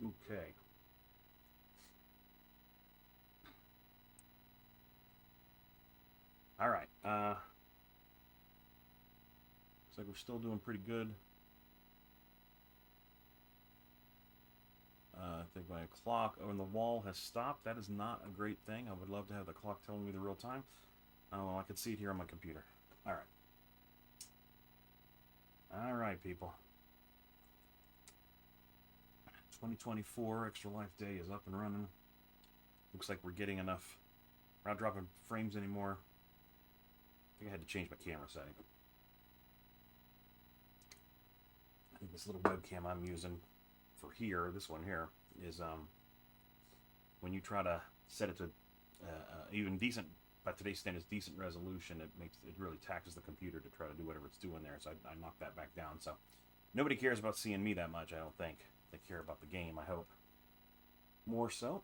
Okay. All right. Looks like we're still doing pretty good. I think my clock on the wall has stopped. That is not a great thing. I would love to have the clock telling me the real time. Well, I can see it here on my computer. All right. All right, people. 2024 Extra Life Day is up and running. Looks like we're getting enough. We're not dropping frames anymore. I think I had to change my camera setting. I think this little webcam I'm using for here, this one here, is when you try to set it to even decent, by today's standards, decent resolution, it really taxes the computer to try to do whatever it's doing there. So I knocked that back down. So nobody cares about seeing me that much, I don't think. They care about the game, I hope. More so.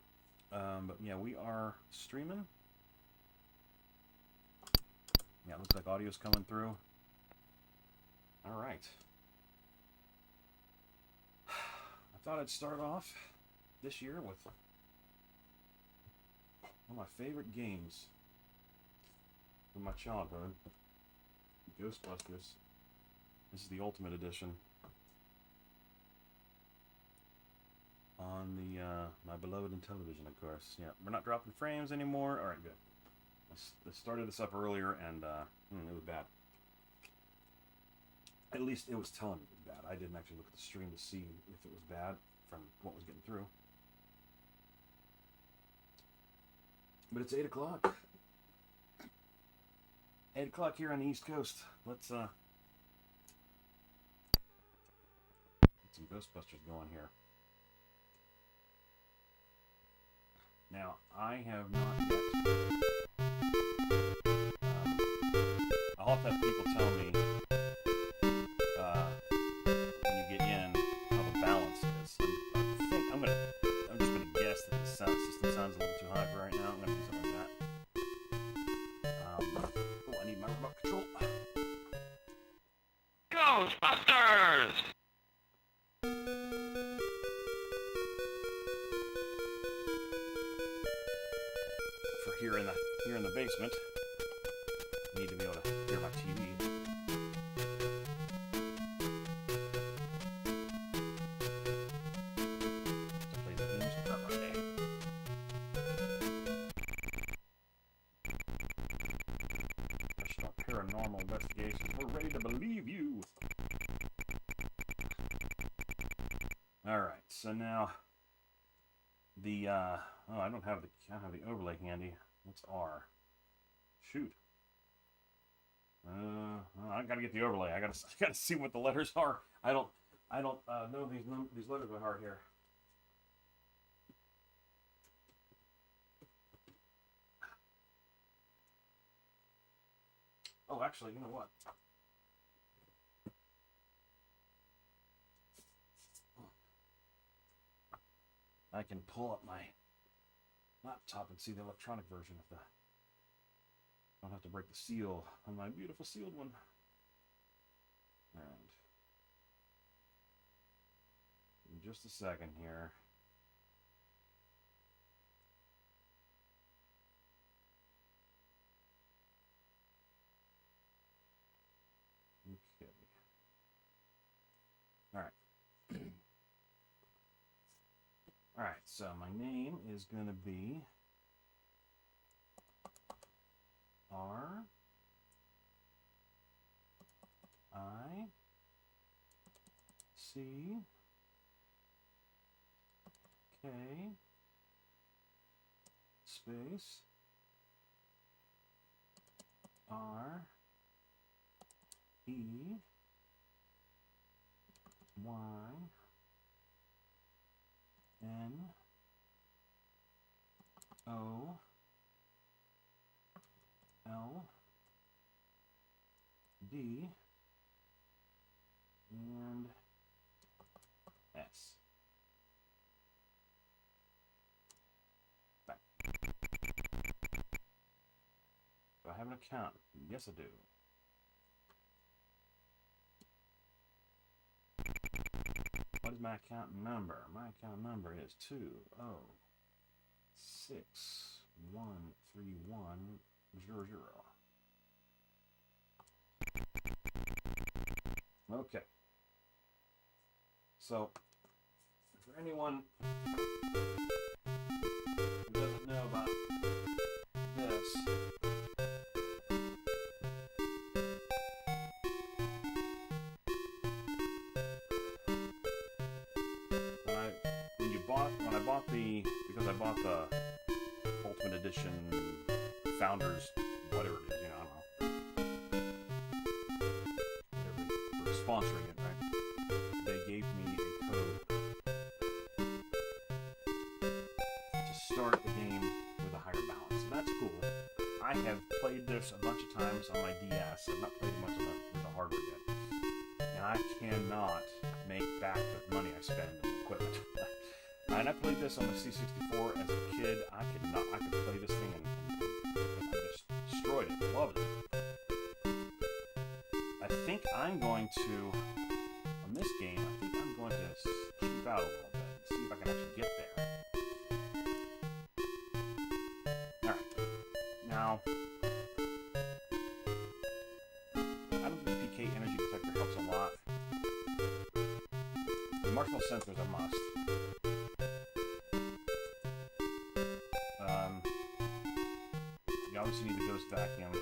But yeah, we are streaming. Yeah, it looks like audio's coming through. All right. I thought I'd start off this year with one of my favorite games from my childhood, Ghostbusters. This is the Ultimate Edition on the my beloved Intellivision, of course. Yeah, we're not dropping frames anymore. All right, good. I started this up earlier, and it was bad. At least it was telling me it was bad. I didn't actually look at the stream to see if it was bad from what was getting through. But it's 8 o'clock. 8 o'clock here on the East Coast. Let's get some Ghostbusters going here. Now, I have not yet. I'll have to have people tell me when you get in how the balance is. I'm just gonna guess that the sound system sounds a little too high for right now. I'm gonna do something like that. Oh, I need my remote control. Ghostbusters! For here in the basement, I need to be able to hear my TV. To play the games properly. Professional paranormal investigations. We're ready to believe you. All right, so now the I don't have the overlay handy. What's R? Shoot. I gotta get the overlay. I gotta see what the letters are. I don't know these letters by heart here. Oh, actually, you know what? I can pull up my laptop and see the electronic version of the. I don't have to break the seal on my beautiful sealed one. And in just a second here. Okay. All right. All right, so my name is going to be R I C K space R E Y N O L D and S. Back. Do I have an account? Yes, I do. Why does my account number? My account number is 206131000. Okay. So, for anyone who doesn't know about this, because I bought the Ultimate Edition Founders, whatever it is, I don't know. Whatever, for sponsoring it, right? They gave me a code to start the game with a higher balance. So that's cool. I have played this a bunch of times on my DS. I've not played it much with the hardware yet. And I cannot make back the money I spend on equipment. And I played this on the C64 as a kid. I could play this thing and I just destroyed it. Loved it. I think I'm going to, on this game, I think I'm going to cheap out a little bit and see if I can actually get there. Alright. Now, I don't think the PK energy detector helps a lot. The marshmallow sensors are a must. You obviously need the ghost vacuum.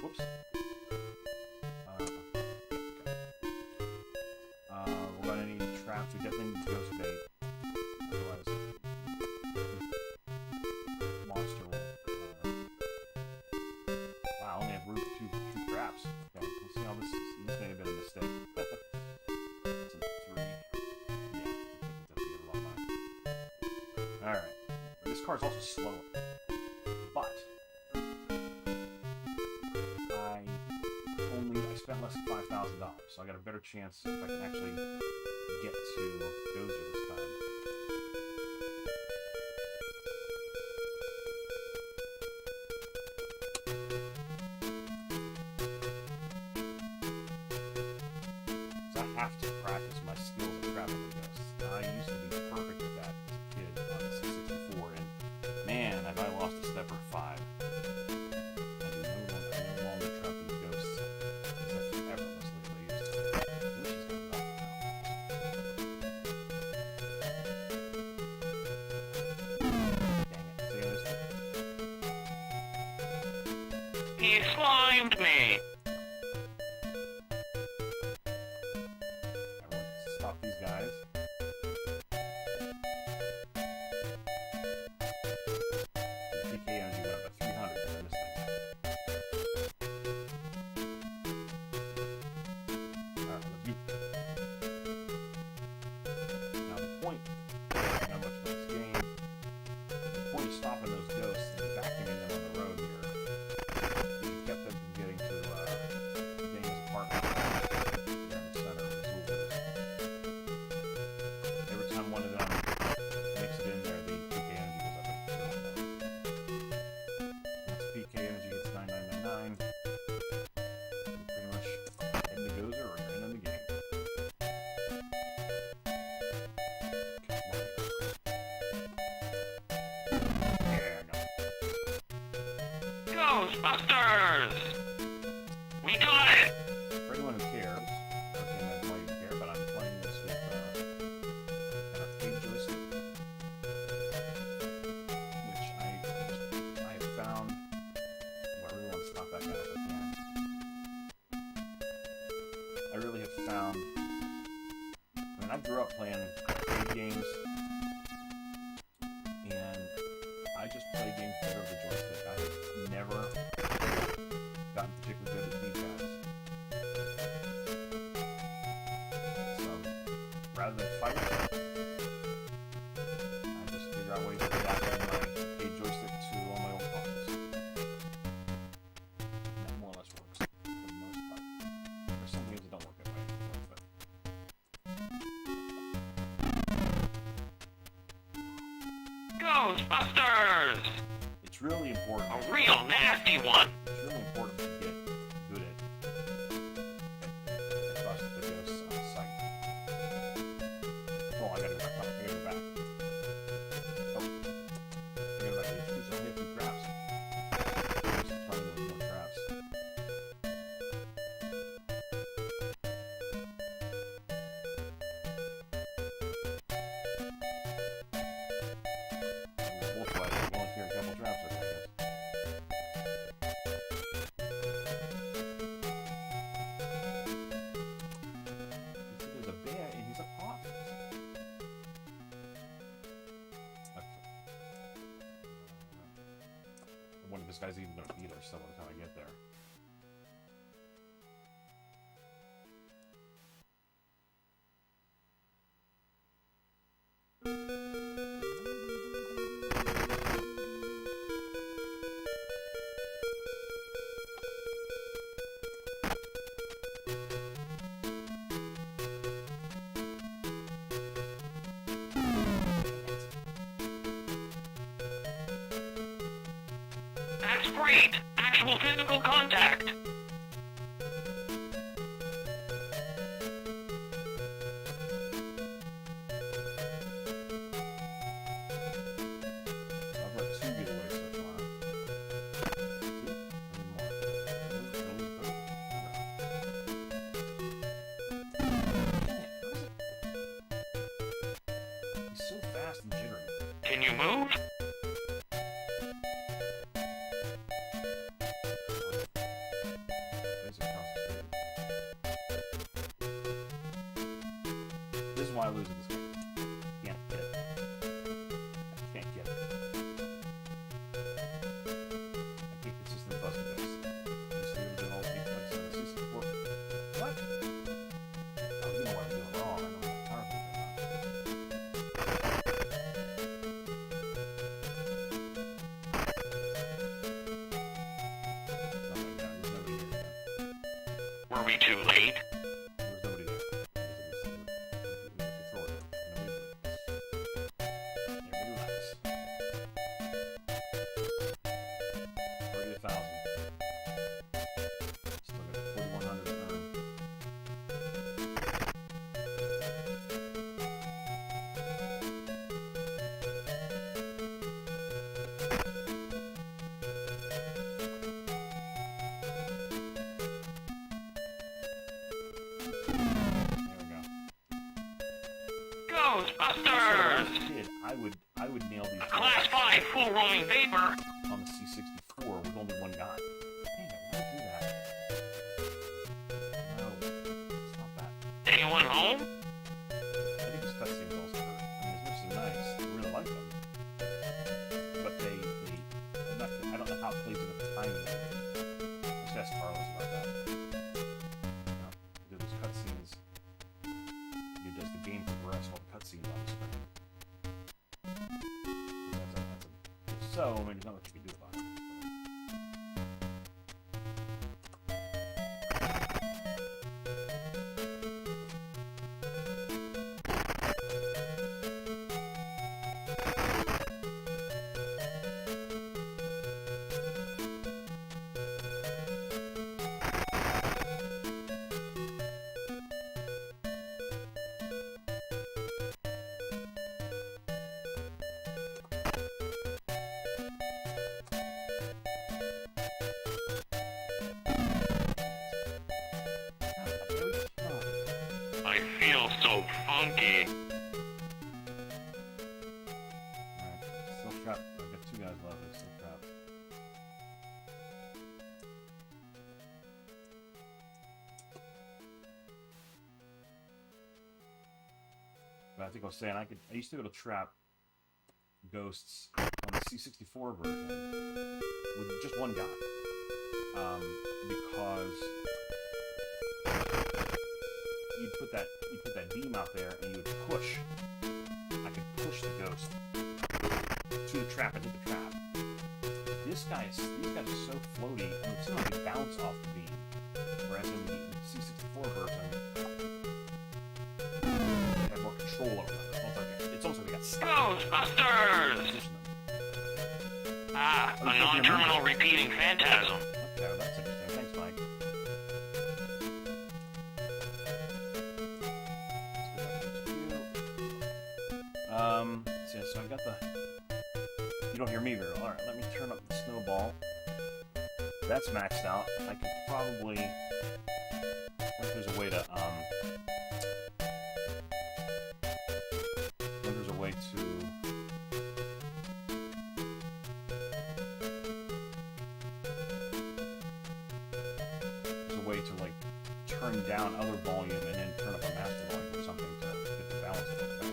Whoops. We're gonna need traps. We definitely need ghost bait. Otherwise, monster will. Wow, I only have room for two traps. Okay, let's see how this is. This may have been a mistake. It's a 3. Yeah, that's the other line. Alright. This car's also slower. But I spent less than $5,000, so I got a better chance if I can actually get to Gozer this time. Because I have to practice my skills at trapping the ghosts. I used to be perfect at that as a kid on the C64, and man, have I lost a step or 5. I no longer trap these ghosts as effortlessly as I used to. Which is going to Dang it. See how this He slimed me. I want to stop these guys. The PK energy went up to 300 in this thing. Alright, let's do. Now the point, not much for this game. The point of stopping those ghosts and vacuuming them on the road here. You kept them from getting to Dane's apartment there in the center of Missoula. Every time one of them makes it in there, the PK energy goes up and kills them. Once PK energy hits 9999, you're pretty much in the Gozer or you're in the game. Yeah, no. Ghostbusters! We got it! For anyone who cares, okay, that's why you care, but I'm playing this with an arcade joystick, which I have found. Well, I really want to stop that guy if I can. I really have found. I mean, I grew up playing arcade games, and I just play games better with the joystick. I have never gotten particularly good at these guys. So, rather than fight, I just figure out ways to get out of my arcade joystick to all my old consoles. And that more or less works for the most part. There's some games that don't work that way, but Ghostbusters! it's really important. A real nasty one! It's really important to get good at this guy's even going to beat us still by the time I get there. That's great! Actual physical contact! I've got 2 giveaways so far. 2? I need more. He's so fast and jittery. Can you move? This is why I lose in this game. Can't get it. Can't get it. I can't consistently bust the ghost. These things are all 8 bucks and 64. What? Oh, you know what I'm doing wrong. I know what power moves are not. Something like that. There's nobody here. Were we too late? There's nobody there. Ghostbusters! Kid, I would nail these Class 5 full roaming vapor. on the C64 with only one guy. Dang it, why do that? No, it's not that. Anyone home? I think this cutscene is also hurt. I mean, as much as they're nice, I really like them. But I don't know how it plays into the timing of it. Let's ask Carlos about that. You know, do those cutscenes, does the game progress while the cutscenes on the screen? So, I mean, there's not much you can do about it. I feel so funky. Alright, still trapped. I've got 2 guys left, they're still trapped. But I think I was saying I used to be able to trap ghosts on the C64 version with just one guy. Because you'd put that beam out there and you would push. I could push the ghost to the trap and hit the trap. These guys are so floaty, and it seems like they bounce off the beam. Whereas in the C64 version, they have more control over them. It's almost like they got stuck. Ghostbusters! Position them. Ah, a non-terminal repeating phantasm. Okay, well, that's interesting. Thanks, Mike. So I've got the... You don't hear me very well. Alright, let me turn up the snowball. That's maxed out. I could probably... I think there's a way to, there's a way to... There's a way to, like, turn down other volume and then turn up a master volume or something to get the balance a bit better.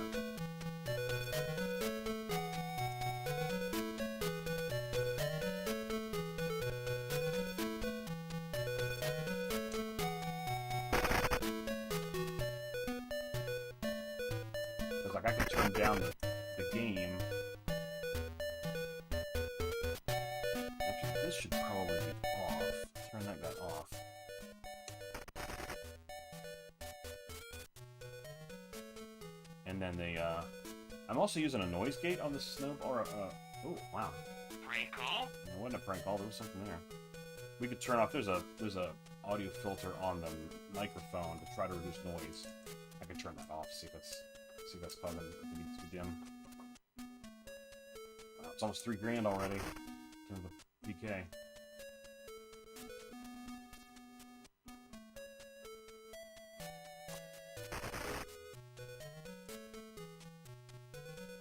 Because like I can turn down the game. Actually, this should probably be off. Turn that guy off. And then I'm also using a noise gate on the snow, or oh wow. Prank call? It wasn't a prank call. There was something there. We could turn off. There's a audio filter on the microphone to try to reduce noise. I could turn that off. See if that's causing it to be too dim. Wow, it's almost $3,000 already. Turn the PK.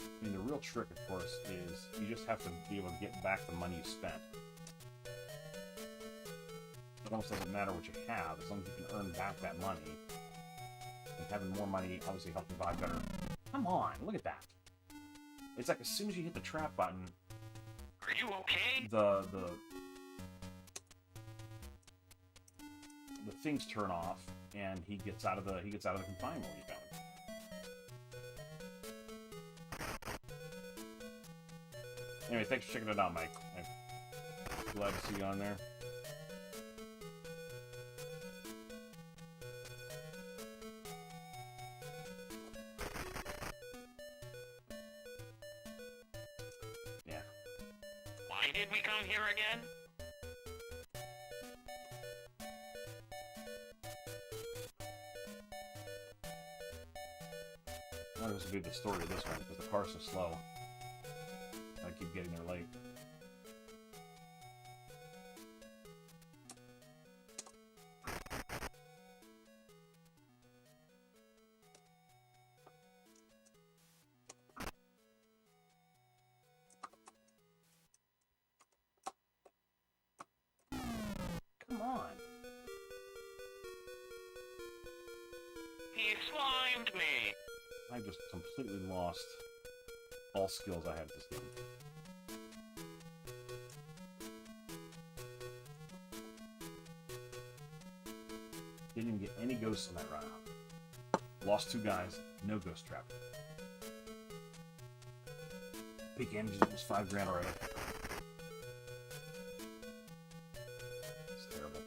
I mean, the real trick, of course, is you just have to be able to get back the money you spent. It almost doesn't matter what you have, as long as you can earn back that money. And having more money obviously helps you buy better. Come on, look at that. It's like as soon as you hit the trap button, Are you okay? the things turn off, and he gets out of the confinement you got him. Anyway, thanks for checking it out, Mike. I'm glad to see you on there. Yeah. Why did we come here again? I wonder if this will be the story of this one, because the car's so slow. I keep getting there late. Come on. He slimed me. I just completely lost all skills I had at this game. Didn't even get any ghosts on that run out. Lost 2 guys, no ghost trap. Peak energy was $5,000 already. It's terrible.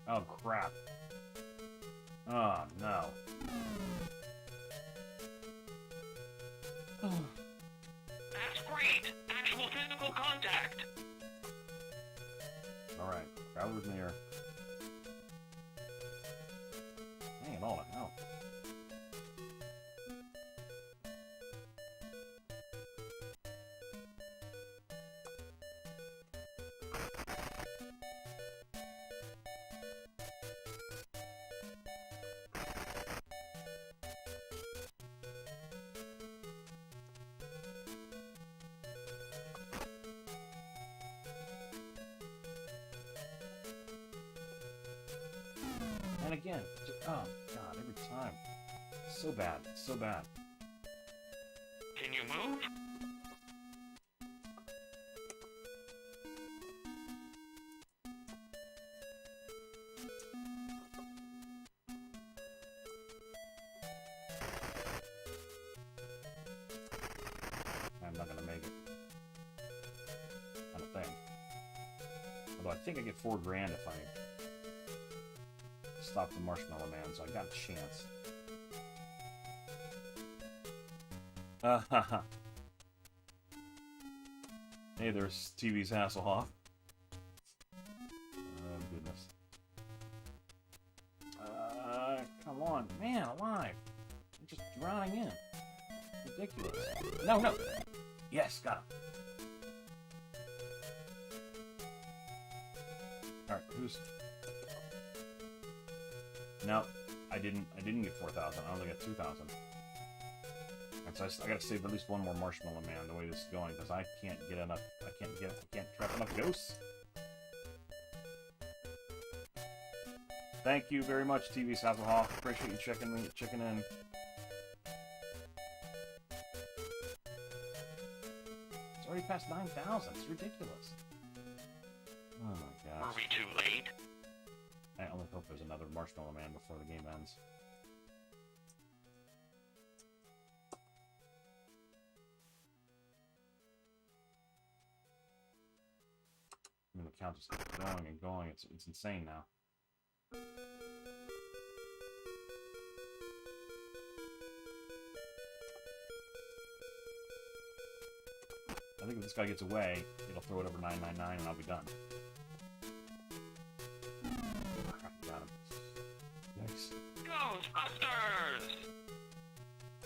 Oh, crap. Oh, no. That's great. Actual physical contact. Alright, traveler's mirror. Dang it all to hell. And again, oh god, every time. So bad, so bad. Can you move? I'm not gonna make it. I don't think. Although I think I get $4,000 if I stop the Marshmallow Man, so I got a chance. Hey, there's TV's Hasselhoff. Oh, goodness. Come on. Man, alive. I'm just drowning in. Ridiculous. No, no. Yes, got him. Alright, who's... No, I didn't get 4,000. I only got 2,000. And so I gotta save at least one more Marshmallow Man the way this is going, because I can't get enough. I can't trap enough ghosts. Thank you very much, TV Hasselhoff. Appreciate you checking in. It's already past 9,000. It's ridiculous. Oh my gosh. Are we too late? I only hope there's another Marshmallow Man before the game ends. I mean, the count just keeps going and going. It's insane now. I think if this guy gets away, it'll throw it over 999 and I'll be done. Got him. Nice. Ghostbusters!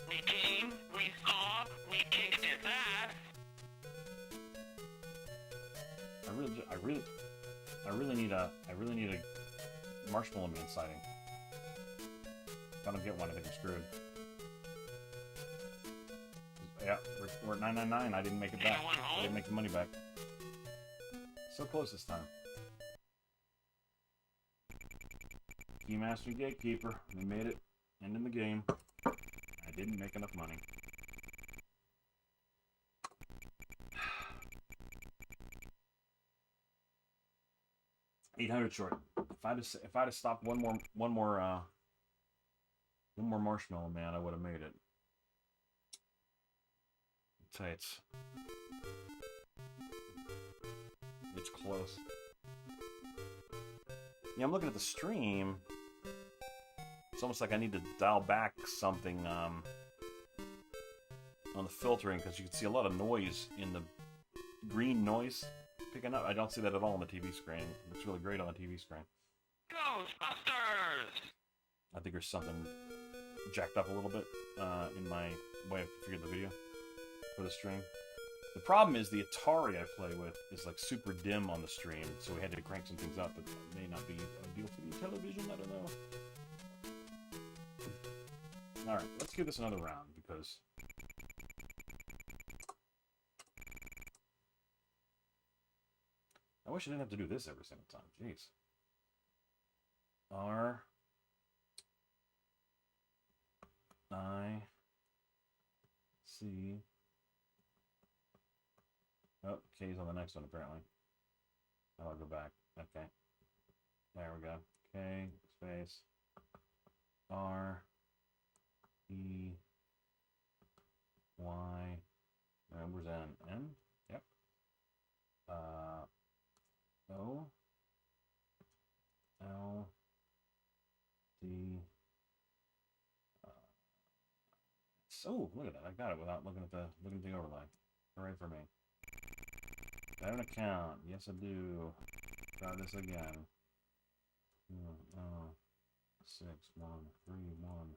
We came, we saw, we kicked his ass. I really need a Marshmallow Man sighting. If I don't get one, I think I'm screwed. Yeah, we're at 999. I didn't make it back. I didn't make the money back. So close this time. Keymaster Gatekeeper. We made it. End in the game. I didn't make enough money. $800 short. If I'd have stopped one more Marshmallow Man, I would have made it. I'll tell you, it's close. Yeah, I'm looking at the stream. It's almost like I need to dial back something on the filtering, because you can see a lot of noise in the green noise picking up. I don't see that at all on the TV screen. It looks really great on the TV screen. Ghostbusters! I think there's something jacked up a little bit in my way of configuring the video for the stream. The problem is the Atari I play with is like super dim on the stream, so we had to crank some things up, but it may not be ideal for the television, I don't know. Alright, let's give this another round, because I wish I didn't have to do this every single time. Jeez. R I C. Oh, K's on the next one apparently. I'll go back. Okay. There we go. K space R E Y. Where's N? N? Yep. O L D. So look at that! I got it without looking at the overlay. Hooray for me! I have an account. Yes, I do. Try this again. 6 1 3 1.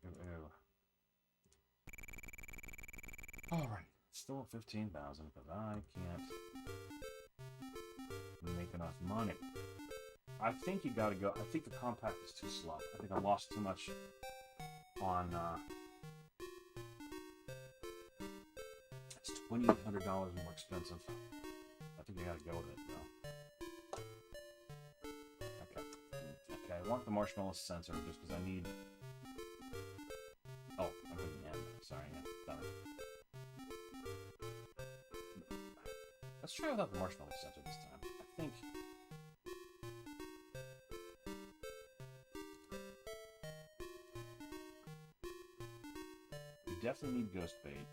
Ew. All right, still 15,000 because I can't make enough money. I think you gotta go. I think the compact is too slow. I think I lost too much on. It's $2,800 more expensive. I think I gotta go with it though. Okay. I want the marshmallow sensor just because I need. Oh, I'm hitting N. Sorry, yeah, done it. Let's try without the marshmallow sensor this time. I think. You definitely need ghost bait.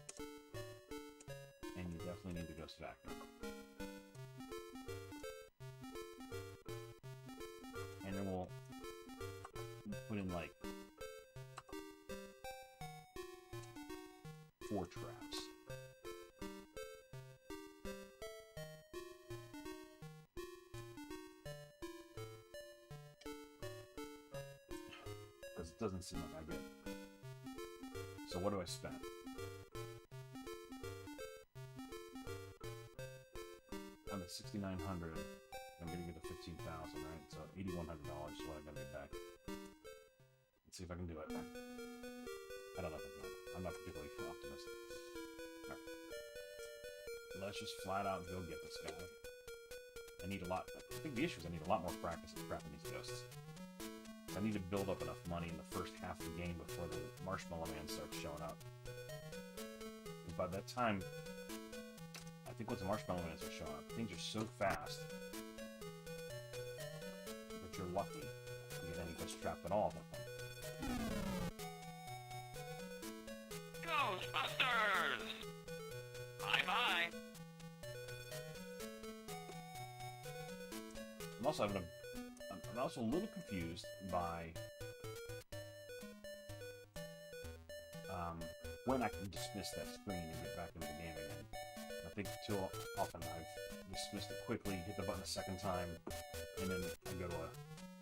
And you definitely need the ghost vacuum. And then we'll put in like 4 traps. Because it doesn't seem like I get. So what do I spend? I'm at 6,900. I'm gonna get to 15,000, right? So $8,100 is what I gotta get back. Let's see if I can do it. I don't know if I can. I'm not particularly optimistic. Alright. Let's just flat out go get this guy. I need a lot. I think the issue is I need a lot more practice at trapping these ghosts. I need to build up enough money in the first half of the game before the Marshmallow Man starts showing up. And by that time, I think once the Marshmallow Man starts showing up, things are so fast that you're lucky to get any ghosts trapped at all at that point. Ghostbusters! Bye-bye! I'm also a little confused by when I can dismiss that screen and get back into the game again. I think too often I've dismissed it quickly, hit the button a second time, and then I go to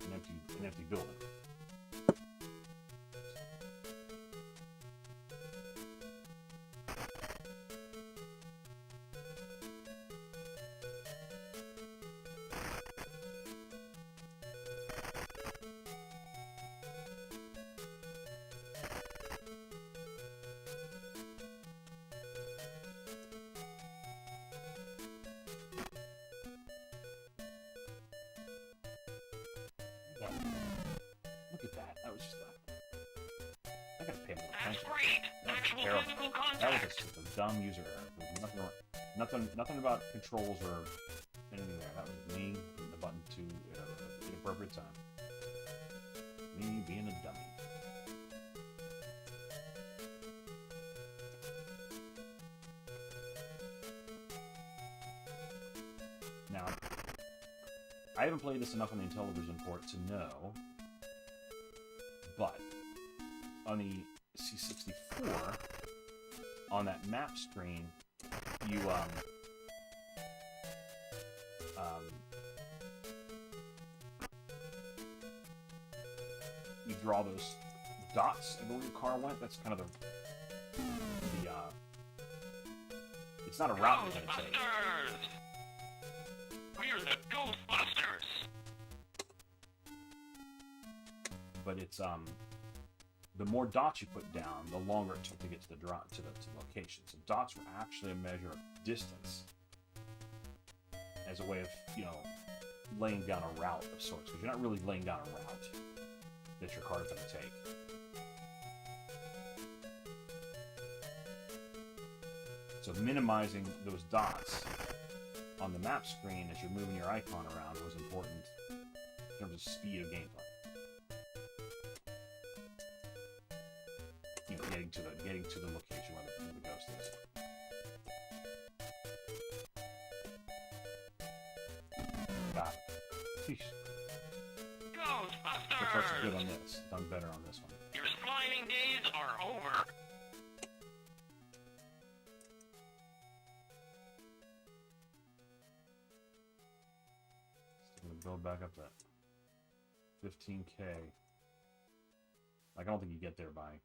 an empty building. Look at that. That was just I gotta pay more That's attention. great! That was Actual terrible. physical That was contact! just a dumb user error. There was nothing about controls or anything there. That was me hitting the button to the appropriate time. Me being a dummy. Now, I haven't played this enough on the Intellivision port to know, but on the C64, on that map screen, you you draw those dots where your car went. That's kind of the it's not a route you're gonna take. Ghostbusters! We're the Ghostbusters! But it's the more dots you put down, the longer it took to get to the location. So dots were actually a measure of distance, as a way of laying down a route of sorts. Because you're not really laying down a route that your car's going to take. So minimizing those dots on the map screen as you're moving your icon around was important in terms of speed of gameplay. Getting to the location where the ghost is. Got it. Sheesh. So far so good on Ghostbusters! this. Done better on this one. Your sliding days are over! Still gonna build back up that 15K. Like, I don't think you get there by...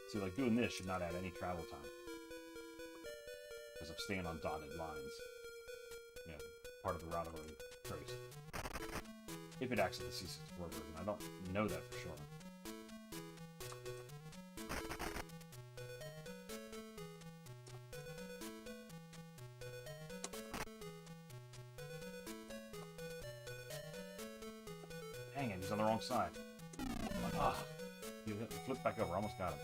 See, like, doing this should not add any travel time. Because I'm staying on dotted lines. Yeah, part of the route I've already traced. If it acts like the C64 version. I don't know that for sure. Dang it, he's on the wrong side. Ah, he flipped back over. Almost got him.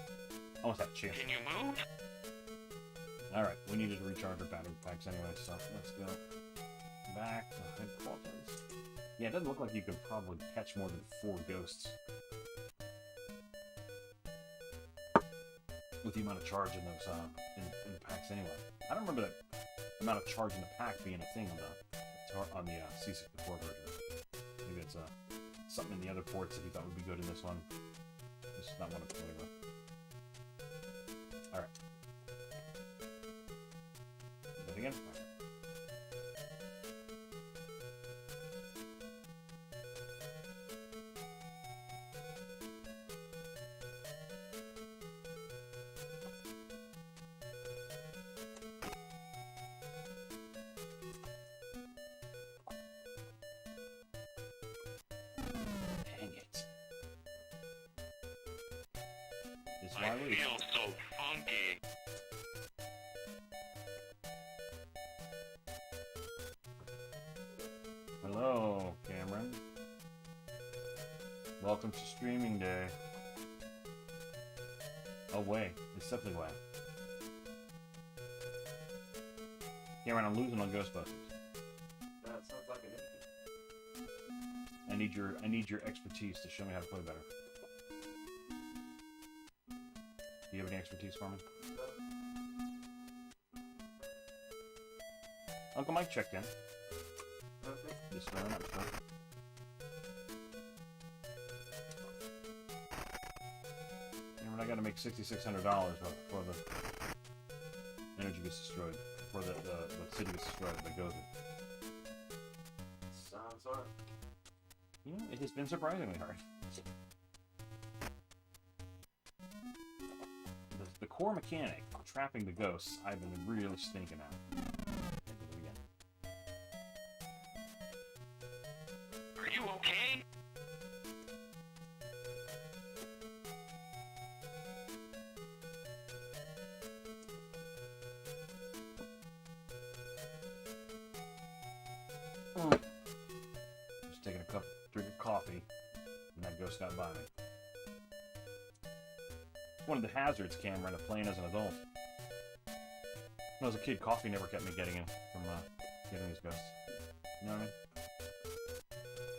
Almost had a chance. Can you move? Alright, we needed to recharge our battery packs anyway, so let's go back to headquarters. Yeah, it doesn't look like you could probably catch more than 4 ghosts with the amount of charge in those in the packs anyway. I don't remember that amount of charge in the pack being a thing on the C64 version. Maybe it's something in the other ports that you thought would be good in this one. This is not one I'm familiar with. Alright. Do it again. Why I leave? feel so funky. Hello, Cameron. Welcome to streaming day. Away. It's simply way. Cameron, I'm losing on Ghostbusters. That sounds like an I need your expertise to show me how to play better. Do you have any expertise for me? Uncle Mike checked in. Okay. Just throwing up stuff. Cameron, I gotta make $6,600 before the energy gets destroyed. Before the city gets destroyed by Gozer. Sounds hard. You know, it has been surprisingly hard. The core mechanic, trapping the ghosts, I've been really stinking at. Can't do it again. Are you okay? Just taking a drink of coffee, and that ghost got by me. It's one of the hazards, Cameron, of playing as an adult. When I was a kid, coffee never kept me getting getting these ghosts. You know what I mean?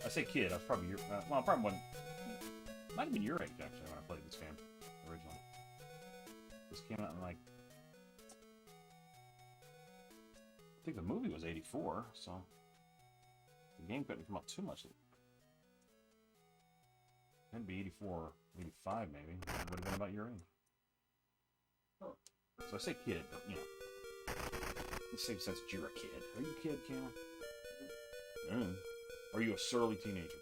I say kid, I was probably I probably wasn't. Might have been your age actually when I played this game originally. This came out in like, I think the movie was '84, so the game couldn't come out too much. It'd be '84, '85 maybe. It would have been about your age. Oh. So I say kid, but you know, in the same sense that you're a kid. Are you a kid, Cameron? Mm. Are you a surly teenager?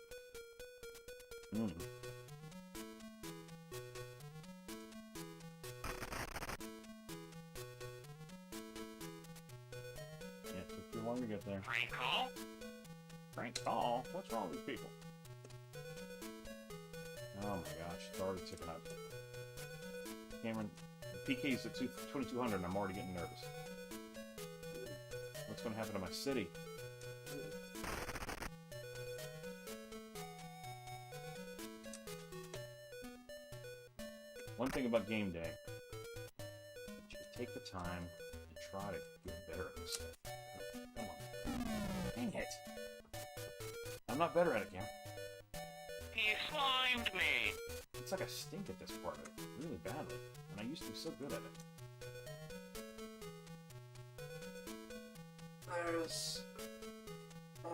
Mm. Yeah, it took too long to get there. Prank call? Prank call? What's wrong with these people? Oh my gosh, it's already ticking up. Cameron, the PK's at 2200 and I'm already getting nervous. What's going to happen to my city? One thing about game day, you take the time and try to get better at this stuff. Come on. Dang it. I'm not better at it, Cam. He slimed me. It's like I stink at this part of it, really badly, and I used to be so good at it. There's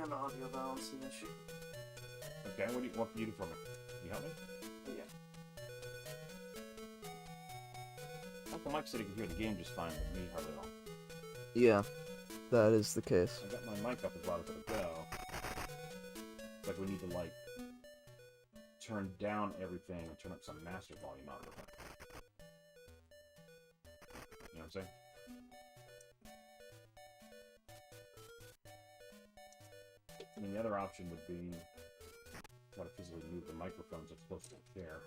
an audio balancing issue. Okay, what can you do for me? Can you help me? Yeah. Uncle Mike said he could hear the game just fine, but me hardly at all. Yeah, that is the case. I got my mic up as loud as it'll go. It's like we need to, like, turn down everything and turn up some master volume out of it. You know what I'm saying? I mean, the other option would be try to physically move the microphones up close to the chair.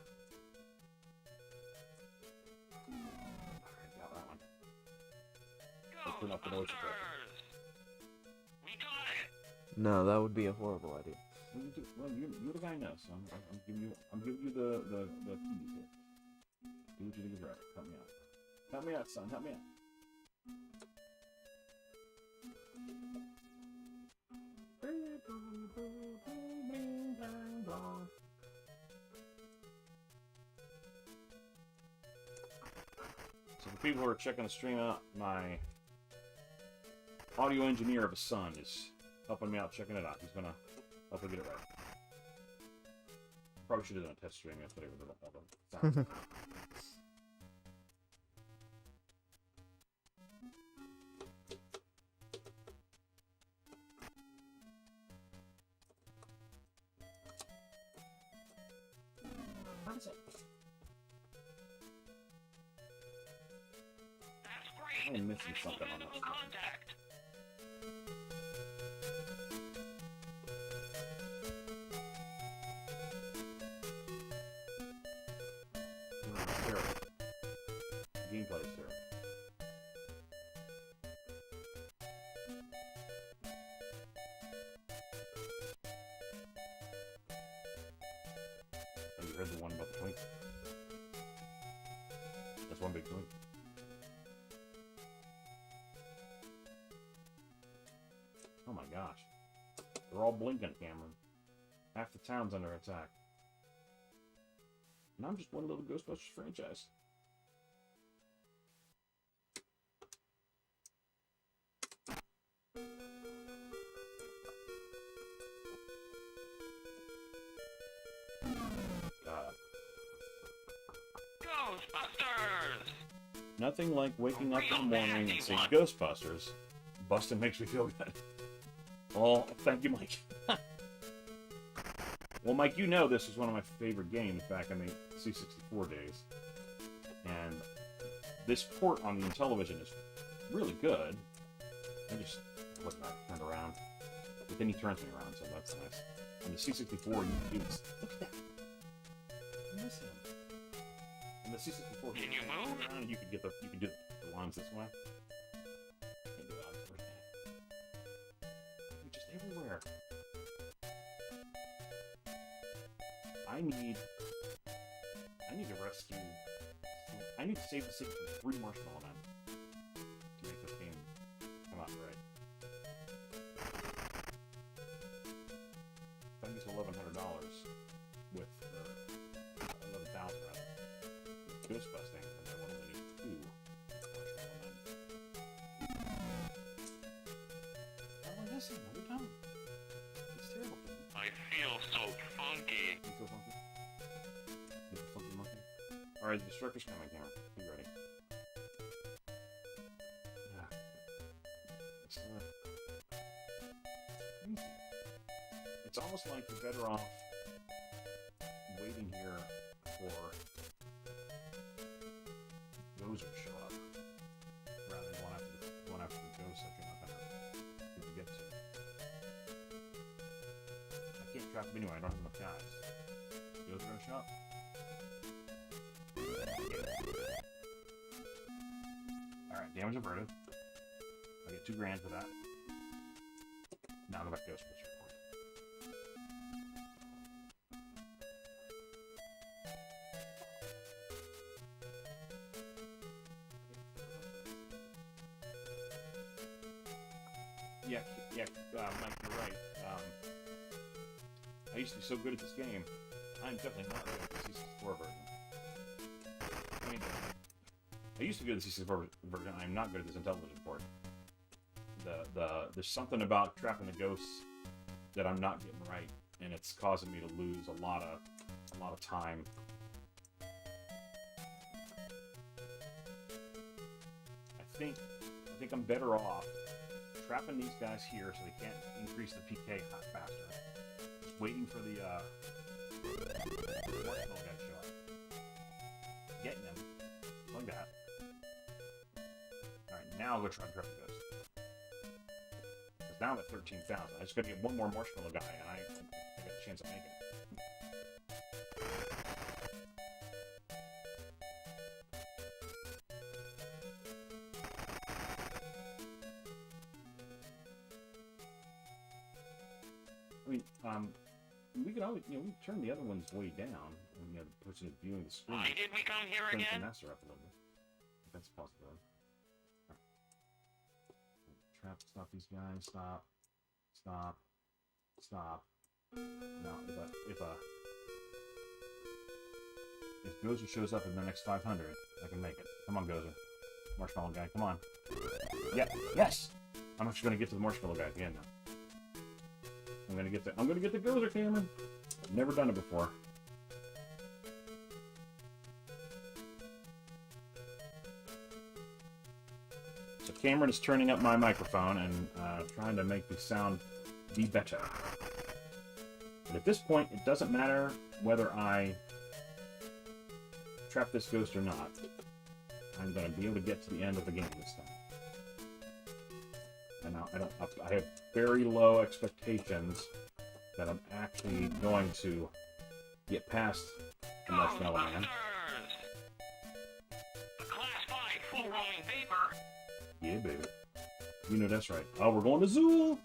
Alright, got that one. Or turn up the noise effect. Ghostbusters! We got it! No, that would be a horrible idea. Well, you're the guy now, so I'm giving you the keys here. Do what you think is right. Help me out. Help me out, son. Help me out. So for people who are checking the stream out, my audio engineer of a son is helping me out, checking it out. He's gonna help me get it right. Probably should have done a test stream yesterday with all the sound. That's great! I'm missing Actual something on physical that. contact! There. read the one about the twink. That's one big twink. Oh my gosh. They're all blinking, Cameron. Half the town's under attack. And I'm just one little Ghostbusters franchise. Ghostbusters! Nothing like waking up in the morning and seeing Ghostbusters. Bustin' makes me feel good. Oh, thank you, Mike. Well, Mike, you know this was one of my favorite games back in the C64 days. And this port on the Intellivision is really good. I just look back, turned around. But then he turns me around, so that's nice. On the C64, you can do this. Look at that. I miss him. On the C64, Can you move? around and you can do the lines this way. Can't do it on the first day. You're just everywhere. I need to rescue. I need to save the city from 3 marshmallow men to make this game come out right. If I use $1,100 with $11,000 rather with ghost busting, then I would only need 2 marshmallow men. How do I miss him every time? It's terrible. I feel so funky. You feel funky? You feel funky monkey? Alright, the destructor's coming, Cameron. Be ready. Yeah. It's almost like you're better off waiting here for Gozer to show up rather than going after the ghost that you're not gonna get to. I can't trap him anyway, I don't have enough guys. Gozer gonna show up? Alright, damage averted. I get $2,000 for that. Now go back to Ghostbusters report. Yeah, Mike, you're right. I used to be so good at this game. I'm definitely not good at the C64 version. I mean, I used to be good at the C64 version. I'm not good at this Intellivision port. There's something about trapping the ghosts that I'm not getting right, and it's causing me to lose a lot of time. I think I'm better off trapping these guys here so they can't increase the PK faster. Just waiting for the marshmallow guy to show up. Getting them. Like that. Alright, now I'll go try and trap the ghost. Because now I'm at 13,000. I just gotta get one more marshmallow guy and I got a chance of making it. I mean, we could always, we turn the other ones way down, and the person who's viewing the screen. Why did we come here Turn the again? master up a little bit. If that's a possibility. Right. Trap, stop these guys, stop. Now, if Gozer shows up in the next 500, I can make it. Come on, Gozer. Marshmallow guy, come on. Yeah, yes! I'm actually gonna get to the marshmallow guy at the end now. I'm gonna get the Gozer, Cameron. I've never done it before. So Cameron is turning up my microphone and trying to make the sound be better. But at this point, it doesn't matter whether I trap this ghost or not. I'm gonna be able to get to the end of the game this time. And now I have very low expectations that I'm actually going to get past the Marshmallow Man. A Class 5 full rolling paper. Yeah, baby. You know that's right. Oh, we're going to Zool.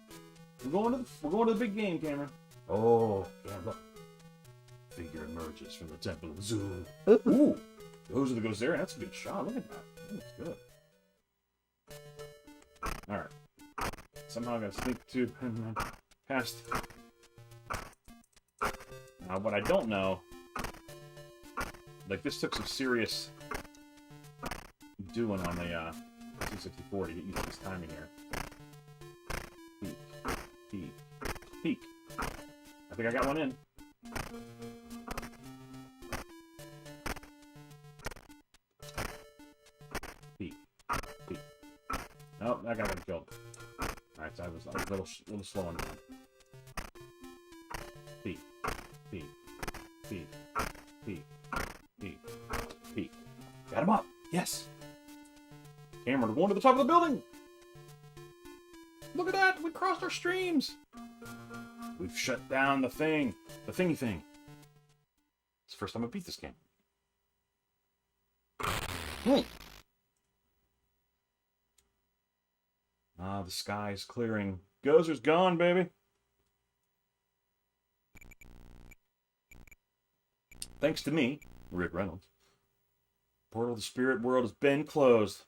We're going to the big game, Cameron. Oh, yeah, look. Figure emerges emerges from the Temple of Zoom. Ooh! Those are the goes there. That's a good shot. Look at that. That looks good. Alright. Somehow I gotta sneak to past. Now, what I don't know, like, this took some serious doing on the 264 to get used to this timing here. Peek, peek, peek. I think I got one in. Peek, peek. Nope, that guy got killed. Alright, so I was a little slow on that. Peek, peek, peek, peek, peek, peek. Got him up! Yes! Cameron, we're going to the top of the building! Look at that! We crossed our streams! We've shut down the thing. The thingy thing. It's the first time I beat this game. Ah, the sky's clearing. Gozer's gone, baby! Thanks to me, Rick Reynolds. Portal to the spirit world has been closed.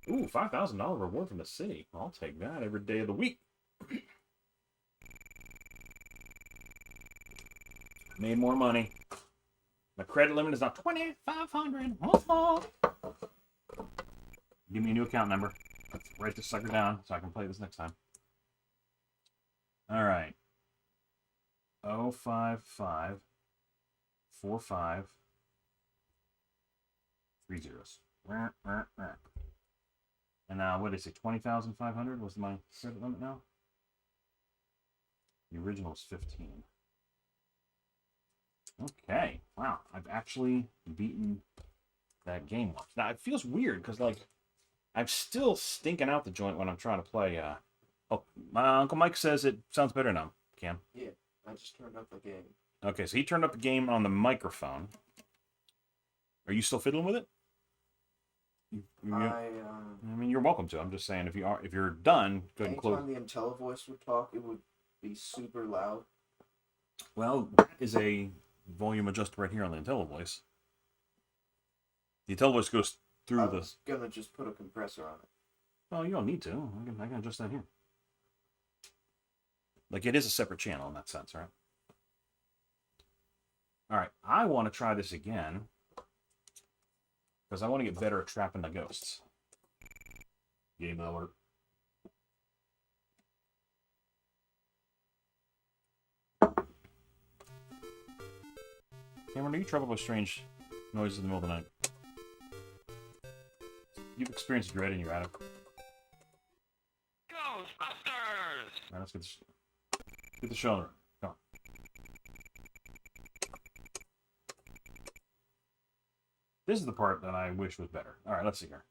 Ooh, $5,000 reward from the city. I'll take that every day of the week. Made more money. My credit limit is now $2,500. Oh. Give me a new account number. Let's write this sucker down so I can play this next time. All right. 05545 3 zeros. And now, what did I say? 20,500 was my credit limit now? The original was 15. Okay. Wow. I've actually beaten that game once. Now, it feels weird because, like, I'm still stinking out the joint when I'm trying to play. Oh, my Uncle Mike says it sounds better now, Cam. Yeah, I just turned up the game. Okay, so he turned up the game on the microphone. Are you still fiddling with it? I mean, you're welcome to. I'm just saying, if you're done, go ahead and close. Anytime the IntelliVoice would talk, it would be super loud. Well, that is a volume adjuster right here on the IntelliVoice. The IntelliVoice goes through I was gonna just put a compressor on it. Well, you don't need to. I can adjust that here. Like, it is a separate channel in that sense, right? All right, I want to try this again because I want to get better at trapping the ghosts. Game over. Cameron, are you troubled with strange noises in the middle of the night? You've experienced dread in your attic. Ghostbusters! All right, let's get the show on the road. Come on. This is the part that I wish was better. All right, let's see here.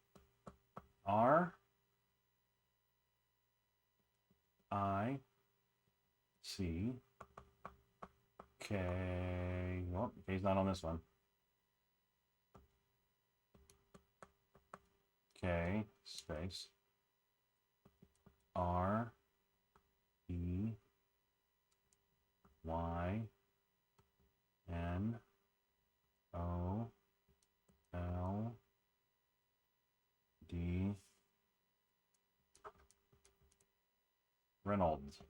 R I C K. Well, K's not on this one. K space R E Y N O L D Reynolds.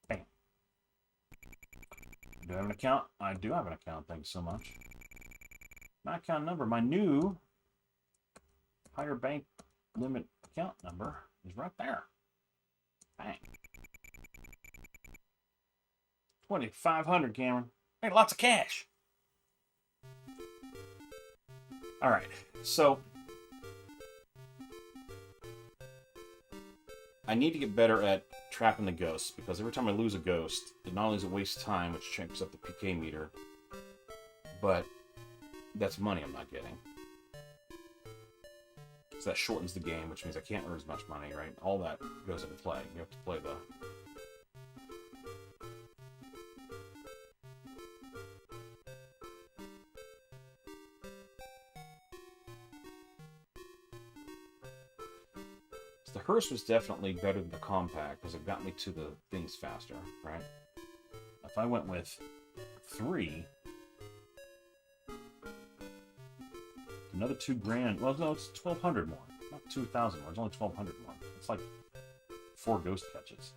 Bam. Do I have an account? I do have an account, thank you so much. My account number, my new higher bank limit account number is right there. Bang. 2,500, Cameron. Hey, lots of cash. All right, so I need to get better at trapping the ghosts because every time I lose a ghost, it not only does it waste time, which checks up the PK meter, but that's money I'm not getting. So that shortens the game, which means I can't earn as much money, right? All that goes into play. You have to play the... It's the hearse was definitely better than the compact because it got me to the things faster, right? If I went with 3, another $2,000. Well, no, it's 1,200 more, not 2,000 more. It's only 1,200 more. It's like 4 ghost catches.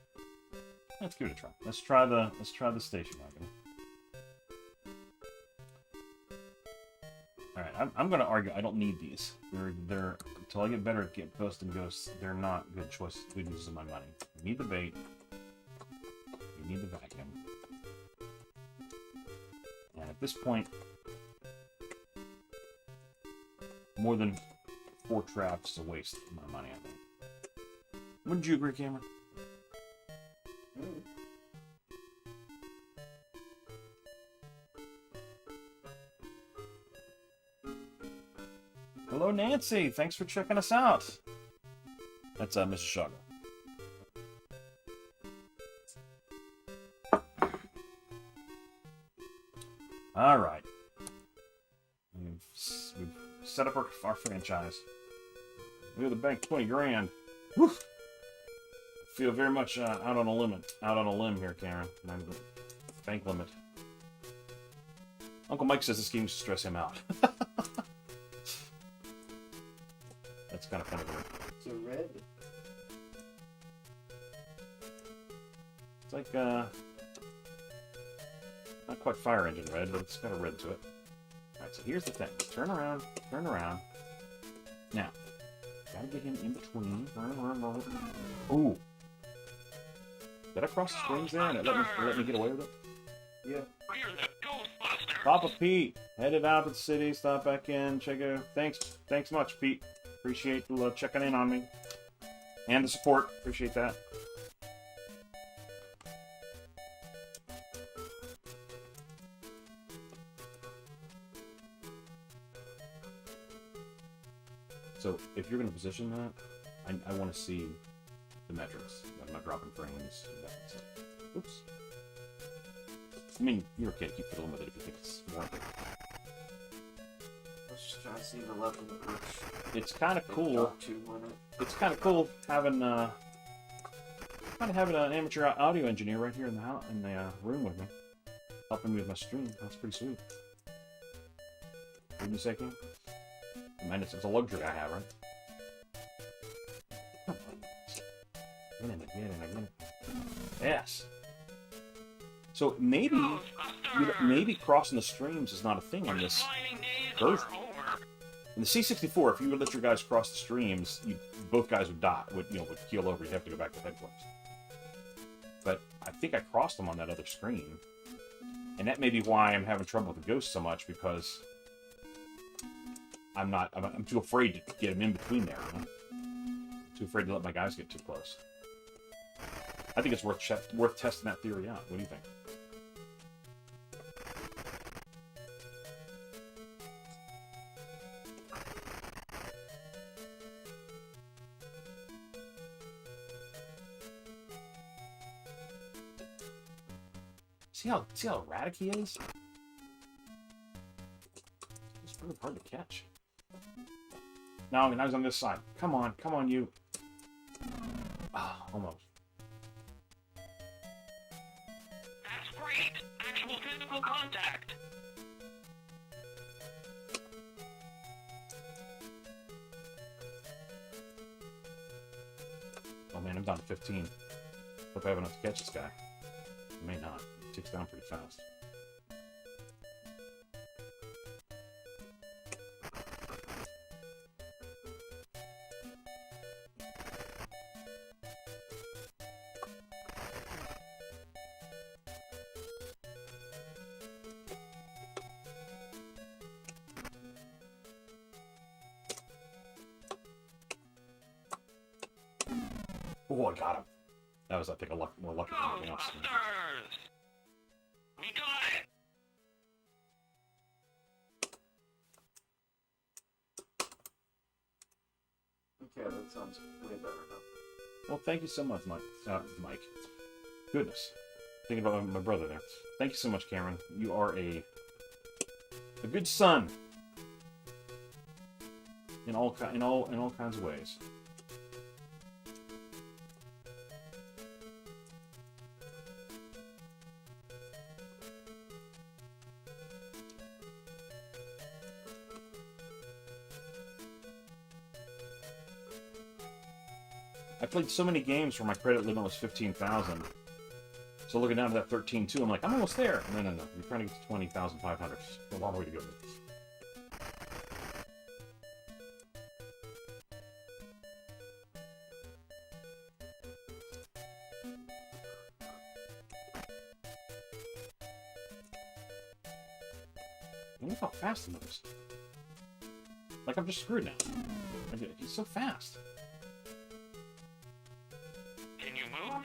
Let's give it a try. Let's try the station wagon. All right, I'm going to argue I don't need these. They're until I get better at get ghost and ghosts. They're not good choices. Good uses of my money. You need the bait. You need the vacuum. And at this point, more than 4 traps is a waste of my money, I think. Wouldn't you agree, Cameron? Hello, Nancy. Thanks for checking us out. That's Mrs. Shaga. All right. We've set up our franchise. We have the bank 20 grand. Woo! Feel very much out on a limb here, Karen. Bank limit. Uncle Mike says this game used to stress him out. That's kind of funny. It's a red. It's like not quite fire engine red, but it's got a red to it. Alright, so here's the thing. Turn around. Now, gotta get him in between. Ooh. Did I cross the strings there and it let me get away with it? Yeah. We're the Ghostbusters. Papa Pete, headed out to the city, stop back in, check it out. Thanks much, Pete. Appreciate the checking in on me. And the support. Appreciate that. So, if you're going to position that, I want to see the metrics. I'm not dropping frames. Oops. I mean, you're okay to keep fiddling with it if you think it's warranted. Let's just try to see the level at which It's kind of cool. drop to on it. It's kind of cool having an amateur audio engineer right here in the room with me, helping me with my stream. That's pretty sweet. Wouldn't you say, King? I mean, it's a luxury I have, right? Get in. Yes. So maybe crossing the streams is not a thing on this version. In the C64, if you would let your guys cross the streams, both guys would die, would keel over. You'd have to go back to headquarters. But I think I crossed them on that other screen, and that may be why I'm having trouble with the ghost so much, because I'm too afraid to get him in between there. You know? Too afraid to let my guys get too close. I think it's worth testing that theory out. What do you think? See how erratic he is? It's really hard to catch. Now he's on this side. Come on, you. Ah, almost. That's great. Actual physical contact. Oh man, I'm down to 15. Hope I have enough to catch this guy. I may not. He ticks down pretty fast. Oh, I got him. That was, I think, more lucky than anything else. Ghostbusters! We got it! Okay, that sounds way better now. Well, thank you so much, Mike. Goodness. Thinking about my brother there. Thank you so much, Cameron. You are a good son. In all kinds of ways. I played so many games where my credit limit was 15,000. So looking down to that 13.2, I'm like, I'm almost there. No. You're trying to get to 20,500. A long way to go. Look how fast he moves. Like, I'm just screwed now. He's so fast. Can you move?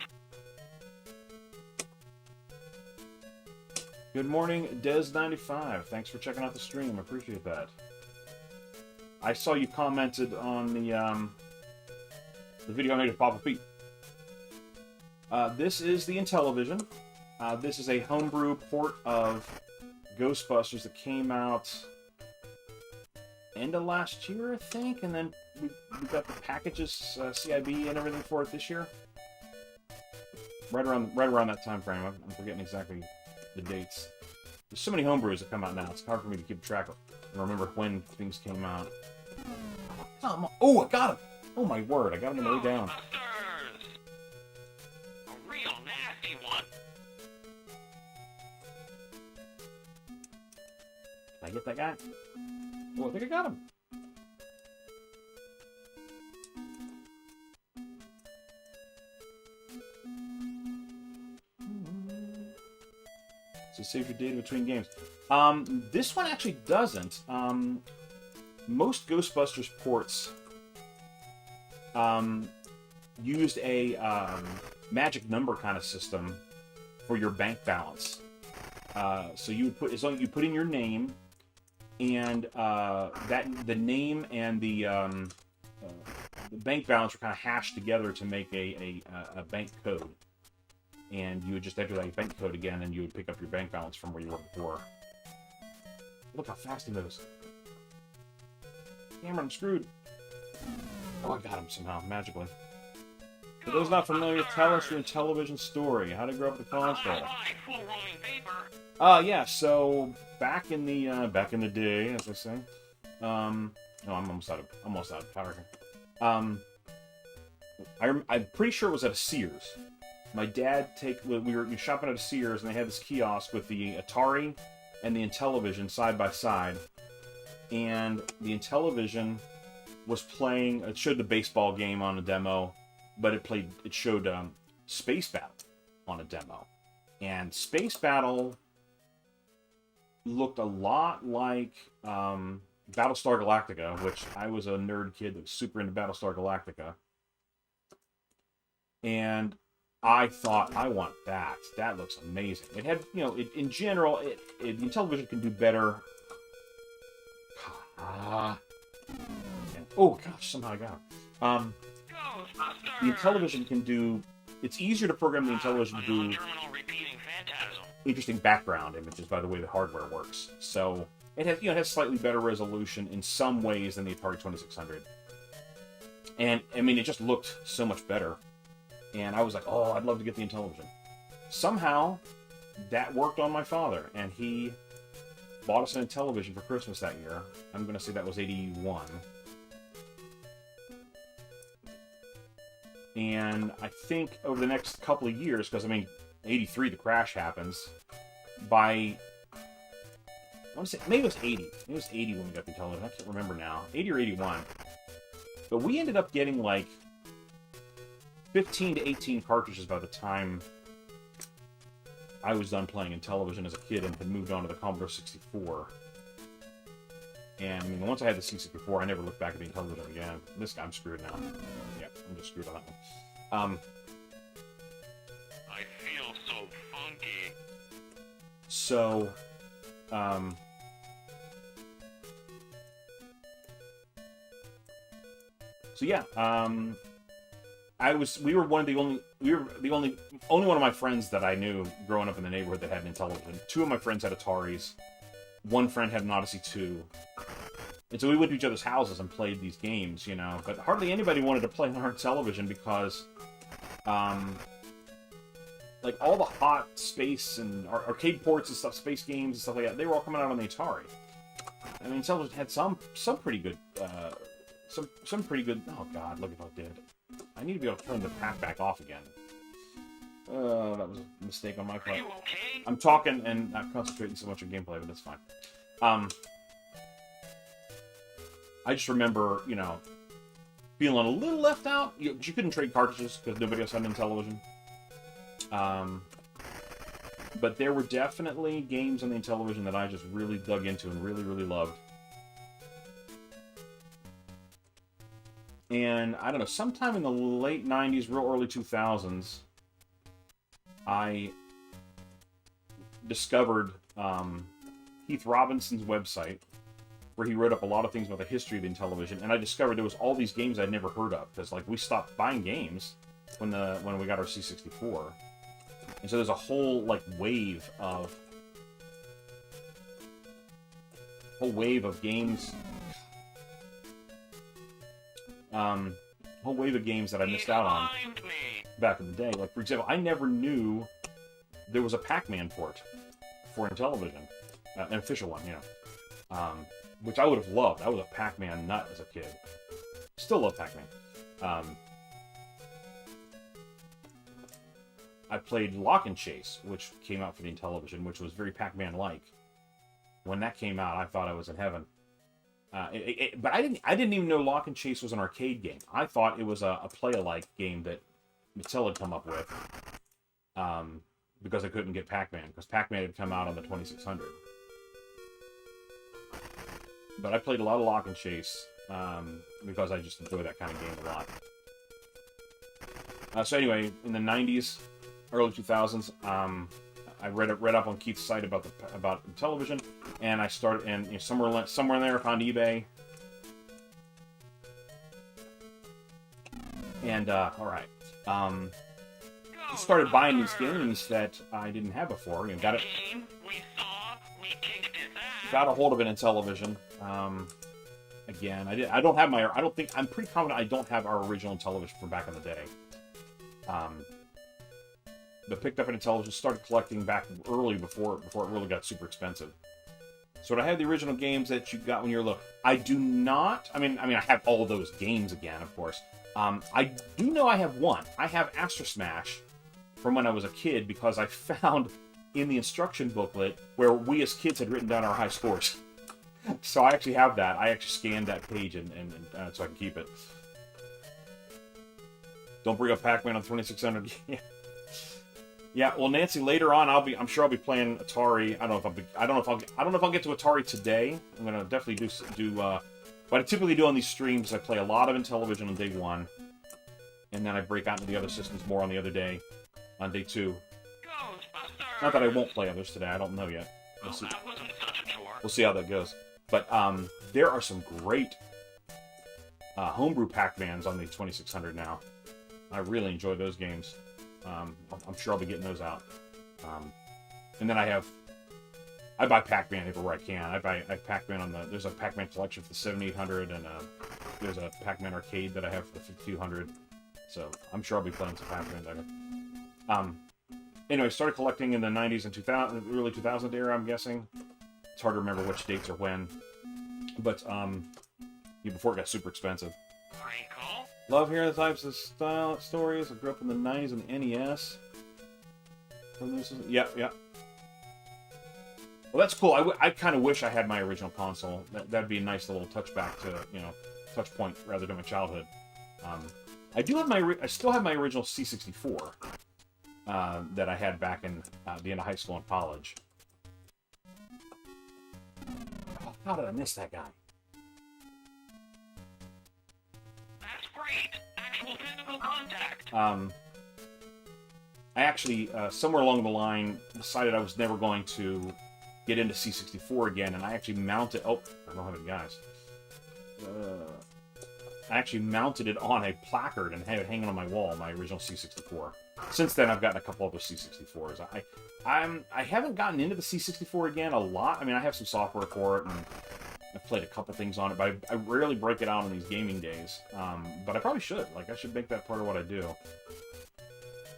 Good morning, Des95. Thanks for checking out the stream. I appreciate that. I saw you commented on the video I made of Papa Pete. This is the Intellivision. This is a homebrew port of Ghostbusters that came out end of last year, I think, and then we got the packages, CIB and everything for it this year. Right around that time frame. I'm forgetting exactly the dates. There's so many homebrews that come out now. It's hard for me to keep track of and remember when things came out. Oh, I got him! Oh my word, I got him on the way down. Ghostbusters! A real nasty one. Did I get that guy? Oh, I think I got him. So save your data between games. This one actually doesn't. Most Ghostbusters ports used a magic number kind of system for your bank balance. So you would put, as long as you put in your name, and the name and the bank balance were kind of hashed together to make a bank code. And you would just enter that bank code again, and you would pick up your bank balance from where you were before. Look how fast he moves. Damn, I'm screwed. Oh, I got him somehow, magically. For those not familiar, tell us your Intellivision story. How to grow up with the console. Full rolling paper. Yeah, so back in the day, as I say. No, I'm almost out of power here. I'm pretty sure it was at a Sears. My dad we were shopping at a Sears, and they had this kiosk with the Atari and the Intellivision side by side. And the Intellivision was playing. It showed the baseball game on a demo, but it showed Space Battle on a demo, and Space Battle looked a lot like Battlestar Galactica, which I was a nerd kid that was super into Battlestar Galactica, and I thought, I want that. That looks amazing. It had, in general, the Intellivision can do better. Oh gosh, somehow I got it. The Intellivision can do. It's easier to program the Intellivision to do interesting background images by the way the hardware works. So it has slightly better resolution in some ways than the Atari 2600. And I mean, it just looked so much better. And I was like, oh, I'd love to get the Intellivision. Somehow, that worked on my father, and he bought us an Intellivision for Christmas that year. I'm going to say that was 81. And I think over the next couple of years, because, 83, the crash happens, I want to say, maybe it was 80. Maybe it was 80 when we got the Intellivision. I can't remember now. 80 or 81. But we ended up getting, 15 to 18 cartridges by the time I was done playing Intellivision as a kid and had moved on to the Commodore 64. And once I had the C64, I never looked back at the Intellivision again. I'm screwed now. Yeah, I'm just screwed on that one. I feel so funky. So, yeah, we were the only one of my friends that I knew growing up in the neighborhood that had an Intellivision. Two of my friends had Ataris. One friend had an Odyssey 2. And so we went to each other's houses and played these games, But hardly anybody wanted to play on our Intellivision because, all the hot space and arcade ports and stuff, space games and stuff like that, they were all coming out on the Atari. Intellivision had some pretty good, some pretty good. Oh God, look at what I did. I need to be able to turn the pack back off again. That was a mistake on my Are part. you okay? I'm talking and not concentrating so much on gameplay, but that's fine. I just remember, you know, feeling a little left out. You couldn't trade cartridges because nobody else had an Intellivision. But there were definitely games on the Intellivision that I just really dug into and really, really loved. And, I don't know, sometime in the late 90s, real early 2000s, I discovered Keith Robinson's website, where he wrote up a lot of things about the history of the Intellivision, and I discovered there was all these games I'd never heard of, because, like, we stopped buying games when we got our C64. And so there's a whole, like, wave of games. Whole wave of games that I missed out on back in the day. Like, for example, I never knew there was a Pac-Man port for Intellivision, an official one, you know, which I would have loved. I was a Pac-Man nut as a kid. Still love Pac-Man. I played Lock and Chase, which came out for the Intellivision, which was very Pac-Man-like. When that came out, I thought I was in heaven. But I didn't even know Lock and Chase was an arcade game. I thought it was a play-alike game that Mattel had come up with, because I couldn't get Pac-Man, because Pac-Man had come out on the 2600. But I played a lot of Lock and Chase, because I just enjoy that kind of game a lot. So anyway, in the 90s, early 2000s, I read up on Keith's site about television, and I started, and you know, somewhere in there I found eBay, and all right, started buying these games that I didn't have before. You know, got a hold of an Intellivision. Again, I'm pretty confident I don't have our original Intellivision from back in the day. But picked up an Intellivision, started collecting back early before it really got super expensive. So I had the original games that you got when you were little. I do not. I mean, I have all those games again, of course. I do know I have one. I have Astro Smash from when I was a kid, because I found in the instruction booklet where we as kids had written down our high scores. So I actually have that. I actually scanned that page and so I can keep it. Don't bring up Pac-Man on 2600. Yeah, well, Nancy, later on, I'm sure I'll be playing Atari. I don't know if I'll get to Atari today. I'm gonna definitely do what I typically do on these streams. I play a lot of Intellivision on day one, and then I break out into the other systems more on the other day, on day two. Not that I won't play others today. I don't know yet. We'll see. We'll see how that goes. But there are some great homebrew Pac-Mans on the 2600 now. I really enjoy those games. I'm sure I'll be getting those out. And then I buy Pac-Man everywhere I can. I buy Pac-Man there's a Pac-Man collection for the 7800, and there's a Pac-Man arcade that I have for the 5200. So I'm sure I'll be playing some Pac-Man later. Anyway, I started collecting in the 90s and 2000, early 2000 era, I'm guessing. It's hard to remember which dates are when. But, before it got super expensive. Love hearing the types of stories. I grew up in the 90s and the NES. Yeah. Well, that's cool. I kind of wish I had my original console. That'd be a nice little touchback to, touch point rather than my childhood. I still have my original C64 that I had back in the end of high school and college. Oh, how did I miss that guy? Actual physical contact. I actually, somewhere along the line, decided I was never going to get into C64 again, and I actually mounted... Oh, I don't have any guys. I actually mounted it on a placard and had it hanging on my wall, my original C64. Since then, I've gotten a couple other C64s. I haven't gotten into the C64 again a lot. I mean, I have some software for it, and I've played a couple things on it, but I rarely break it out on these gaming days. But I probably should. Like, I should make that part of what I do.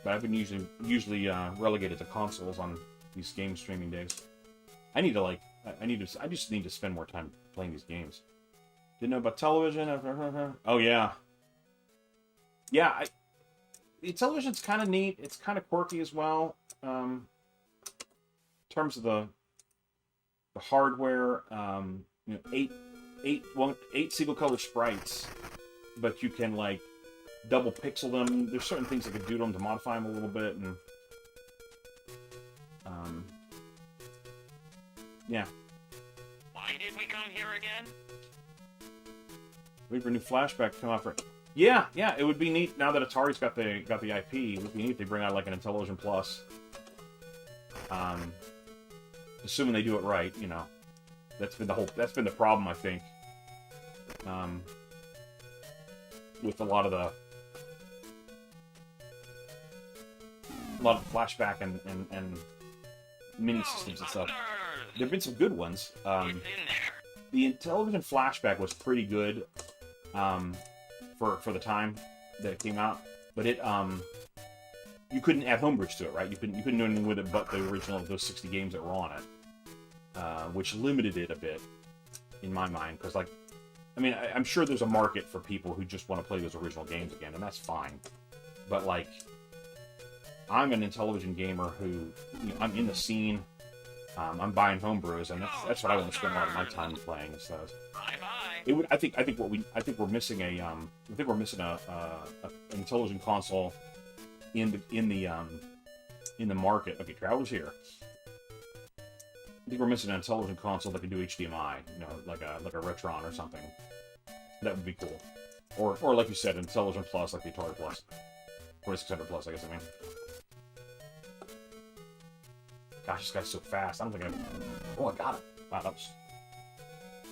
But I've been usually relegated to consoles on these game streaming days. I just need to spend more time playing these games. Didn't know about television. Oh yeah. yeah, the television's kind of neat. It's kind of quirky as well. In terms of the hardware, you know, eight single color sprites, but you can like double pixel them. There's certain things that could do to them to modify them a little bit, and yeah. Why did we come here again? Wait for a new flashback to come out for. Yeah, it would be neat now that Atari's got the IP. It would be neat if they bring out like an Intellivision Plus. Assuming they do it right, you know. That's been the problem, I think. With a lot of the flashback and mini systems and stuff. There've been some good ones. It's in there. The Intellivision flashback was pretty good for the time that it came out, but it you couldn't add homebrews to it, right? You couldn't do anything with it but the original of those 60 games that were on it, which limited it a bit in my mind. Because like, I mean, I'm sure there's a market for people who just want to play those original games again, and that's fine. But like, I'm an Intellivision gamer who, you know, I'm in the scene. I'm buying homebrews, and that's what I want to spend a lot of my time playing and stuff. Bye bye. It would. I think we're missing a. I think we're missing an Intellivision console in the market. Okay, Traveler's here. I think we're missing an Intellivision console that can do HDMI. You know, like a Retron or something. That would be cool. Or like you said, Intellivision Plus, like the Atari Plus, 2600 Plus. I guess I mean. Gosh, this guy's so fast. I don't think I. Oh, I got it. Wow, that was.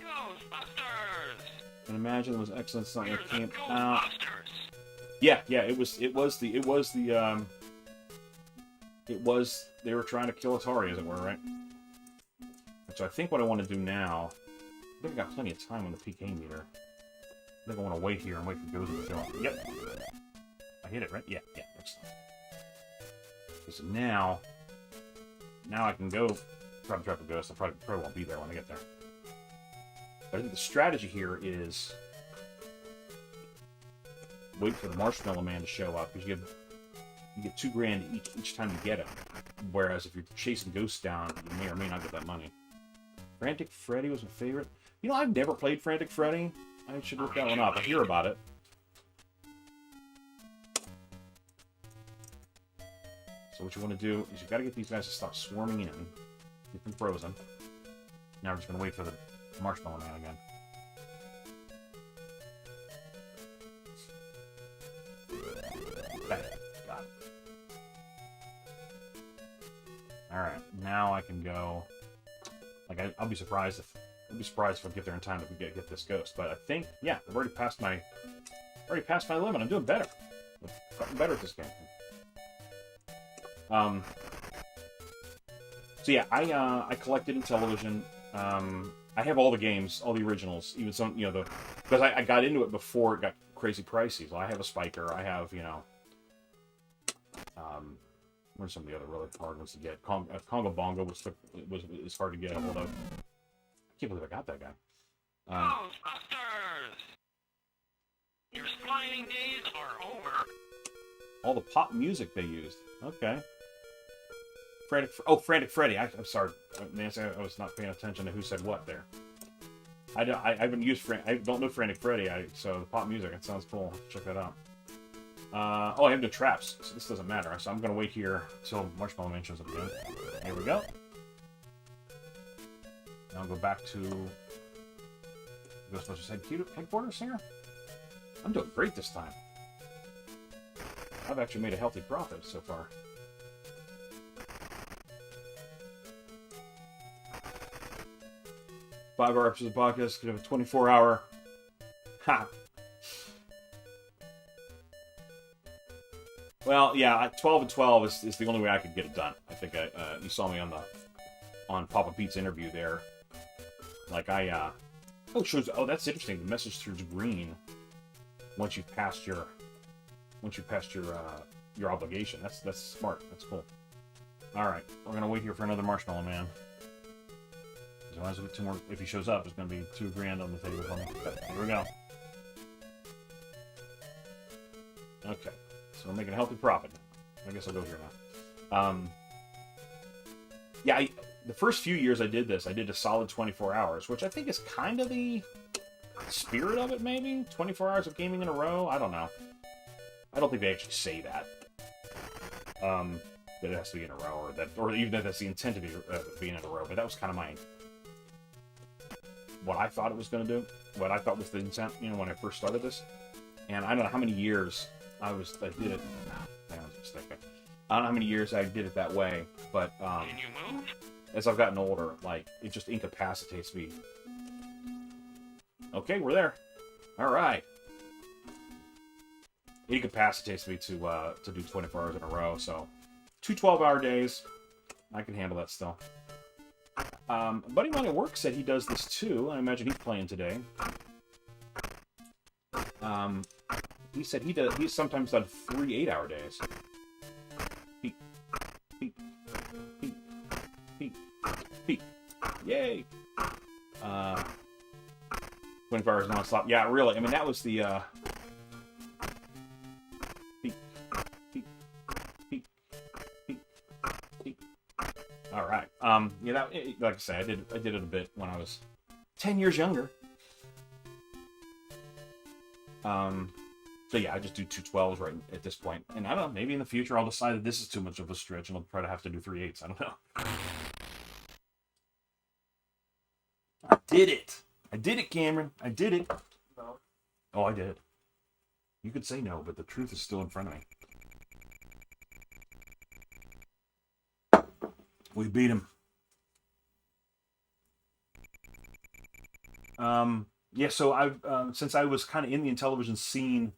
Ghostbusters. And imagine it was excellent something that We're came the out. Ghostbusters. Yeah, it was. They were trying to kill Atari, as it were, right? So I think what I want to do now. I think I got plenty of time on the PK meter. I think I want to wait here and wait for Ghost to show up. Yep. I hit it, right? Yeah, excellent. Okay, so now I can go try to trap a ghost. I probably won't be there when I get there. But I think the strategy here is wait for the Marshmallow Man to show up, because you get $2,000 each time you get him. Whereas if you're chasing ghosts down, you may or may not get that money. Frantic Freddy was my favorite. You know, I've never played Frantic Freddy. I should look that one up. I hear about it. So what you want to do is you got to get these guys to stop swarming in, get them frozen. Now we're just going to wait for the Marshmallow Man again. Bang. Got it. Alright, now I can go. Like, I'll be surprised if I get there in time to get this ghost. But I think, yeah, I've already passed my limit. I'm doing better. I've gotten better at this game. So yeah, I collected Intellivision. I have all the games, all the originals, even some, you know, because I got into it before it got crazy pricey. So I have a Spiker. I have, you know, what are some of the other really hard ones to get? Congo Bongo is hard to get a hold of. I can't believe I got that guy. Ghostbusters! Your sliding days are over. All the pop music they used. Okay. Frantic Freddy. I'm sorry, Nancy. I was not paying attention to who said what there. I don't know Frantic Freddy. So the pop music. It sounds cool. Check that out. I have no traps, so this doesn't matter. So I'm gonna wait here until Marshmallow Man shows up again. Here we go. Now I'll go back to Ghostbusters headquarters here. I'm doing great this time. I've actually made a healthy profit so far. Five-hour episodes of the podcast could have a 24-hour. Ha! Well, yeah, 12 and 12 is the only way I could get it done. I think you saw me on Papa Pete's interview there. Like that's interesting. The message turns green once you've passed your obligation. That's smart. That's cool. All right, we're gonna wait here for another Marshmallow Man. As long as we get two more, if he shows up, it's gonna be $2,000 on the table for me. But here we go. Okay. So we're making a healthy profit. I guess I'll go here now. Yeah, the first few years I did this, I did a solid 24 hours, which I think is kind of the spirit of it, maybe? 24 hours of gaming in a row? I don't know. I don't think they actually say that. That it has to be in a row, or even that that's the intent of being in a row, but that was kind of what I thought it was going to do, what I thought was the intent, when I first started this. And I don't know how many years I did it. I don't know how many years I did it that way, but Can you move? as I've gotten older, it just incapacitates me. Okay, we're there. All right. It incapacitates me to do 24 hours in a row, so 2 12-hour days, I can handle that still. A buddy of mine at work said he does this too. I imagine he's playing today. He said he's sometimes done 3 8-hour days. Peek, peek, peek, peek, peek. Yay! 24 hours non-stop. Yeah, really. I mean, that was the peek, peek, peek, peek, peek. All right. Yeah, like I say, I did it a bit when I was 10 years younger. So yeah, I just do 2 12s right at this point. And I don't know, maybe in the future I'll decide that this is too much of a stretch and I'll try to have to do 3 8s. I don't know. I did it! I did it, Cameron! I did it! No. Oh, I did. You could say no, but the truth is still in front of me. We beat him. Yeah, so I've since I was kind of in the Intellivision scene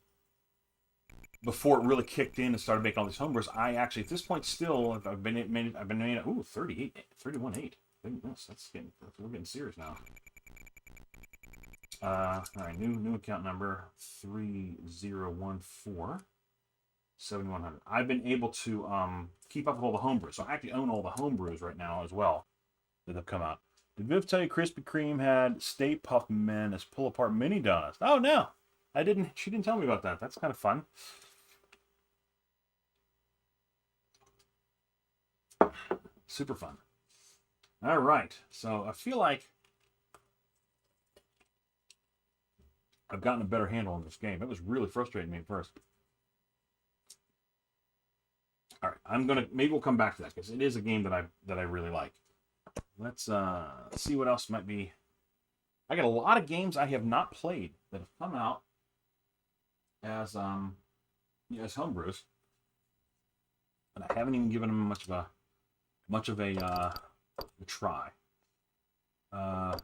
before it really kicked in and started making all these homebrews, I actually at this point still I've been 38, 31.8. We're getting serious now. All right, new account number 3014 7100. I've been able to keep up with all the homebrews, so I actually own all the homebrews right now as well that have come out. Did Viv tell you Krispy Kreme had Stay Puft Men as pull-apart mini donuts? Oh, no. I didn't. She didn't tell me about that. That's kind of fun. Super fun. All right. So I feel like I've gotten a better handle on this game. It was really frustrating me at first. All right. Maybe we'll come back to that because it is a game that I really like. Let's see what else might be. I got a lot of games I have not played that have come out as homebrews, and I haven't even given them much of a try. I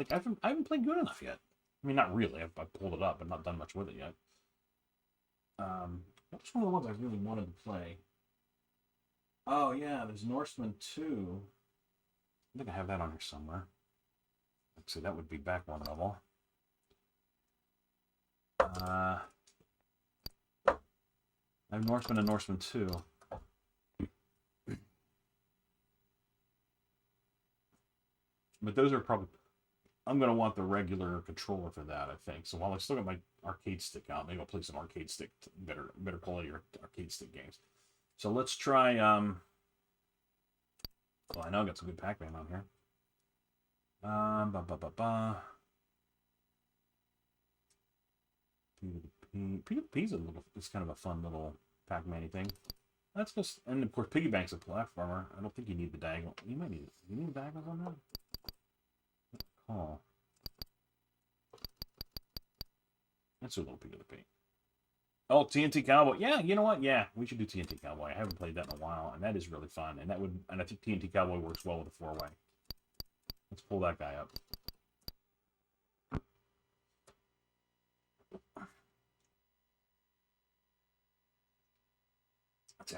haven't played good enough yet. I mean, not really. I've pulled it up but not done much with it yet. What's one of the ones I really wanted to play? Oh yeah, there's Norseman 2. I think I have that on here somewhere. Let's see, that would be back one level. I have Norseman and Norseman 2. But those are probably... I'm going to want the regular controller for that, I think. So while I still got my arcade stick out, maybe I'll play some arcade stick, better quality arcade stick games. So let's try... Well, I know I got some good Pac-Man on here. PvP is kind of a fun little Pac-Man-y thing. That's just, and of course, Piggy Bank's a platformer. I don't think you need the diagonal. You might need it. You need the diagonals on that? Oh. Let's do a little PvP. Oh, TNT Cowboy. Yeah, you know what? Yeah, we should do TNT Cowboy. I haven't played that in a while, and that is really fun. And I think TNT Cowboy works well with a 4-way. Let's pull that guy up.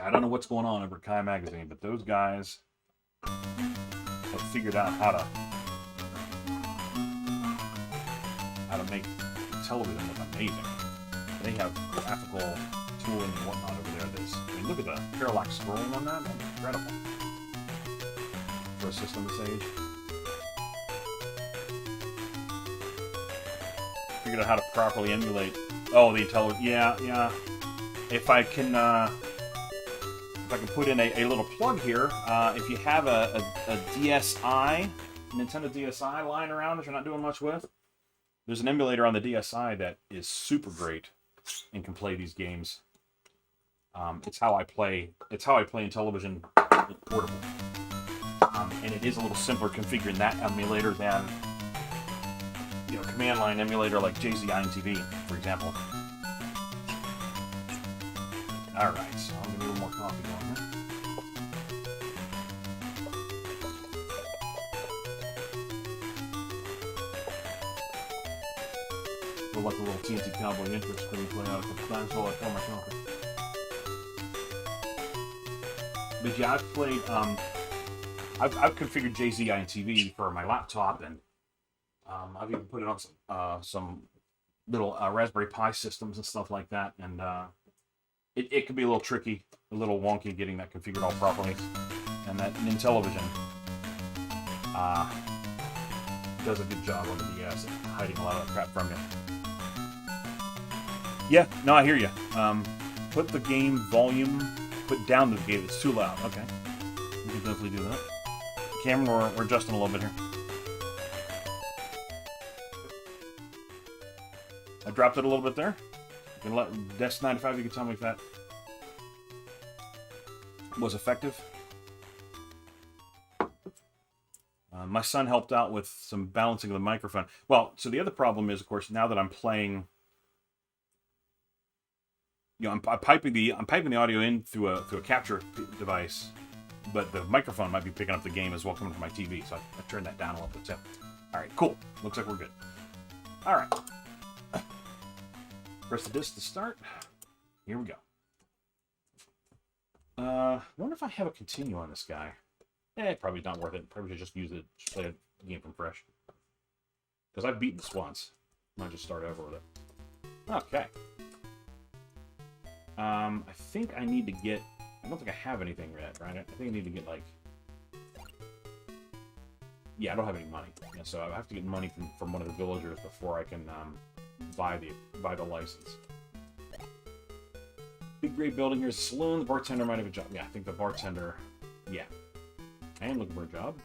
I don't know what's going on over at Kai Magazine, but those guys have figured out how to make television look amazing. They have graphical tooling and whatnot over there. I mean, look at the parallax scrolling on that. That's incredible for a system this age. Figured out how to properly emulate. Oh, the intelligent. Yeah. if I can put in a little plug here, if you have a DSi, Nintendo DSi lying around that you're not doing much with, there's an emulator on the DSi that is super great and can play these games. It's how I play in television portable, and it is a little simpler configuring that emulator than command line emulator like JZI-TV, for example. All right, so I'm gonna need a little more coffee going here. Feel like a little TNT Cowboy interest when you play out a couple times while I pour my coffee. But yeah, I've played. I've configured JZI-TV for my laptop, and I've even put it on some little Raspberry Pi systems and stuff like that, and it can be a little tricky, a little wonky getting that configured all properly. And that Nintellivision does a good job on the DS at hiding a lot of that crap from you. Yeah, no, I hear you. Put the game volume, put down the game. It's too loud. Okay, we can definitely do that. Cameron, we're adjusting a little bit here. I dropped it a little bit there. You can let Desk 95. You can tell me if that was effective. My son helped out with some balancing of the microphone. Well, so the other problem is, of course, now that I'm playing, I'm piping the audio in through a capture device, but the microphone might be picking up the game as well coming from my TV. So I turned that down a little bit too. All right, cool. Looks like we're good. All right. Press the disc to start. Here we go. I wonder if I have a continue on this guy. Probably not worth it. Probably should just use it. Just play a game from fresh. Because I've beaten this once. Might just start over with it. Okay. I think I need to get... I don't think I have anything yet, right? I think I need to get, like... Yeah, I don't have any money. Yeah, so I have to get money from one of the villagers before I can buy the license. Big gray building. Here's a saloon. The bartender might have a job. Yeah, I think the bartender... Yeah. I am looking for a job.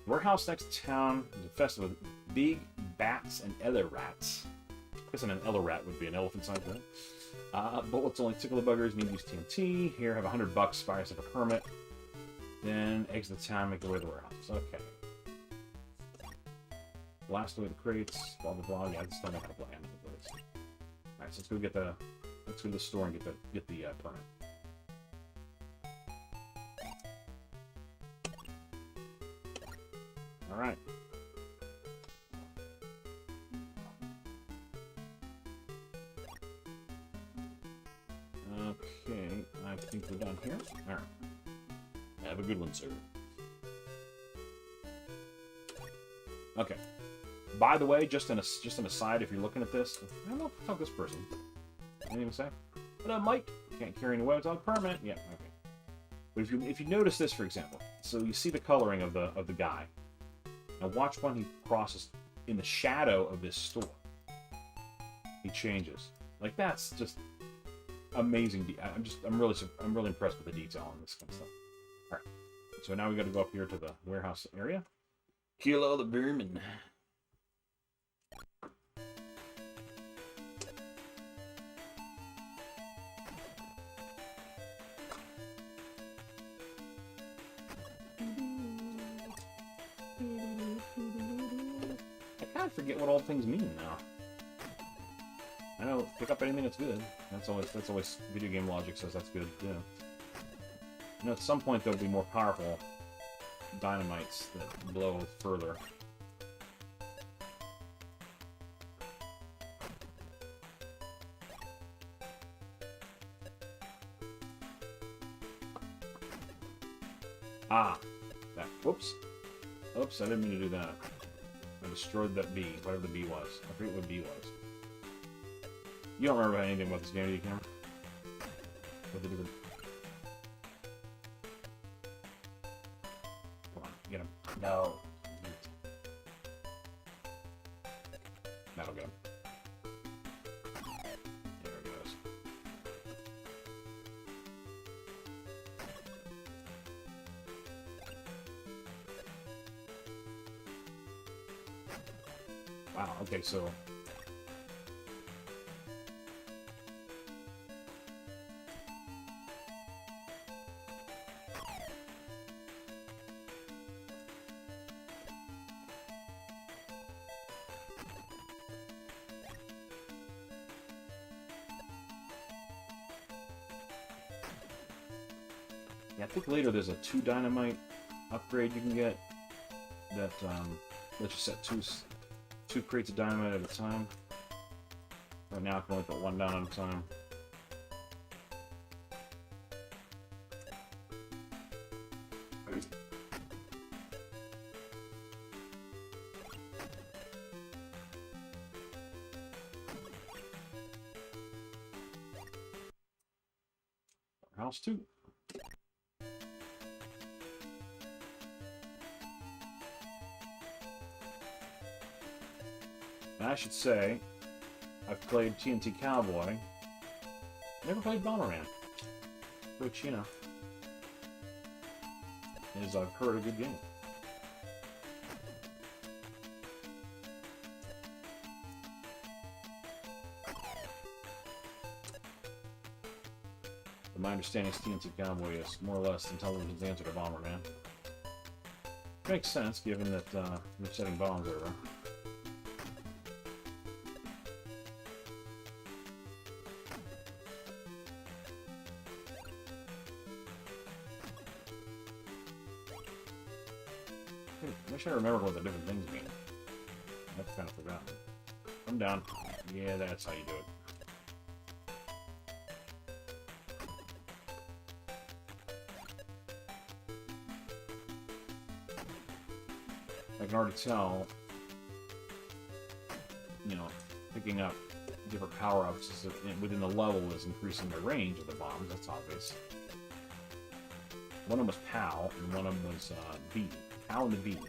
Warehouse next to town. There's a festival with big bats and other rats. I guess an other rat would be an elephant-sized rat. Bullets only tickle the buggers. Need to use TNT. Here, have $100. Buy yourself a permit. Then exit the town. Make your way to the warehouse. Okay. Blast away the crates. Blah blah blah. Yeah, I just don't know how to play any of those. All right, so let's go to the store and get the permit. All right. Okay, I think we're done here. All right. Have a good one, sir. Okay. By the way, just an aside, if you're looking at this, I don't know if I'll talk to this person. Anything to say? What up, Mike? Can't carry any weapons on permit. Yeah, okay. But if you notice this, for example, so you see the coloring of the guy. Now watch when he crosses in the shadow of this store. He changes. Like, that's just amazing. I'm really impressed with the detail on this kind of stuff. All right. So now we got to go up here to the warehouse area. Kill all the vermin. I forget what all things mean now. I know, pick up anything that's good. That's always video game logic says that's good. Yeah. You know, at some point there'll be more powerful dynamites that blow further. Ah, that. Whoops. Oops, I didn't mean to do that. I destroyed that bee, whatever the bee was. I forget what bee was. You don't remember anything about this game, do you, Cameron? What did it do? Come on, get him. No. That'll go. There it goes. Wow, okay, so... Yeah, I think later there's a 2 dynamite upgrade you can get that lets you set two crates of dynamite at a time. Right now I can only put 1 down at a time. House 2. And I should say, I've played TNT Cowboy. Never played Bomberman. Which, you know, is, I've heard, a good game. But my understanding is TNT Cowboy is more or less Intelligent's answer to Bomberman. Makes sense, given that you're setting bombs everywhere. I wish I remembered what the different things mean. I've kind of forgotten. I'm down. Yeah, that's how you do it. I can already tell, you know, picking up different power-ups within the level is increasing the range of the bombs. That's obvious. One of them was POW, and one of them was B. POW and the B. I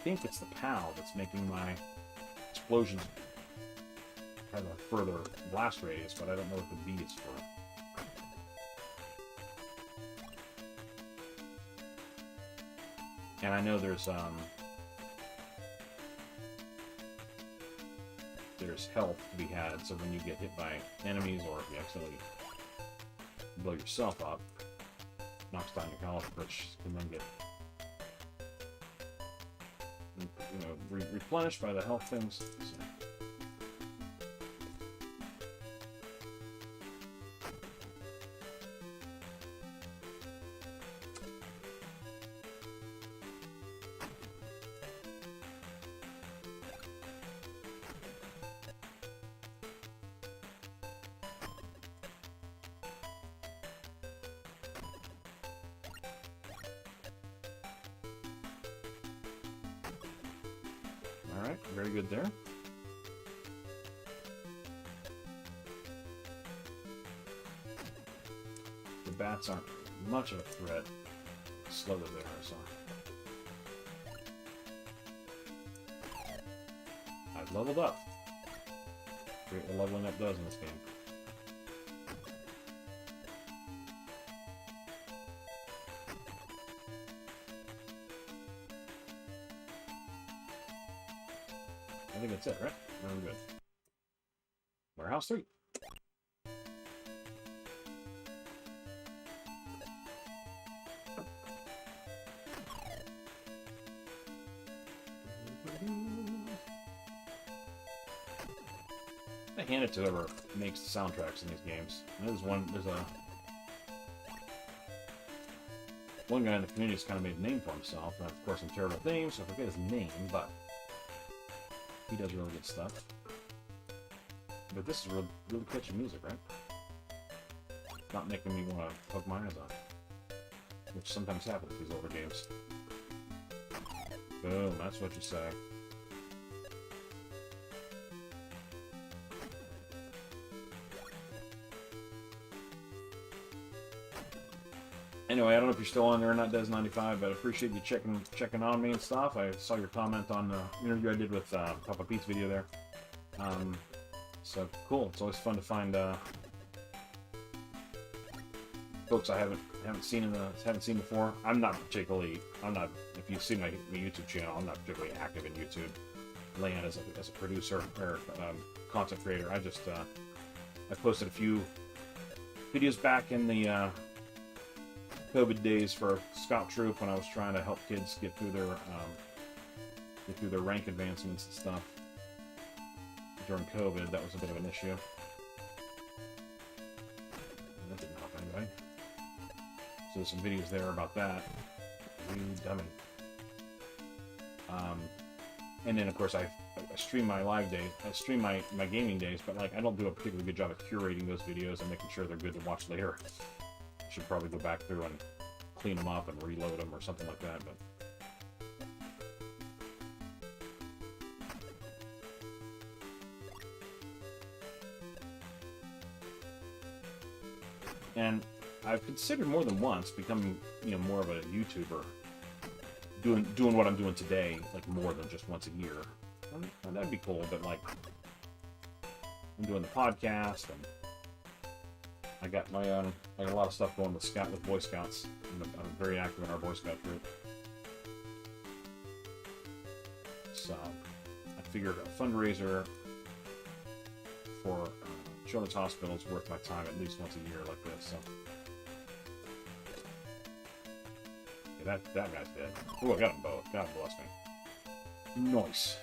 think it's the POW that's making my explosions have a further blast radius, but I don't know what the B is for. And I know there's health to be had, so when you get hit by enemies or if you accidentally blow yourself up, knocks down your health, which can then get replenished by the health things. So. Alright, very good there. The bats aren't much of a threat. Slow that they are, so. I've leveled up. Forget what leveling up does in this game. I think that's it, right? Very good. Warehouse 3. I hand it to whoever makes the soundtracks in these games. There's a one guy in the community who's kind of made a name for himself. And of course, I'm terrible at names, so I forget his name, but he does really good stuff. But this is really catchy music, right? Not making me want to poke my eyes out. Which sometimes happens with these older games. Boom, that's what you say. Anyway, I don't know if you're still on there or not, Des95, but I appreciate you checking on me and stuff. I saw your comment on the interview I did with Papa Pete's video there. So cool. It's always fun to find folks I haven't seen before. I'm not. If you see my YouTube channel, I'm not particularly active in YouTube. land as a producer or content creator. I just I posted a few videos back in the COVID days for Scout Troop when I was trying to help kids get through their rank advancements and stuff. During COVID, that was a bit of an issue. And that didn't help anyway. So there's some videos there about that. You dummy. And then of course I stream my live days. I stream my gaming days, but like I don't do a particularly good job of curating those videos and making sure they're good to watch later. I should probably go back through and clean them up and reload them or something like that. But and I've considered more than once becoming, more of a YouTuber, doing what I'm doing today, like more than just once a year. And that'd be cool, but like I'm doing the podcast, and I got my own. I got a lot of stuff going with Boy Scouts. I'm very active in our Boy Scout group, so I figured a fundraiser for Children's Hospital is worth my time at least once a year like this. So yeah, that guy's dead. Oh, I got them both. God bless me. Nice.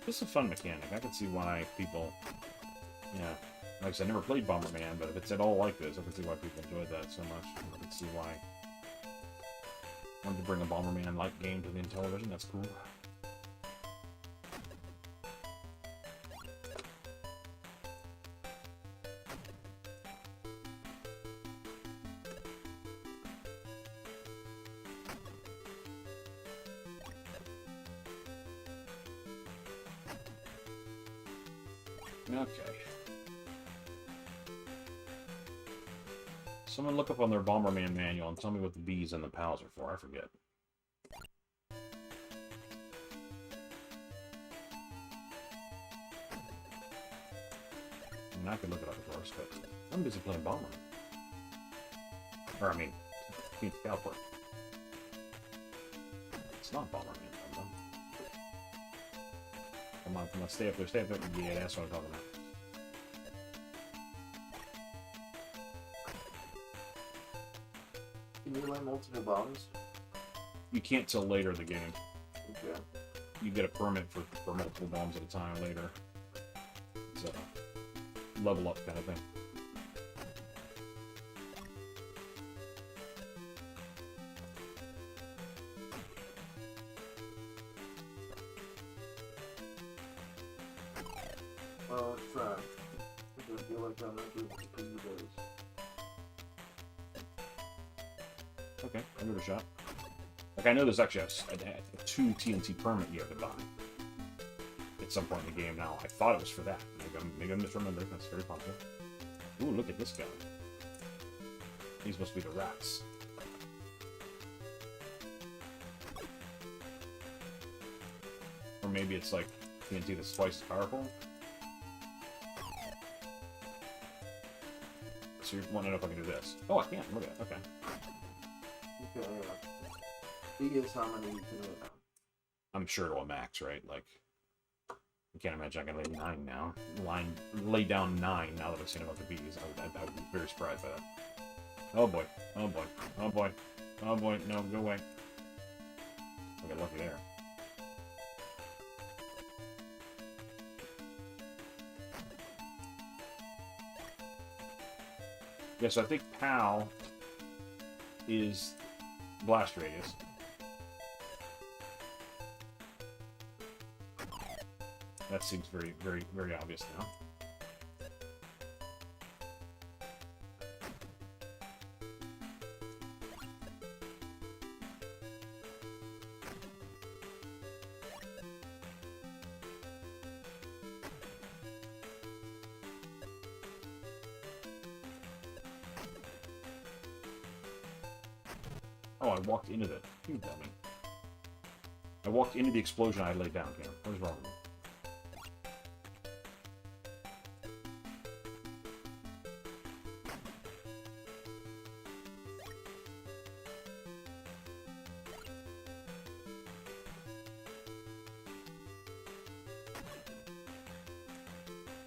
This is a fun mechanic. I can see why people, like I said, I never played Bomberman, but if it's at all like this, I can see why people enjoyed that so much. I can see why I wanted to bring a Bomberman-like game to the television. That's cool. Okay. Someone look up on their Bomberman manual and tell me what the B's and the PALs are for. I forget. I mean, I could look it up, of course, but I'm busy playing Bomberman. Or, I mean, Queen's Cowport. It's not Bomberman. Come on, stay up there, stay up there. Yeah, that's what I'm talking about. Can you land multiple bombs? You can't till later in the game. Okay. You get a permit for multiple bombs at a time later. It's a level up kind of thing. Try. I feel like I'm not doing those. Okay, I'll give it a shot. Like, I know there's actually a 2 TNT permit you have to buy at some point in the game now. I thought it was for that. Maybe I'm misremembering. That's very popular. Ooh, look at this guy. He's supposed to be the rats. Or maybe it's like TNT that's twice as powerful. So you want to know if I can do this. Oh, I can. Look at it. Okay. Okay, yeah. He is how many you can lay down. I'm sure it'll max, right? Like, I can't imagine I can lay 9 now. Lay down 9 now that I've seen about the bees. I would be very surprised by that. Oh boy. Oh boy. Oh boy. Oh boy. No, go away. I got lucky there. Yeah, so I think PAL is blast radius. That seems very, very, very obvious now. Oh, I walked into that. You dummy. I walked into the explosion I laid down here. What is wrong with me?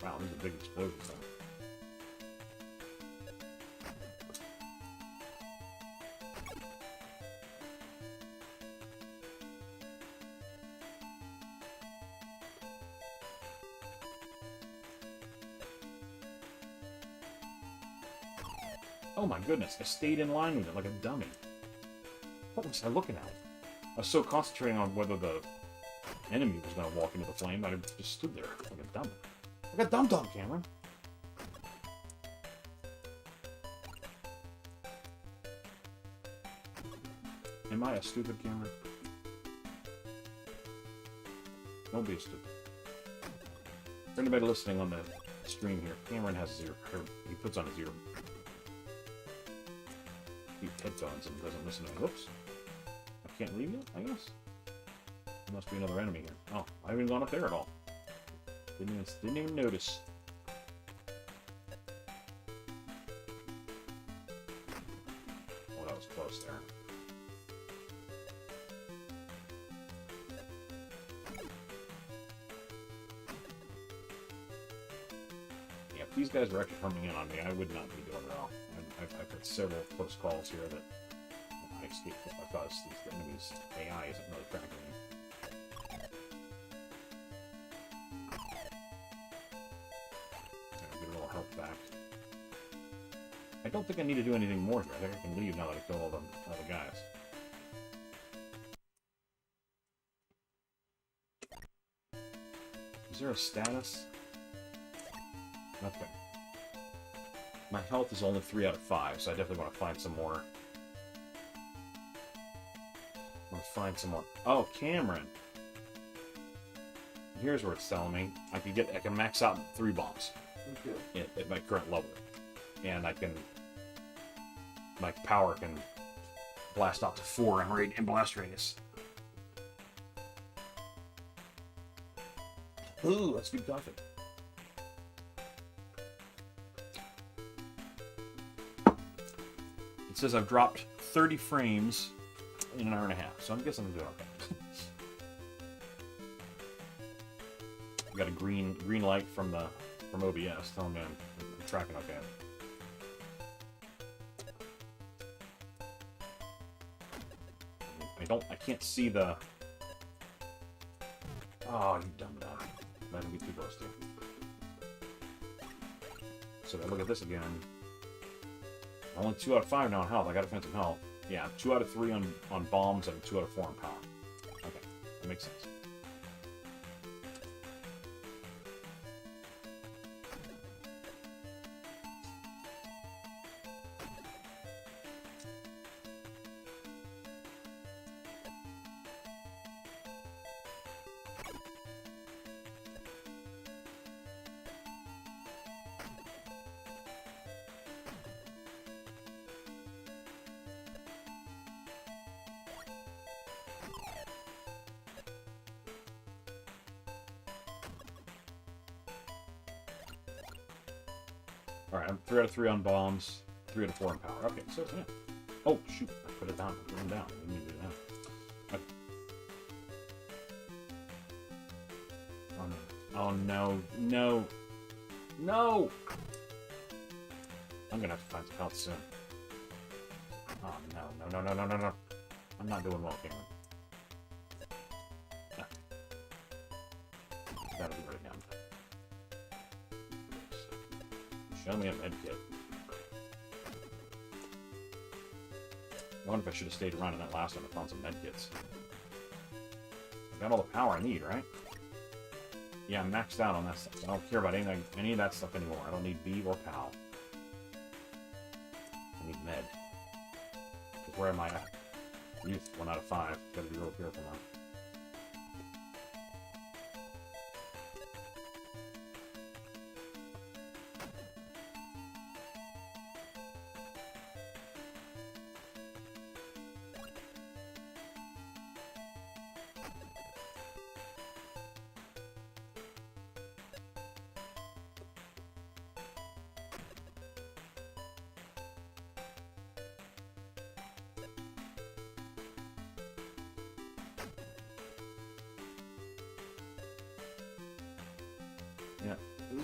Wow, these are big explosions. Though. Oh my goodness, I stayed in line with it like a dummy. What was I looking at? I was so concentrating on whether the enemy was going to walk into the flame, I just stood there like a dummy. Like a dum-dum, Cameron. Am I a stupid Cameron? Don't be stupid. For anybody listening on the stream here, Cameron has his ear, he puts on his ear headphones and doesn't listen to me. Whoops. I can't leave you, I guess. There must be another enemy here. Oh, I haven't even gone up there at all. Didn't even notice. Oh, that was close there. Yeah, if these guys were actually coming in on me, I would not be doing well. I've had several close calls here that I escaped because these enemies' AI isn't really tracking me. Get a little health back. I don't think I need to do anything more here. I think I can leave now that I kill all the guys. Is there a status? Okay. My health is only 3 out of 5, so I definitely want to find some more. I want to find some more. Oh, Cameron! Here's where it's telling me I can max out 3 bombs at my current level, and my power can blast out to 4 in blast radius. Ooh, that's good coffee. It says I've dropped 30 frames in an hour and a half, so I'm guessing I'm doing okay. Got a green light from OBS telling me I'm tracking okay. I can't see the. Oh, you dumb dumb. That would be too close to. So I look at this again. Only 2 out of 5 now on health. I gotta find some health. Yeah, 2 out of 3 on bombs and 2 out of 4 on power. Okay, that makes sense. Alright, I'm 3 out of 3 on bombs, 3 out of 4 on power. Okay, so yeah. Oh, shoot. I put it down. I put it down. I didn't mean to do that. Okay. Oh no. No. No! I'm gonna have to find some health soon. Oh no. I'm not doing well, Cameron. That'll be right down. Show me a medkit. I wonder if I should have stayed around in that last one and found some medkits. I got all the power I need, right? Yeah, I'm maxed out on that stuff. I don't care about any of that stuff anymore. I don't need B or PAL. I need med. Because where am I at? Youth, 1 out of 5. Gotta be real careful now.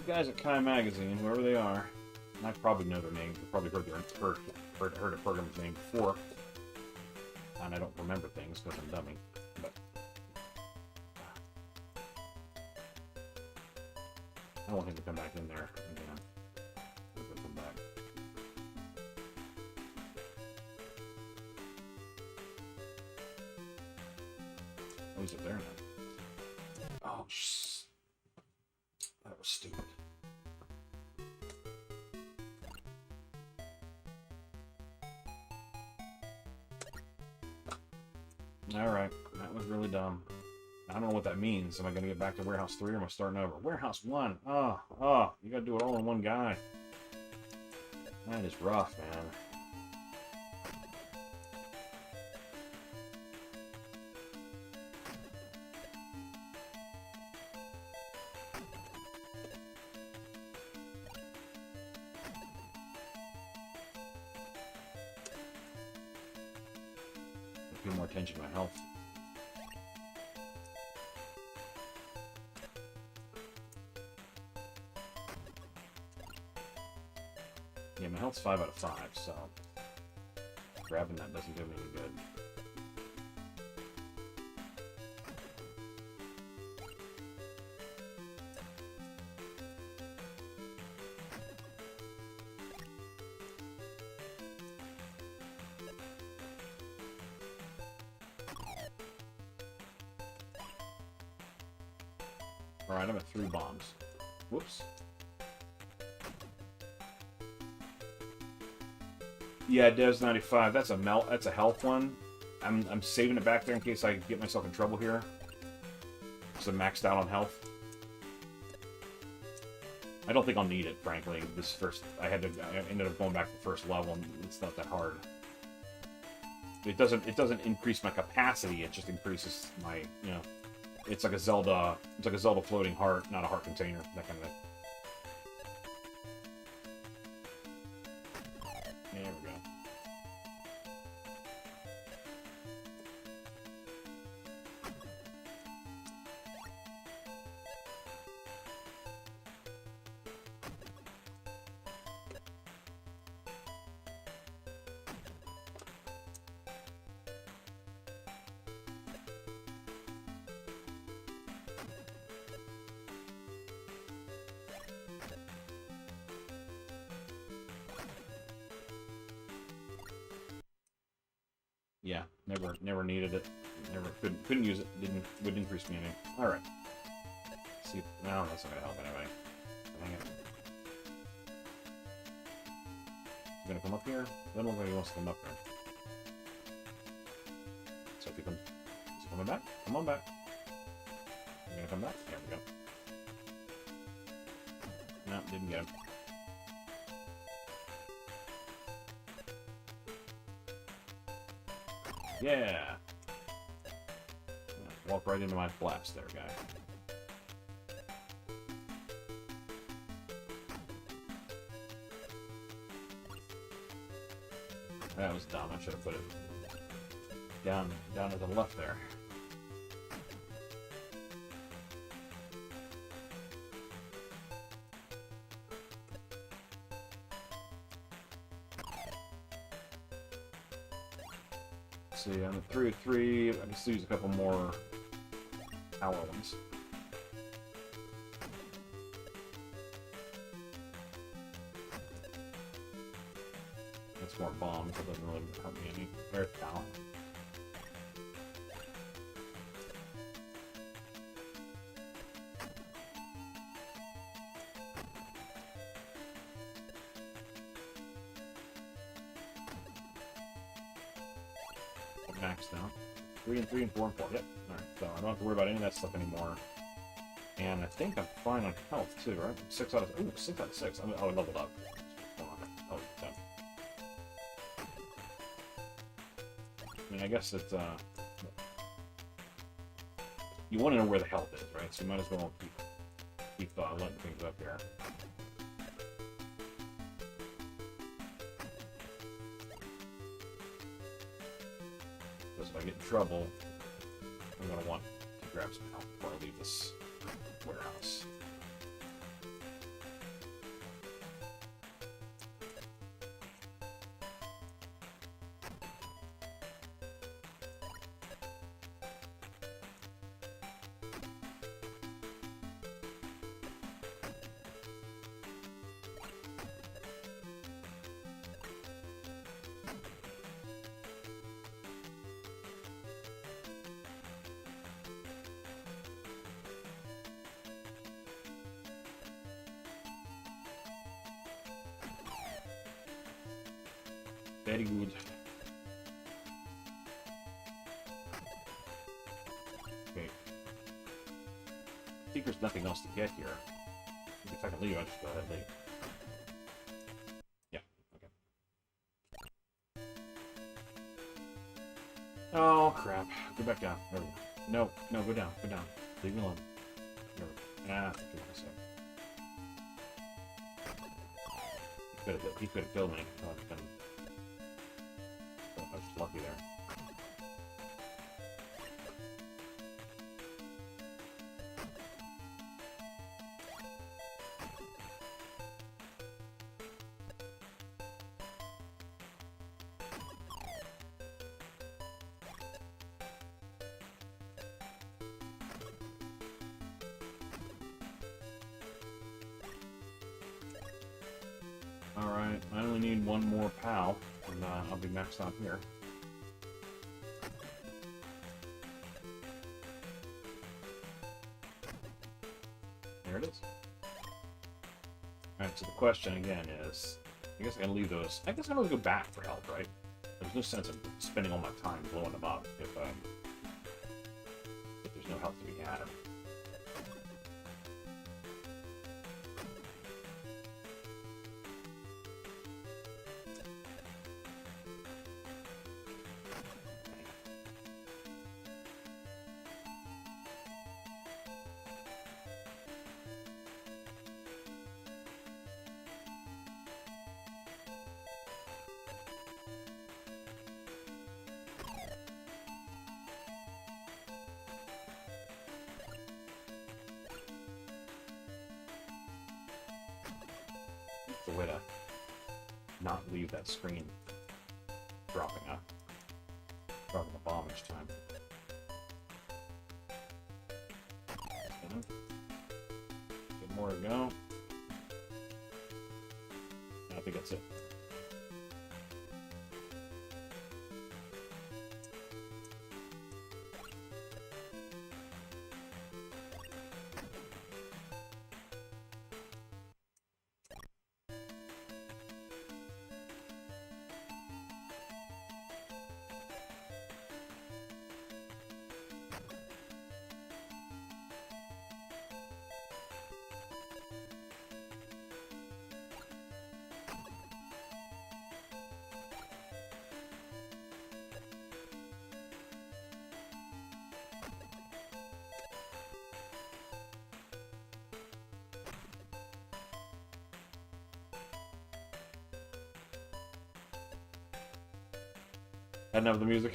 guys at Kai Magazine, whoever they are, and I probably know their name. I've probably heard a program's name before, and I don't remember things because I'm dummy. But I don't want him to come back in there again. He'll come back. Oh, he's up there now. Oh, that was stupid. Alright, that was really dumb. I don't know what that means. Am I going to get back to Warehouse 3 or am I starting over? Warehouse 1! Oh, you got to do it all in one guy. That is rough, man. Pay more attention to my health. Yeah, my health's 5 out of 5, so grabbing that doesn't do me any good. Alright, I'm at 3 bombs. Whoops. Yeah, Devs 95. That's a health one. I'm saving it back there in case I get myself in trouble here. So I'm maxed out on health. I don't think I'll need it, frankly. I ended up going back to the first level, and it's not that hard. It doesn't increase my capacity. It just increases my, it's like a Zelda floating heart, not a heart container, that kind of thing. There we go. Yeah, never needed it. Couldn't use it. Wouldn't increase me any. All right. See, no, that's not gonna help anyway. Dang it. He's gonna come up here. Doesn't look like he wants to come up here. So if he comes, is he coming back? Come on back. You gonna come back? There we go. No, didn't get him. Yeah. Walk right into my blast there, guy. That was dumb. I should have put it down to the left there. See, on the 3-3, I can still use a couple more power ones. That's more bombs, that doesn't really hurt me any. There's down. Maxed out. 3 and 3 and 4 and 4. Yep. Alright, so I don't have to worry about any of that stuff anymore. And I think I'm fine on health too, right? 6 out of 6. I leveled up. Oh, 10. I mean, I guess it's you want to know where the health is, right? So you might as well keep letting things up here. Because if I get in trouble, I'm going to want to grab some help before I leave this warehouse. Very good. Okay. I think there's nothing else to get here. If I can leave, I'll just go ahead and leave. Yeah, okay. Oh, crap. Go back down. There we go. No, no, go down. Go down. Leave me alone. There we go. Ah, that's what I said. He could have killed me. Oh, I was just lucky there. Alright, I only need one more POW, and I'll be maxed out here. There it is. Alright, so the question again is, I guess I can leave those. I guess I'm going to go back for help, right? There's no sense in spending all my time blowing them up if there's no help to be had. The way to not leave that screen dropping a bomb each time. Get more to go. I think that's it. I didn't have the music.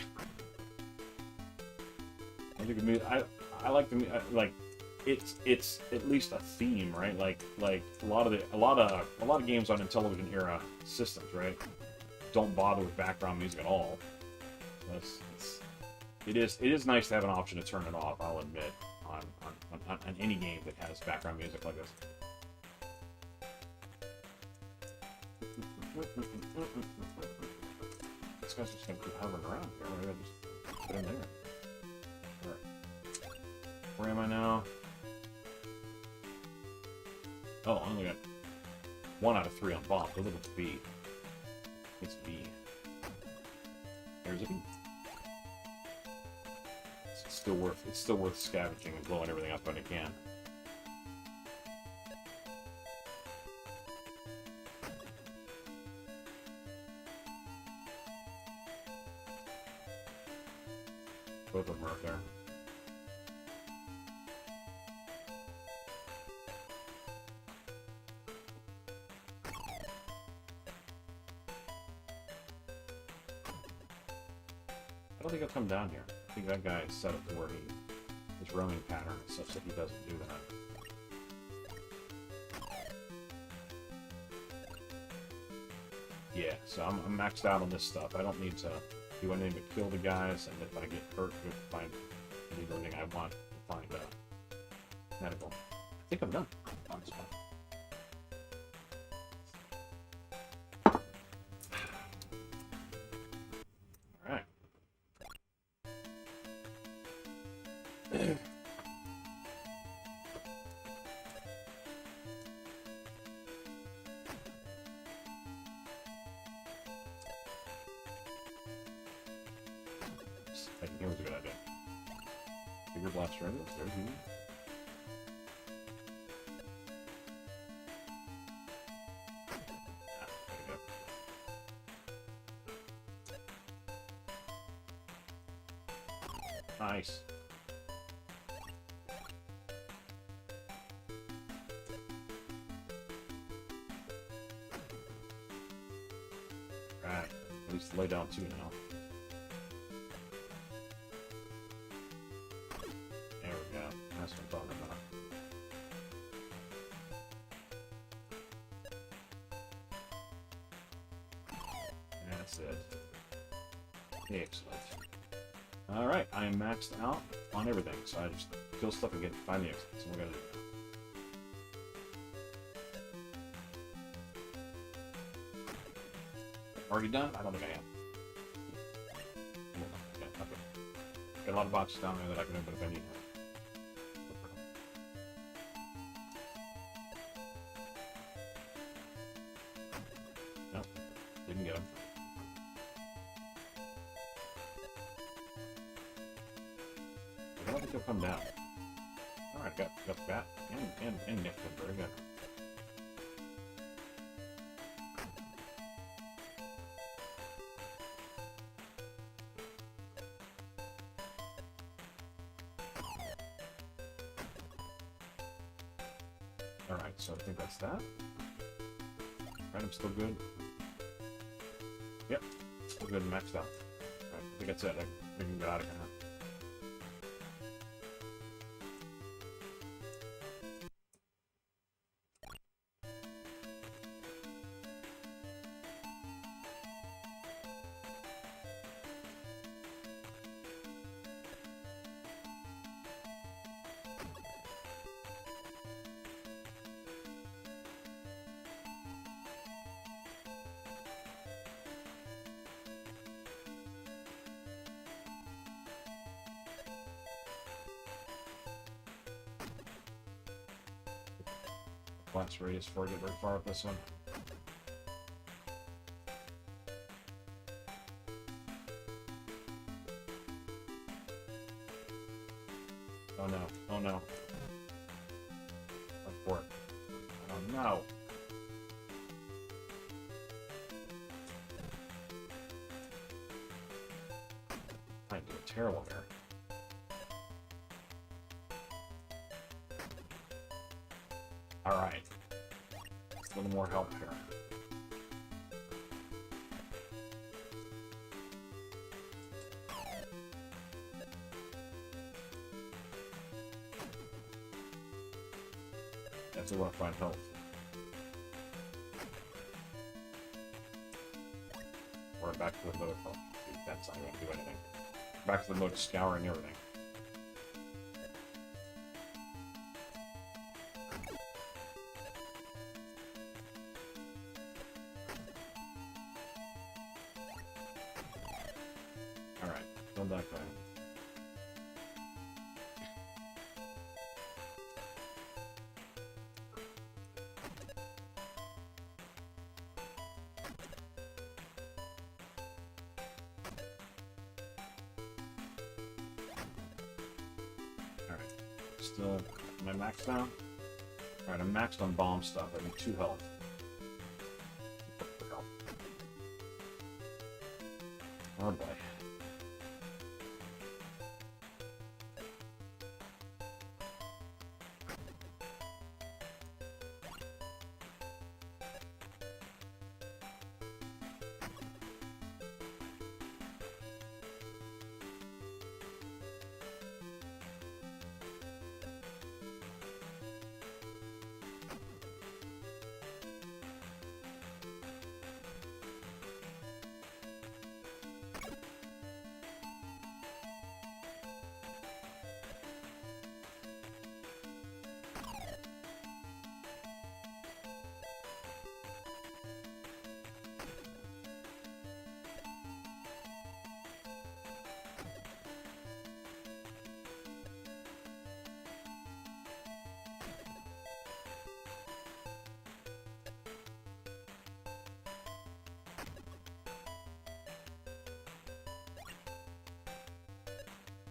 I think the music. I like the like. It's at least a theme, right? Like a lot of games on Intellivision era systems, right? Don't bother with background music at all. So it is nice to have an option to turn it off. I'll admit on any game that has background music like this. This guy's just gonna keep hovering around here. Maybe I just put him there. Where am I now? Oh, I only got 1 out of 3 on bomb. Look at B. It's B. There's a B. It's still worth scavenging and blowing everything up when it can. Both of them are up there. I don't think I'll come down here. I think that guy is set up to where his roaming pattern is such that he doesn't do that. Yeah, so I'm maxed out on this stuff. I don't need to do anything but kill the guys, and if I get hurt, go find anything I want to find medical. I think I'm done on this one. Alright. I think it was a good idea. Bigger blast Reynolds, there's you. Nice. Right. At least lay down two now. There we go. That's what I'm talking about. That's it. Excellent. Alright, I am maxed out on everything, so I just kill stuff and find the exit. So we're gonna do. Already done? I don't think I am. Yeah, okay. Got a lot of boxes down there that I can open if I need. Nope, didn't get them. I don't think they'll come down. Alright, got the bat and nicked them. Very good. Alright, so I think that's that. Right, I'm still good. Yep, still good and maxed out. Right, I think that's it. I can get out of here now. Blast radius before I get very far with this one. Oh no, oh no. Went for it. Oh no. I'm doing terrible here. Alright. A little more help here. That's a lot of fine health. We're back to the mode. Oh, dude, that's not going to do anything. Back to the mode scouring everything. Alright, go back there. Alright, still, am I maxed now? Alright, I'm maxed on bomb stuff. I need 2 health. Oh boy.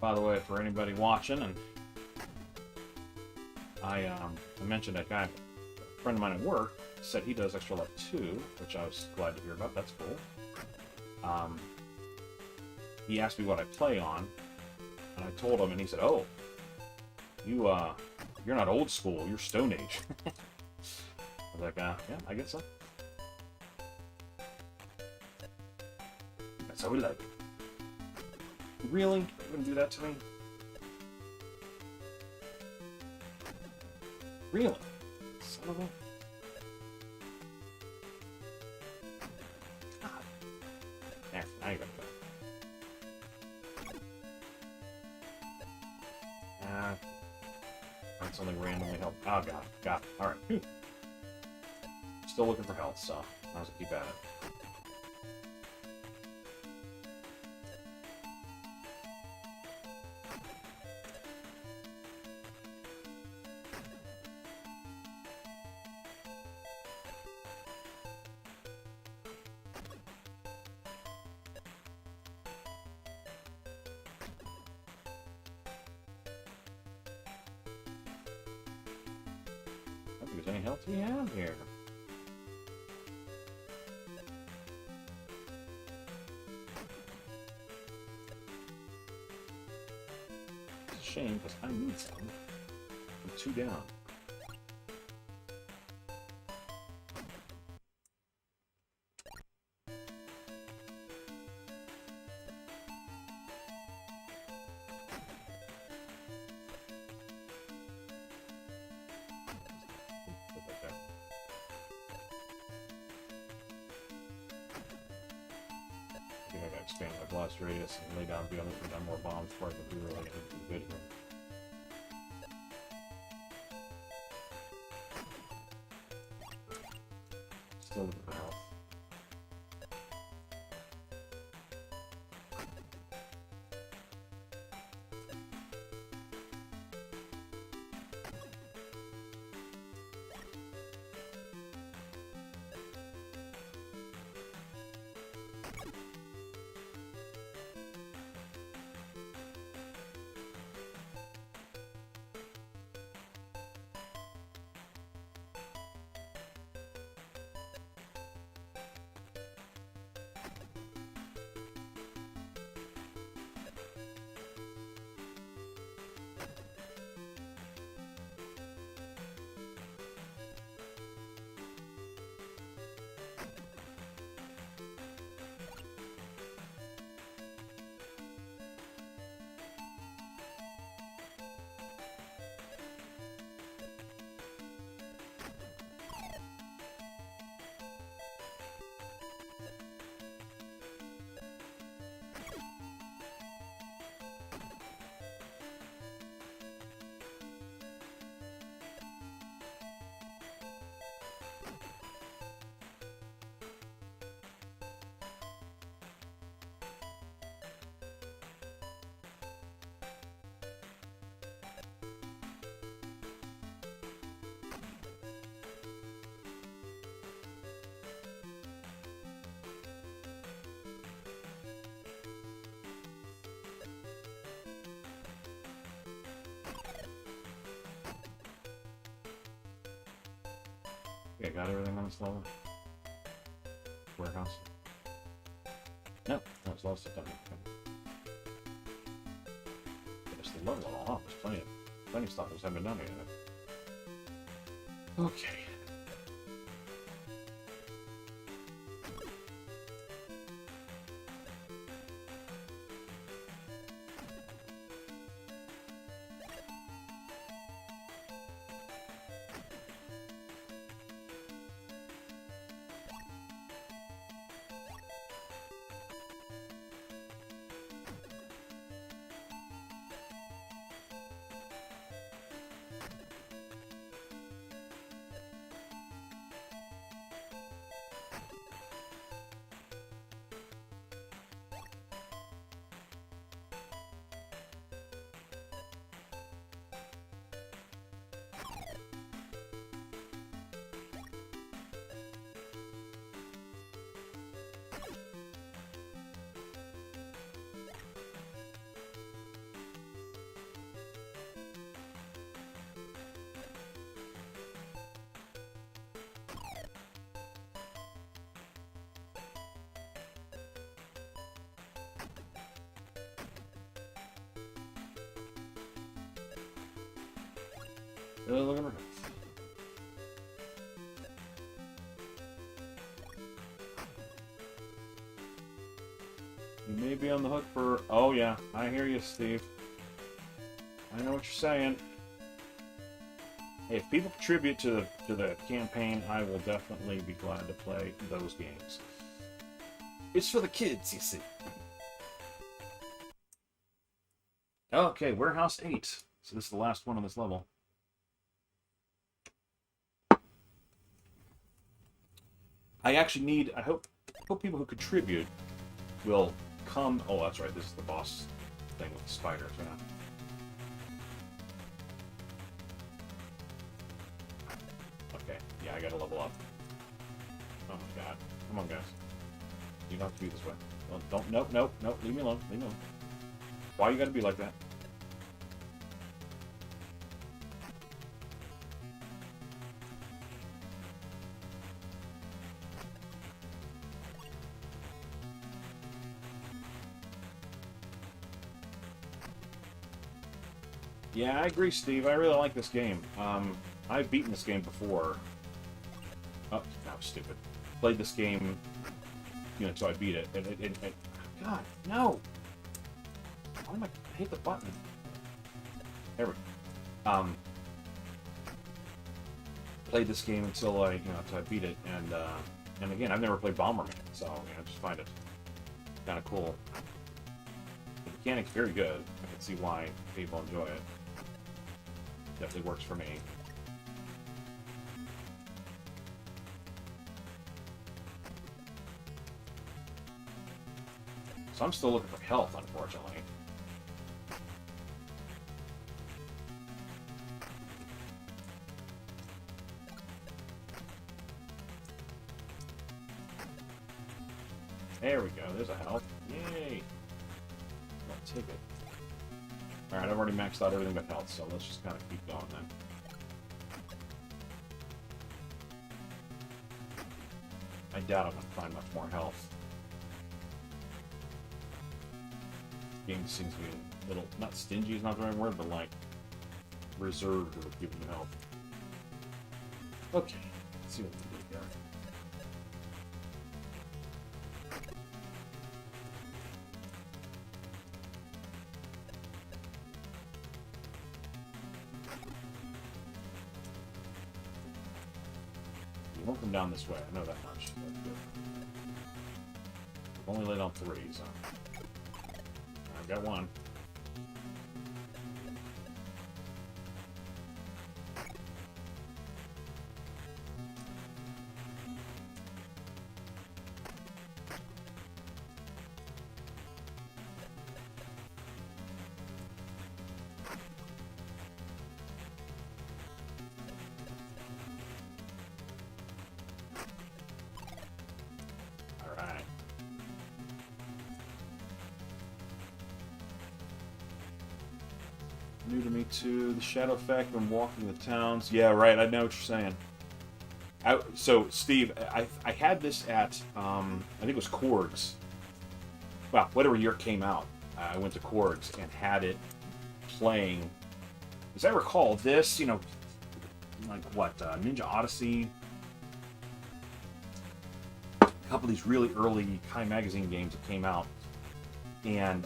By the way, for anybody watching, and I mentioned that guy, a friend of mine at work, said he does Extra Life 2, which I was glad to hear about. That's cool. He asked me what I play on, and I told him, and he said, "Oh, you're not old school. You're Stone Age." I was like, "Yeah, I guess so." That's how we like it. Really? You wouldn't do that to me? Really? Son of a... God. Yeah, now you gotta go. Find something randomly help. Oh, got it. Alright. Still looking for health, so I'll just keep at it. If there's any health we have here. It's a shame because I need some. I'm 2 down. I think I gotta expand my blast radius and lay down beyond it and more bombs before I can do really anything good here. Still looking for health. Okay, got everything on this level? Warehouse? Nope, that's lost it. Just the level it all up. There's plenty of stuff that's haven't been done yet. Okay. Still looking for health. You may be on the hook for... Oh, yeah. I hear you, Steve. I know what you're saying. Hey, if people contribute to the campaign, I will definitely be glad to play those games. It's for the kids, you see. Okay, Warehouse 8. So this is the last one on this level. I actually need... I hope people who contribute will come... Oh, that's right. This is the boss thing with the spiders, yeah. Okay, yeah, I gotta level up. Oh my god. Come on, guys. You don't have to be this way. Don't... Nope. Leave me alone. Leave me alone. Why you gotta be like that? Yeah, I agree, Steve. I really like this game. I've beaten this game before. Oh, that was stupid. Played this game, you know, until I beat it. And God, no! Why am I hit the button? There we go. Played this game until until I beat it, and again, I've never played Bomberman, so I just find it kind of cool. The mechanic's very good. I can see why people enjoy it. Definitely works for me. So I'm still looking for health, unfortunately. There we go. There's a health. Yay! I'll take it. Alright, I've already maxed out everything but health, so let's just kind of keep going then. I doubt I'm going to find much more health. This game seems to be a little, not stingy is not the right word, but like reserved with giving you health. Okay, let's see what we can do here. You won't come down this way, I know that much. That's good. I've only laid on 3, so... I've got 1. New to me too. The shadow effect when walking the towns. Yeah, right. I know what you're saying. So, Steve, I had this at I think it was Korg's. Well, whatever year it came out, I went to Korg's and had it playing. As I recall, this, you know, like what Ninja Odyssey, a couple of these really early Kai Magazine games that came out, and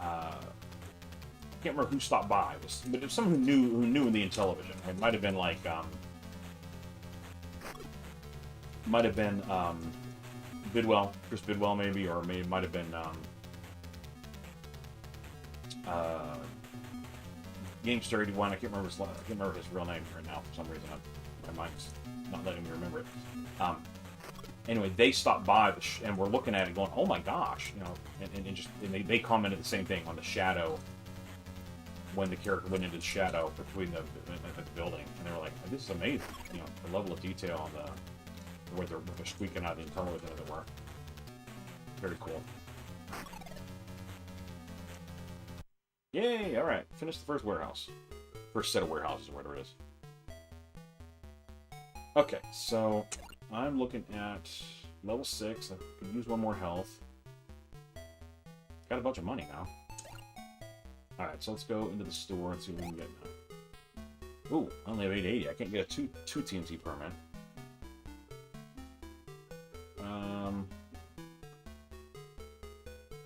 I can't remember who stopped by. But it was someone who knew in the Intellivision. It might have been like Bidwell, Chris Bidwell maybe, or maybe might have been Gamester 81. I can't remember his real name right now for some reason. My mind's not letting me remember it. Anyway, they stopped by and were looking at it, going, "Oh my gosh!" You know, and they commented the same thing on the shadow when the character went into the shadow between the building, and they were like, "This is amazing!" You know, the level of detail on where they're squeaking out the Intellivision, as it were. Very cool. Yay! All right, finished the first warehouse, first set of warehouses, or whatever it is. Okay, so I'm looking at level 6. I could use 1 more health. Got a bunch of money now. Alright, so let's go into the store and see what we can get now. Ooh, I only have 880. I can't get a two TNT permit.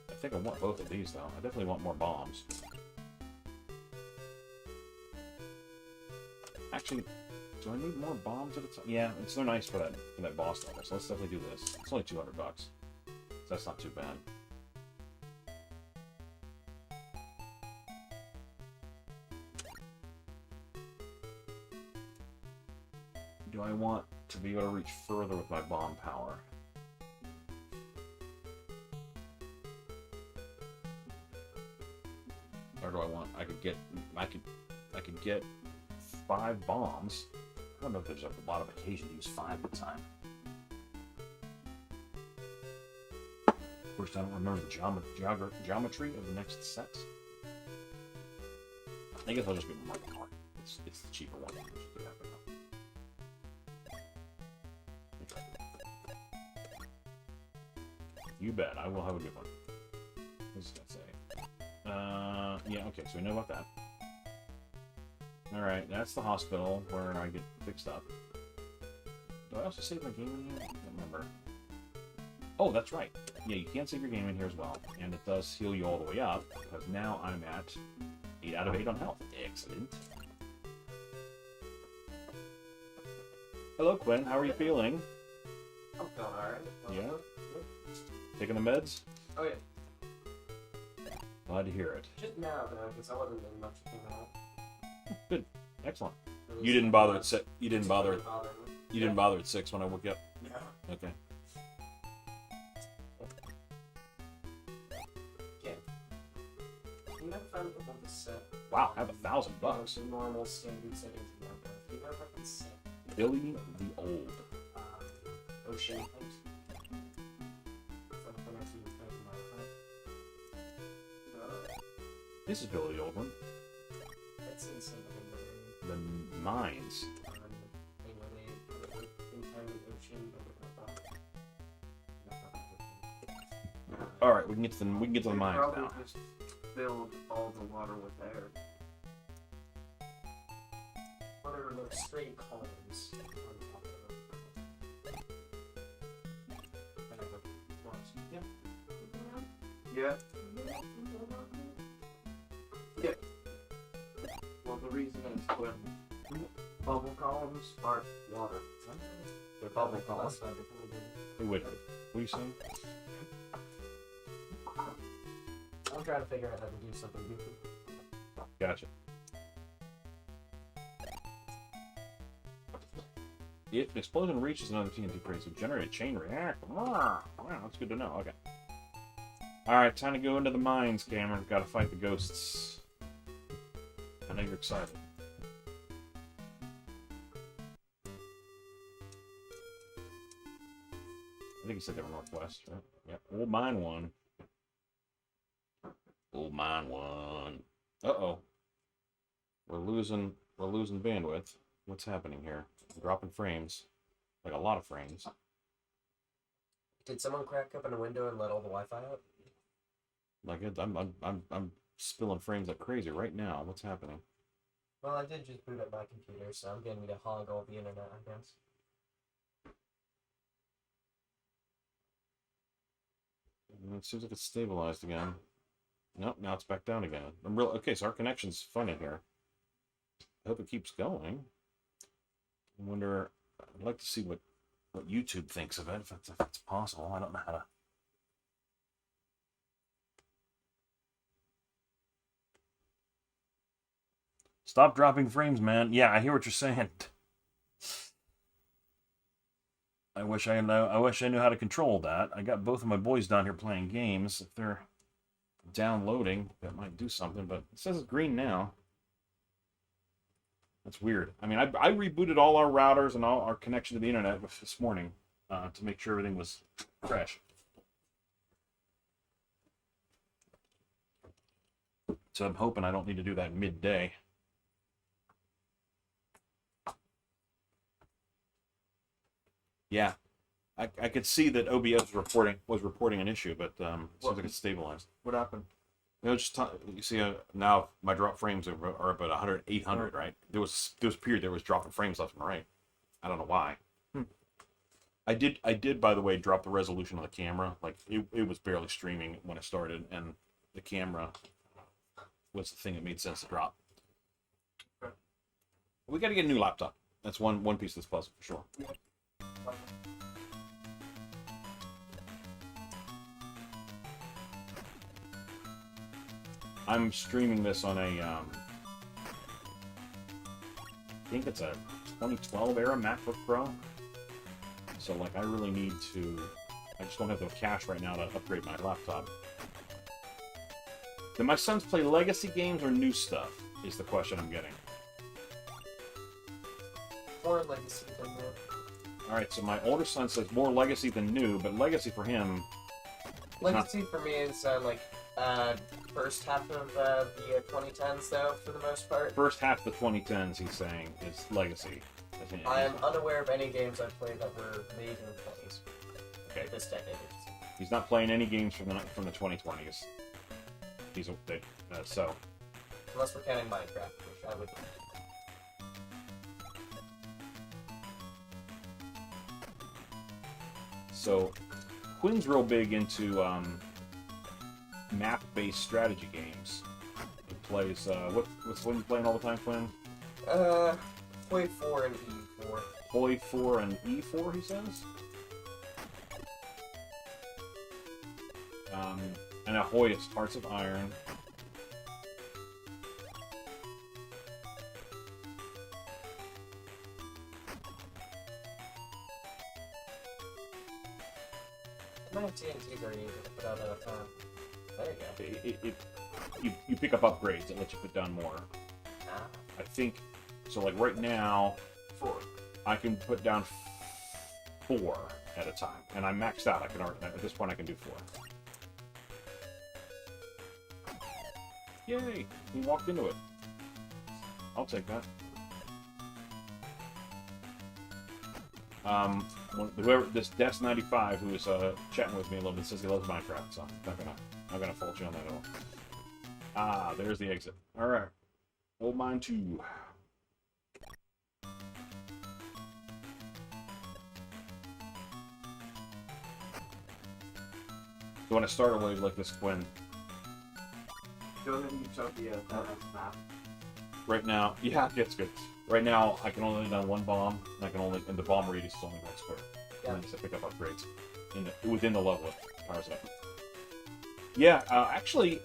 I think I want both of these, though. I definitely want more bombs. Actually, do I need more bombs at a time? Yeah, it's so nice for that boss level, so let's definitely do this. It's only 200 bucks. So that's not too bad. Do I want to be able to reach further with my bomb power? Or do I want? I could get 5 bombs. I don't know if there's a lot of occasion to use 5 at a time. Of course, I don't remember the geometry of the next sets. I guess I'll just get more power. It's the cheaper one. I'll just do that for now. You bet. I will have a good one. What's that say? Yeah, okay, so we know about that. Alright, that's the hospital where I get fixed up. Do I also save my game in here? I can't remember. Oh, that's right. Yeah, you can save your game in here as well. And it does heal you all the way up, because now I'm at 8 out of 8 on health. Excellent. Hello, Quinn. How are you feeling? I'm feeling alright. Yeah? Taking the meds? Oh, yeah. Glad to hear it. Just now, though, because I wasn't doing much of that. Good. Excellent. You didn't bother at 6. You didn't bother at 6 when I woke you up. Yeah. Okay. Okay. You never found it on the set. Wow, I have $1,000. The normal standard settings in Minecraft. You never fucking set. Billy the Old. Ocean things. Something I see in Minecraft. This is Billy the Old one. It's in something The mines. thing where they put inside the ocean. All right, we can get to the mines probably now. just filled all the water with air. What are those straight columns on top of it? Yeah. Yeah. Well, the reason is when bubble columns are water. They're bubble columns. Hey, wait. What are you saying? I'm trying to figure out how to do something goofy. Gotcha. If an explosion reaches another TNT crate, so generate a chain reactor. Wow, that's good to know. Okay. Alright, time to go into the mines, Cameron. Gotta fight the ghosts. I know you're excited. I think you said they were northwest, right? Yep. Old mine one. Old mine one. Uh-oh. We're losing bandwidth. What's happening here? Dropping frames. Like a lot of frames. Did someone crack open a window and let all the Wi-Fi out? Like I'm spilling frames like crazy right now. What's happening? Well, I did just boot up my computer, so I'm getting to hog all the internet, I guess. It seems like it's stabilized again. Nope, now it's back down again. Okay, so our connection's funny here. I hope it keeps going. I wonder. I'd like to see what YouTube thinks of it, if it's possible. I don't know how to. Stop dropping frames, man. Yeah, I hear what you're saying. I wish I knew how to control that. I got both of my boys down here playing games. If they're downloading, that might do something, but it says it's green now. That's weird. I mean, I rebooted all our routers and all our connection to the internet this morning to make sure everything was fresh. So I'm hoping I don't need to do that midday. Yeah, I could see that OBS was reporting an issue, but it seems like it's stabilized. What happened? You know, you see now my drop frames are about 100, 800, right? There was a period there was dropping frames left and right. I don't know why. I did by the way drop the resolution on the camera. Like it was barely streaming when it started, and the camera was the thing that made sense to drop. We got to get a new laptop. That's one piece of this puzzle for sure. I'm streaming this on a, I think it's a 2012 era MacBook Pro. So, like, I really need to, I just don't have the cash right now to upgrade my laptop. Do my sons play legacy games or new stuff, is the question I'm getting. More legacy than new. Alright, so my older son says more legacy than new, but legacy for him... Legacy for me is, first half of the 2010s, though, for the most part. First half of the 2010s, he's saying, is legacy. I am unaware of any games I've played that were made in the 20s. Okay. This decade. He's not playing any games from the 2020s. He's so. Unless we're counting Minecraft, which I would. So, Quinn's real big into map-based strategy games. He plays what's one you playing all the time, Quinn? Hoi 4 and E4. Hoi 4 and E4, he says. And a Hoi is Hearts of Iron. My TNTs are easy to put out at a time. There you go. You pick up upgrades that let you put down more. Ah. I think so. Like right now, 4. I can put down 4 at a time, and I'm maxed out. I can at this point I can do 4. Yay! He walked into it. I'll take that. Whoever this Des95 who is chatting with me a little bit says he loves Minecraft, so I'm not gonna fault you on that at all. Ah, there's the exit. All right, old mine 2. You want to start a wave like this, Quinn? Go ahead and Utopia map. Right now, yeah, it's good. Right now, I can only lay down 1 bomb, and the bomb radius is only 1 square. Yeah. And then just pick up upgrades within the level it powers it up. Yeah, actually,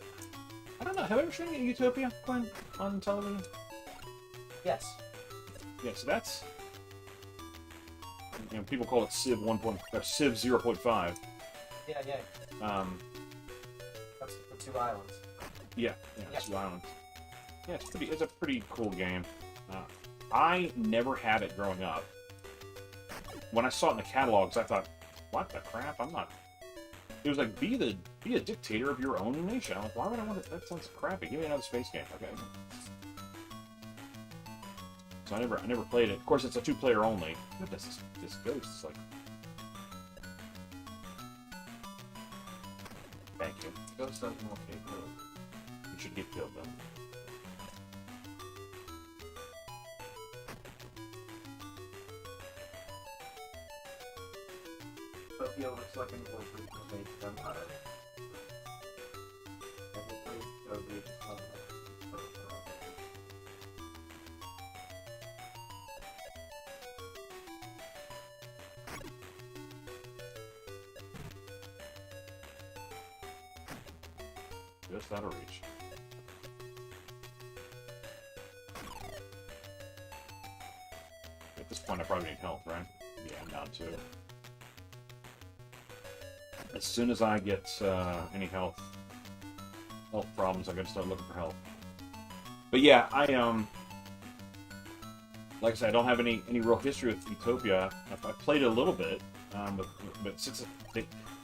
I don't know. Have I ever shown you Utopia, Quinn, on television? Yes. Yeah, so that's, people call it Civ Civ 0.5. Yeah. That's the 2 islands. Yeah, 2 islands. Yeah, it's a pretty cool game. I never had it growing up. When I saw it in the catalogs, I thought, what the crap? I'm not... It was like, be a dictator of your own nation. I'm like, why would I want to... That sounds crappy. Give me another space game. Okay. So I never played it. Of course, it's a 2-player only. Goodness, this ghost is like... Thank you. Ghost doesn't look good. You should get killed, though. Utopia looks like an old made vampire. Technically, Utopia just looks like Just out of reach. At this point, I probably need help, right? Yeah, I'm down 2. As soon as I get any health problems, I'm gonna start looking for help. But yeah, like I said, I don't have any real history with Utopia. I played it a little bit, but since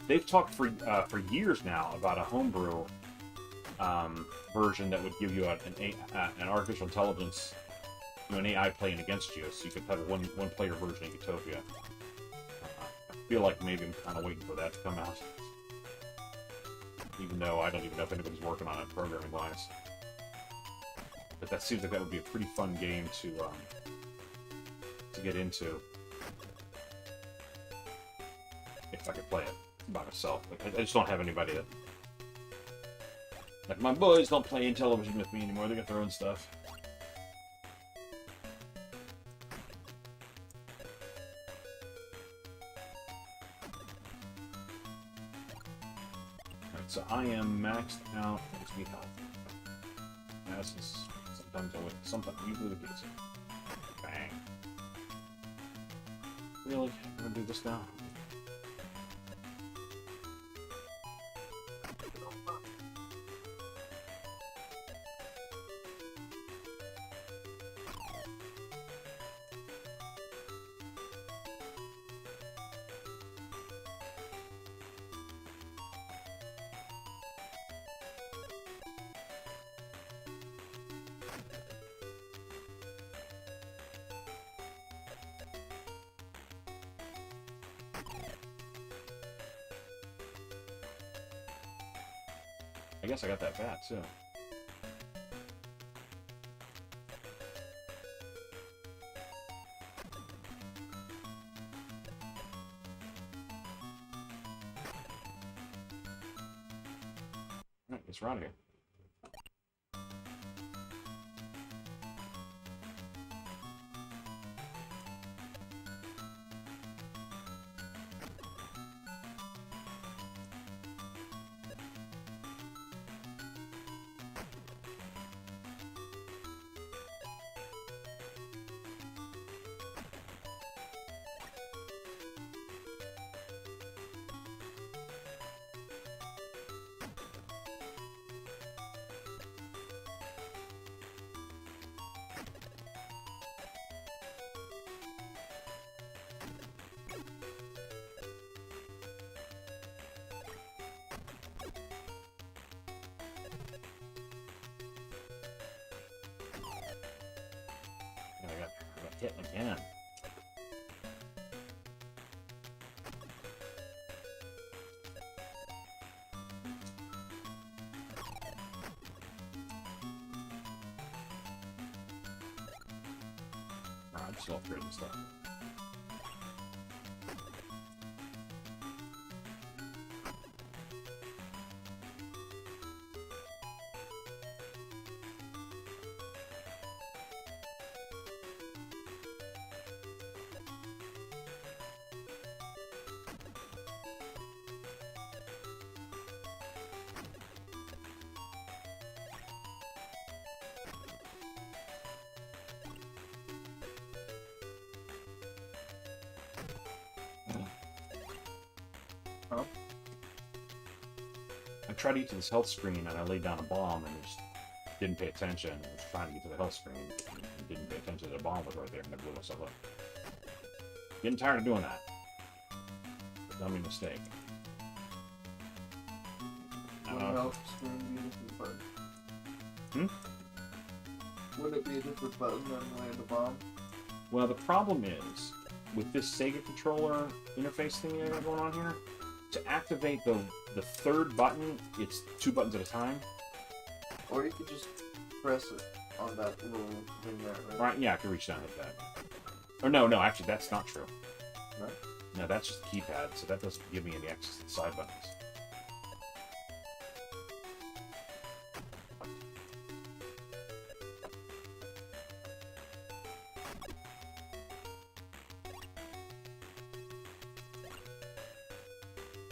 they've talked for years now about a homebrew version that would give you an artificial intelligence, an AI playing against you, so you could have a one-player version of Utopia. I feel like maybe I'm kind of waiting for that to come out. Even though I don't even know if anybody's working on it programming-wise. But that seems like that would be a pretty fun game to get into. If I could play it by myself. Like, I just don't have anybody that... Like, my boys don't play Intellivision with me anymore. They got their own stuff. Alright, so I am maxed out. Gives me health. As is sometimes always, sometimes usually the case. Bang. Really? I'm gonna do this now? I guess I got that bat too. Alright, guess we're out of here. I got hit again. I'm still upgrading stuff. I tried to get to this health screen and I laid down a bomb and just didn't pay attention. I was trying to get to the health screen and didn't pay attention to the bomb was right there and I blew myself up. Getting tired of doing that. Dummy mistake. Would a health screen be a different button? Would it be a different button than land a bomb? Well, the problem is, with this Sega controller interface thing I got going on here, to activate the third button, it's 2 buttons at a time. Or you could just press it on that little thing there, right? Right, yeah, I can reach down and hit that. Or no, actually, that's not true. No? No, that's just the keypad, so that doesn't give me any access to the side buttons.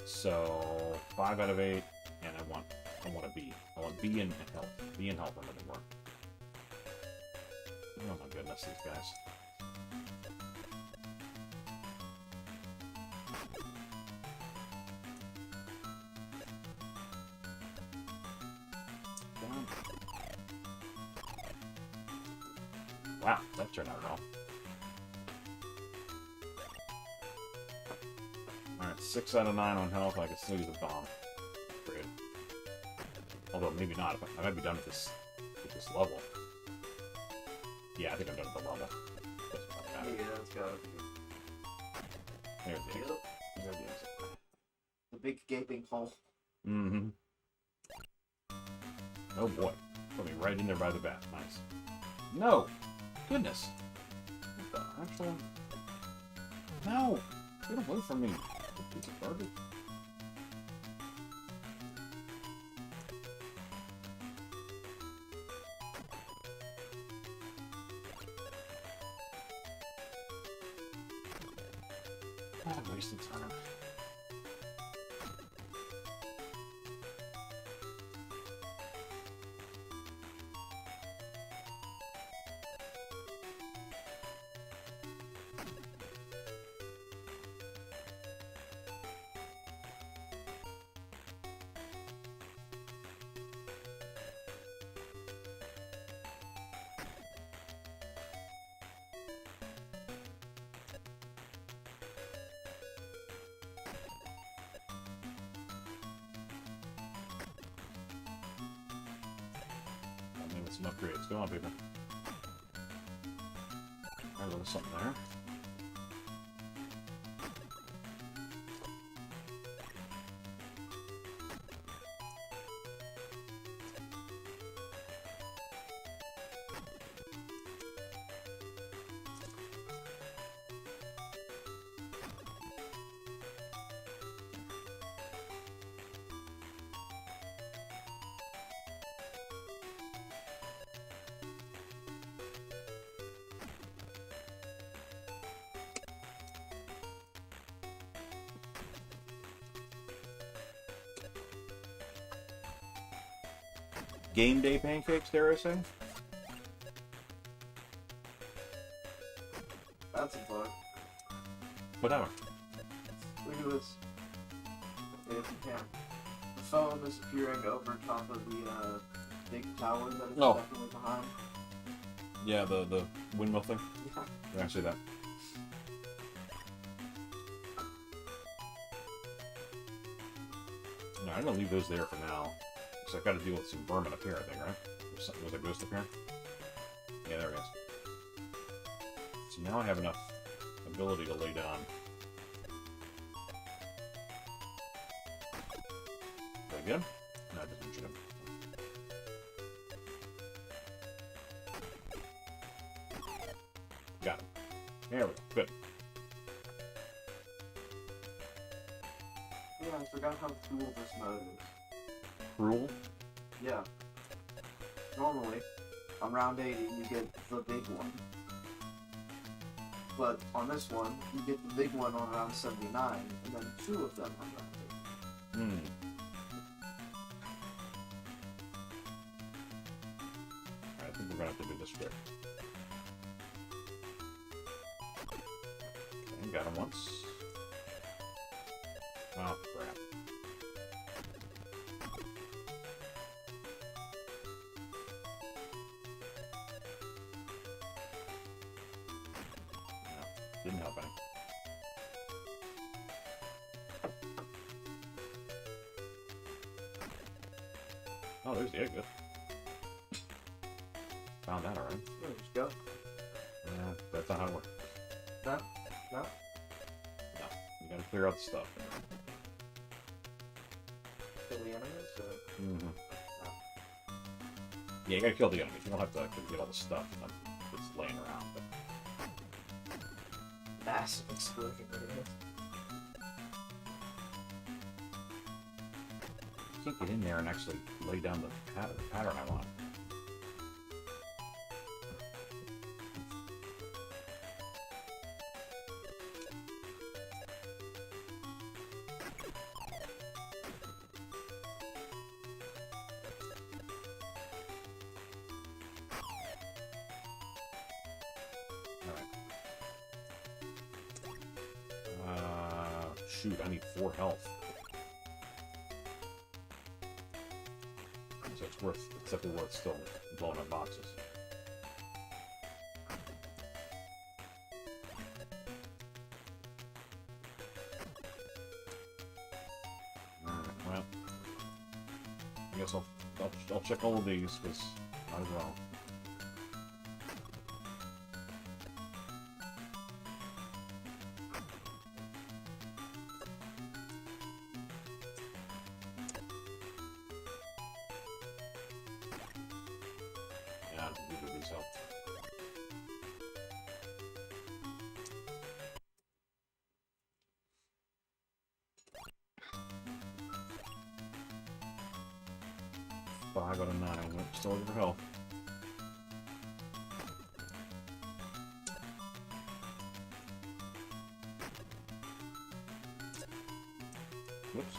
So 5 out of 8, and I want a B. I want B and health. B and health are looking for. Oh my goodness, these guys. Wow, that turned out well. Alright, 6 out of 9 on health. I can still use a bomb. Great. Although maybe not. I might be done with this level. Yeah, I think I'm done with the level. Yeah, that's gotta be. There's the exit. Yep. There's the exit. The big gaping hole. Mm-hmm. Oh boy. Put me right in there by the bat. Nice. No! Goodness! What the actual... No! Get away from me! You piece of garbage. I wasted time. Some upgrades. Go on, people. Alright, there's something there. Game day pancakes, dare I say? That's a bug. Whatever. Look at this. Okay, if you can. The phone is appearing over top of the big tower that is definitely behind. Yeah, the windmill thing. Yeah. Yeah, I see that. No, I'm gonna leave those there for now. So I've got to deal with some vermin up here, I think, right? Was that ghost up here? Yeah, there he is. So now I have enough ability to lay down. Did I get him? No, I didn't shoot him. Got him. There we go. Good. Yeah, I forgot how cool this mode is. Cruel? Yeah. Normally, on round 80, you get the big one. But on this one, you get the big one on round 79, and then 2 of them on round 80. Alright, I think we're gonna have to do this quick. Okay, got him once. Oh, crap. Didn't help any. Oh, there's the exit. Found that already. Yeah, just go. Yeah, that's not how it works. No? No? No. You gotta clear out the stuff. Kill the enemies? Or... Mm-hmm. Yeah, you gotta kill the enemies. You don't have to get all the stuff that's laying around. But... Massive explosion radius. I can't get in there and actually lay down the pattern I want. Shoot, I need 4 health. So it's worth, except it's worth still blowing up boxes. Alright, well, I guess I'll check all of these, because might as well. please help. Five out of 9. Still over health. Whoops.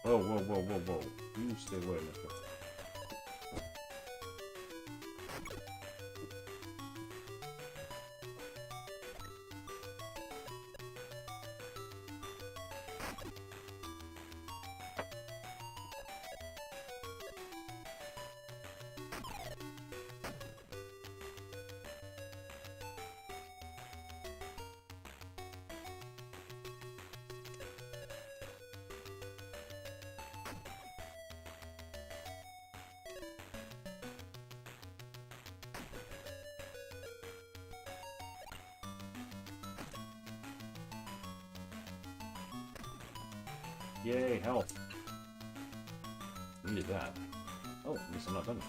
Whoa, whoa, whoa, whoa, whoa. You stay away, mister. Yay, health. Needed that. Oh, at least I'm not done.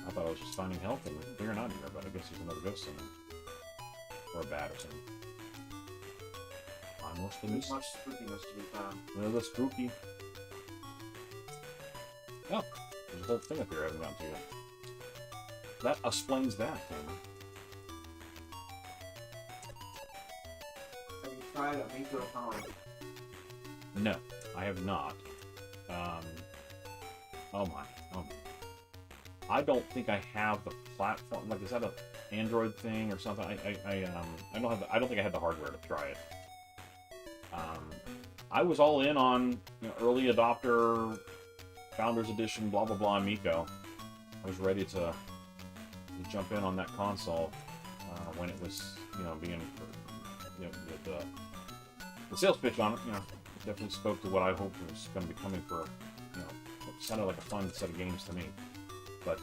I thought I was just finding health and figuring out here, but I guess there's another ghost somewhere. Or a bat or something. I'm most There's much spookiness to be found. Another spooky. Oh, there's a whole thing up here I haven't gotten to yet. That explains that, Cameron. Have you tried Amico Pond? No, I have not. Oh my. I don't think I have the platform. Like, is that a Android thing or something? I don't have. I don't think I had the hardware to try it. I was all in on early adopter, Founders Edition, blah blah blah, Amico. I was ready to jump in on that console when it was being the sales pitch on it. Definitely spoke to what I hoped was going to be coming for. It sounded like a fun set of games to me. But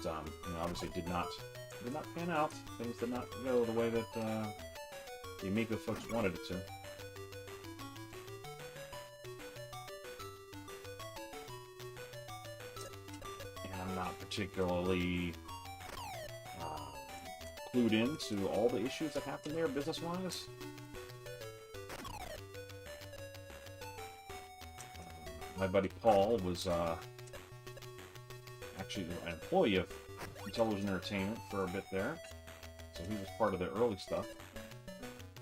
obviously it did not pan out. Things did not go the way that the Amico folks wanted it to. And I'm not particularly clued into all the issues that happened there business-wise. My buddy Paul was actually an employee of Television Entertainment for a bit there, so he was part of the early stuff,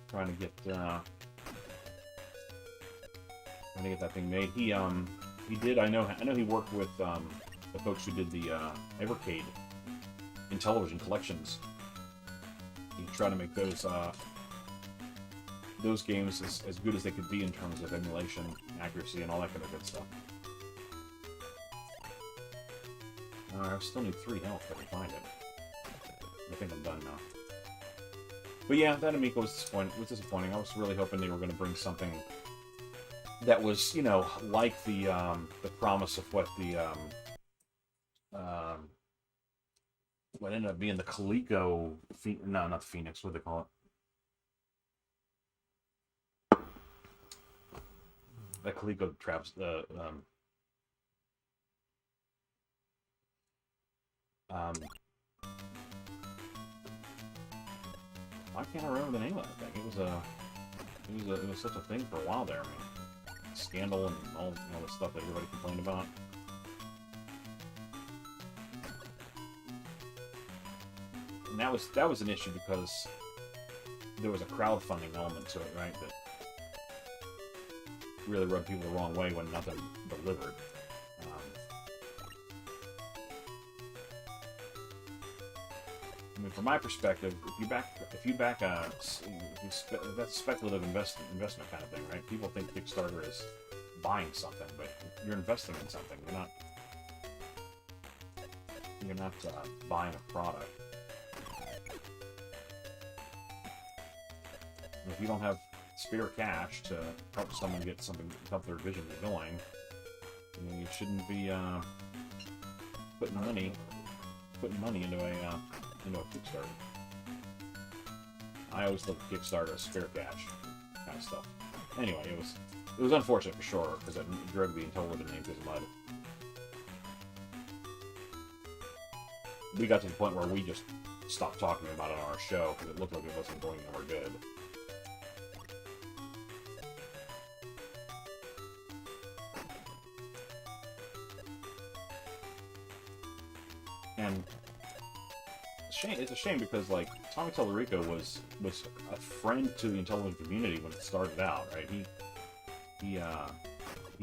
trying to get that thing made. He did. I know he worked with the folks who did the Evercade in television collections you try to make those games as good as they could be in terms of emulation, accuracy, and all that kind of good stuff. I still need 3 health if I can find it. I think I'm done now. But yeah, that Amico was disappointing. I was really hoping they were going to bring something that was, you know, like the promise of what the what ended up being the Coleco, no, not the Phoenix, what do they call it? That Coleco traps why can't I remember the name of that thing? It was such a thing for a while there. I mean, Scandal and all the stuff that everybody complained about. And that was an issue because there was a crowdfunding element to it, right? That really rubbed people the wrong way when nothing delivered. I mean, from my perspective, if you back that's a speculative investment kind of thing, right? People think Kickstarter is buying something, but you're investing in something. You're not buying a product. And if you don't have spare cash to help someone get something, help their vision get going, you shouldn't be putting money into a Kickstarter. I always look at Kickstarter as spare cash kind of stuff. Anyway, it was unfortunate for sure because it drug the Intellivision name through the mud. We got to the point where we just stopped talking about it on our show because it looked like it wasn't going anywhere good. And it's a shame because like Tommy Tallarico was a friend to the Intellivision community when it started out, right? He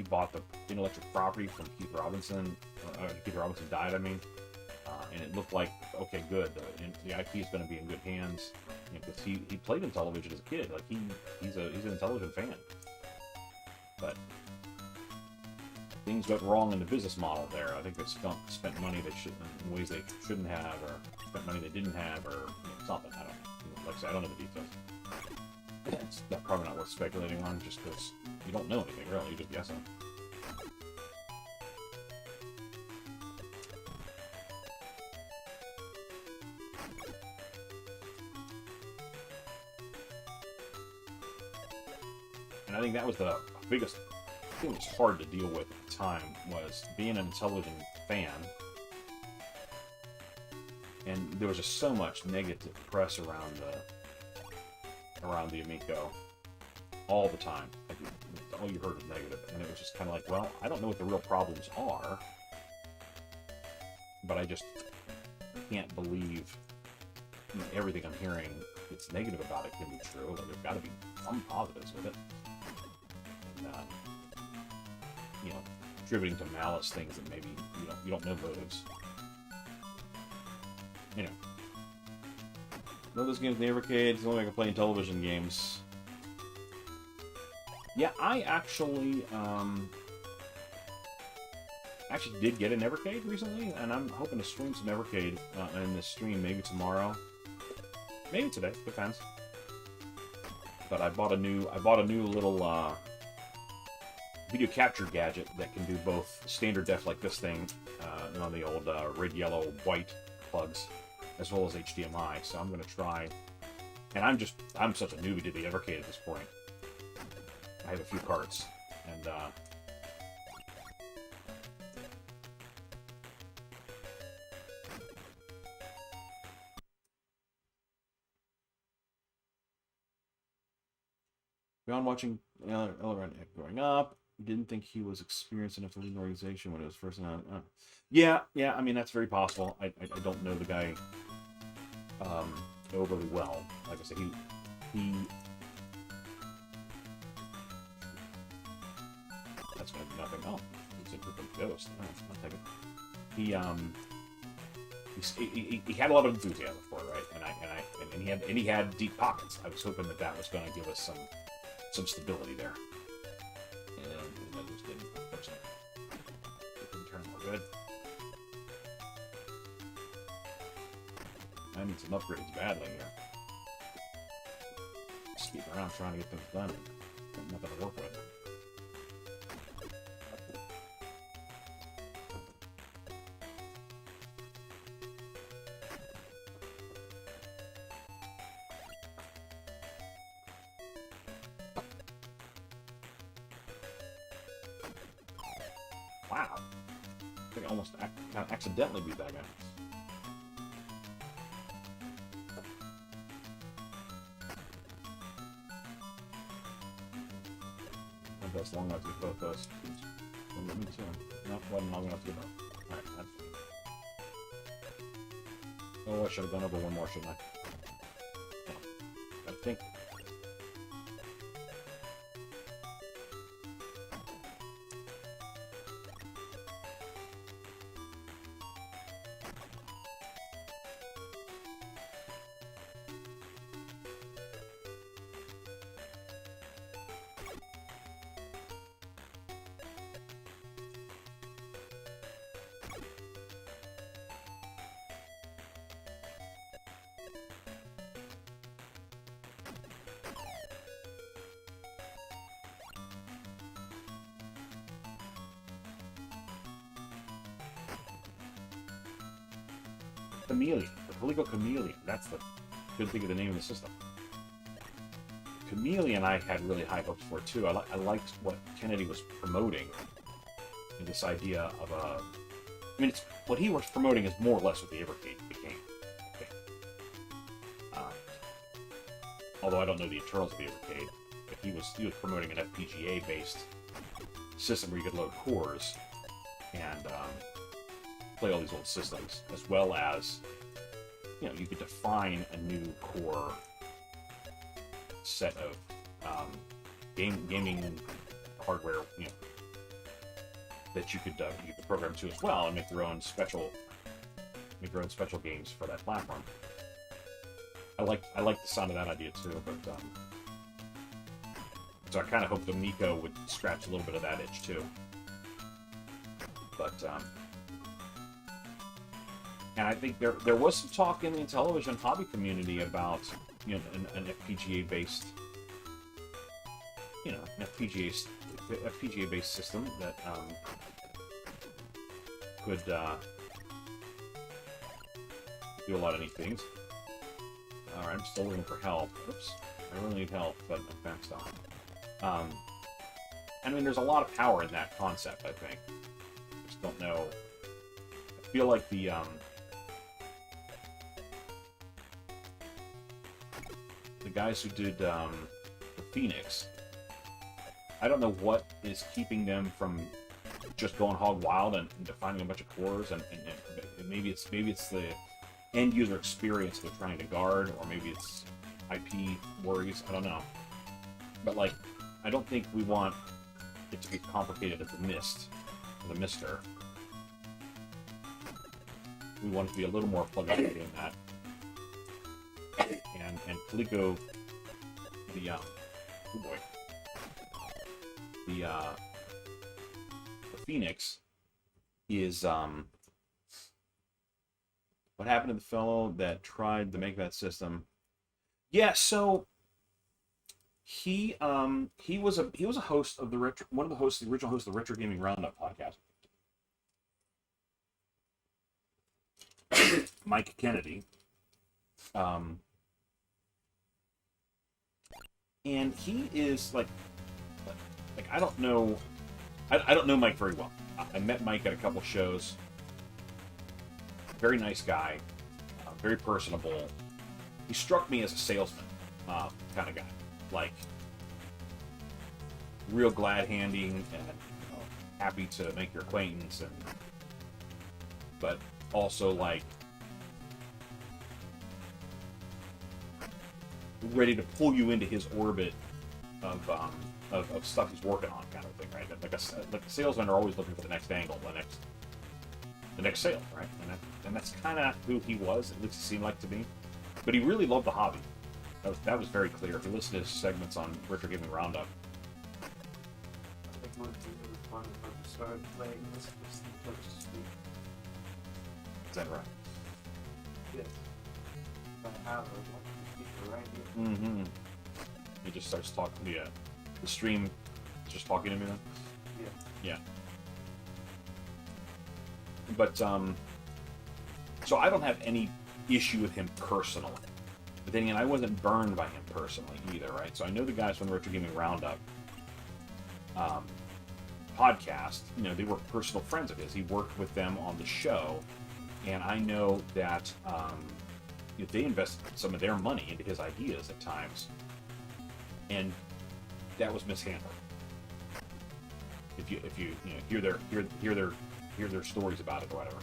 bought the intellectual property from Keith Robinson. Keith Robinson died, I mean, and it looked like okay, good. The IP is going to be in good hands because he played Intellivision as a kid. Like he's an Intellivision fan, but things went wrong in the business model there. I think they spent money they shouldn't in ways they shouldn't have, or spent money they didn't have, or something. I don't know. Like I said, I don't know the details. It's probably not worth speculating on, just because you don't know anything really. You're just guessing. And I think that was the biggest thing that was hard to deal with at the time, was being an Intellivision fan, and there was just so much negative press around the Amico all the time. Like, all you heard was negative, and it was just kind of like, well, I don't know what the real problems are, but I just can't believe everything I'm hearing that's negative about it can be true. Like, there's got to be some positives with it. And, attributing to malice things that maybe you don't know motives. One of those games in the Evercade, it's the only way I can play Intellivision games. Yeah, I actually did get an Evercade recently, and I'm hoping to stream some Evercade in this stream, maybe tomorrow, maybe today, depends. But I bought a new little video capture gadget that can do both standard def like this thing, on the old red, yellow, white plugs, as well as HDMI. So I'm going to try, and I'm such a newbie to the Evercade at this point. I have a few carts, and beyond watching Elrond growing up, didn't think he was experienced enough to lead an organization when it was first announced. Yeah, I mean, that's very possible. I don't know the guy overly well. Like I said, he that's gonna be nothing. Oh, it's a group of ghosts. Oh, I'll take it. he had a lot of enthusiasm for it, right? And he had deep pockets. I was hoping that was going to give us some stability there. And that just didn't. It didn't turn out good. I need some upgrades badly here. Just keep around trying to get things done. Got nothing to work with. Wow. I think I almost kind of accidentally beat that guy. That's long enough to get both those. Let me too. No, wasn't long enough to get both. Alright, that's fine. Oh, I should have gone over one more, shouldn't I? No. I think. Chameleon. The Coleco Chameleon. That's the good thing of the name of the system. Chameleon I had really high hopes for too. I liked what Kennedy was promoting. And this idea of a... I mean, what he was promoting is more or less what the Evercade became. Okay. Although I don't know the internals of the Evercade. If he was promoting an FPGA-based system where you could load cores and play all these old systems, as well as, you could define a new core set of gaming hardware, that you could program to as well and make your own special games for that platform. I like the sound of that idea too, but so I kind of hoped Amico would scratch a little bit of that itch too. But and I think there was some talk in the television hobby community about an FPGA based FPGA based system that could do a lot of neat things. Alright, I'm still looking for help. Oops, I really need help, but I'm bounced on. I mean, there's a lot of power in that concept, I think. I just don't know. I feel like the guys who did the Phoenix, I don't know what is keeping them from just going hog wild and defining a bunch of cores, and maybe it's the end user experience they're trying to guard, or maybe it's IP worries. I don't know, but I don't think we want it to be complicated as the Mist, or the Mister. We want it to be a little more plug and play in that. And Coleco, the Phoenix is what happened to the fellow that tried to make that system? Yeah, so he was a host of the original host of the Retro Gaming Roundup podcast. Mike Kennedy. And he is like I don't know Mike very well. I met Mike at a couple shows. Very nice guy, very personable. He struck me as a salesman kind of guy, like real glad-handing and happy to make your acquaintance, but also ready to pull you into his orbit of stuff he's working on, kind of thing, right? Like a salesmen are always looking for the next angle, the next sale, right? And that's kind of who he was. At least it seemed like to me. But he really loved the hobby. That was very clear. If you listen to his segments on Retro Gaming Roundup. I think one thing that was fun when I started playing this was the touch speed. Is that right? Yes. I have a speaker right here. Mm-hmm. He just starts talking. The stream is just talking to me then? Yeah. Yeah. But, so I don't have any issue with him personally. But then again, I wasn't burned by him personally either, right? So I know the guys from the Retro Gaming Roundup podcast, you know, they were personal friends of his. He worked with them on the show, and I know that they invested some of their money into his ideas at times, and that was mishandled. If you hear their stories about it or whatever,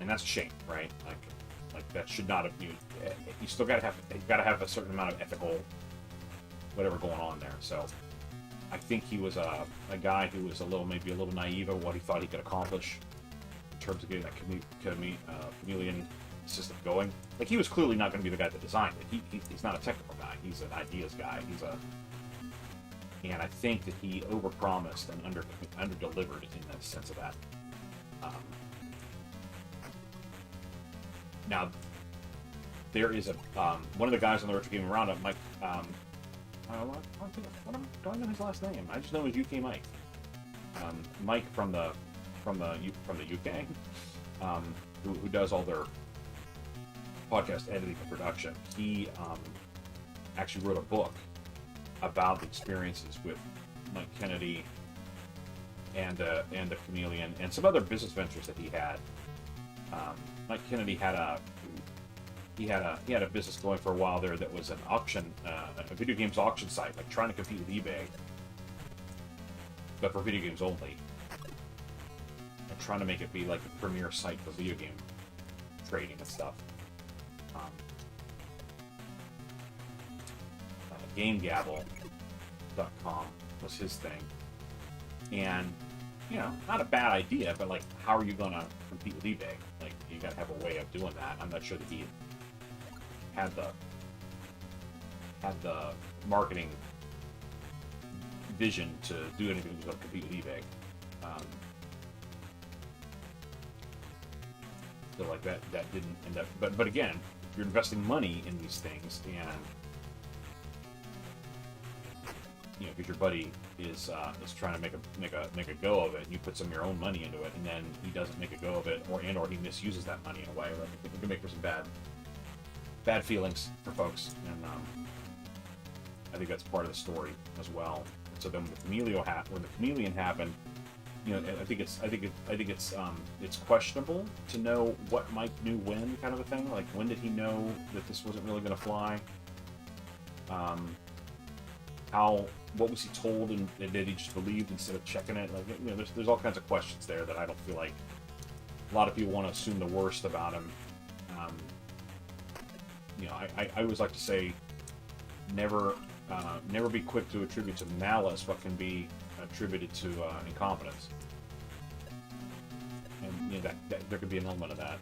and that's a shame, right? Like that should not have. You still gotta have a certain amount of ethical whatever going on there. So I think he was a guy who was maybe a little naive of what he thought he could accomplish in terms of getting that chameleon system going. Like, he was clearly not going to be the guy that designed it. He's not a technical guy. He's an ideas guy. And I think that he overpromised and under-delivered in the sense of that. Now, there is one of the guys on the Retro Gaming Roundup, Mike. Do I know his last name? I just know his UK Mike. Mike from the UK, who does all their podcast editing and production. He actually wrote a book about the experiences with Mike Kennedy and the Chameleon and some other business ventures that he had. Mike Kennedy had a business going for a while there that was an auction, a video games auction site, like trying to compete with eBay, but for video games only, and trying to make it be like the premier site for video game trading and stuff. GameGabble.com was his thing, and not a bad idea, but like, how are you going to compete with eBay? Like, you got to have a way of doing that. I'm not sure that he had the marketing vision to do anything to compete with eBay. So like that didn't end up. But again, you're investing money in these things, and because your buddy is trying to make a go of it, and you put some of your own money into it, and then he doesn't make a go of it, or he misuses that money in a way, like, it can make for some bad feelings for folks, and I think that's part of the story as well. So then when the chameleon happened, I think it's questionable to know what Mike knew when, kind of a thing. Like, when did he know that this wasn't really going to fly? What was he told, and did he just believe instead of checking it? Like, there's all kinds of questions there that I don't feel like a lot of people want to assume the worst about him. I always like to say, never be quick to attribute to malice what can be attributed to incompetence, and that there could be an element of that.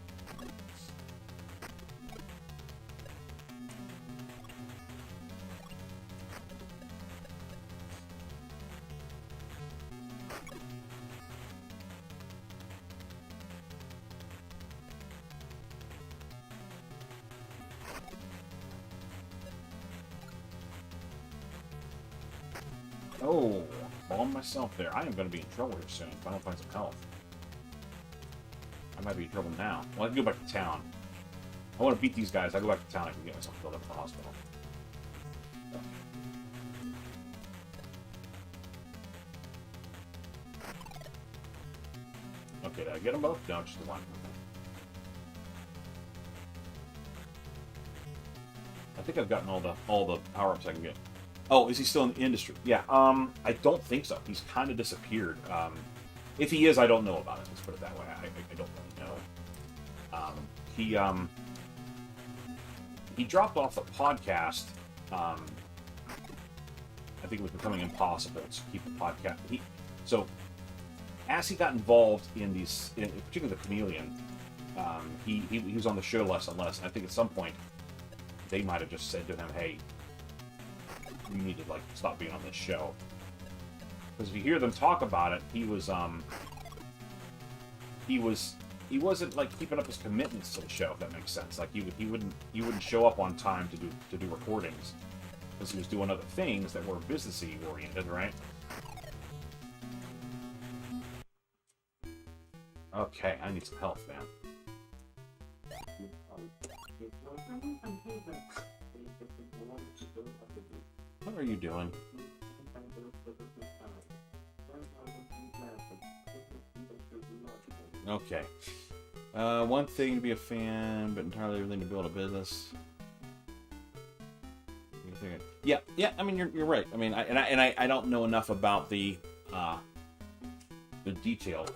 Oh, bomb myself there. I am going to be in trouble here soon if I don't find some help. I might be in trouble now. Well, I can go back to town. I want to beat these guys. I go back to town, I can get myself filled up at the hospital. Okay, did I get them both? No, just the one. I think I've gotten all the power-ups I can get. Oh, is he still in the industry? Yeah, I don't think so. He's kind of disappeared. If he is, I don't know about it. Let's put it that way. I don't really know. He dropped off the podcast. I think it was becoming impossible to keep the podcast. as he got involved in these, particularly the Chameleon, he was on the show less and less. And I think at some point they might have just said to him, "Hey, you need to like stop being on this show." Because if you hear them talk about it, he wasn't like keeping up his commitments to the show. If that makes sense. Like he wouldn't show up on time to do recordings because he was doing other things that were businessy oriented, right? Okay, I need some help, man. What are you doing? Okay. One thing to be a fan, but entirely willing to build a business. Yeah. I mean, you're right. I mean, I don't know enough about the detail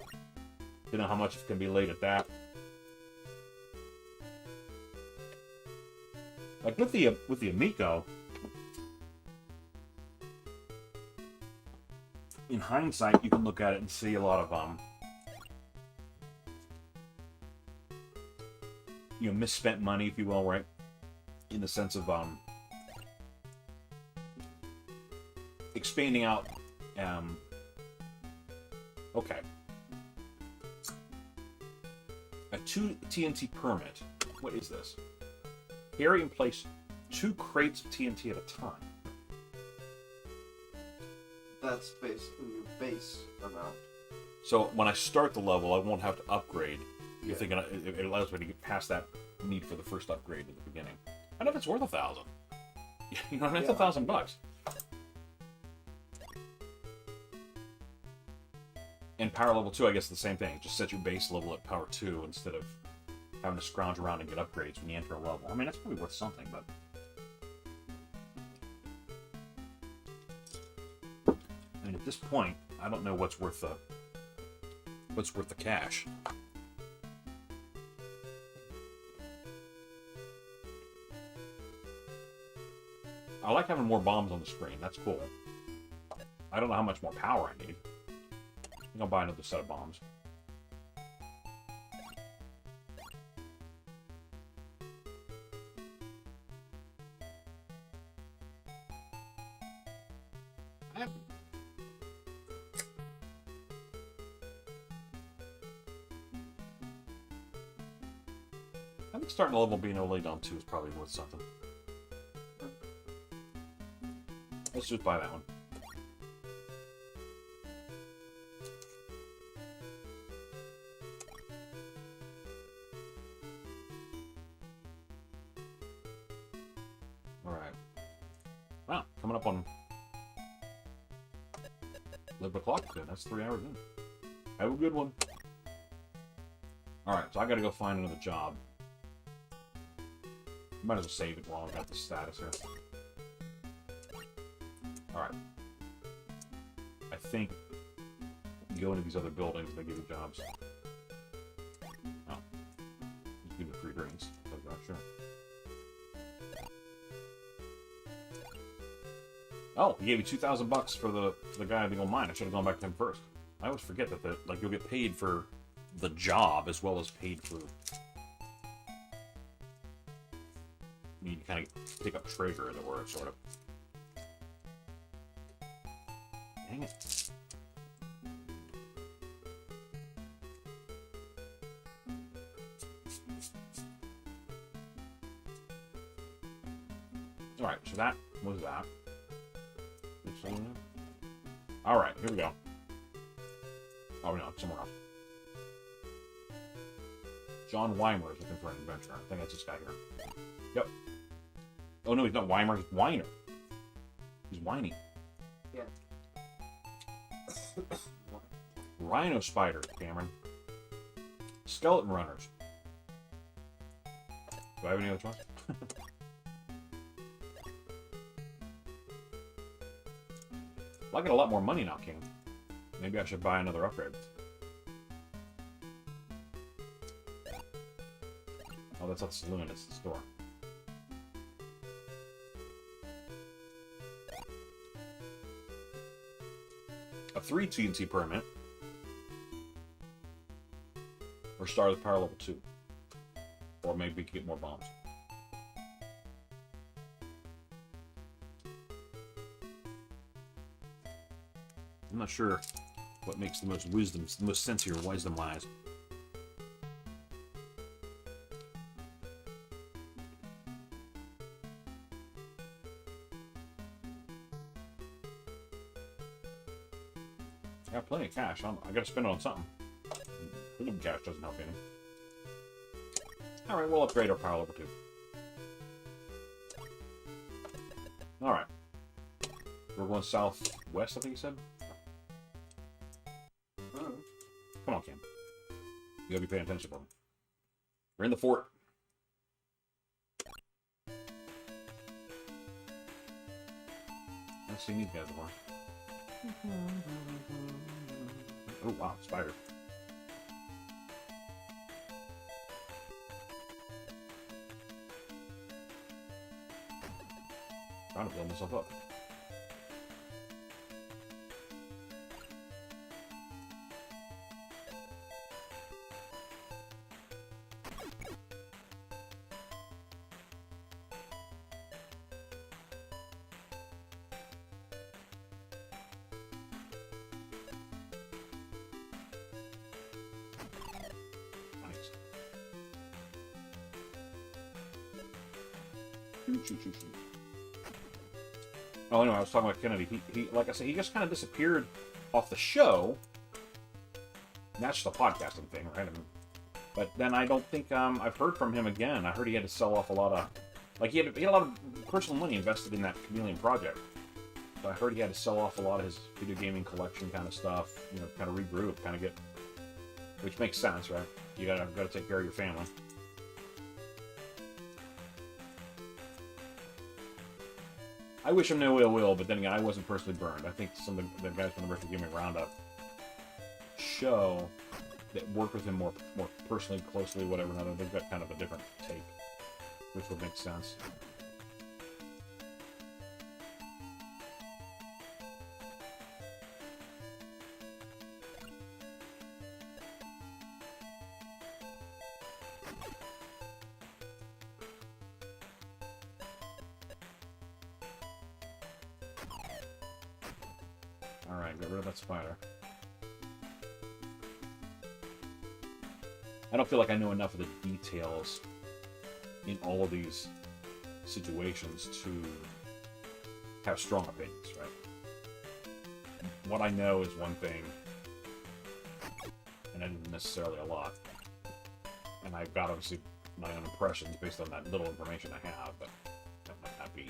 to know how much can be laid at that. Like with the Amico, in hindsight, you can look at it and see a lot of misspent money, if you will, right? In the sense of expanding out. Okay. A 2 TNT permit. What is this? Carry and place 2 crates of TNT at a time. That's basically your base amount. So when I start the level, I won't have to upgrade. You're Yeah. thinking it allows me to get past that need for the first upgrade at the beginning. I know if it's worth 1,000. You know, it's Yeah. $1,000. And power level 2, I guess the same thing. Just set your base level at power 2 instead of having to scrounge around and get upgrades when you enter a level. I mean, that's probably worth something, but I mean, at this point, I don't know what's worth the cash. I like having more bombs on the screen. That's cool. I don't know how much more power I need. I'm gonna buy another set of bombs. I think starting a level being able to lay down 2 is probably worth something. Let's just buy that one. Alright. Wow, coming up on 11 o'clock then. That's 3 hours in. Have a good one. Alright, so I gotta go find another job. Might as well save it while I've got the status here. Alright. I think you go into these other buildings and they give you jobs. Oh. Just give you free drinks. I'm not sure. Oh, he gave you $2,000 for the guy at the old mine. I should have gone back to him first. I always forget that you'll get paid for the job as well as paid for. You kind of pick up treasure, in the word, sort of. Dang it. Alright, so that was that. Alright, here we go. Oh no, it's somewhere else. John Weimer is looking for an adventurer. I think that's this guy here. Yep. Oh no, he's not Weimer, he's Weiner. He's whiny. Yeah. Rhino spiders, Cameron. Skeleton runners. Do I have any other choice? Well, I get a lot more money now, King. Maybe I should buy another upgrade. Oh, that's not the saloon, it's the store. A 3 TNT permit. Or start with power level 2. Or maybe we can get more bombs. I'm not sure what makes the most sense here, wisdom-wise. I got plenty of cash. I gotta spend it on something. Little cash doesn't help any. Alright, we'll upgrade our power level 2. Alright. We're going southwest, I think you said? Come on, Cam. You gotta be paying attention, bro. We're in the fort. I've seen these guys before. Oh, wow, spider. Trying to blow myself up. Oh, anyway, I was talking about Kennedy. He like I said, he just kind of disappeared off the show. And that's just a podcasting thing, right? I mean, but then I don't think I've heard from him again. I heard he had to sell off a lot of, like he had a lot of personal money invested in that Chameleon project. So I heard he had to sell off a lot of his video gaming collection kind of stuff. You know, kind of regroup, kind of get, which makes sense, right? You gotta take care of your family. I wish him no ill will, but then again, I wasn't personally burned. I think some of the guys from the Retro Gaming Roundup show that work with him more personally, closely, whatever. Another, they've got kind of a different take, which would make sense. Alright, get rid of that spider. I don't feel like I know enough of the details in all of these situations to have strong opinions, right? What I know is one thing, and it isn't necessarily a lot. And I've got, obviously, my own impressions based on that little information I have, but that might not be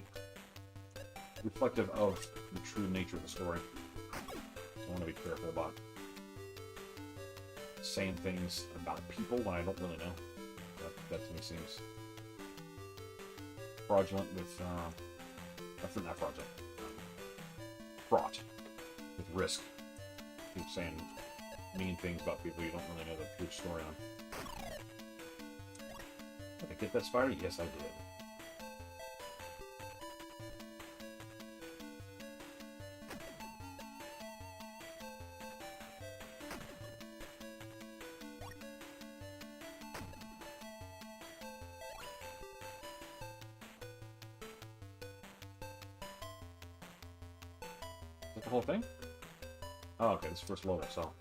reflective of the true nature of the story. So I want to be careful about saying things about people when I don't really know. That to me seems fraudulent with, not fraudulent, fraught with risk. Keep saying mean things about people you don't really know the true story on. Did I get that spider? Yes, I did. Is that the whole thing? Oh, okay, this is first level, so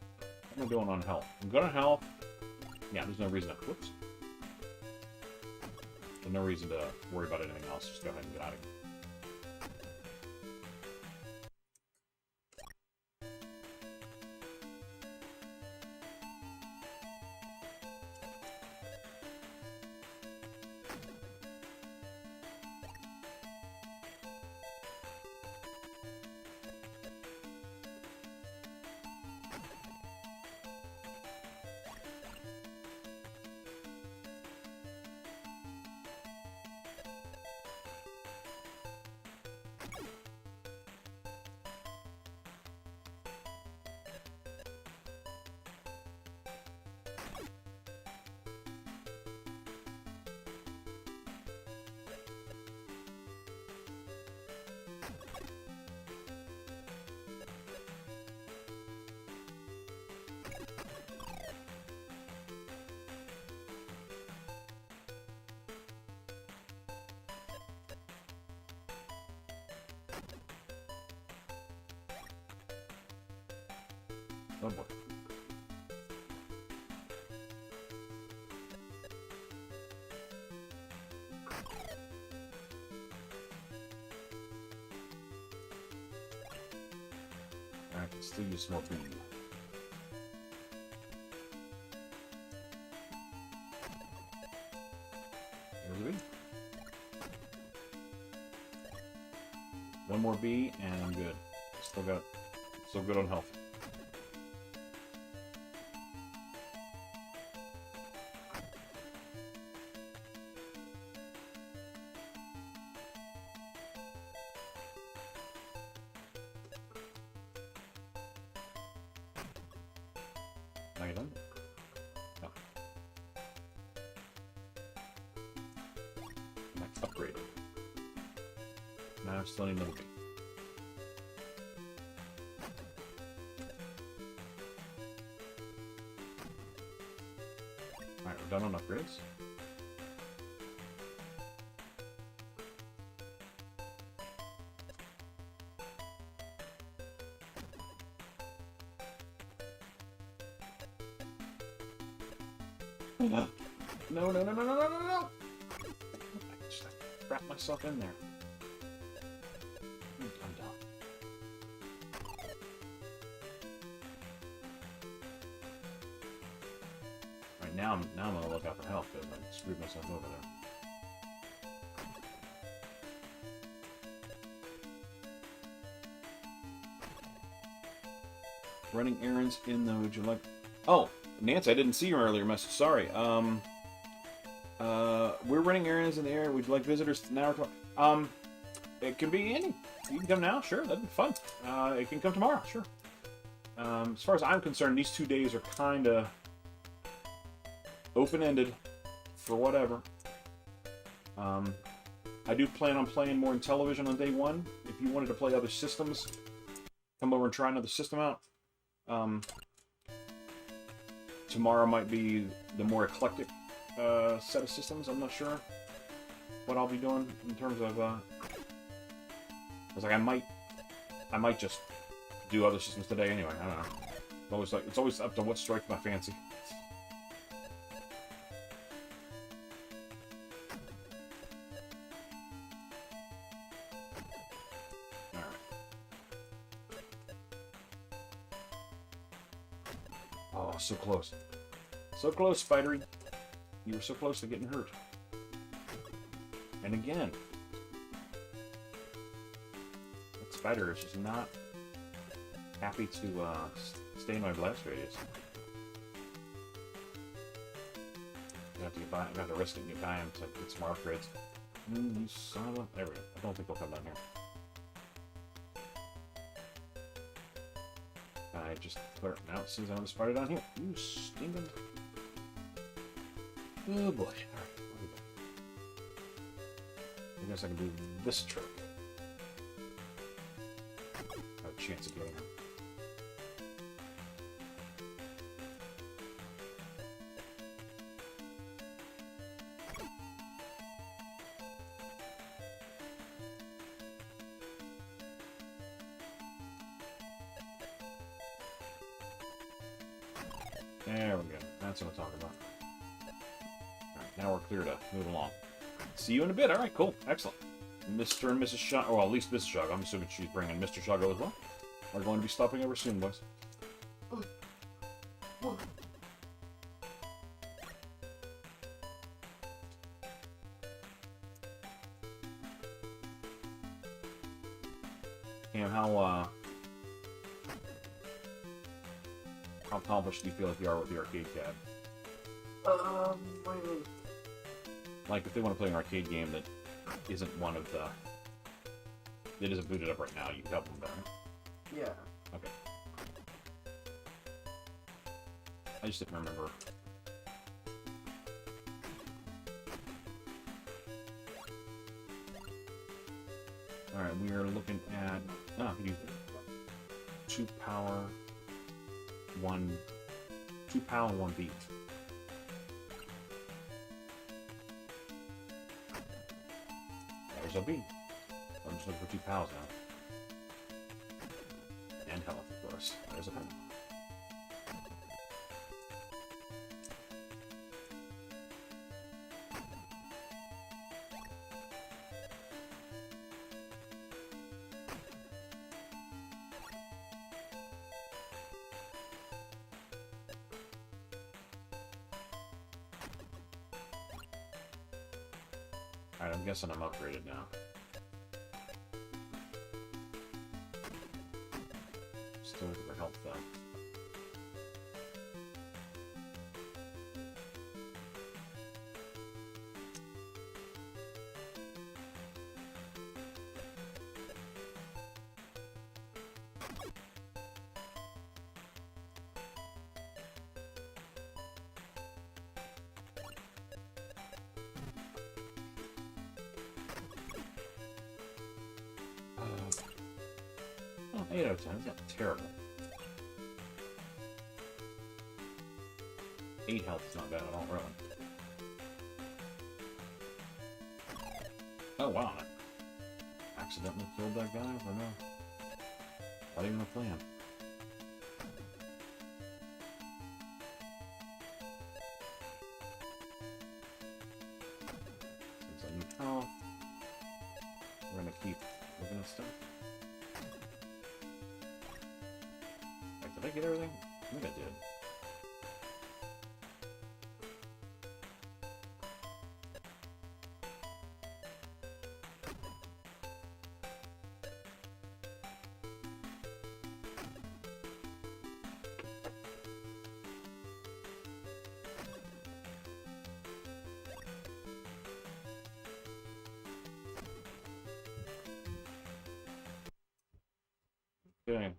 I'm going on health. I'm good on health. Yeah, there's no reason to... Whoops. There's no reason to worry about anything else. Just go ahead and get out of here. Oh boy. Alright, still use some more food. There's a bee. One more bee, and I'm good. Still good on health. Now you done? No. Next upgrade. Now I still need another bee. Alright, we're done on upgrades. No, no, no, no, no, no, no, no! I just wrapped myself in there. I'm done. Right now I'm gonna look out for help because I screwed myself over there. Running errands in the would you like? Oh, Nancy, I didn't see your earlier message. Sorry. We're running errands in the area. Would you like visitors now or tomorrow? It can be any. You can come now, sure. That'd be fun. It can come tomorrow, sure. As far as I'm concerned, these 2 days are kind of open-ended for whatever. I do plan on playing more in television on day one. If you wanted to play other systems, come over and try another system out. Tomorrow might be the more eclectic set of systems. I'm not sure what I'll be doing in terms of. I was like, I might just do other systems today anyway. I don't know. It's always up to what strikes my fancy. All right. Oh, so close. So close, Spidery. You were so close to getting hurt. And again. That spider is just not happy to stay in my blast radius. I have to risk it and get by him to get some more upgrades. You son of a... There we go. I don't think they'll come down here. I just clear it out as soon as I want to spider down here. You stinking... Oh boy. Alright, I guess I can do this trick. Have a chance of getting him. There we go. That's what I'm talking about. Alright, now we're clear to move along. See you in a bit. Alright, cool. Excellent. Mr. and Mrs. Shago, well, at least Mrs. Shago. I'm assuming she's bringing Mr. Shago as well. We're going to be stopping over soon, boys. Cam, how accomplished do you feel like you are with the arcade cab? What do you mean? Like, if they want to play an arcade game that isn't one of the... It isn't booted up right now, you can help them there. Yeah. Okay. I just didn't remember. Alright, we are looking at... Oh, you 2 power, 1... 2 power, 1 beat. There's a beat. I'm just looking for 2 pals now. And health, of course. There's a pen. Alright, I'm guessing I'm upgraded now. Still looking for health though. Oh, 8 out of 10. That's not terrible. 8 health is not bad at all, really. Oh, wow. I accidentally killed that guy? I know. Not even a plan. Since I need health, we're gonna keep looking at stuff. Did I get everything? I think I did. Okay.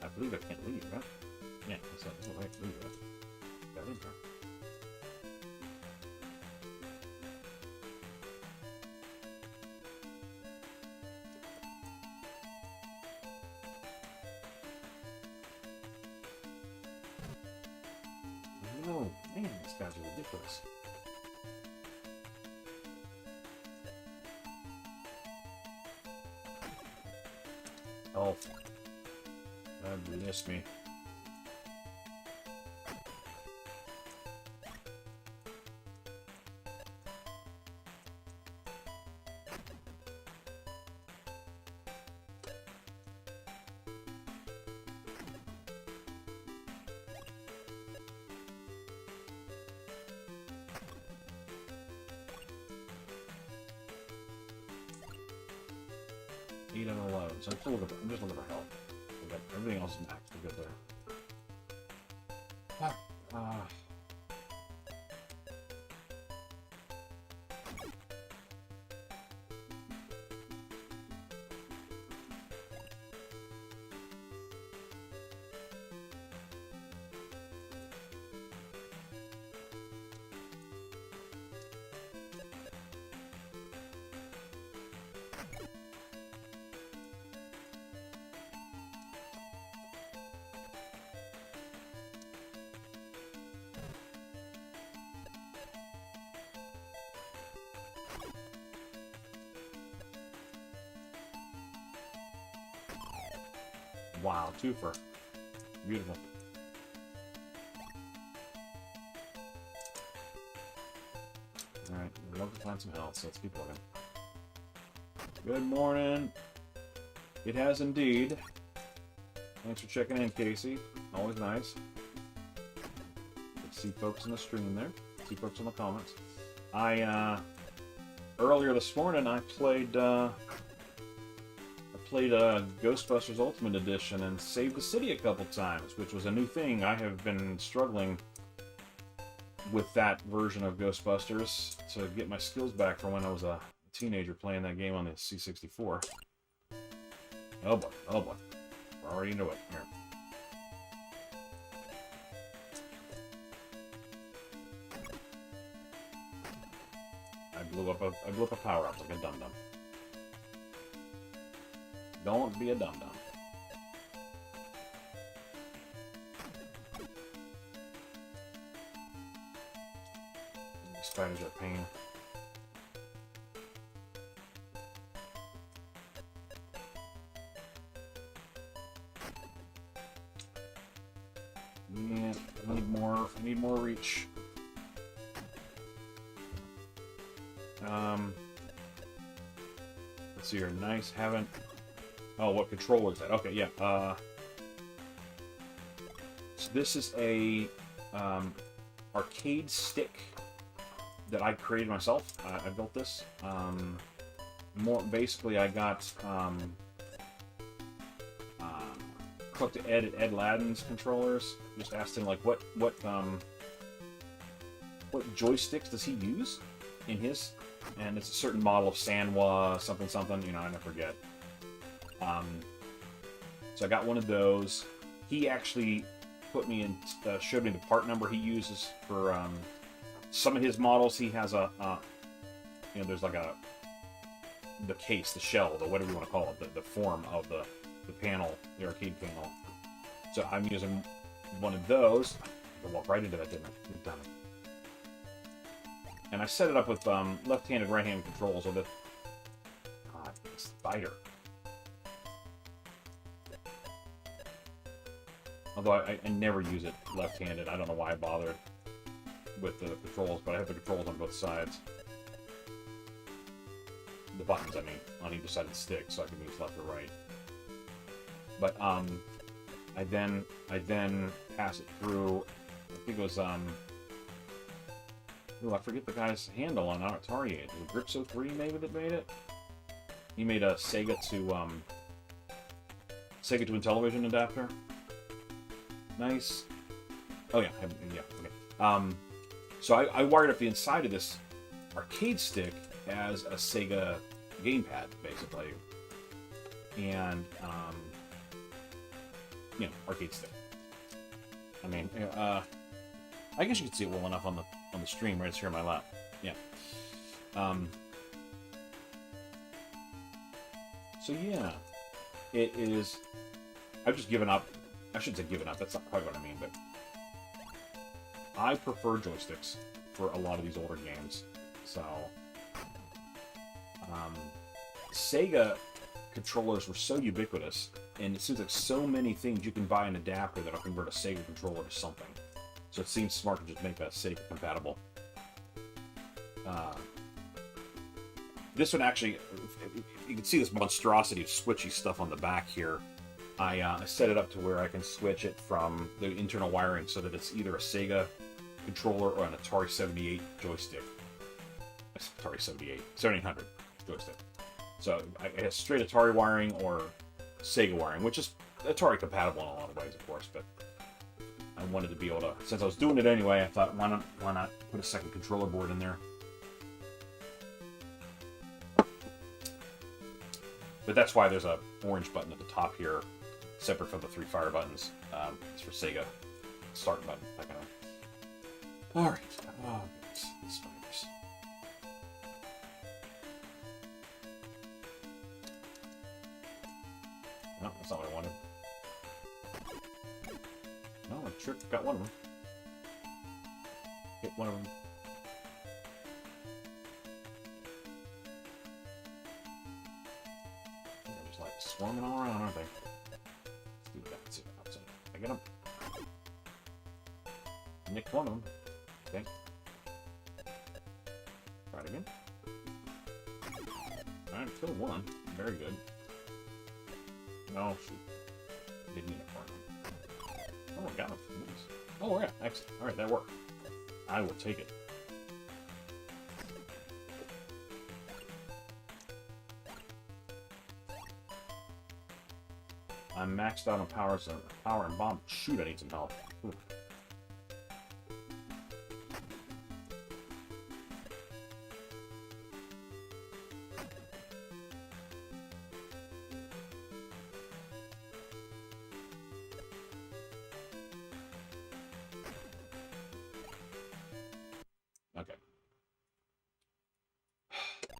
I believe I can't leave, right? Yeah, so there's no way to leave, right? Gotta leave her. No, man, these guys are ridiculous. Oh. That missed me. Eight and 11. So I'm still looking for, I'm just looking for help. Okay, everything else is maxed. We're good there. Wow, twofer. Beautiful. Alright, we'd love to find some health, so let's keep looking. Good morning. It has indeed. Thanks for checking in, Casey. Always nice. Good to see folks in the stream there. See folks in the comments. Earlier this morning I played played Ghostbusters Ultimate Edition and saved the city a couple times, which was a new thing. I have been struggling with that version of Ghostbusters to get my skills back from when I was a teenager playing that game on the C64. Oh boy, oh boy. We're already into it. Here. I blew up a power-up like a dum-dum. Don't be a dum-dum. These spiders are a pain. Yeah, I need more reach. Let's see here. Nice. Haven't. Oh, what controller is that? Okay, yeah. So this is a arcade stick that I created myself. I built this. More basically, I got talked to Ed at Ed Ladden's controllers. Just asked him like what joysticks does he use in his, and it's a certain model of Sanwa something something. You know, I never forget. So I got one of those. He actually put me in, showed me the part number he uses for some of his models. He has a, you know, there's like the case, the shell, the whatever you want to call it, the form of the panel, the arcade panel. So I'm using one of those. I walked right into that, didn't I? Good timing. And I set it up with left-handed, right-handed controls with it. God, spider. Although I never use it left-handed. I don't know why I bothered with the controls, but I have the controls on both sides. The buttons, I mean, on either side of the stick, so I can use left or right. But I then pass it through. I think it was ooh, I forget the guy's handle on Atari. It was Gripso 3 maybe that made it. He made a Sega to Intellivision adapter. Nice. Oh yeah, yeah. Okay. So I wired up the inside of this arcade stick as a Sega gamepad, basically, and you know, arcade stick. I mean, I guess you can see it well enough on the stream. Right, it's here in my lap. Yeah. So yeah, it is. I've just given up. I shouldn't say given up, that's not quite what I mean, but I prefer joysticks for a lot of these older games. So, Sega controllers were so ubiquitous, and it seems like so many things you can buy an adapter that'll convert a Sega controller to something. So it seems smart to just make that Sega compatible. This one actually, you can see this monstrosity of switchy stuff on the back here. I set it up to where I can switch it from the internal wiring so that it's either a Sega controller or an Atari 78 joystick. Atari 7800 joystick. So it has straight Atari wiring or Sega wiring, which is Atari compatible in a lot of ways, of course, but I wanted to be able to, since I was doing it anyway, I thought, why not put a second controller board in there? But that's why there's a orange button at the top here, separate from the 3 fire buttons. It's for Sega start button, that kind of. All right. Oh, goodness. These spiders. No, that's not what I wanted. No, I sure got one of them. Hit one of them. They're just like swarming all around, aren't they? Let's see what happens. I get them. Nicked one of them. Okay. Try it again. Alright, killed one. Very good. No, shoot. Didn't need it for him. Oh, I got him. Nice. Oh, yeah. Excellent. Alright, that worked. I will take it. I'm maxed out on power and bomb. Shoot, I need some help. Ooh. Okay.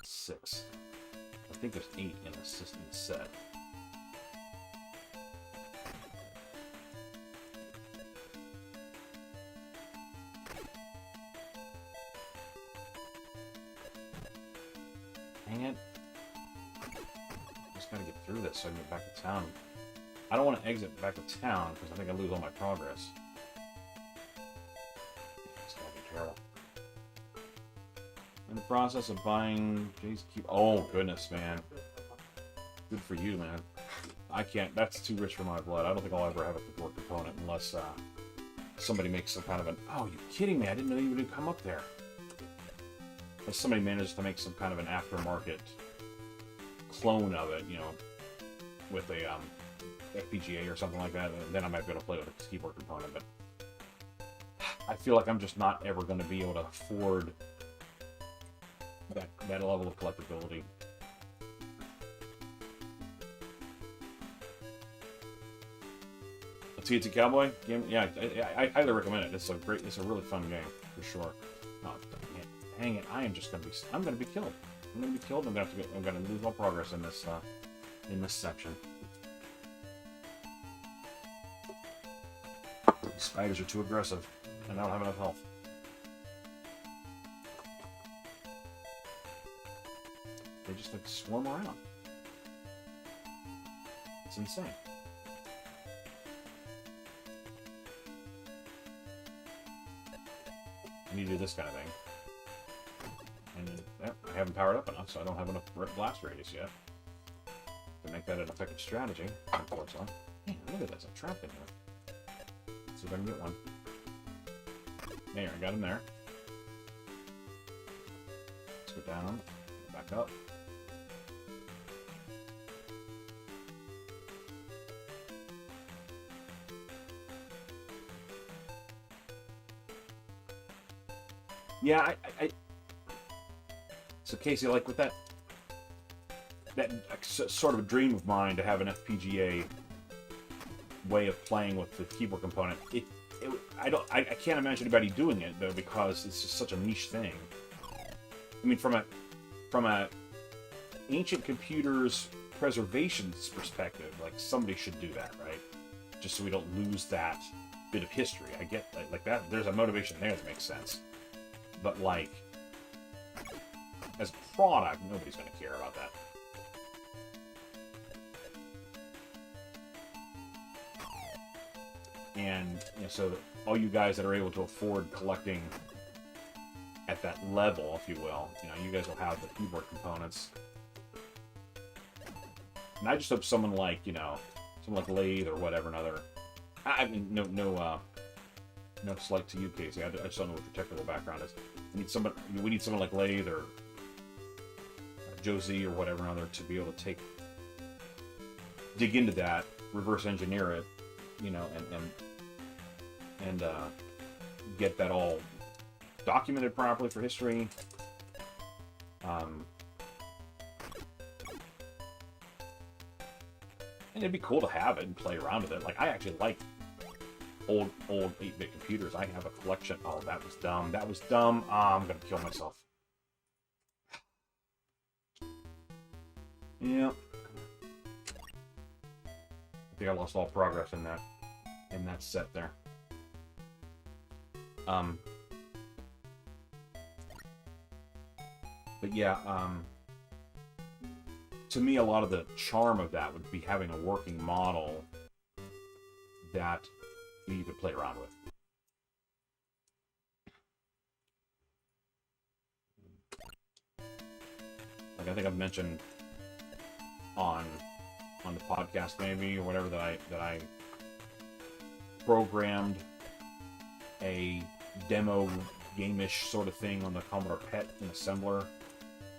6. I think there's 8 in the system set. Dang it. Just gotta get through this so I can get back to town. I don't want to exit back to town because I think I lose all my progress. It's gonna be terrible. In the process of buying Jay's Keep. Oh, goodness, man. Good for you, man. I can't. That's too rich for my blood. I don't think I'll ever have a support component unless somebody makes some kind of an. Oh, you kidding me? I didn't know you would come up there. Unless somebody manages to make some kind of an aftermarket clone of it, you know, with a FPGA or something like that, then I might be able to play with a keyboard component. But I feel like I'm just not ever going to be able to afford that level of collectability. A TNT Cowboy game, yeah, I highly recommend it. It's a really fun game for sure. Oh, dang it! I'm gonna be killed. I'm gonna be killed. I'm gonna lose all progress in this section. These spiders are too aggressive, and I don't have enough health. They just like swarm around. It's insane. I need to do this kind of thing. And then, I haven't powered up enough, so I don't have enough blast radius yet to make that an effective strategy, unfortunately. Man, look at this, I'm trapped in here. Let's see if I can get one. There, I got him there. Let's go down, back up. Yeah, so Casey, like with that sort of a dream of mine to have an FPGA way of playing with the keyboard component, I can't imagine anybody doing it though, because it's just such a niche thing. I mean, from a ancient computers preservation perspective, like somebody should do that, right? Just so we don't lose that bit of history. I get like that. There's a motivation there that makes sense. But, like, as a product, nobody's going to care about that. And, you know, so all you guys that are able to afford collecting at that level, if you will, you know, you guys will have the keyboard components. And I just hope someone like, you know, someone like Lathe or whatever, another... I mean, no slight to you, Casey. I just don't know what your technical background is. We need someone like Lathe or Josie or whatever another to be able to dig into that, reverse engineer it, you know, and get that all documented properly for history. And it'd be cool to have it and play around with it. Like, I actually like old 8-bit computers. I have a collection. Oh, that was dumb. That was dumb. Oh, I'm gonna kill myself. Yeah. I think I lost all progress in that set there. But yeah, to me, a lot of the charm of that would be having a working model that you could play around with. Like I think I've mentioned on the podcast maybe or whatever that I programmed a demo game-ish sort of thing on the Commodore PET in assembler.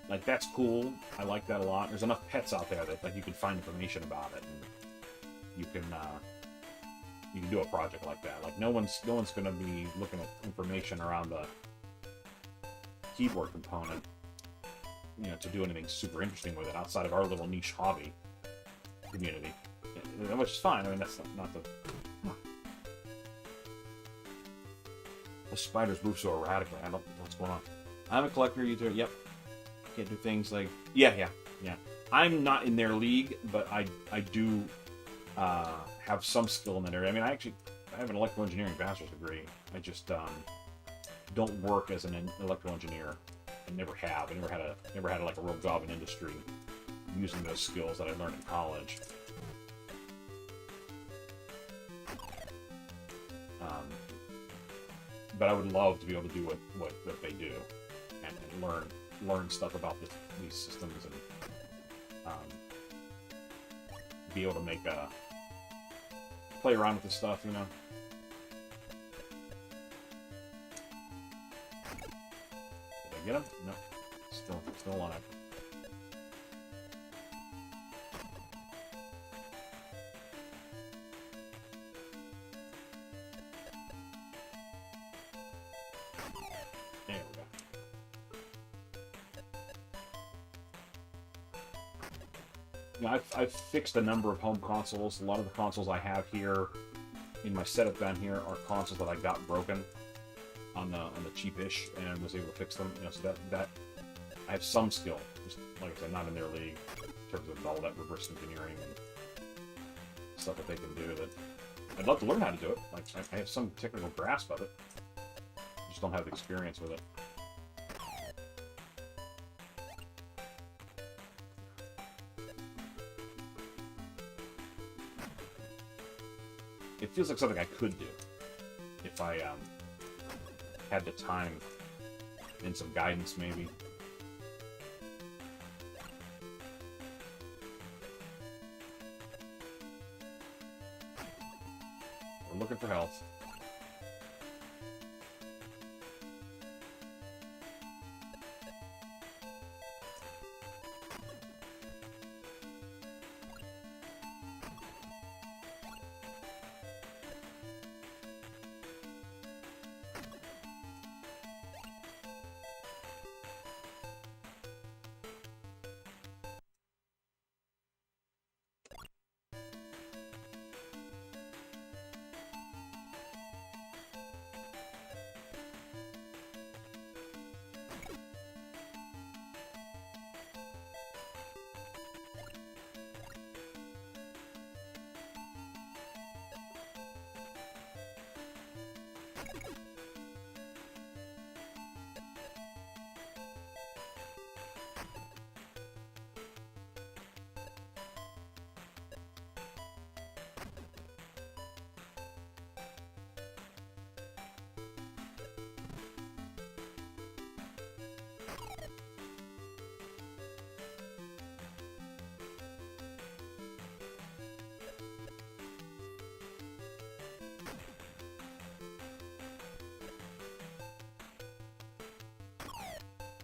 Like, that's cool. I like that a lot. There's enough pets out there that like you can find information about it and you can do a project like that. Like no one's going to be looking at information around the keyboard component, to do anything super interesting with it outside of our little niche hobby community, which is fine. I mean, that's not the. The spiders move so erratically. I don't know what's going on. I'm a collector. You do. Yep. Can't do things like. Yeah. I'm not in their league, but I do have some skill in that area. I mean, I have an electrical engineering bachelor's degree. I just don't work as an electrical engineer. I never have. I never had like a real job in industry using those skills that I learned in college. But I would love to be able to do what they do and learn stuff about these systems and be able to play around with this stuff, Did I get him? No. Still on it. There we go. I've fixed a number of home consoles. A lot of the consoles I have here in my setup down here are consoles that I got broken on the cheap-ish and was able to fix them. So that I have some skill. Just like I said, not in their league in terms of all that reverse engineering and stuff that they can do. That I'd love to learn how to do it. Like I have some technical grasp of it. I just don't have the experience with it. It feels like something I could do if I had the time and some guidance, maybe. We're looking for health.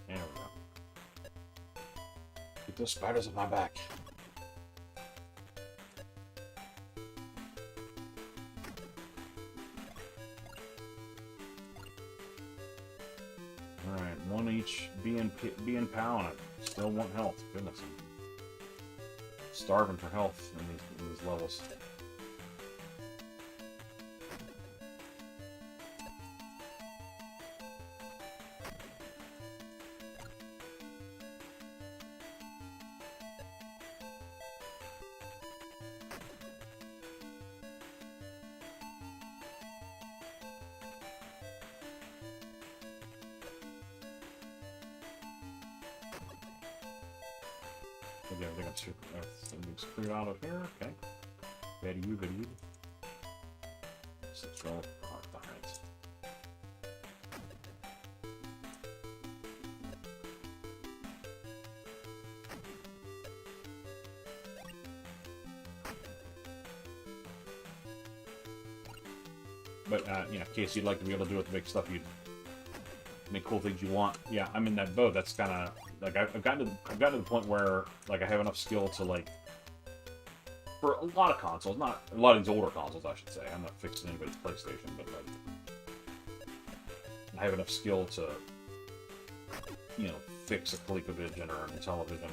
There we go. Get those spiders on my back. Alright, one each B and POW, and I still want health. Goodness. I'm starving for health in these levels. Everything's cleared out of here. Okay. Very good. Let's roll behind. But in case you'd like to be able to do it to make stuff you make cool things you want. Yeah, I'm in that boat. That's kind of like I've gotten to the point where like I have enough skill to like for a lot of consoles, not a lot of these older consoles, I should say. I'm not fixing anybody's PlayStation, but like, I have enough skill to, you know, fix a ColecoVision or a television,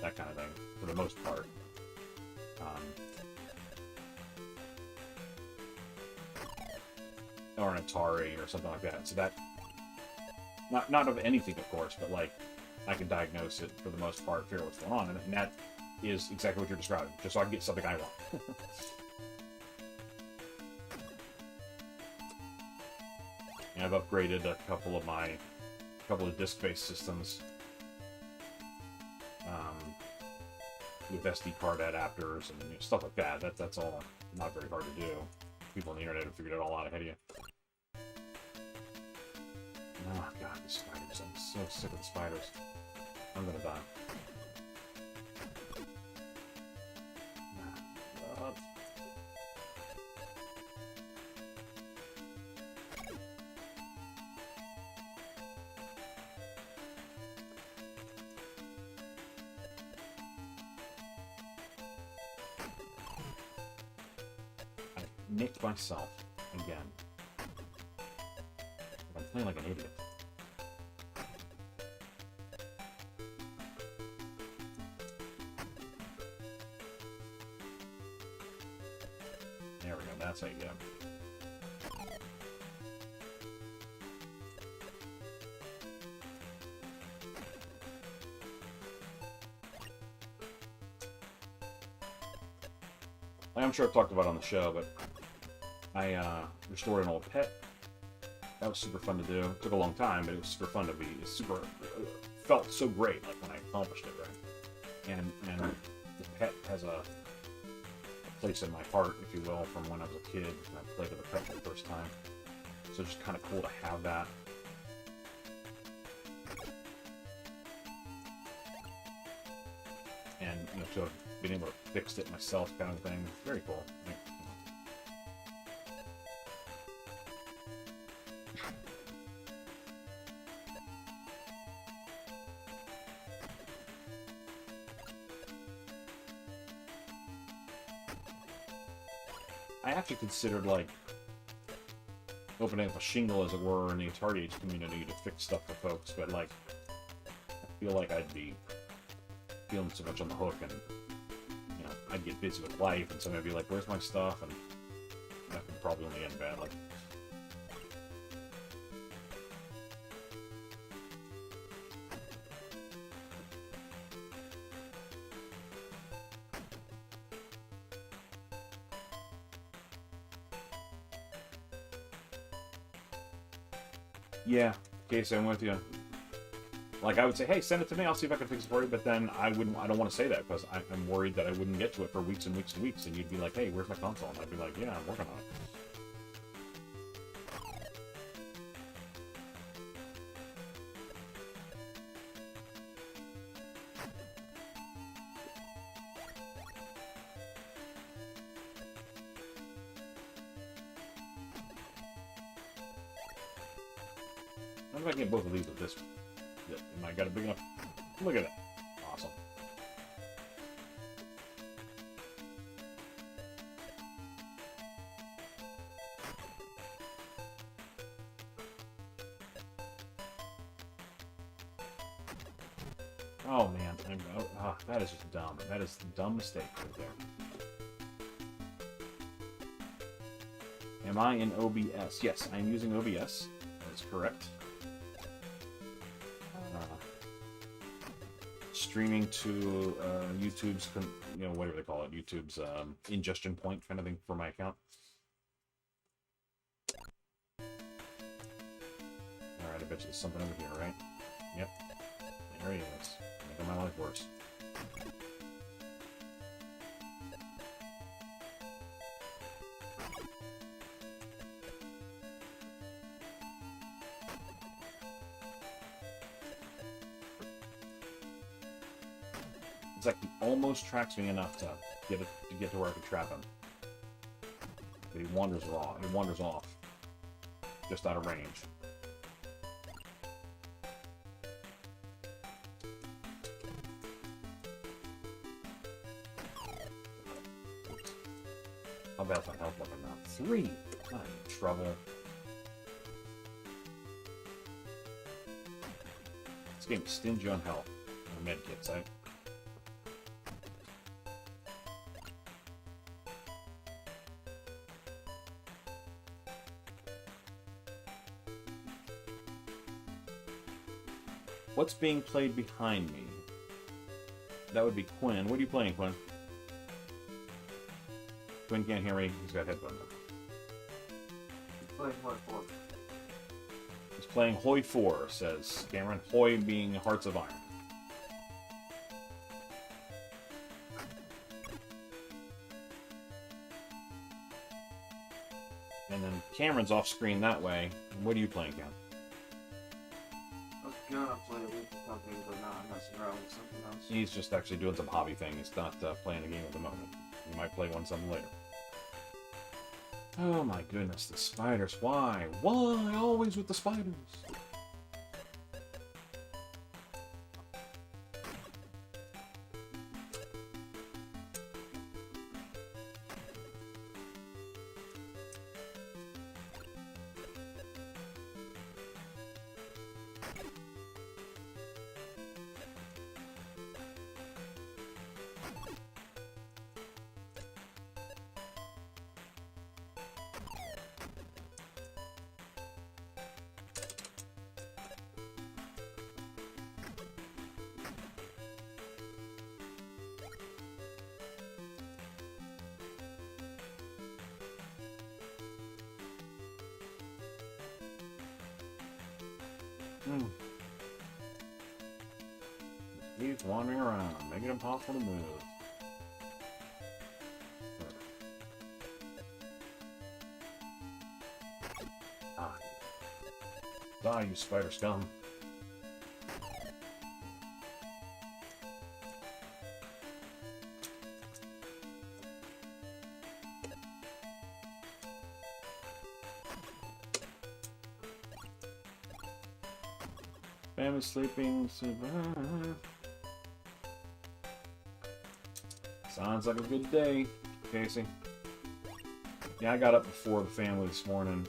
that kind of thing, for the most part. Or an Atari or something like that. So that, not of anything, of course, but like, I can diagnose it for the most part, figure out what's going on, and that is exactly what you're describing, just so I can get something I want. And I've upgraded a couple of disc-based systems with SD card adapters and stuff like that. That's all not very hard to do. People on the internet have figured it all out ahead of you. Oh god, these spiders. I'm so sick of the spiders. I'm gonna die. God. I nicked myself again. I'm playing like an idiot. There we go, that's how you get him. I'm sure I've talked about it on the show, but I restored an old pet. That was super fun to do. It took a long time, but it was super fun to be. It super felt so great, like when I accomplished it, right? And the pet has a place in my heart, if you will, from when I was a kid and I played with a pet for the first time. So it's just kind of cool to have that. And you know, to have been able to fix it myself, kind of thing, very cool. Like, I actually considered, like, opening up a shingle, as it were, in the Atari Age community to fix stuff for folks, but, like, I feel like I'd be feeling so much on the hook, and, you know, I'd get busy with life, and somebody would be like, where's my stuff? And that would probably only end badly. Yeah, Casey, I'm with you. Like, I would say, hey, send it to me, I'll see if I can fix it for you, but then I don't want to say that, because I'm worried that I wouldn't get to it for weeks and weeks and weeks, and you'd be like, hey, where's my console? And I'd be like, yeah, I'm working on it. How do I get both of these with this? Am I got it big enough? Look at it. Awesome. Oh man, that is just dumb. That is a dumb mistake right there. Am I in OBS? Yes, I am using OBS. That is correct. Streaming to YouTube's, you know, whatever they call it, YouTube's ingestion point kind of thing for my account. Alright, I bet you there's something over here, right? Yep. There he is. Making my life worse. It's like he almost tracks me enough to get to where I can trap him. But he wanders off. He wanders off. Just out of range. How bad's my health looking now? 3! I'm in trouble. This game is stingy on health. Or medkits, eh? What's being played behind me? That would be Quinn. What are you playing, Quinn? Quinn can't hear me. He's got headphones on. Playing what for? He's playing Hoi 4, says Cameron. Hoi being Hearts of Iron. And then Cameron's off screen that way. What are you playing, Cam? I was gonna play with the company, but now I'm messing around with something else. He's just actually doing some hobby thing. He's not playing a game at the moment. He might play one some later. Oh my goodness, the spiders. Why? Why always with the spiders? He's wandering around, making it impossible to move. Ah. Die, you spider scum. Family sleeping. Sounds like a good day, Casey. Yeah, I got up before the family this morning.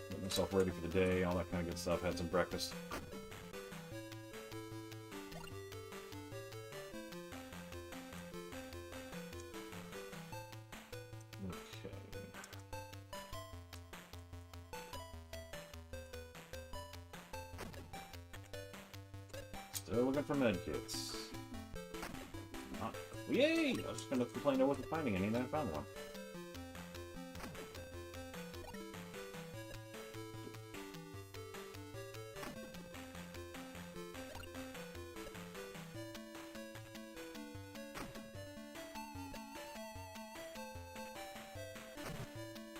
Get myself ready for the day, all that kind of good stuff. Had some breakfast. Okay. Still looking for medkits. Yay! I was just gonna complain I wasn't finding any, and then I found one.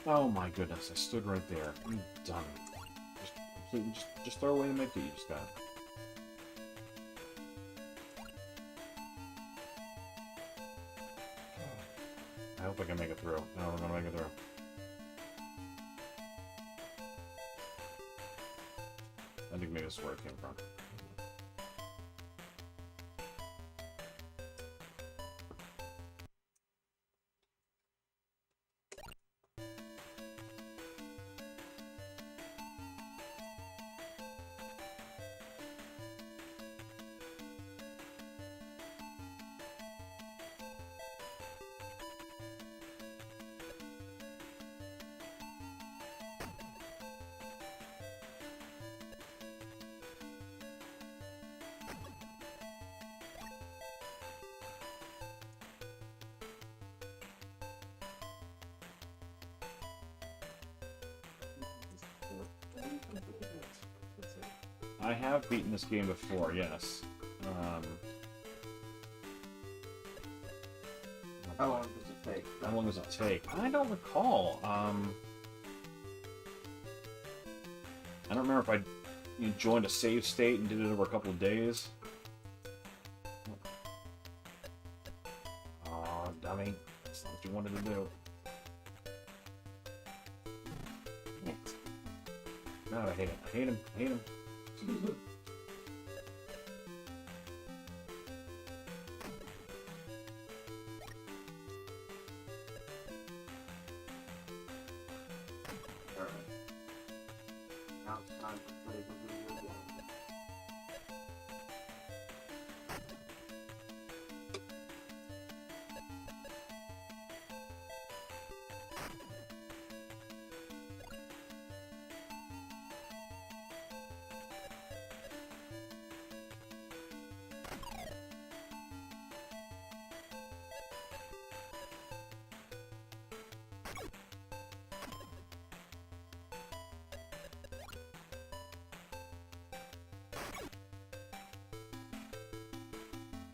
Oh my goodness, I stood right there. You dummy. Just throw away the medkit you just got. I hope I can make it through. I don't know if I'm gonna make it through. I think maybe this is where it came from. I have beaten this game before, yes. How long does it take? How long does it take? I don't recall. I don't remember if I joined a save state and did it over a couple of days. Oh, dummy. That's not what you wanted to do. God, I hate him. I hate him. I hate him. type of video game.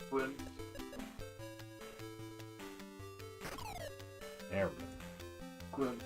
Quinn. There we go. Quinn.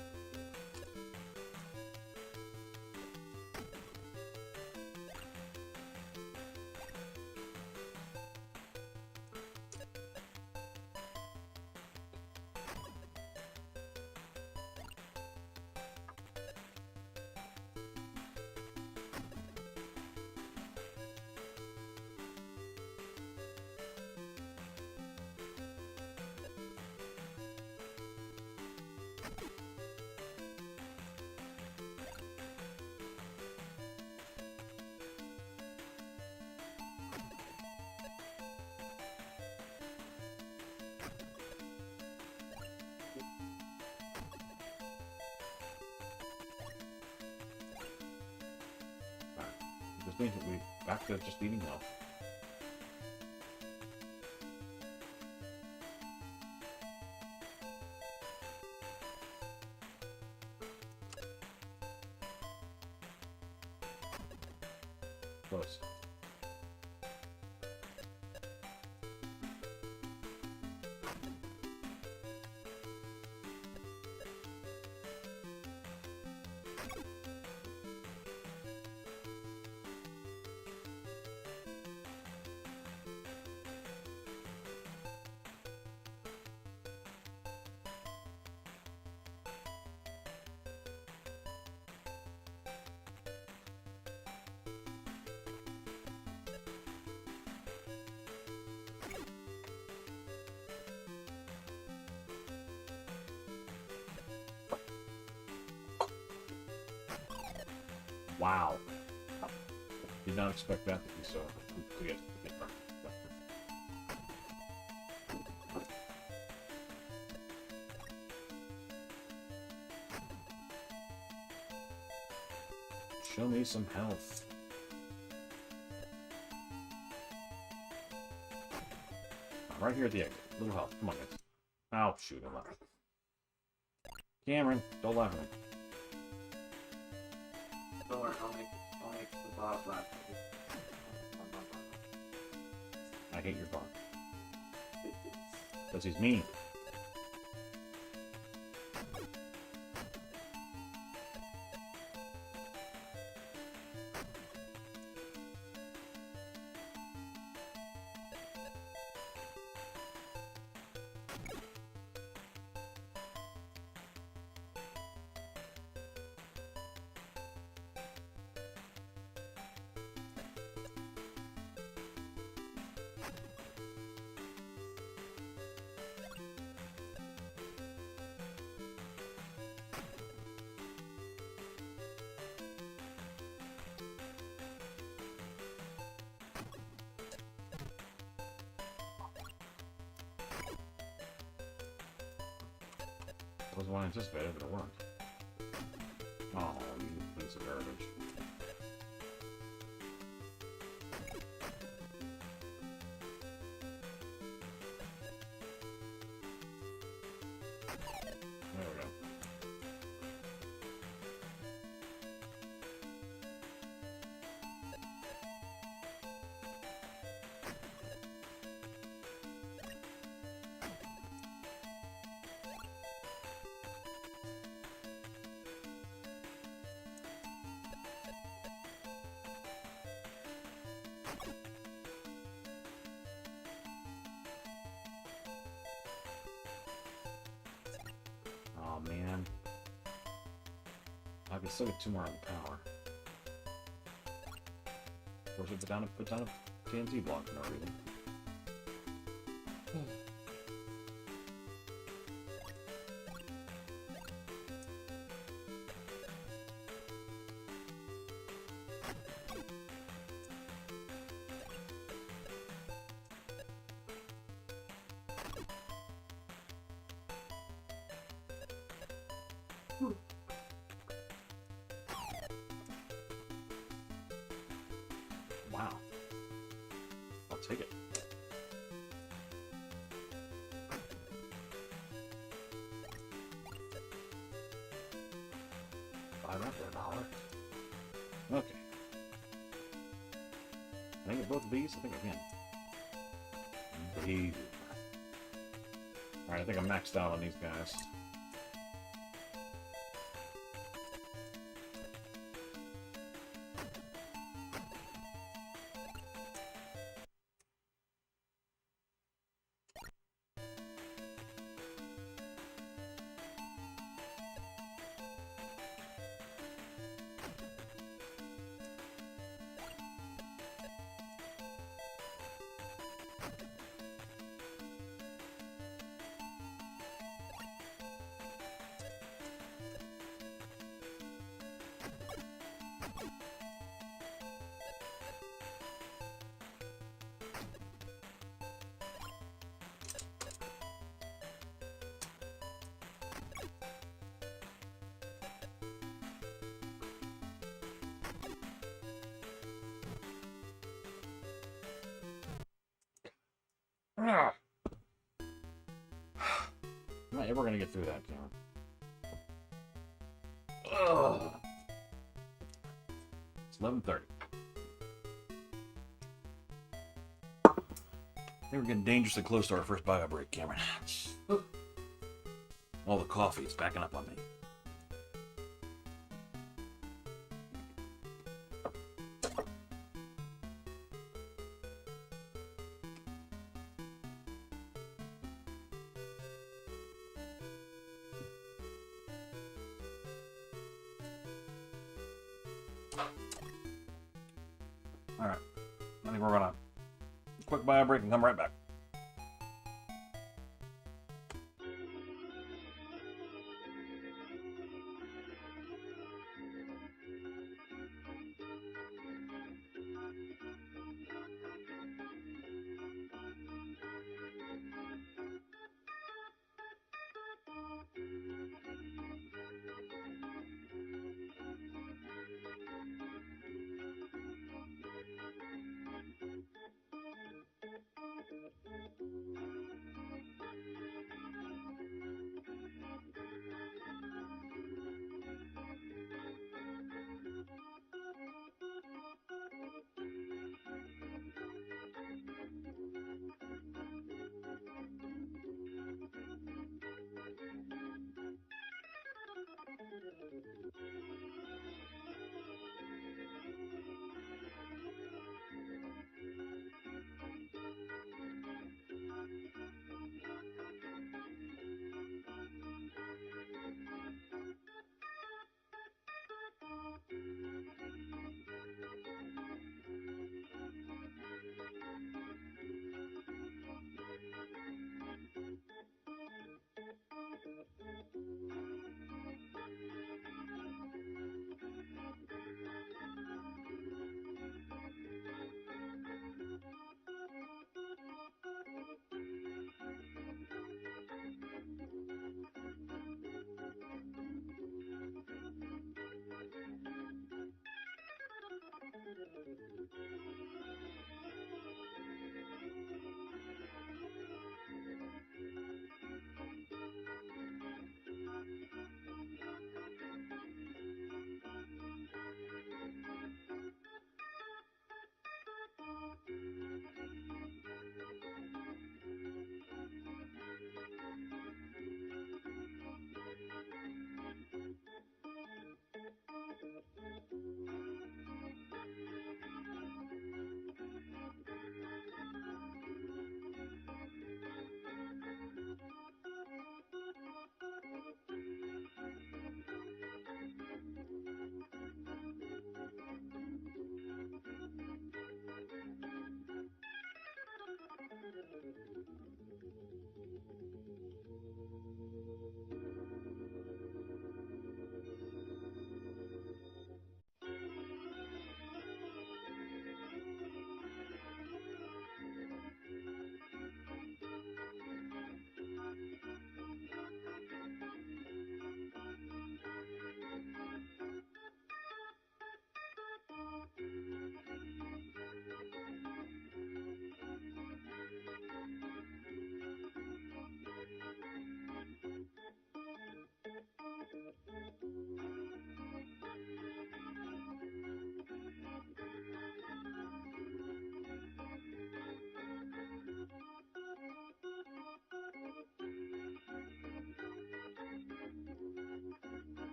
This means that we're back to just eating now. Close. Wow. Did not expect that to be so. Forget. Show me some health. Right here at the exit. Little health. Come on, guys. Oh, shoot. I left. Cameron, don't laugh at me. Don't worry, I'll make the boss laugh. I hate your boss. Because he's mean. I was one anticipated, but it worked. Oh, you piece of garbage. There we go. Oh man. I can still get 2 more on the power. Of course, I put down a TNT block for no reason. Wow. I'll take it. Buy that for $1. Okay. Can I get both of these? I think I can. Baby. Alright, I think I'm maxed out on these guys. Ah. I'm not ever gonna get through that, Cameron. Ugh. It's 11:30. I think we're getting dangerously close to our first bio break, Cameron. All the coffee is backing up on me. Alright. I think we're gonna quick bio break and come right back.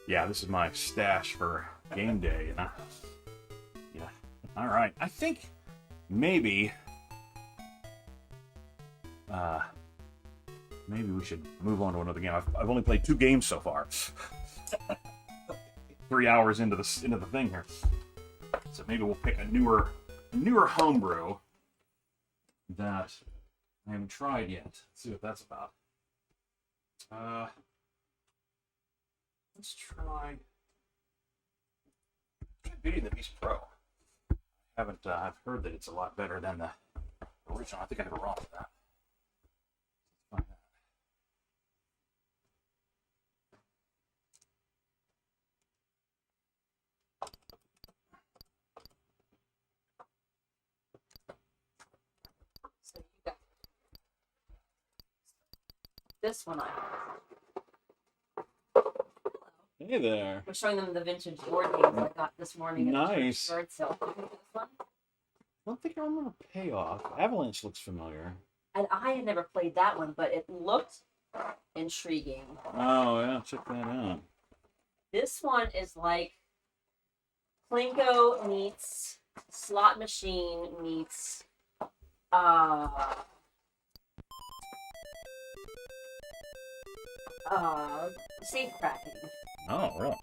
Yeah, this is my stash for game day. Yeah. All right. I think maybe maybe we should move on to another game. I've only played 2 games so far. 3 hours into the thing here. So maybe we'll pick a newer homebrew that I haven't tried yet. Let's see what that's about. Let's try Beauty and the Beast Pro. I've heard that it's a lot better than the original. I think I have it wrong with that. Let's find that. So you got this one I have. Hey there. We're showing them the vintage board games I got this morning. Nice. At the yard sale. Did you get this one? I don't think I remember Payoff. Avalanche looks familiar. And I had never played that one, but it looked intriguing. Oh, yeah, check that out. This one is like Plinko meets slot machine meets safe cracking. Oh, really?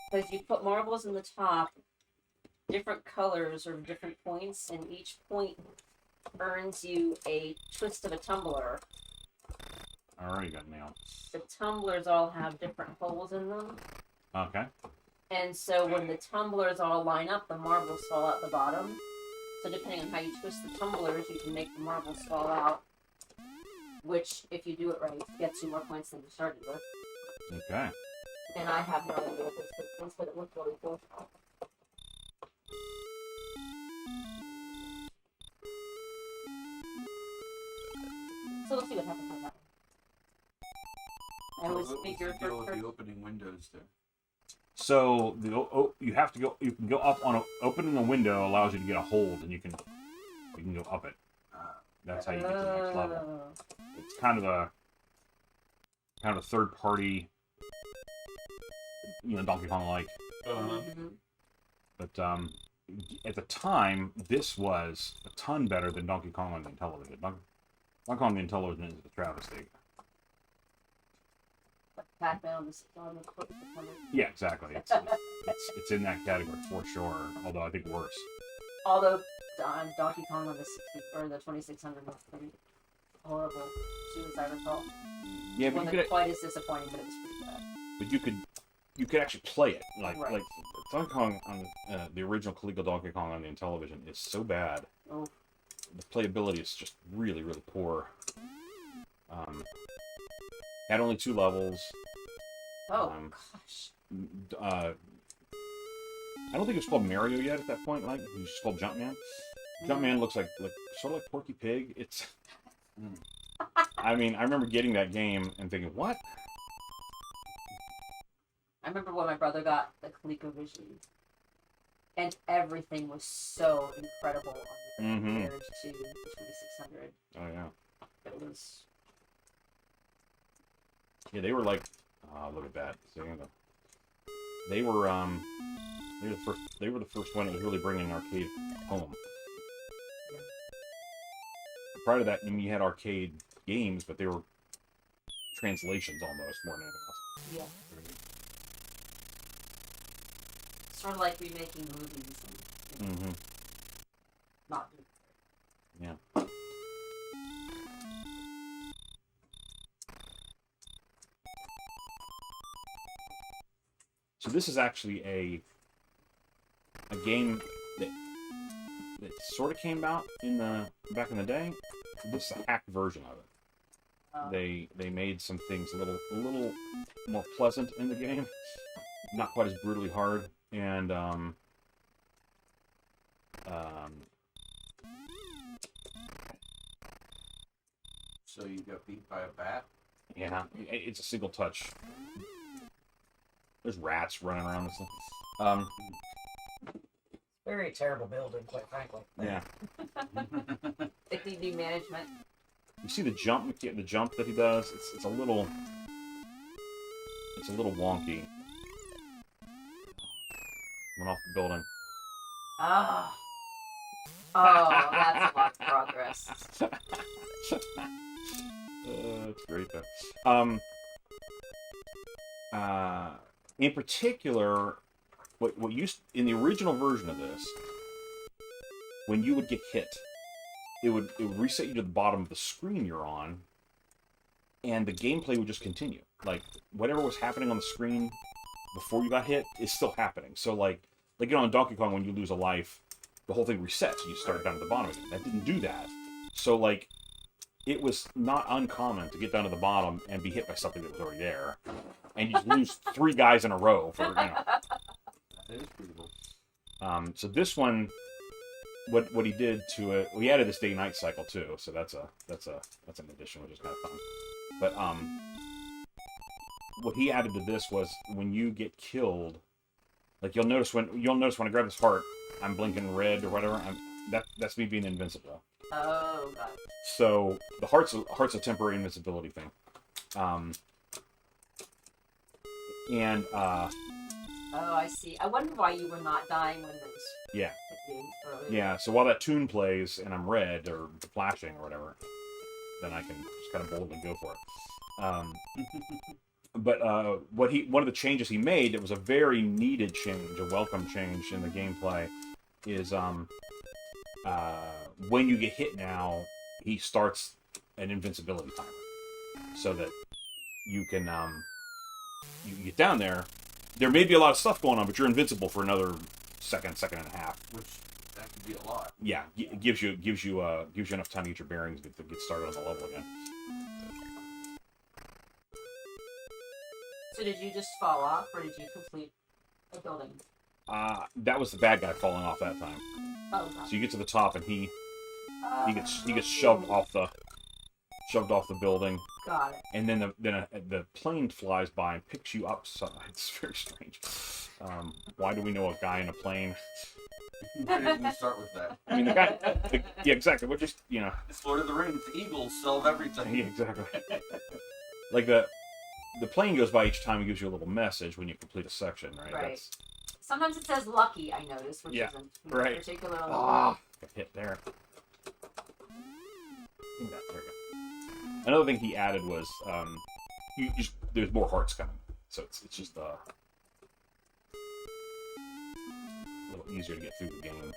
Because you put marbles in the top, different colors or different points, and each point earns you a twist of a tumbler. I already got nailed. The tumblers all have different holes in them. Okay. And so when the tumblers all line up, the marbles fall out the bottom. So depending on how you twist the tumblers, you can make the marbles fall out. Which, if you do it right, gets you more points than you started with. Okay. And I have no idea what this is, but it looked really cool. So we'll see what happens with that one. I always figure What's the deal with the opening windows there? So you have to go. You can go up on opening a window allows you to get a hold, and you can go up it. That's how you get to the next level. It's kind of a third party, Donkey Kong like. Mhm. But at the time, this was a ton better than Donkey Kong on the Intellivision. Donkey Kong on the Intellivision is a travesty. Like Pac-Man on the corner. Yeah, exactly. It's in that category for sure. Although I think worse. Although Donkey Kong on the 60 or the 2600 was pretty horrible, as I recall. Yeah, It but wasn't quite as disappointing, but it was pretty bad. you could actually play it Right. like Donkey Kong on the original Coleco Donkey Kong on the Intellivision is so bad. Oh. The playability is just really, really poor. Had only 2 levels. Oh, gosh. gosh. I don't think it was called Mario yet at that point. Like it was just called Jumpman. Jumpman looks like sort of like Porky Pig. It's. I mean, I remember getting that game and thinking, what? I remember when my brother got the ColecoVision, and everything was so incredible on the compared to the 2600. Oh yeah. It was. Yeah, they were like, look at that. They were the first one that was really bringing arcade home. Prior to that, I mean, you had arcade games, but they were translations almost more than anything else. Yeah. Sort of like remaking movies and not doing it. Yeah. So this is actually a game that sort of came out back in the day. This is a hacked version of it. They made some things a little more pleasant in the game, not quite as brutally hard, and So you got beat by a bat? yeah, it's a single touch. There's rats running around and stuff. Very terrible building, quite frankly. Yeah. If you do management. You see the jump that he does? It's a little wonky. Went off the building. Oh. Oh, that's a lot of progress. That's great though. In particular, what used in the original version of this, when you would get hit, it would reset you to the bottom of the screen you're on, and the gameplay would just continue. Like whatever was happening on the screen before you got hit is still happening. So like on Donkey Kong, when you lose a life, the whole thing resets and you start down at the bottom again. That didn't do that. So like, it was not uncommon to get down to the bottom and be hit by something that was already there, and you just lose 3 guys in a row for That is pretty cool. So this one, what he did to it, we added this day-night cycle too. So that's an addition, which is kind of fun. But what he added to this was when you get killed, like you'll notice when I grab this heart, I'm blinking red or whatever. That's me being invincible. Oh, God. So the heart's a temporary invincibility thing. Oh, I see. I wonder why you were not dying when those Yeah. hit you earlier. Yeah, so while that tune plays and I'm red or flashing or whatever, then I can just kind of boldly go for it. But one of the changes he made, it was a very needed change, a welcome change in the gameplay, is when you get hit now, he starts an invincibility timer, so that you can you get down there. There may be a lot of stuff going on, but you're invincible for another second and a half. Which that could be a lot. Yeah, it gives you enough time to get your bearings to get started on the level again. So did you just fall off, or did you complete a building? That was the bad guy falling off that time. Oh, God. So you get to the top and he gets shoved off the building. Got it. And then the plane flies by and picks you up. So it's very strange. Why do we know a guy in a plane? Where did we start with that? I mean, the guy. Yeah, exactly. We're just It's Lord of the Rings. The Eagles solve everything. Yeah, exactly. Like the plane goes by each time and gives you a little message when you complete a section, right? Right. Sometimes it says lucky, I noticed, which Yeah, isn't right. particularly. Got hit there. There we go. Another thing he added was there's more hearts coming, so it's just a little easier to get through the game.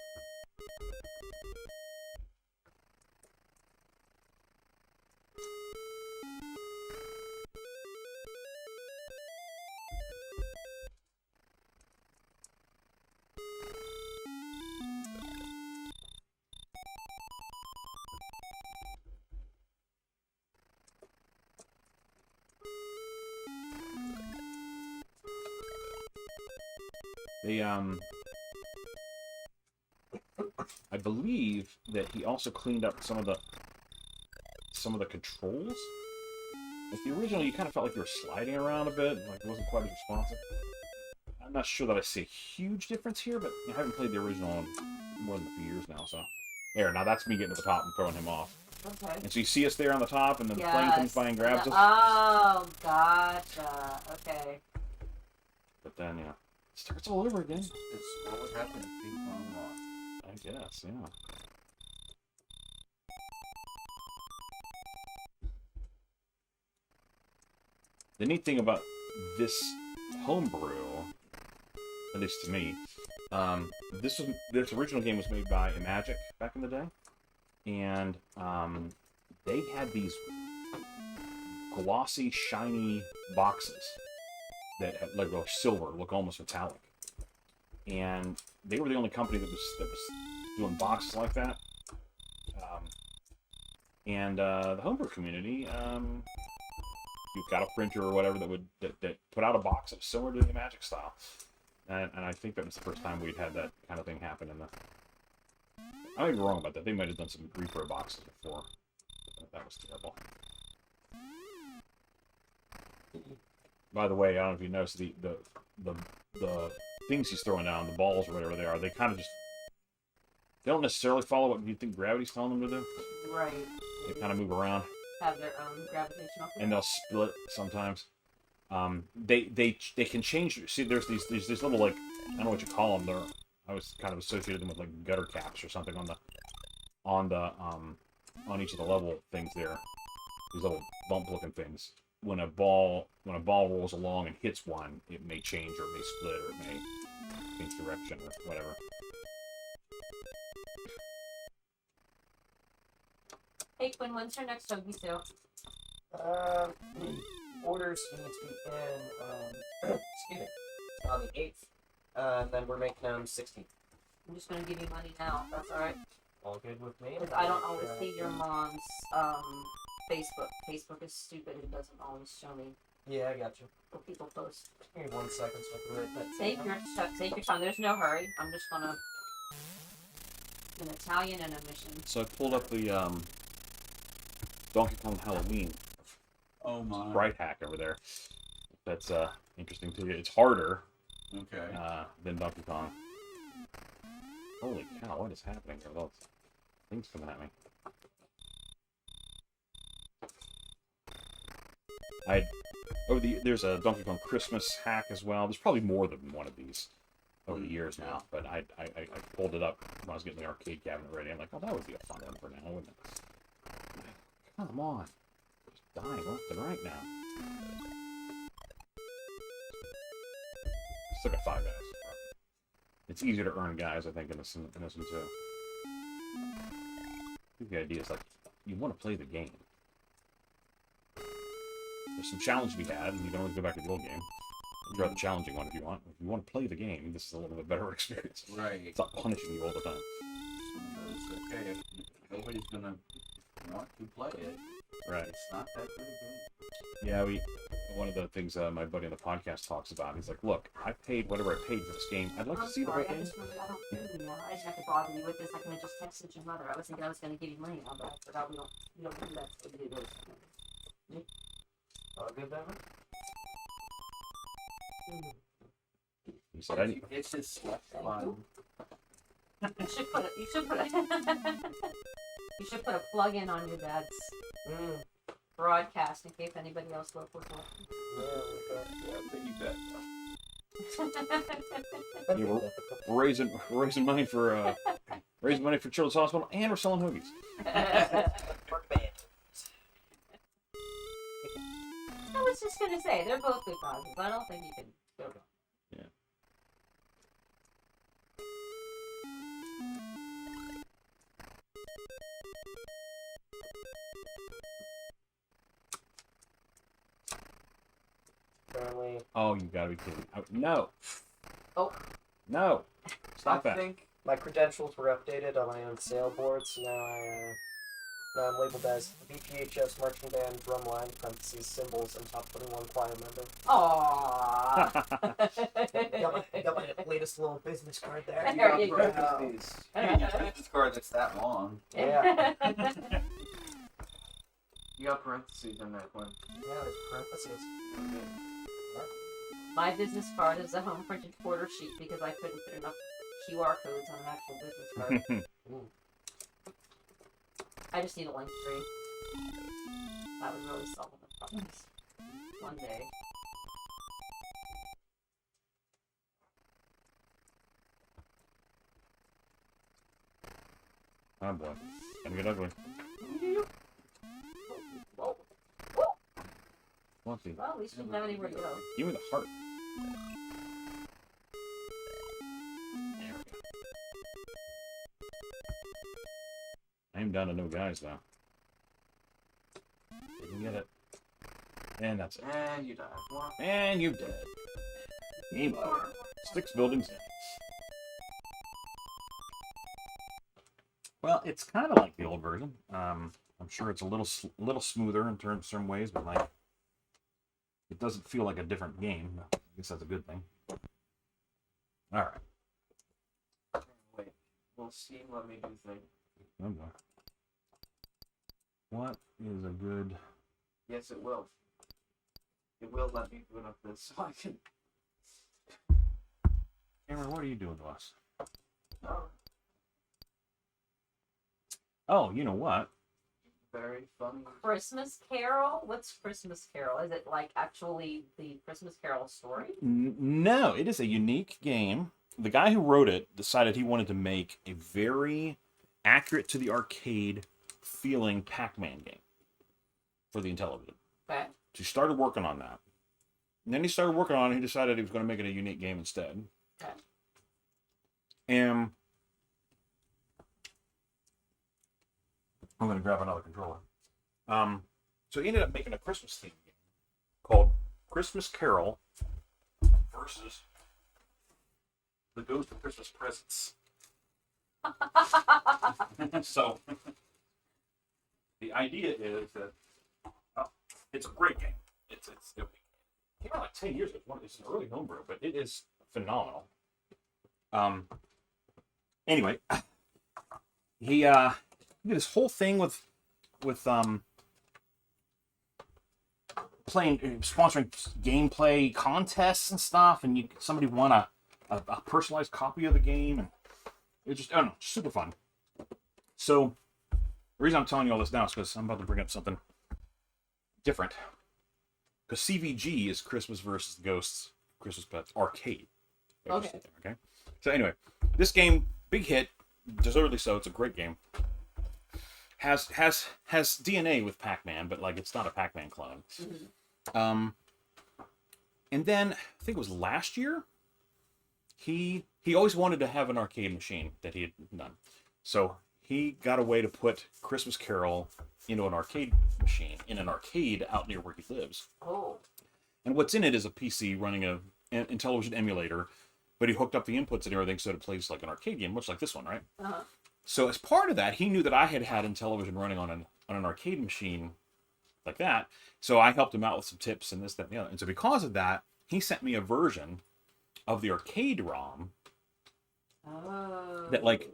They I believe that he also cleaned up some of the controls. Like the original, you kind of felt like you were sliding around a bit, like it wasn't quite as responsive. I'm not sure that I see a huge difference here, but I haven't played the original in more than a few years now, so. There, now that's me getting to the top and throwing him off. Okay. And so you see us there on the top, and then the plane comes by and grabs us. Oh, gotcha. Okay. But then, it starts all over again. It's what would happen if Ping Pong lost. I guess, yeah. The neat thing about this homebrew, at least to me, this original game was made by Imagic back in the day, and they had these glossy, shiny boxes that had like silver, look almost metallic, and they were the only company that was doing boxes like that. And the homebrew community, you've got a printer or whatever that put out a box that was similar to the Magic style, and I think that was the first time we'd had that kind of thing happen in the. I might be wrong about that. They might have done some repro boxes before. That was terrible. By the way, I don't know if you noticed the things he's throwing down, the balls or whatever they are. They kind of just they don't necessarily follow what you think gravity's telling them to do. Right. They kind of move around. Have their own gravitational. And they'll split sometimes. They can change. See, there's these little, like, I don't know what you call them. They're, I was kind of associated them with like gutter caps or something on each of the level things there. These little bump looking things. When a ball rolls along and hits one, it may change or it may split or it may change direction or whatever. Hey Quinn, when's your next Toby sale? Orders need to be in, excuse me, on the 8th, and then we're making them 16th. I'm just gonna give you money now. If that's all right. All good with me. Because I don't always see your mom's Facebook. Facebook is stupid. It doesn't always show me Yeah, I got you. what people post. Give me 1 second so I can write that Take down. your time. There's no hurry. I'm just gonna an Italian and a mission. So I pulled up the Donkey Kong Halloween Oh my. sprite hack over there. That's interesting too. It's harder Okay. than Donkey Kong. Holy cow! What is happening here? Those things coming at me. There's a Donkey Kong Christmas hack as well. There's probably more than one of these over the years now, but I pulled it up when I was getting the arcade cabinet ready. I'm like, oh, that would be a fun one for now, wouldn't it? Come on, just dying left and right now. Still got 5 guys. It's easier to earn guys, I think, in this one too. I think the idea is like you want to play the game. There's some challenge to be had, and you can always go back to the old game. Try the challenging one if you want. If you want to play the game, this is a little bit better experience. Right. It's not punishing you all the time. It's okay. Nobody's gonna want to play it. Right. It's not that good a game. Yeah, one of the things my buddy on the podcast talks about, he's like, look, I paid whatever I paid for this game. I'd like to see the whole I game. just really, I don't care anymore. I didn't have to bother you with this. I can just texted your mother. I was thinking I was going to give you money now, but I forgot we don't do that. So we do this. All good, Bevan? He said, I need... It's just fun. You should put a plug-in on your dad's broadcast in case anybody else locals want. Yeah, but you bet. We're raising money for Children's Hospital, and we're selling hoagies. I was just gonna say they're both good causes. I don't think you can go wrong. Yeah. Apparently, Oh, you gotta be kidding! No. Oh. No. Stop I that. think my credentials were updated on my own sale board, so now I'm labeled as BPHS Marching Band Drumline, parentheses, Symbols, and Top 21 Choir member. Aww. got my latest little business card there. There you go. This card that's that long. Yeah. You got parentheses in there, Quinn. Yeah, there's parentheses. My business card is a home printed quarter sheet because I couldn't put enough QR codes on an actual business card. I just need a link tree. That would really solve the problems. One day. Oh boy. Gonna get ugly. Whoa. Let's see. Well, at least we didn't have anywhere to go. Give me the heart. There we go. I'm down to no guys now. Didn't get it. And that's it. And you died. What? And you're dead. Game over. 6 buildings in. Well, it's kind of like the old version. I'm sure it's a little smoother in some ways, but like it doesn't feel like a different game. I guess that's a good thing. All right. Wait. Will Steam let me do things? Oh boy. What is a good? Yes, it will. It will let me boot up this so I can. Cameron, what are you doing to us? Oh. Oh, you know what? very funny. Christmas Carol? What's Christmas Carol? Is it like actually the Christmas Carol story? No, it is a unique game. The guy who wrote it decided he wanted to make a very accurate to the arcade feeling Pac-Man game for the Intellivision. Okay. So he started working on that. And then he started working on it. He decided he was going to make it a unique game instead. Okay. And I'm going to grab another controller. So he ended up making a Christmas theme game called Christmas Carol versus the Ghost of Christmas Presents. So the idea is that it's a great game. It came out like 10 years ago. It's an early homebrew, but it is phenomenal. Anyway, he did this whole thing with sponsoring gameplay contests and stuff, and somebody won a personalized copy of the game, and it just, I don't know, super fun. So the reason I'm telling you all this now is because I'm about to bring up something different. Because CVG is Christmas versus Ghosts Christmas Pets Arcade. Okay. So anyway, this game, big hit, deservedly so. It's a great game. Has DNA with Pac-Man, but like it's not a Pac-Man clone. Mm-hmm. And then I think it was last year. He always wanted to have an arcade machine that he had done, so he got a way to put Christmas Carol into an arcade machine in an arcade out near where he lives. Oh. And what's in it is a PC running an Intellivision emulator, but he hooked up the inputs and everything so it plays like an arcade game, much like this one, right? Uh-huh. So as part of that, he knew that I had Intellivision running on an arcade machine like that. So I helped him out with some tips and this, that, and the other. And so because of that, he sent me a version of the arcade ROM that, like,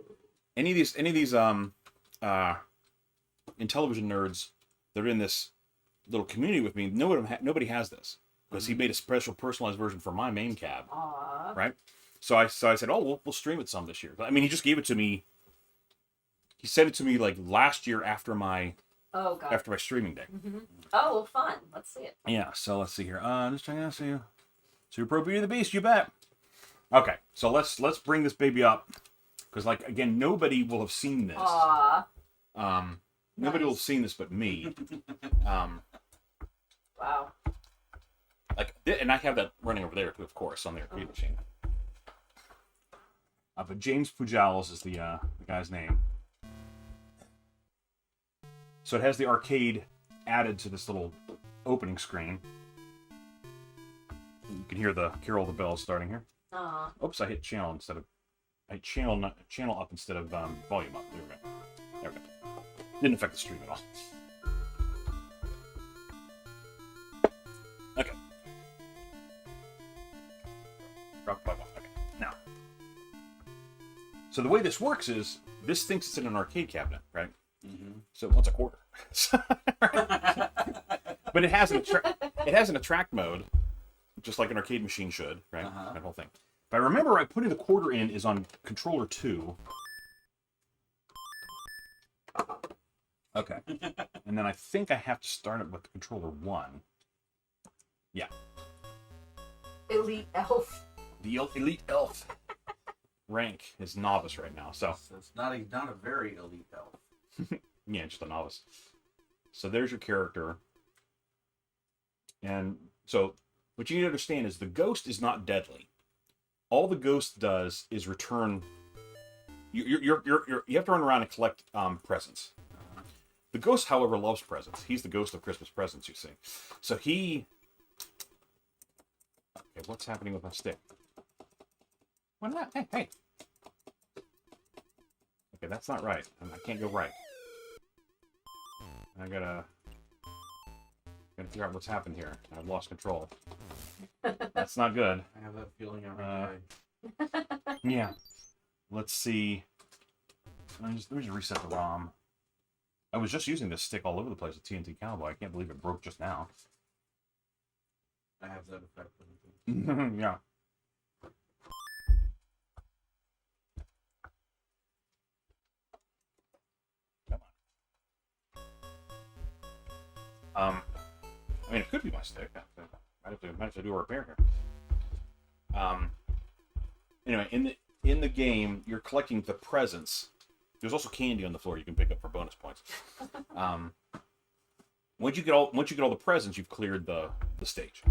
any of these Intellivision nerds that are in this little community with me, nobody has this, because he made a special personalized version for my main cab. Aww. Right? So I said, oh, we'll stream it some this year. I mean, he just gave it to me. He sent it to me like last year after my streaming day. Mm-hmm. Oh, well, fun. Let's see it. Yeah. So let's see here. Just checking out. See you. Super Pro Beauty and the Beast. You bet. Okay. So let's bring this baby up, because like again, nobody will have seen this. Aww. Nobody will have seen this but me. Wow. Like, and I have that running over there too, of course, on the arcade machine. But James Pujalis is the guy's name. So it has the arcade added to this little opening screen. You can hear the Carol of the Bells starting here. Oops, I hit channel instead of... channel up instead of volume up. There we go. There we go. Didn't affect the stream at all. Okay. Okay. Now. So the way this works is, this thinks it's in an arcade cabinet, right? Mm-hmm. So what's a quarter? But it has an attract mode, just like an arcade machine should, right? Uh-huh. That whole thing. If I remember right, putting the quarter in is on controller 2. Okay. And then I think I have to start it with controller 1. Yeah. Elite Elf. The elite elf rank is novice right now, so it's not a very elite elf. yeah, just a novice. So there's your character. And so what you need to understand is the ghost is not deadly. All the ghost does is return. You have to run around and collect presents. The ghost, however, loves presents. He's the ghost of Christmas presents, you see. So he... Okay, what's happening with my stick? Why not? Hey. Okay, that's not right. I can't go right. I gotta figure out what's happened here. I've lost control. That's not good. I have that feeling every day. Yeah. Let's see. Let me just reset the ROM. I was just using this stick all over the place with TNT Cowboy. I can't believe it broke just now. I have that effect. Yeah. Come on. I mean, it could be my stick. Might have to do a repair here. Anyway, in the game, you're collecting the presents. There's also candy on the floor you can pick up for bonus points. Once you get all the presents, you've cleared the stage.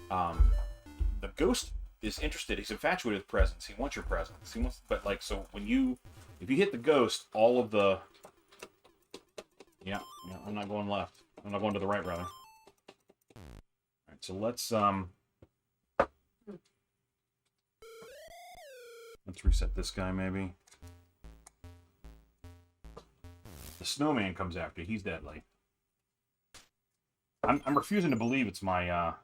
The ghost is interested. He's infatuated with presents. He wants your presents. But like, so if you hit the ghost, all of the I'm not going left. I'm not going to the right, rather. All right, so let's reset this guy, maybe. The snowman comes after you. He's deadly. I'm refusing to believe it's my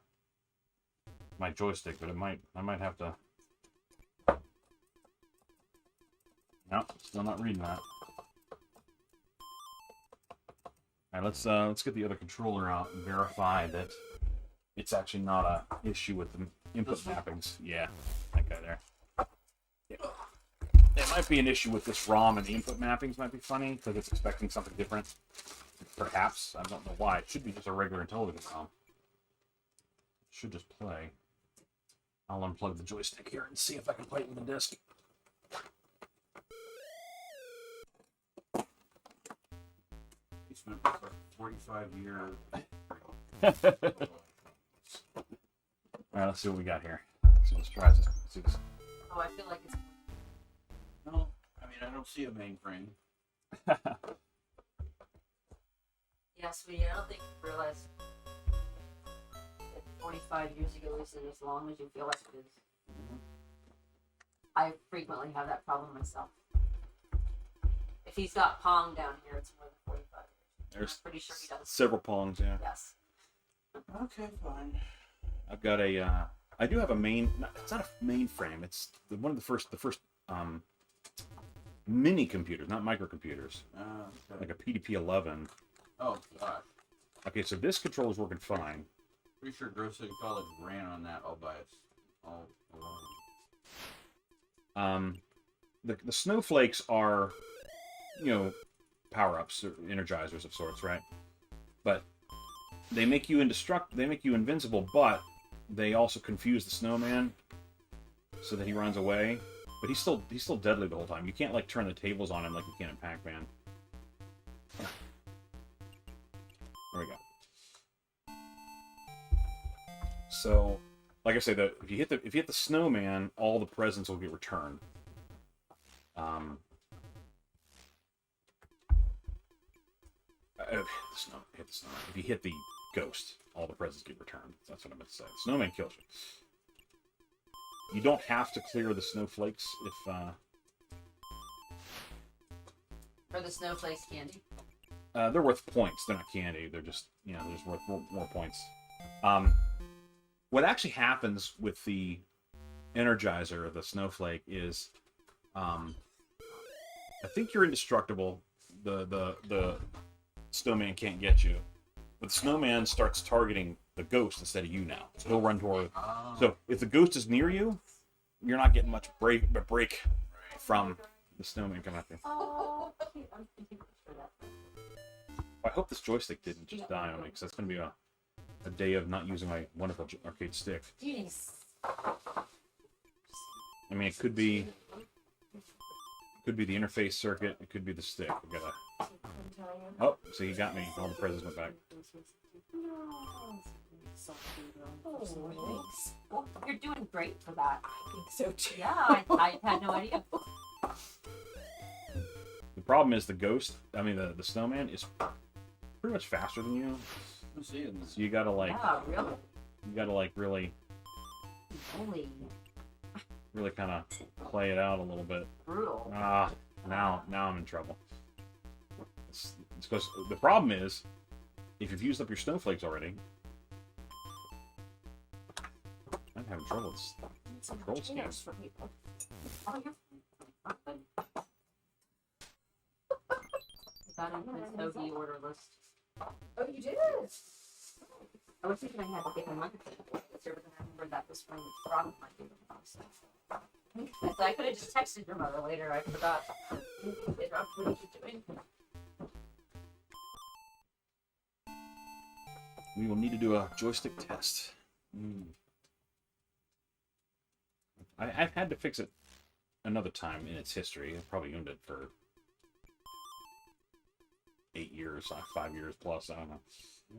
my joystick, but I might have to. No, still not reading that. All right, let's get the other controller out and verify that it's actually not a issue with the input mappings. Yeah, that guy there. Yeah. It might be an issue with this ROM, and the input mappings might be funny because it's expecting something different. Perhaps. I don't know why. It should be just a regular intelligent ROM. It should just play. I'll unplug the joystick here and see if I can play it in the disc. He's been for 45 years. Alright, let's see what we got here. So let's try this. Let's see this. Oh, I feel like it's. No, I mean, I don't see a mainframe. Yeah, sweetie, I don't think you realize that 45 years ago isn't as long as you feel like it is. I frequently have that problem myself. If he's got Pong down here, it's more than 45 years. There's I'm pretty sure he does. several Pongs, yeah. Yes. Okay, fine. I've got a, I do have a main, it's not a mainframe, it's one of the first mini computers, not microcomputers. Okay. Like a PDP-11. Oh, gosh. Okay, so this controller's working fine. Pretty sure Grove City College ran on that all by its all alone. The snowflakes are, power-ups or energizers of sorts, right? But they make you invincible, but they also confuse the snowman so that he runs away. But he's still deadly the whole time. You can't like turn the tables on him like you can in Pac-Man. There we go. So, like I say, if you hit the snowman, all the presents will get returned. Hit the snowman. If you hit the ghost, all the presents get returned. That's what I meant to say. The snowman kills you. You don't have to clear the snowflakes if. For the snowflakes candy. They're worth points. They're not candy. They're just they're just worth more points. What actually happens with the Energizer, the snowflake, is, I think you're indestructible. The snowman can't get you, but the snowman starts targeting the ghost instead of you now. So he'll run toward. So if the ghost is near you, you're not getting much break from the snowman coming after you. Oh, cute. I'm thinking for that. I hope this joystick didn't just die on me, because that's going to be a day of not using my wonderful arcade stick. Jeez. I mean, it could be the interface circuit. It could be the stick. We gotta. Oh, so you got me. All the presents went back. Oh, thanks. Well, you're doing great for that. I think so too. Yeah, I had no idea. The problem is the ghost. I mean, the snowman is pretty much faster than you. I'm seeing this. So you gotta like. Yeah, really? You gotta like really kind of play it out a little bit. Brutal. Now I'm in trouble. It's because the problem is, if you've used up your snowflakes already, I'm having trouble with this control scheme. For people. Oh, you're fine. Got on my Togi order list. Oh, you did? I was thinking I had to get my microphone this year, but then I remembered that was when Rob might do it. So I could have just texted your mother later. I forgot. Hey, Rob, what are you doing? We will need to do a joystick test. I've had to fix it another time in its history. I've probably owned it for 8 years, 5 years plus. I don't know.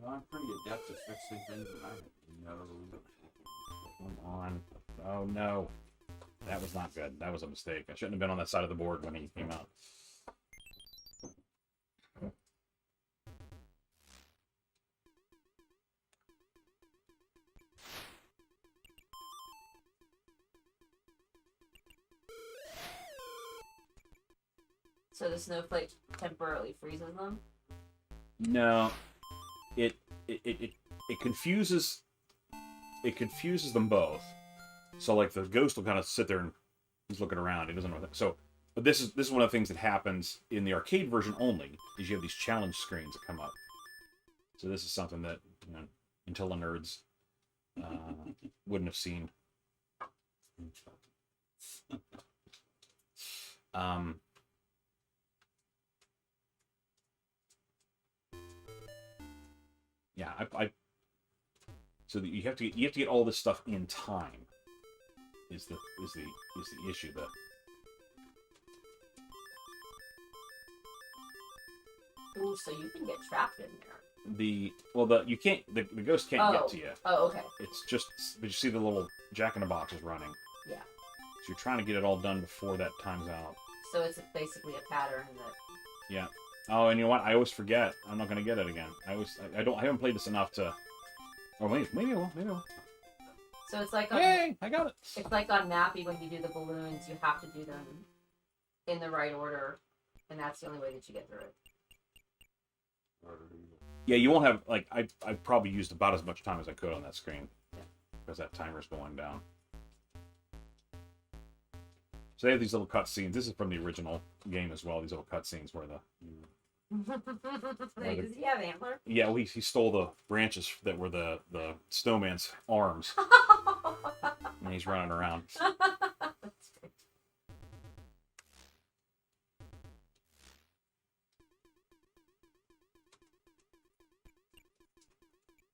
Well, I'm pretty adept at fixing things, and I know. Come on. Oh no. That was not good. That was a mistake. I shouldn't have been on that side of the board when he came out. So the snowflake temporarily freezes them? No. It confuses them both. So like the ghost will kind of sit there and he's looking around. He doesn't know what that, so but this is one of the things that happens in the arcade version only, is you have these challenge screens that come up. So this is something that, you know, Intellinerds wouldn't have seen. Yeah, so that you have to get all this stuff in time. Is the issue that Ooh, so you can get trapped in there. the ghost can't get to you. Oh, okay. It's just, but you see the little jack-in-the-box is running. Yeah. So you're trying to get it all done before that time's out. So it's basically a pattern that. Yeah. Oh, and you know what? I always forget. I'm not going to get it again. I haven't played this enough to. Oh, maybe I will. So it's like on, Yay! I got it. It's like on Mappy when you do the balloons, you have to do them in the right order, and that's the only way that you get through it. Yeah, you won't have, like, I probably used about as much time as I could on that screen. Yeah. Because that timer's going down. So they have these little cutscenes. This is from the original game as well. These little cutscenes where the. Does he have antler? Yeah, well, he stole the branches that were the snowman's arms. And he's running around. That's great.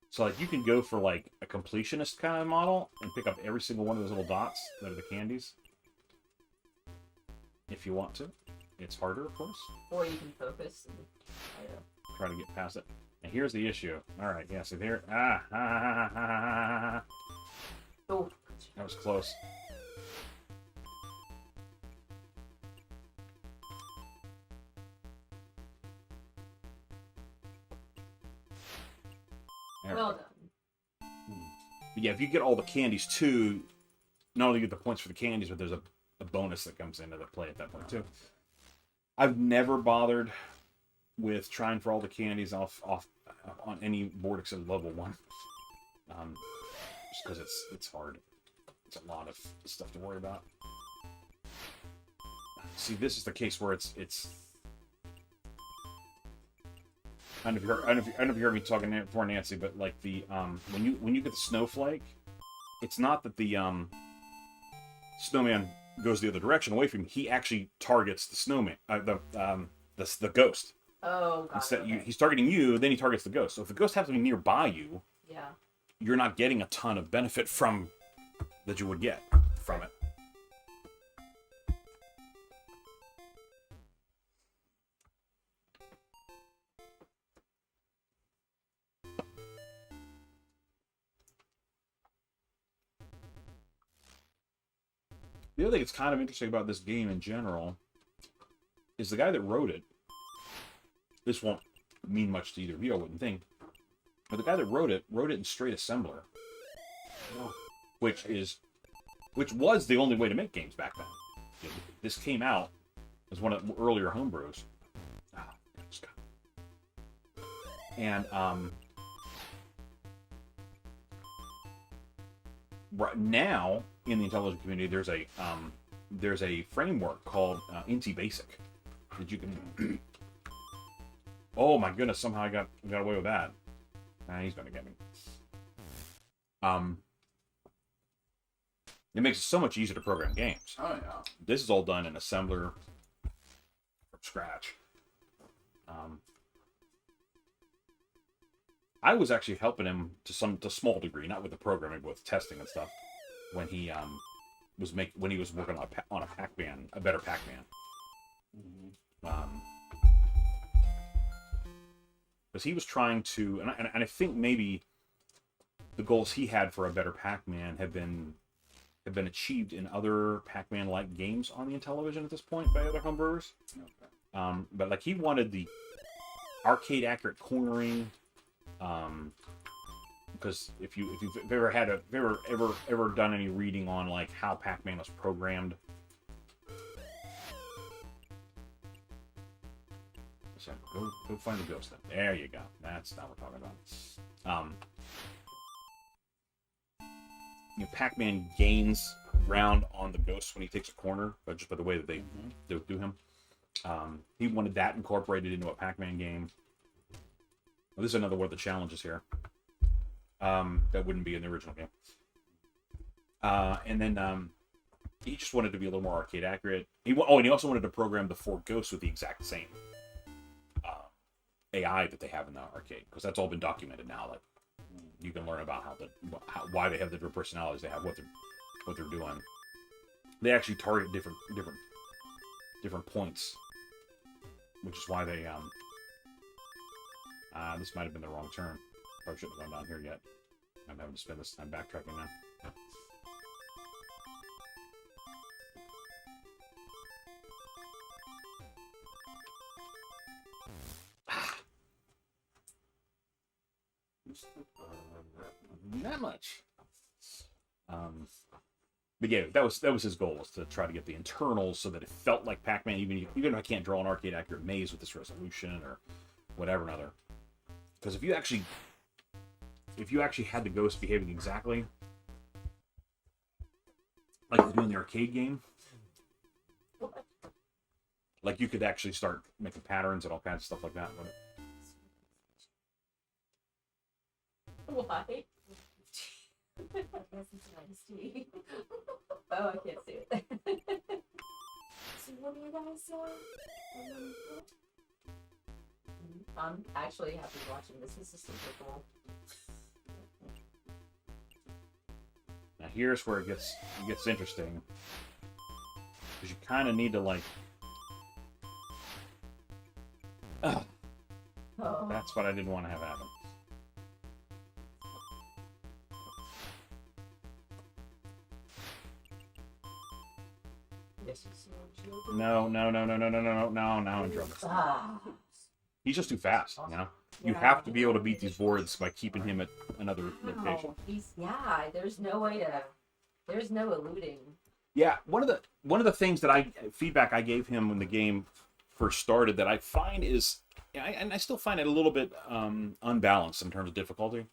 So, like, you can go for, like, a completionist kind of model and pick up every single one of those little dots that are the candies. If you want to. It's harder, of course. Or you can focus. And, Try to get past it. And here's the issue. Alright, yeah, so there. Oh. That was close. There. Well done. But yeah, if you get all the candies too, not only get the points for the candies, but there's a bonus that comes into the play at that point too. I've never bothered with trying for all the candies off on any board except level 1. Just because it's hard. It's a lot of stuff to worry about. See, this is the case where it's. I don't know if you heard me talking before, Nancy, but like the when you get the snowflake, it's not that the snowman goes the other direction away from you. He actually targets the snowman, the ghost. Oh, God. Instead, he's targeting you, then he targets the ghost. So if the ghost happens to be nearby you, Yeah. you're not getting a ton of benefit from that you would get from it. The other thing that's kind of interesting about this game in general is the guy that wrote it. This won't mean much to either of you, I wouldn't think. But the guy that wrote it in straight assembler, which was the only way to make games back then. This came out as one of the earlier homebrews. And right now in the intelligent community, there's a framework called Inti Basic that you can. Oh my goodness! Somehow I got away with that. He's gonna get me. It makes it so much easier to program games. Oh yeah. This is all done in assembler from scratch. I was actually helping him to small degree, not with the programming, but with testing and stuff. When he was working on a Pac-Man, a better Pac-Man. Because he was trying to, and I think maybe the goals he had for a better Pac-Man have been achieved in other Pac-Man-like games on the Intellivision at this point by other homebrewers. Okay. But like he wanted the arcade accurate cornering, because if you've ever done any reading on like how Pac-Man was programmed. So go find the ghost then. There you go. That's not what we're talking about. Pac-Man gains ground on the ghost when he takes a corner, but just by the way that they do him. He wanted that incorporated into a Pac-Man game. Well, this is another one of the challenges here. That wouldn't be in the original game. And then he just wanted to be a little more arcade accurate. And he also wanted to program the 4 ghosts with the exact same AI that they have in the arcade, because that's all been documented now. Like you can learn about why they have the different personalities they have, what they're doing. They actually target different points, which is why they this might have been the wrong turn. Probably shouldn't have gone down here yet. I'm having to spend this time backtracking now. Not much. But yeah, that was his goal, was to try to get the internals so that it felt like Pac-Man, even if I can't draw an arcade accurate maze with this resolution or whatever another. Because if you actually had the ghost behaving exactly like you do in the arcade game, like you could actually start making patterns and all kinds of stuff like that with it. Why? Oh, I can't see it. So what do you guys say? I'm actually happy watching this. This is super cool. Now here's where it gets interesting, because you kind of need to like. Oh. That's what I didn't want to have happen. No, I'm in trouble. He's just too fast, you know? You have to be able to beat these boards by keeping him at another location. There's no eluding. Yeah, one of the things that feedback I gave him when the game first started that I find is, and I still find it a little bit unbalanced in terms of difficulty.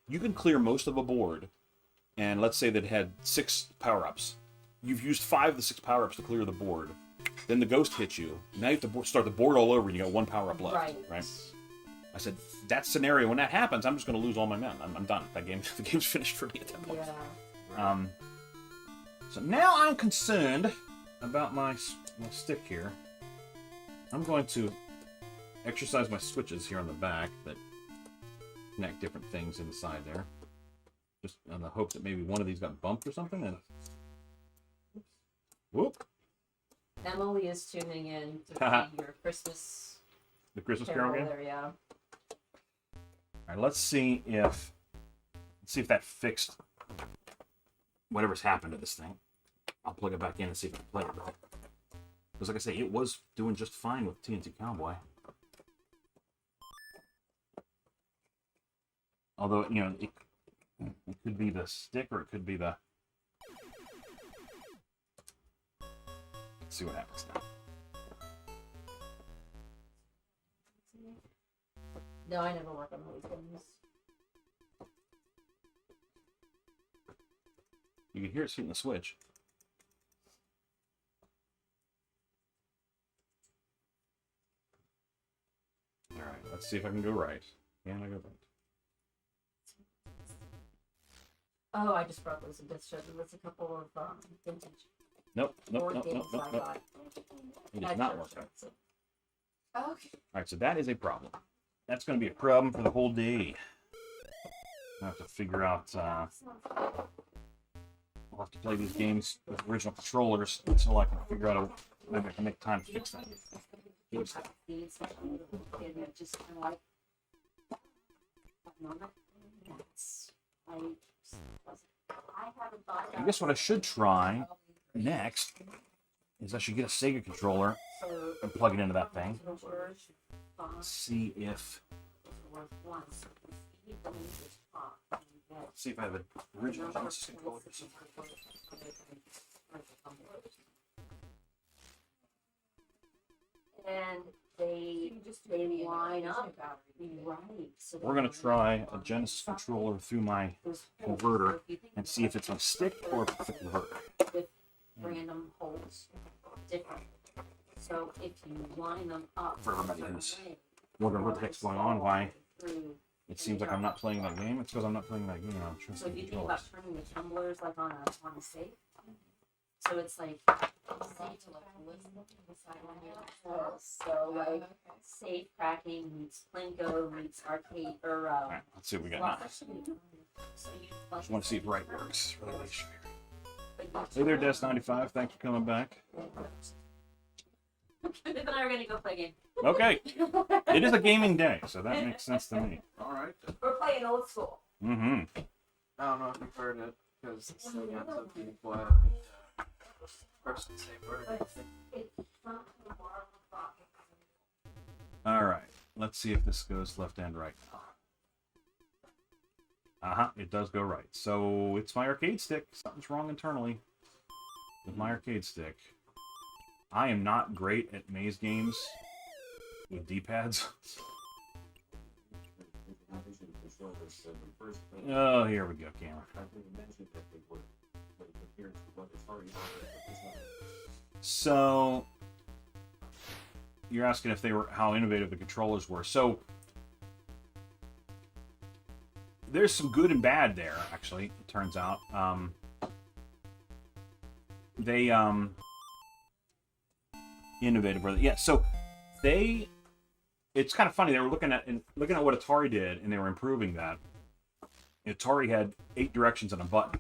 You can clear most of a board, and let's say that it had 6 power-ups. You've used 5 of the 6 power-ups to clear the board. Then the ghost hits you. Now you have to start the board all over, and you got 1 power-up left. Right? I said, that scenario, when that happens, I'm just going to lose all my men. I'm done. The game's finished for me at that point. Yeah. So now I'm concerned about my stick here. I'm going to exercise my switches here on the back that connect different things inside there. Just on the hope that maybe one of these got bumped or something. And whoop. Emily is tuning in to see your Christmas. The Christmas Carol game? There, yeah. Alright, let's see if that fixed whatever's happened to this thing. I'll plug it back in and see if I can play it. Because like I say, it was doing just fine with TNT Cowboy. Although, it could be the stick or it could be the... Let's see what happens now. No, I never work on those games. You can hear it hitting the switch. Alright, let's see if I can go right. Can I go right? Oh, I just brought those in to show them. There's a couple of vintage. Nope. It It is not working. Okay. Alright, so that is a problem. that's going to be a problem for the whole day. I have to figure out. I'll have to play these games with original controllers until I can figure out maybe I can make time to fix that. I guess what I should try next is I should get a Sega controller and plug it into that thing. See if I have an original Genesis controller. And they line up. Right. So we're gonna try a Genesis controller through my converter and see if it's on stick or if it's a converter. With random holes, different. So if you line them up For everybody who's wondering what the heck's going on, why it seems like I'm not playing that game. It's because I'm not playing that game. I'm trying so if you think controllers. about turning the tumblers like on a safe, so it's like so like safe cracking meets Plinko meets arcade or All right, let's see what we got now. so you Just want to see if right works. Really sure. Hey there, Des95. Thanks for coming back. Viv and I are gonna go play a game. Okay, it is a gaming day, so that makes sense to me. All right. We're playing old school. Mm-hmm. I don't know if you've heard it, because this thing ends up being quiet. Person say word. All right, let's see if this goes left and right now. It does go right. So it's my arcade stick. Something's wrong internally with my arcade stick. I am not great at maze games with D-pads. Oh, here we go, camera. So you're asking if they were how innovative the controllers were. So there's some good and bad there, actually, it turns out. They innovative, brother. Yeah, so it's kind of funny. They were looking at what Atari did, and they were improving that. Atari had 8 directions and a button,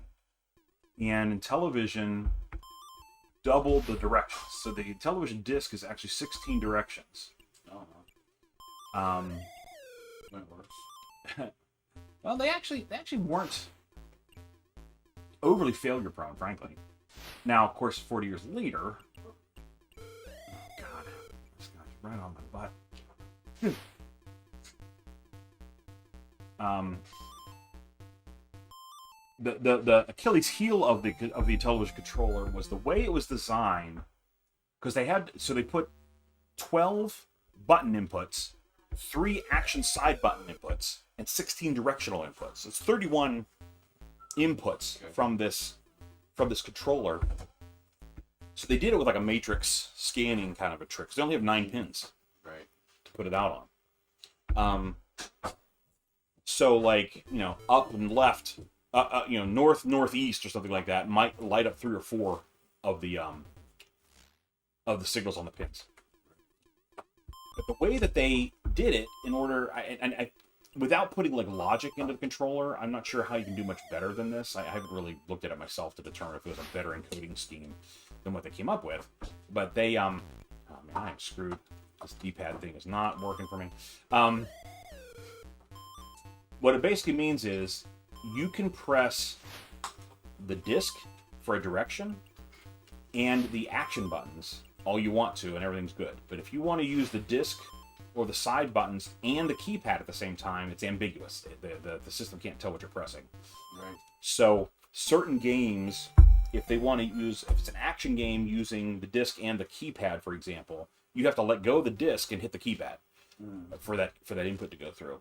and in television, doubled the directions. So the television disc is actually 16 directions. That works. Well, they actually weren't overly failure prone, frankly. Now, of course, 40 years later. Oh God, this guy's right on my butt. The Achilles heel of the television controller was the way it was designed, because they put 12 button inputs, 3 action side button inputs, and 16 directional inputs. It's 31 inputs from this controller. So they did it with like a matrix scanning kind of a trick. So they only have 9 pins, Right. to put it out on. So like, up and left, north, northeast, or something like that might light up 3 or 4 of the signals on the pins. But the way that they did it, in order, I without putting like logic into the controller, I'm not sure how you can do much better than this. I haven't really looked at it myself to determine if it was a better encoding scheme than what they came up with. But they, oh man, I am screwed. This D-pad thing is not working for me. What it basically means is you can press the disc for a direction and the action buttons all you want to, and everything's good. But if you want to use the disc or the side buttons and the keypad at the same time, it's ambiguous. The system can't tell what you're pressing. Right. So certain games, if it's an action game using the disc and the keypad, for example, you have to let go of the disc and hit the keypad for that input to go through.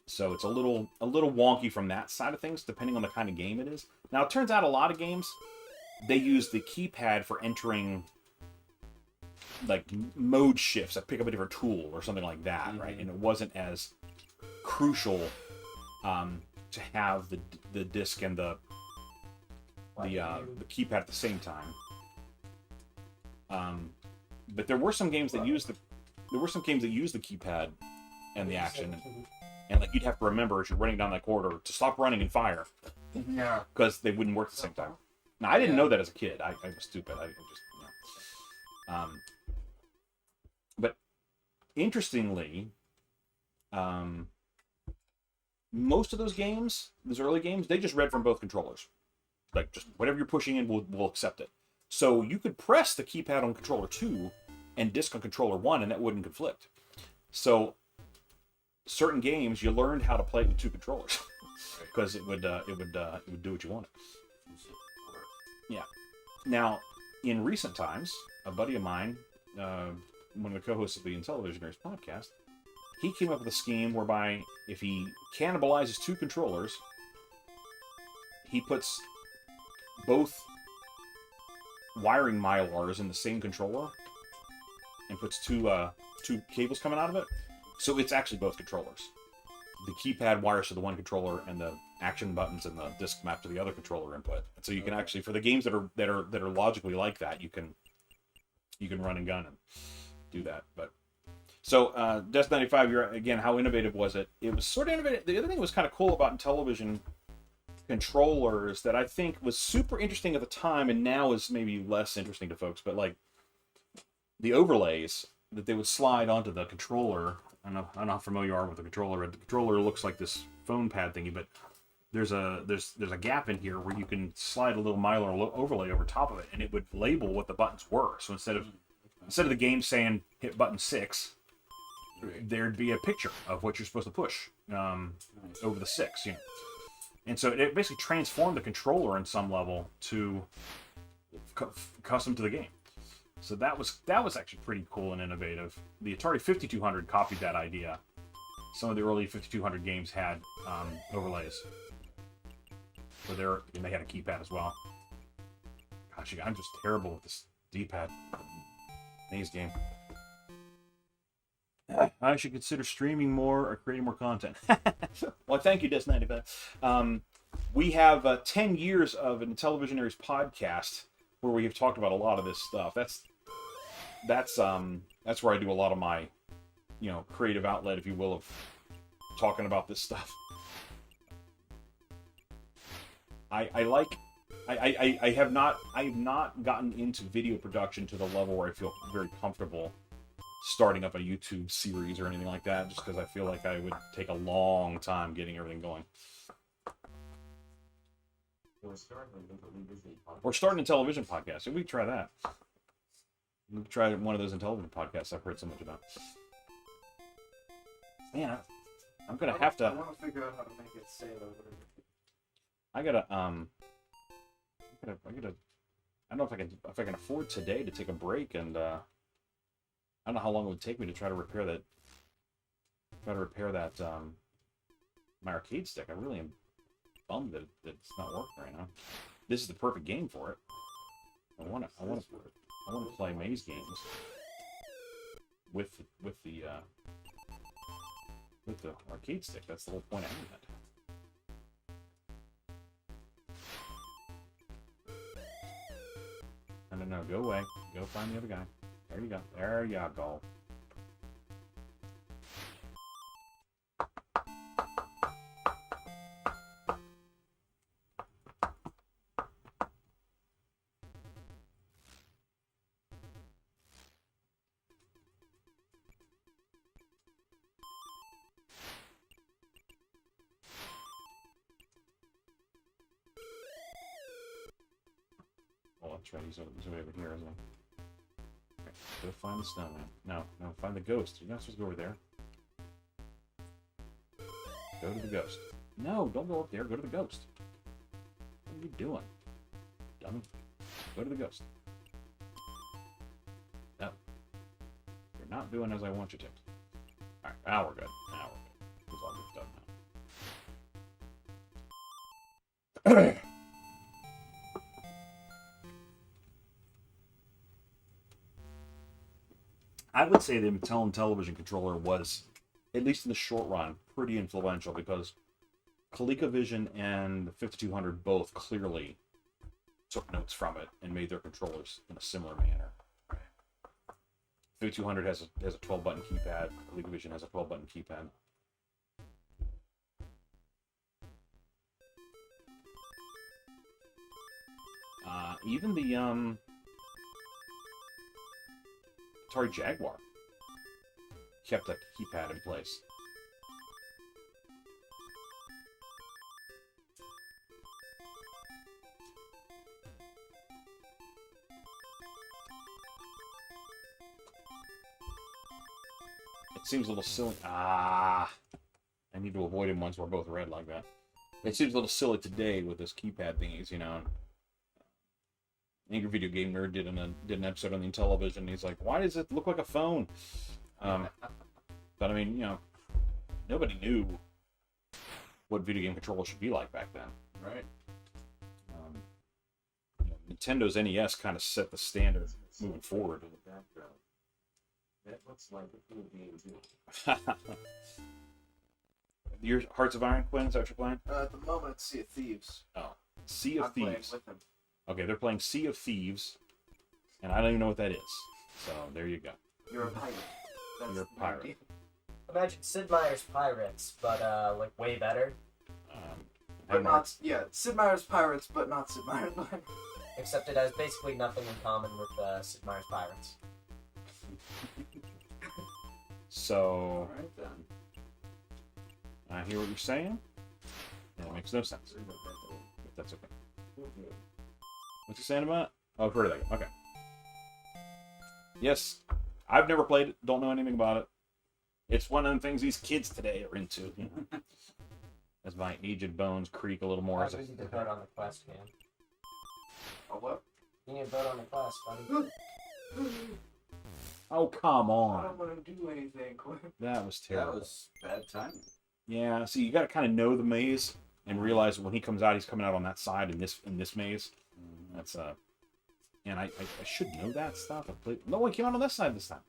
So it's a little wonky from that side of things, depending on the kind of game it is. Now, it turns out a lot of games, they use the keypad for entering like mode shifts, like pick up a different tool or something like that, right? And it wasn't as crucial to have the disc and the keypad at the same time. But there were some games that used the keypad and the action. And like you'd have to remember as you're running down that corridor to stop running and fire. Yeah. Because they wouldn't work at the same time. Now, I didn't know that as a kid. I was stupid. I just, but interestingly, most of those games, those early games, they just read from both controllers. Like, just whatever you're pushing in, we'll accept it. So you could press the keypad on controller 2 and disc on controller 1, and that wouldn't conflict. So certain games, you learned how to play with 2 controllers because it would do what you wanted. Yeah. Now, in recent times, a buddy of mine, one of the co-hosts of the Intellivisionaries podcast, he came up with a scheme whereby if he cannibalizes 2 controllers, he puts both wiring mylars in the same controller and puts two cables coming out of it. So it's actually both controllers. The keypad wires to the one controller, and the action buttons and the disc map to the other controller input. And so you can actually, for the games that are logically like that, you can run and gun and do that. But so Death 95, again, how innovative was it? It was sort of innovative. The other thing that was kind of cool about Intellivision controllers that I think was super interesting at the time, and now is maybe less interesting to folks, but like the overlays that they would slide onto the controller. I don't know how familiar you are with the controller. The controller looks like this phone pad thingy, but there's a gap in here where you can slide a little Mylar overlay over top of it, and it would label what the buttons were. So instead of the game saying hit button 6, there'd be a picture of what you're supposed to push over the 6, you know. And so it basically transformed the controller in some level to custom to the game. So that was actually pretty cool and innovative. The Atari 5200 copied that idea. Some of the early 5200 games had overlays. So and they had a keypad as well. Gosh, I'm just terrible with this D-pad. Maze game. I should consider streaming more or creating more content. Well, thank you, Des95. We have 10 years of an Intellivisionaries podcast where we have talked about a lot of this stuff. That's where I do a lot of my, creative outlet, if you will, of talking about this stuff. I have not gotten into video production to the level where I feel very comfortable starting up a YouTube series or anything like that, just because I feel like I would take a long time getting everything going. Or starting a television podcast. We could try that. We could try one of those Intellivision podcasts I've heard so much about. Man, I'm gonna have to. I want to figure out how to make it save or whatever. I don't know if I can afford today to take a break, and I don't know how long it would take me to try to repair that. My arcade stick. I really am bummed that it's not working right now. This is the perfect game for it. I want to play maze games with the arcade stick. That's the whole point of it. No, go away. Go find the other guy. There you go. There you go. That's right, he's way over here, isn't he? Okay, go find the snowman. No, find the ghost. You're not supposed to go over there. Go to the ghost. No, don't go up there. Go to the ghost. What are you doing, dummy? Go to the ghost. No. You're not doing as I want you to. Alright, now we're good. It's all good done now. I would say the Mattel and Television controller was, at least in the short run, pretty influential because ColecoVision and the 5200 both clearly took notes from it and made their controllers in a similar manner. 5200 has a 12 button keypad. League of Vision has a 12 button keypad. Even the Atari Jaguar kept that keypad in place. It seems a little silly. I need to avoid him once we're both red like that. It seems a little silly today with this keypad thingies, you know. Angry Video Game Nerd did an episode on the Intellivision. He's like, why does it look like a phone? But I mean, you know, nobody knew what video game controllers should be like back then. Right. You know, Nintendo's NES kind of set the standard moving forward. That looks like a cool game too. Your Hearts of Iron, Quinn, is that what you're playing? At the moment, it's Sea of Thieves. Oh, Sea of I'm playing Thieves. with him. Okay, they're playing Sea of Thieves, and I don't even know what that is. So there you go. You're a pirate. That's You're a the pirate. idea. Imagine Sid Meier's Pirates, but like way better. But not, yeah, Sid Meier's Pirates, but not Sid Meier's Pirates. Except it has basically nothing in common with Sid Meier's Pirates. So Alright then. I hear what you're saying. And it makes no sense. But that's okay. What's he saying about it? Oh, I've heard of that. Okay. Yes, I've never played it. Don't know anything about it. It's one of the things these kids today are into. You know? As my aged bones creak a little more. You need to vote on the quest, man. Oh, what? You need to vote on the quest, buddy. Oh, come I on. don't want to do anything, Quinn. That was That terrible. was bad timing. Yeah, see, you got to kind of know the maze and realize that when he comes out, he's coming out on that side in this maze. That's and I should know that stuff. I played. No, he came out on this side this time.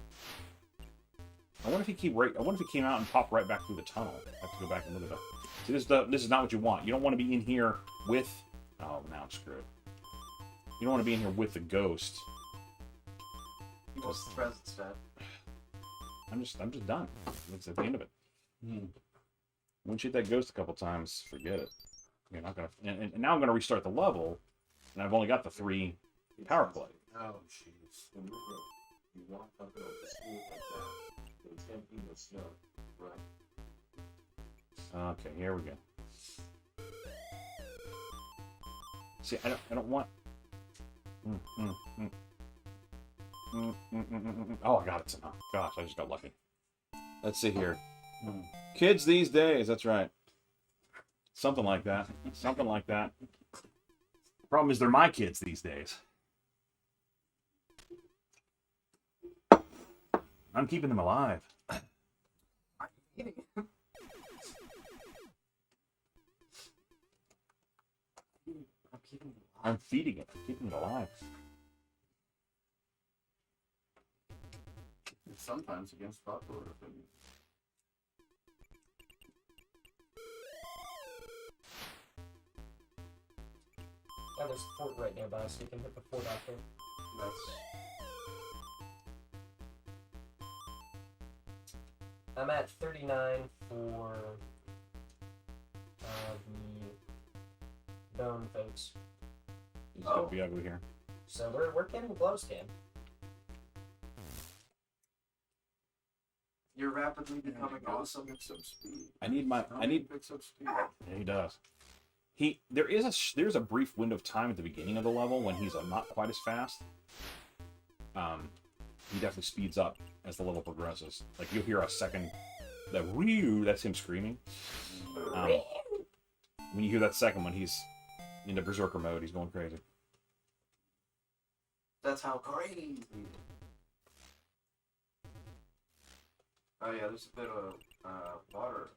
I wonder if he came out and popped right back through the tunnel. I have to go back and look at that. See, this is not what you want. You don't want to be in here with. Oh, now I'm screwed. You don't want to be in here with the ghost. What's the present stat? I'm just done. It's at the end of it. Once you hit that ghost a couple times, forget it. You're not gonna. And now I'm gonna restart the level, and I've only got the 3 power play. Oh, jeez. Remember, you walk up to the school like that. It's empty with snow. Right. Okay, here we go. See, I don't want. Oh, I got it somehow. Gosh, I just got lucky. Let's see here. Kids these days, that's right. Something like that. Something like that. Problem is, they're my kids these days. I'm keeping them alive. I'm eating it. I'm keeping it alive. I'm feeding it. I'm keeping it alive. It's sometimes against popular opinion. Oh, there's a fort right nearby, so you can hit the fort out there. That's... I'm at 39 for the bone folks. It's gonna be ugly here. So we're getting close, Cam. You're rapidly becoming awesome. Picks up speed. I need. Picks up speed. Yeah, he does. There's a brief window of time at the beginning of the level when he's not quite as fast. He definitely speeds up as the level progresses. Like you'll hear a second, that whew, that's him screaming. When you hear that second one, he's into berserker mode. He's going crazy. That's how crazy. Oh yeah, there's a bit of water.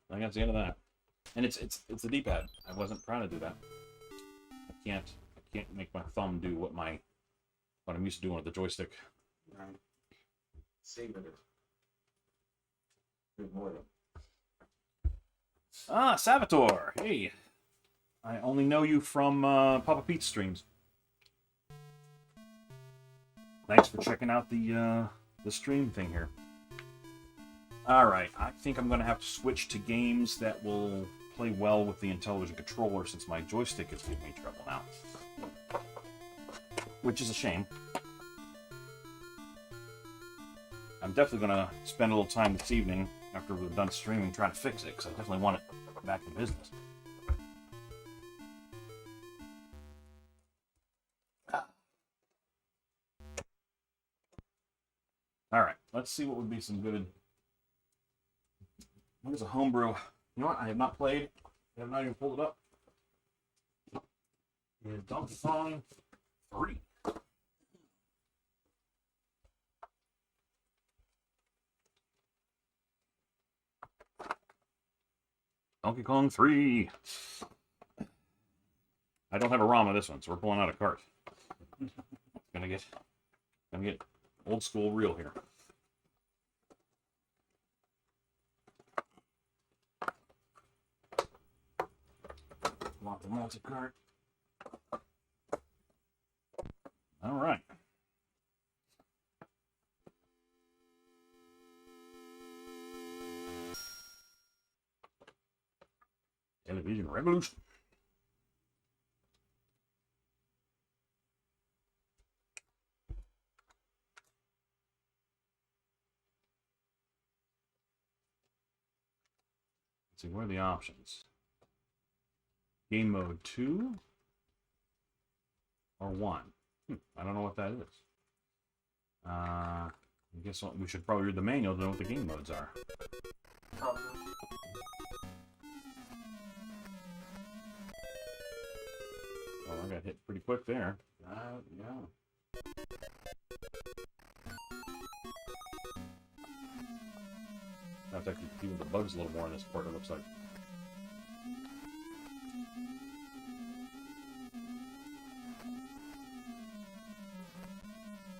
I think that's the end of that. And it's the D-pad. I wasn't trying to do that. I can't make my thumb do what my what I'm used to doing with the joystick. Right. Saving it. Good morning. Ah, Salvatore. Hey. I only know you from Papa Pete's streams. Thanks for checking out the stream thing here. Alright, I think I'm going to have to switch to games that will play well with the Intellivision controller since my joystick is giving me trouble now. Which is a shame. I'm definitely going to spend a little time this evening after we're done streaming trying to fix it, because I definitely want it back in business. Alright, let's see what would be some good... What is a homebrew? You know what? I have not played. I have not even pulled it up. Is Donkey Kong 3. Donkey Kong 3. I don't have a ROM of this one, so we're pulling out a cart. Gonna get old school real here. Want the multi-cart. All right. Television Revolution. Let's see, what are the options? Game mode 2 or 1? I don't know what that is. I guess we should probably read the manual to know what the game modes are. Probably. Well, I got hit pretty quick there. Yeah. I have to actually deal with the bugs a little more in this part, it looks like.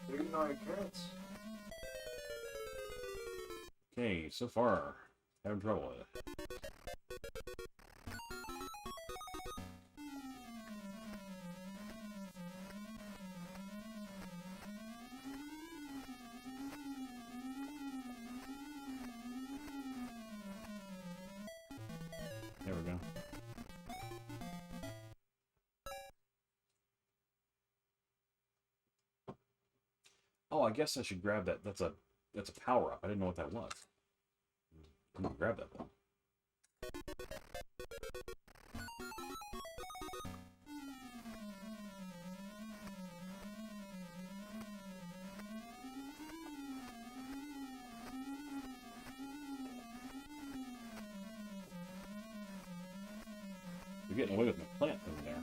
You're eating all your carrots. Okay, so far, having trouble with it. There we go. Oh, I guess I should grab that. That's a power up. I didn't know what that was. I'm gonna grab that one. You're getting away with my plant thing there.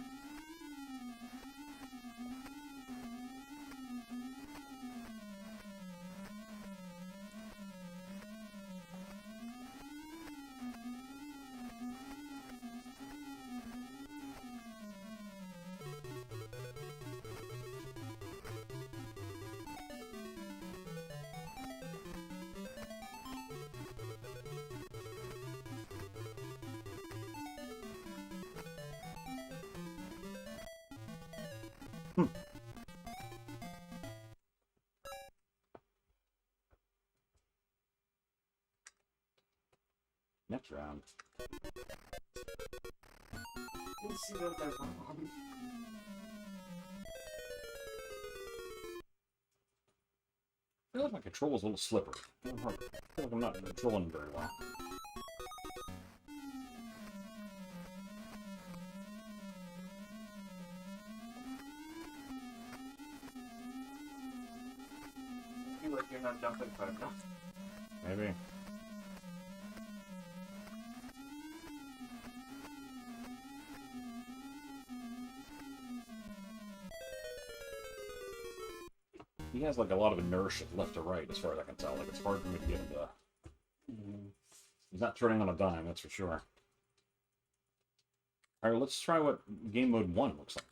Next round. Didn't see that there for long. I feel like my control is a little slippery. I feel like I'm not controlling very well. I feel like you're not jumping far enough. Maybe. He has like a lot of inertia left to right, as far as I can tell. Like it's hard for me to get him to. He's not turning on a dime, that's for sure. All right, let's try what game mode 1 looks like.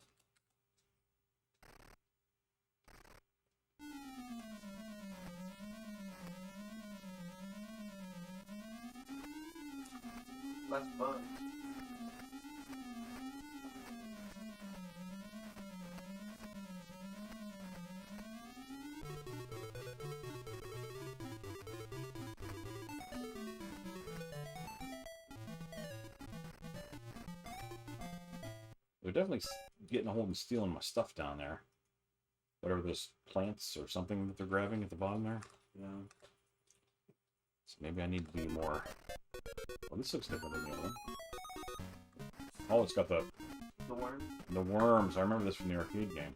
less bugs. They're definitely getting a hold and stealing my stuff down there. Whatever those plants or something that they're grabbing at the bottom there. Yeah. So maybe I need to be more... Well, this looks different than the other one. Oh, it's got the worm? the worms. I remember this from the arcade game.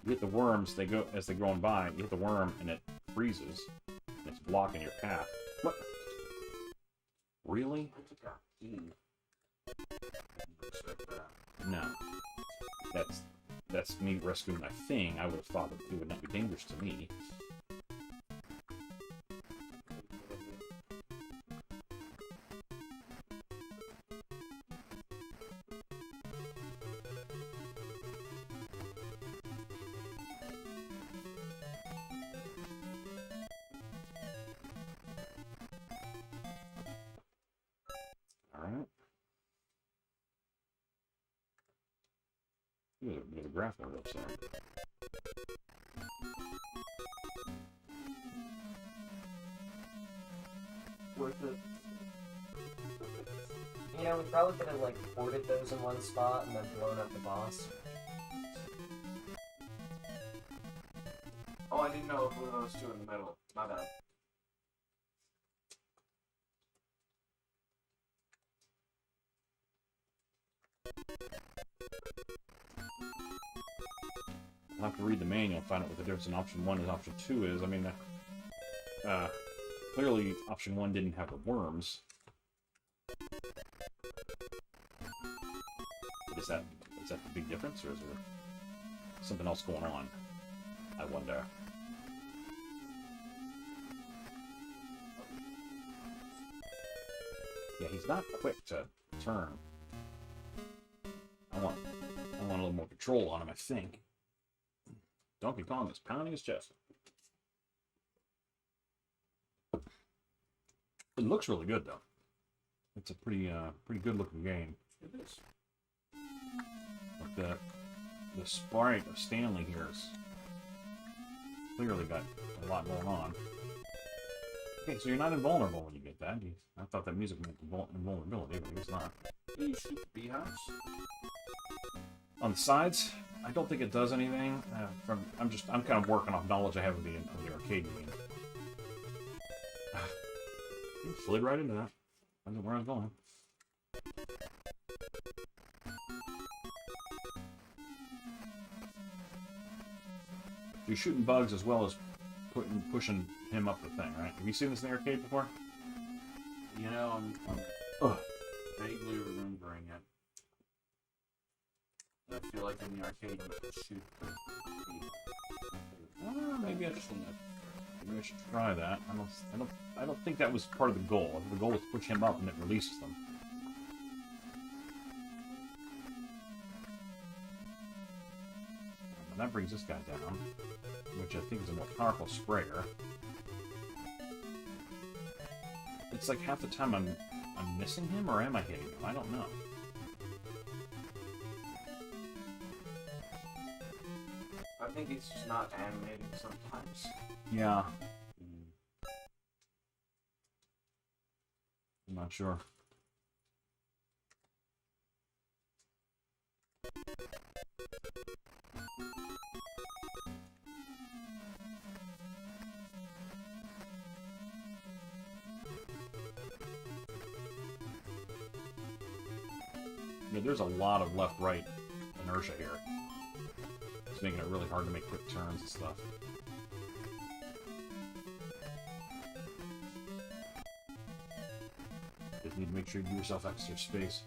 You hit the worms, they go as they're going by, you hit the worm and it freezes. And it's blocking your path. What? Really? I took out E. Didn't expect that. No. That's me rescuing my thing. I would have thought that it would not be dangerous to me. Alright. There's a graphical ropes there. Worth it. You know, we probably could have, like, ported those in one spot and then blown up the boss. Oh, I didn't know if one of those two in the middle. My bad. I'll have to read the manual and find out what the difference in option 1 and option 2 is. I mean, clearly option 1 didn't have the worms. But is that the big difference, or is there something else going on? I wonder. Yeah, he's not quick to turn. I want a little more control on him, I think. Donkey Kong is pounding his chest. It looks really good, though. It's a pretty good looking game. It is. But the sprite of Stanley here is clearly got a lot going on. Okay, so you're not invulnerable when you get that. I thought that music meant invulnerability, but it's not. You shoot the beehives. On the sides, I don't think it does anything. I'm kind of working off knowledge I have of the arcade game. Slid right into that. I don't know where I was going. You're shooting bugs as well as pushing him up the thing, right? Have you seen this in the arcade before? You know, I'm vaguely remembering it. I feel like in the arcade you could shoot the Maybe I should try that. I don't think that was part of the goal. The goal was to push him up and it releases them. And that brings this guy down, which I think is a more powerful sprayer. It's like half the time I'm missing him, or am I hitting him? I don't know. I think it's just not animating sometimes. Yeah. I'm not sure. Yeah, there's a lot of left-right inertia here. It's making it really hard to make quick turns and stuff. Just need to make sure you give yourself extra space.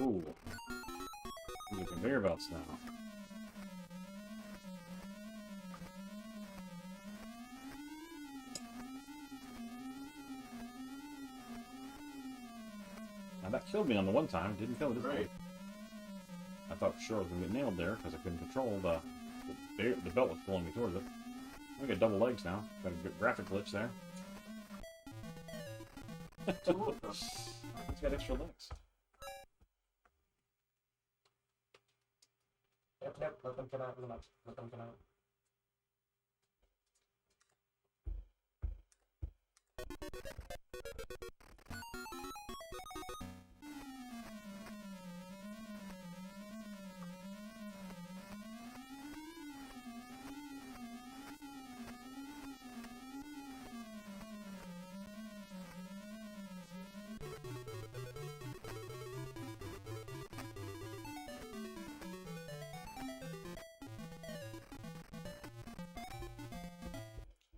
Ooh. These are conveyor belts now. Now that killed me on the one time. It didn't kill this Right. one. I thought for sure I was going to get nailed there because I couldn't control the belt was pulling me towards it. I got double legs now. Got a good graphic glitch there. It's got extra legs. Yep, yep, let them come out, let them come out.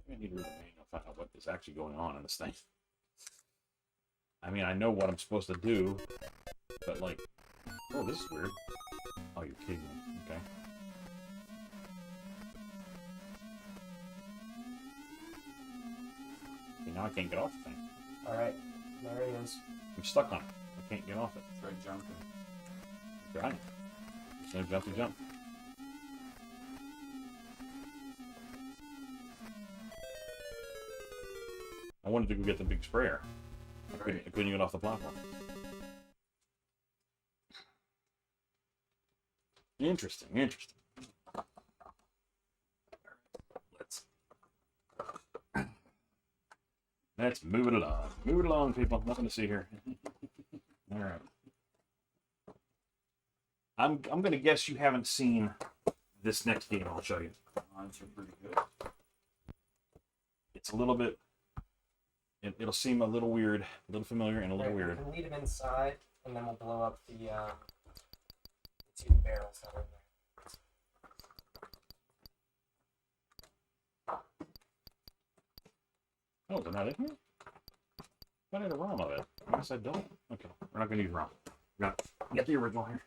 I need to read the manual to find out what is actually going on in this thing. I mean, I know what I'm supposed to do, but like, oh, this is weird. Oh, you're kidding me. Okay. Okay, now I can't get off the thing. Alright, there it is. I'm stuck on it. I can't get off it. Try jumping. Right. There's no jumpy jump. I wanted to go get the big sprayer. I couldn't get off the platform. Interesting, interesting. Let's move it along. Move it along, people. Nothing to see here. All right. I'm gonna guess you haven't seen this next game. I'll show you. Odds are pretty good. It's a little bit. It'll seem a little weird, a little familiar, and a little Right, weird. We can lead them inside, and then we'll blow up the two barrels that are in there. Oh, they're not in here? I need a ROM of it. I guess I don't. Okay, we're not gonna use ROM. Get the original here.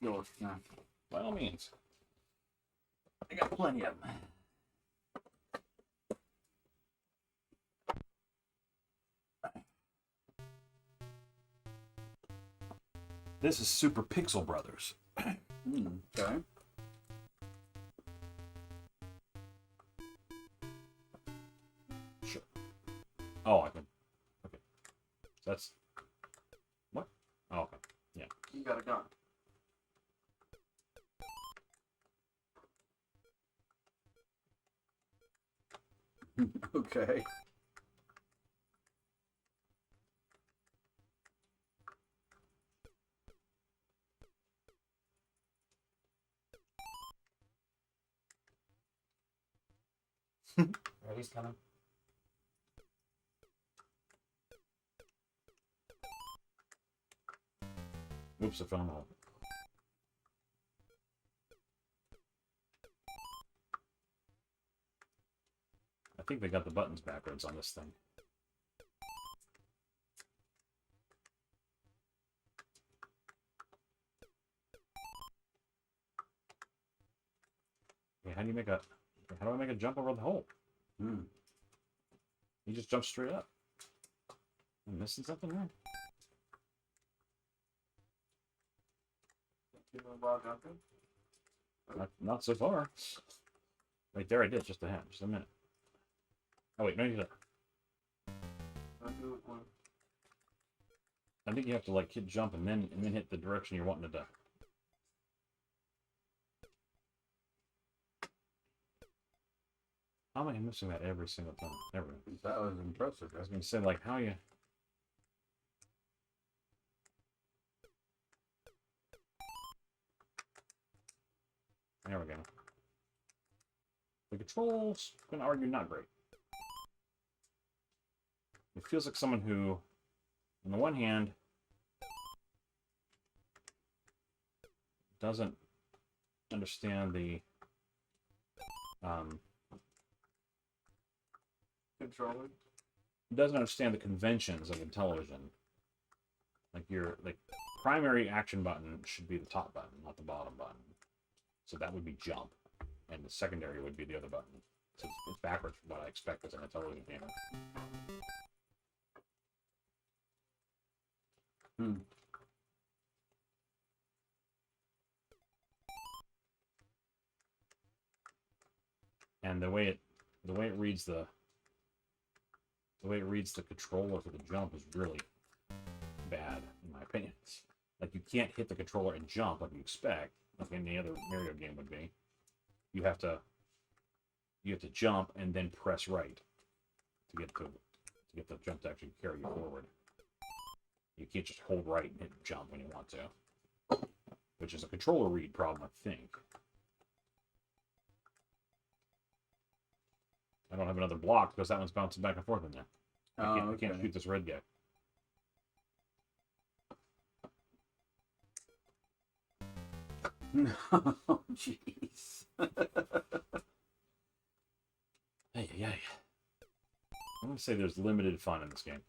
Yours. Yeah. By all means. I got plenty of them. This is Super Pixel Brothers. Okay. Sure. Oh, I can. Okay. So that's. What? Oh, okay. Yeah. You got a gun. Okay. Right, he's coming. Oops, I found one. I think they got the buttons backwards on this thing. Okay, how do you make a... How do I make a jump over the hole? Hmm. You just jump straight up. I'm missing something here? You know about jumping? Not so far. Right there I did, just a minute. Oh wait, no you don't. I'll do it one. I think you have to like hit jump and then hit the direction you're wanting to duck. How am I missing that every single time? Never. That was impressive. I was gonna say like how you. There we go. The controls, I'm gonna argue, not great. It feels like someone who, on the one hand, doesn't understand the Controller. doesn't understand the conventions of Intellivision. Like your primary action button should be the top button, not the bottom button. So that would be jump, and the secondary would be the other button. So it's backwards from what I expect as an Intellivision gamer. And the way it reads the controller for the jump is really bad, in my opinion. Like, you can't hit the controller and jump like you expect, like any other Mario game would be. You have to jump and then press right to get the jump to actually carry you forward. You can't just hold right and hit jump when you want to, which is a controller read problem, I think. I don't have another block because that one's bouncing back and forth in there. I can't shoot this red guy. No, jeez. Hey. I'm going to say there's limited fun in this game.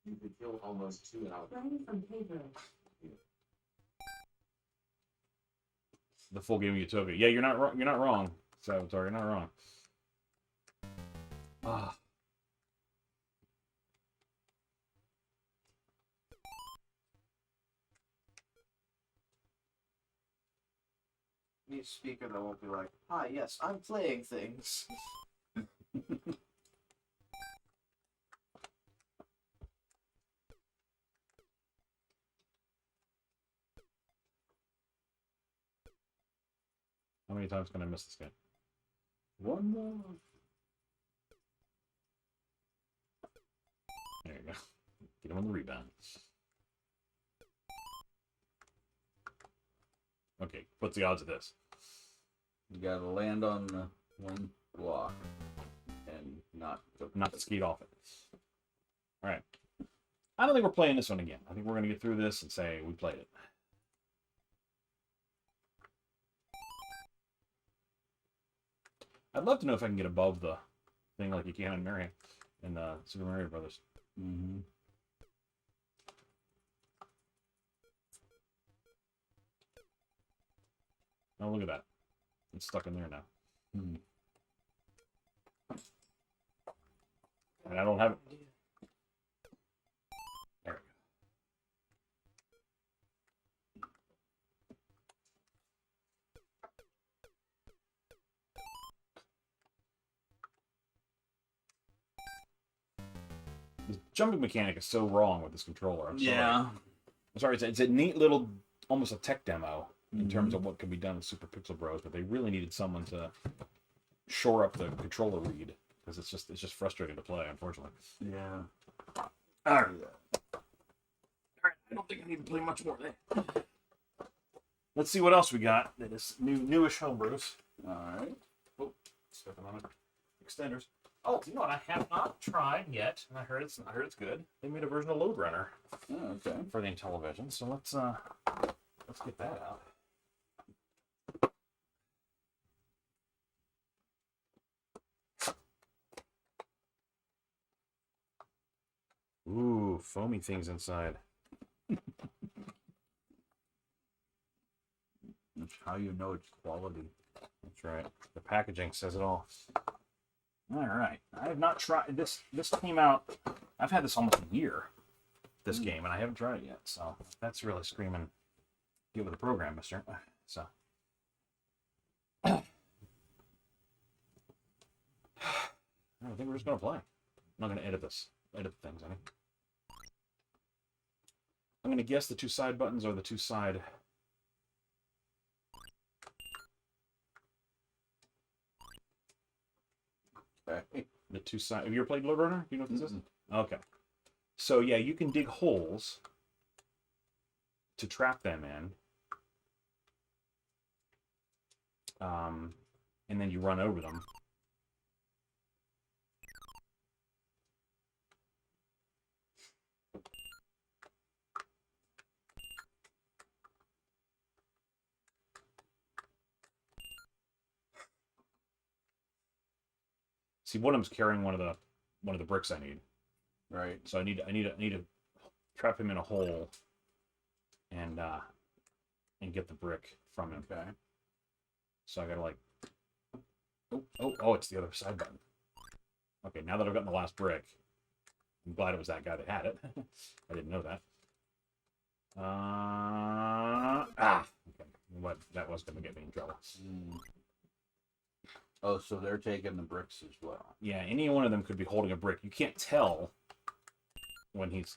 You could kill almost 2 out. Running from Pedro. The full game of Utopia. Yeah, you're not wrong. You're not wrong, Salvatore. You're not wrong. Ah. Need a speaker that won't be like, "Hi, yes, I'm playing things." How many times can I miss this game? One more. There you go. Get him on the rebound. Okay, what's the odds of this? You gotta land on the one block and not skate off it. All right. I don't think we're playing this one again. I think we're going to get through this and say we played it. I'd love to know if I can get above the thing like you can in Super Mario Brothers. Mm-hmm. Oh, look at that. It's stuck in there now. And I don't have it. There we go. The jumping mechanic is so wrong with this controller. I'm sorry. Yeah. I'm sorry. It's a neat little, almost a tech demo in terms of what can be done with Super Pixel Bros, but they really needed someone to shore up the controller read because it's just frustrating to play, unfortunately. Yeah. All right. I don't think I need to play much more of that. Let's see what else we got that is newish homebrews. All right. Oh, stepping on it. Extenders. Oh, you know what? I have not tried yet, and I heard it's good. They made a version of Load Runner Oh, okay. for the Intellivision, so let's get that out. Ooh, foamy things inside. That's how you know it's quality. That's right. The packaging says it all. All right. I have not tried this. This came out. I've had this almost a year. This game, and I haven't tried it yet. So that's really screaming. Get with the program, Mister. So. I think we're just gonna play. I'm not gonna edit this. Edit the things, I think. I'm gonna guess the two side buttons are the two side. Okay. The two sides. Have you ever played Blade Runner? Do you know what this is? Okay. So yeah, you can dig holes to trap them in. And then you run over them. See, one of them's carrying one of the bricks I need. Right. So I need to trap him in a hole and get the brick from him. Okay. So I gotta like oh, it's the other side button. Okay, now that I've gotten the last brick, I'm glad it was that guy that had it. I didn't know that. Okay. What that was gonna get me in trouble. Oh, so they're taking the bricks as well. Yeah, any one of them could be holding a brick. You can't tell when he's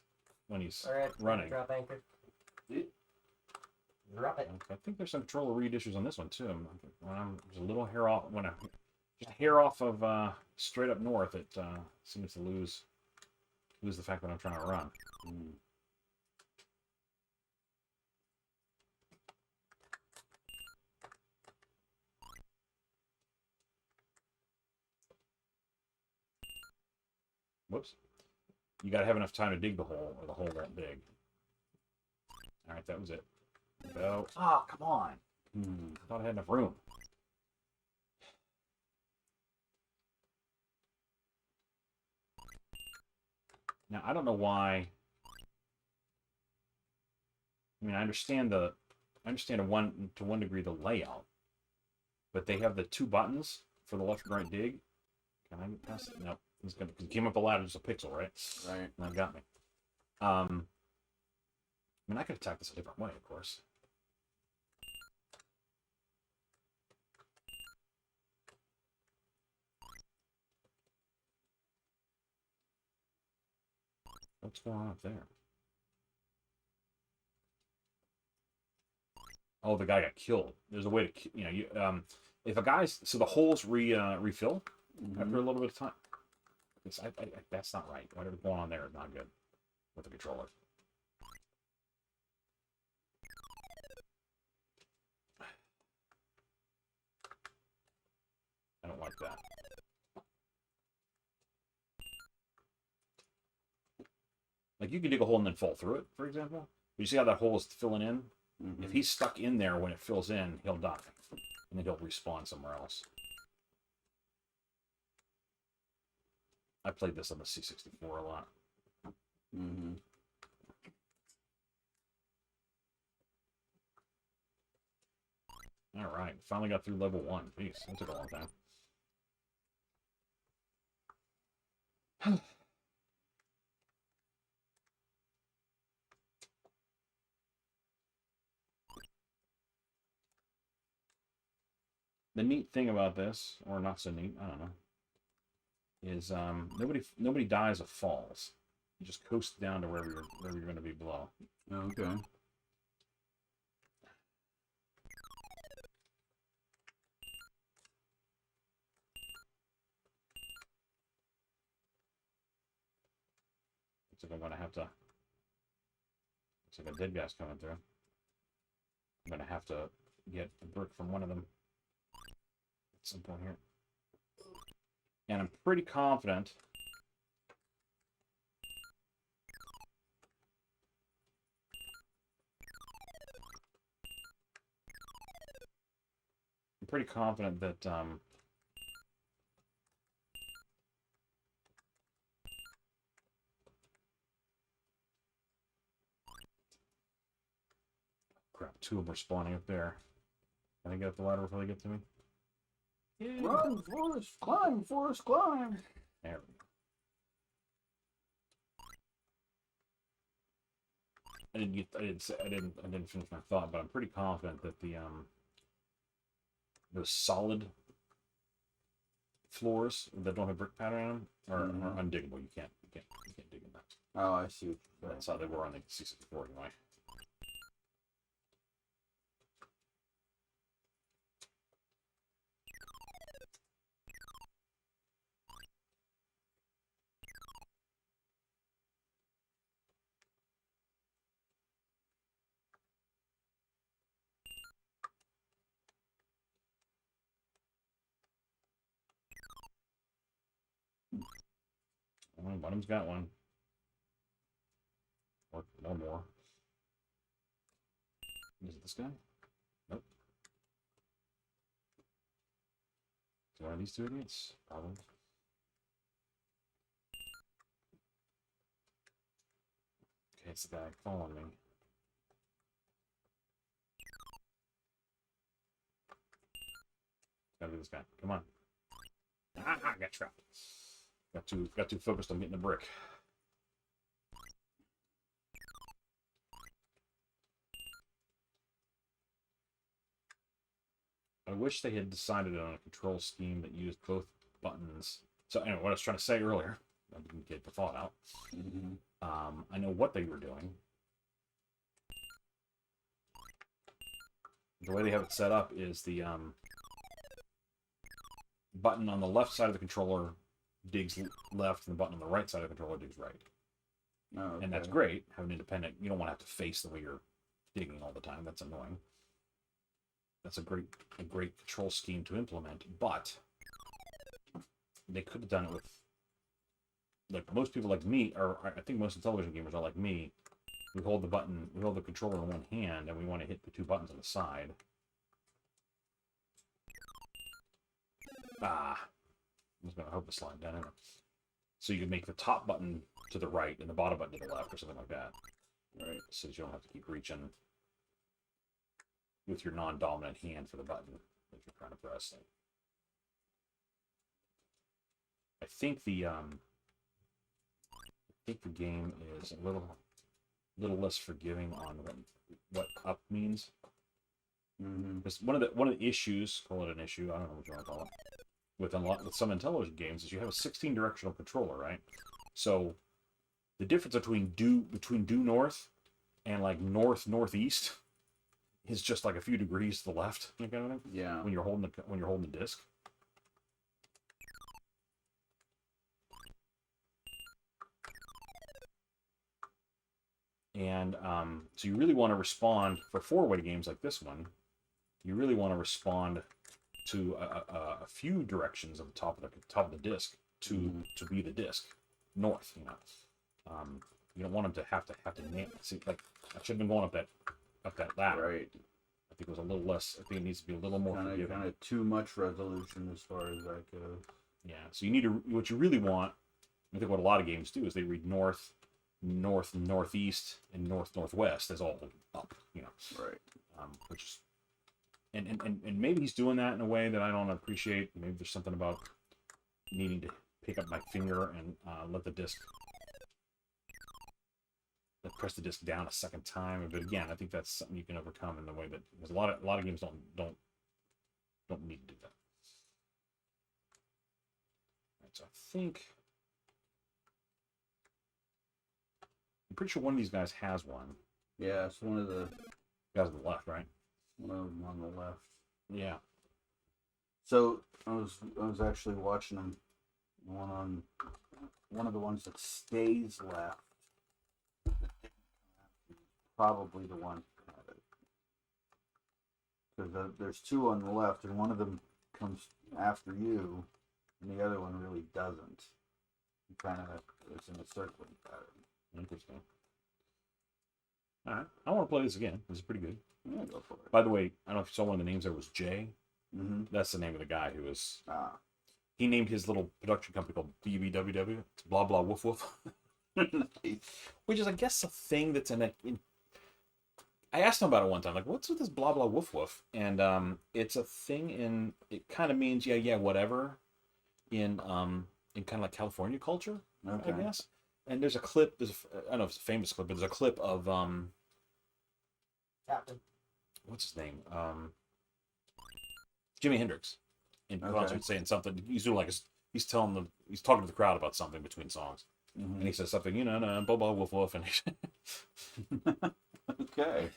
All right. running. Drop anchor. Drop it. I think there's some controller read issues on this one too. When I'm just a little hair off, just a hair off of straight up north, it seems to lose the fact that I'm trying to run. Whoops. You gotta have enough time to dig the hole, or the hole won't dig. Alright, that was it. Go. Oh, come on. I thought I had enough room. Now, I don't know why. I mean, I understand to one degree the layout, but they have the two buttons for the left and right dig. Can I get past it? Nope. He came up the ladder just a pixel, right? Right. And that got me. I mean, I could attack this a different way, of course. What's going on up there? Oh, the guy got killed. There's a way to, if a guy's, so the holes refill after a little bit of time. That's not right. Whatever's going on there is not good with the controller. I don't like that. Like, you can dig a hole and then fall through it, for example. But you see how that hole is filling in? If he's stuck in there when it fills in, he'll die. And then he'll respawn somewhere else. I played this on the C64 a lot. Alright, finally got through level 1. Jeez, that took a long time. The neat thing about this, or not so neat, I don't know, is nobody dies of falls. You just coast down to wherever you're going to be below. Okay. Looks like I'm going to have to. Looks like a dead guy's coming through. I'm going to have to get a brick from one of them at some point here. And I'm pretty confident. I'm pretty confident that crap, two of them are spawning up there. Can I get up the ladder before they get to me? Yeah. Run, Forrest, climb, Forrest, climb. There we go. I didn't finish my thought, but I'm pretty confident that those solid floors that don't have brick pattern on them are undiggable. You can't dig in that. Oh, I see. That's how they were on the C64 anyway. Bottom's got one. Or one more. Is it this guy? Nope. Is it one of these two idiots? Probably. Okay, it's the guy following me. Gotta be this guy. Come on. Ah, I got trapped. Got too focused on getting the brick. I wish they had decided on a control scheme that used both buttons. So anyway, what I was trying to say earlier, I didn't get the thought out. I know what they were doing. The way they have it set up is the button on the left side of the controller digs left, and the button on the right side of the controller digs right. Oh, okay. And that's great, having independent. You don't want to have to face the way you're digging all the time. That's annoying. That's a great control scheme to implement, but they could have done it with, like, most people like me, or I think most of the television gamers are like me. We hold the controller in one hand, and we want to hit the two buttons on the side. I was going to hope to slide down in it. So you can make the top button to the right and the bottom button to the left, or something like that. Right, so that you don't have to keep reaching with your non-dominant hand for the button that you're trying to press. I think the game is a little less forgiving on what up means. Because one of the issues, call it an issue, I don't know what you want to call it, with some intelligent games is you have a 16 directional controller, right? So the difference between due north and like northeast is just like a few degrees to the left, you know, kind of thing. Yeah. When you're holding the disc. And so you really want to respond for four-way games like this one. You really want to respond to a few directions of the top of the disc to be the disc north. You know, you don't want them to have to nail. See, like I should have been going up that ladder. Right. I think it was a little less. I think it needs to be a little more forgiving. Kind of too much resolution as far as that goes. Yeah. So you need to. What you really want. I think what a lot of games do is they read north, northeast, and northwest as all up. You know. Right. Which is. And maybe he's doing that in a way that I don't appreciate. Maybe there's something about needing to pick up my finger and let the disc. Press the disc down a second time, but again, I think that's something you can overcome in the way that because a lot of games don't need to do that. Right, so I think I'm pretty sure one of these guys has one. Yeah, it's one of the guys on the left, right? One of them on the left. Yeah. So I was actually watching them. One of the ones that stays left. Probably the one who had it. Because there's two on the left, and one of them comes after you, and the other one really doesn't. It kind of is in a circling pattern. Interesting. All right, I want to play this again. This is pretty good. Yeah, go for it. By the way, I don't know if you saw one of the names there was Jay. Mm-hmm. That's the name of the guy who was. Ah. He named his little production company called BBWW. It's blah blah woof woof. Nice. Which is, I guess, a thing that's in. I asked him about it one time, like, what's with this blah blah woof woof? And it's a thing in. It kind of means yeah whatever, in kind of like California culture, Okay. I guess. And there's a clip. I don't know if it's a famous clip, but there's a clip of Captain. what's his name? Jimi Hendrix in concert saying something. He's doing like he's talking to the crowd about something between songs, and he says something, blah blah woof woof, and Okay.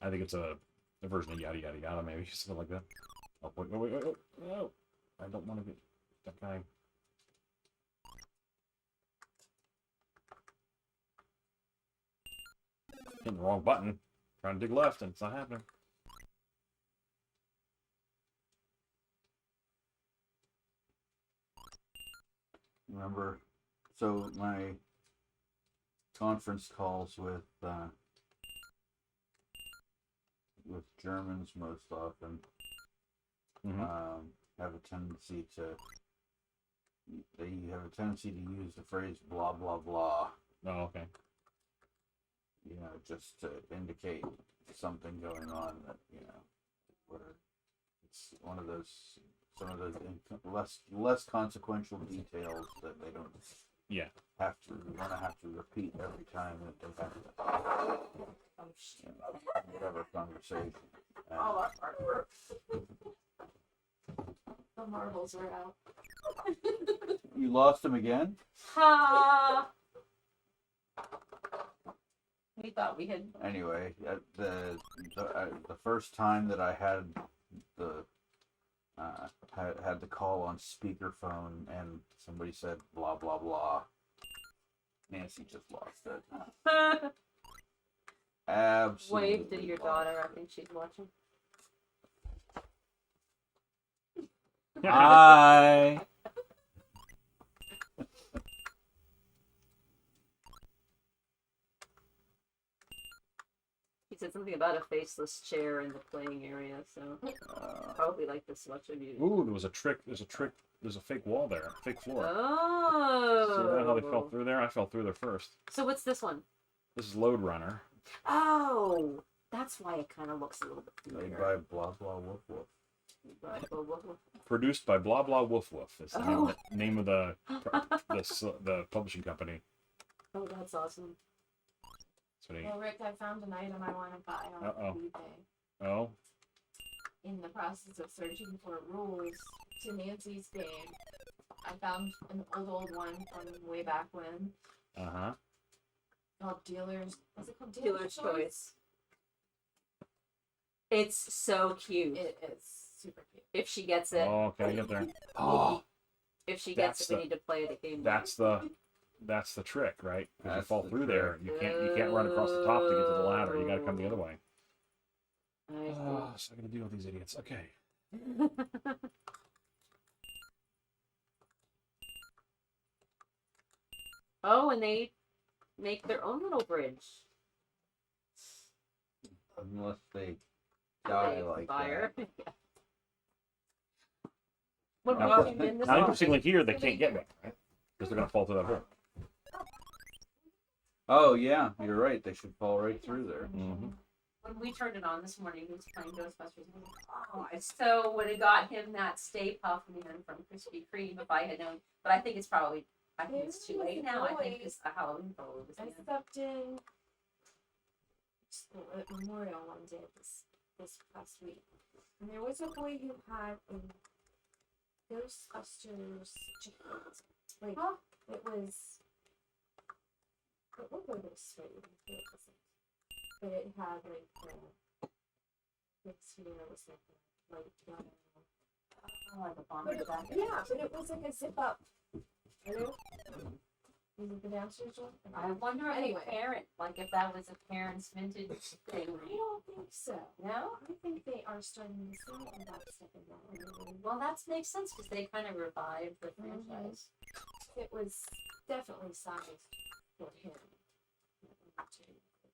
I think it's a version of yada yada yada, maybe something like that. Oh wait, no! I don't want to get that guy. Hitting the wrong button. Trying to dig left, and it's not happening. Remember, so my conference calls with Germans most often have a tendency to use the phrase blah blah blah. Oh, okay. You know, just to indicate something going on that, you know, where it's one of those, some of those less consequential details that they don't want to repeat every time that they have whatever conversation. All our hard work. The marbles are out. You lost them again? Ha! We thought we had. Anyway, the first time that I had had the call on speakerphone and somebody said blah blah blah, Nancy just lost it. Absolutely. Wave to your daughter. I think she's watching. Hi. He said something about a faceless chair in the playing area, so probably like this much of you. Ooh, there was a trick. There's a trick. There's a fake wall there. Fake floor. Oh. See that, how they fell through there? I fell through there first. So what's this one? This is Load Runner. Oh, that's why it kind of looks a little bit Made familiar. by blah blah woof woof. Produced by Blah Blah Woof Woof. It's the name of the publishing company. Oh, that's awesome. Well, Rick, I found an item I want to buy on eBay. Oh. In the process of searching for rules to Nancy's game, I found an old one from way back when. Called Dealer's. What's it called? Dealer's Choice. It's so cute. It is super cute. If she gets it. Oh, okay, get there. If she gets it, we need to play the game. That's the trick, right? Because you fall through there, you can't run across the top to get to the ladder. You got to come the other way. So I got to deal with these idiots. Okay. Oh, and they make their own little bridge. Unless they die like fire. that. What Now, brought you in this interestingly, here they can't get me, right? Because they're gonna fall through that hole. Oh yeah, you're right. They should fall right through there. Mm-hmm. When we turned it on this morning, he was playing Ghostbusters. And I so would have got him that Stay Puft Man from Krispy Kreme if I had known. But I think it's probably, I think it's too late now. I think it's the Halloween photo. I stepped in at Memorial one day this past week, and there was a boy who had a Ghostbusters jacket. Like, it was. It looked like it was straight. But it had like this here was like yellow. Like a bomb But it was like a zip up. You know? Was it the downstairs one? I wonder if a parent, like if that was a parent's vintage thing. I don't think so. No? I think they are starting to sell that stuff in that. Well, that makes sense because they kind of revived the franchise. It was definitely sized for him.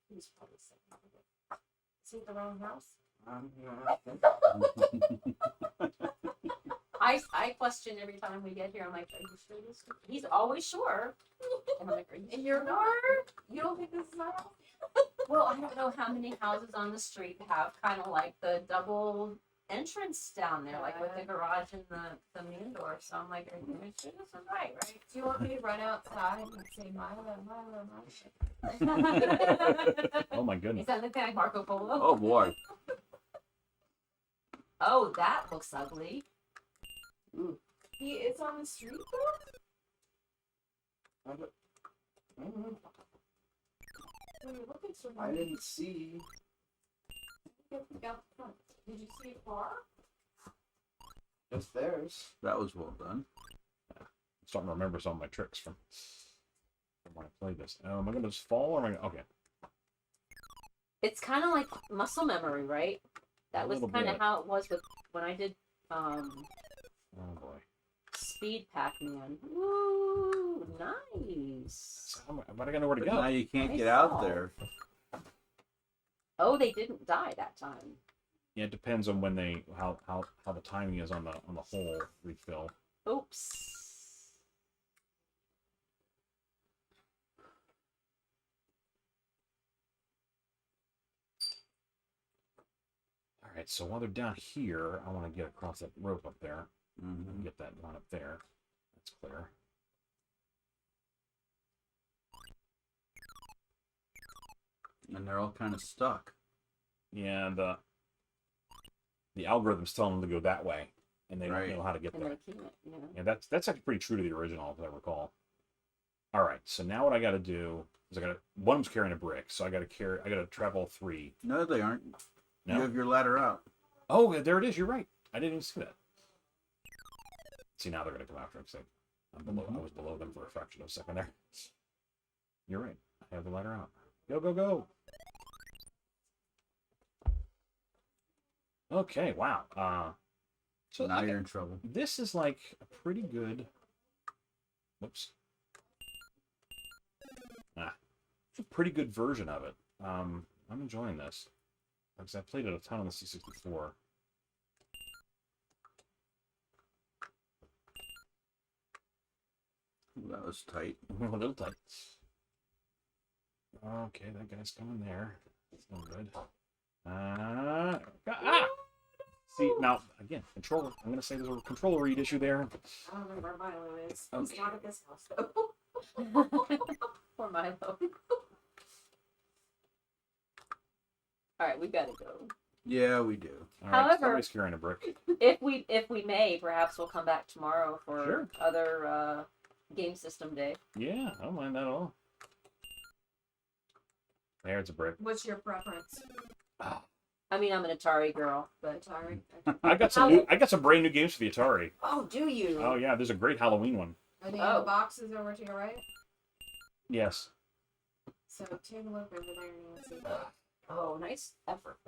He was probably saying, is he at the wrong house? I question every time we get here. I'm like, are you sure this? He's always sure. And I'm like, are you And you're sure? not? You don't think this is our house? Well, I don't know how many houses on the street have kind of like the double entrance down there, like with the garage and the main door. So I'm like, are you sure this is right? Do you want me to run outside and say Milo? Oh my goodness. Is that the thing like Marco Polo? Oh boy. Oh, that looks ugly. He is on the street though? When you're looking for I didn't see. Did you see a car? Just theirs. That was well done. I'm starting to remember some of my tricks from when I played this. Am I gonna just fall or am I gonna... Okay. It's kind of like muscle memory, right? That A was little kind of bit. how it was with when I did Oh boy. Speed Pac-Man. Woo, nice. But I gotta know where to But go. now you can't Nice get out solve. there. Oh, they didn't die that time. Yeah, it depends on when they how the timing is on the whole refill. Oops. All right, so while they're down here, I want to get across that rope up there and get that one up there. That's clear. And they're all kind of stuck. Yeah, the algorithm's telling them to go that way, and they Right. don't know how to get And there. they can't, you know. Yeah, that's actually pretty true to the original, if I recall. All right, so now what I got to do is one of them's carrying a brick, so I got to travel 3. No, they aren't. No? You have your ladder out. Oh, there it is. You're right. I didn't even see that. See, now they're going to come after him. So I was below them for a fraction of a second there. You're right. I have the ladder out. Go, go, go. Okay, wow. So Now you're in trouble. this is like a pretty good. Whoops. It's a pretty good version of it. I'm enjoying this because I played it a ton on the C64. Ooh, that was tight. A little tight. Okay, that guy's coming there. That's no good. See, now, again, controller. I'm going to say there's a controller read issue there. I don't know where Milo is. Okay. He's not at this house, though. Poor Milo. Alright, we gotta go. Yeah, we do. All right, However- somebody's carrying a brick. If we may, perhaps we'll come back tomorrow for Sure. other game system day. Yeah, I don't mind that at all. There's a brick. What's your preference? I mean, I'm an Atari girl, but Atari? I got some brand new games for the Atari. oh, do you? Oh yeah, there's a great Halloween one. Are they in Oh. the boxes over to your right? Yes. So take a look over there and see. Oh, nice effort.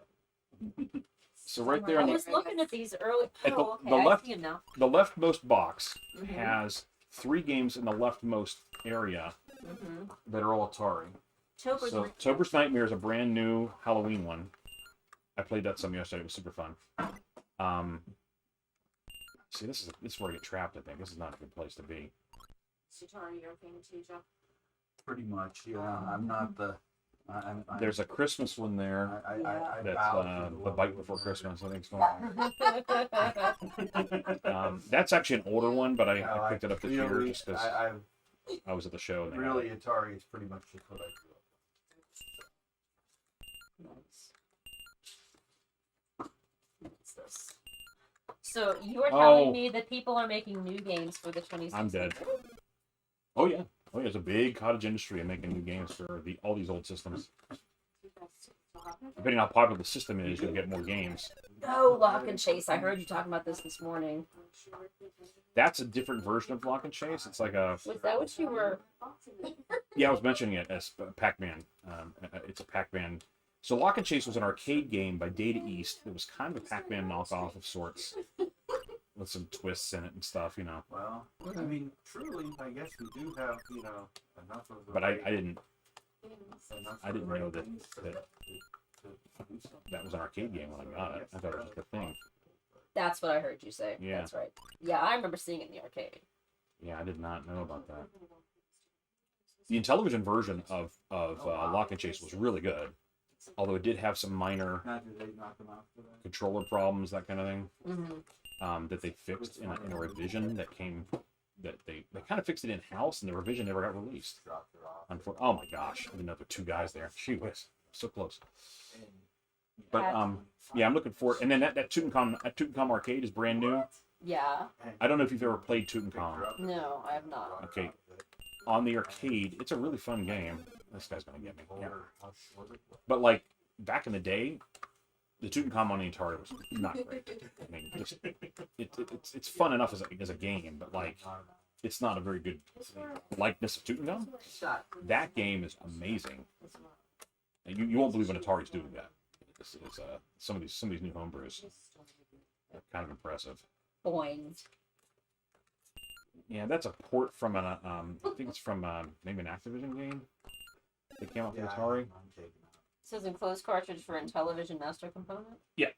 So right there I on the was looking at these early. At Oh, the okay, I left- see 'em now. leftmost box Mhm. has 3 games in the leftmost area Mm-hmm. that are all Atari. Tober's So Tober's Nightmare is a brand new Halloween one. I played that some yesterday. It was super fun. See, this is where I get trapped. I think this is not a good place to be. Is Atari your thing too, Jeff? Pretty much, yeah. I'm not the. I'm There's a Christmas one there. I That's bow to the Bite Before Christmas. I think it's called. That's actually an older one, but I picked it up this year just because I was at the show. And they had really it. Atari is pretty much just what I grew up What's this? So you were telling Oh. me that people are making new games for the 2016. I'm dead. Oh yeah. It's a big cottage industry in making new games for all these old systems. Depending on how popular the system is, you'll get more games. Oh, Lock and Chase. I heard you talking about this morning. That's a different version of Lock and Chase. It's like a Was that what you were? yeah, I was mentioning it as Pac-Man. It's a Pac-Man. So Lock and Chase was an arcade game by Data East. It was kind of a Pac-Man knockoff of sorts, with some twists in it and stuff, you know. Well, I mean, truly, I guess we do have, enough of the. But I didn't enough I of didn't the know ratings that to do something. that was an arcade game when I got it. I thought it was just a thing. That's what I heard you say. Yeah. That's right. Yeah, I remember seeing it in the arcade. Yeah, I did not know about that. The Intellivision version of Lock and Chase was really good, although it did have some minor Now, did they knock them out for that? controller problems, that kind of thing, Mm-hmm. that they fixed in a revision that came. That they kind of fixed it in house, and the revision never got released. Oh my gosh! I didn't know there were 2 guys there. She was so close. But yeah, I'm looking for it. And then that Tutankhamun arcade is brand new. Yeah. I don't know if you've ever played Tutankhamun. No, I have not. Okay, on the arcade, it's a really fun game. This guy's gonna get me. Yeah. But like back in the day, the Tutankhamun on the Atari was not great. I mean, just, it's fun enough as a game, but like it's not a very good likeness of Tutankhamun. That game is amazing. And you won't believe an Atari's doing that. It's, some of these new homebrews are kind of impressive. Boing. Yeah, that's a port from an I think it's from maybe an Activision game. They came out with Atari. It says enclosed cartridge for Intellivision master component. Yeah.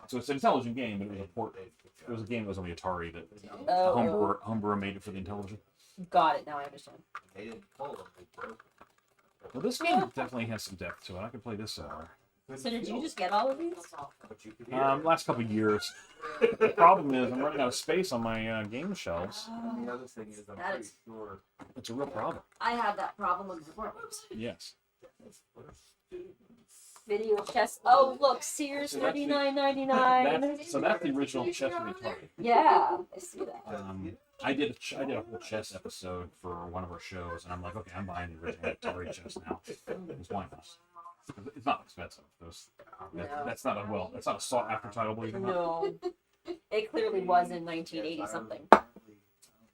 So it's an Intellivision game, but it was a port. It was a game that was on the Atari that Oh, homebrewer made it for the Intellivision. got it. Now I understand. They didn't pull them, they broke them. Well, this game definitely has some depth to it. I could play this So did you just get all of these? But you could hear last couple of years. The problem is I'm running out of space on my game shelves. And the other thing is, I'm That pretty is- sure. It's a real problem. I have that problem with forms. Yes. Video chess. Oh look, Sears So that's the- $39.99. So that's the original chess of the Atari. Yeah, I see that. I did a whole chess episode for one of our shows, and I'm like, okay, I'm buying the original Atari chess now. It's why not? It's not expensive. That's not a sought after title, believe it or not. No, it clearly was in 1980 something.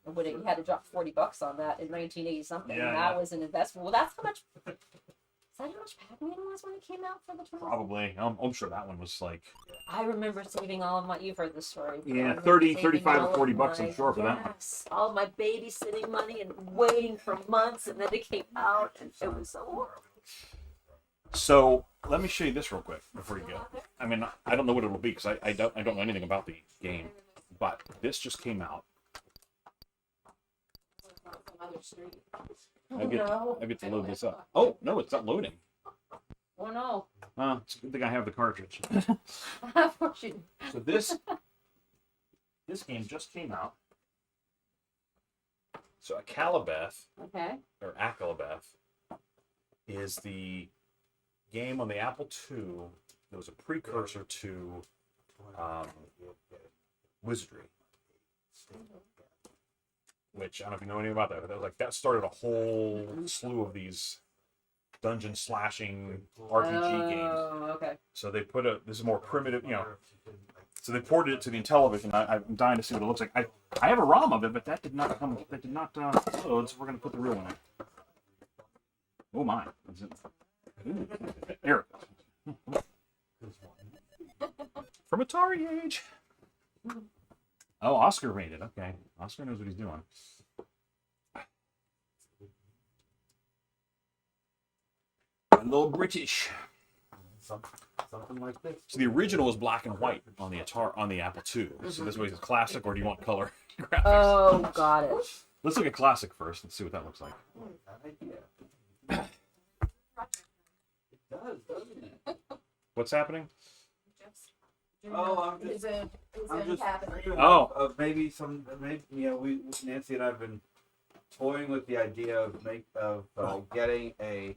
Would it, you had to drop $40 on that in 1980 something? Yeah, and that yeah. was an investment. Well, that's how much. Is that how much Pac-Man was when it came out for the 20s? Probably. I'm sure that one was like I remember saving all of my. You've heard this story. but I Yeah, remember 30, saving 35 all or of 40 bucks, my- I'm sure, for that one. Yes, all of my babysitting money and waiting for months, and then it came out, and it was so horrible. So let me show you this real quick before you go. I mean, I don't know what it'll be because I don't know anything about the game, but this just came out. I get to load this up. Oh no, it's not loading. Oh no. It's a good thing I have the cartridge. Unfortunately. So this game just came out. So Akalabeth Okay. or Akalabeth is the game on the Apple II that was a precursor to Wizardry. Which I don't know if you know anything about that, but that started a whole slew of these dungeon slashing RPG games. Oh, okay. So they put this is more primitive, So they ported it to the Intellivision. I'm dying to see what it looks like. I have a ROM of it, but that did not load. So we're gonna put the real one in. Oh my! Is it? Ooh, there it goes. From Atari age. Oh, Oscar made it. Okay, Oscar knows what he's doing. A little British. Something like this. So the original was black and white on the Apple II. So this way it's classic, or do you want color graphics? Oh, got it. Let's look at classic first. Let's see what that looks like. It does, doesn't it? What's happening? Oh, I'm just thinking Oh. of maybe Nancy and I've been toying with the idea of getting a.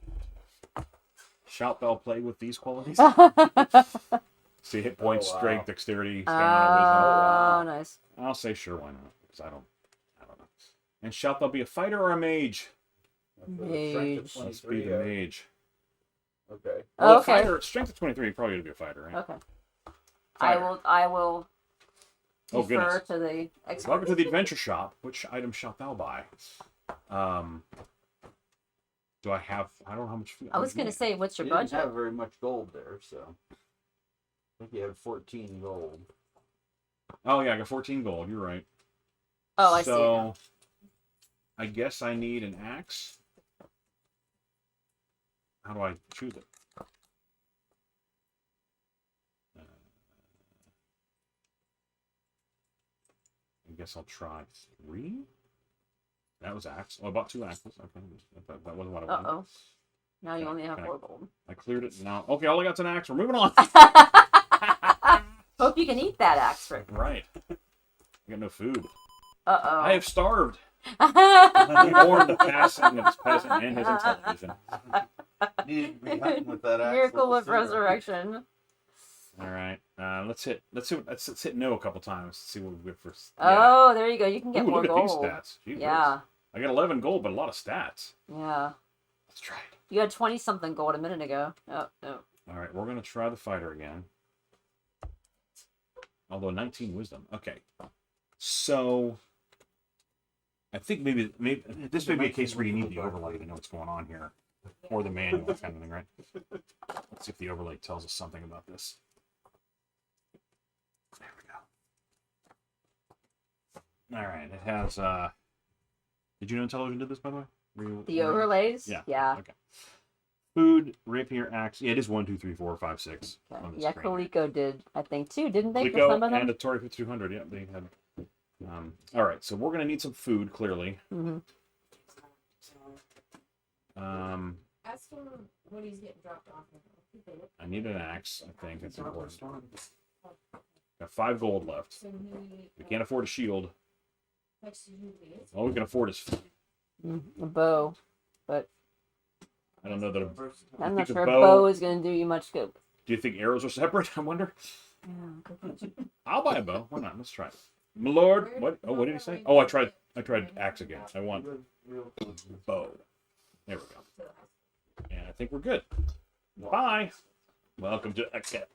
Shout bell play with these qualities. Oh, See, hit points, Oh, wow. strength, dexterity, stamina, wisdom. nice. I'll say sure, why not? Because I don't know. And shalt thou be a fighter or a mage? Mage. Let's be the mage. Okay. Well, Okay. Strength of 23, probably going to be a fighter, right? Okay. Fighter. I will Oh, defer goodness. to the expert. Welcome to the adventure shop. Which item shalt thou buy? Do I have? I don't know how much food. I was gonna say, what's You your didn't budget? have very much gold there, so I think you had 14 gold. Oh yeah, I got 14 gold. You're right. Oh, I see. So, I guess I need an axe. How do I choose it? I guess I'll try 3. That was axe. Oh, I bought 2 axes. Okay, that wasn't what I wanted. Uh-oh. Now you only have Can I- 4 gold. I cleared it now. Okay, all I got's an axe. We're moving on. Hope you can eat that axe, Rick. Right. I got no food. Uh-oh. I have starved. He mourned the passing of his peasant and his intelligence. Needed to be hunting with that axe. Miracle of sooner. resurrection. All right. Let's hit no a couple times to see what we get for. Oh, there you go. You can get Ooh, more look gold. at these stats. Gee whiz. Yeah. I got 11 gold, but a lot of stats. Yeah. Let's try it. You had 20-something gold a minute ago. Oh, no. All right, we're gonna try the fighter again. Although 19 wisdom. Okay. So I think maybe this may be a case where you need the overlay to know what's going on here. or the manual kind of thing, right? Let's see if the overlay tells us something about this. There we go. All right, it has. Did you know Intellivision did this, by the way? The overlays? Yeah. Yeah. Okay. Food, rapier, axe. Yeah, it is 1, 2, 3, 4, 5, 6. Okay. On this Yeah, screen. Coleco did, I think, too. Didn't they? For Coleco some of them? and Atari 5200. Yeah, they had. All right, so we're gonna need some food, clearly. Mm-hmm. Ask him when he's getting dropped off. I need an axe. I think it's important. Got 5 gold left. So he We can't afford a shield. texted you these. All we can afford is. A bow. But I don't know that. I'm think not a sure a bow- bow is going to do you much good. Do you think arrows are separate? I wonder. Yeah, I'll buy a bow. Why not? Let's try it. My lord, what? Oh, what did he say? Oh, I tried axe again. I want bow. There we go. And I think we're good. Bye. Welcome to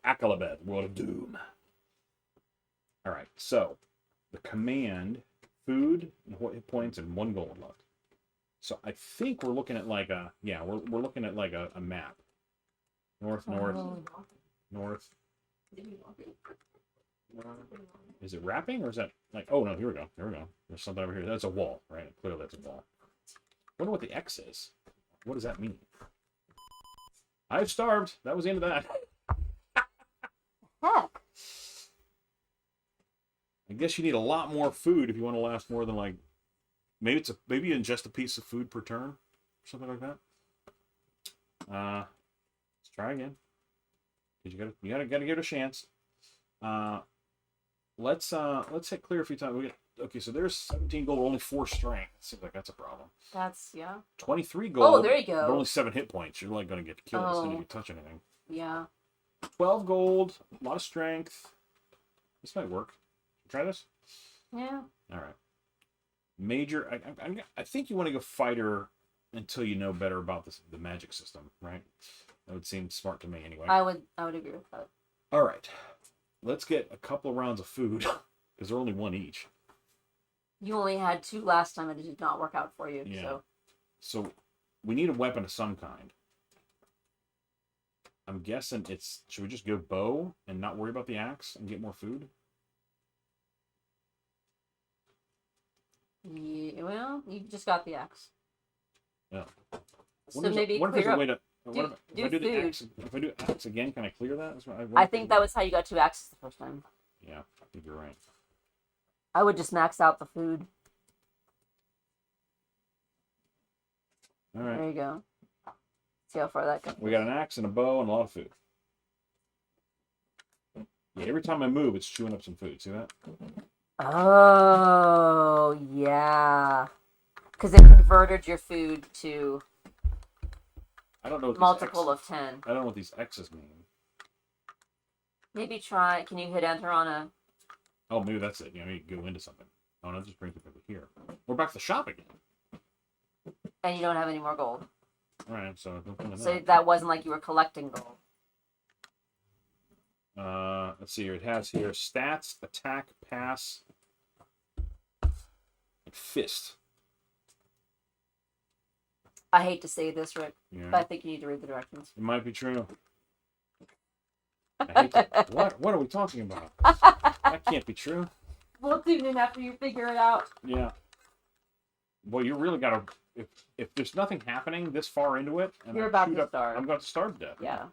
Akalabed, World of Doom. All right, so the command, food, hit points, and 1 gold left. So I think we're looking at like a we're looking at like a map. North. Is it wrapping or is that like? Oh no, here we go. There's something over here. That's a wall, right? Clearly that's a wall. I wonder what the X is. What does that mean? I've starved. That was the end of that. Heck. I guess you need a lot more food if you want to last more than like maybe you ingest a piece of food per turn, something like that. Let's try again. Cause you gotta give it a chance. Let's hit clear a few times. Okay, so there's 17 gold, only 4 strength. Seems like that's a problem. That's, yeah. 23 gold. Oh, there you go. But only 7 hit points. You're like gonna get killed as soon as you touch anything. Yeah. 12 gold, a lot of strength. This might work. Try this. Yeah. All right. Major. I think you want to go fighter until you know better about the magic system, right? That would seem smart to me, anyway. I would agree with that. All right. Let's get a couple of rounds of food because they're only 1 each. You only had 2 last time and it did not work out for you. Yeah. So we need a weapon of some kind. I'm guessing should we just go bow and not worry about the axe and get more food? Yeah, well, you just got the axe. Yeah. So maybe what if there's clear a up. way to? If I do the food. axe, if I do axe again, can I clear that? I think that was how you got 2 axes the first time. Yeah, I think you're right. I would just max out the food. All right. There you go. See how far that goes. We got an axe and a bow and a lot of food. Yeah, every time I move, it's chewing up some food. See that? Oh, yeah. Because it converted your food to I don't know what multiple these of 10. I don't know what these X's mean. Maybe try. Can you hit enter on a? Oh, maybe that's it. You know, you go into something. Oh no, just brings it over here. We're back to the shop again. And you don't have any more gold. All right, so So that wasn't like you were collecting gold. let's see here. It has here stats, attack, pass, and fist. I hate to say this, Rick, Yeah, but I think you need to read the directions. it might be true. I hate to, what are we talking about? That can't be true. We'll tune in after you figure it out. Yeah. Well, you really gotta. If there's nothing happening this far into it, and You're I about shoot to up, start. I'm going to starve to death. Yeah.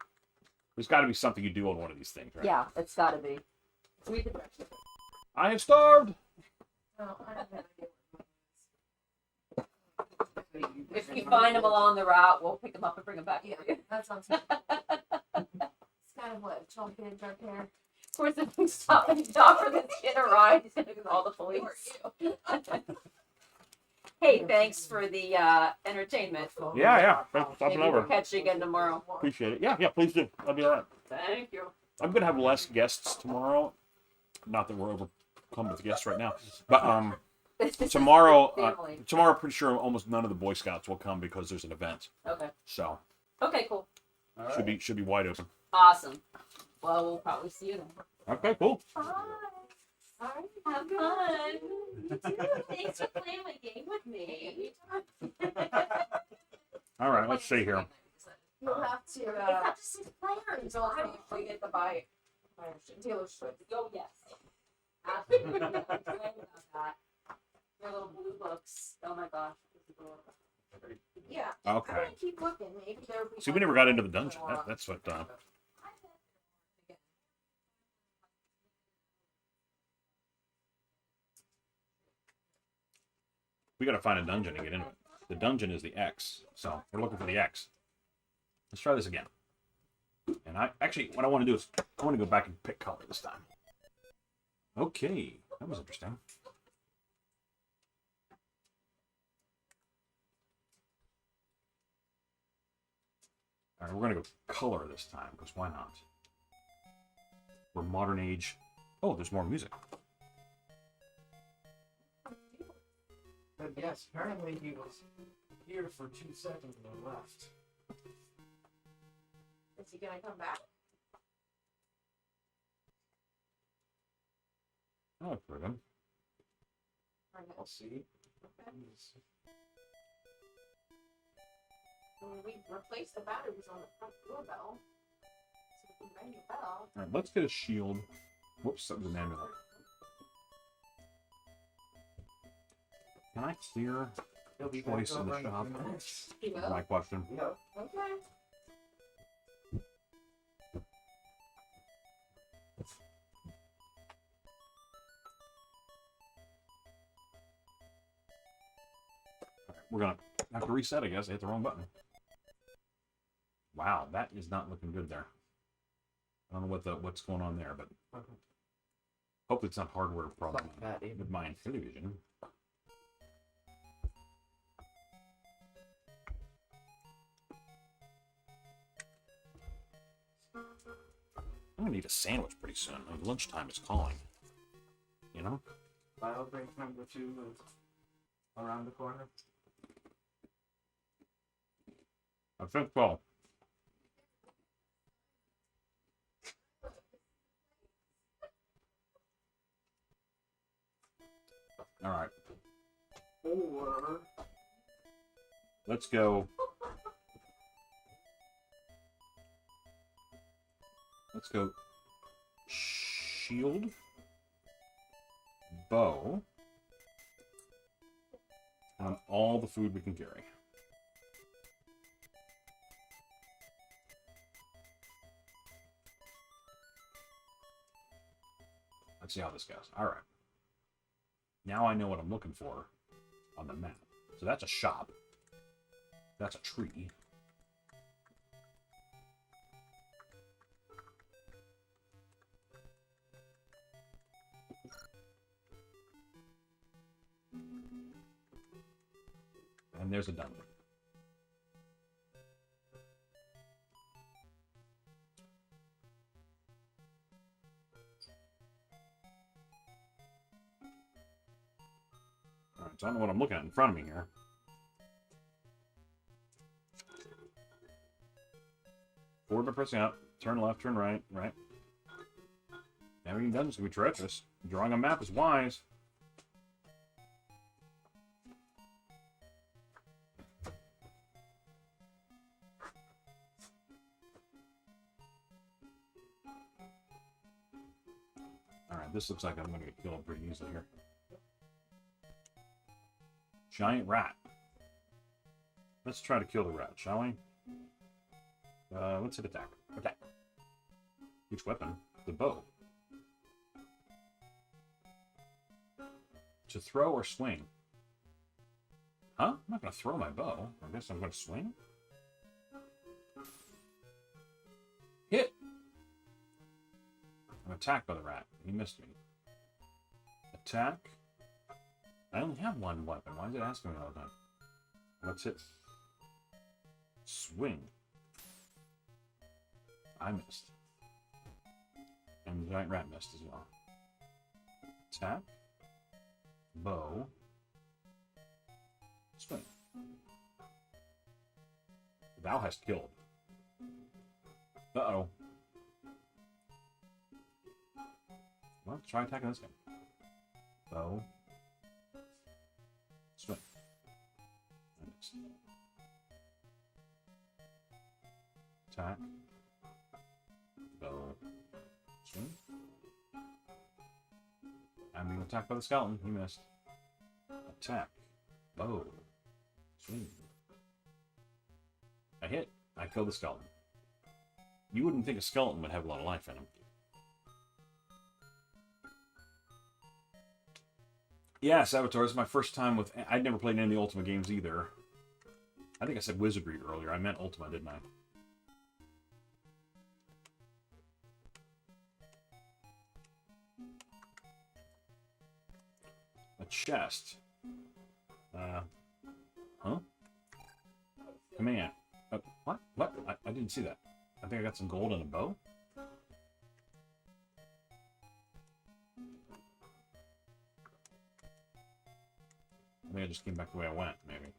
There's got to be something you do on one of these things, right? Yeah, it's got to be. Read the directions. I have starved. Oh, I don't know. If you find them along the route, we'll pick them up and bring them back. Yeah, For you. that sounds good. It's kind of what, chalky and dark hair. Of course, if we stop and talk for this kid a ride, he's gonna call the police. Hey, thanks for the entertainment. Yeah. Thanks for stopping Maybe over. we'll catch you again tomorrow. Appreciate it. Yeah. Please do. I'll be all right. Thank you. I'm gonna have less guests tomorrow. Not that we're overcome with guests right now, but tomorrow, Family. tomorrow, pretty sure almost none of the Boy Scouts will come because there's an event. Okay. So Okay, cool. should be wide open. Awesome. Well, we'll probably see you then. Okay, cool. Bye. All right. Have fun. You too. Thanks for playing my game with me. All right, let's see here. You'll have to, You have to see the players. until I get the bite. Taylor Swift. Oh, yes. Absolutely. I'm excited about that. Your little blue books. Oh my gosh. This is adorable. Yeah. Okay. I'm gonna keep looking. Maybe there'll be. See, we never got into the dungeon. That's what. We got to find a dungeon and get into it. The dungeon is the X, so we're looking for the X. Let's try this again. And what I want to do is I want to go back and pick color this time. Okay, that was interesting. All right, we're going to go color this time, because why not? We're modern age. Oh, there's more music. But yes, apparently he was here for 2 seconds and then left. Is he gonna come back? Oh, that's pretty good. I'll see. We replaced the batteries on the front doorbell. So we can ring the bell. All right, let's get a shield. Whoops, that was an amulet. Can I clear He'll be choice back in the over shop? a few minutes. You Is will? my question. Yep. Okay. All right, we're gonna have to reset, I guess. I hit the wrong button. Wow, that is not looking good there. I don't know what's going on there, but hopefully it's not hardware problem Not bad, even. with my television. I'm gonna need a sandwich pretty soon. Like lunchtime is calling. You know? Bio break number 2 is around the corner. I think so. All right, Or let's go. Let's go. Shield, bow, on all the food we can carry. Let's see how this goes. All right. Now I know what I'm looking for on the map. So that's a shop. That's a tree. And there's a dungeon. Alright, so I don't know what I'm looking at in front of me here. Forward by pressing up, turn left, turn right, right. Navigating dungeons can be treacherous. Drawing a map is wise. Alright, this looks like I'm going to get killed pretty easily here. Giant rat. Let's try to kill the rat, shall we? Let's hit attack. Attack. Which weapon? The bow. To throw or swing? Huh? I'm not going to throw my bow. I guess I'm going to swing? Hit! I'm attacked by the rat. He missed me. Attack. I only have one weapon. Why is it asking me all the time? Let's hit. Swing. I missed. And the giant rat missed as well. Attack. Bow. Swing. Thou hast killed. Uh-oh. Well, let's try attacking this guy. Bow. Swing. I missed. Attack. Bow. Swing. I'm being attacked by the skeleton. He missed. Attack. Bow. Swing. I hit. I killed the skeleton. You wouldn't think a skeleton would have a lot of life in him. Yeah, Saboteur, this is my first time with... I'd never played any of the Ultima games either. I think I said Wizardry earlier. I meant Ultima, didn't I? A chest. Huh? Command. What? What? I didn't see that. I think I got some gold and a bow. I think I just came back the way I went, maybe.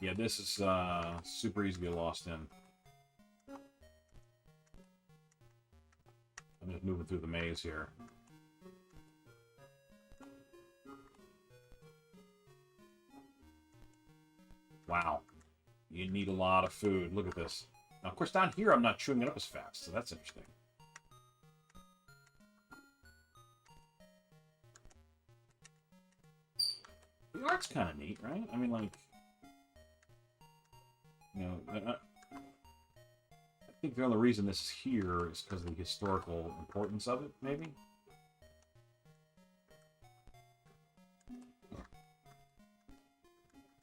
Yeah, this is super easy to get lost in. I'm just moving through the maze here. Wow. You need a lot of food. Look at this. Now, of course, down here I'm not chewing it up as fast, so that's interesting. The art's kind of neat, right? I mean, like, you know, I think the only reason this is here is because of the historical importance of it, maybe?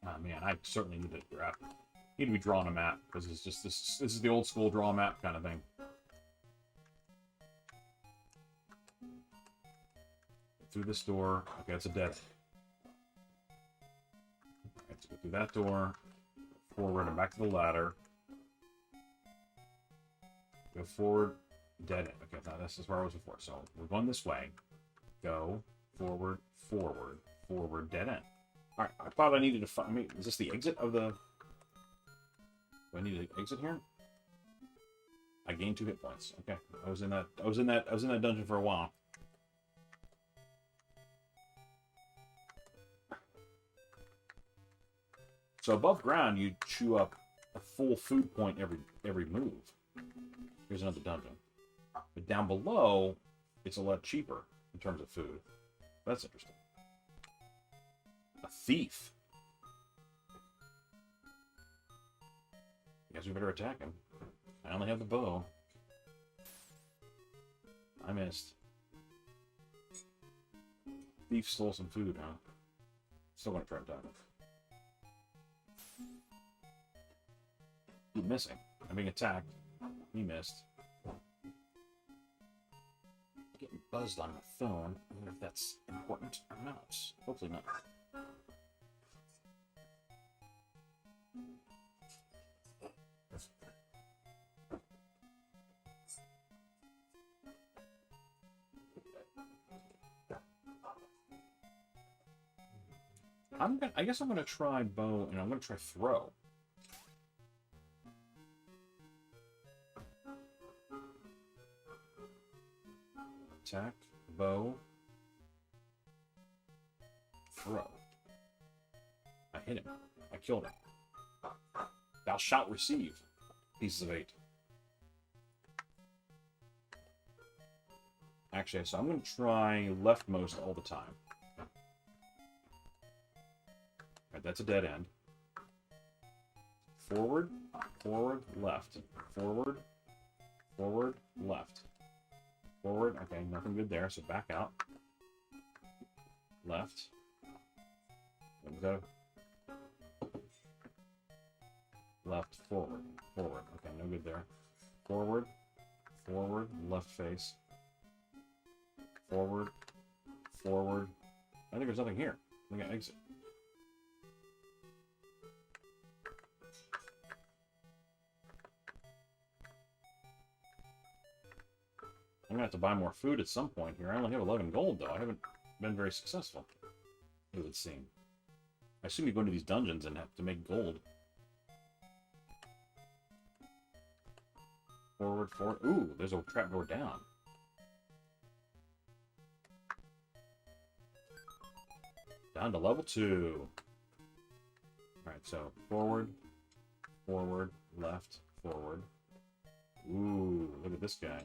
Oh man, I certainly need to be drawing a map, because it's just this is the old school draw a map kind of thing. Through this door. Okay, it's a dead. Let's go through that door, forward and back to the ladder. Go forward, dead end. Okay, now this is where I was before. So we're going this way. Go forward, forward, forward, dead end. All right, I thought I needed to find. I mean, is this the exit of the? Do I need to exit here? I gained 2 hit points. Okay, I was in that dungeon for a while. So above ground, you chew up a full food point every move. Here's another dungeon. But down below, it's a lot cheaper in terms of food. That's interesting. A thief. Guess we better attack him. I only have the bow. I missed. Thief stole some food, huh? Still gonna try to attack him. He's missing. I'm being attacked. He missed. Getting buzzed on my phone. I wonder if that's important or not. Hopefully not. I guess I'm gonna try bow and I'm gonna try throw. Attack, bow, throw. I hit him. I killed him. Thou shalt receive pieces of 8. Actually, so I'm going to try leftmost all the time. Alright, that's a dead end. Forward, forward, left. Forward, forward, left. Forward, okay, nothing good there, so back out. Left. Go. Left, forward, forward. Okay, no good there. Forward, forward, left face. Forward, forward. I think there's nothing here. I think I exit. I'm gonna have to buy more food at some point here. I only have 11 gold, though. I haven't been very successful, it would seem. I assume you go into these dungeons and have to make gold. Forward, forward. Ooh, there's a trapdoor down. Down to level 2. Alright, so forward, forward, left, forward. Ooh, look at this guy.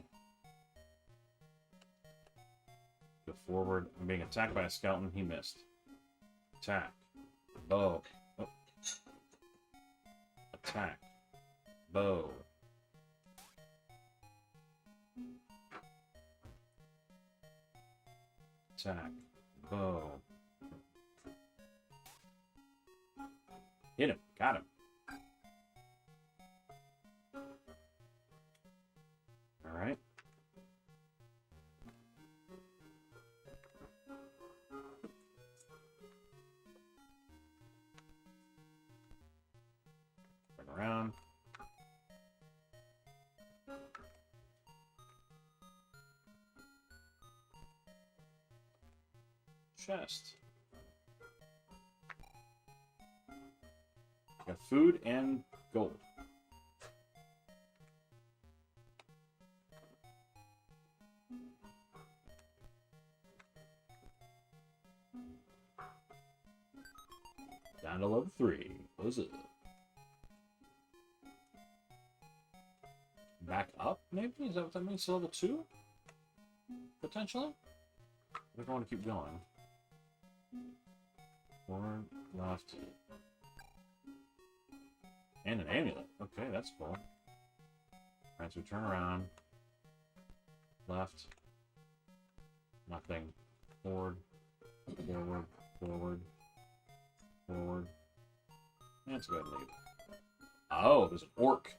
Go forward. I'm being attacked by a skeleton. He missed. Attack. Bow. Oh. Attack. Bow. Attack. Bow. Hit him. Got him. Alright. Turn around. Chest. Got food and gold. Down to level 3. Close it. Back up, maybe? Is that what that means? To level 2? Potentially? We're going to keep going. Forward, left. And an amulet. Okay, that's cool. Alright, so we turn around. Left. Nothing. Forward. Forward. Forward. Forward. Let's go ahead and leave. Oh, there's an orc.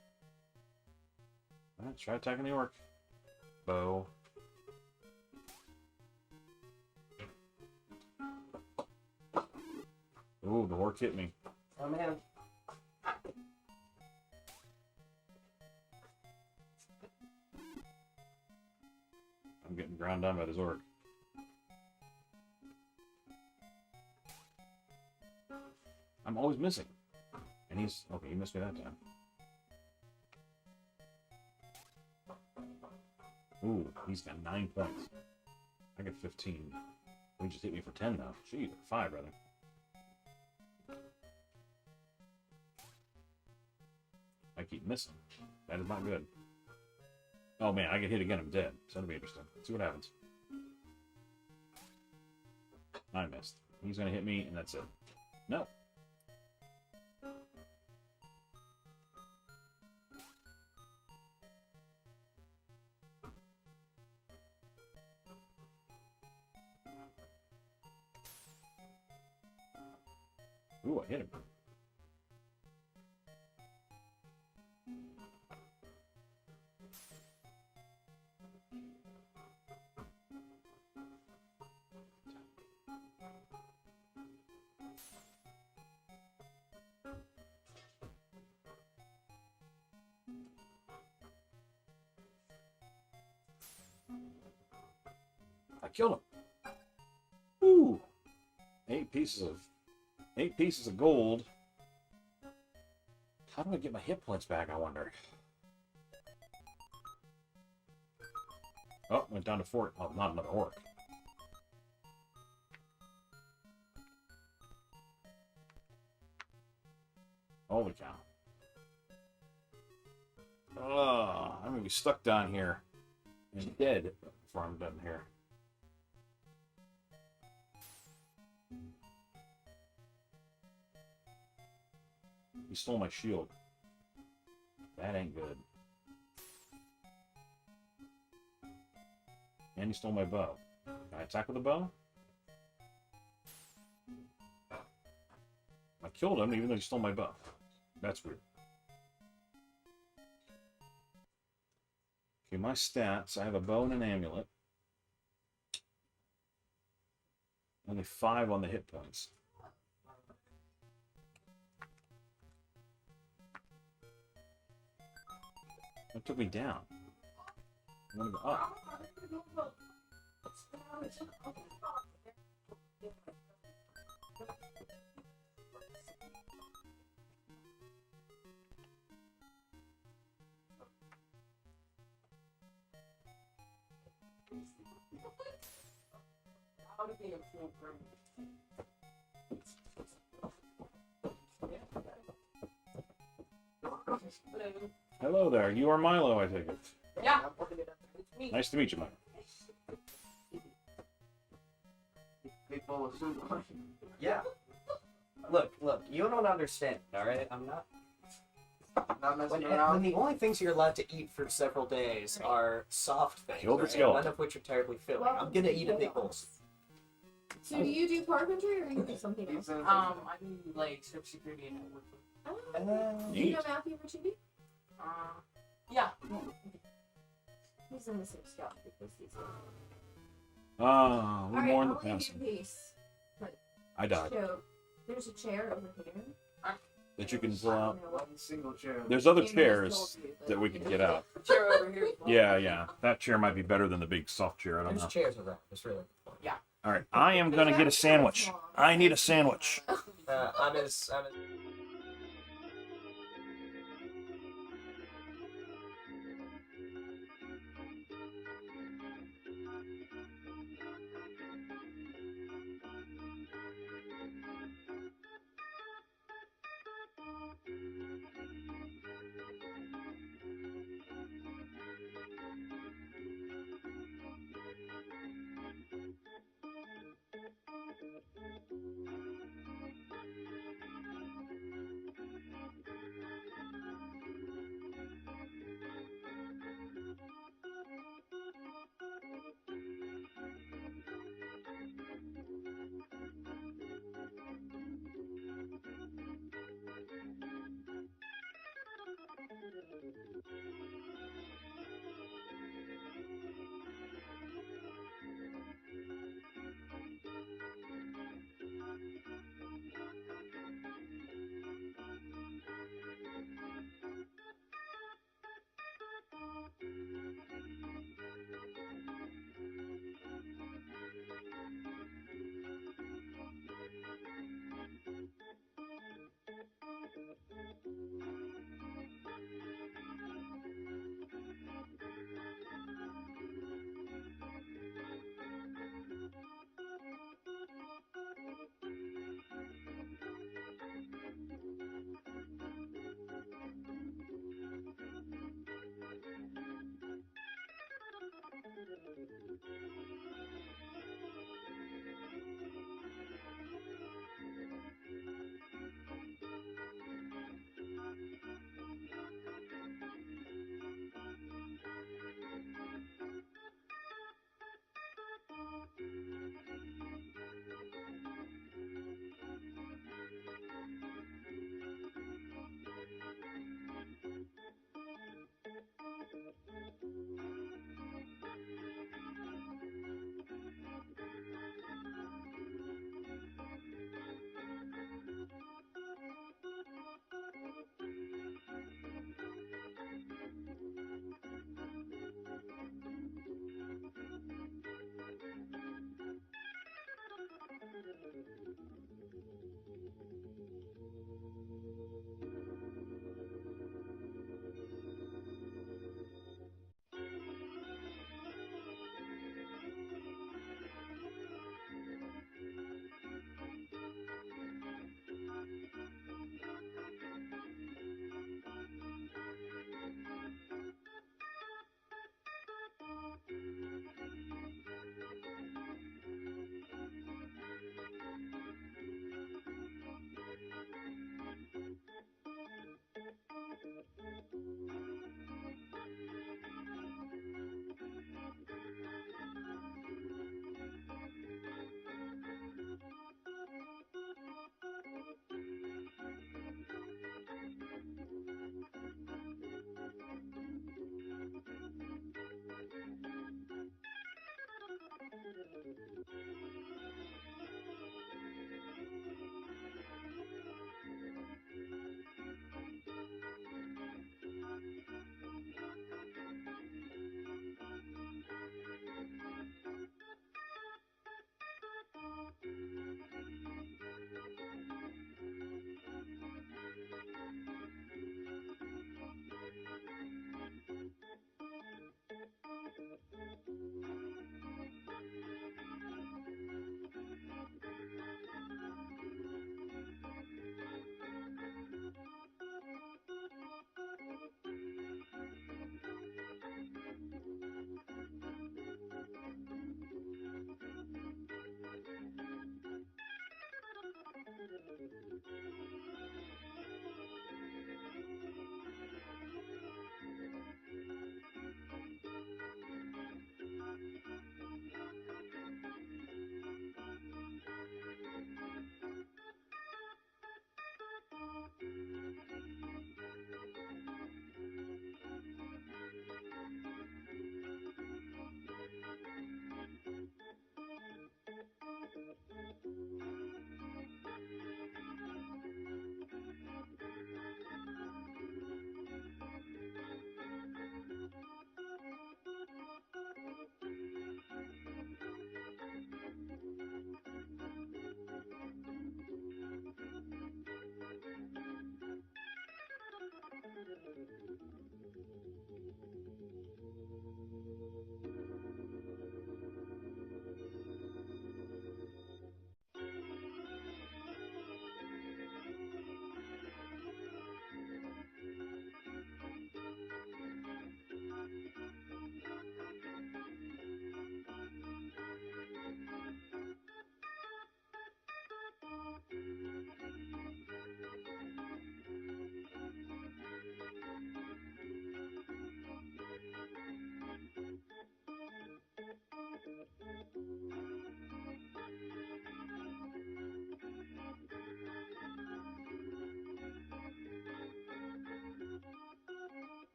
Alright, try attacking the orc. Bow. Ooh, the orc hit me. Oh man. I'm getting ground down by this orc. I'm always missing. And he's... Okay, he missed me that time. Ooh, he's got 9 points. I got 15. He just hit me for 10 now. Gee, 5 rather. I keep missing. That is not good. Oh man, I get hit again, I'm dead. So that'll be interesting. Let's see what happens. I missed. He's gonna hit me, and that's it. No. Ooh, I hit him. I killed him. Ooh. 8 pieces of gold. How do I get my hit points back, I wonder? Oh, went down to 4. Oh, not another orc. Holy cow. Oh, I'm gonna be stuck down here and dead before I'm done here. He stole my shield. That ain't good. And he stole my bow. Can I attack with a bow? I killed him even though he stole my bow. That's weird. Okay, my stats. I have a bow and an amulet. Only 5 on the hit points. That took me down. I want to go up. Hello. Hello there. You are Milo, I take it. Yeah. It's me. Nice to meet you, Milo. People assume. Yeah. Look, you don't understand, alright? I'm not. Not messing When around. the only things you're allowed to eat for several days are soft things, Kill the right? skeleton. None of which are terribly filling. I'm gonna eat a big bowl. So do you do carpentry or you do something else? I do like cybersecurity and network. Oh. Do you know Matthew Ricciuti? Yeah. He's in the same scout because he's in. We're Alright, more in the I'll leave past. you in peace. I died. So, there's a chair over here. That you can pull out. One single chair. There's other Amy just chairs told you, but- that we can get out. Chair over here. Yeah. That chair might be better than the big soft chair. I don't There's know. chairs around. It's really fun. All right, I am gonna get a sandwich. I need a sandwich. I'm as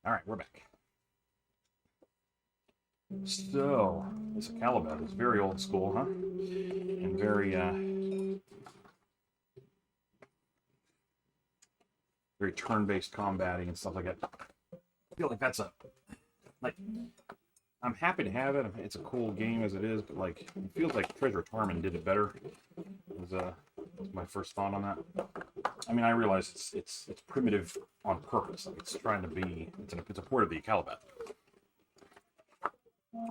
Alright, we're back. So, this Calibut is very old school, huh? And very, very turn-based combating and stuff like that. I feel like that's like, I'm happy to have it. It's a cool game as it is, but like, it feels like Treasure Tarman did it better. Was my first thought on that. I mean, I realize it's primitive on purpose. Like it's trying to be, it's a port of the Calibut,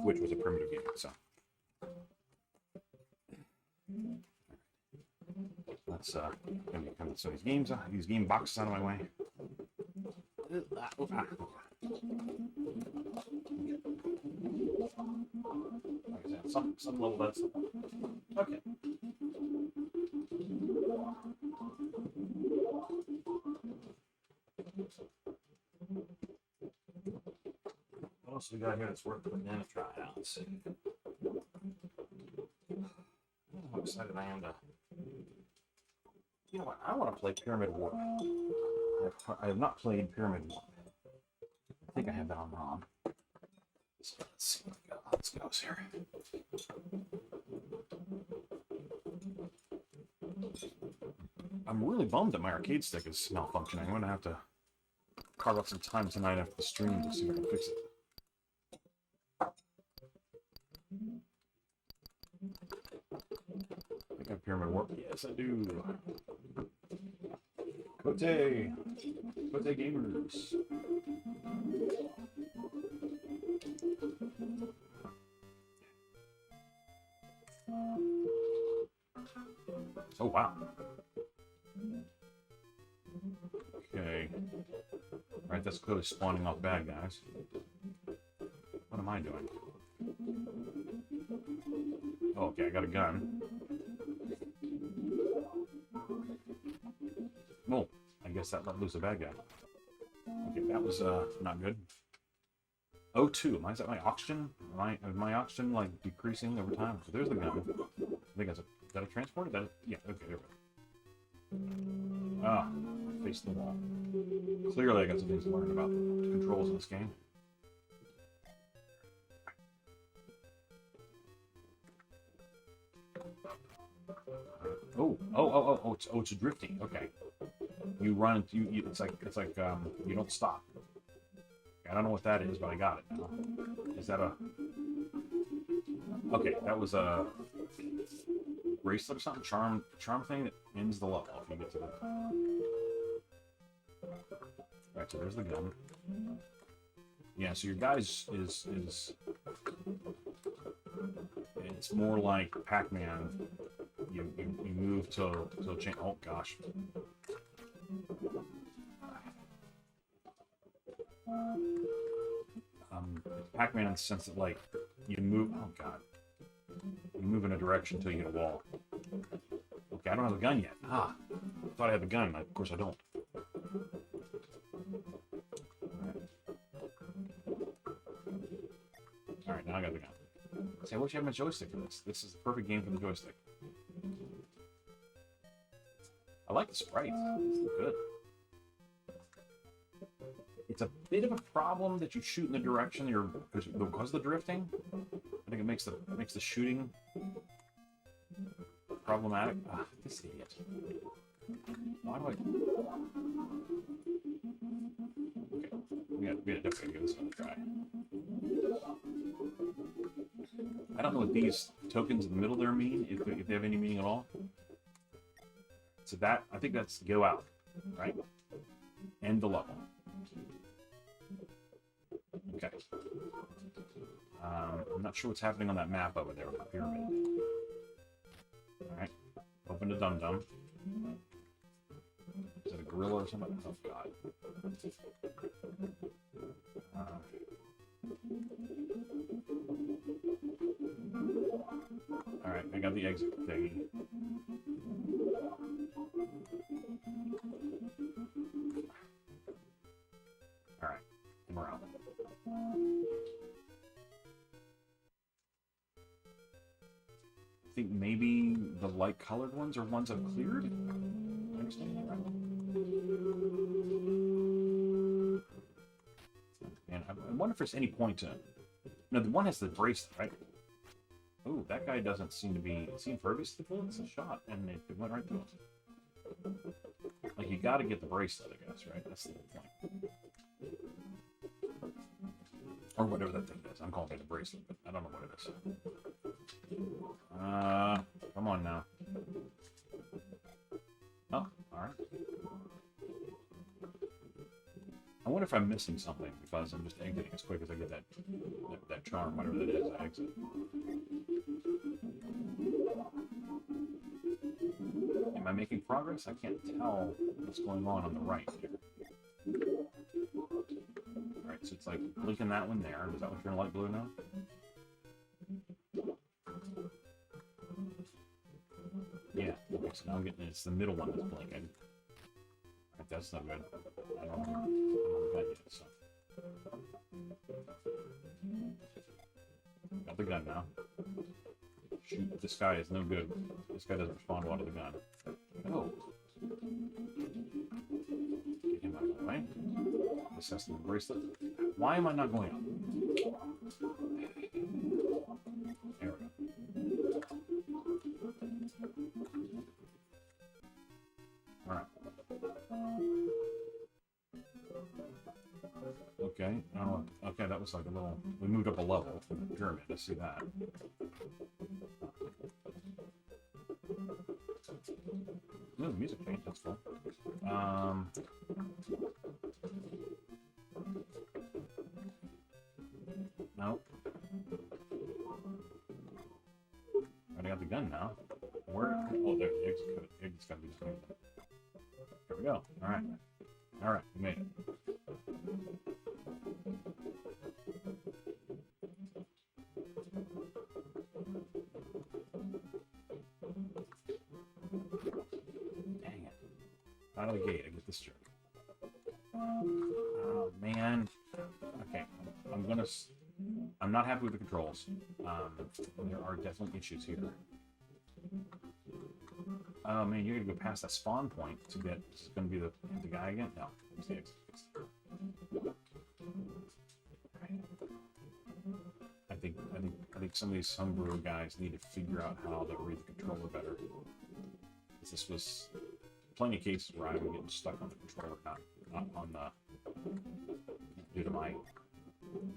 which was a primitive game. So let's maybe come to some of these game boxes out of my way. Like I said, some level that's okay. What else we got here that's worth putting in a try out? Let's see. How excited I am to. You know what? I want to play Pyramid Warp. I have not played Pyramid Warp. I think I have that on ROM. So let's see what we got. Let's go here. I'm really bummed that my arcade stick is malfunctioning. I'm going to have to carve up some time tonight after the stream to see if I can fix it. I think I have Pyramid Warp. Yes, I do. Kote Gamers. Oh, wow. Okay. Alright, that's clearly spawning off bad guys. What am I doing? Oh, okay, I got a gun. Oh, I guess that let loose a bad guy. Okay, that was not good. O2, is that my oxygen? Is my oxygen like decreasing over time? So there's the gun. I think that's is that a transport? Yeah, okay, there we go. Ah, face the wall. Clearly I got some things to learn about the controls in this game. Oh, it's a drifting. Okay. You run, it's like you don't stop. I don't know what that is, but I got it now. Is that a... Okay, that was a bracelet or something? Charm thing that ends the level if you get to the... Right, so there's the gun. Yeah, so your guys is it's more like Pac-Man. You move till change. Oh gosh. It's Pac-Man in the sense that like you move. Oh god. You move in a direction until you hit a wall. Okay, I don't have a gun yet. Ah, I thought I had the gun. Of course I don't. Alright, now I got the gun. See, I wish I had my joystick for this. This is the perfect game for the joystick. I like the sprites. These look good. It's a bit of a problem that you shoot in the direction you're because of the drifting. I think it makes the shooting problematic. Ah, this idiot. Why do I? Okay, we gotta definitely give this another try. I don't know what these tokens in the middle there mean, if they have any meaning at all. So that, I think that's go out, right? End the level. Okay. I'm not sure what's happening on that map over there with the pyramid. Alright. Open the dum-dum. Is it a gorilla or something? Oh god. Alright, I got the exit thingy. Alright, and we're out. I think maybe the light colored ones are ones I've cleared? I understand that right? wonder if there's any point to... No, the one has the bracelet, right? Ooh, that guy doesn't seem to be... Is he impervious to the bullets? A shot, and it went right through him. Like, you gotta get the bracelet, I guess, right? That's the point. Or whatever that thing is. I'm calling it a bracelet, but I don't know what it is. Come on now. Oh, alright. I wonder if I'm missing something because I'm just exiting as quick as I get that charm, whatever that is, I exit. Am I making progress? I can't tell what's going on the right here. Alright, so it's like blinking that one there. Is that what you're in light blue now? Yeah, okay, so now I'm getting it's the middle one that's blinking. Alright, that's not good. I don't know the gun yet, so. Got the gun now. Shoot, this guy is no good. This guy doesn't respond well to the gun. Oh. Get him out of the way. This has to be a bracelet. Why am I not going up? There we go. Alright. Okay. Oh, okay, that was like a little... We moved up a level from the pyramid. I see that. No, the music changed. That's cool. No. I got the gun now. Where? Oh, there. The exit's got to be between them. Here we go. All right. All right. We made it. Dang it. Out of the gate, I get this jerk. Oh, man. Okay. I'm not happy with the controls. There are definitely issues here. Oh, man, you're going to go past that spawn point to get... This is going to be the guy again? No. It's the exit. I think some of these homebrew guys need to figure out how to read the controller better. This was plenty of cases where I'm getting stuck on the controller, not on the due to my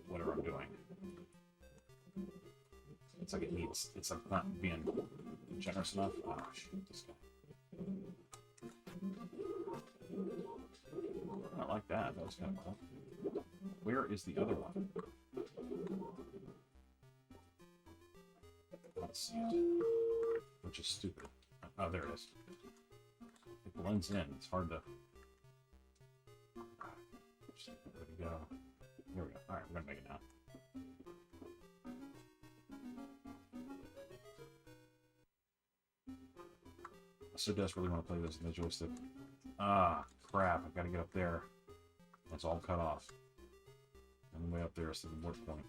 whatever I'm doing. It's like it's like not being generous enough. Oh shoot, this guy. I don't like that. That was kind of cool. Where is the other one? Let's see it. Which is stupid. Oh, there it is. It blends in. It's hard to... Where'd it go? Here we go. Alright, we're gonna make it now. I so desperately want to play this in the joystick. Ah, crap. I've got to get up there. It's all cut off. And the way up there is to the warp point.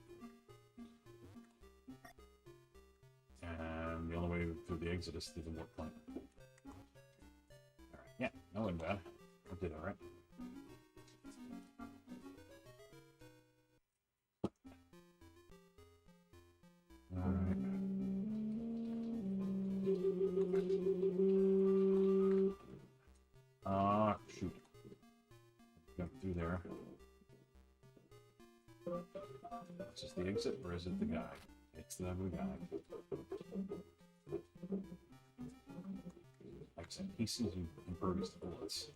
And the only way through the exit is through the warp point. Alright, yeah, that wasn't bad. I did alright. Alright. Ah, shoot. Got through there. Is this the exit or is it the guy? It's the ugly guy. Like I said, he seems to be impervious to bullets.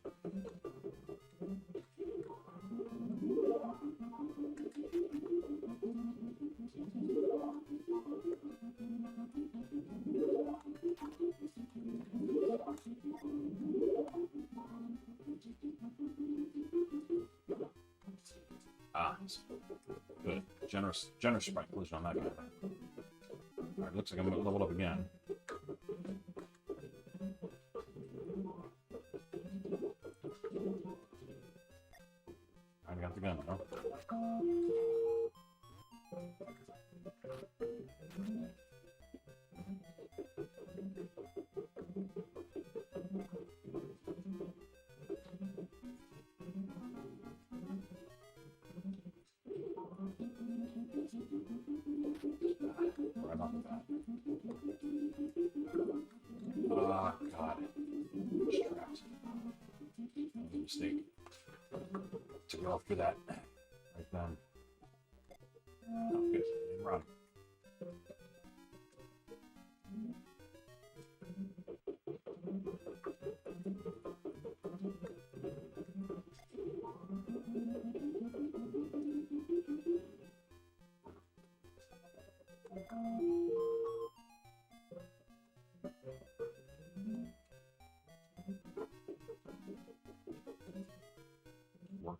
Ah, good. Generous sprite collision on that guy. Alright, looks like I'm leveled up again. I got the gun though.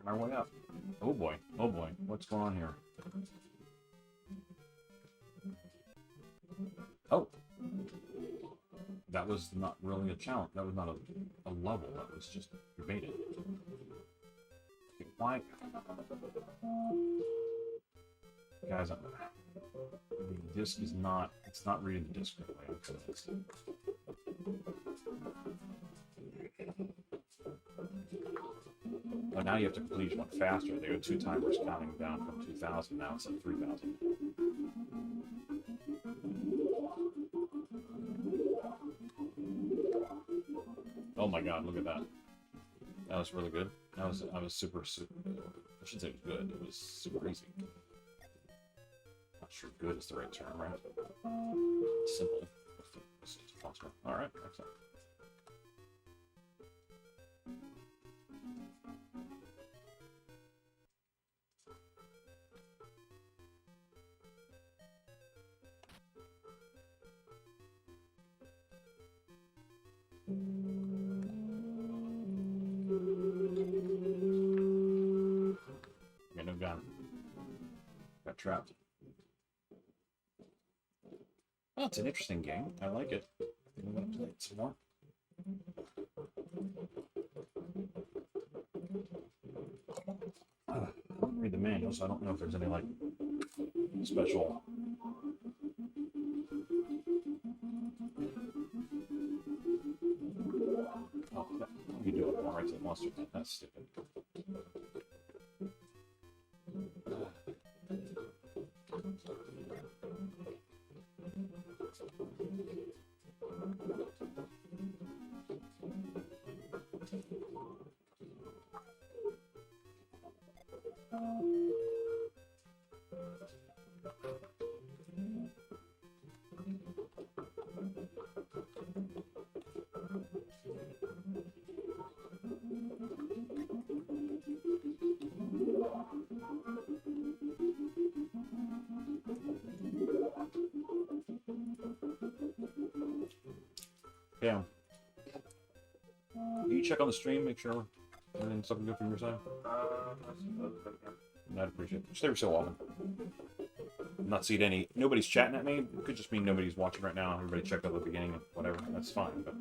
our way up. Oh boy. Oh boy. What's going on here? Oh. That was not really a challenge. That was not a level. That was just baited. Why? Guys, the disc is not, it's not reading the disc right away. Oh, now you have to complete each one faster. They go 2 timers counting down from 2,000. Now it's at 3,000. Oh my god, look at that. That was really good. I was super, I shouldn't say it was good. It was super easy. Not sure good is the right term, right? Simple. As possible. Alright, excellent. Got no gun. Got trapped. Well, it's an interesting game. I like it. I'm gonna play it some more. I didn't read the manual, so I don't know if there's any like special. Oh, you do it right to the monster. That's stupid. Yeah. Can you check on the stream, make sure everything's looking good from your side? I'd appreciate it. Just every so often. I'm not seeing any. Nobody's chatting at me. It could just mean nobody's watching right now. Everybody checked out at the beginning and whatever. That's fine. But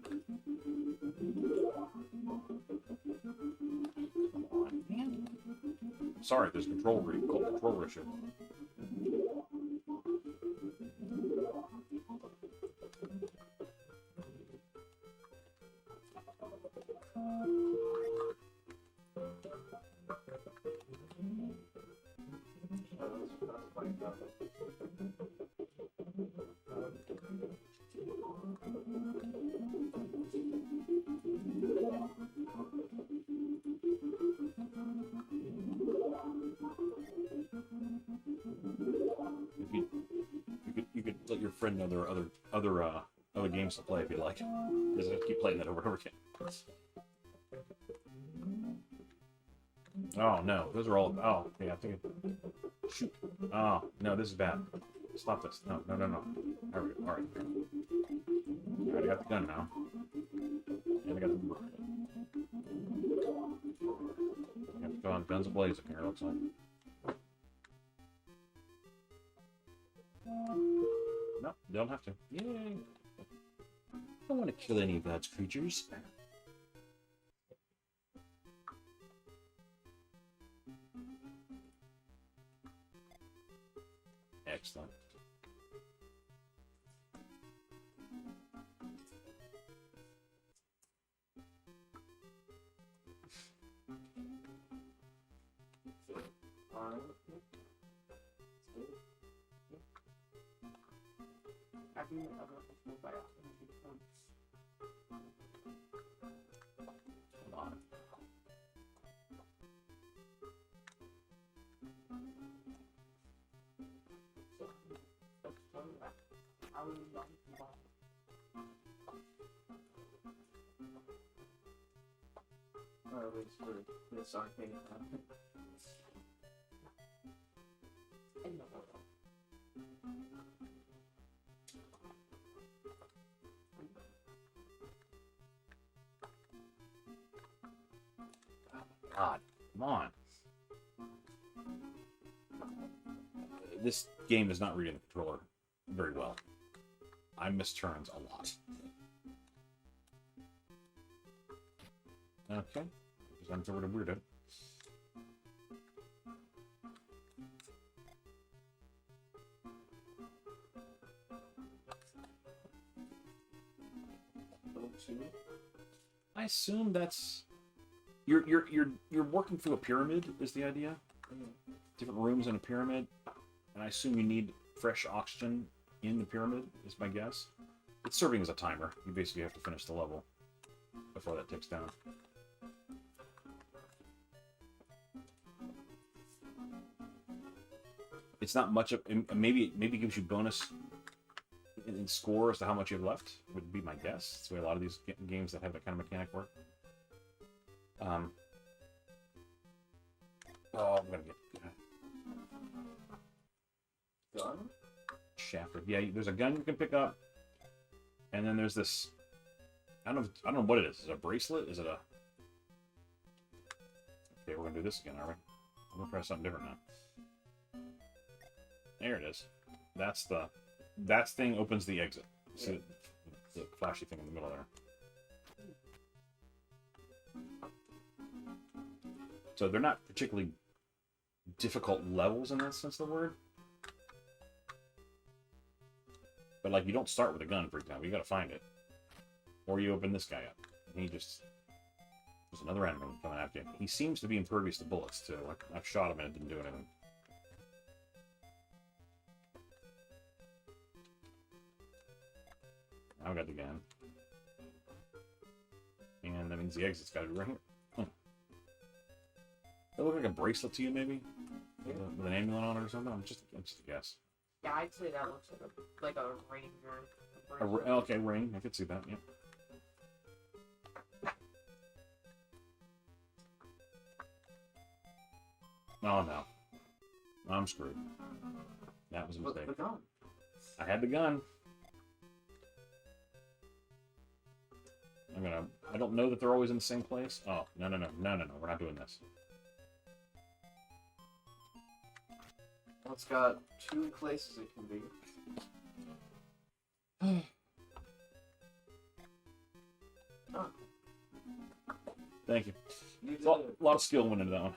come on, man. Sorry, there's control issue. You could let your friend know there are other games to play if you'd like. Doesn't have to keep playing that over and over again. Oh no, those are all. Oh, yeah, I think. Shoot. Oh no, this is bad. Stop this. No. There we go. All right. I got the gun now. And I got the. Go on, guns ablazing here. Looks like. No, don't have to. Yay! I don't want to kill any of God's creatures. Excellent. Hold on. Or at least for this arcade. In the world. God, come on. this game is not reading the controller very well. I miss turns a lot. Okay. I'm sort of weirdo. I assume that's you're working through a pyramid is the idea. Different rooms in a pyramid, and I assume you need fresh oxygen in the pyramid. Is my guess. It's serving as a timer. You basically have to finish the level before that ticks down. It's not much of maybe it gives you bonus in score as to how much you have left. Would be my guess. That's the way a lot of these games that have that kind of mechanic work. Oh, I'm gonna get Gun? shafted. Yeah, there's a gun you can pick up, and then there's this. I don't know what it is. Is it a bracelet? Is it a? Okay, we're gonna do this again, are we? I'm gonna try something different now. There it is. That thing opens the exit. See the flashy thing in the middle there. So they're not particularly difficult levels in that sense of the word. But like, you don't start with a gun, for example. You gotta find it. Or you open this guy up. And there's another enemy coming after him. He seems to be impervious to bullets too. Like, I've shot him and it didn't do anything. I've got the gun. And that means the exit's gotta be right here. That look like a bracelet to you, maybe? With an amulet on it or something? I'm just a guess. Yeah, I'd say that looks like a ring or Okay, ring. I could see that, yeah. Oh, no. I'm screwed. That was a mistake. the gun. I had the gun. I don't know that they're always in the same place. Oh, no. We're not doing this. Well, it's got 2 places it can be. Oh. Thank you. You did A it. lot of skill went into that one.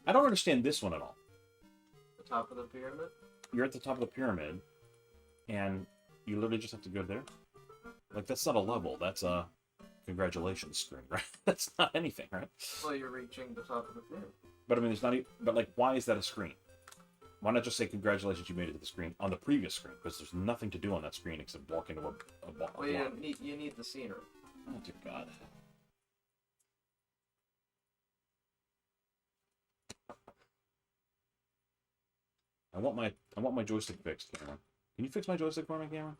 I don't understand this one at all. The top of the pyramid? You're at the top of the pyramid, and you literally just have to go there. Like, that's not a level. That's a congratulations screen, right? That's not anything, right? Well, you're reaching the top of the pyramid. But I mean, there's not even. But like, why is that a screen? Why not just say congratulations, you made it to the screen on the previous screen? Because there's nothing to do on that screen except walk into a block. Well, you need the scenery. Oh dear God. I want my joystick fixed, Cameron. Can you fix my joystick for me, Cameron?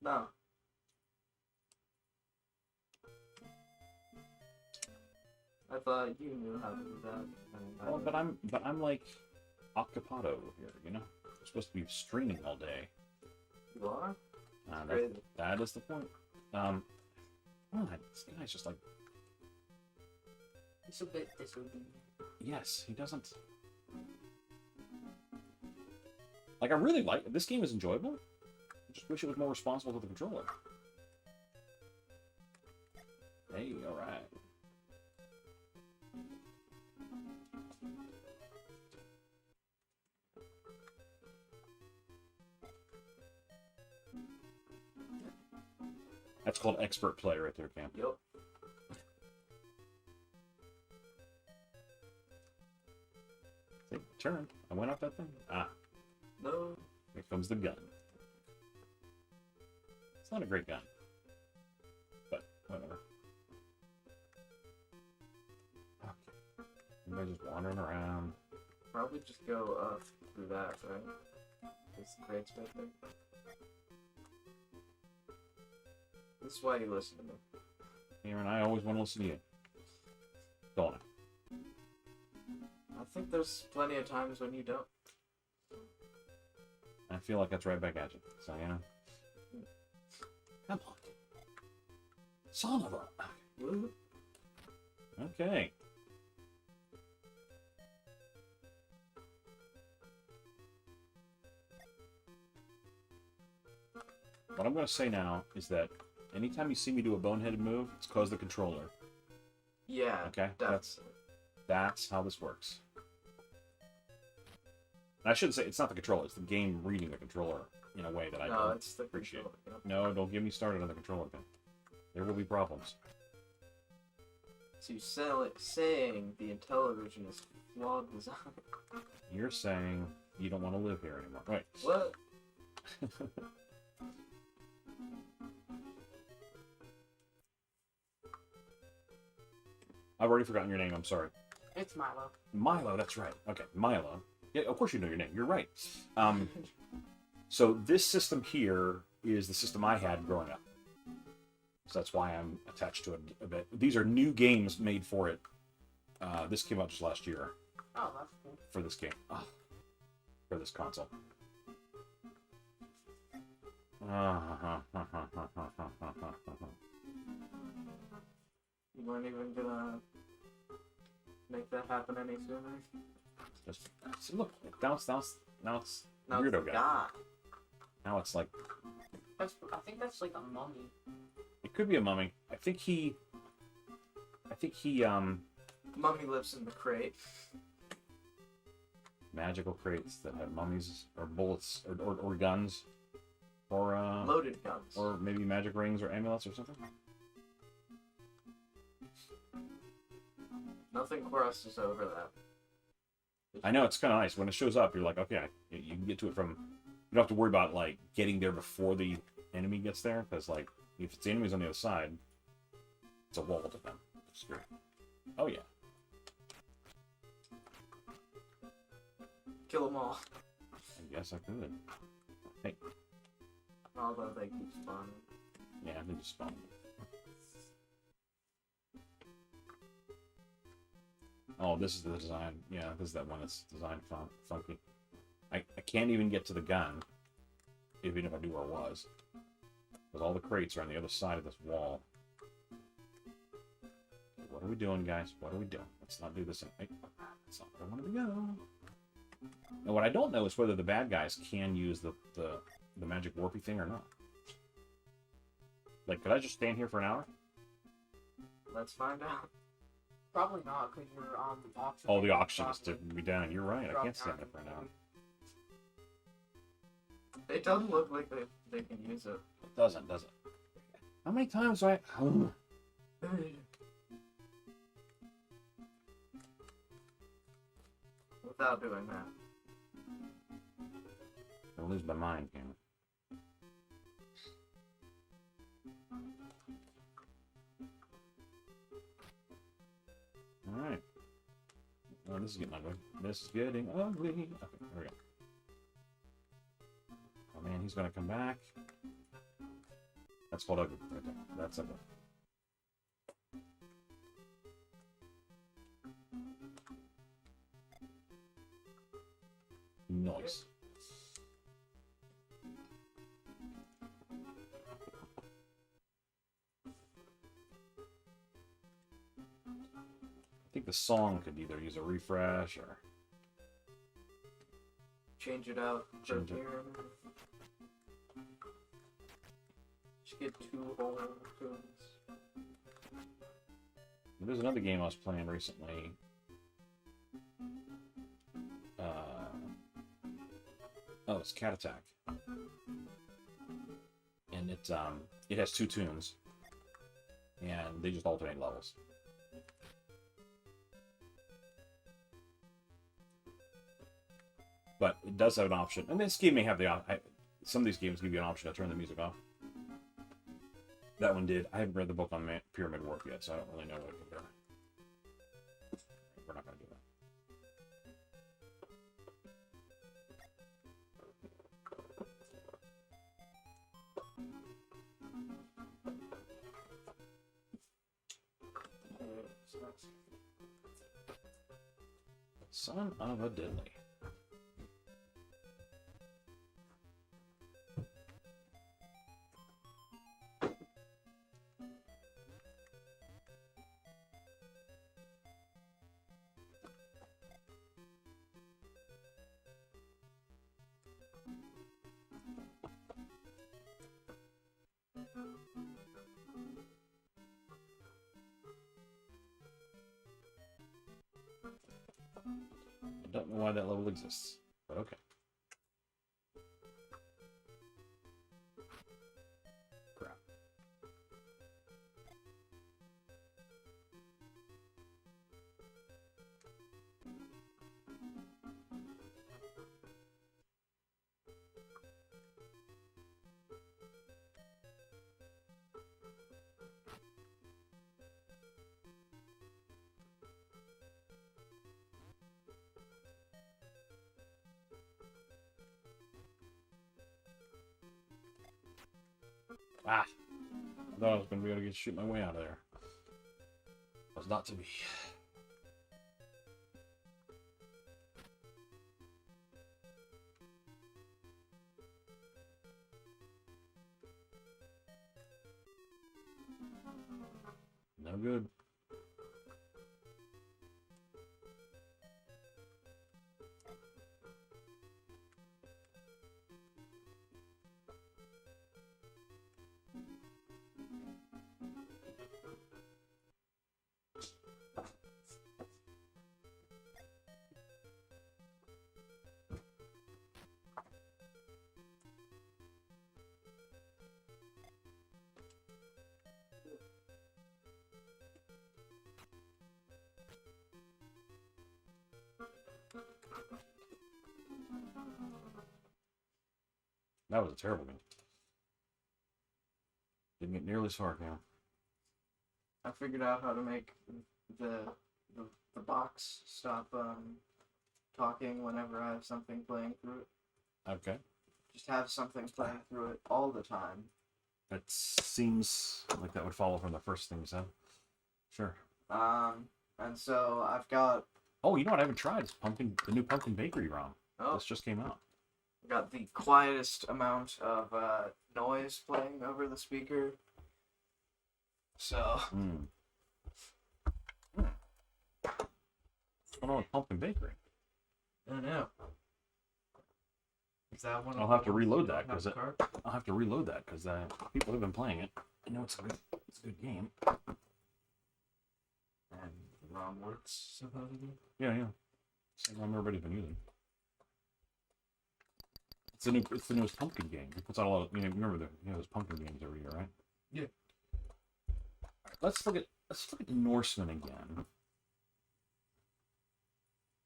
No. I thought you knew how to do that. Well, but I'm like occupado here, you know? I'm supposed to be streaming all day. You are? That is the point. This guy's just like. He's a bit disobedient. Yes, he doesn't. Like, I really like this game is enjoyable. I just wish it was more responsible to the controller. Hey, all right. That's called expert play right there, Cam. Yep. Take a turn. I went off that thing. Ah. No. Here comes the gun. It's not a great gun. But, whatever. Okay. Everybody's just wandering around. Probably just go up through that, right? It's the crates right there. This is why you listen to me. Aaron, I always want to listen to you. Don't I? I think there's plenty of times when you don't. I feel like that's right back at you. So, you know. Come on. Son of a. Okay. What I'm going to say now is that anytime you see me do a boneheaded move, it's because the controller. Yeah. Okay? Definitely. That's how this works. And I shouldn't say it's not the controller, it's the game reading the controller in a way that I No, don't it's the appreciate. controller. No, don't get me started on the controller thing. There will be problems. So you saying the Intellivision is flawed design? You're saying you don't want to live here anymore. Wait. What? I've already forgotten your name, I'm sorry. It's Milo. Milo, that's right. Okay, Milo. Yeah, of course you know your name. You're right. So this system here is the system I had growing up. So that's why I'm attached to it a bit. These are new games made for it. This came out just last year Oh, that's cool. for this game. For this console. You weren't even gonna make that happen any sooner? Just see, look, now it's Now weirdo it's guy. God. Now it's like I think that's like a mummy. it could be a mummy. I think he Mummy lives in the crate. magical crates that have mummies or bullets or guns or Loaded guns. or maybe magic rings or amulets or something. Nothing crosses over that. I know, it's kind of nice when it shows up. You're like, okay, you can get to it from. You don't have to worry about like getting there before the enemy gets there, because like if it's the enemies on the other side, it's a wall to them. Screw. Oh yeah. Kill them all. I guess I could. Hey, Although they keep spawning. yeah, they just spawn. Oh, this is the design. Yeah, this is that one that's designed funky. I can't even get to the gun, even if I knew where it was. Because all the crates are on the other side of this wall. What are we doing, guys? What are we doing? Let's not do this. That's not where I wanted to go. Now, what I don't know is whether the bad guys can use the magic warpy thing or not. Like, could I just stand here for an hour? Let's find out. Probably not, because your auction. Oh, the auction is to be down. You're right. I can't stand there for an hour. It doesn't look like they can use it. It doesn't, does it? How many times do I... Without doing that. I'll lose my mind, can I? Alright. Oh, this is getting ugly. This is getting ugly. Okay, here we go. Oh man, he's gonna come back. That's called ugly right there. That's ugly. Nice. I think the song could either use a refresh or Change it out. Change it. Here. Just get 2 whole tunes. there's another game I was playing recently. Oh, it's Cat Attack, and it has 2 tunes, and they just alternate levels. But it does have an option, and this game may have the some of these games give you an option to turn the music off. That one did. I haven't read the book on Pyramid Warp yet, so I don't really know what it can do. We're not going to do that. Son of a diddly. know why that level exists, but okay. Crap. Ah! I thought I was going to be able to shoot my way out of there. Was not to be. No good. That was a terrible game. Didn't get nearly as far now. I figured out how to make the box stop talking whenever I have something playing through it. Okay. Just have something playing through it all the time. That seems like that would follow from the first thing you said. Sure. And so I've got Oh, you know what I haven't tried? Is the new Pumpkin Bakery ROM. Oh. This just came out. got the quietest amount of noise playing over the speaker. So What's going on with Pumpkin Bakery? I don't know. Is that one? I'll have to reload that because people have been playing it. I know it's a good game. And the ROM works supposedly. Yeah. Same one everybody's been using. It's the newest Pumpkin game. It puts out a lot of, remember those Pumpkin games every year, right? Yeah. Right, let's look at Norseman again.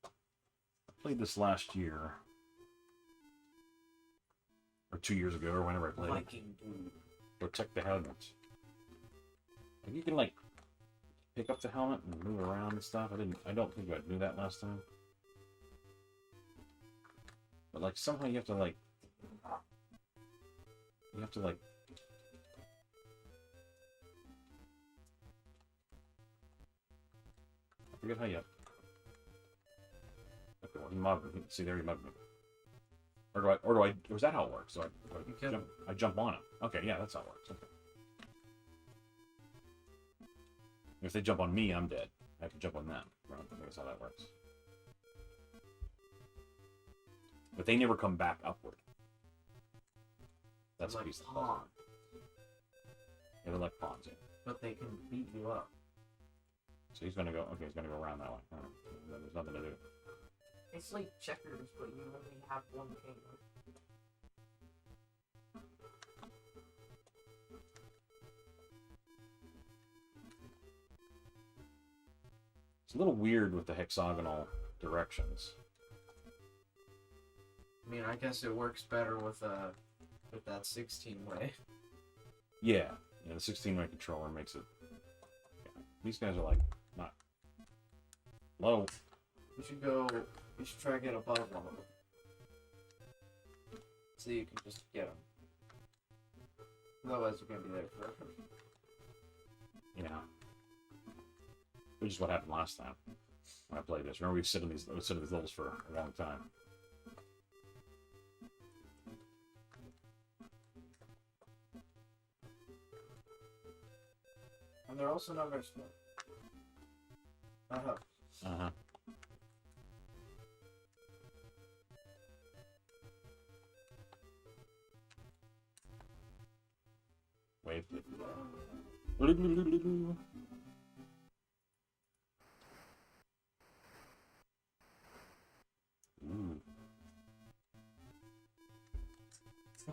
I played this last year. Or 2 years ago, or whenever I played Viking dude. Protect the helmets. Like you can pick up the helmet and move around and stuff. I don't think I knew that last time. But somehow you have to I forget how you. Okay, well, he mugged me. See, there he mugged me. Or do I? Was that how it works? So I jump on him. Okay, yeah, that's how it works. Okay. If they jump on me, I'm dead. I have to jump on them. Right? I think that's how that works. But they never come back upward. That's a piece of the puzzle. Yeah, they're like pawns, yeah. But they can beat you up. So he's gonna go. Okay, he's gonna go around that way. All right. There's nothing to do. It's like checkers, but you only have one king. It's a little weird with the hexagonal directions. I mean, I guess it works better with that 16-way. Yeah, the 16-way controller makes it. Yeah. These guys are not low. You should try to get above one of them. So you can just get them. Otherwise, you're gonna be there forever. Yeah. Which is what happened last time when I played this. Remember, we sit in these levels for a long time. And they're also not very small. Uh-huh. Wait.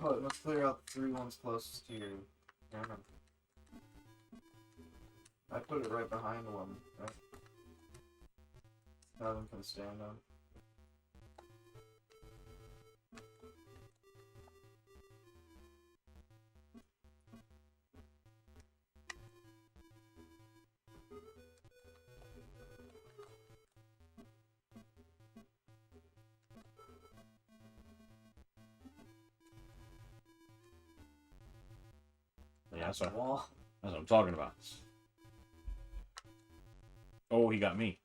Oh, it must clear out the 3 ones closest to your camera. I put it right behind one, right? Nothing can stand on. Yeah, that's Wall. what I'm talking about. Oh, he got me.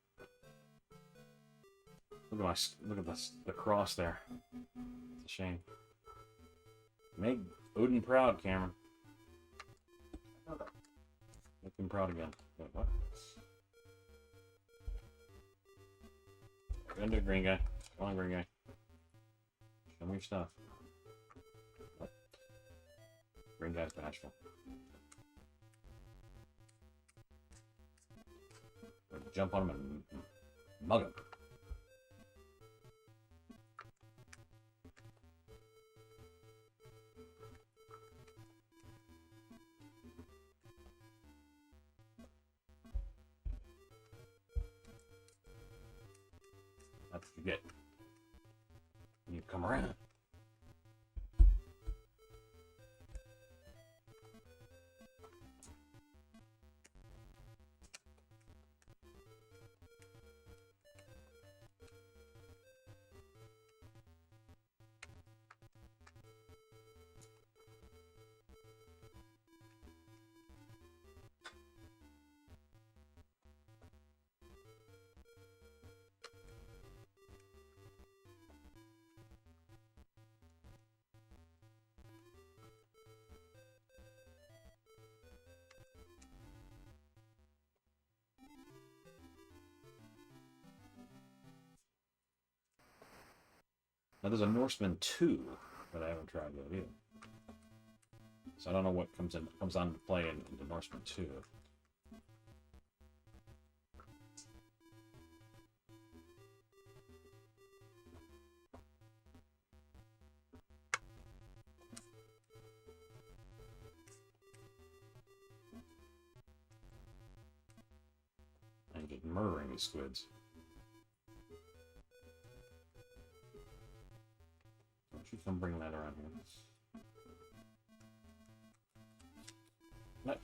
Look at the cross there. It's a shame. Make Odin proud, Cameron. I know that. Make him proud again. Wait, what? Go into green guy. Come on, green guy. Show me your stuff. What? Green guy's bashful. Jump on him and mug him. That's what you get. You come around. Now there's a Norseman 2 that I haven't tried yet either. So I don't know what comes on to play into Norseman 2. And just murdering these squids. Don't you come bring that around here. What?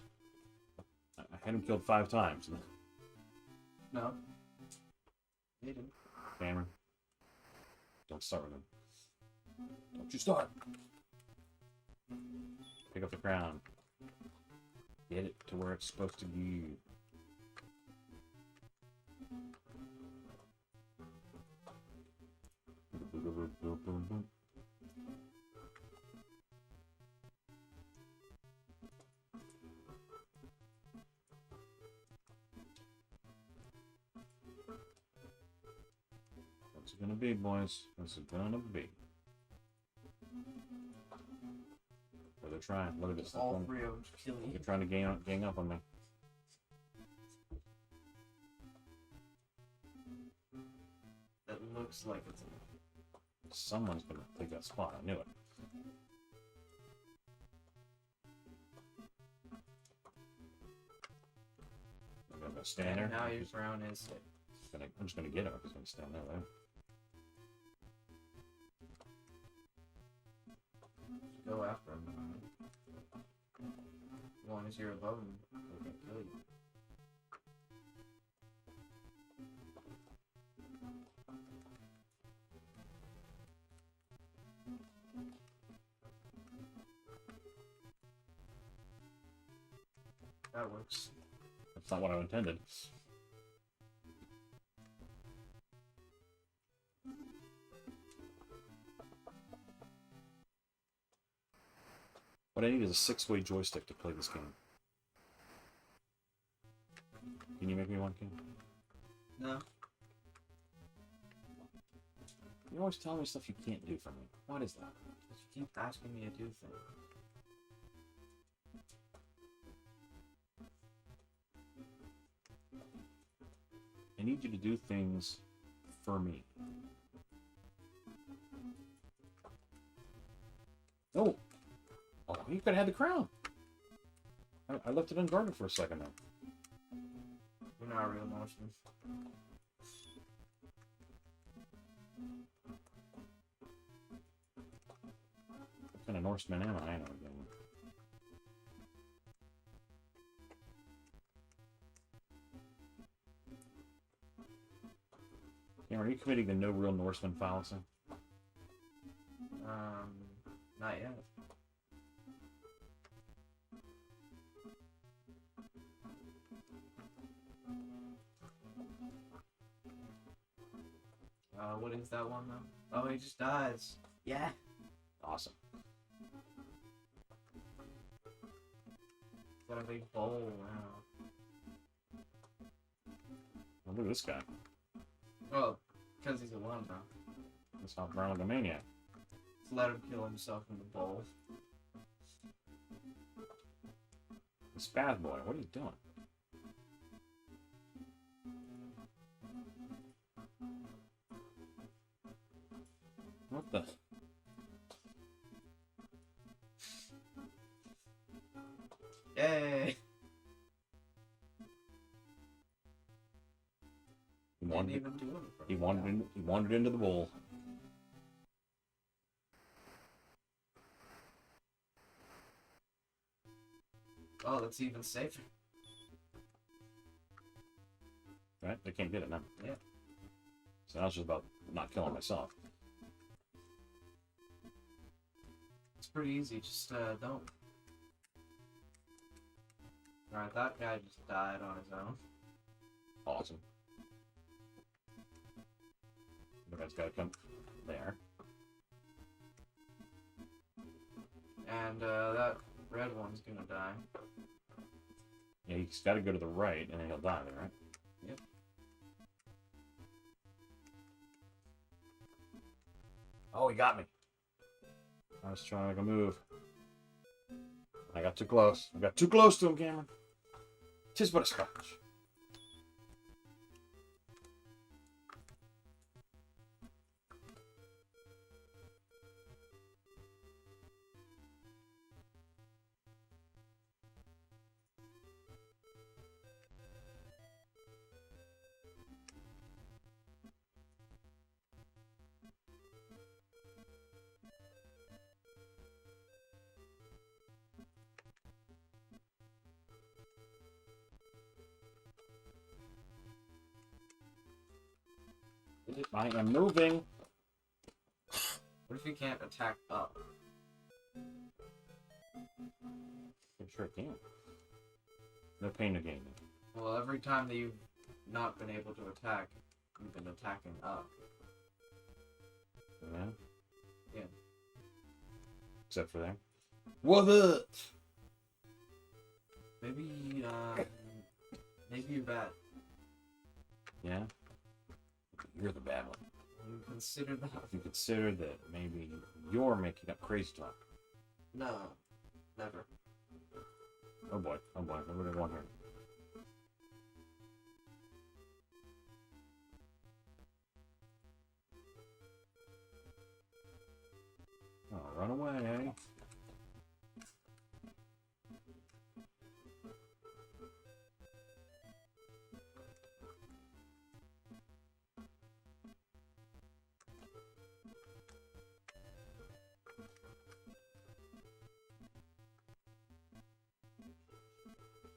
I had him killed 5 times. No. He didn't. Cameron. Don't start with him. Don't you start. Pick up the crown. Get it to where it's supposed to be. What's it gonna be, boys? What's it gonna be? Well, they're trying. Look at this. All 3 of them kill you. They're trying to gang up on me. That looks like it's. Someone's gonna take that spot. I knew it. I'm gonna stand there. And now your brown is. I'm just gonna get him. I'm just gonna stand there. Right? Go after him. As long as you're above him, he can kill you. That works. That's not what I intended. What I need is a 6-way joystick to play this game. Can you make me one, King? No. You always tell me stuff you can't do for me. What is that? You keep asking me to do things. I need you to do things for me. Oh. Oh, you could have had the crown. I left it unguarded for a second there. You're not a real Norseman. What kind of Norseman am I? I know again. Cameron, are you committing the no real Norseman fallacy? Not yet. What is that one though? Oh, he just dies. Yeah. Awesome. Got a big bowl now. Oh, look at this guy. Oh, because he's alone now. That's not Brown like a maniac. Let's let him kill himself in the bowl. The Spaz boy, what are you doing? What the? Yay! He Didn't wandered, even do anything. he wandered into the bowl. Oh, that's even safer. Right? They can't get it now. Yeah. So I was just about not killing myself. It's pretty easy, just don't. Alright, that guy just died on his own. Awesome. The guy's gotta come there. And that red one's gonna die. Yeah, he's gotta go to the right and then he'll die there, right? Yep. Oh, he got me. I was trying to make a move. I got too close. I got too close to him, Cameron. Tis but a scotch. I am moving. What if you can't attack up? I'm sure I can. No pain, no gain. Well, every time that you've not been able to attack, you've been attacking up. Yeah? Yeah. Except for there. What up? Maybe, maybe you're bad. Yeah? You're the bad one. You consider that? If you consider that maybe you're making up crazy talk. No, never. Oh boy, what do I want here? Oh, run away.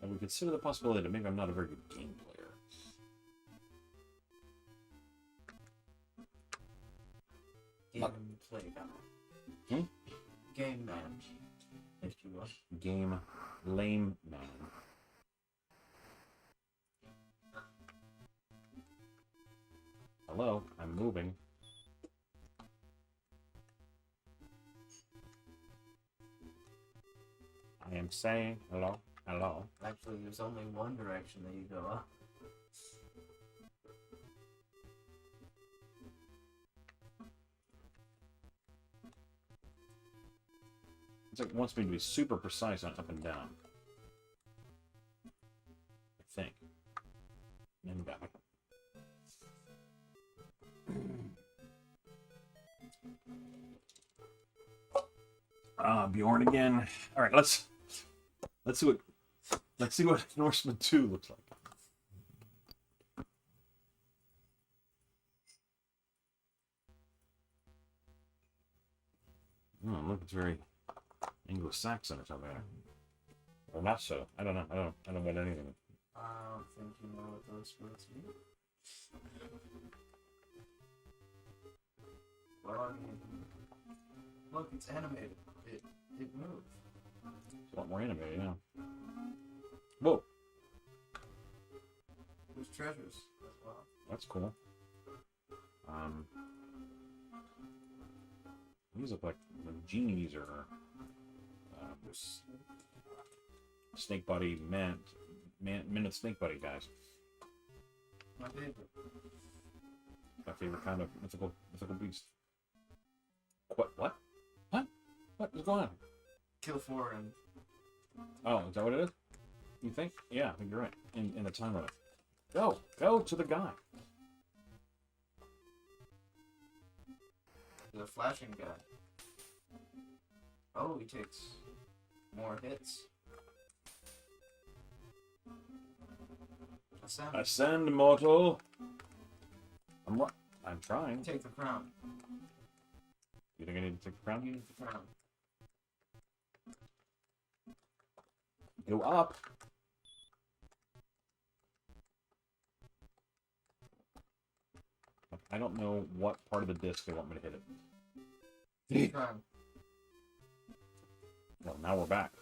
And we consider the possibility that maybe I'm not a very good game player. Gameplay guy. Hmm? Game man, if you will. Game lame man. Hello, I'm moving. I am saying hello, hello. Actually, there's only one direction that you go up. It's like it wants me to be super precise on up and down. I think. And you got me. Bjorn again. All right, let's see what Norseman 2 looks like. Oh, look, it's very Anglo-Saxon or something. Or not so. I don't know. I don't know what anything. I don't think you know what those words mean. Well, I mean, look, it's animated. It moves. It's a lot more animated, yeah. Whoa, There's treasures as well. that's cool. These look like genies or There's snake body men with snake body guys. my favorite. My favorite kind of mythical beast. What? What is going on? Kill 4 and Oh, is that what it is? You think? Yeah, I think you're right. In the time limit. Go to the guy. the flashing guy. Oh, he takes more hits. Ascend, mortal. I'm trying. Take the crown. You think I need to take the crown? Use the crown. Go up. I don't know what part of the disc they want me to hit it. Crown. Well, now we're back.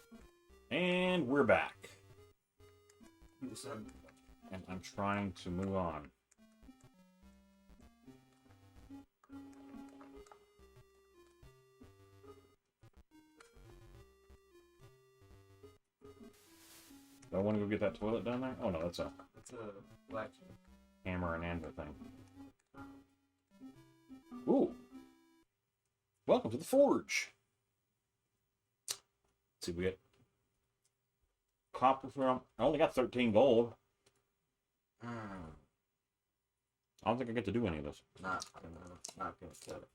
And we're back. You ascend. And I'm trying to move on. Do I want to go get that toilet down there? Oh no, that's a It's a black hammer and anvil thing. Ooh. Welcome to the forge. Let's see, we get copper from. I only got 13 gold. I don't think I get to do any of this. not gonna cut it.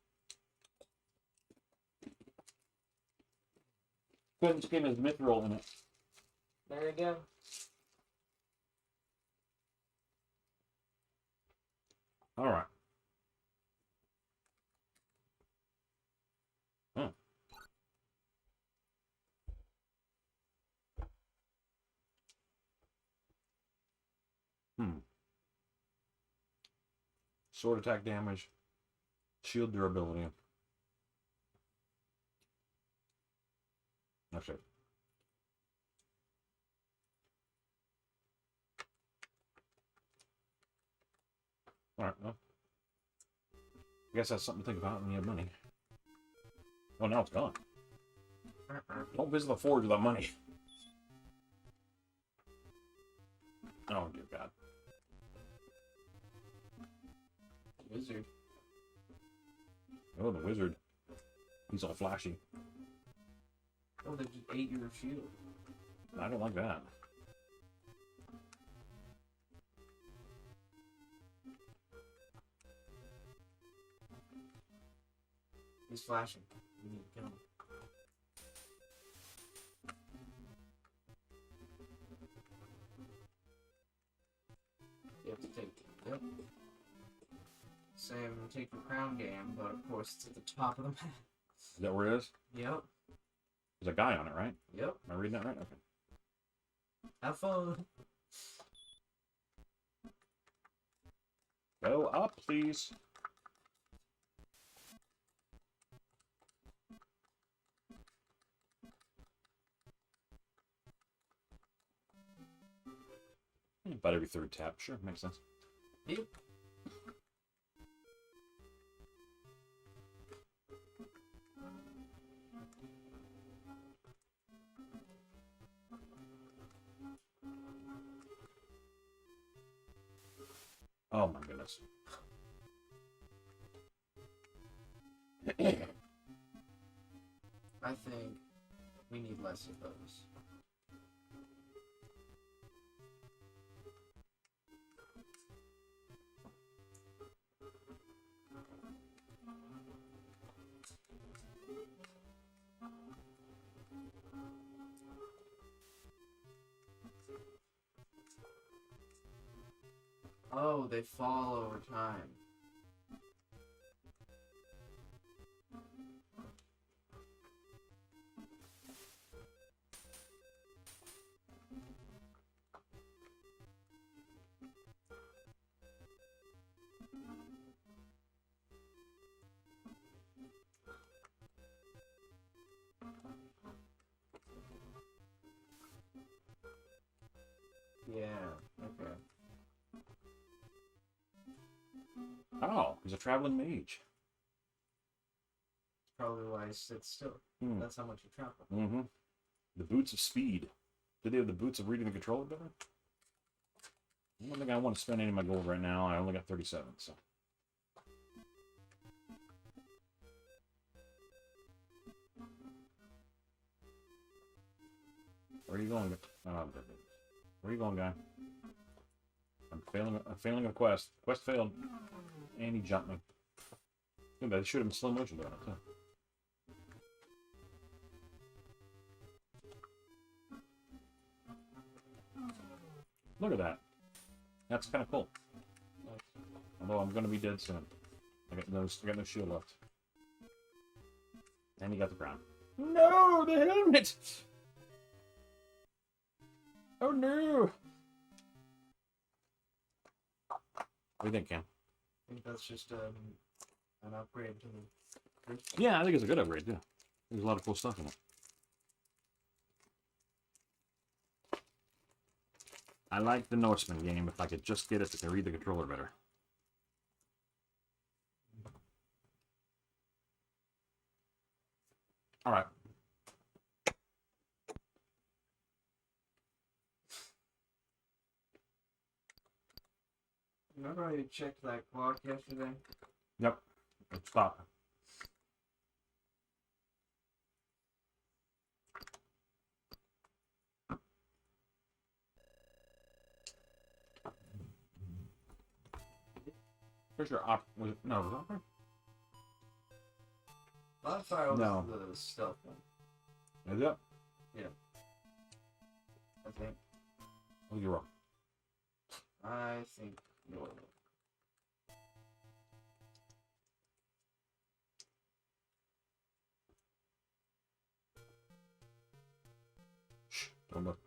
But this game has mithril in it. There you go. All right. Huh. Sword attack damage, shield durability. That's it. All right. Well, I guess that's something to think about when you have money. Oh, now it's gone. Don't visit the forge without money. Oh, dear God. Wizard. Oh, the wizard. He's all flashy. Oh, they just ate your shield. I don't like that. He's flashing. We need to kill him. You have to take. Yep. Same, take the crown game, but of course it's at the top of the map. Is that where it is? Yep. There's a guy on it, right? Yep. Am I reading that right? Okay. Have fun. Go up, please. About every third tap. Sure, makes sense. Yep. Oh my goodness. I think we need less of those. Oh, they fall over time. Yeah, okay. Oh, he's a traveling mage. Probably why he sits still. Hmm. That's how much you travel. Mm-hmm. The boots of speed. Did they have the boots of reading the controller better? I don't think I want to spend any of my gold right now. I only got 37, so. Where are you going? Where are you going, guy? I'm failing a quest. Quest failed. And he jumped me. Too bad. They should have been slow motion doing it, too. Look at that. That's kind of cool. Although I'm going to be dead soon. I got no shield left. And he got the crown. No, the helmet! Oh no! What do you think, Cam? I think that's just an upgrade to the. Yeah, I think it's a good upgrade, too. There's a lot of cool stuff in it. I like the Norseman game. If I could just get it to read the controller better. All right. Remember how you checked that clock yesterday? Yep. Stop. Where's your was it? No, was it opera? Bonfire was No. the stealth one, Is it? I think. Oh, you're wrong. I think you're wrong. Shh. Don't look.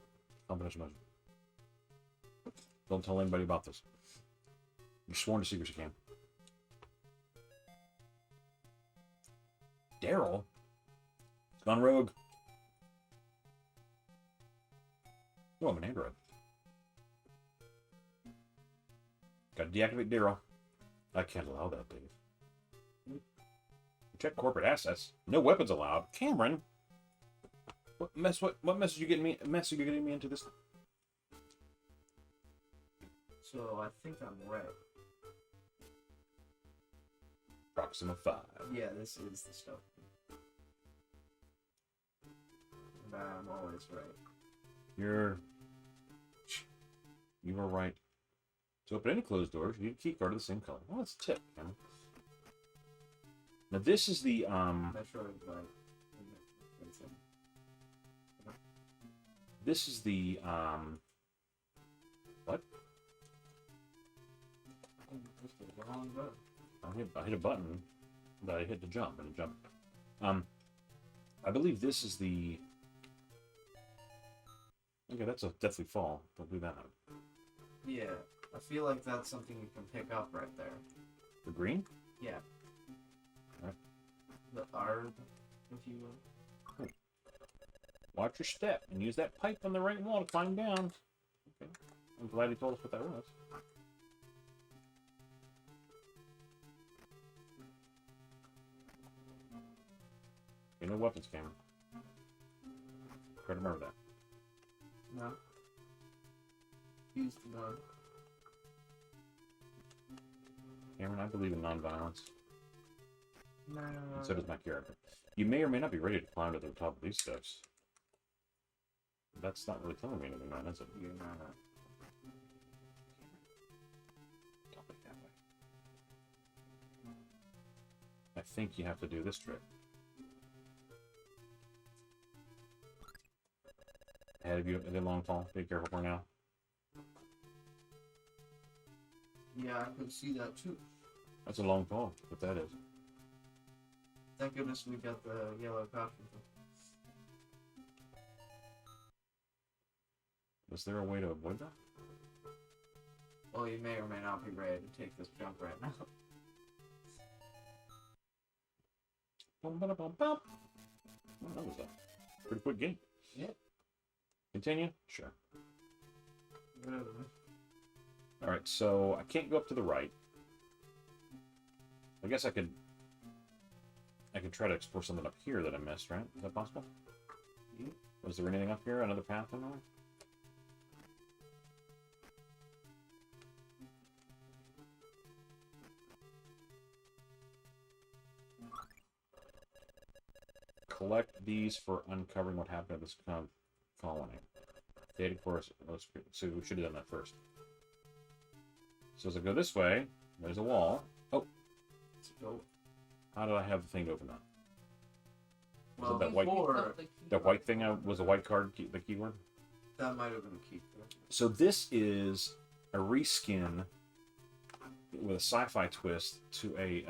Confidential measure. Don't tell anybody about this. You're sworn to secrecy, Cam. Daryl? It's gone rogue. Oh, I'm an android. Gotta deactivate Daryl. I can't allow that, Dave. Check corporate assets. No weapons allowed. Cameron? What message you getting me into this? So I think I'm right. Proxima 5. Yeah, this is the stuff. And I'm always right. You were right. To open any closed doors, you need a key card of the same color. Well, that's a tip, man. Now this is the Metroid, right? This is the what? Just the wrong button. I hit a button that I hit to jump and it jumped. I believe this is the. Okay, that's a deathly fall. Don't do that. Yeah, I feel like that's something you can pick up right there. The green? Yeah. Right. The R, if you will. Watch your step and use that pipe on the right wall to climb down. Okay. I'm glad he told us what that was. Okay, no weapons, Cameron. Try to remember that. No. Use the mode. Cameron, I believe in nonviolence. No. And so does my character. You may or may not be ready to climb to the top of these steps. That's not really telling me anything, man, is it? You're not. Don't look that way. I think you have to do this trick. Ahead of you, the long fall. Be careful for now. Yeah, I could see that too. That's a long pole. What that is? Thank goodness we got the yellow costume. Was there a way to avoid that? Well, you may or may not be ready to take this jump right now. Bum, bada, bum, bum. Well, that was a pretty quick game. Yeah. Continue? Sure. Whatever. Alright, so I can't go up to the right. I guess I could try to explore something up here that I missed, right? Is that possible? Yeah. Was there anything up here? Another path in there? Collect these for uncovering what happened to this colony. Data course. So we should have done that first. So as I go this way, there's a wall. Oh. Go. How did I have the thing to open that? Was Well, it that white, before, that white thing? Was a white card the keyword? that might have been a key. So this is a reskin with a sci-fi twist to a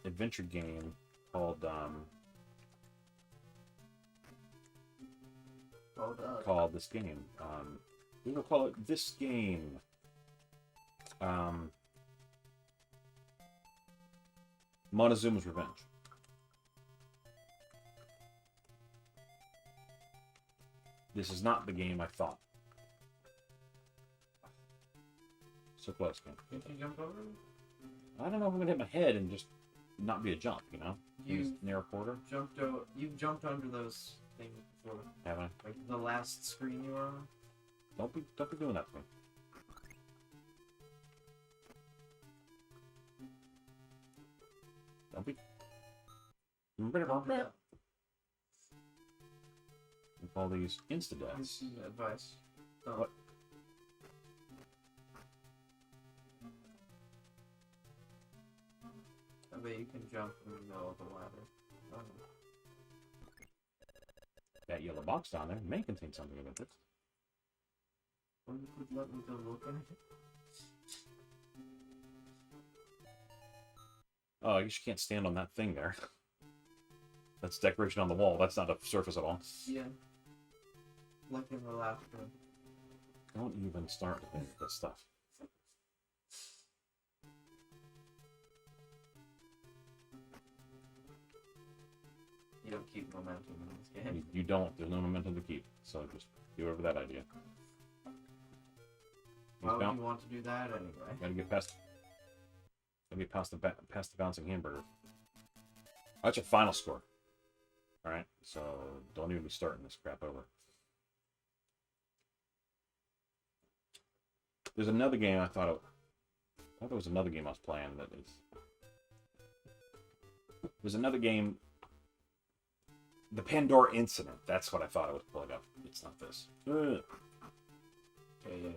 adventure game called called this game. We will call it this game. Montezuma's Revenge. This is not the game I thought. So close, man. Did you jump over? I don't know if I'm gonna hit my head and just not be a jump, you know? You Use narrow quarter. You've jumped under those things before. Have I? Like the last screen you were on. Don't be doing that to me. Don't be. Yeah. We call these insta-deaths. This is advice. Oh. What? I bet you can jump in the middle of the ladder. Oh. That yellow box down there may contain something of interest. Or you could let me go look at it. Oh, I guess you can't stand on that thing there. That's decoration on the wall. That's not a surface at all. Yeah. Like in the last one. Don't even start to think this stuff. You don't keep momentum in this game. You don't. There's no momentum to keep. So just get over that idea. Why would Bounce. you want to do that anyway? Gotta get past. Gotta get past the bouncing hamburger. That's your final score. All right. So don't even be starting this crap over. There's another game I thought there was another game I was playing that is. There's another game. The Pandora Incident. That's what I thought it was pulling up. It's not this. Ugh. Okay, yeah,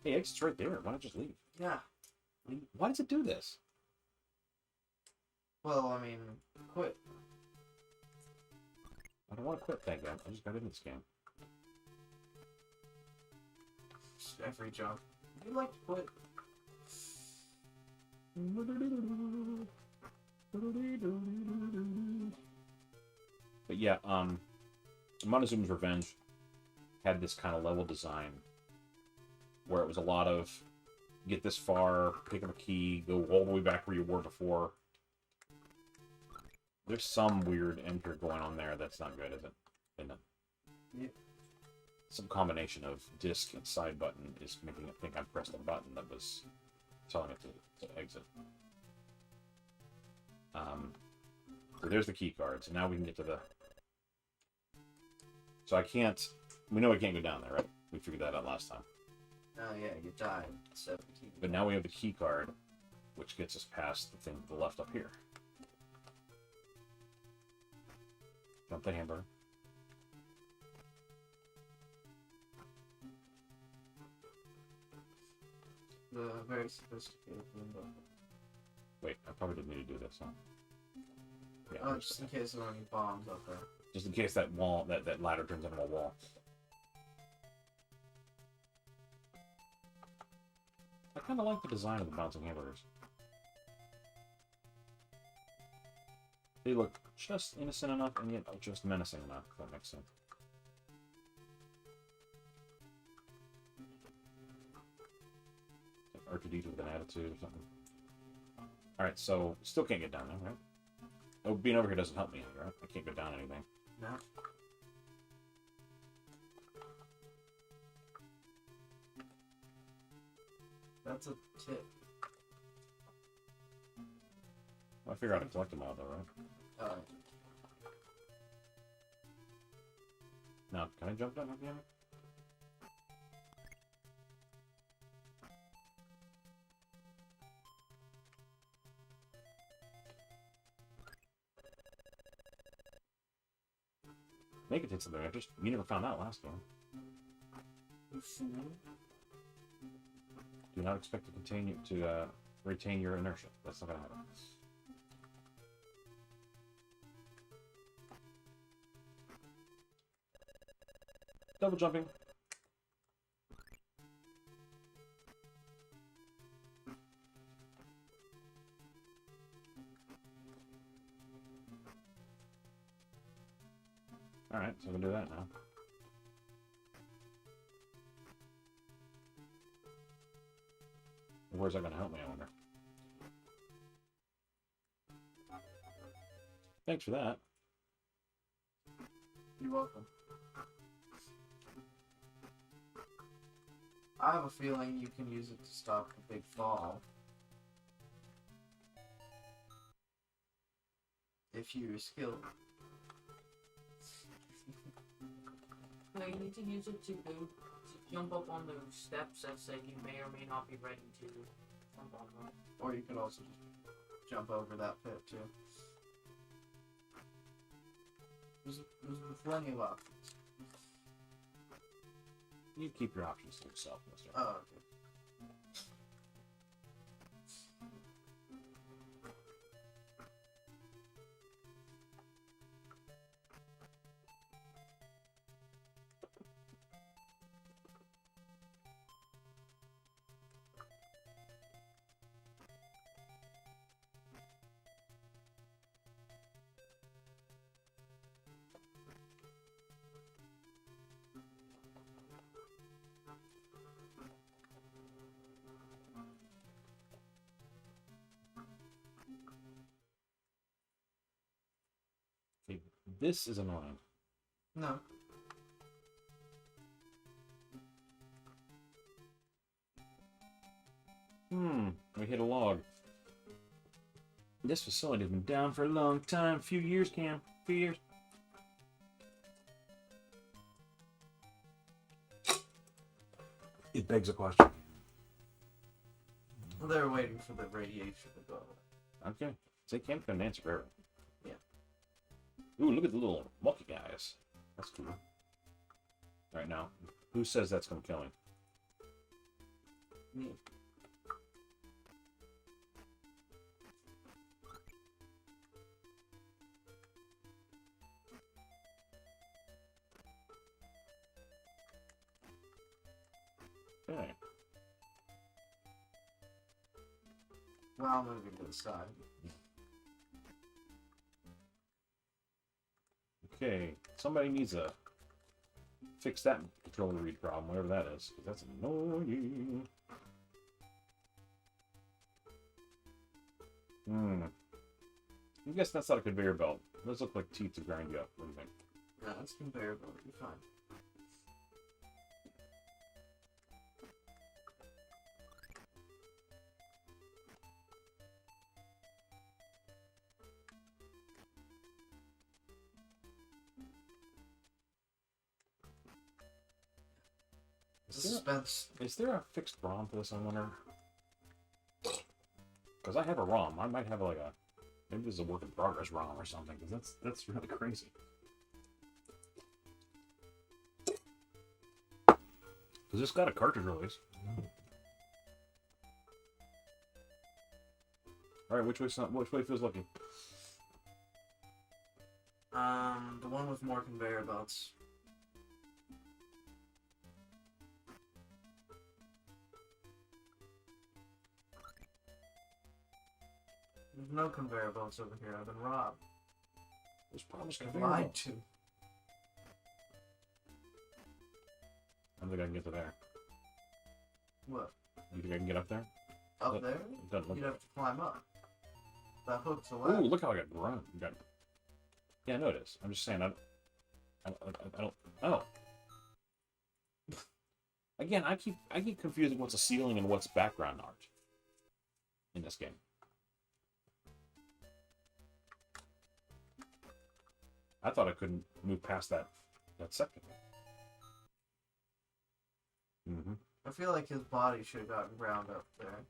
Hey, exit's right there. Why not just leave? yeah. Why does it do this? Well, I mean, quit. I don't want to quit that game. I just got into this game. Just every jump. Would you like to quit? But yeah, Montezuma's Revenge had this kind of level design where it was a lot of get this far, pick up a key, go all the way back where you were before. There's some weird enter going on there that's not good, is it? Isn't it? Yeah. Some combination of disc and side button is making it think I pressed a button that was telling it to exit. So there's the key cards, and now we can get to the. So I can't. We know we can't go down there, right? We figured that out last time. Oh yeah, you died. 17. But now we have the key card, which gets us past the thing to the left up here. Jump the hamburger. The very sophisticated window. Wait, I probably didn't need to do this, huh? Yeah, Oh, just in case there are any bombs up there. just in case that wall, that ladder turns into a wall. kind of like the design of the bouncing hamburgers. They look just innocent enough and yet just menacing enough, if that makes sense. Like R2D2 with an attitude or something. Alright, so still can't get down there, right? Oh, being over here doesn't help me any, right? I can't go down anything. No. That's a tip. Well, I figure out how to collect them all, though, right? Now, can I jump down again? Make it take something interest. You never found out last game. Do not expect to continue to retain your inertia. That's not gonna happen. Double jumping. Alright, so we'll do that now. Where's that going to help me, I wonder? Thanks for that. You're welcome. I have a feeling you can use it to stop a big fall. If you're skilled. No, you need to use it to jump up on those steps that say you may or may not be ready to jump on them. Or you could also just jump over that pit too. There's plenty of options. You keep your options to yourself, mister. Oh, okay. Okay, this is annoying. No. We hit a log. This facility has been down for a long time. Few years, Cam. Few years. It begs a question. Well, they're waiting for the radiation to go away. Okay. Say Cam's got an answer for everything. Yeah. Ooh, look at the little monkey guys. That's cool. Alright, now, who says that's going to kill him? Me. Okay. Well, moving to the side. Okay, somebody needs to fix that controller read problem, whatever that is, because that's annoying. I guess that's not a conveyor belt. Those look like teeth to grind you up. What do you think? No, it's conveyor belt. You're fine. Suspense. Is there a fixed ROM for this, I wonder? Because I have a ROM. I might have like a... Maybe this is a work in progress ROM or something, because that's really crazy. Because it's got a cartridge release. Alright, which way feels lucky? The one with more conveyor belts. There's no conveyor belts over here. I've been robbed. There's promised Been conveyor lied belts. to. I don't think I can get to there. What? You think I can get up there? Up Look, there? It doesn't look. You'd have to climb up. That hook's away. Ooh, look how I got grown. Yeah, I know it is. I'm just saying. I don't. Oh. Again, I keep confusing what's a ceiling and what's background art in this game. I thought I couldn't move past that second. Mm-hmm. I feel like his body should have gotten ground up there.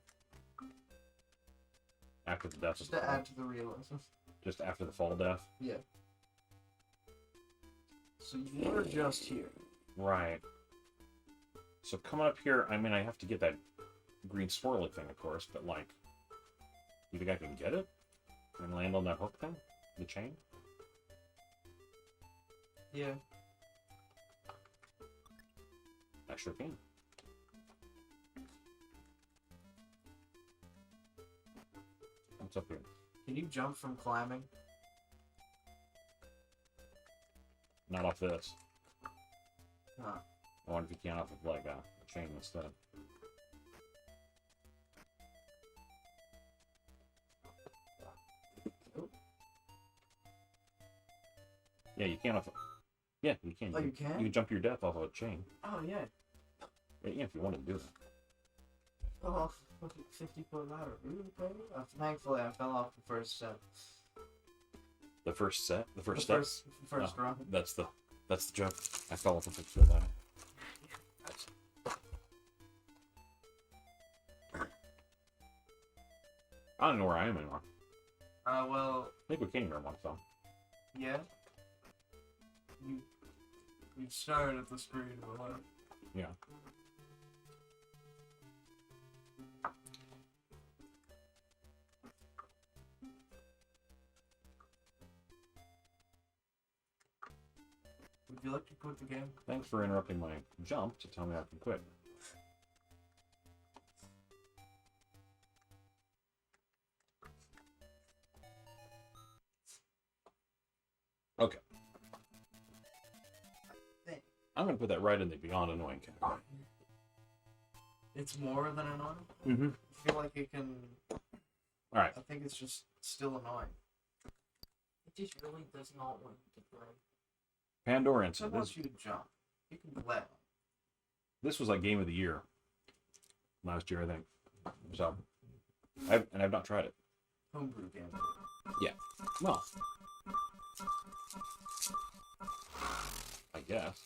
After the death Just of to add to the realism. just after the fall death. Yeah. So you were just here. Right. So coming up here, I mean, I have to get that green swirly thing, of course, but like, you think I can get it and land on that hook thing, the chain? Yeah. I sure can. What's up here? Can you jump from climbing? Not off this. Huh. I wonder if you can off of like a chain instead. Yeah, you can off. Yeah, you can. Oh, you can? You can jump your death off of a chain. Oh, yeah. Yeah, if you wanted to do that. Oh, 50-foot ladder. Ooh, baby. Thankfully, I fell off the first step. The first set, the first The step. first Oh, run. That's the joke. I fell off the 50-foot ladder. That's... I don't know where I am anymore. Well, I think we came here once though. yeah. You started at the screen to the left. Yeah. Would you like to quit the game? Thanks for interrupting my jump to tell me I can quit. Okay. I'm going to put that right in the beyond annoying category. It's more than annoying. Mm-hmm. I feel like it can. Alright. I think it's just still annoying. It just really does not want you to play. Pandora I incident. want you to jump. You can let. This was like game of the year last year, I think. So, I've not tried it. Homebrew game. Yeah. Well, I guess.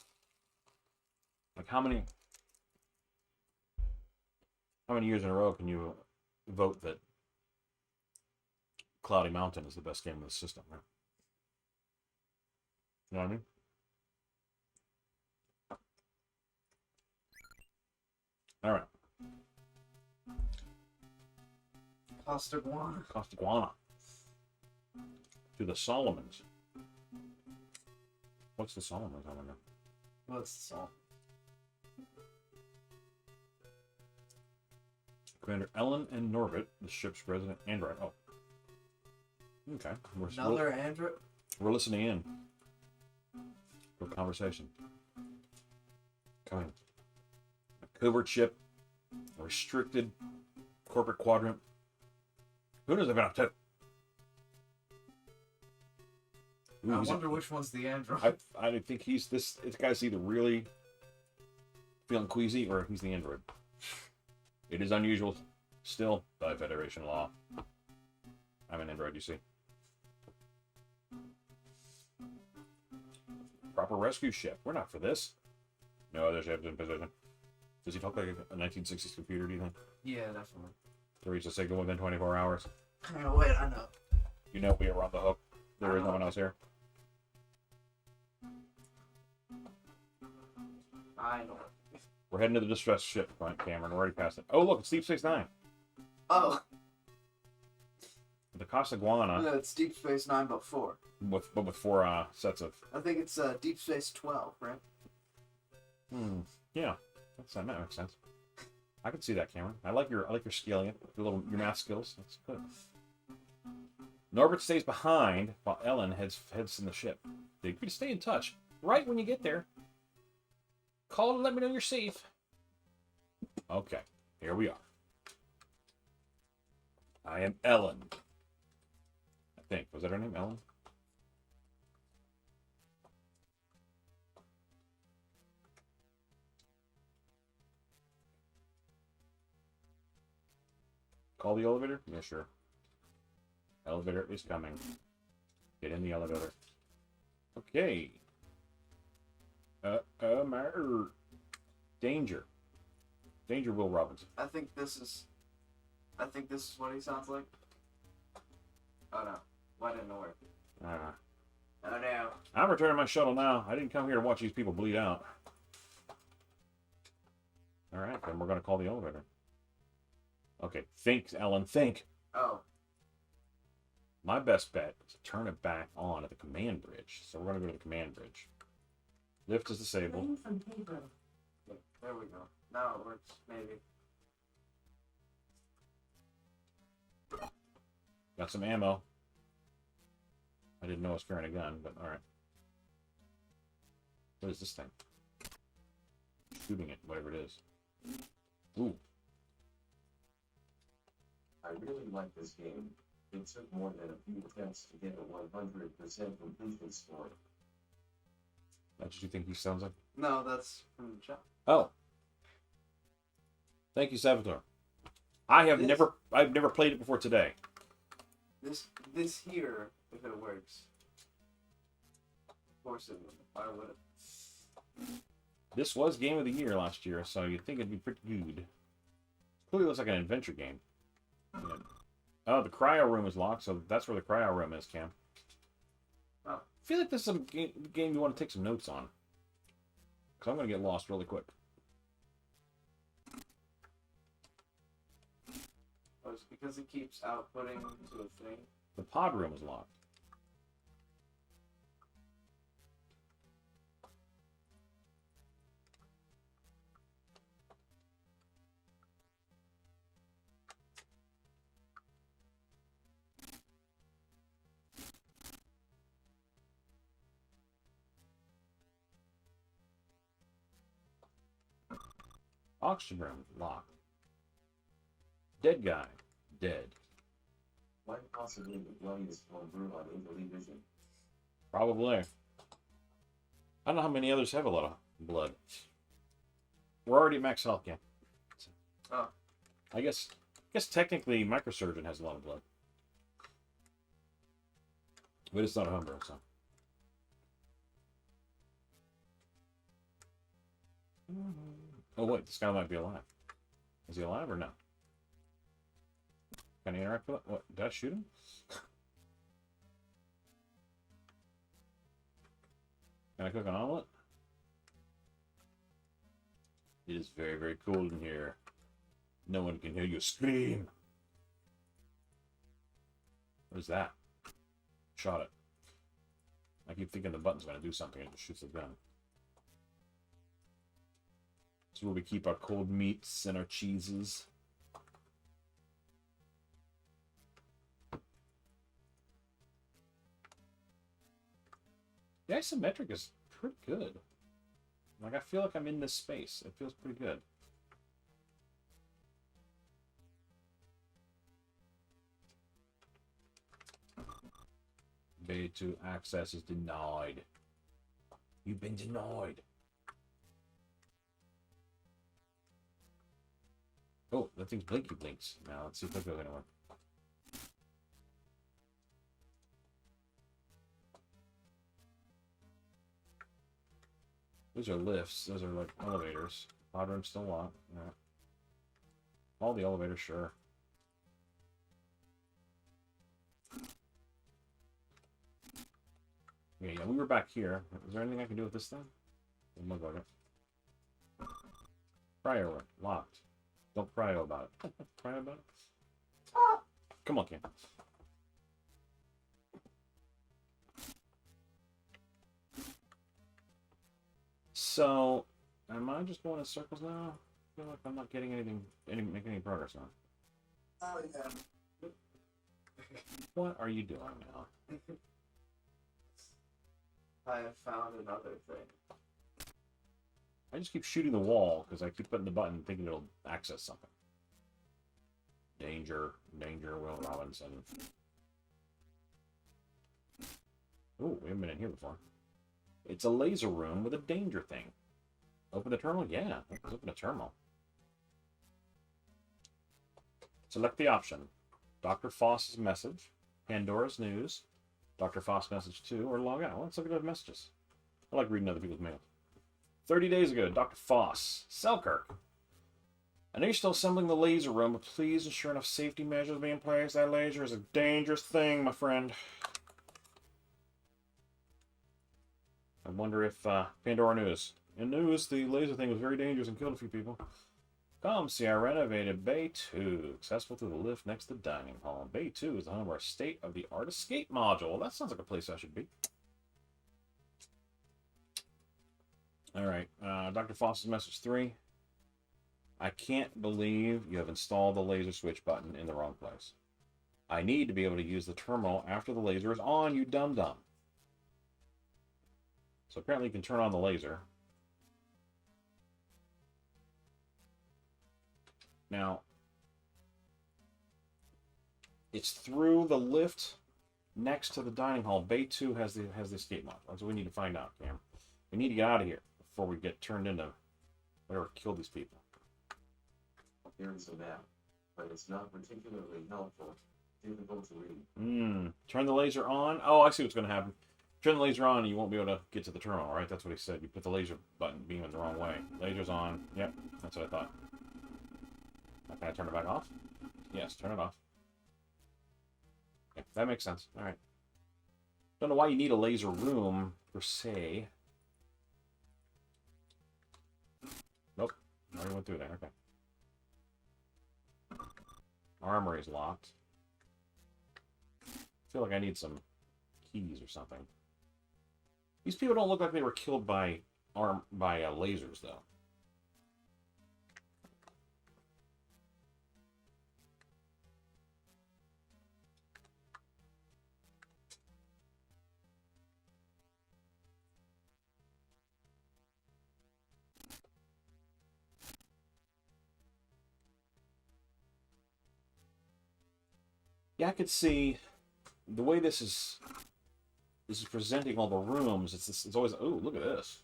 Like how many years in a row can you vote that Cloudy Mountain is the best game in the system, right? You know what I mean? All right. Costaguana. Costaguana. To the Solomons. What's the Solomons? I wonder. What's the song? Commander Ellen and Norbit, the ship's resident android. Oh. Okay. Another android? We're listening in to a conversation. Come in. A covert ship, a restricted corporate quadrant. Who knows about to? I wonder which one's the android. I think this guy's either really feeling queasy or he's the android. It is unusual still by Federation law. I'm an android, you see. Proper rescue ship. We're not for this. No other ships in position. Does he talk like a 1960s computer, do you think? Yeah, definitely. To reach the signal within 24 hours. Oh, wait, I know. You know we are on the hook. There is no one else here. I know. We're heading to the distress ship, Cameron. We're already past it. Oh, look, it's Deep Space Nine. Oh. The Costaguana. No, it's Deep Space Nine, but 4. But with 4 sets of. I think it's Deep Space 12, right? Yeah, that makes sense. I can see that, Cameron. I like your scaling it. Your math skills. That's good. Norbert stays behind while Ellen heads in the ship. They agree to stay in touch. Right when you get there, call to let me know you're safe. Okay, here we are. I am Ellen. I think. Was that her name, Ellen? Call the elevator? Yeah, sure. Elevator is coming. Get in the elevator. Okay. Danger. Danger, Will Robinson. I think this is what he sounds like. Oh no. Why didn't it work? Oh no. I'm returning my shuttle now. I didn't come here to watch these people bleed out. Alright, then we're going to call the elevator. Okay, think, Ellen, think. Oh. My best bet is to turn it back on at the command bridge. So we're going to go to the command bridge. Lift is disabled. Okay, there we go. Now it works, maybe. Got some ammo. I didn't know I was carrying a gun, but alright. What is this thing? Shooting it, whatever it is. Ooh. I really like this game. It took more than a few attempts to get a 100% completion score. That's what you think he sounds like? No, that's from the chat. Oh. Thank you, Salvatore. I've never played it before today. This here, if it works. Of course it would. Why would it? This was Game of the Year last year, so you'd think it'd be pretty good. Clearly looks like an adventure game. Yeah. Oh, the cryo room is locked, so that's where the cryo room is, Cam. Oh. I feel like this is a game you want to take some notes on. Because I'm going to get lost really quick. Oh, it's because it keeps outputting to a thing. The pod room is locked. Oxygen room locked. Dead guy. Dead. Why possibly the bloodiest from brew on Invalid Vision? Probably. I don't know how many others have a lot of blood. We're already max health, yeah. Oh. I guess technically Microsurgeon has a lot of blood. But it's not a homebrew, so. Oh wait, this guy might be alive. Is he alive or no? Can I interact with it? What? Did I shoot him? Can I cook an omelet? It is very, very cold in here. No one can hear you scream. What is that? Shot it. I keep thinking the button's going to do something and it just shoots the gun. This is where we keep our cold meats and our cheeses. The isometric is pretty good. Like, I feel like I'm in this space. It feels pretty good. Bay 2 access is denied. You've been denied. Oh, that thing's blinky blinks. Now, let's see if that goes anywhere. Those are lifts. Those are like elevators. Pod room's still locked. Yeah. All the elevators, sure. Yeah, we were back here. Is there anything I can do with this thing? It looks like it. Cryo room. Locked. Don't cryo about it. Cryo about it? Ah. Come on, Cam. So, am I just going in circles now? I feel like I'm not getting making any progress on it. Oh, yeah. What are you doing now? I have found another thing. I just keep shooting the wall because I keep putting the button thinking it'll access something. Danger, danger, Will Robinson. Oh, we haven't been in here before. It's a laser room with a danger thing. Open the terminal? Yeah, let's open the terminal. Select the option. Dr. Foss's message, Pandora's news, Dr. Foss message 2, or log out. Well, let's look at the messages. I like reading other people's mail. 30 days ago, Dr. Foss, Selkirk. I know you're still assembling the laser room, but please ensure enough safety measures be in place. That laser is a dangerous thing, my friend. I wonder if Pandora News. In news, the laser thing was very dangerous and killed a few people. Come see our renovated Bay 2, accessible through the lift next to the dining hall. Bay 2 is the home of our state-of-the-art escape module. Well, that sounds like a place I should be. Alright, Dr. Foss's message 3. I can't believe you have installed the laser switch button in the wrong place. I need to be able to use the terminal after the laser is on, you dum-dum. So apparently you can turn on the laser. Now, it's through the lift next to the dining hall. Bay 2 has the escape module. That's what we need to find out, Cam. We need to get out of here before we get turned into whatever killed these people. Here's a map, but it's not particularly helpful. Difficult to read. Turn the laser on. Oh, I see what's going to happen. Turn the laser on and you won't be able to get to the terminal, right? That's what he said. You put the laser button beam in the wrong way. Laser's on. Yep, that's what I thought. Can I turn it back off? Yes, turn it off. Okay, that makes sense. Alright. Don't know why you need a laser room, per se. Nope. Already went through there. Okay. Armory is locked. I feel like I need some keys or something. These people don't look like they were killed by lasers, though. Yeah, I could see the way this is presenting all the rooms. It's always, oh, look at this.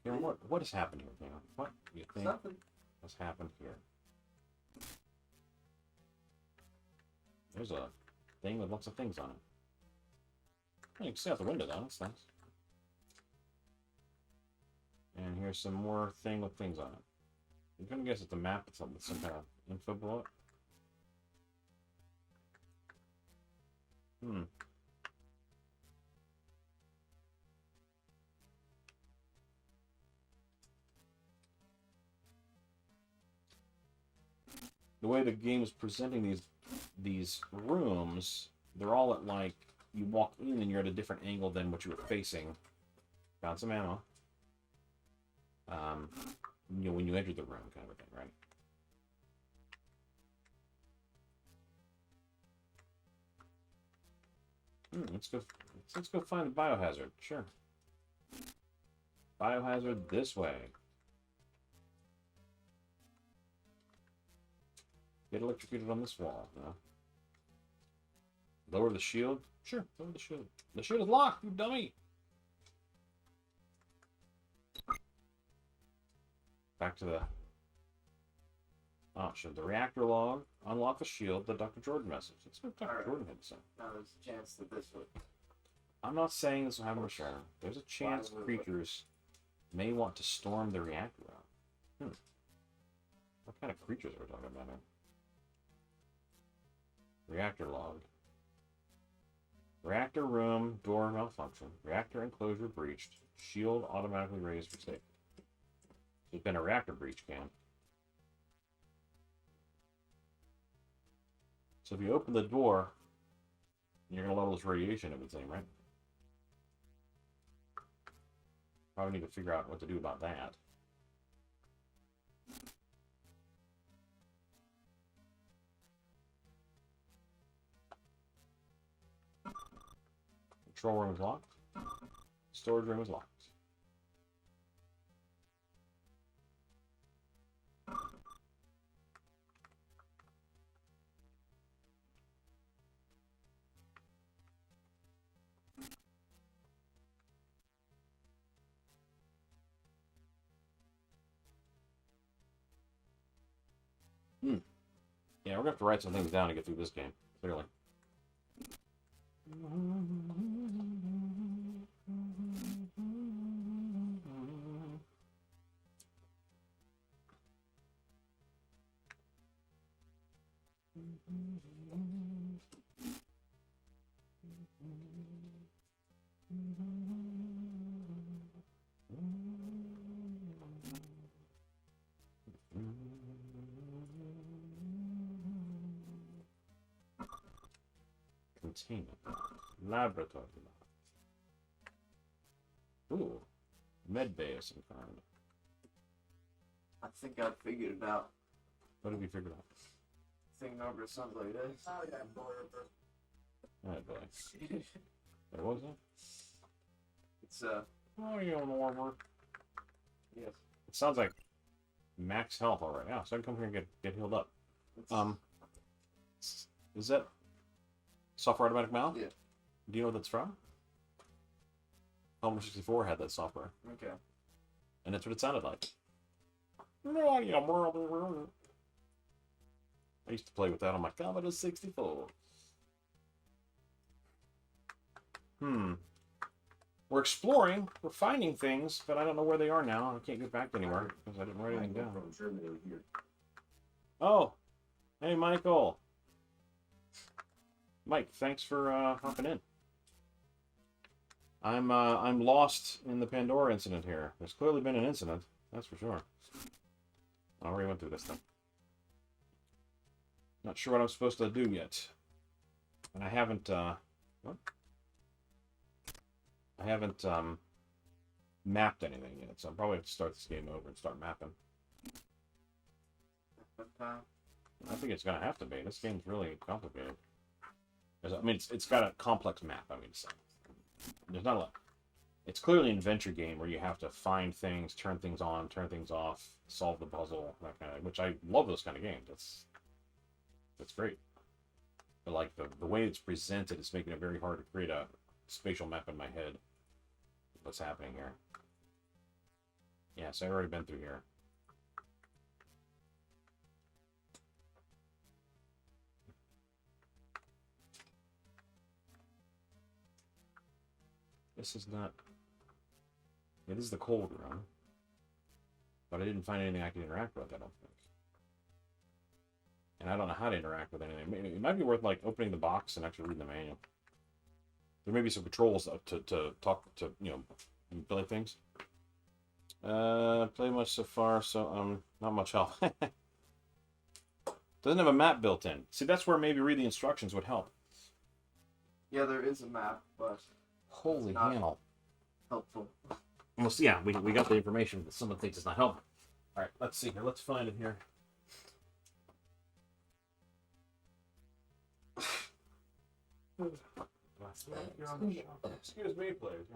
You know, what has happened here? You know, what do you think has happened here? There's a thing with lots of things on it. Oh, you can see out the window though. That's nice. And here's some more thing with things on it. I'm gonna guess it's a map with some kind of info below it. The way the game is presenting these rooms, they're all at, like, you walk in and you're at a different angle than what you were facing. Found some ammo. You know, when you enter the room, kind of a thing, right? Let's go find the biohazard. Sure. Biohazard this way. Get electrocuted on this wall. No. Lower the shield. Sure, lower the shield. The shield is locked, you dummy. Back to the option. The reactor log. Unlock the shield. The Dr. Jordan message. Let's go Dr. Jordan had to say. Now there's a chance that this would. I'm not saying this will happen for sure. There's a chance creatures may want to storm the reactor room. What kind of creatures are we talking about here? Reactor log. Reactor room door malfunction. Reactor enclosure breached. Shield automatically raised for safety. There's been a reactor breach, Cam. So if you open the door, you're going to level this radiation, it would seem, right? Probably need to figure out what to do about that. Control room is locked. Storage room is locked. Yeah, we're gonna have to write some things down to get through this game, clearly. Container. Laboratory. Ooh. Med bay of some kind. I think I figured it out. What have you figured out? I think Norbert sounds like this. Oh, yeah, Norbert. Alright, boy. What was it? It's Oh, you don't know. yes. It sounds like max health already. Yeah, so I can come here and get healed up. Is that software automatic mouth? Yeah. Do you know what that's from? Commodore 64 had that software, Okay. and that's what it sounded like. I used to play with that on my Commodore 64. We're exploring, we're finding things, but I don't know where they are now. I can't get back anywhere because I didn't write anything down. From Germany here. Oh, hey Michael. Mike, thanks for hopping in. I'm lost in the Pandora incident here. There's clearly been an incident, that's for sure. I already went through this thing. Not sure what I'm supposed to do yet, and I haven't. What? I haven't mapped anything yet, so I'm probably have to start this game over and start mapping. I think it's gonna have to be. This game's really complicated. I mean, it's got a complex map. I mean, there's not a lot. It's clearly an adventure game where you have to find things, turn things on, turn things off, solve the puzzle, that kind of. Which I love those kind of games. That's great. But like the way it's presented, it's making it very hard to create a spatial map in my head. What's happening here? Yeah, so I've already been through here. This is not. Yeah, this is the cold room. But I didn't find anything I could interact with, I don't think. And I don't know how to interact with anything. It might be worth like opening the box and actually reading the manual. There may be some controls to talk to, play things. Play much so far, so not much help. Doesn't have a map built in. See, that's where maybe read the instructions would help. Yeah, there is a map, but Holy not hell. helpful. Well, yeah, we got the information, but someone thinks it's not helpful. All right, let's see here. Let's find it here. Excuse me, please.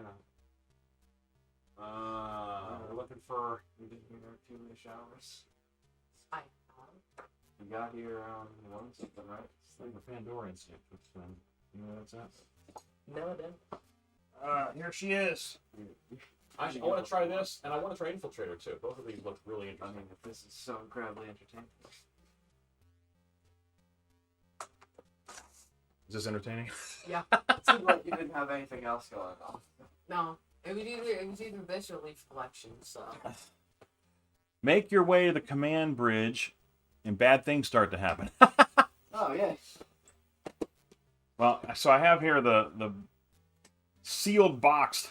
We're looking for. You didn't hear there 2 minute showers. I You got here around 1 something, right? It's like the Pandora incident. You know where that's at? No, I didn't. Here she is. I want to try this, and I want to try Infiltrator too. Both of these look really I interesting. mean, if this is so incredibly entertaining. Is this entertaining? Yeah. It seemed like you didn't have anything else going on. No. It was either this or Leaf Collection, so. Make your way to the command bridge, and bad things start to happen. Oh, yeah. Well, so I have here the sealed box.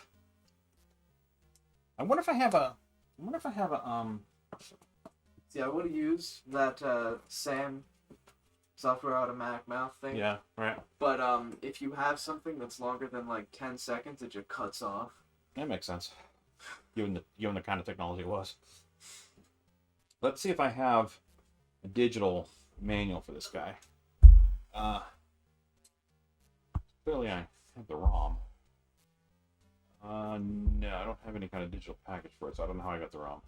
I wonder if I have a. See, I would have used that SAM software automatic mouth thing. Yeah, right. But if you have something that's longer than like 10 seconds, it just cuts off. That makes sense. Given the kind of technology it was. Let's see if I have a digital manual for this guy. Clearly I have the ROM. No, I don't have any kind of digital package for it, so I don't know how I got the ROM.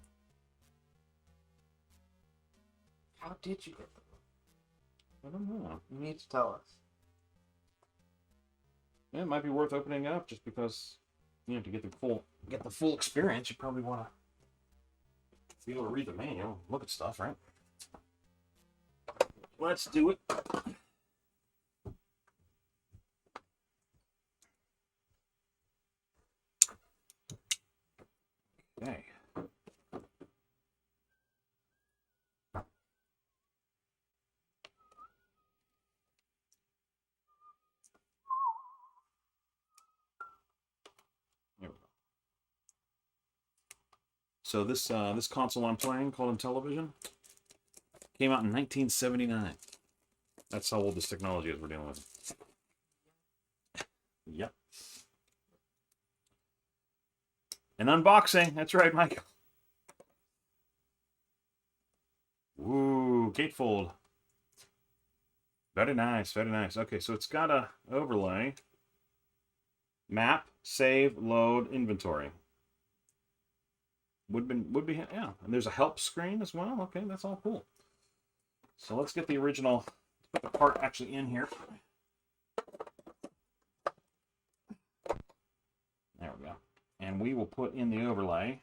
How did you get them? I don't know. You need to tell us. Yeah, it might be worth opening up just because, you know, to get the full experience, you probably want to be able to read the manual, look at stuff, right? Let's do it. Okay. There we go. So this console I'm playing, called Intellivision, came out in 1979. That's how old this technology is we're dealing with. Yep. An unboxing. That's right, Michael. Ooh, gatefold. Very nice, very nice. Okay, so it's got a overlay. Map, save, load, inventory. Would be, yeah. And there's a help screen as well. Okay, that's all cool. So let's get the original, let's put the part actually in here. There we go. And we will put in the overlay.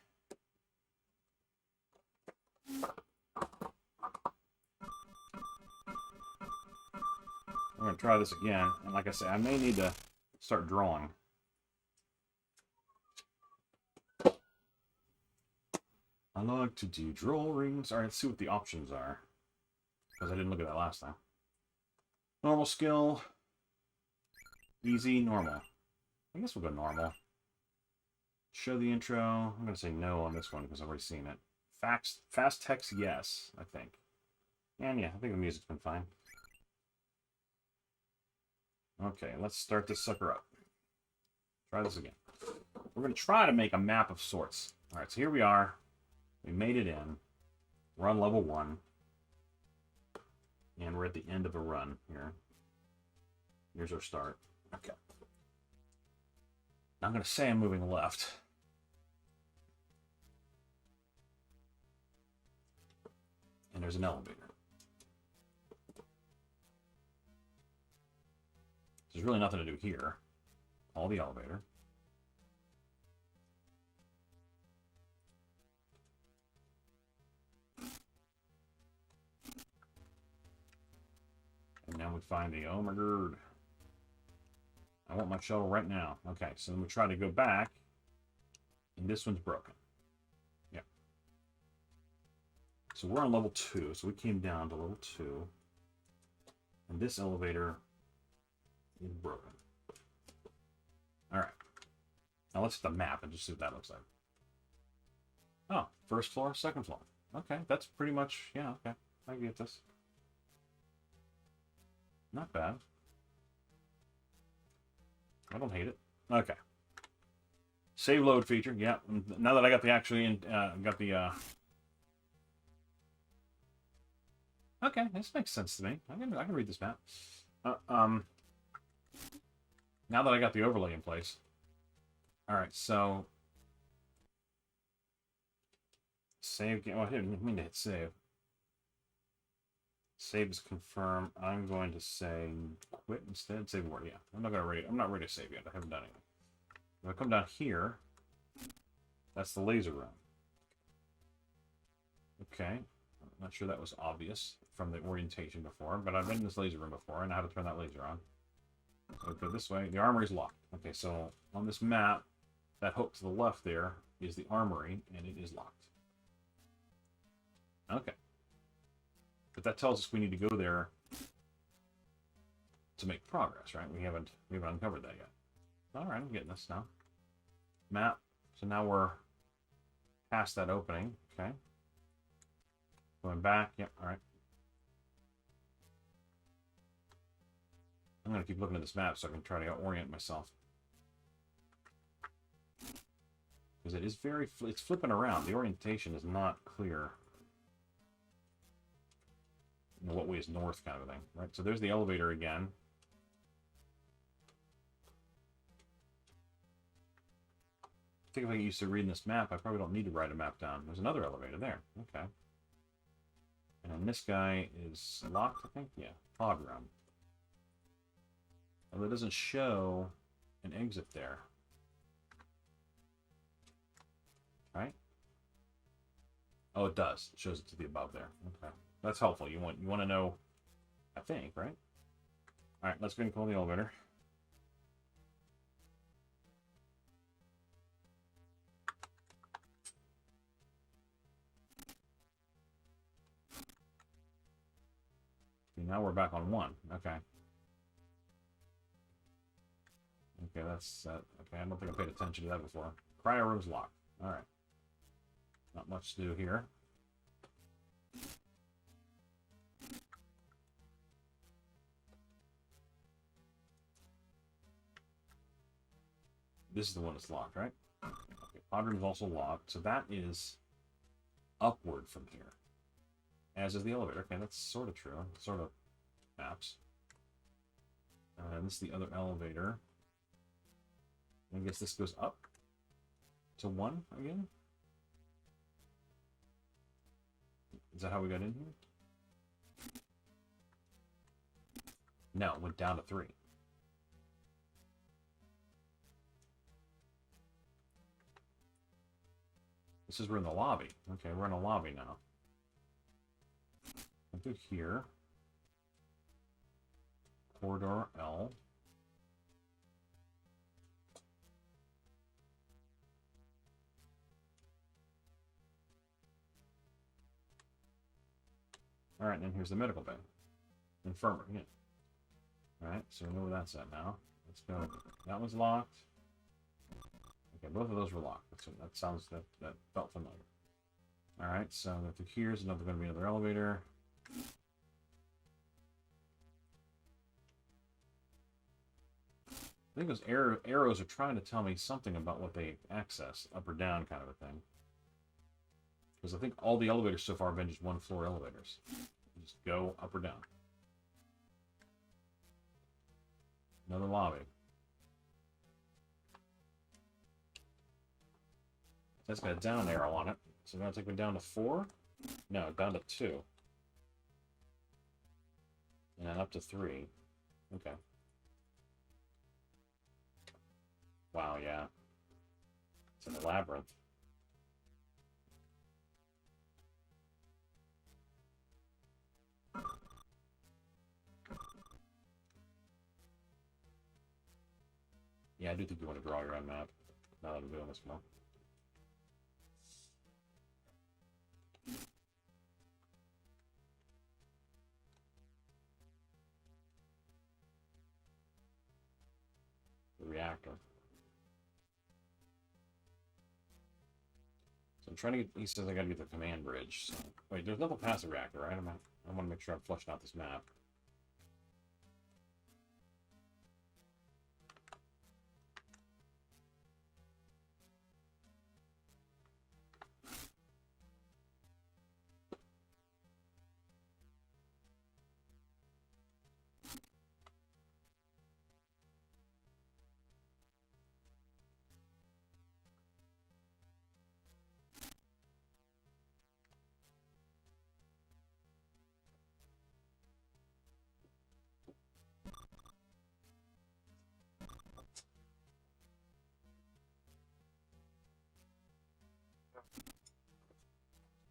We're going to try this again. And like I said, I may need to start drawing. I like to do drawings. All right, let's see what the options are. Because I didn't look at that last time. Normal skill. Easy, normal. I guess we'll go normal. Show the intro. I'm going to say no on this one because I've already seen it. Fast text, yes, I think. And yeah, I think the music's been fine. Okay, let's start this sucker up. Try this again. We're going to try to make a map of sorts. All right, so here we are. We made it in. We're on level 1. And we're at the end of a run here. Here's our start. Okay. Now I'm going to say I'm moving left. And there's an elevator. There's really nothing to do here. Call the elevator. And now we find the, oh my god. I want my shuttle right now. Okay, so then we try to go back. And this one's broken. Yep. So we're on level 2. So we came down to level 2. And this elevator is broken. Alright. Now let's hit the map and just see what that looks like. Oh, first floor, second floor. Okay, that's pretty much, yeah, okay. I get this. Not bad. I don't hate it. Okay. Save load feature. Yeah. Now that I got the Okay, this makes sense to me. I can read this map. Now that I got the overlay in place. All right, so save game. Oh, I didn't mean to hit save. Save is confirmed. I'm going to say quit instead. Save word. Yeah, I'm not ready to save yet. I haven't done anything. If I come down here, that's the laser room. Okay, I'm not sure that was obvious from the orientation before, but I've been in this laser room before. I know how to turn that laser on. So go this way. The armory is locked. Okay, so on this map, that hook to the left there is the armory, and it is locked. Okay. But that tells us we need to go there to make progress, right? We haven't uncovered that yet. All right, I'm getting this now. Map. So now we're past that opening. Okay. Going back. Yep. All right. I'm gonna keep looking at this map so I can try to orient myself. Because it is it's flipping around. The orientation is not clear. You know, what way is north, kind of a thing, right? So there's the elevator again. think if I get used to reading this map, I probably don't need to write a map down. There's another elevator there. Okay. And then this guy is locked, I think? Yeah. Pod room. Although it doesn't show an exit there. Right? Oh, it does. It shows it to the above there. Okay. That's helpful. You want to know, I think, right? Alright, let's go and call the elevator. Now we're back on 1. Okay. Okay, that's okay. I don't think I paid attention to that before. Cryo room's locked. All right. Not much to do here. This is the one that's locked, right? Okay, pod room's also locked, so that is upward from here. As is the elevator. Okay, that's sort of true. Sort of maps. And this is the other elevator. I guess this goes up to 1 again? Is that how we got in here? No, it went down to 3. This is we're in the lobby. Okay, we're in a lobby now. Through here. Corridor L. Alright, and then here's the medical bay. Infirmary, yeah. Alright, so we know where that's at now. Let's go. That one's locked. Okay, both of those were locked. That sounds, that felt familiar. Alright, so through here's another going to be another elevator. I think those arrows are trying to tell me something about what they access, up or down kind of a thing. Because I think all the elevators so far have been just 1-floor elevators. Just go up or down. Another lobby. That's got a down arrow on it. So now take me down to 4? No, down to 2. And then up to 3. Okay. Wow, yeah. It's in a labyrinth. Yeah, I do think you want to draw your own map. Now that I'm doing this more. The reactor. So I'm trying to get, he says I gotta get the command bridge. So, wait, there's nothing past the reactor, right? I want to make sure I'm flushing out this map.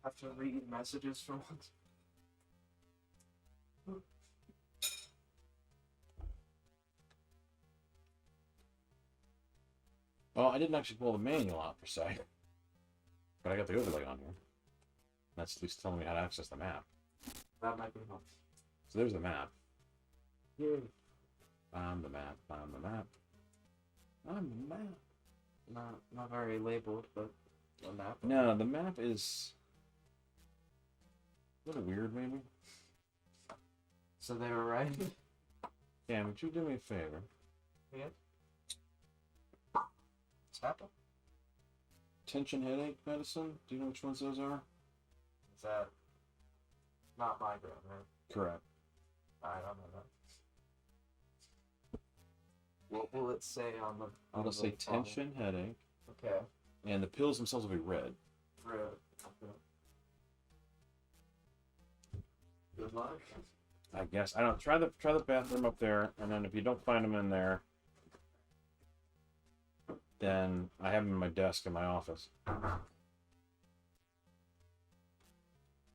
Have to read messages for once. Well, I didn't actually pull the manual out per se, but I got the overlay on here. That's at least telling me how to access the map. That might be helpful. So there's the map. Yay. Found the map. Found the map. Found the map. Not very labeled, but a map. No, the map is a little weird, maybe. So they were right. Yeah, would you do me a favor? Yeah. What's happened? Tension headache medicine? Do you know which ones those are? Is that not migraine, right? Correct. I don't know that. What will it say on the? It'll say tension headache. Okay. And the pills themselves will be red. Red. Okay. Good luck. I guess. I don't try the bathroom up there, and then if you don't find them in there, then I have them in my desk in my office.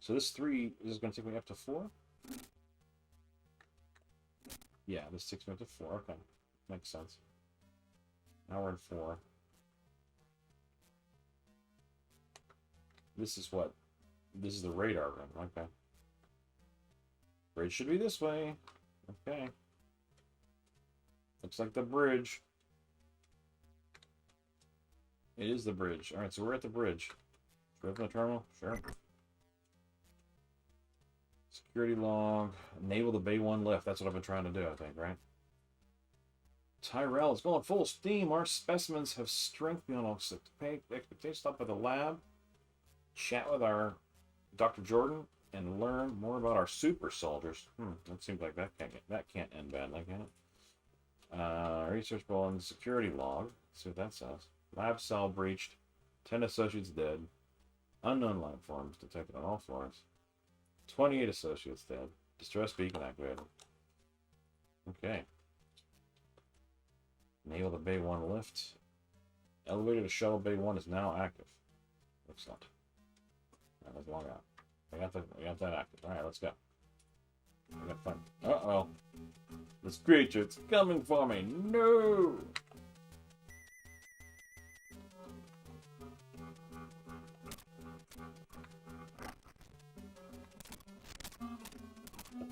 So this 3 is going to take me up to 4? Yeah, this takes me up to 4. Okay. Makes sense. Now we're in 4. This is what? This is the radar room. Okay. Bridge should be this way. Okay. Looks like the bridge. It is the bridge. Alright, so we're at the bridge. Should we open the terminal? Sure. Security log. Enable the Bay 1 lift. That's what I've been trying to do, I think, right? Tyrell is going full steam. Our specimens have strength beyond all expectations. Stop by the lab. Chat with our Dr. Jordan and learn more about our super soldiers. That seems like that can't end badly, can it? Research bulletin, security log. Let's see what that says. Lab cell breached. 10 associates dead. Unknown life forms detected on all floors. 28 associates dead. Distress beacon activated. Okay. Enable the Bay 1 lift. Elevator to shuttle Bay 1 is now active. Excellent. Alright, let's log out. I got that active. Alright, let's go. I got fun. Uh-oh. This creature, it's coming for me. No!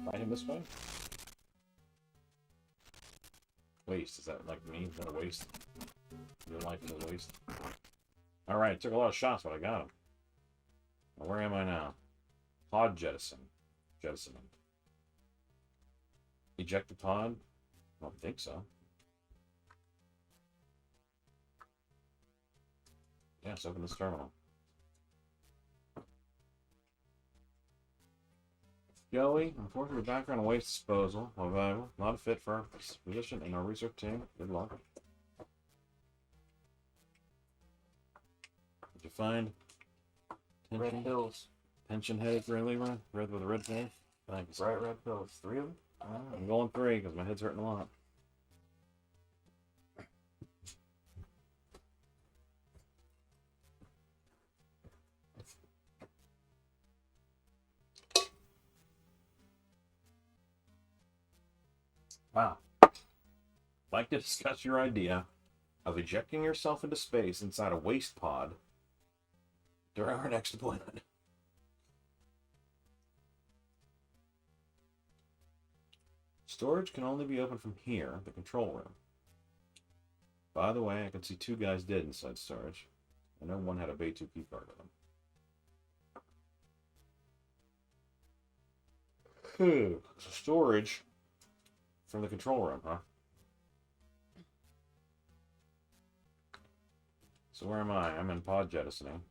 Fight him this way? Waste. Is that like me? Is that a waste? Your life is a waste? Alright, took a lot of shots, but I got him. Now, where am I now? Pod jettison. Jettisoning. Eject the pod? I don't think so. Yes, open this terminal. Joey, unfortunately, background on waste disposal, while valuable, not a fit for our position in our research team. Good luck. Did you find Red pills. pension headed for Leroy? Red with a red thing? Thanks. Bright red pills. 3 of them? I'm going 3 because my head's hurting a lot. Wow. I'd like to discuss your idea of ejecting yourself into space inside a waste pod during our next deployment. Storage can only be opened from here, the control room. By the way, I can see 2 guys dead inside storage. I know one had a Bay 2 keycard on him. Storage from the control room, huh? So where am I? I'm in pod jettisoning.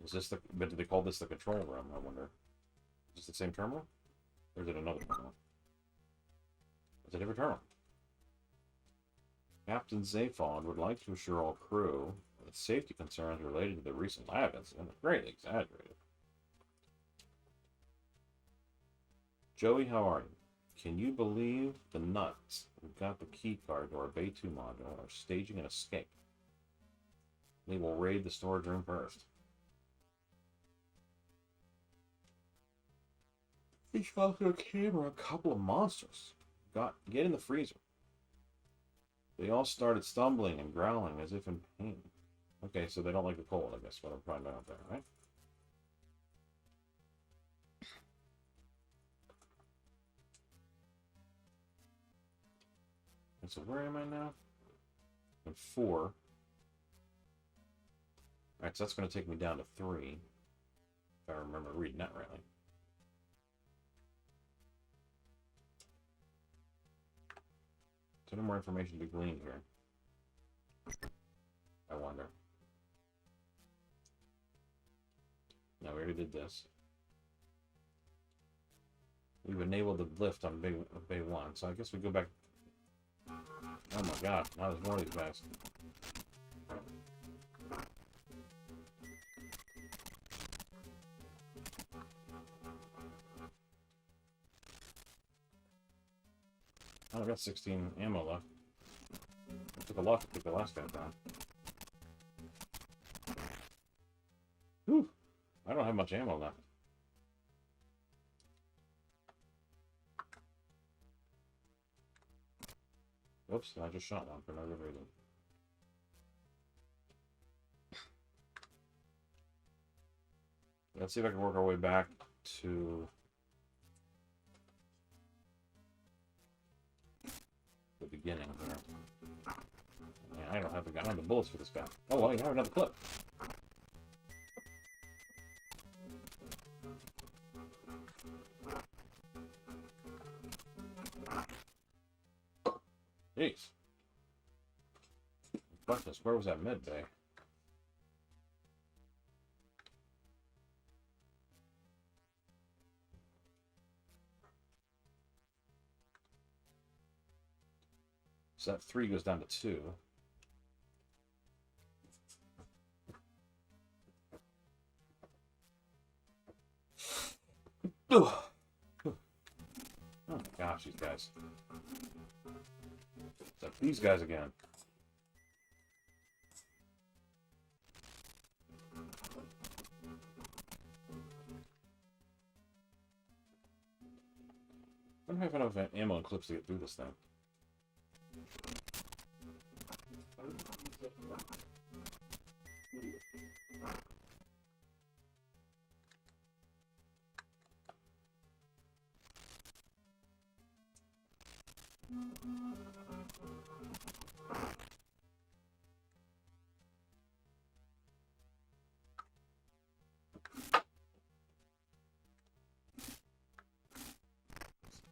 Is this the... But do they call this the control room, I wonder? Is this the same terminal? Or is it another terminal? It's a different terminal. Captain Zaphod would like to assure all crew that safety concerns related to the recent lab incident are greatly exaggerated. Joey, how are you? Can you believe the nuts who got the key card to our Bay 2 module are staging an escape? They will raid the storage room first. He shot through a camera a couple of monsters. Get in the freezer. They all started stumbling and growling as if in pain. Okay, so they don't like the cold, I guess, what I'm finding out there, right? And so where am I now? I'm 4. Alright, so that's going to take me down to 3. If I remember reading that rightly. So no more information to be gleaned here. I wonder. No, we already did this. We've enabled the lift on Bay 1, so I guess we go back. Oh my god, now there's more of these guys. I got 16 ammo left. It took a lot to take the last guy down. Whew. I don't have much ammo left. Whoops, I just shot one for no good reason. Let's see if I can work our way back to the beginning here. Yeah, I don't have the bullets for this guy. Oh, well, you have another clip. Jeez. Goodness, where was that med bay? So that 3 goes down to 2. Oh my gosh, these guys. So these guys again. I don't have enough ammo and clips to get through this thing.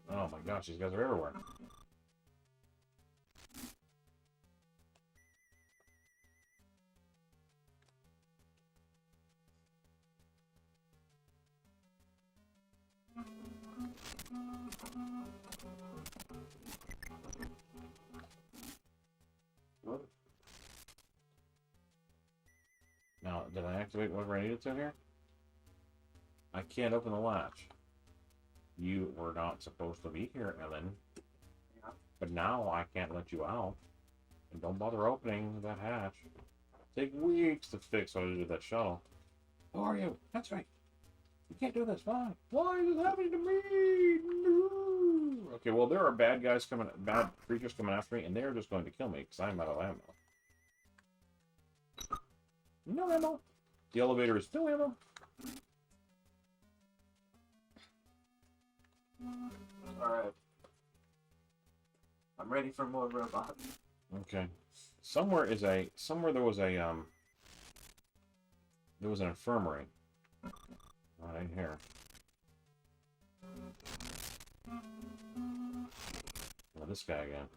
Oh my gosh, these guys are everywhere. What? Now, did I activate whatever I needed to here? I can't open the latch. You were not supposed to be here, Ellen. Yeah. But now I can't let you out. And don't bother opening that hatch. Take weeks to fix what I did with that shuttle. Who are you? That's right. You can't do this. Why? Why is this happening to me? No. Okay, well, there are bad creatures coming after me, and they're just going to kill me because I'm out of ammo. No ammo. The elevator is no ammo. Alright. I'm ready for more robots. Okay. Somewhere there was an infirmary. Right here. Oh, this guy again.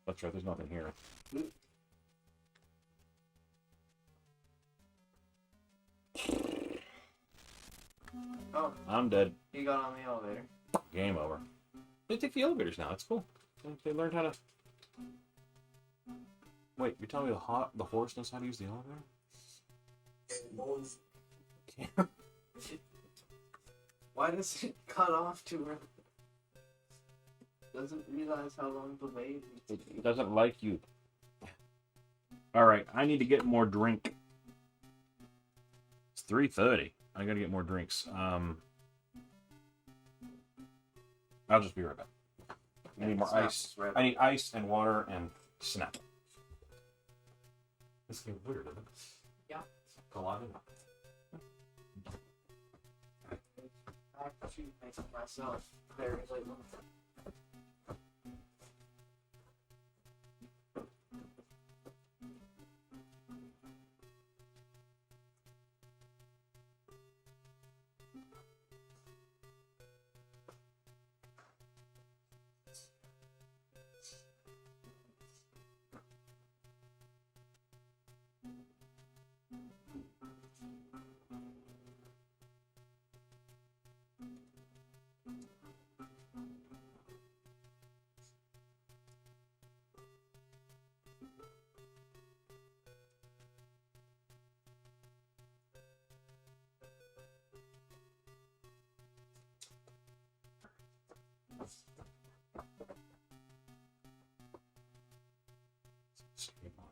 That's right, there's nothing here. Oh, I'm dead. he got on the elevator. Game over. They take the elevators now, that's cool. They learned how to... Wait, you're telling me the horse knows how to use the elevator? Why does it cut off too early? Doesn't realize how long the wait is. It doesn't like you. Alright, I need to get more drink. It's 3:30. I gotta get more drinks. I'll just be right back. I need more ice. Right. I need ice and water and snap. This is weird, isn't it? Yeah. Colliding. I actually make it myself very late.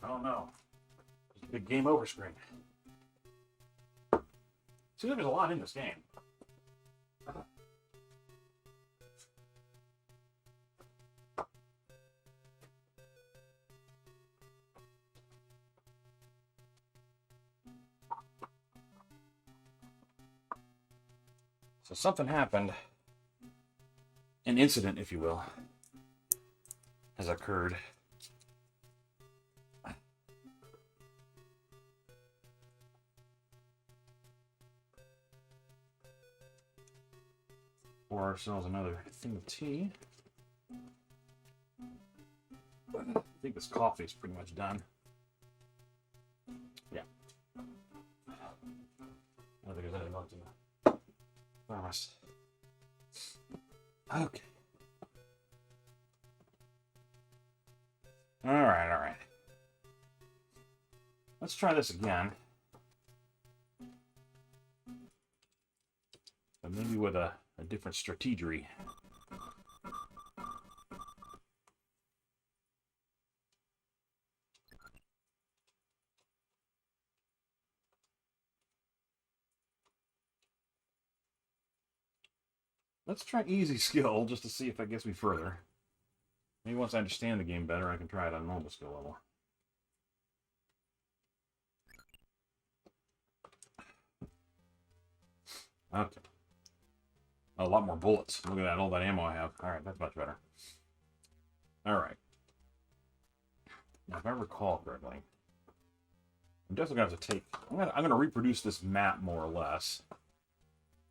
Oh no. There's a big game over screen. Seems like there's a lot in this game. So something happened. An incident, if you will, has occurred. Pour ourselves another thing of tea. I think this coffee is pretty much done. Yeah. I don't think there's anything left in the thermos. Okay. All right. Let's try this again. But maybe with a different strategy. Let's try easy skill just to see if that gets me further. Maybe once I understand the game better, I can try it on normal skill level. Okay. A lot more bullets. Look at that, all that ammo I have. Alright, that's much better. Alright. Now, if I recall correctly, I'm definitely going to have to take... I'm going to reproduce this map more or less.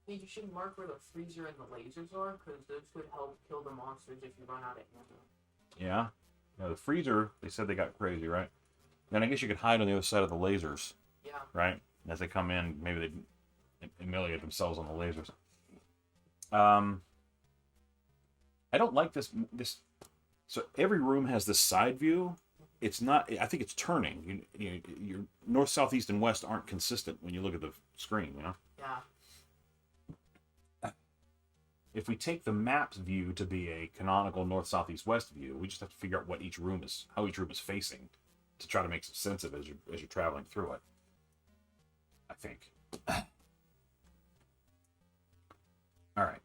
You should mark where the freezer and the lasers are, because those would help kill the monsters if you run out of ammo. Yeah. Now, the freezer, they said they got crazy, right? Then I guess you could hide on the other side of the lasers. Yeah. Right? As they come in, maybe they humiliate themselves on the lasers. I don't like this. So every room has this side view. It's not. I think it's turning. Your north, south, east, and west aren't consistent when you look at the screen. You know. Yeah. If we take the map's view to be a canonical north, south, east, west view, we just have to figure out what each room is, how each room is facing, to try to make some sense of it as you're traveling through it. I think. All right.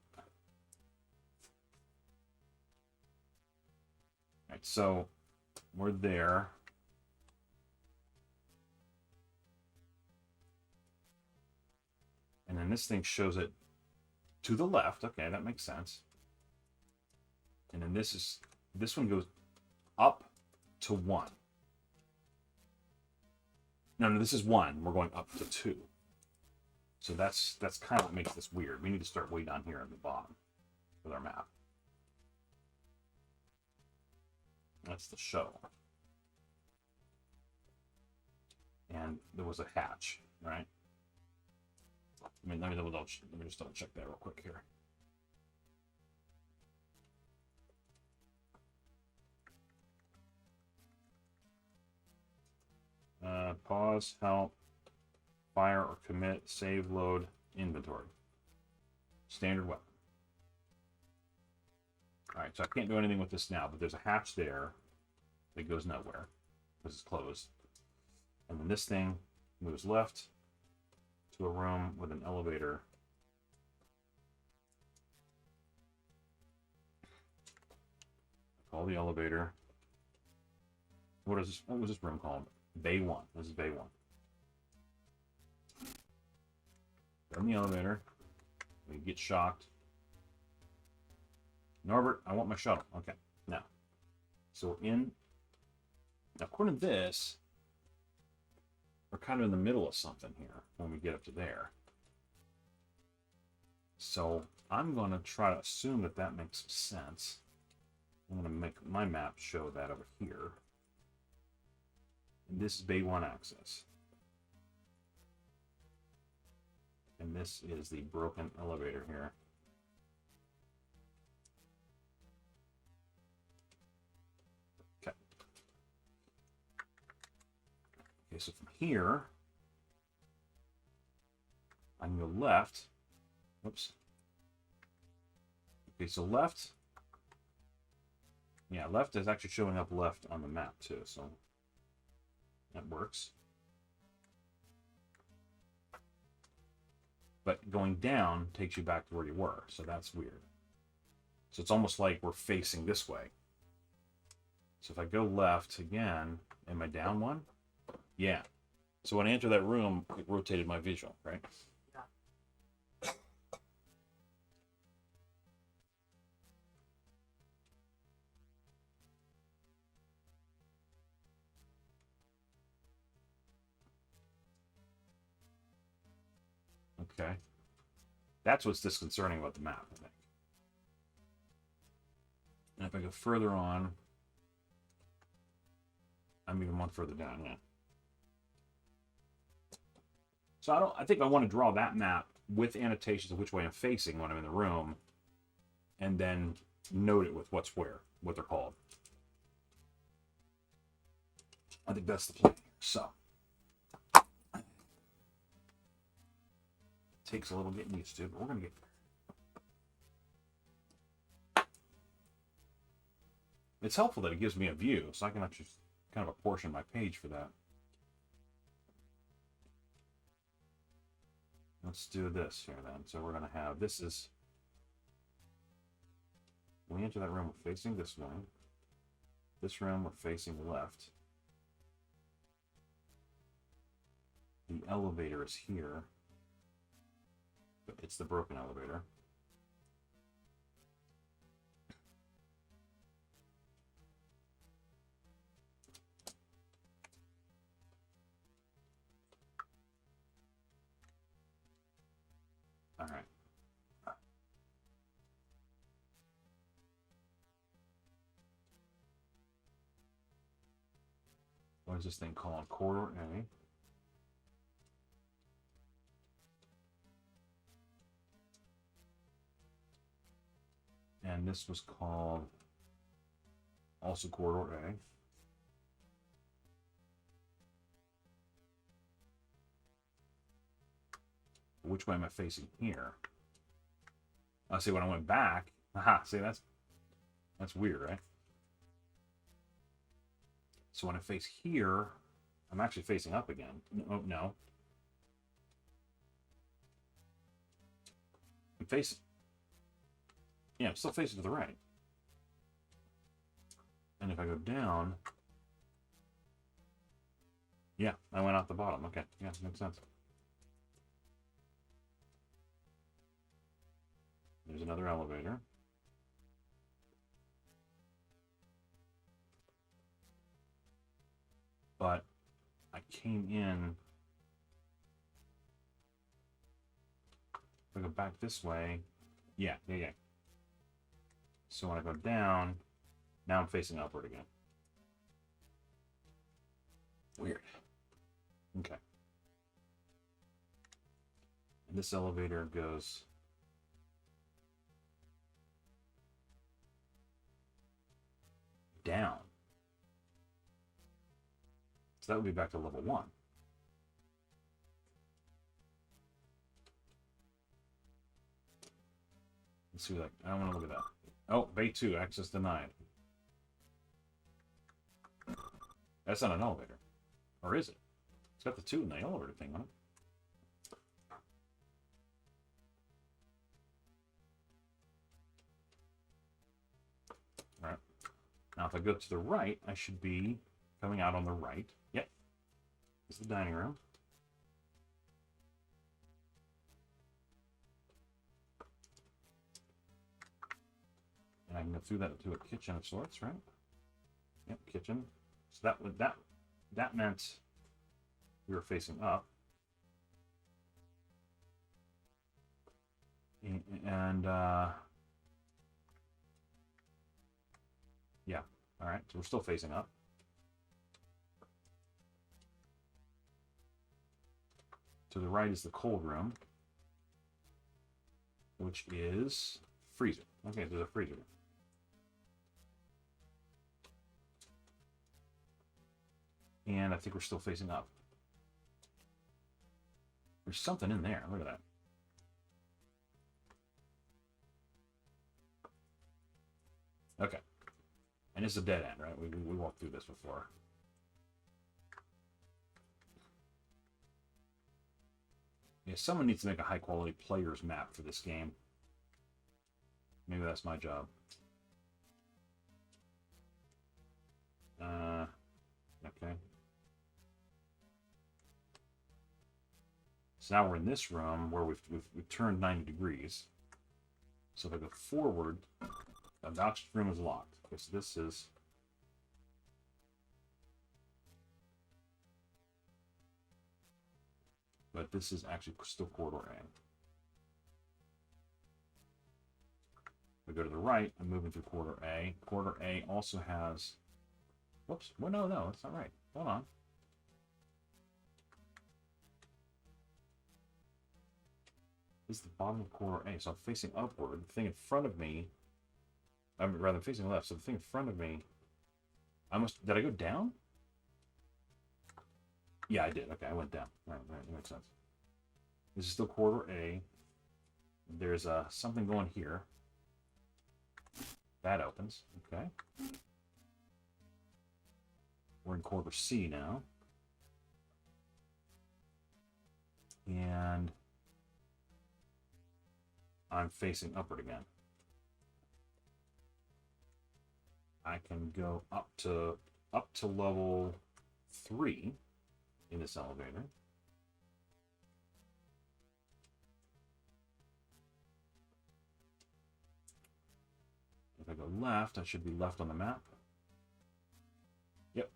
Alright, so we're there. And then this thing shows it to the left. Okay, that makes sense. And then this one goes up to 1. No, this is 1. We're going up to 2. So that's kind of what makes this weird. We need to start way down here at the bottom with our map. That's the shuttle. And there was a hatch, right? I mean, let me just double check that real quick here. Pause, help, fire or commit, save, load, inventory. Standard weapon. Alright, so I can't do anything with this now, but there's a hatch there that goes nowhere because it's closed. And then this thing moves left to a room with an elevator. Call the elevator. What was this room called? Bay 1. This is Bay 1. Go in the elevator. We get shocked. Norbert, I want my shuttle. Okay, now. So we're in. Now, according to this, we're kind of in the middle of something here when we get up to there. So I'm going to try to assume that that makes sense. I'm going to make my map show that over here. And this is Bay 1 access. And this is the broken elevator here. Okay. Okay, so from here, I can go left. Whoops. Okay, so left. Yeah, left is actually showing up left on the map too, so That works. But going down takes you back to where you were, so that's weird. So it's almost like we're facing this way. So if I go left again, am I down one? Yeah. So when I enter that room, it rotated my visual, right? Okay. That's what's disconcerting about the map, I think. And if I go further on, I'm even one further down, yeah. So I think I want to draw that map with annotations of which way I'm facing when I'm in the room, and then note it with what's where, what they're called. I think that's the plan here. So takes a little getting used to, but we're gonna get there. It's helpful that it gives me a view, so I can actually kind of apportion my page for that. Let's do this here then. So we're gonna have, this is, when we enter that room, we're facing this way. This room, we're facing left. The elevator is here. But it's the broken elevator. All right. What is this thing called? Corridor A. And this was called also Corridor A. Which way am I facing here? I see when I went back. Aha, see that's weird, right? So when I face here, I'm actually facing up again. Oh, no. I'm facing. Yeah, I'm still facing to the right. And if I go down, yeah, I went out the bottom. Okay, yeah, makes sense. There's another elevator. But I came in. If I go back this way, yeah. So when I go down, now I'm facing upward again. Weird. Okay. And this elevator goes down. So that would be back to level 1. Let's see, like, I don't want to look at that. Oh, Bay 2, access denied. That's not an elevator. Or is it? It's got the 2 in the elevator thing on it. Alright. Now if I go to the right, I should be coming out on the right. Yep. This is the dining room. And I can go through that to a kitchen of sorts, right? Yep, kitchen. So that meant we were facing up. And yeah, all right, so we're still facing up. To the right is the cold room, which is freezer. Okay, there's a freezer. And I think we're still facing up. There's something in there. Look at that. Okay. And it's a dead end, right? We walked through this before. Yeah, someone needs to make a high quality player's map for this game. Maybe that's my job. Okay. So now we're in this room where we've turned 90 degrees. So if I go forward, the oxygen room is locked. Okay, so this is... But this is actually still corridor A. We go to the right, I'm moving through corridor A. Corridor A also has... Whoops. Well, no, that's not right. Hold on. This is the bottom of corridor A, so I'm facing upward. The thing in front of me... rather, facing left, so the thing in front of me... Did I go down? Yeah, I did. Okay, I went down. Right, that makes sense. This is still corridor A. There's something going here. That opens. Okay. We're in corridor C now. And I'm facing upward again. I can go up to level 3 in this elevator. If I go left, I should be left on the map. Yep.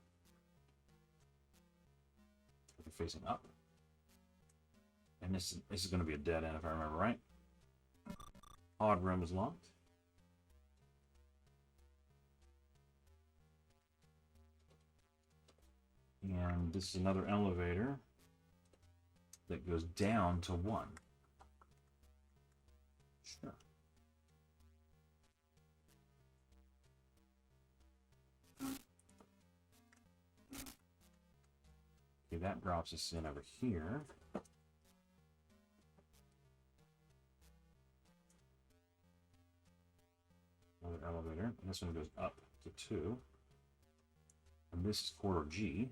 We're facing up. And this is going to be a dead end if I remember right. Odd room is locked. And this is another elevator that goes down to 1. Sure. Okay, that drops us in over here. Another elevator. And this one goes up to 2. And this is corridor G.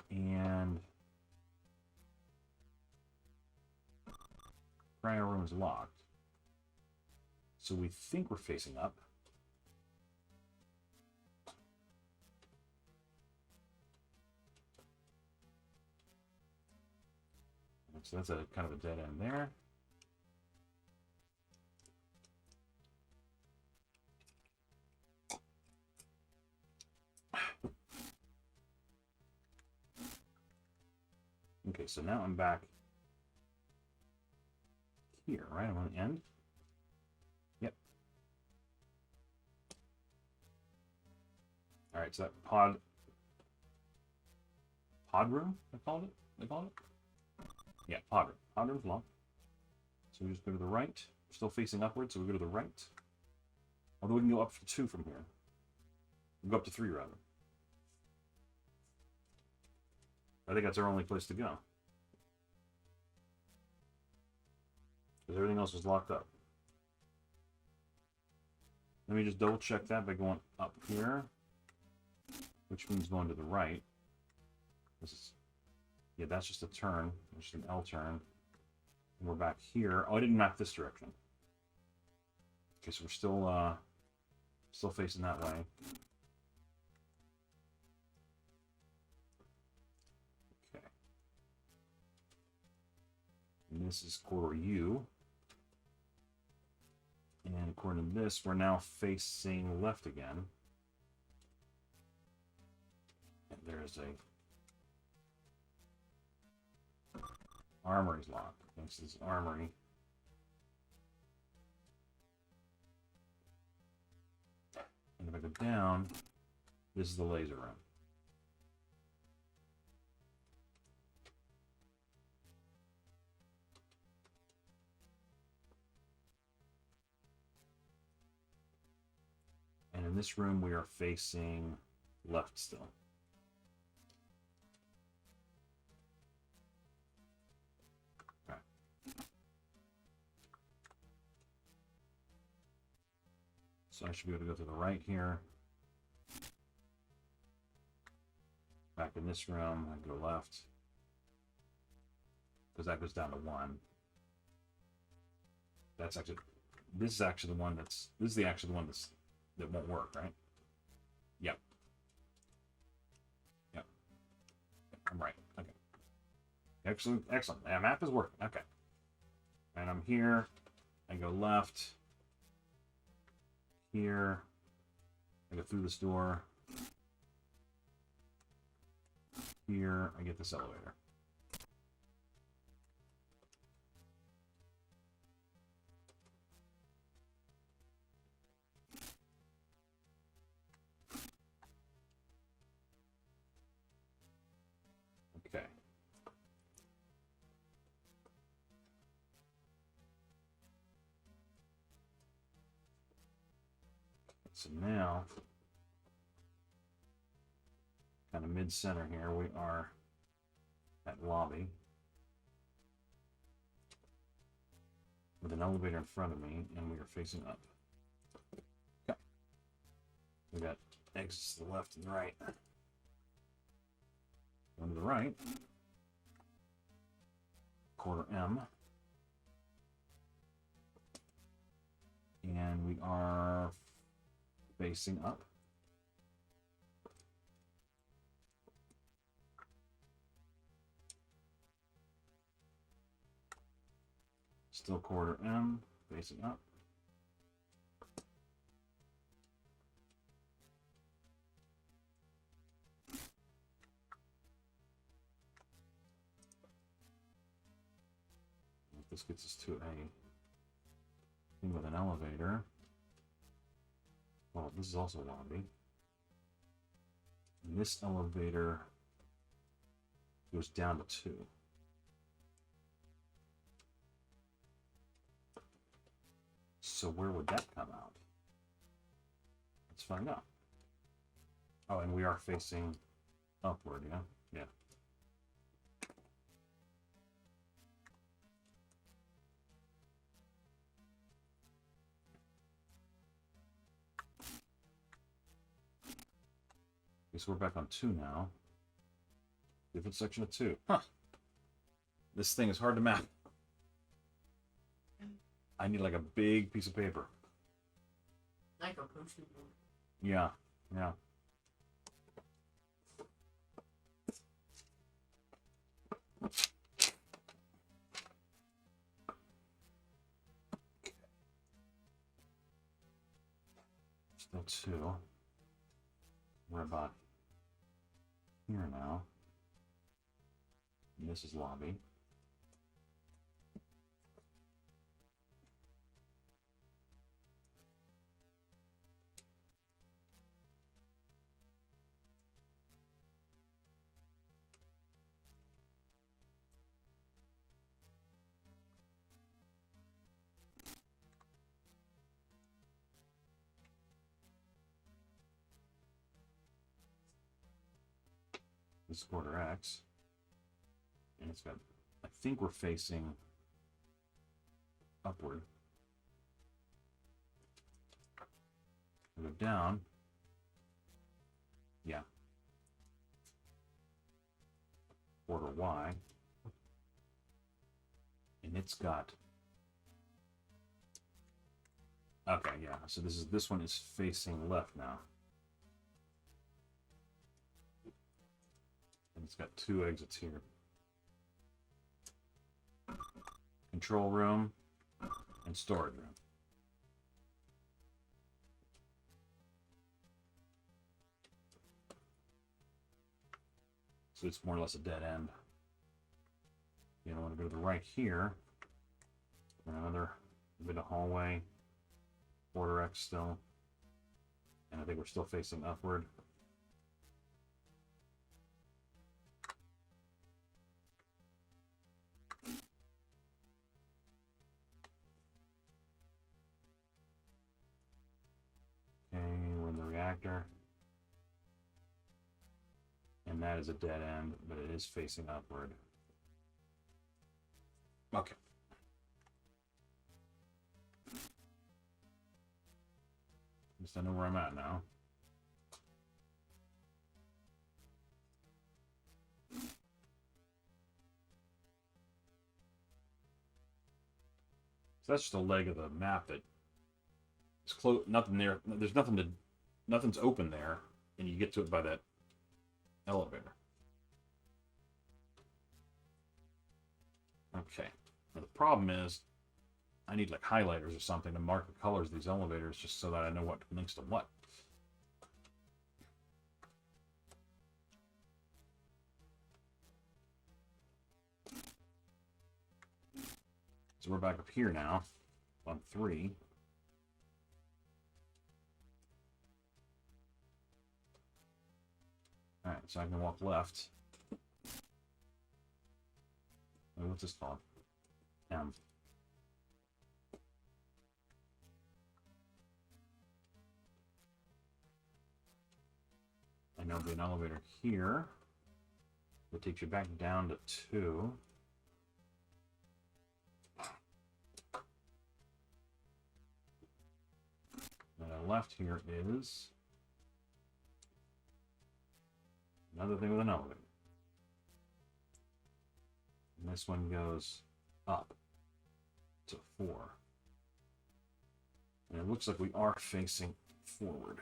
And prior room is locked. So we think we're facing up. So that's a kind of a dead end there. Okay, so now I'm back here, right? I'm on the end. Yep. All right, so that pod room, they called it? Yeah, pod room. Pod room's locked. So we just go to the right. We're still facing upward, so we go to the right. Although we can go up to 2 from here. We'll go up to 3, rather. I think that's our only place to go. Because everything else is locked up. Let me just double check that by going up here. Which means going to the right. This is... Yeah, that's just a turn. Just an L turn. And we're back here. Oh, I didn't map this direction. Okay, so we're still facing that way. Okay. And this is corridor U. And according to this, we're now facing left again. And there's a armory's locked. This is armory. And if I go down, this is the laser room. And in this room, we are facing left still. Okay. So I should be able to go to the right here. Back in this room, I go left. because that goes down to 1. This is actually the one that won't work, right? Yep. Yep. I'm right. Okay. Excellent. Excellent. That map is working. Okay. And I'm here. I go left. Here. I go through this door. Here. I get this elevator. Okay. So now, kind of mid-center here, we are at lobby with an elevator in front of me, and we are facing up. Okay. We got exits to the left and right. One to the right, quarter M, and we are facing up. Still quarter M, facing up. This gets us to a thing with an elevator. Well, this is also lobby. And this elevator goes down to 2. So where would that come out? Let's find out. Oh, and we are facing upward, yeah? Yeah. So we're back on 2 now. Different section of 2. Huh. This thing is hard to map. I need like a big piece of paper. Like a poster board. Yeah, yeah. Still 2. We're about here now. And this is lobby. This is quarter X. And it's got, I think we're facing upward. We go down. Yeah. Quarter Y. And it's got, okay, yeah. So this one is facing left now. And it's got 2 exits here. Control room and storage room. So it's more or less a dead end. You know, I want to go to the right here. Another bit of hallway. Quarter X still. And I think we're still facing upward. Okay, we're in the reactor. And that is a dead end, but it is facing upward. Okay. At least I know where I'm at now. So that's just a leg of the map that is close. Nothing there. There's nothing to. Nothing's open there, and you get to it by that elevator. Okay. Now the problem is, I need like highlighters or something to mark the colors of these elevators, just so that I know what links to what. So we're back up here now, on 3. Alright, so I can walk left. Oh, what's this called? M. And there'll be an elevator here that takes you back down to 2. And on the left here is another thing with an elevator. And this one goes up to 4. And it looks like we are facing forward.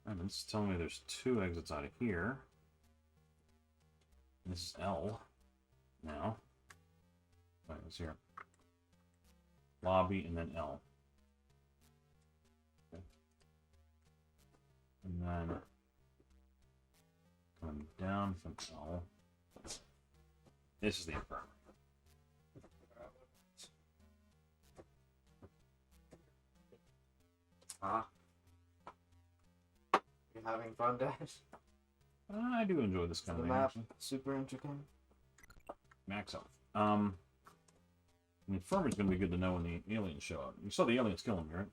And it's telling me there's 2 exits out of here. This is L now. Right, it's here. Lobby and then L. Okay. And then coming down from L. This is the infirmary. Ah. You having fun, Dad? I do enjoy this kind The of thing. map, Actually. super intricate. Max health. The infirmary's going to be good to know when the aliens show up. You saw the aliens kill him, right?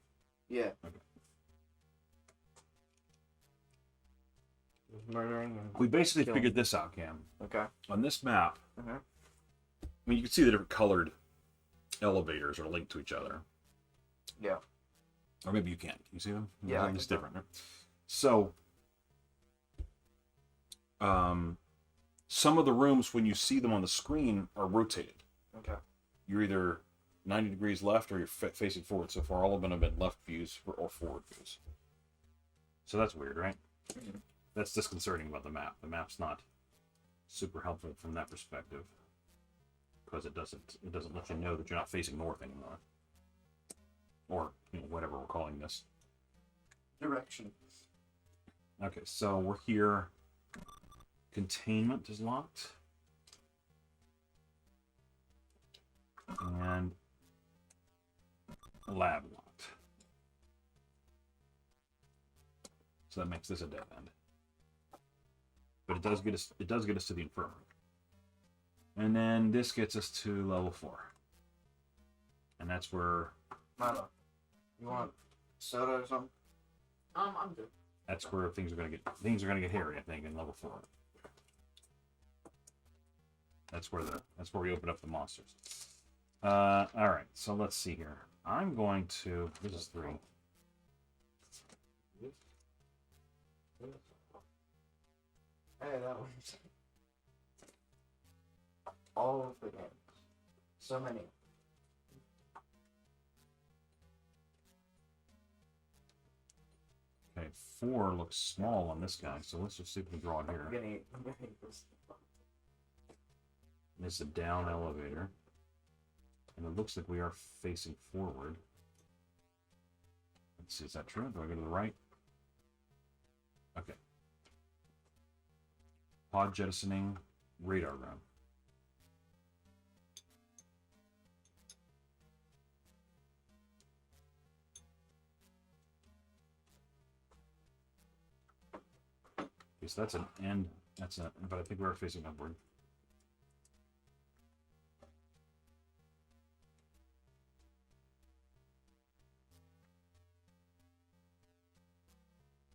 Yeah. Okay. Murdering and We basically killing. figured this out, Cam. Okay. On this map, Uh-huh. I mean, you can see the different colored elevators are linked to each other. Yeah. Or maybe you can't. You see them? Yeah, I It's can different. Right? So, some of the rooms, when you see them on the screen, are rotated. Okay. You're either 90 degrees left or you're facing forward. So far, all of them have been left views or forward views. So that's weird, right? Mhm. That's disconcerting about the map. The map's not super helpful from that perspective because it doesn't let you know that you're not facing north anymore, or whatever we're calling this. Direction. Okay, so we're here. Containment is locked. And lab locked. So that makes this a dead end. But it does get us to the infirmary. And then this gets us to level 4. And that's where Milo, you want soda or something? I'm good. that's where things are gonna get hairy, I think, in level 4. That's where we open up the monsters. Alright, so let's see here. I'm going to this is 3. Hey, that one's all of the games. So many. Okay, 4 looks small on this guy, so let's just see if we can draw it here. I'm gonna eat this. This is a down elevator. And it looks like we are facing forward. Let's see, is that true? Do I go to the right? Okay. Pod jettisoning, radar room. Okay, so that's an end. But I think we're facing upward.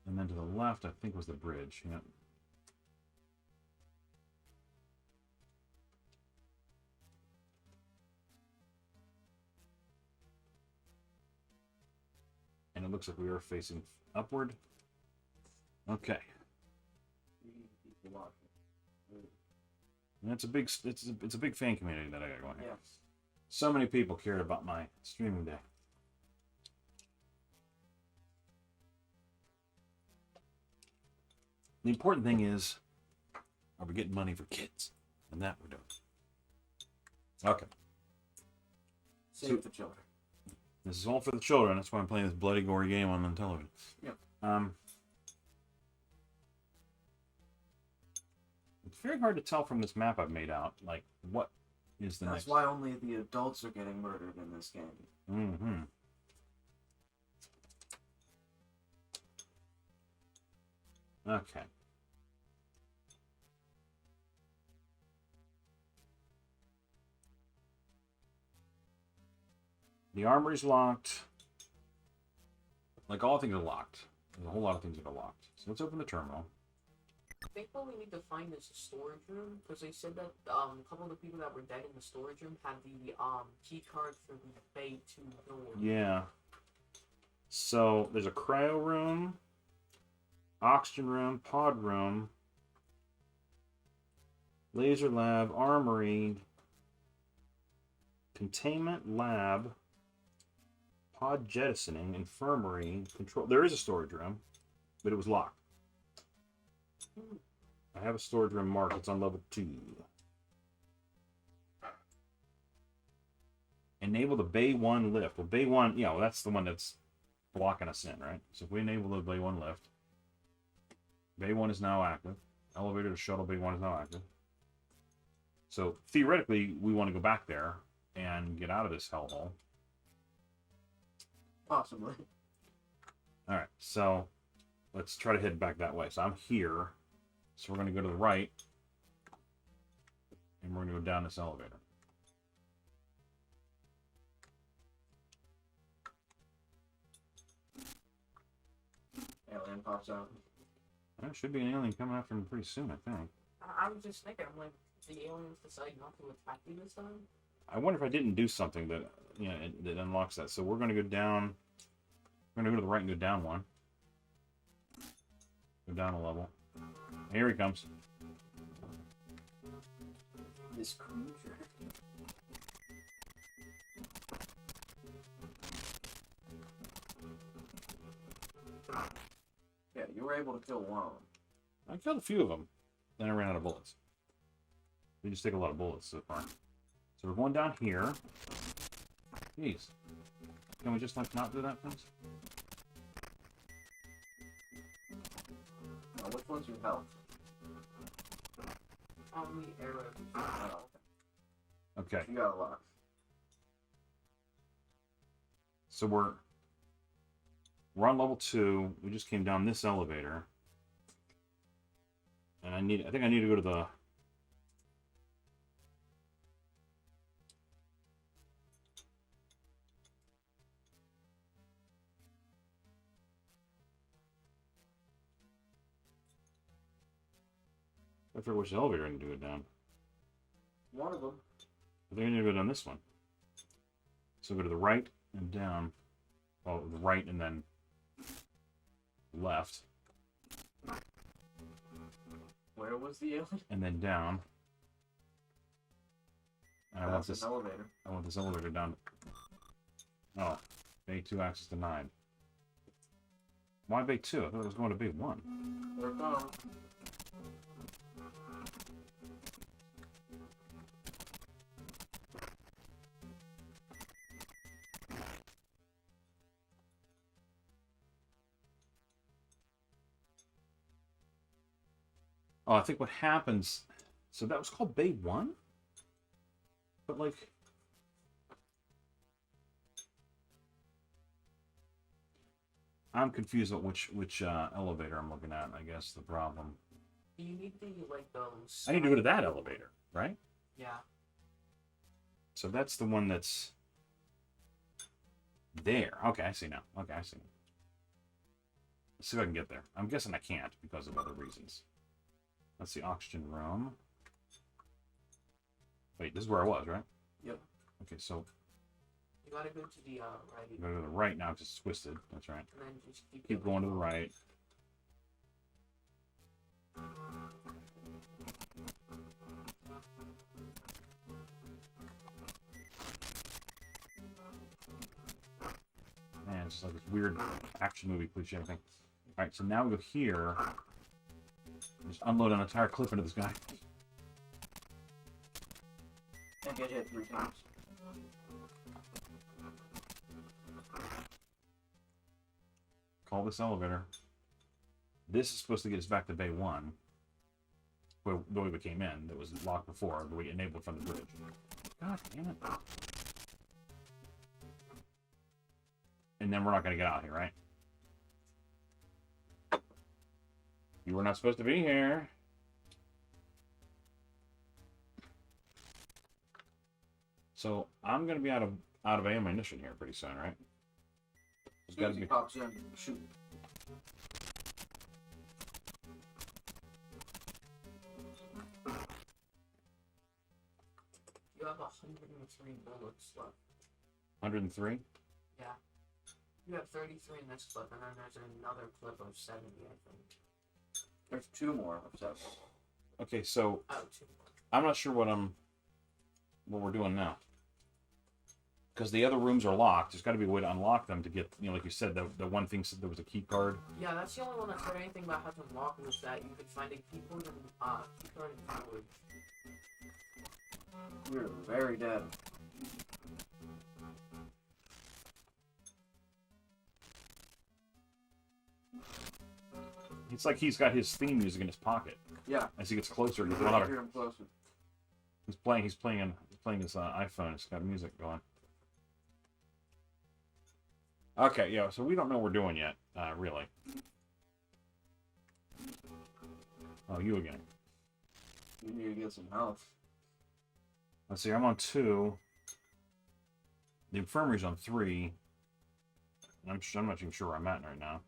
And then to the left, I think was the bridge. Yep. And it it looks like we are facing upward. Okay. And it's a big fan community that I got going here. Yes. So many people cared about my streaming day. The important thing is, are we getting money for kids? And that we're doing. Okay. Save the children. This is all for the children. That's why I'm playing this bloody gory game on the television. Yep. It's very hard to tell from this map I've made out, like, what is the That's next... why only the adults are getting murdered in this game. Mm-hmm. Okay. The armory's locked. Like, all things are locked. There's a whole lot of things that are locked. So let's open the terminal. I think what we need to find is a storage room, because they said that a couple of the people that were dead in the storage room had the key card for the Bay 2 door. Yeah. So there's a cryo room, oxygen room, pod room, laser lab, armory, containment lab, pod jettisoning, infirmary, control. There is a storage room, but it was locked. I have a storage room marked. It's on level 2. Enable the Bay 1 lift. Well, Bay 1, yeah, well, that's the one that's blocking us in, right? So if we enable the Bay 1 lift, Bay 1 is now active. Elevator to shuttle Bay 1 is now active. So theoretically, we want to go back there and get out of this hellhole. Possibly. All right, so let's try to head back that way. So I'm here. So we're going to go to the right. And we're going to go down this elevator. Alien pops out. There should be an alien coming after him pretty soon, I think. I was just thinking, I'm like, the aliens decide not to attack you this time? I wonder if I didn't do something that, you know, that unlocks that. So we're going to go down. We're going to go to the right and go down one. Go down a level. Here he comes. This creature. Yeah, you were able to kill one of them. I killed a few of them. Then I ran out of bullets. We just take a lot of bullets so far. So we're going down here. Jeez. Can we just, like, not do that, please? Now, which one's your health? On the arrow. Oh, Okay. you got a lot. So we're on level 2. We just came down this elevator. And I think I need to go to the... I forget which elevator I need to go down. One of them. I think I need to go down this one. So go to the right and down. Oh, the right and then left. Where was the alien? And then down. And I want That's this. an elevator. I want this elevator down. Oh, Bay 2 access denied. Why Bay 2? I thought it was going to Bay 1. They're gone. Oh, I think what happens... So that was called Bay 1? But, like... I'm confused about which elevator I'm looking at, I guess, the problem. You need the, like, those... I need to go to that elevator, right? Yeah. So that's the one that's... there. Okay, I see now. Okay, I see. Let's see if I can get there. I'm guessing I can't because of other reasons. That's the oxygen room. Wait, this is where I was, right? Yep. Okay, so... You gotta go to the right. Go to the right now, because it's twisted. That's right. And then just Keep going to the right. Man, it's just like this weird action movie cliche thing. Alright, so now we go here. Just unload an entire clip into this guy. And get hit 3 times. Call this elevator. This is supposed to get us back to Bay 1. Where the way we came in, that was locked before, but we enabled from the bridge. God damn it. And then we're not going to get out here, right? You were not supposed to be here. So I'm going to be out of ammunition here pretty soon, right? There's got to be. Pops in. Shoot. You have 103 bullets left. 103. Yeah. You have 33 in this clip, and then there's another clip of 70, I think. There's 2 more of 7. Okay, so Oh, 2 more. I'm not sure what we're doing now. Because the other rooms are locked. There's got to be a way to unlock them to get, like you said, the one thing said there was a key card. Yeah, that's the only one that said anything about how to unlock it, was that you could find a key card in storage. We're very dead. It's like he's got his theme music in his pocket. Yeah. As he gets closer, it gets I louder. hear him closer. He's playing his iPhone. It's got music going. Okay, yeah. So we don't know what we're doing yet, really. Oh, you again. You need to get some health. Let's see. I'm on 2. The infirmary's on 3. I'm not even sure where I'm at right now.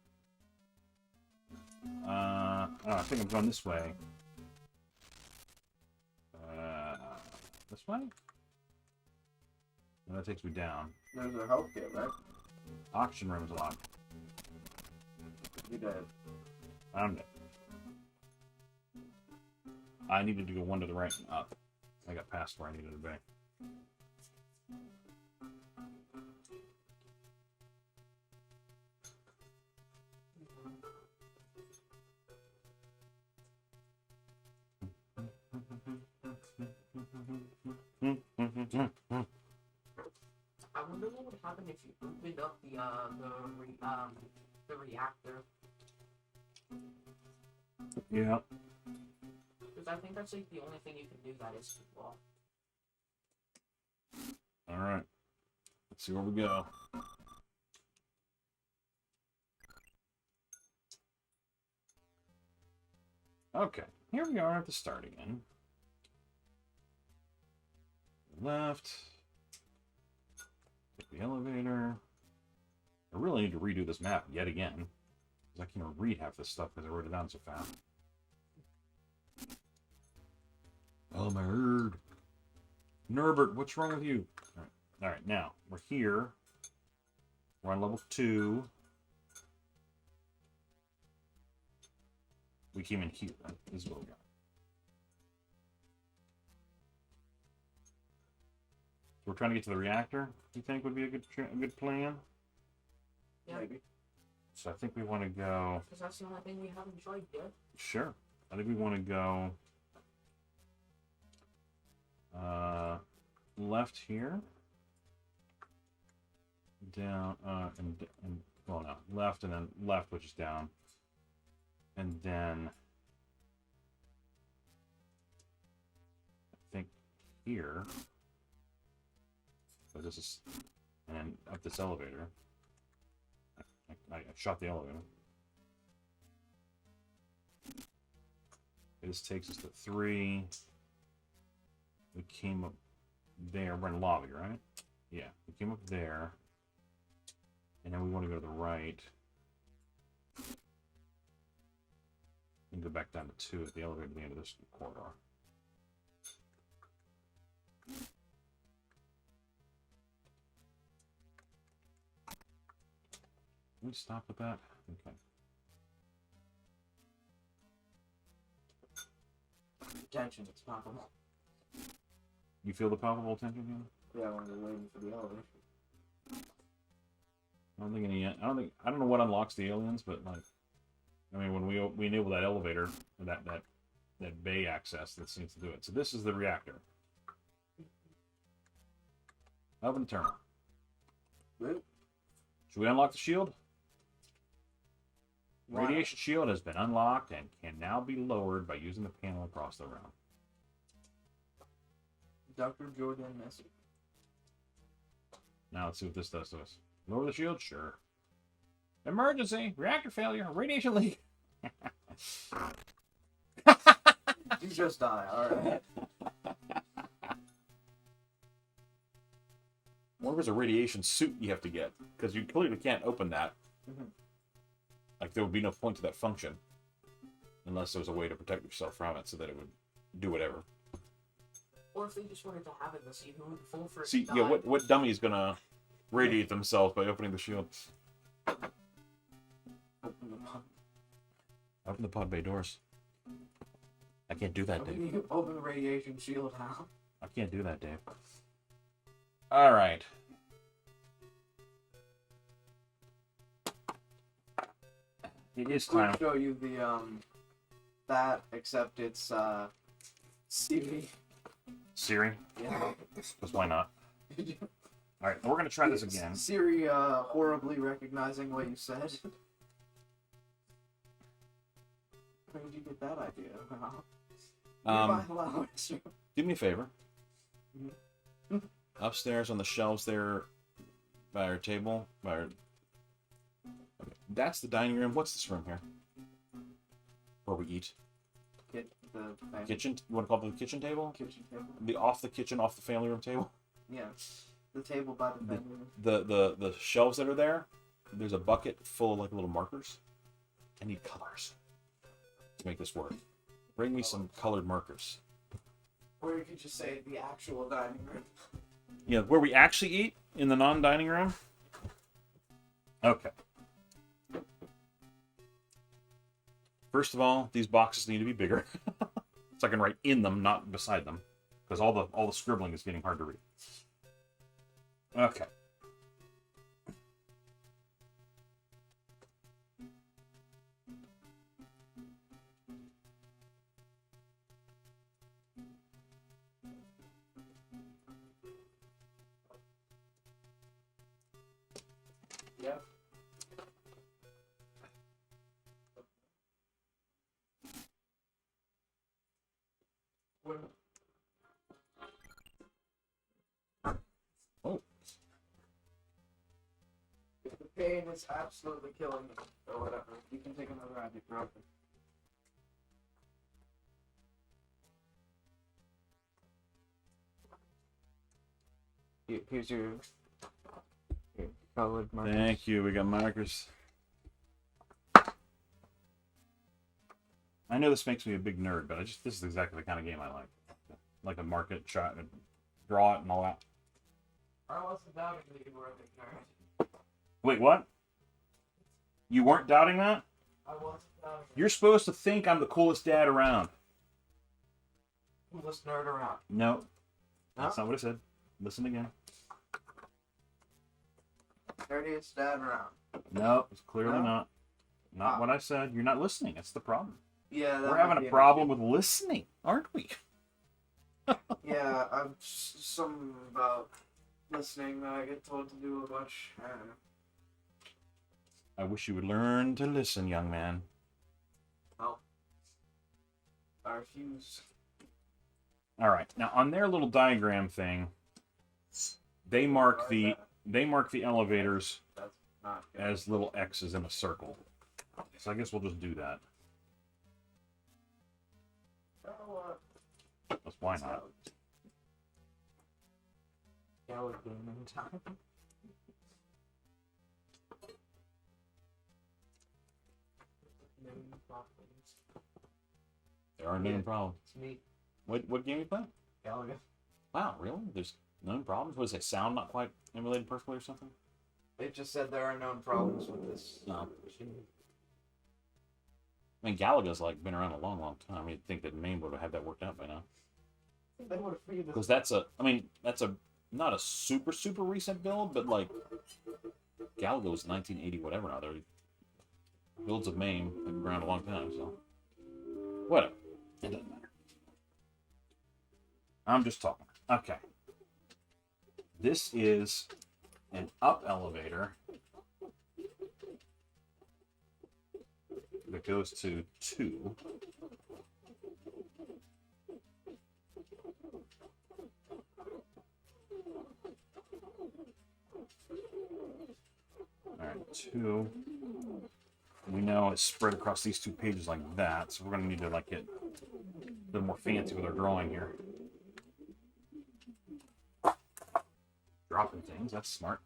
I think I'm going this way. This way? And that takes me down. There's a health kit, right? Auction room's locked. You dead. I'm dead. I needed to go 1 to the right and up. I got past where I needed to be. I wonder what would happen if you opened up the reactor. Yeah. Because I think that's like the only thing you can do that is well. Alright. Let's see where we go. Okay. Here we are at the start again. Left. Take the elevator. I really need to redo this map yet again. Because I can't even read half this stuff because I wrote it down so fast. Oh, my herd. Norbert, what's wrong with you? Alright, now, we're here. We're on level 2. We came in here. This is what we got. So we're trying to get to the reactor, you think would be a good plan? Yeah. Maybe. So I think we want to go... Because that's the only thing we haven't tried yet. Sure. I think we want to go... left here. Down, and well, no. Left and then left, which is down. And then... I think here... So this is... And then up this elevator. I shot the elevator. This takes us to 3. We came up there. We're in the lobby, right? Yeah, we came up there. And then we want to go to the right. And go back down to 2 at the elevator at the end of this corridor. we stop with that? Okay. Tension, it's palpable. You feel the palpable tension here? Yeah, when we're waiting for the elevator. I don't think any. I don't know what unlocks the aliens, but like, I mean, when we enable that elevator, or that bay access, that seems to do it. So this is the reactor. Open the terminal. Good. Should we unlock the shield? Why not? Radiation shield has been unlocked and can now be lowered by using the panel across the room. Dr. Jordan Messi. Now let's see what this does to us. Lower the shield? Sure. Emergency! Reactor failure! Radiation leak! You just die, alright. What was a radiation suit you have to get? Because you clearly can't open that. Mhm. Like, there would be no point to that function. Unless there was a way to protect yourself from it so that it would do whatever. Or if they just wanted to have it, let's see who would fall for it. See, and yeah, die. what dummy is going to radiate themselves by opening the shield? Open the pod bay doors. I can't do that, How Dave. can you open the radiation shield now? I can't do that, Dave. All right. It is We'll time. show you the that, except it's CV. Siri, Yeah. because why not? All right, we're gonna try this again. Siri horribly recognizing what you said. Where did you get that idea? Do me a favor. Mm-hmm. Upstairs on the shelves there, by our table, okay. That's the dining room. What's this room here? Where we eat. Get the Kitchen. You want to call it the kitchen table? kitchen table. The off the kitchen, off the family room table. Yeah, the table by the family room. The shelves that are there. There's a bucket full of like little markers. I need colors to make this work. Bring me some colored markers. Or you could just say the actual dining room. Yeah, where we actually eat in the non-dining room. Okay. First of all, these boxes need to be bigger, so I can write in them, not beside them, because all the scribbling is getting hard to read. Okay. Yep. Oh. If the pain is absolutely killing you, or whatever, you can take another ibuprofen. Here's your colored markers. Thank you. We got markers. I know this makes me a big nerd, but this is exactly the kind of game I like. Like a mark it, try and draw it, and all that. I wasn't doubting that you were a big nerd. Wait, what? You weren't doubting that? I wasn't doubting You're supposed to think I'm the coolest dad around. Coolest nerd around. No, that's not what I said. Listen again. Nerdiest dad around. No, it's clearly No? not. Not what I said. You're not listening. That's the problem. Yeah, that We're might having be a an problem with listening, aren't we? Yeah, I'm something about listening that I get told to do a bunch. I don't know. I wish you would learn to listen, young man. Well, I refuse. All right. Now on their little diagram thing, they mark the elevators That's not good. as little X's in a circle. So I guess we'll just do that. Oh, That's why not. Gallery gaming time. There are known problems. It's neat. What game you play? Galaga. Wow, really? There's known problems? Was it sound not quite emulated perfectly or something? It just said there are known problems with this No. machine. I mean, Galaga's like been around a long, long time. You'd think that Maine would have that worked out by now. They would have figured this. Because that's a not a super, super recent build, but like Galaga was 1980 whatever now. They're builds of Maine have been around a long time, so whatever. It doesn't matter. I'm just talking. Okay. This is an up elevator that goes to 2. Alright, 2. We know it's spread across these 2 pages like that, so we're going to need to like get a little more fancy with our drawing here. Dropping things, that's smart.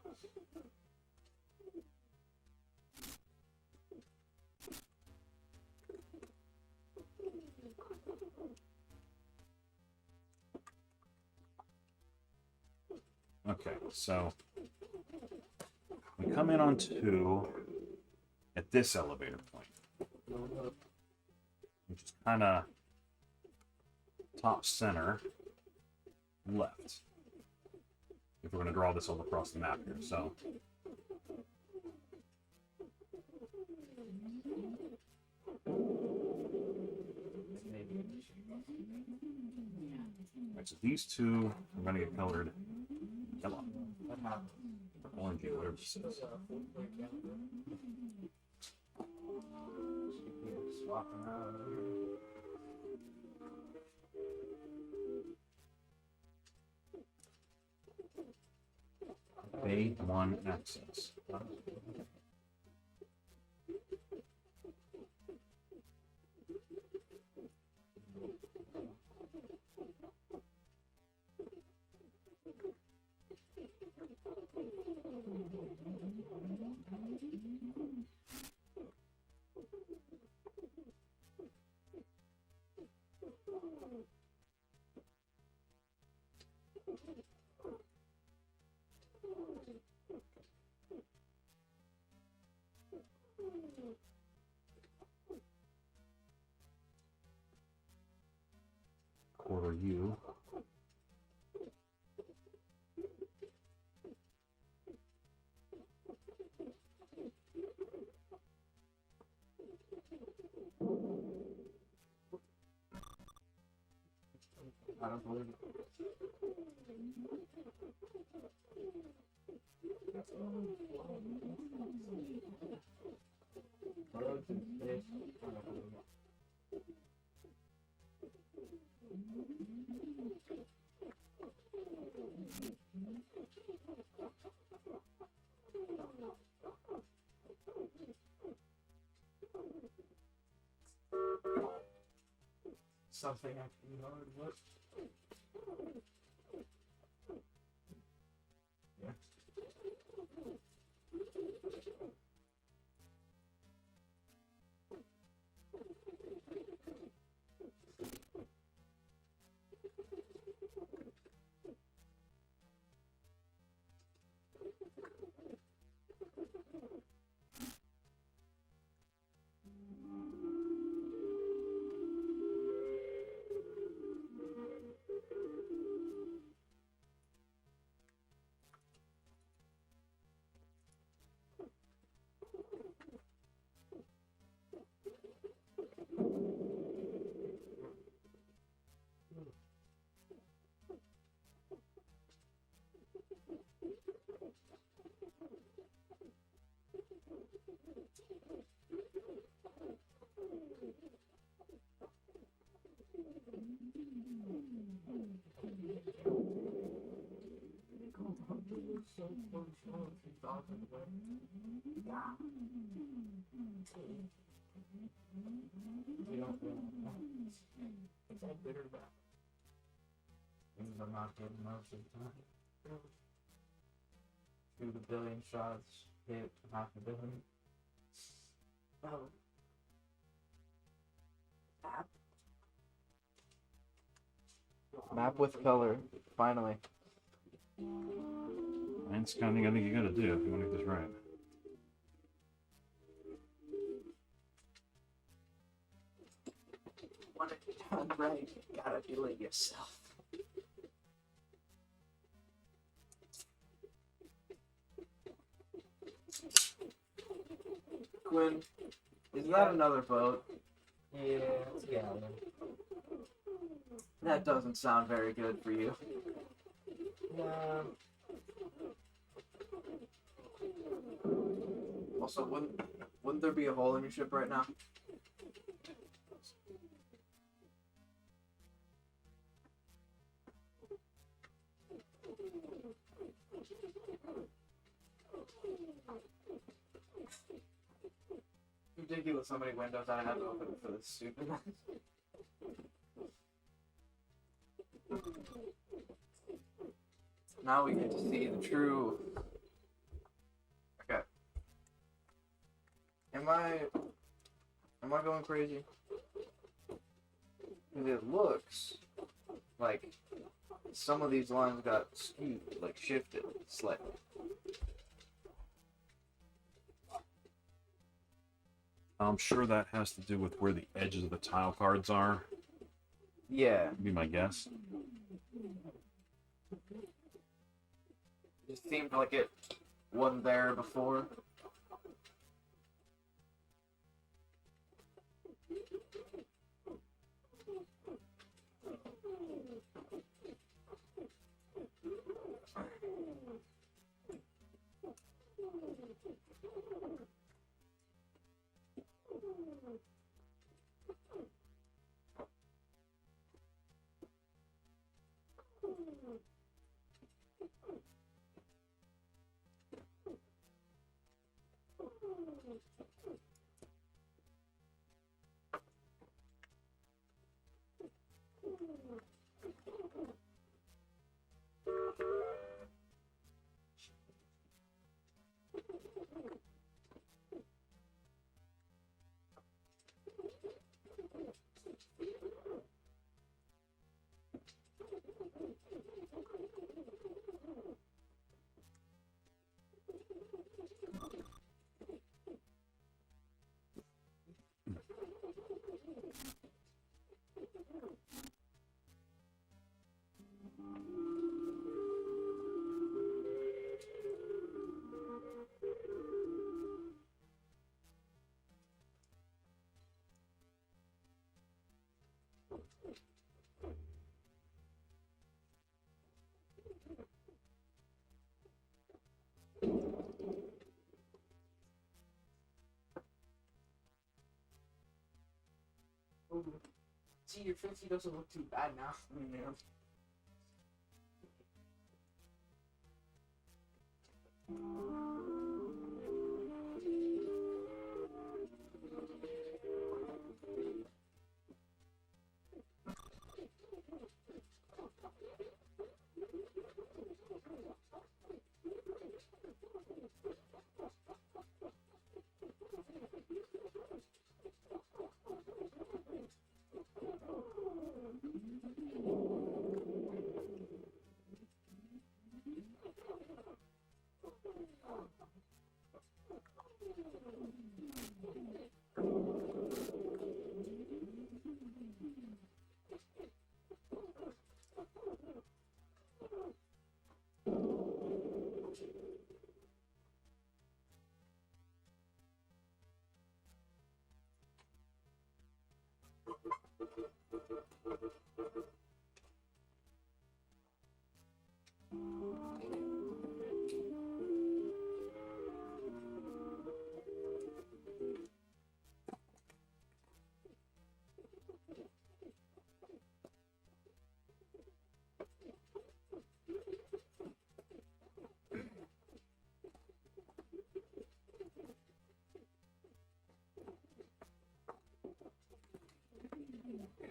Okay, so we come in on 2 at this elevator point, which is kind of top center left. If we're going to draw this all across the map here, so right, so these 2 are going to get colored yellow, orangey, whatever this is. Swapping out over here. Bay 1 access. Quarter U. I don't believe it. Roads and space. I don't believe it. Something actually hard. What? Yeah. You don't feel it's all bitter about. Things I'm not getting most of the time. Shoot a billion shots, hit half a billion. Oh. App. Map with color, finally. That's the kind of thing I think you gotta do if you want to get this right. Want it done right, you gotta do it yourself. Quinn, is that another boat? Yeah, it's a gallon. That doesn't sound very good for you. Nah. Also, wouldn't there be a hole in your ship right now? Ridiculous how many windows I had to open for this stupid. Now we get to see the true. Okay. Am I going crazy? 'Cause it looks like some of these lines got skewed, like shifted slightly. I'm sure that has to do with where the edges of the tile cards are. Yeah. Would be my guess. It just seemed like it wasn't there before. See, your 50 doesn't look too bad now. Yeah.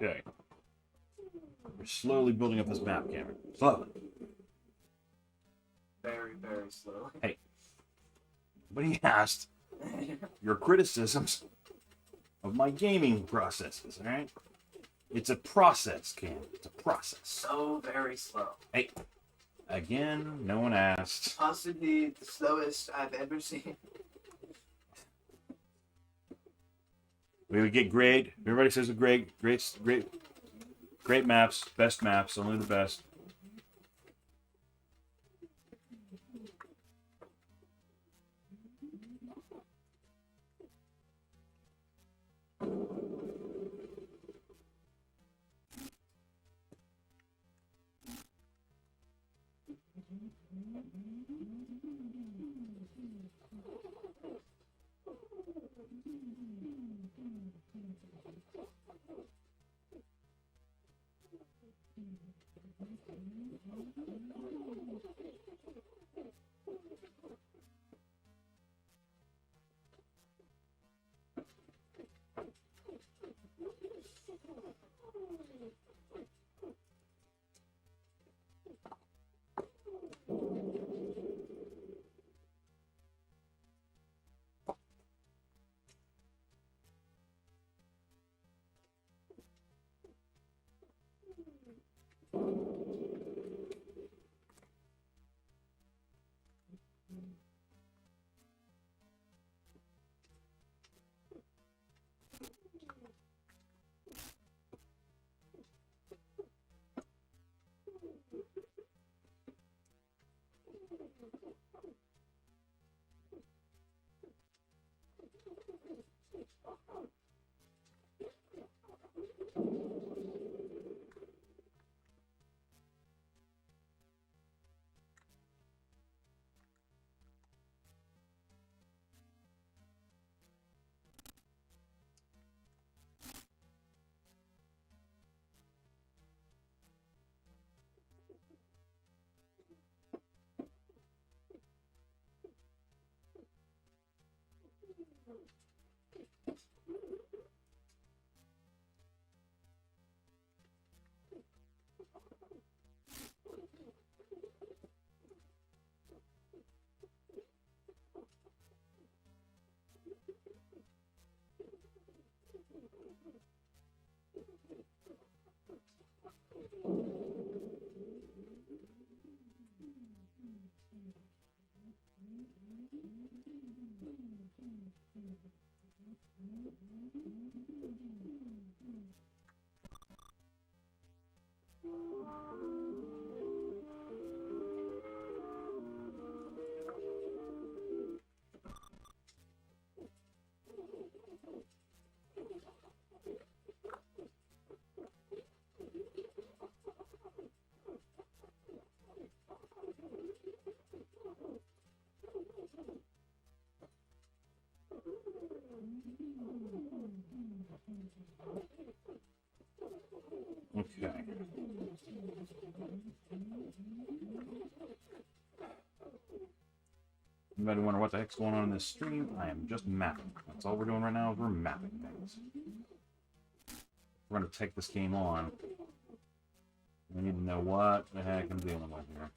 Okay. We're slowly building up this map, Cameron. Slowly. Very, very slow. Hey. When he asked your criticisms of my gaming processes, alright? It's a process, Cam. It's a process. So very slow. Hey, Again, no one asked. Possibly the slowest I've ever seen. We would get great. Everybody says a great maps, best maps, only the best. Okay. Anybody wonder what the heck's going on in this stream? I am just mapping. That's all we're doing right now is we're mapping things. We're going to take this game on. We need to know what the heck I'm dealing with here.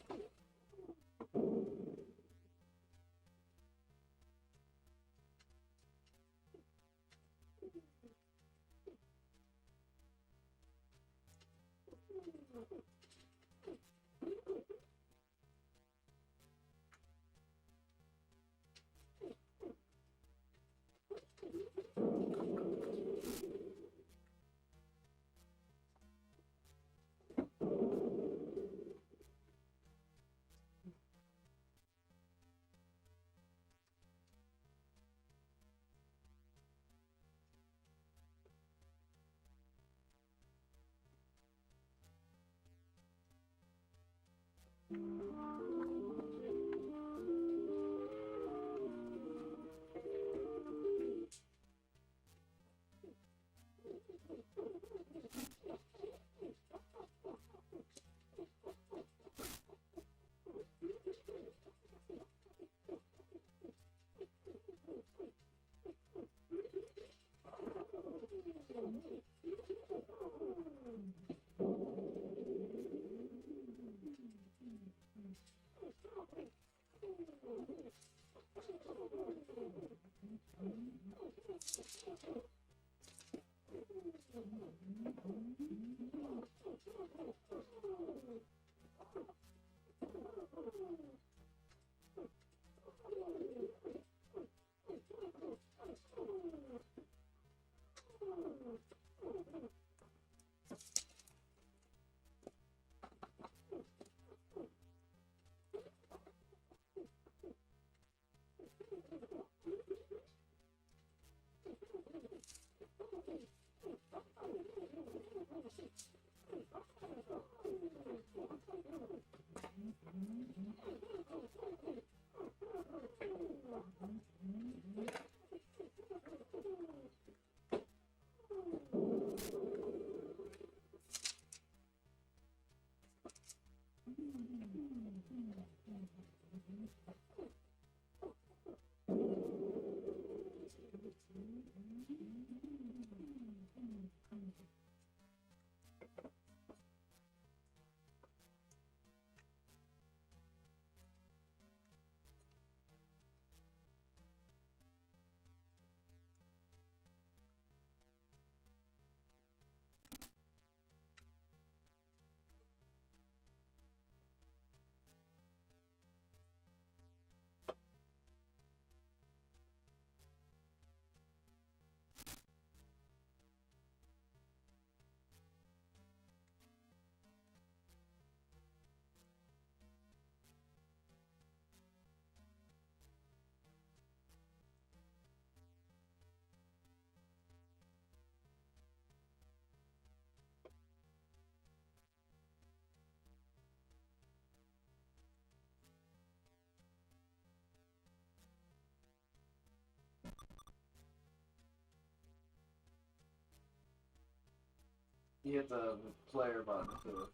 You hit the player button to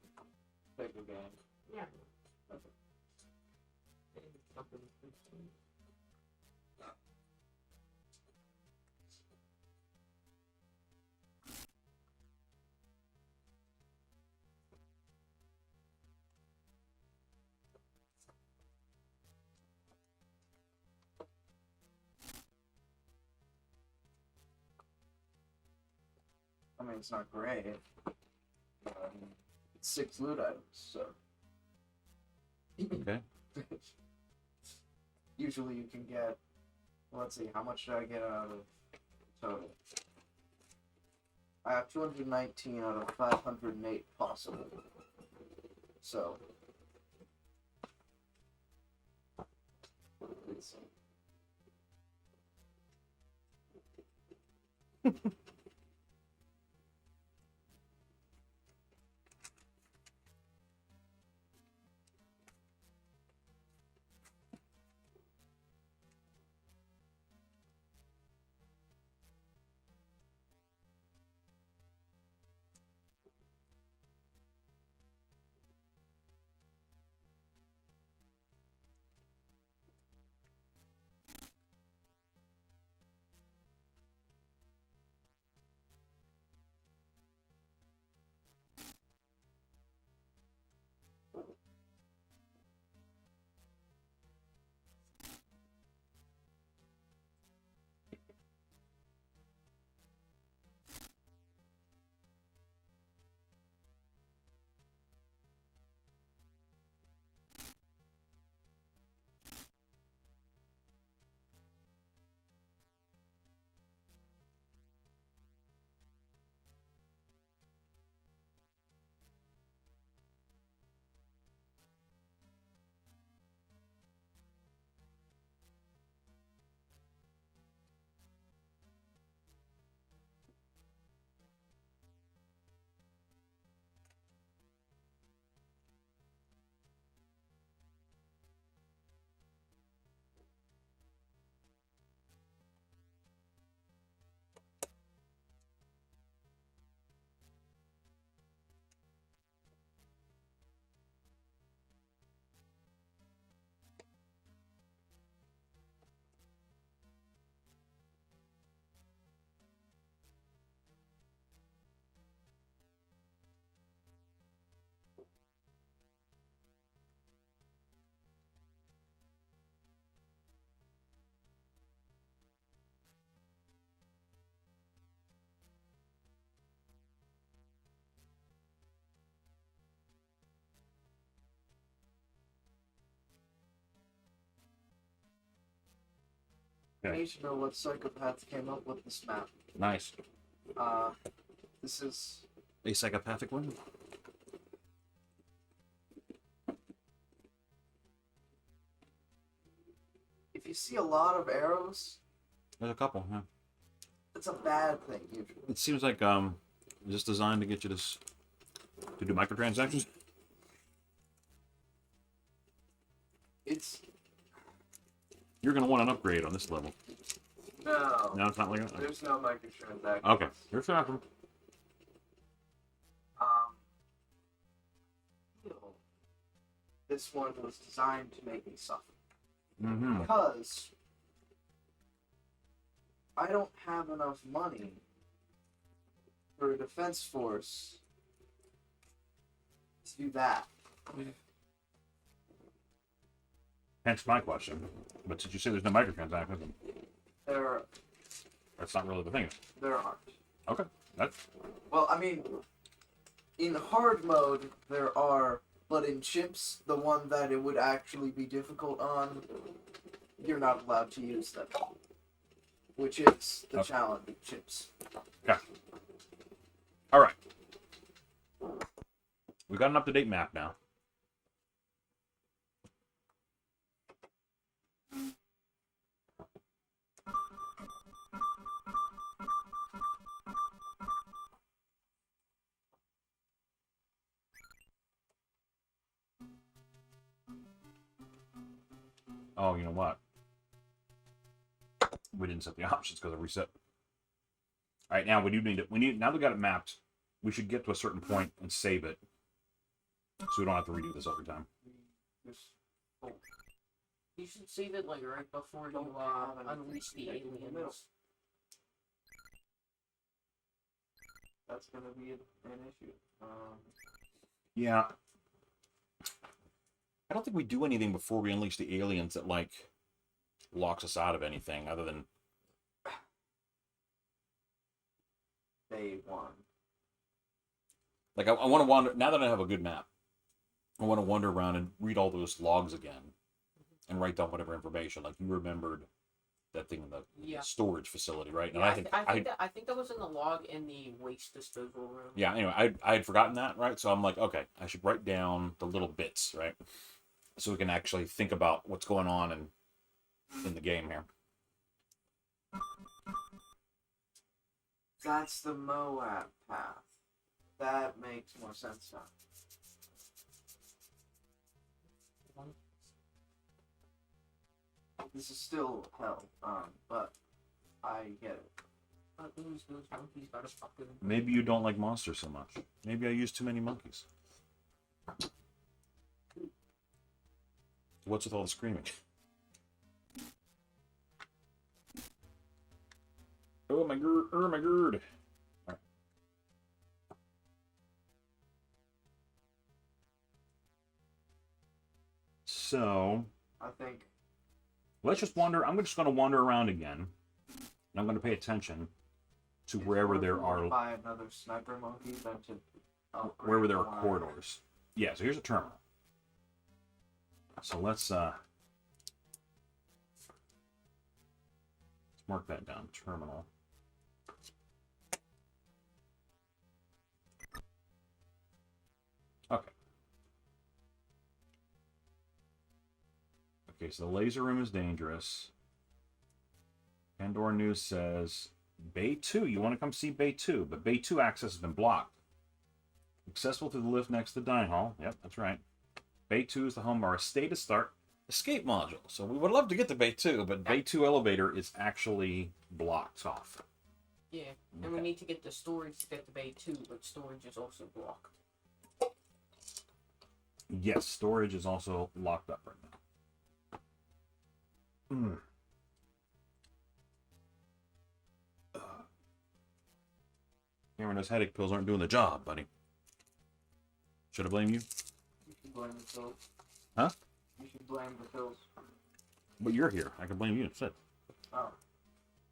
pick a game. Yeah. Okay. I mean, it's not great. It's 6 loot items, so. Okay. Usually you can get, let's see, how much did I get out of total? I have 219 out of 508 possible. So. Let's see. I need to know what psychopath came up with this map. Nice. This is A psychopathic one? if you you see a lot of arrows, There's a couple, yeah. it's a bad thing usually. It seems like just designed to get you to do microtransactions. It's You're gonna want an upgrade on this level. no. No, it's not like that. There's no microtransactions. Okay, here's the bathroom. This one was designed to make me suffer. Mm-hmm. Because I don't have enough money for a defense force to do that. Hence my question. But since you say there's no microtransactions, that's not really the thing. There aren't. Okay, that's Well, I mean, in hard mode there are, but in chips, the one that it would actually be difficult on, you're not allowed to use them. Which is the challenge of chips. okay. All right. We got an up-to-date map now. Oh, you know what? We didn't set the options because I reset. All right, now we do need it. Now we got it mapped. We should get to a certain point and save it, so we don't have to redo this every time. You should save it like right before you unleash the aliens. That's gonna be an issue. Yeah. I don't think we do anything before we unleash the aliens that like locks us out of anything other than Day one. like I want to wander now that I have a good map. I want to wander around and read all those logs again and write down whatever information. Like you remembered that thing in the storage facility, right? And Yeah, I think that was in the log in the waste disposal room. Yeah, anyway, I had forgotten that, right? So I'm like, okay, I should write down the little bits, right? So we can actually think about what's going on in the game here. That's the Moab path. That makes more sense now. This is still hell, but I get it. Those monkeys got us fucking. Maybe you don't like monsters so much. Maybe I use too many monkeys. What's with all the screaming? Oh my god! Oh my god! Right. So I think let's just wander. I'm just going to wander around again, and I'm going to pay attention to wherever there are. Buy another sniper monkey than to wherever there are corridors. Yeah. So here's a terminal. So let's mark that down. Terminal. Okay. Okay, so the laser room is dangerous. Pandora News says, Bay 2, you want to come see Bay 2, but Bay 2 access has been blocked. Accessible through the lift next to the dining hall. Yep, that's right. Bay 2 is the home of our State Start escape module. So we would love to get to Bay 2, but Bay 2 elevator is actually blocked off. Yeah, and we need to get the storage to get to Bay 2, but storage is also blocked. Yes, storage is also locked up right now. Cameron, those headache pills aren't doing the job, buddy. Should I blame you? You should blame the pills. Huh? You should blame the pills. But you're here. I can blame you instead. Oh.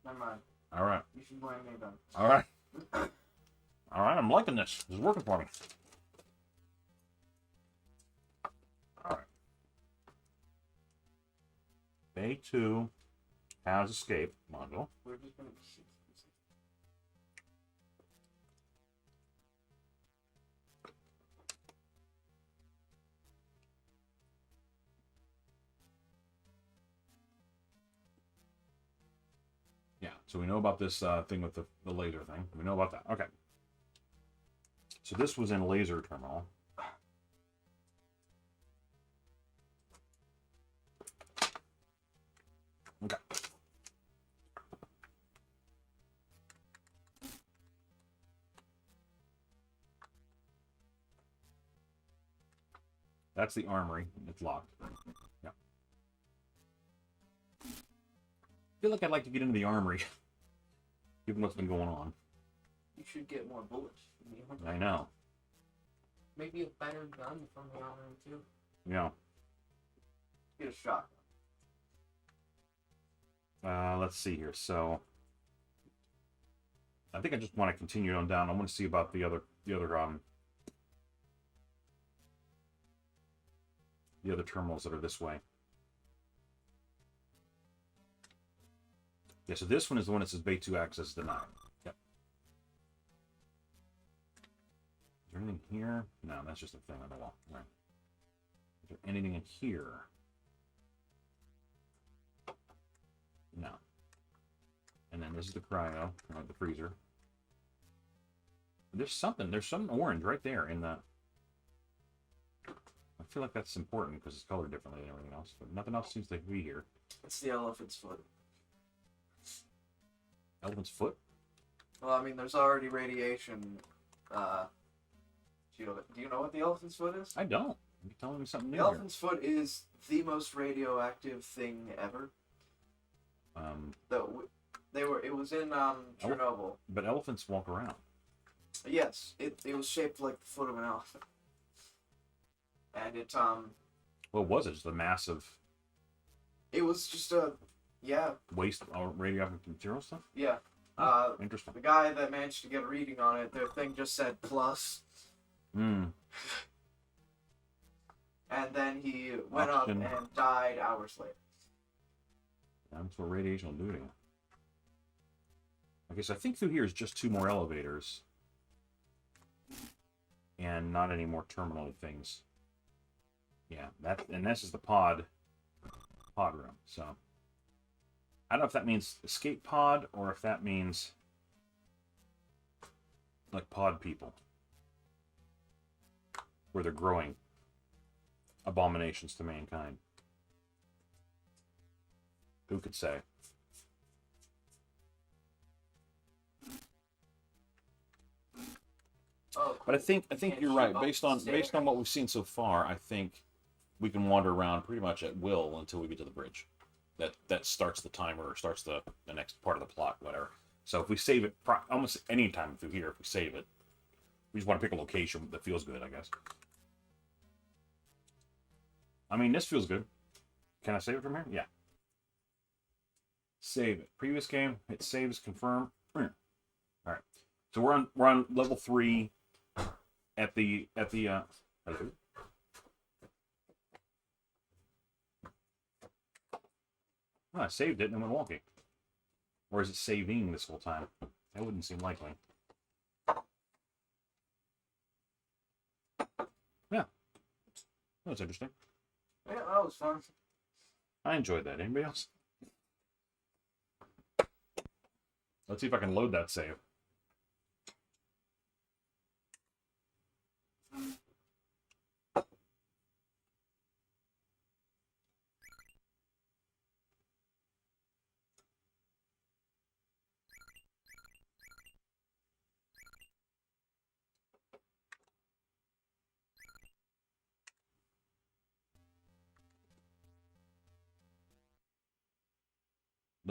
Never mind. All right. You should blame me then. All right. All right, I'm liking this. This is working for me. All right. Bay 2 has escape module. We're just gonna Yeah, so we know about this thing with the laser thing. We know about that. Okay. So this was in laser terminal. Okay. That's the armory. It's locked. Yeah. I feel like I'd like to get into the armory, given what's been going on. You should get more bullets. I know. Maybe a better gun from the armory too. Yeah. Get a shotgun. Let's see here. So, I think I just want to continue on down. I want to see about the other terminals that are this way. Yeah, so this one is the one that says Bay 2 access denied. Yep. Is there anything here? No, that's just a thing on the wall. Right. Is there anything in here? No. And then this is the cryo, the freezer. There's some orange right there in the... I feel like that's important because it's colored differently than everything else, but nothing else seems to be here. It's the elephant's foot. Elephant's foot? Well, I mean, there's already radiation. Do you know what the elephant's foot is? I don't. You're telling me something new The here. elephant's foot is the most radioactive thing ever. It was in Chernobyl. But elephants walk around. Yes, it was shaped like the foot of an elephant. And it What was it? Just a massive it was just waste of radioactive material stuff? yeah. Interesting. The guy that managed to get a reading on it, their thing just said plus. Hmm. And then he went Oxygen. up and died hours later. That's what radiation will do to you. Okay, so I think through here is just 2 more elevators. And not any more terminal things. Yeah, this is the pod room. So I don't know if that means escape pod or if that means like pod people, where they're growing abominations to mankind. Who could say? Oh, But I think you're right. Based on Stairs. what we've seen so far, I think we can wander around pretty much at will until we get to the bridge. That starts the timer or starts the next part of the plot, whatever. So if we save it almost any time through here, if we save it, we just want to pick a location that feels good, I guess. I mean, this feels good. Can I save it from here? Yeah. Save it. Previous game. Hit saves. Confirm. All right. So we're on level 3 at the hello? Oh, I saved it and then went walking. Or is it saving this whole time? That wouldn't seem likely. Yeah. That was interesting. Yeah, that was fun. I enjoyed that. Anybody else? Let's see if I can load that save.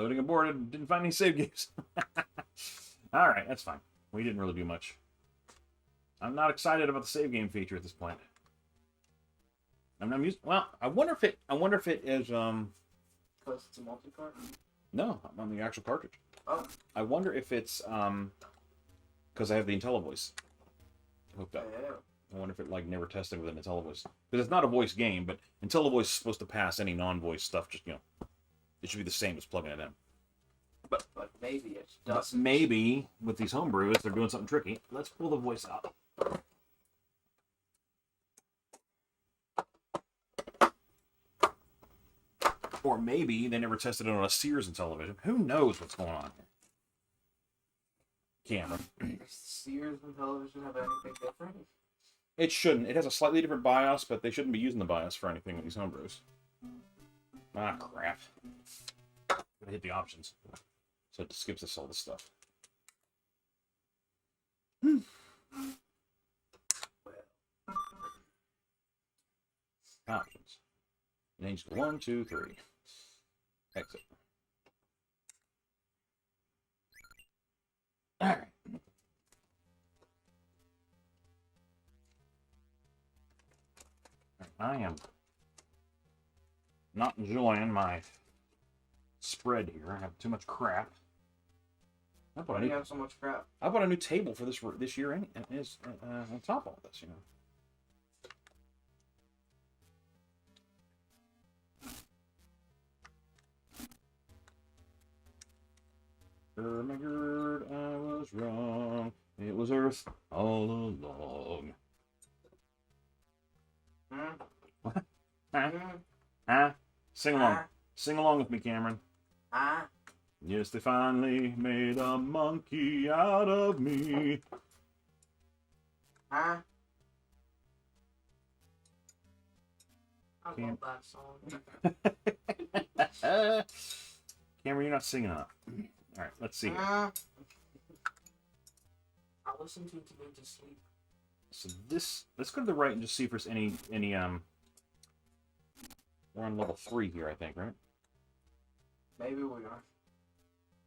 Loading aborted. Didn't find any save games. Alright, that's fine. We didn't really do much. I'm not excited about the save game feature at this point. I'm using. Well, I wonder if it is Because it's a multi-card? no, I'm on the actual cartridge. Oh. I wonder if it's because I have the IntelliVoice hooked up. Yeah. I wonder if it like never tested with an IntelliVoice. Because it's not a voice game, but IntelliVoice is supposed to pass any non-voice stuff, just it should be the same as plugging it in. But maybe it But doesn't. maybe with these homebrews, they're doing something tricky. Let's pull the voice out. Or maybe they never tested it on a Sears and television. Who knows what's going on here? Camera. Does Sears and television have anything different? It shouldn't. It has a slightly different BIOS, but they shouldn't be using the BIOS for anything with these homebrews. Ah, crap. Gotta hit the options. So it skips us all this stuff. Options. Change to 1, 2, 3. Exit. Alright. I am not enjoying my spread here. I have too much crap. Why do you have so much crap? I bought a new table for this year, and is on top of all this, you know. Ermagerd, I was wrong. It was Earth all along. Sing along. Sing along with me, Cameron. Yes, they finally made a monkey out of me. I Cam- love that song. Cameron, you're not singing enough. All right, let's see. Here. I'll listen to it to go to sleep. So this, let's go to the right and just see if there's any we're on level 3 here, I think, right? Maybe we are.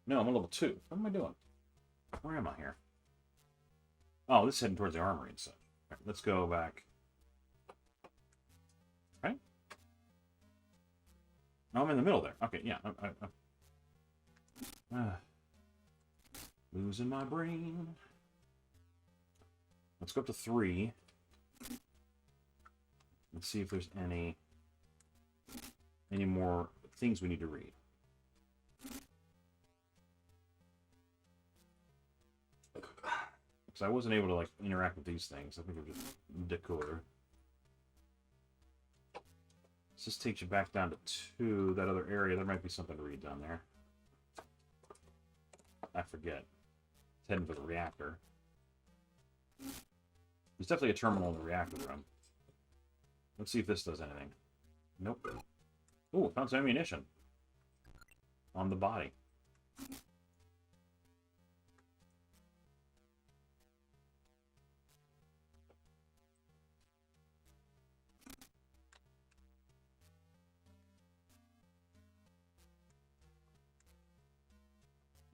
No, I'm on level 2. What am I doing? Where am I here? Oh, this is heading towards the armory and such. All right, let's go back. Right? No, I'm in the middle there. Okay, yeah. Losing my brain. Let's go up to 3. Let's see if there's any more things we need to read. Because I wasn't able to like interact with these things. I think they're just decor. So this takes you back down to 2, that other area. There might be something to read down there. I forget. It's heading for the reactor. There's definitely a terminal in the reactor room. Let's see if this does anything. Nope. Ooh, found some ammunition. On the body.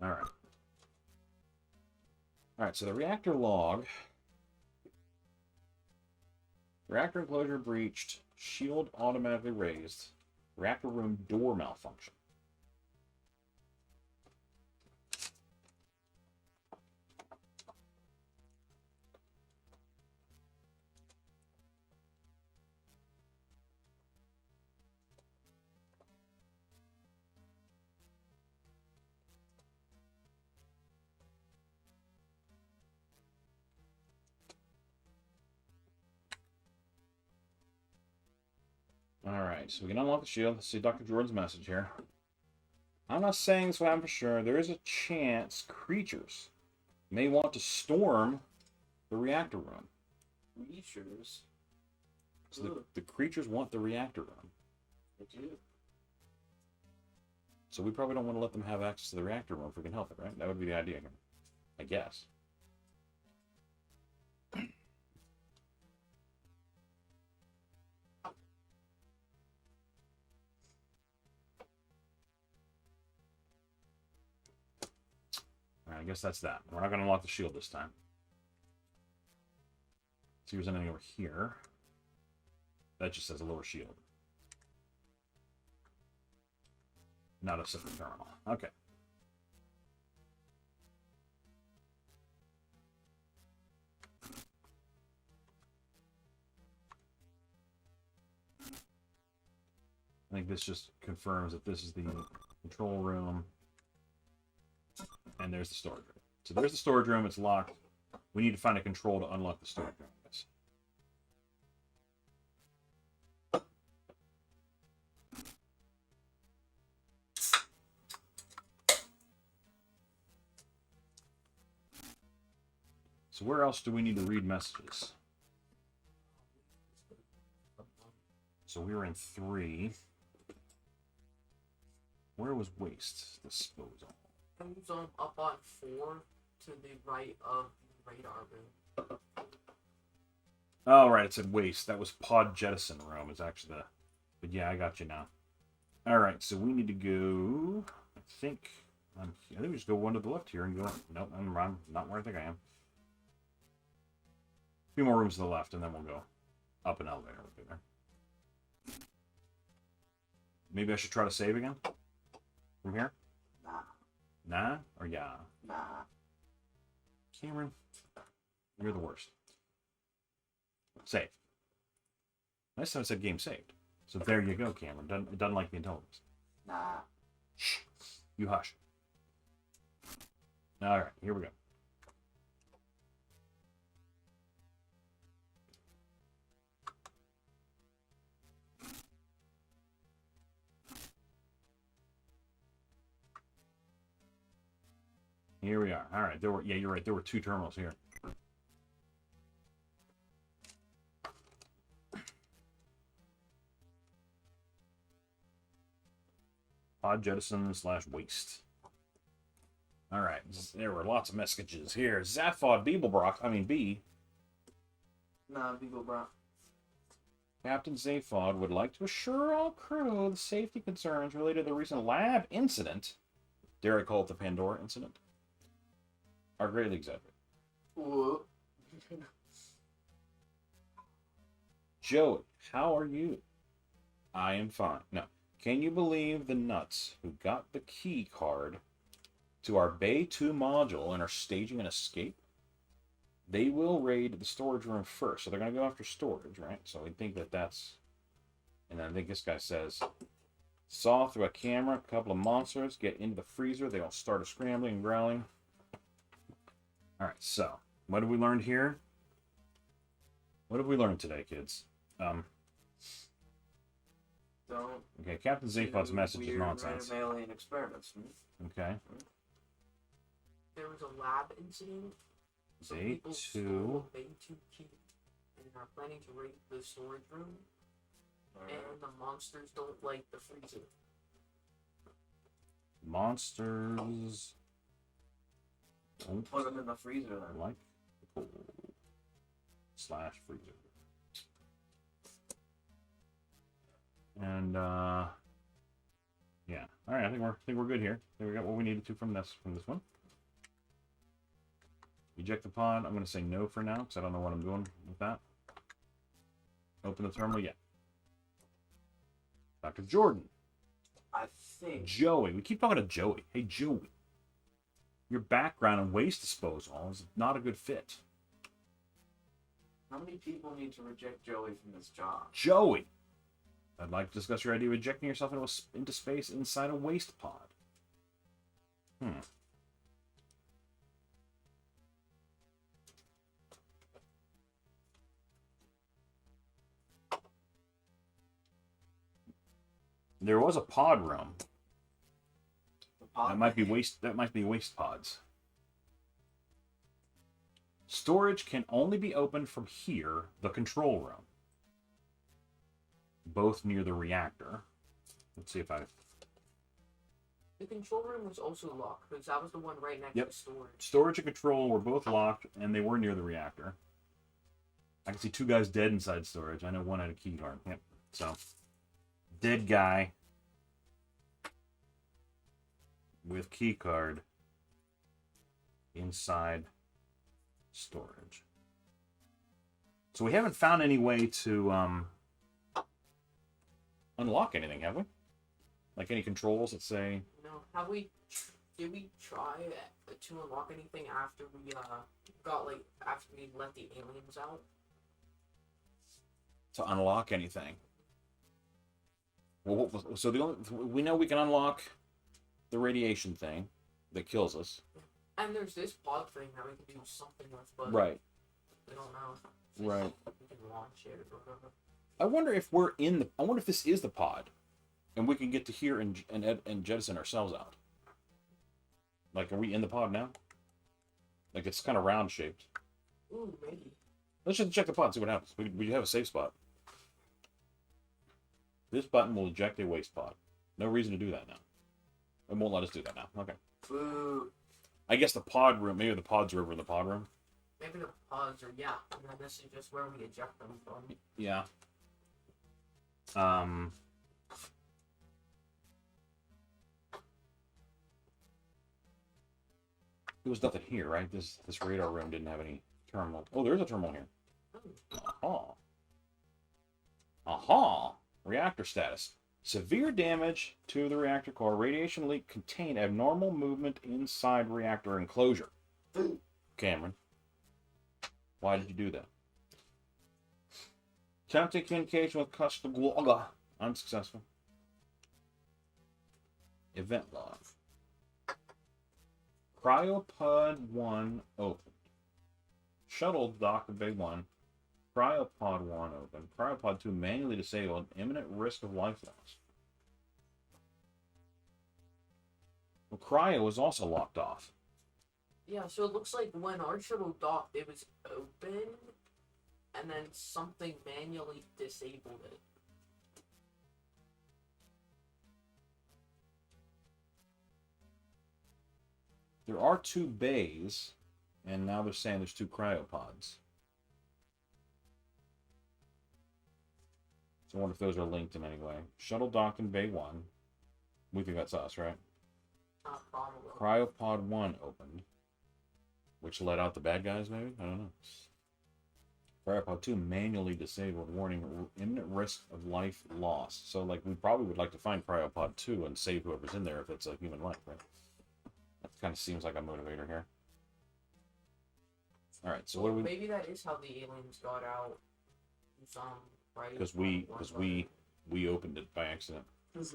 Alright. Alright, so the reactor log. Reactor enclosure breached. Shield automatically raised. Reactor room door malfunction. Alright, so we can unlock the shield. Let's see Dr. Jordan's message here. I'm not saying this will happen for sure. There is a chance creatures may want to storm the reactor room. Creatures? So the creatures want the reactor room. They do. So we probably don't want to let them have access to the reactor room if we can help it, right? That would be the idea here. I guess. I guess that's that. We're not going to unlock the shield this time. See if there's anything over here. That just says a lower shield. Not a separate terminal. Okay. I think this just confirms that this is the control room. And there's the storage room. So there's the storage room. It's locked. We need to find a control to unlock the storage room. Yes. So where else do we need to read messages? So we were in 3. Where was waste disposal? It was up on 4 to the right of the radar room. Oh, right, it said waste. That was pod jettison room. Is actually the... But yeah, I got you now. All right, so we need to go... I think we just go one to the left here and go... Nope, I'm not where I think I am. A few more rooms to the left, and then we'll go up an elevator. We'll go there. Maybe I should try to save again? From here? Nah. Nah? Or yeah? Nah. Cameron, you're the worst. Save. Last time I said game saved. So there you go, Cameron. It doesn't like being told. Nah. Shh. You hush. All right, here we go. Here we are. All right, yeah, you're right. There were 2 terminals here. Pod jettison / waste. All right, there were lots of messages here. Zaphod Beeblebrock, B. Nah, Beeblebrock. Captain Zaphod would like to assure all crew of the safety concerns related to the recent lab incident, dare I call it the Pandora incident, are greatly exaggerated. Whoa. Joey, how are you? I am fine. No. Can you believe the nuts who got the key card to our Bay 2 module and are staging an escape? They will raid the storage room first. So they're going to go after storage, right? So we think that's... And I think this guy says, saw through a camera a couple of monsters get into the freezer. They all started scrambling and growling. All right, so what have we learned here? What have we learned today, kids? Don't. Okay, Captain Zaphod's message is nonsense. Random alien experiments. Okay. There was a lab incident. Some people stole a Bay 2 key and are planning to raid the storage room. And the monsters don't like the freezer. Monsters don't Put them in the freezer then. like the cold / freezer. And yeah. All right, I think we're good here. I think we got what we needed to from this one. Eject the pod. I'm going to say no for now because I don't know what I'm doing with that. Open the terminal. Yeah. Dr. Jordan. I think. Joey. We keep talking to Joey. Hey, Joey. Your background in waste disposal is not a good fit. How many people need to reject Joey from this job? Joey. I'd like to discuss your idea of ejecting yourself into space inside a waste pod. There was a pod room. That might be waste pods. Storage can only be opened from here, the control room. Both near the reactor. Let's see if I... The control room was also locked, because that was the one right next to storage. Storage and control were both locked, and they were near the reactor. I can see 2 guys dead inside storage. I know one had a key card. Yep. So, dead guy with key card inside storage. So we haven't found any way to unlock anything, have we? Like any controls that say... No. Did we try to unlock anything after we after we let the aliens out? To unlock anything? Well, so we know we can unlock the radiation thing that kills us. And there's this pod thing that we can do something with, but right. We don't know. Right. We can launch it or whatever. I wonder if I wonder if this is the pod, and we can get to here and jettison ourselves out. Like, are we in the pod now? Like, it's kind of round shaped. Ooh, maybe. Let's just check the pod and see what happens. We have a safe spot. This button will eject a waste pod. No reason to do that now. It won't let us do that now. Okay. Ooh. I guess the pod room, maybe the pods are over in the pod room. Maybe the pods are, yeah. And then this is just where we eject them from. Yeah. There was nothing here, right? This radar room didn't have any terminal. Oh, there's a terminal here. Aha. Aha. Reactor status. Severe damage to the reactor core. Radiation leak contained abnormal movement inside reactor enclosure. Cameron, why did you do that? Attempting communication with customer. Unsuccessful. Event log. Cryopod 1 open. Shuttle dock to Bay 1. Cryopod 1 open. Cryopod 2 manually disabled. Imminent risk of life loss. Well, cryo was also locked off. Yeah, so it looks like when our shuttle docked, it was open, and then something manually disabled it. There are 2 bays, and now they're saying there's 2 cryopods. So I wonder if those are linked in any way. Shuttle dock in Bay 1. We think that's us, right? Probably. Cryopod 1 opened. Which let out the bad guys, maybe? I don't know. Cryopod 2 manually disabled. Warning, imminent risk of life loss. So, like, we probably would like to find Cryopod 2 and save whoever's in there if it's a human life, right? That kind of seems like a motivator here. Alright, so what do we... Maybe that is how the aliens got out. Right? Because we opened it by accident. But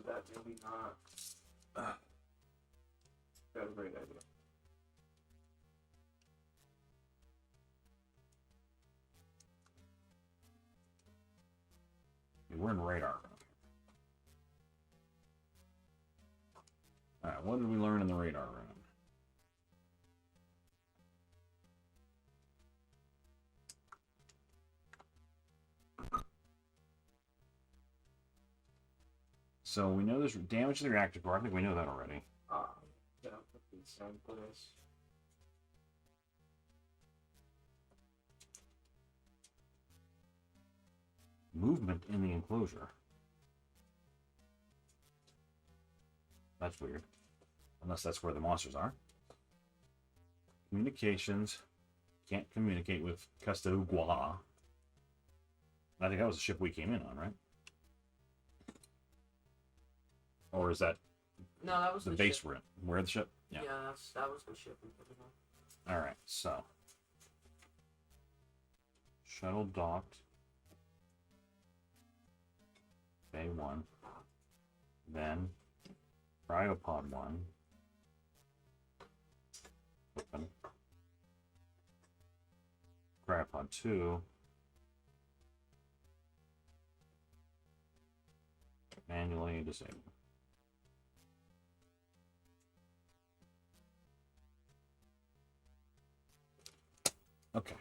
that maybe not. Got a great idea. We're in radar. Alright, what did we learn in the radar room? So we know there's damage to the reactor core. I think we know that already. Yeah, same place. Movement in the enclosure. That's weird. Unless that's where the monsters are. Communications. Can't communicate with Castagua. I think that was the ship we came in on, right? Or is that No, that was the the base ship. we're in? We're the ship? Yeah, that was the ship we put it on. Alright, so. Shuttle docked. Bay 1. Then Cryopod 1. Open. Cryopod 2. Manually disabled. Okay.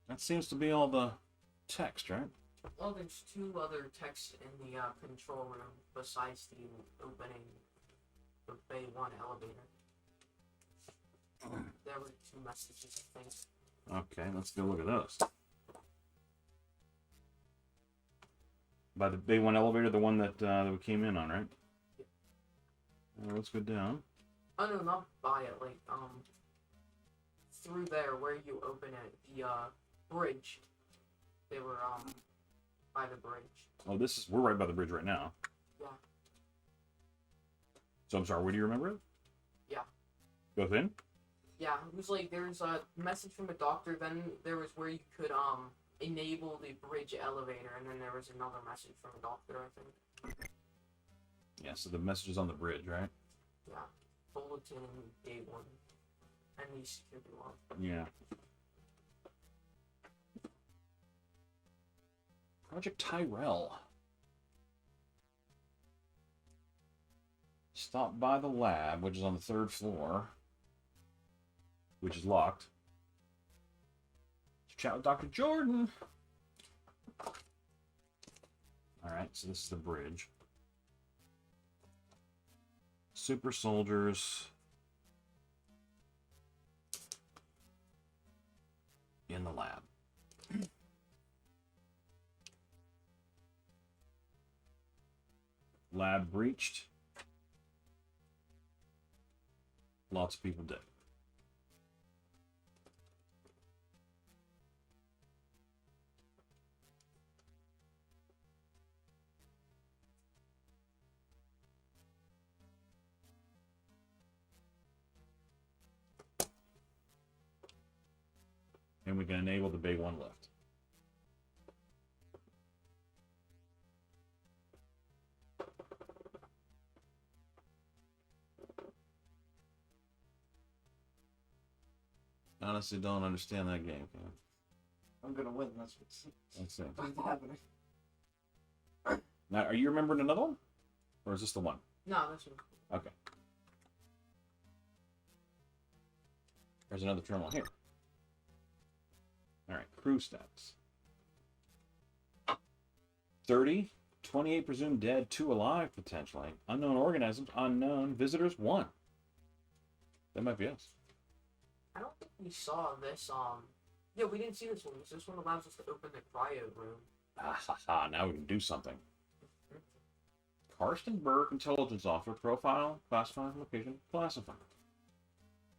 That seems to be all the text, right? Well, there's 2 other texts in the control room besides the opening the Bay 1 elevator. There were 2 messages, I think. Okay, let's go look at those. By the Bay 1 elevator, the one that we came in on, right? Let's go down. Oh no, not by it, like, through there where you open it, the, bridge. They were, by the bridge. Oh, we're right by the bridge right now. Yeah. So I'm sorry, where do you remember it? Yeah. Both in? Yeah, it was like, there's a message from a doctor, then there was where you could, enable the bridge elevator, and then there was another message from a doctor, I think. Yeah, so the message is on the bridge, right? Yeah. Bulletin, day 1. And the security one. Yeah. Project Tyrell. Stop by the lab, which is on the 3rd floor, which is locked. Chat with Dr. Jordan. Alright, so this is the bridge. Super soldiers in the lab. Lab breached. Lots of people dead. And we can enable the big one lift. Honestly, don't understand that game. Cam. I'm gonna win. That's That's it. what's happening. Now, are you remembering another one, or is this the one? No, this one. Okay. There's another terminal here. All right, crew stats. 30, 28 presumed dead, 2 alive potentially. Unknown organisms, unknown visitors, 1. That might be us. I don't think we saw this. Yeah, we didn't see this one. This one allows us to open the cryo room. Ah ha ha! Now we can do something. Karsten Burke, intelligence officer, profile, classified, location, classified.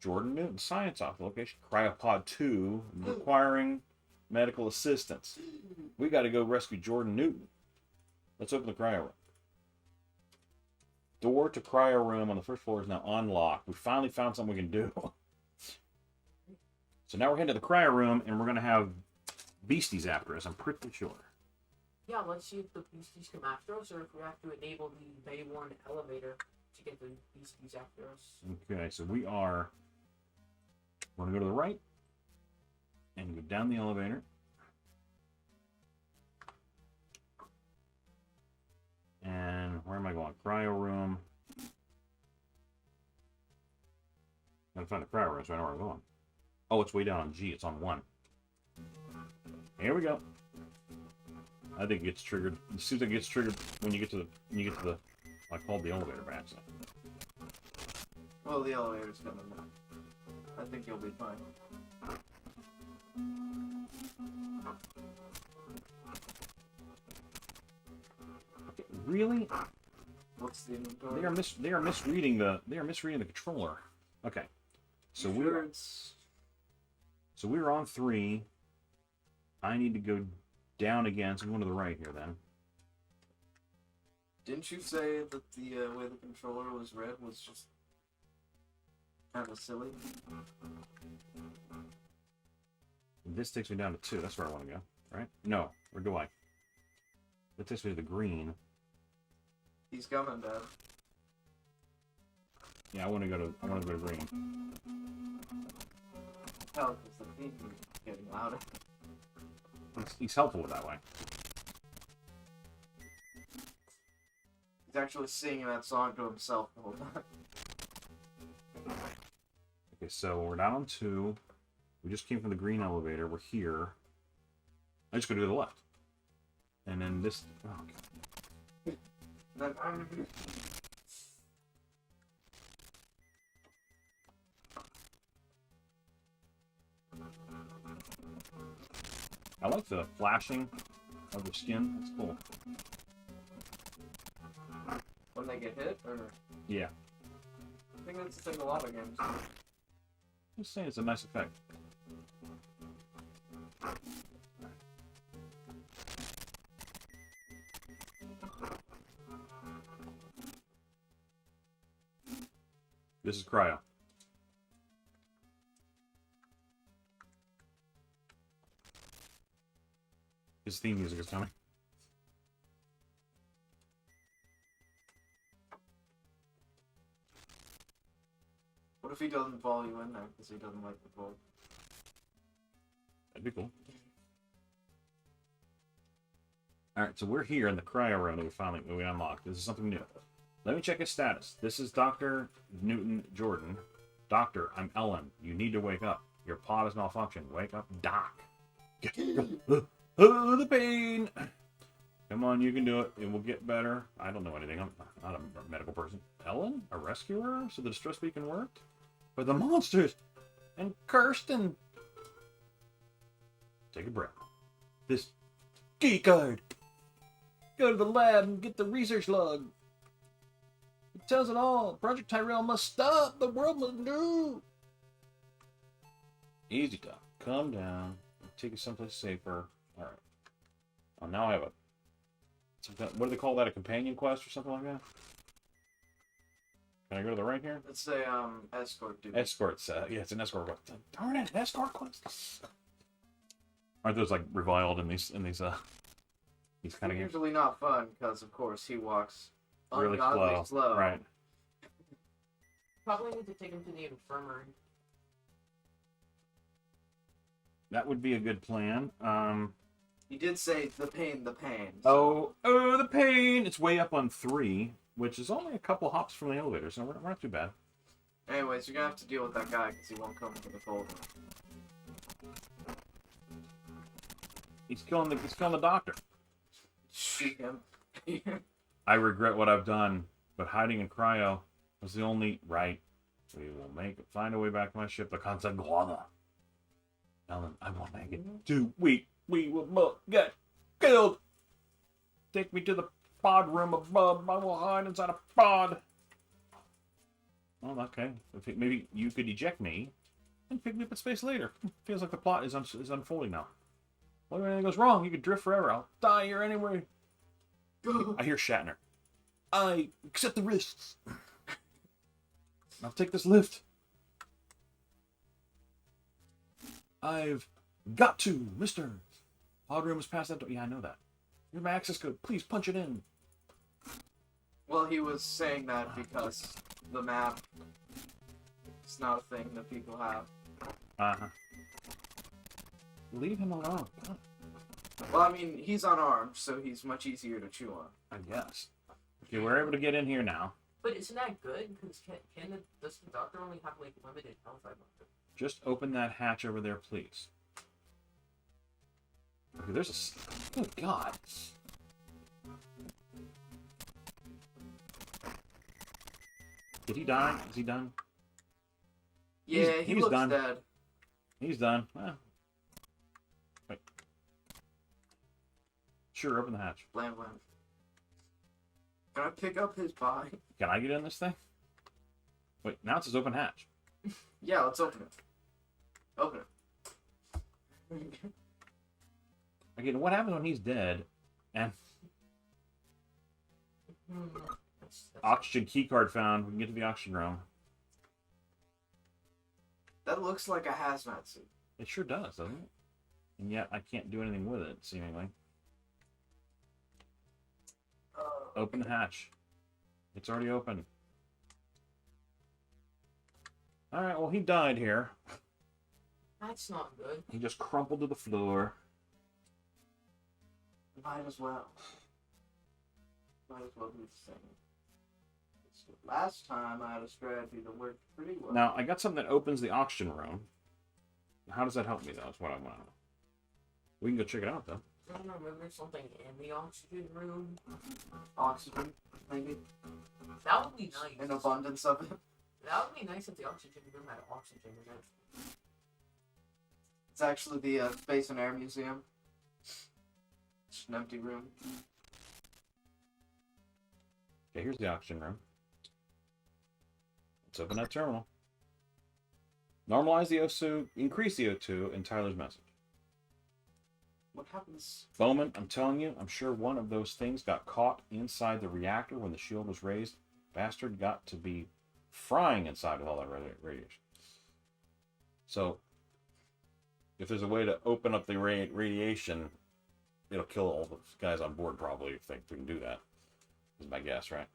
Jordan Newton, science officer, location, cryopod 2, requiring medical assistance. We got to go rescue Jordan Newton. Let's open the cryo room. Door to cryo room on the 1st floor is now unlocked. We finally found something we can do. So now we're heading to the cryo room, and we're going to have beasties after us, I'm pretty sure. Yeah, let's see if the beasties come after us, or if we have to enable the Bay 1 elevator to get the beasties after us. Okay, so we're going to go to the right, and go down the elevator. And where am I going? Cryo room. Gotta find the cryo room so I know where I'm going. Oh, it's way down on G. It's on 1. Here we go. I think it gets triggered. It seems like it gets triggered when you get to the. I called the elevator by accident. Well, the elevator's coming now. I think you'll be fine. Okay, really? What's the inventory? They are misreading the controller. Okay, so we're on 3. I need to go down again, so I'm going to the right here then. Didn't you say that the way the controller was read was just kind of silly? This takes me down to 2. That's where I want to go, right? No, where do I? That takes me to the green. He's coming, Dad. Yeah, I want to go to green. Hell, because the theme is getting louder. He's helpful with that way. He's actually singing that song to himself the whole time. Okay, so we're down on 2. We just came from the green elevator. We're here. I just go to the left. And then this... Oh, okay. I like the flashing of the skin. That's cool. When they get hit, or... Yeah. I think that's the thing a lot of games. Just saying it's a nice effect. This is cryo. His theme music is coming. What if he doesn't follow you in there because he doesn't like the cold? That'd be cool. Alright, so we're here in the cryo room that we unlocked. This is something new. Let me check his status. This is Dr. Newton Jordan. Doctor, I'm Ellen. You need to wake up. Your pod is malfunctioned. Wake up, Doc. The pain! Come on, you can do it. It will get better. I don't know anything. I'm not a medical person. Ellen? A rescuer? So the distress beacon worked? But the monsters! And Kirsten! Take a breath. This key card! Go to the lab and get the research log. It tells it all. Project Tyrell must stop. The world must know. Easy, Doc. Calm down. Take you someplace safer. Alright. Oh, now I have a... What do they call that? A companion quest or something like that? Can I go to the right here? It's a escort dude. Escorts. Yeah, it's an escort quest. Darn it, an escort quest. Aren't those like reviled in these kind of games? Usually not fun because, of course, he walks Really ungodly slow. Right. Probably need to take him to the infirmary. That would be a good plan. He did say the pain. Oh, the pain! It's way up on 3, which is only a couple hops from the elevator, so we're not too bad. Anyways, you're gonna have to deal with that guy because he won't come to the cold. He's killing the doctor. Shoot him. I regret what I've done, but hiding in cryo was the only right. We will find a way back to my ship, the Consaguada. Ellen, I won't make it. Too weak. We will both get killed. Take me to the pod room above. I will hide inside a pod. Well, okay. Maybe you could eject me and pick me up in space later. Feels like the plot is unfolding now. What if anything goes wrong? You could drift forever. I'll die here anyway. I hear Shatner. I accept the risks. I'll take this lift. I've got to, mister. Pod room is past that door. Yeah, I know that. Here's my access code. Please punch it in. Well, he was saying that because the map is not a thing that people have. Uh-huh. Leave him alone. Well, I mean, he's unarmed, so he's much easier to chew on. I guess. Okay, we're able to get in here now. But isn't that good? Because does the doctor only have like limited health? I wonder. Just open that hatch over there, please. Okay, there's a... Good God. Did he die? Is he done? Yeah, he looks done. dead. He's done. Wait. Sure, open the hatch. Blam. Can I pick up his body? Can I get in this thing? Wait, now it says open hatch. Yeah, let's open it. Open it. Again, what happens when he's dead? And oxygen keycard found. We can get to the oxygen room. That looks like a hazmat suit. It sure does, doesn't it? And yet I can't do anything with it, seemingly. Open the hatch. It's already open. Alright, well, he died here. That's not good. He just crumpled to the floor. Might as well. Might as well do the same. Last time I had a strategy that worked pretty well. Now, I got something that opens the oxygen room. How does that help me, though? That's what I want to know. We can go check it out, though. I don't know, maybe there's something in the oxygen room. Oxygen, maybe? That would be nice. An abundance of it. That would be nice if the oxygen room had oxygen in it. It's actually the Space and Air Museum. It's an empty room. Okay, here's the oxygen room. Let's open that terminal. Normalize the O2, increase the O2, and Tyler's message. What happens? Bowman, I'm telling you, I'm sure one of those things got caught inside the reactor when the shield was raised. Bastard got to be frying inside with all that radiation. So, if there's a way to open up the radiation, it'll kill all the guys on board probably if they can do that. Is my guess, right?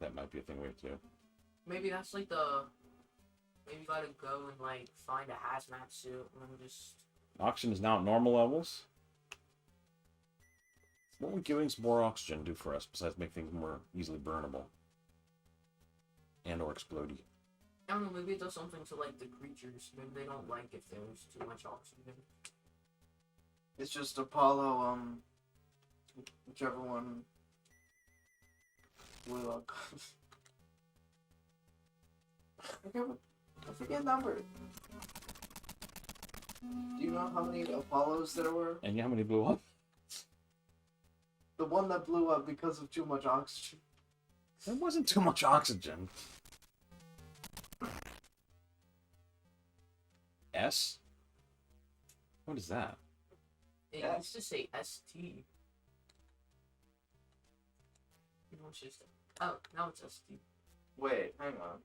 That might be a thing we have to do. Maybe that's like the Maybe gotta go and like find a hazmat suit and then just. Oxygen is now at normal levels. What would giving some more oxygen do for us besides make things more easily burnable? And or explodey? I don't know, maybe it does something to like the creatures. Maybe they don't like if there's too much oxygen. It's just Apollo, whichever one blew up. I forget number. Do you know how many Apollos there were? And yeah, how many blew up? The one that blew up because of too much oxygen. There wasn't too much oxygen. S? What is that? It used to say ST. You know, it's just. Oh, now it's ST. Wait, hang on.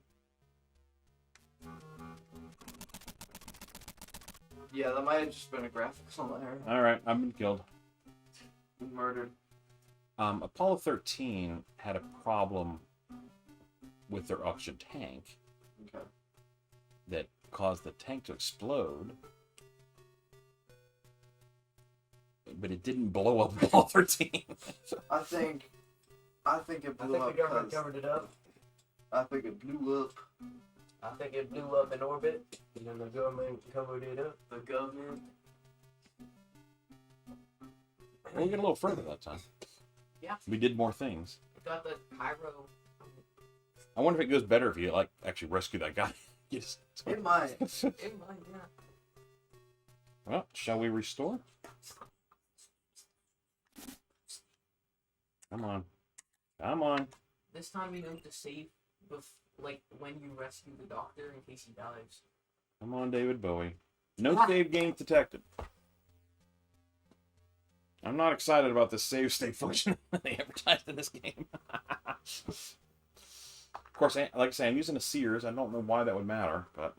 Yeah, that might have just been a graphical error. Alright, I've been killed. Murdered. Apollo 13 had a problem with their oxygen tank. Okay. That caused the tank to explode. But it didn't blow up Apollo 13. I think it blew up. the government 'cause- covered it up. I think it blew up. I think it blew up in orbit, and then the government covered it up. The government. We got a little further that time. Yeah. We did more things. We got the pyro. I wonder if it goes better if you like actually rescue that guy. Yes. It might. It might, yeah. Well, shall we restore? Come on. Come on. This time you know to save with like when you rescue the doctor in case he dies. Come on, David Bowie. No save games detected. I'm not excited about this save state function they advertised in this game. Of course, like I say, I'm using a Sears. I don't know why that would matter, but...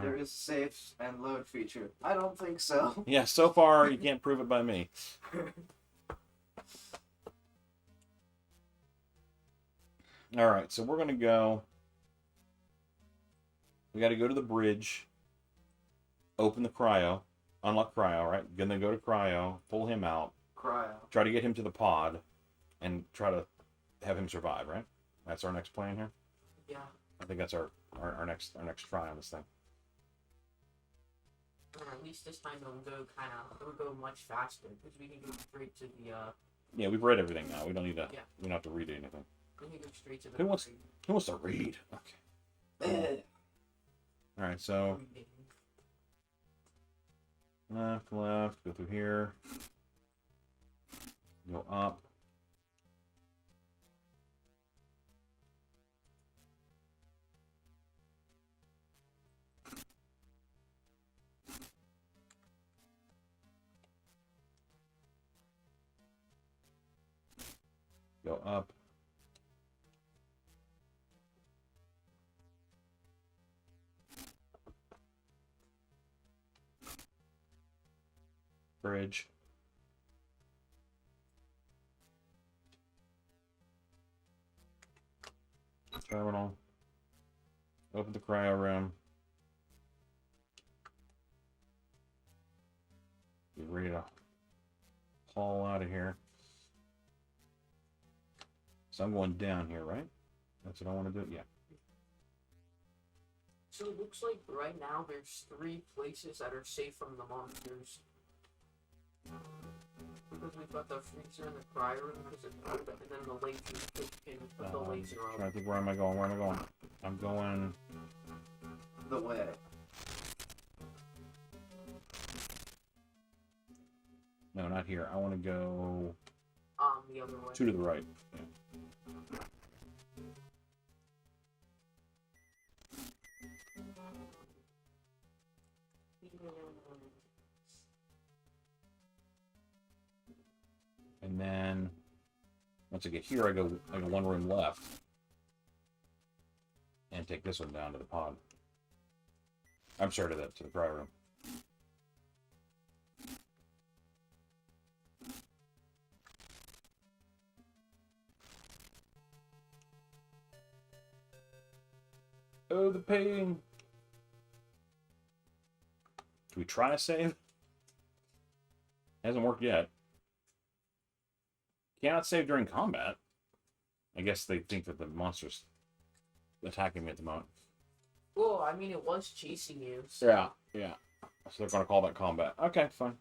There is save and load feature. I don't think so. Yeah, so far, you can't prove it by me. Alright, so we're going to go... We got to go to the bridge, open the cryo, unlock cryo, right? Then go to cryo, pull him out, Cryo. try to get him to the pod, and try to have him survive, right? That's our next plan here? Yeah. I think that's our next try on this thing. Or at least this time it'll go much faster because we can go straight to the Yeah, we've read everything now. We don't need to. Yeah. We don't have to read anything. we can go straight to the Who wants to read? Okay. All right. So left, go through here, go up. Go up. Bridge. Terminal. Open the cryo room. Get ready to haul out of here. So I'm going down here, right? That's what I want to do? Yeah. So it looks like right now there's 3 places that are safe from the monsters. Because we've got the freezer and the cryo room, and then the laser can put the laser on. Trying to think, where am I going? Where am I going? I'm going The way. No, not here. I want to go The other way. 2 to the right. Yeah. And then once I get here, I go 1 room left and take this one down to the pod. I'm sorry, to the cryo room. Oh, the pain. Do we try to save? Hasn't worked yet. Cannot save during combat. I guess they think that the monster's attacking me at the moment. Well, I mean, it was chasing you. So. Yeah, yeah. So they're going to call that combat. Okay, fine.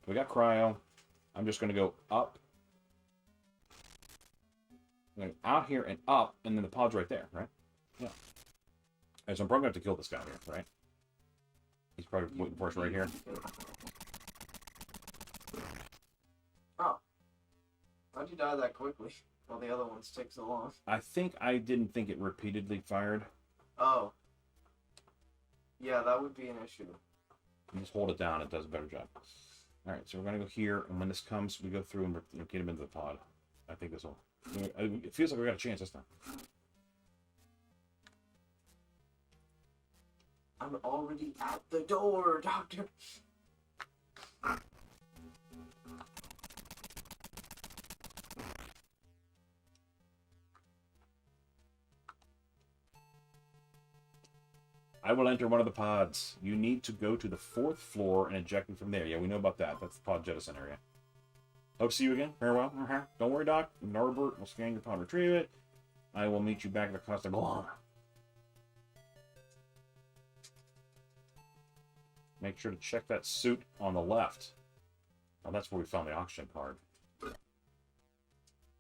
We got cryo. I'm just going to go up. I'm going out here and up, and then the pod's right there, right? Yeah. Alright, so I'm probably going to have to kill this guy here, right? He's probably waiting for us right here. Oh. How'd you die that quickly? While the other ones take so long. I think I didn't think it repeatedly fired. Oh. Yeah, that would be an issue. You just hold it down, it does a better job. Alright, so we're going to go here, and when this comes, we go through and get him into the pod. I think this will... It feels like we got a chance this time. I'm already at the door, Doctor. I will enter one of the pods. You need to go to the 4th floor and eject me from there. Yeah, we know about that. That's the pod jettison area. Hope to see you again. Farewell. Don't worry, Doc. Norbert will scan your pod and retrieve it. I will meet you back at the Costa Glom. Make sure to check that suit on the left. Oh, that's where we found the oxygen card.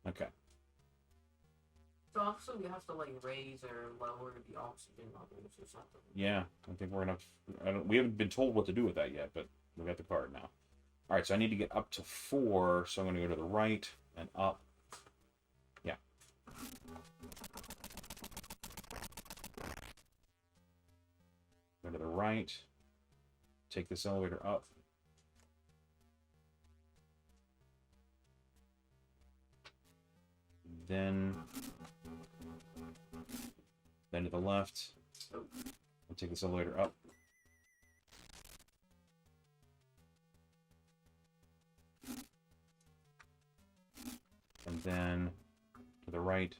Okay. So also we have to like raise or lower the oxygen levels or something. Yeah, I think we're gonna. We haven't been told what to do with that yet, but we got the card now. All right, so I need to get up to 4, so I'm going to go to the right and up. Yeah. Go to the right. Take this elevator up. Then to the left. I'll take this elevator up. And then to the right,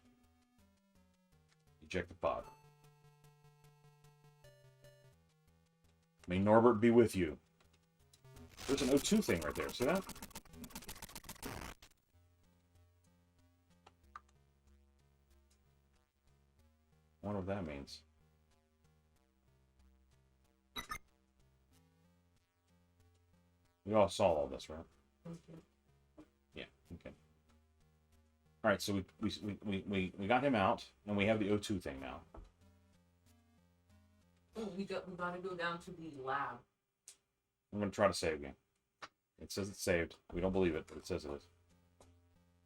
eject the pod. May Norbert be with you. There's an O2 thing right there. See that? I wonder what that means. We all saw all this, right? Okay. Yeah, okay. Alright, so we got him out, and we have the O2 thing now. Oh, we gotta go down to the lab. I'm gonna try to save again. It says it's saved. We don't believe it, but it says it is.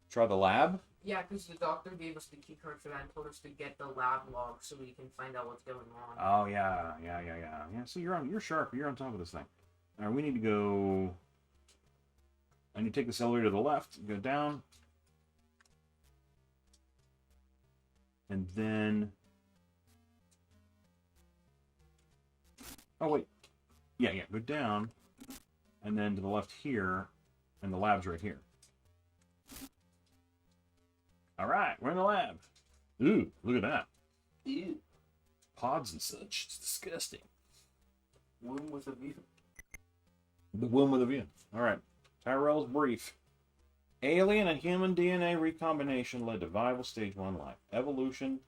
Try the lab? Yeah, because the doctor gave us the key card for that and told us to get the lab log so we can find out what's going on. Oh yeah. So you're sharp. You're on top of this thing. All right, we need to go. I need to take this elevator to the left, go down, and then. Oh wait, yeah, go down, and then to the left here, and the lab's right here. All right, we're in the lab. Ooh, look at that. Ew. Pods and such. It's disgusting. Womb with a view. The womb with a view. All right. Tyrell's brief. Alien and human DNA recombination led to viable stage 1 life. Evolution.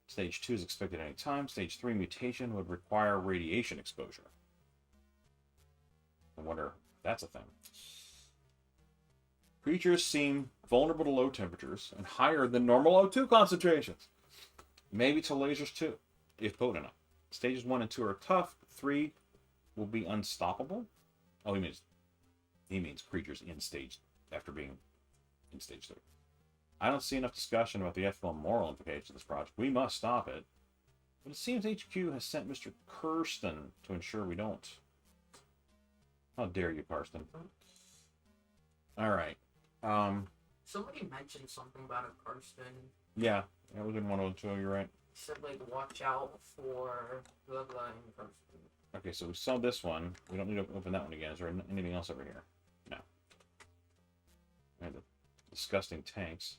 Stage 2 is expected any time. Stage 3 mutation would require radiation exposure. I wonder if that's a thing. Creatures seem vulnerable to low temperatures and higher than normal O2 concentrations. Maybe to lasers too, if potent enough. Stages 1 and 2 are tough. 3 will be unstoppable. Oh, he means creatures in stage after being in stage 3. I don't see enough discussion about the ethical and moral implications of this project. We must stop it. But it seems HQ has sent Mr. Kirsten to ensure we don't. How dare you, Kirsten? All right. Somebody mentioned something about a Karsten. Yeah, that was in 102, you're right. He said, like, watch out for blah blah in Karsten. Okay, so we saw this one. We don't need to open that one again. Is there anything else over here? No. And the disgusting tanks.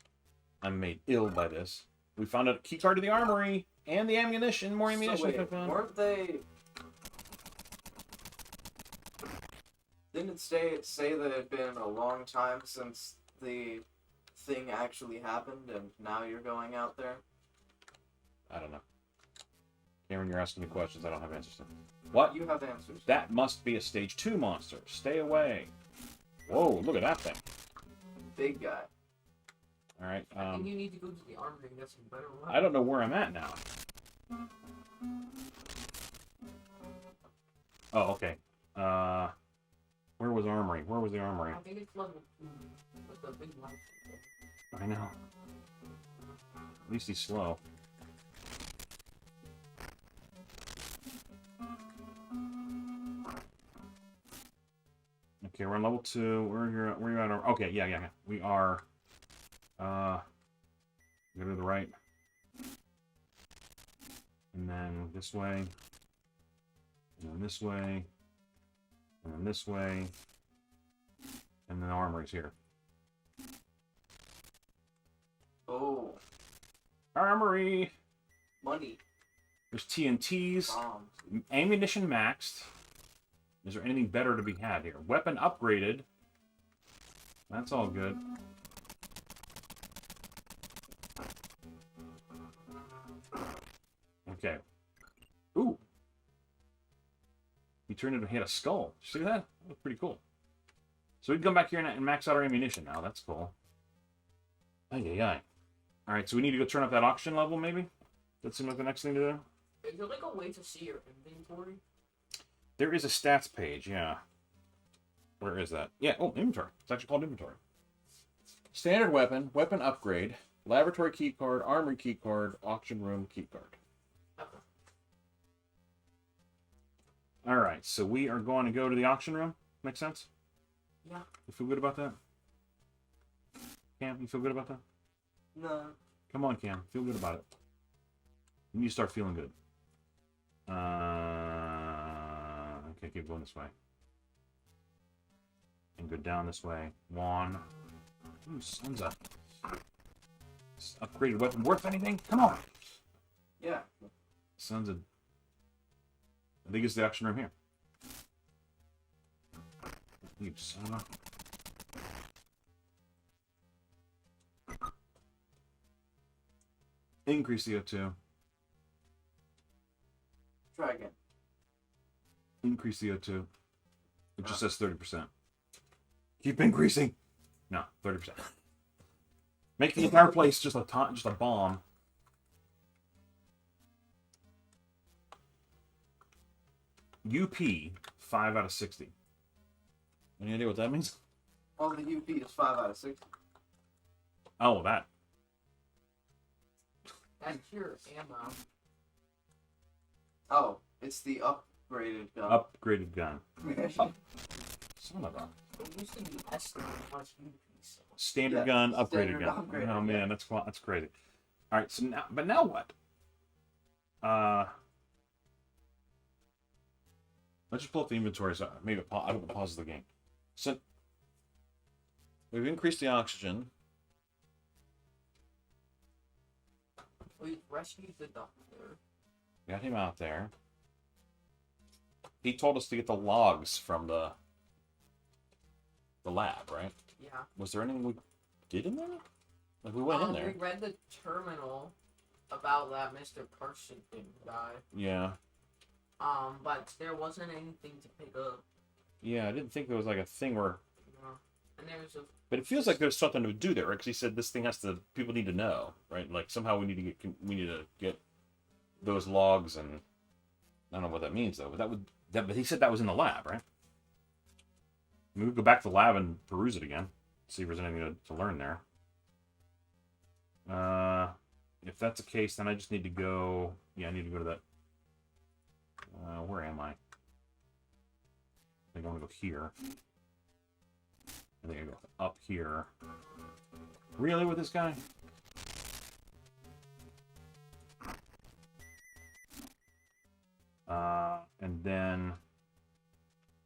I'm made ill by this. We found a key card to the armory. And the ammunition, more So ammunition wait, to found. weren't they? Didn't it say that it had been a long time since the thing actually happened, and now you're going out there? I don't know. Cameron, you're asking me questions I don't have answers to. What? You have answers. That must be a stage 2 monster. Stay away. Whoa, look at that thing. Big guy. Alright, I think you need to go to the armory and get some better weapons. I don't know where I'm at now. Oh, okay. Where was armory? Where was the armory? I think it's level 2 with the big light. I know. At least he's slow. Okay, we're on level 2. Where are you at? Okay, yeah. We are. Go to the right. And then this way. And then this way. And then this way. And then the armory's here. Oh, Armory! money. There's TNTs. Bombs. Ammunition maxed. Is there anything better to be had here? Weapon upgraded. That's all good. Okay. Ooh. He turned into, he had a skull. See that? That was pretty cool. So we can come back here and max out our ammunition now. That's cool. Ay. Alright, so we need to go turn up that auction level, maybe? That seems like the next thing to do. Is there like a way to see your inventory? There is a stats page, yeah. Where is that? Yeah, oh, inventory. It's actually called inventory. Standard weapon, weapon upgrade, laboratory key card, armory key card, auction room key card. Okay. Alright, so we are going to go to the auction room. Make sense? Yeah. You feel good about that? Cam, you feel good about that? No. Come on, Cam. Feel good about it. You need to start feeling good. Okay, keep going this way. And go down this way. One. Ooh, sons of... This upgraded weapon worth anything? Come on! Yeah. Sons of... I think it's the auction room here. You son of a... Increase the O2. Try again. Increase the O2. It just says 30%. Keep increasing. No, 30%. Make the entire place just a bomb. UP 5 out of 60. Any idea what that means? Oh, the UP is 5 out of 60. Oh, that. That's your ammo. Oh, it's the upgraded gun. Upgraded gun. Son of a... It used to be S plus UP. Standard Yeah, gun, upgraded standard gun. upgraded, Oh man, yeah. that's crazy. All right, so now, but now what? Let's just pull up the inventory. So maybe I don't pause the game. So we've increased the oxygen. We rescued the doctor. Got him out there. He told us to get the logs from the lab, right? Yeah. Was there anything we did in there? Like we went in there. We read the terminal about that Mr. Carson didn't die. Yeah. But there wasn't anything to pick up. Yeah, I didn't think there was like a thing where. No. And there's a. But it feels like there's something to do there, right? Because he said this thing has to. People need to know, right? Like somehow we need to get those logs, and I don't know what that means though. But but he said that was in the lab, right? We could go back to the lab and peruse it again, see if there's anything to learn there. If that's the case, then I just need to go. Yeah, I need to go to that. Where am I? I think I want to go here. I think I go up here. Really, with this guy? And then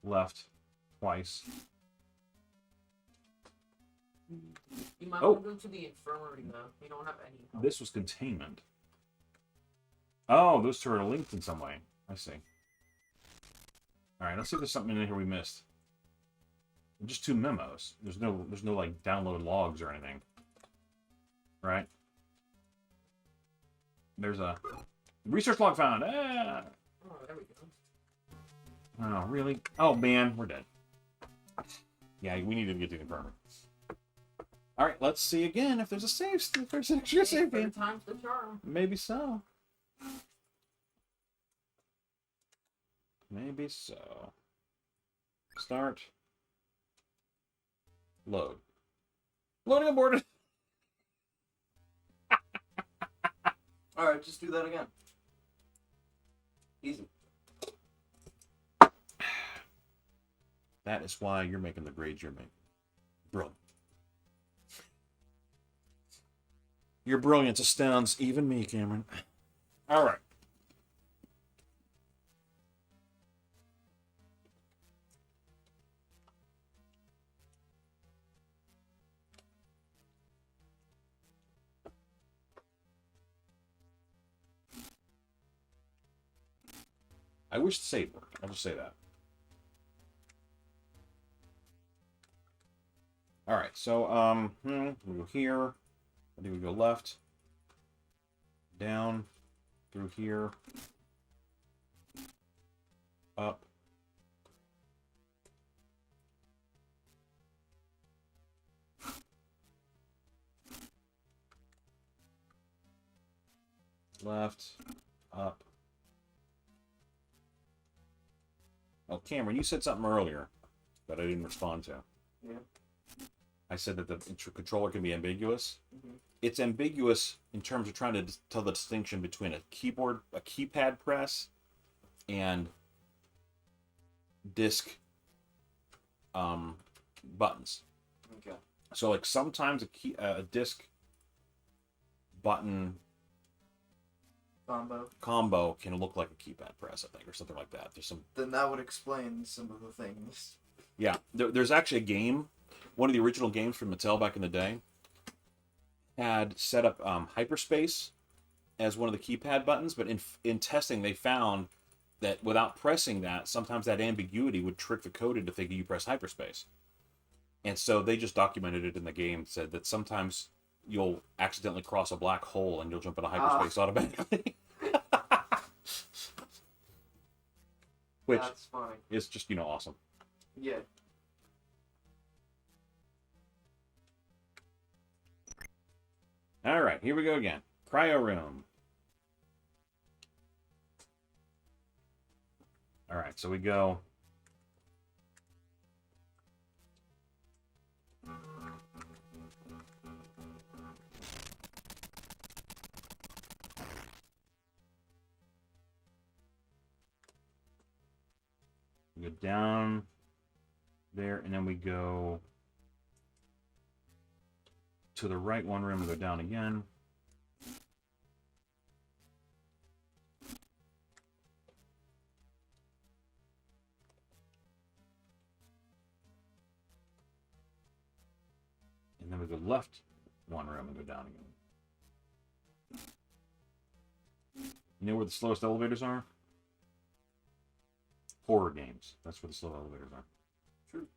left twice. You might Oh. want to go to the infirmary though. You don't have any help. This was containment. Oh, those two are linked in some way. I see. All right, let's see if there's something in here we missed. Just two memos. There's no like download logs or anything. Right? There's a research log found. Ah! Oh, there we go. Oh, really? Oh man, we're dead. Yeah, we need to get to the permit. All right, let's see again if there's a save. If there's an extra save game. Times the charm. Maybe so. Maybe so. Start. Load. Loading aborted. Alright, just do that again. Easy. That is why you're making the grades you're making. Bro. Your brilliance astounds even me, Cameron. All right. I wish the save worked. I'll just say that. All right, so we go here. I think we go left, down, through here, up, left, up. Oh, Cameron, you said something earlier that I didn't respond to. Yeah. I said that the controller can be ambiguous. Mm-hmm. It's ambiguous in terms of trying to tell the distinction between a keypad press, and disc buttons. Okay. So, like sometimes a disc button combo can look like a keypad press, I think, or something like that. There's some. Then that would explain some of the things. Yeah, there's actually a game. One of the original games from Mattel back in the day had set up hyperspace as one of the keypad buttons, but in testing they found that without pressing that, sometimes that ambiguity would trick the code into thinking you press hyperspace. And so they just documented it in the game, said that sometimes you'll accidentally cross a black hole and you'll jump into hyperspace automatically. Which That's funny. is just, awesome. Yeah. All right, here we go again. Cryo room. All right, so we go. We go down there, and then we go to the right one room and go down again. And then we go left one room and go down again. You know where the slowest elevators are? Horror games. That's where the slow elevators are. True.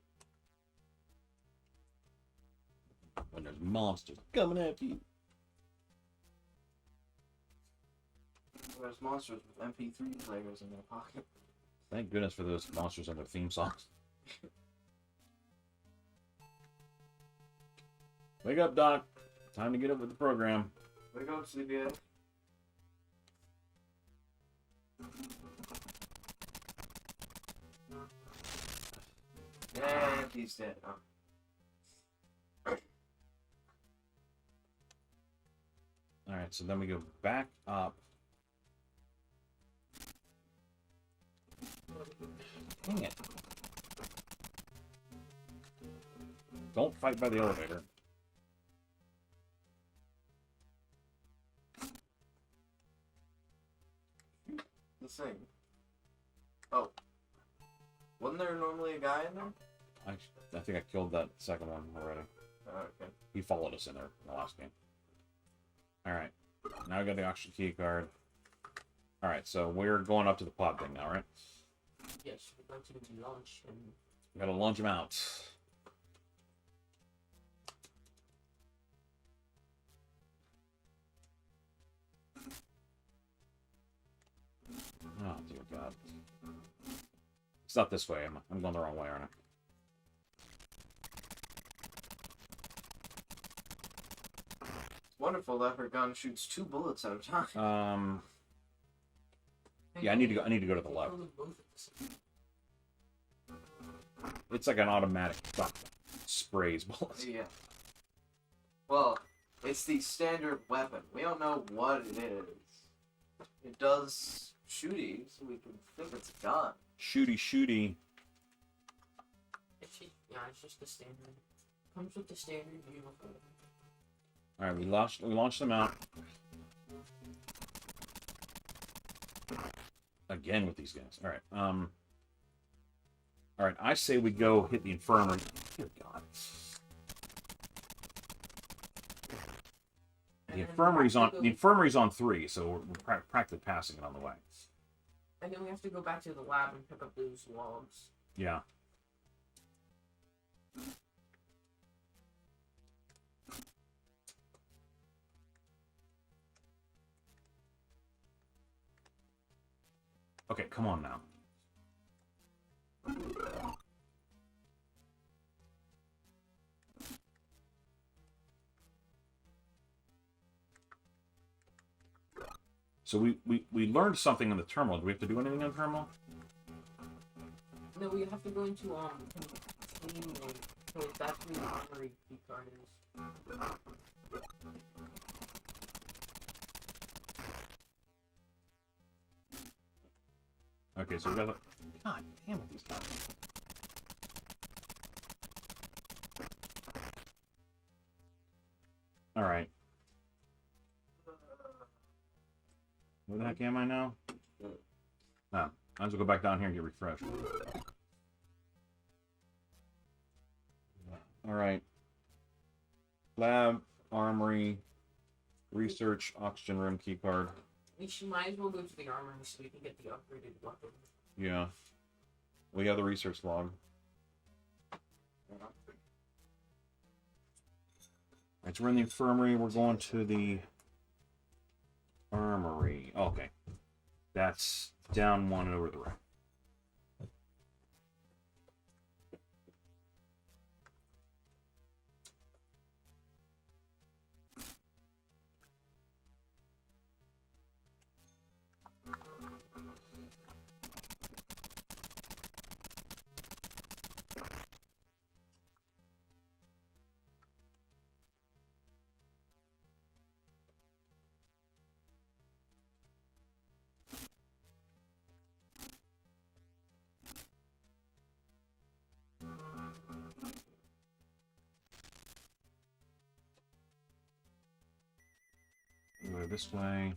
When there's monsters coming at you. There's monsters with MP3 players in their pocket. Thank goodness for those monsters and their theme songs. Wake up, Doc. Time to get up with the program. Wake up, CBA. Yeah, he's dead. Oh. Alright, so then we go back up. Dang it. Don't fight by the elevator. The thing. Oh. Wasn't there normally a guy in there? I think I killed that second one already. Oh, okay. He followed us in there in the last game. Alright. Now we got the oxygen key card. All right, so we're going up to the pod thing now, right? Yes, we're going to launch and We gotta launch him out. Oh dear God! It's not this way. I'm going the wrong way, aren't I? Wonderful that her gun shoots 2 bullets at a time. Yeah, I need to go. I need to go to the left. It's like an automatic sprays bullets. Yeah. Well, it's the standard weapon. We don't know what it is. It does shooty, so we can think it's a gun. Shooty. it's just the standard. Comes with the standard uniform. All right, we launched them out. Again with these guys. All right. All right. I say we go hit the infirmary. Dear God. The infirmary's on 3, so we're practically passing it on the way. And then we have to go back to the lab and pick up those logs. Yeah. Okay, come on now. So we learned something in the terminal. Do we have to do anything in the terminal? No, we have to go into containment. So that's where the armory key card is. Okay, so we got. God damn it, these guys. All right. Where the heck am I now? Oh, might as well go back down here and get refreshed. All right. Lab, armory, research, oxygen room, key card. We might as well go to the armory so we can get the upgraded weapon. Yeah. We have the research log. Alright, so we're in the infirmary. We're going to the armory. Okay. That's down 1 and over to the right. Go this way.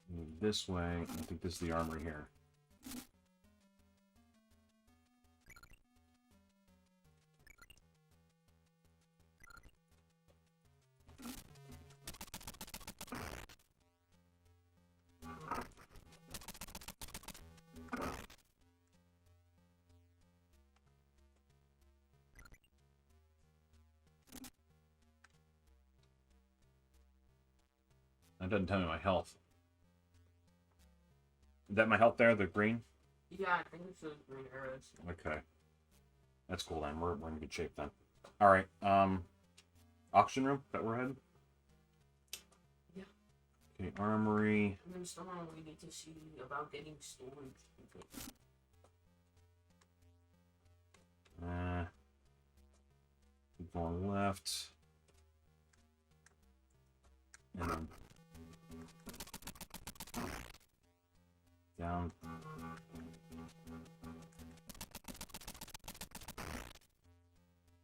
Move this way. I think this is the armory here. That doesn't tell me my health. Is that my health there, the green? Yeah, I think it's those green arrows. Okay. That's cool then. We're in good shape then. Alright, auction room that we're heading? Yeah. Okay, armory. And then somehow we need to see about getting storage. Keep going left. And then down.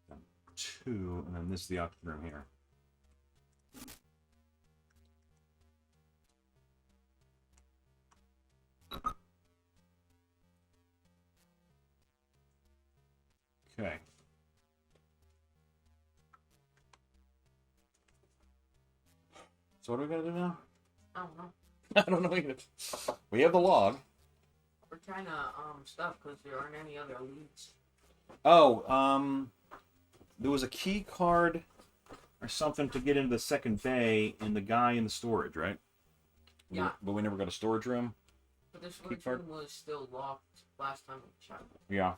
Down 2, and then this is the auction room here. Okay. So what do we gotta do now? I don't know. I don't know either. We have the log. We're kind of stuck because there aren't any other leads. Oh, there was a key card or something to get into the second bay and the guy in the storage, right? Yeah. But we never got a storage room. But the storage room was still locked last time we checked. Yeah.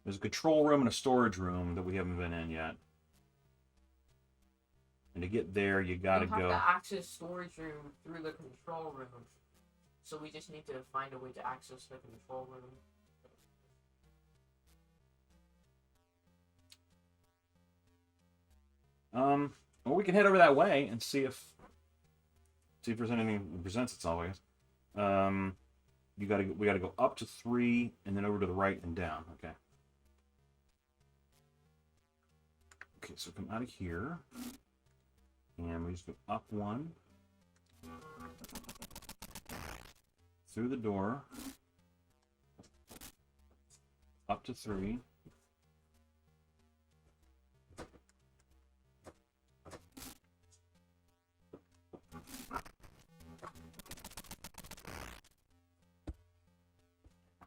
There's a control room and a storage room that we haven't been in yet. And to get there, you gotta We have go. to access storage room through the control room. So we just need to find a way to access the control room. Well, we can head over that way and see if there's anything that presents itself, I guess. We gotta go up to 3 and then over to the right and down. Okay. Okay, so come out of here. And we just go up 1. Through the door. Up to 3.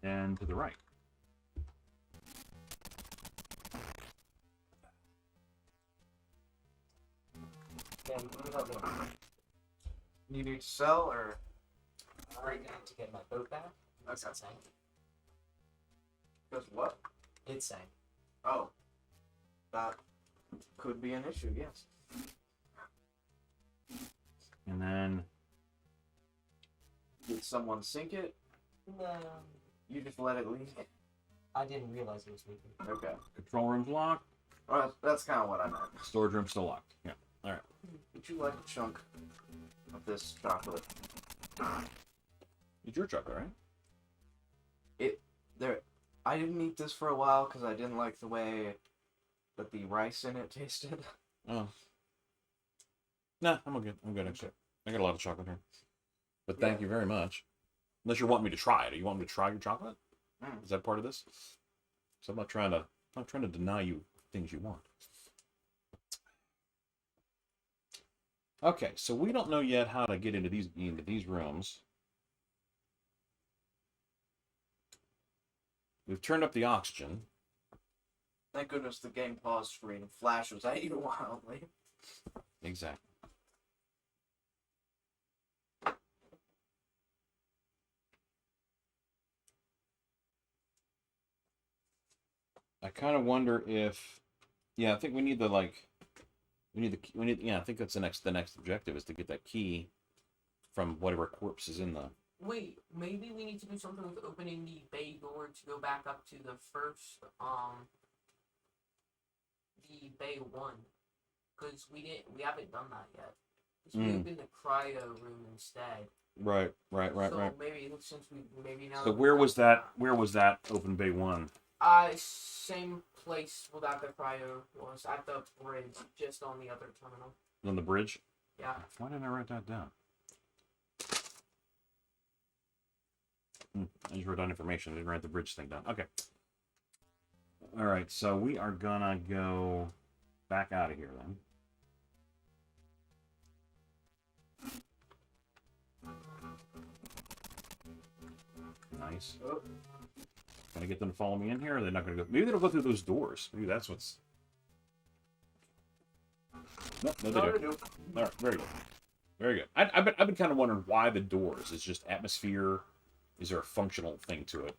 And to the right. Can you help me? You need to sell, or I need to get my boat back. Okay. It sank. because what? It sank. Oh, that could be an issue. Yes. And then Did someone sink it? No, You just let it leak. I didn't realize it was leaking. Okay. control room's locked. Well, that's kind of what I meant. Storage room's still locked. Yeah. All right. Would you like a chunk of this chocolate? It's your chocolate, right? I didn't eat this for a while because I didn't like the way that the rice in it tasted. Oh. Nah, I'm good. I'm good, actually. I got a lot of chocolate here. But thank you very much. Unless you want me to try it. Do you want me to try your chocolate? Mm. Is that part of this? So I'm not trying to deny you things you want. Okay, so we don't know yet how to get into these rooms. We've turned up the oxygen. Thank goodness the game paused for reading flashes at you wildly. Exactly. I kind of wonder if, yeah, I think we need the yeah, I think that's the next objective is to get that key from whatever corpse is in the. Wait, maybe we need to do something with opening the bay door to go back up to the first, the bay 1. Because we haven't done that yet. Because we opened the cryo room instead. Right. So maybe, since maybe now... So where was that open bay 1? Same place that the cryo was, at the bridge, just on the other terminal. On the bridge? Yeah. Why didn't I write that down? I just wrote down information. I didn't write the bridge thing down. Okay. All right, so we are gonna go back out of here then. Nice. Gonna get them to follow me in here, or they're not gonna go. Maybe they'll go through those doors. Maybe that's what's. No, they do. All right, very good. Very good. I've been kind of wondering why the doors. Is just atmosphere. Is there a functional thing to it?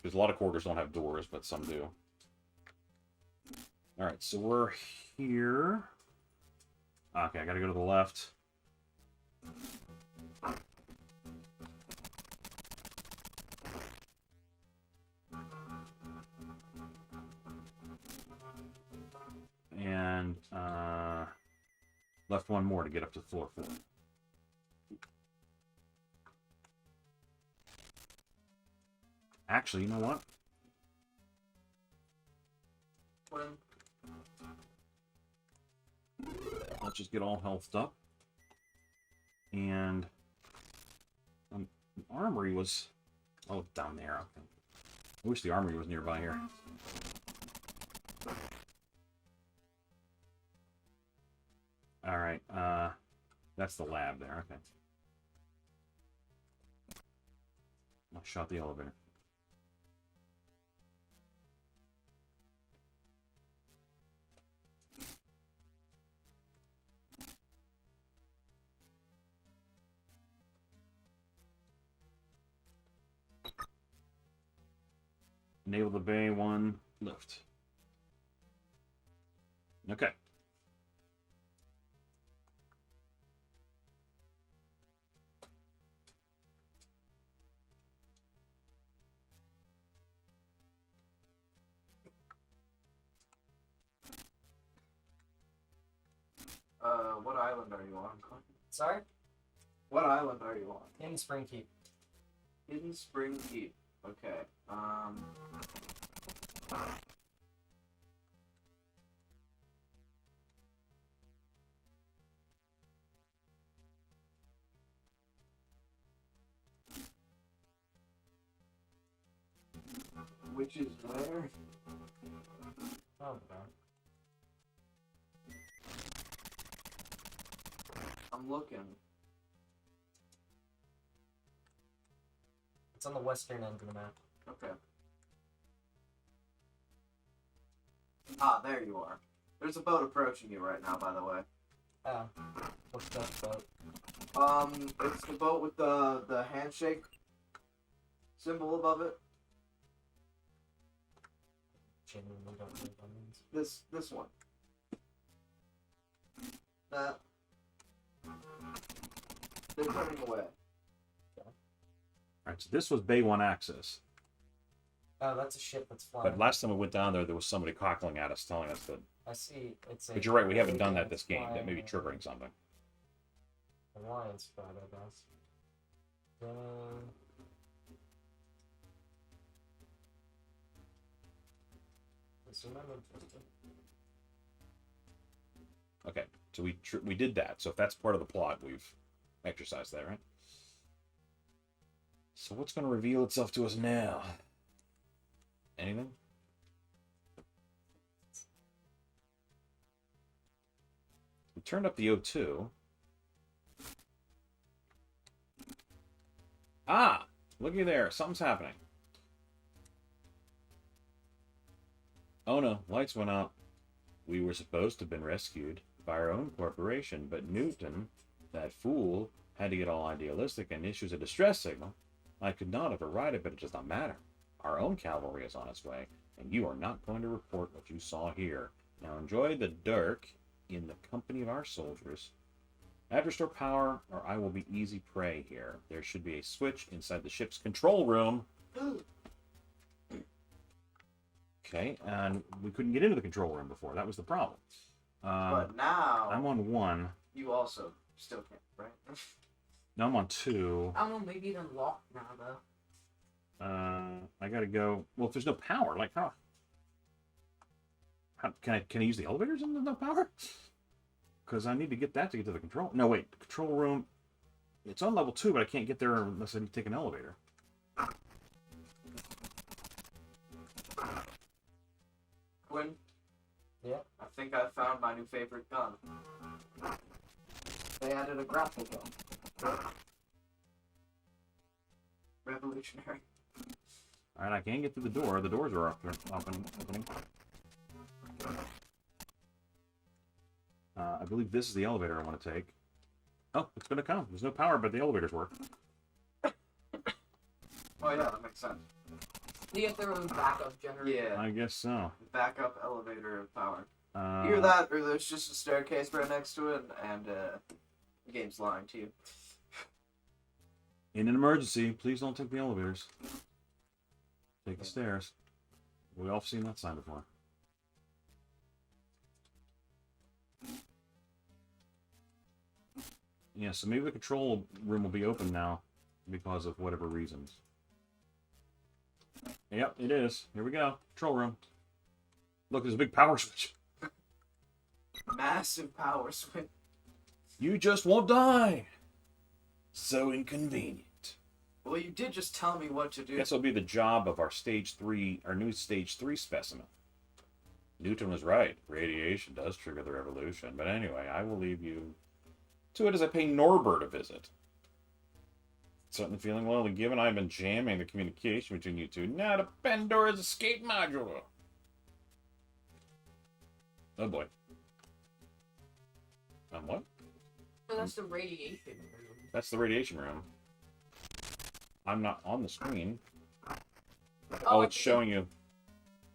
Because a lot of corridors don't have doors, but some do. All right, so we're here. Okay, I gotta go to the left. And left one more to get up to floor 4. Actually, you know what? Let's just get all healthed up. And the armory was down there. Okay. I wish the armory was nearby here. All right. That's the lab there. Okay. I shot the elevator. Enable the bay 1 lift. Okay. What island are you on? Sorry? What island are you on? In Spring Keep. Hidden Spring Keep. Okay. Which is where? Oh, God. I'm looking. It's on the western end of the map. Okay. Ah, there you are. There's a boat approaching you right now, by the way. Oh. What's that boat? It's the boat with the handshake symbol above it. Genuinely don't know what that means. This one. That. They're turning away. All right, so this was Bay 1 access. Oh, that's a ship that's flying. But last time we went down there, there was somebody cockling at us, telling us that. I see. It's a. But you're right, we haven't done that this game. That may be triggering something. Alliance squad, I guess. Okay, so we did that. So if that's part of the plot, we've exercised that, right? So what's going to reveal itself to us now? Anything? We turned up the O2. Ah! Looky there. Something's happening. Oh no, lights went out. We were supposed to have been rescued by our own corporation, but Newton, that fool, had to get all idealistic and issues a distress signal. I could not have override it, but it does not matter. Our own cavalry is on its way, and you are not going to report what you saw here. Now enjoy the dark in the company of our soldiers. I have to restore power, or I will be easy prey here. There should be a switch inside the ship's control room. Okay, and we couldn't get into the control room before. That was the problem. But now I'm on 1. You also still can't, right? Now I'm on 2. I don't know, maybe it's unlocked now, though. I gotta go. Well, if there's no power, like how can I use the elevators and there's no power? Because I need to get that to get to the control. No, wait, the control room. It's on level 2, but I can't get there unless I need to take an elevator. Quinn? Yeah? I think I found my new favorite gun. They added a grapple gun. Revolutionary. Alright, I can't get through the door. The doors are opening. I believe this is the elevator I want to take. Oh, it's going to come. There's no power, but the elevators work. Oh yeah, that makes sense. You have their own backup generator. Yeah. I guess so. Backup elevator of power. Uh, Either that, or there's just a staircase right next to it, and the game's lying to you. In an emergency, please don't take the elevators. Take the stairs. We've all seen that sign before. Yeah, so maybe the control room will be open now because of whatever reasons. Yep, it is. Here we go. Control room. Look, there's a big power switch. Massive power switch. You just won't die. So inconvenient. Well, you did just tell me what to do. Guess it'll be the job of our stage 3, our new stage 3 specimen. Newton was right. Radiation does trigger the revolution. But anyway, I will leave you to it as I pay Norbert a visit. Certainly feeling lonely, given I've been jamming the communication between you two. Now to Pandora's escape module. Oh boy. What? No, that's the radiation room. That's the radiation room. I'm not on the screen. Oh, It's showing you.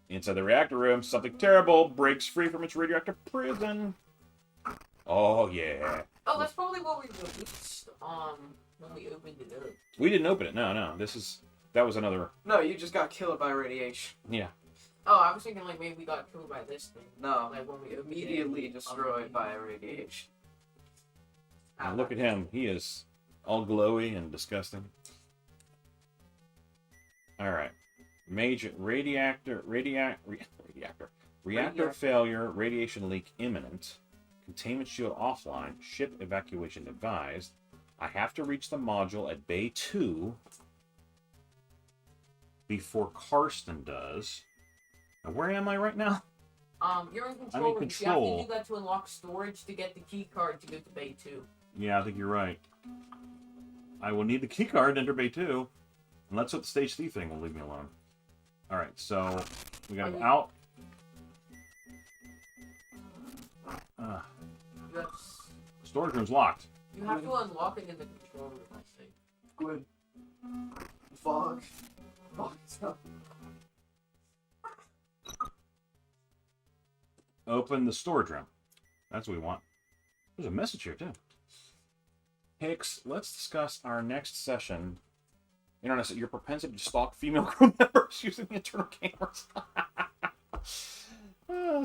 Inside the reactor room, something terrible breaks free from its radioactive prison. Oh, yeah. Oh, that's probably what we released, when we opened it up. We didn't open it. No. That was another. No, you just got killed by radiation. Yeah. Oh, I was thinking like maybe we got killed by this thing. No, Like when we opened immediately it, destroyed by radiation. Now look at him. He is all glowy and disgusting. All right. Major reactor failure, radiation leak imminent, containment shield offline, ship evacuation advised. I have to reach the module at Bay 2 before Karsten does. Now, where am I right now? You're in control. I'm in room. control. You have to do that to unlock storage to get the key card to go to Bay 2. Yeah, I think you're right. I will need the key card to enter Bay 2. And let's hope the stage 3 thing will leave me alone. Alright, so we gotta go out. Storage room's locked. You have to unlock it in the control room, I think. Good. Fog. Fog stuff. Open the storage room. That's what we want. There's a message here, too. Hicks, let's discuss our next session. Internet, your propensity to stalk female crew members using the internal cameras.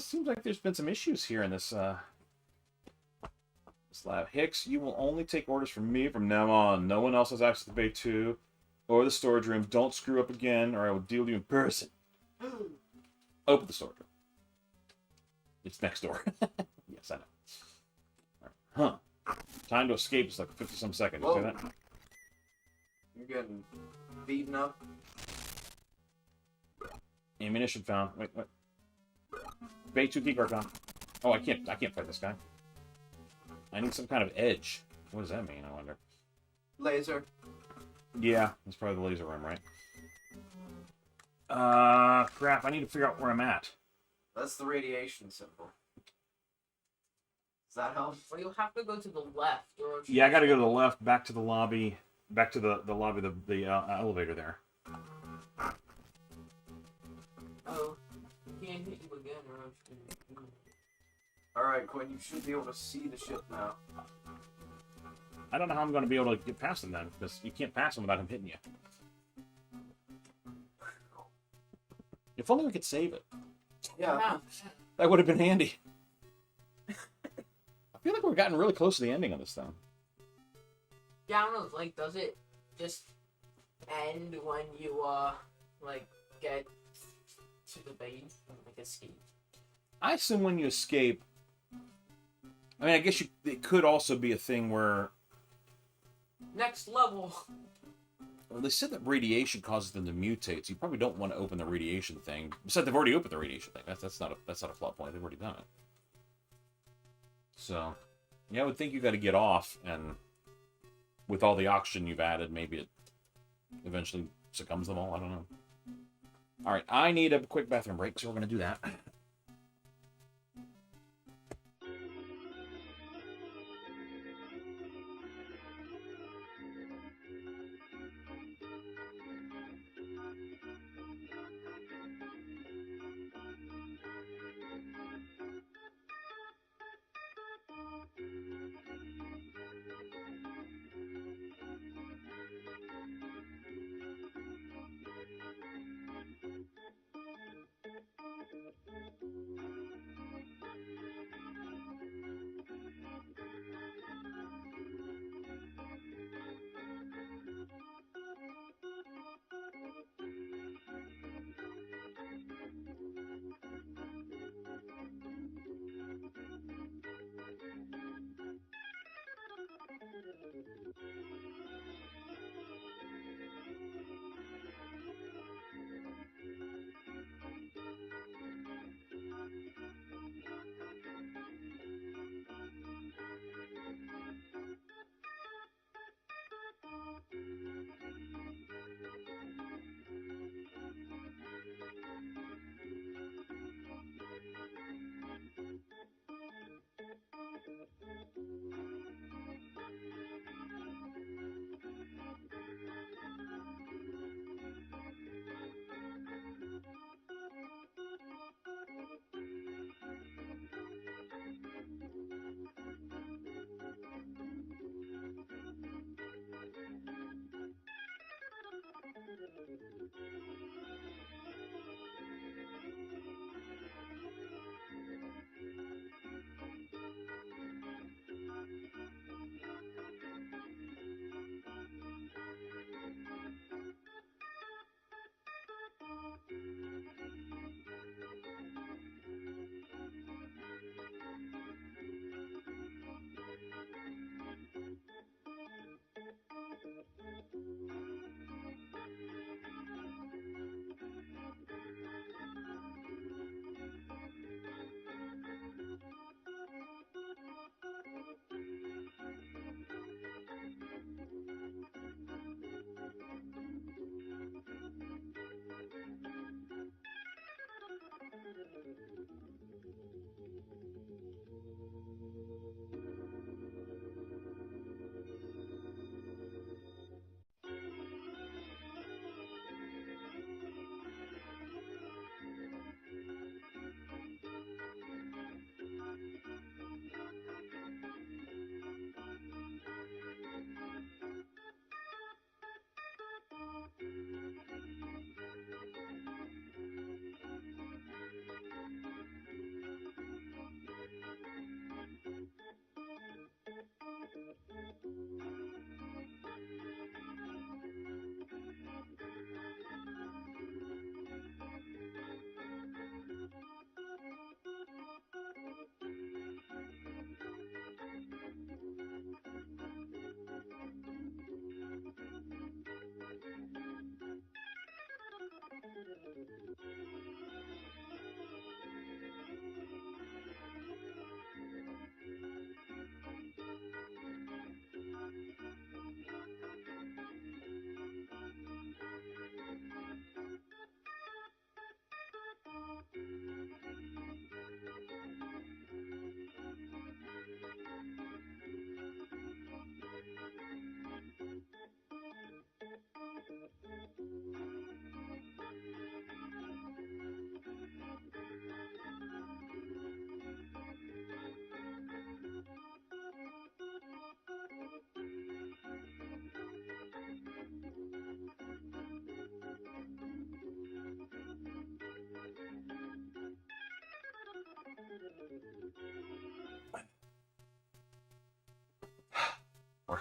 Seems like there's been some issues here in this lab. Hicks, you will only take orders from me from now on. No one else has access to Bay 2 or the storage room. Don't screw up again, or I will deal with you in person. Open the storage room. It's next door. Yes, I know. All right. Huh. Time to escape is like 50-some seconds. You see that? You're getting beaten up. Ammunition found. Wait. Bay 2 keycard found. Oh, I can't fight this guy. I need some kind of edge. What does that mean, I wonder? Laser. Yeah, that's probably the laser room, right? Crap, I need to figure out where I'm at. That's the radiation symbol. Does that help? Or you'll have to go to the left. Or Yeah, I gotta go to the left, back to the lobby, back to the lobby, the elevator there. Oh, he can't hit you again, or else Alright, Quinn, you should be able to see the ship now. I don't know how I'm gonna be able to get past him then, because you can't pass him without him hitting you. If only we could save it. Yeah. That would have been handy. I feel like we're getting really close to the ending of this thing. Yeah, I don't know. Like, does it just end when you like get to the base and like escape? I assume when you escape. I mean, I guess it could also be a thing where. Next level. Well, they said that radiation causes them to mutate, so you probably don't want to open the radiation thing. Besides, they've already opened the radiation thing. That's not a plot point. They've already done it. So, yeah, I would think you got to get off, and with all the oxygen you've added, maybe it eventually succumbs them all. I don't know. All right, I need a quick bathroom break, so we're going to do that.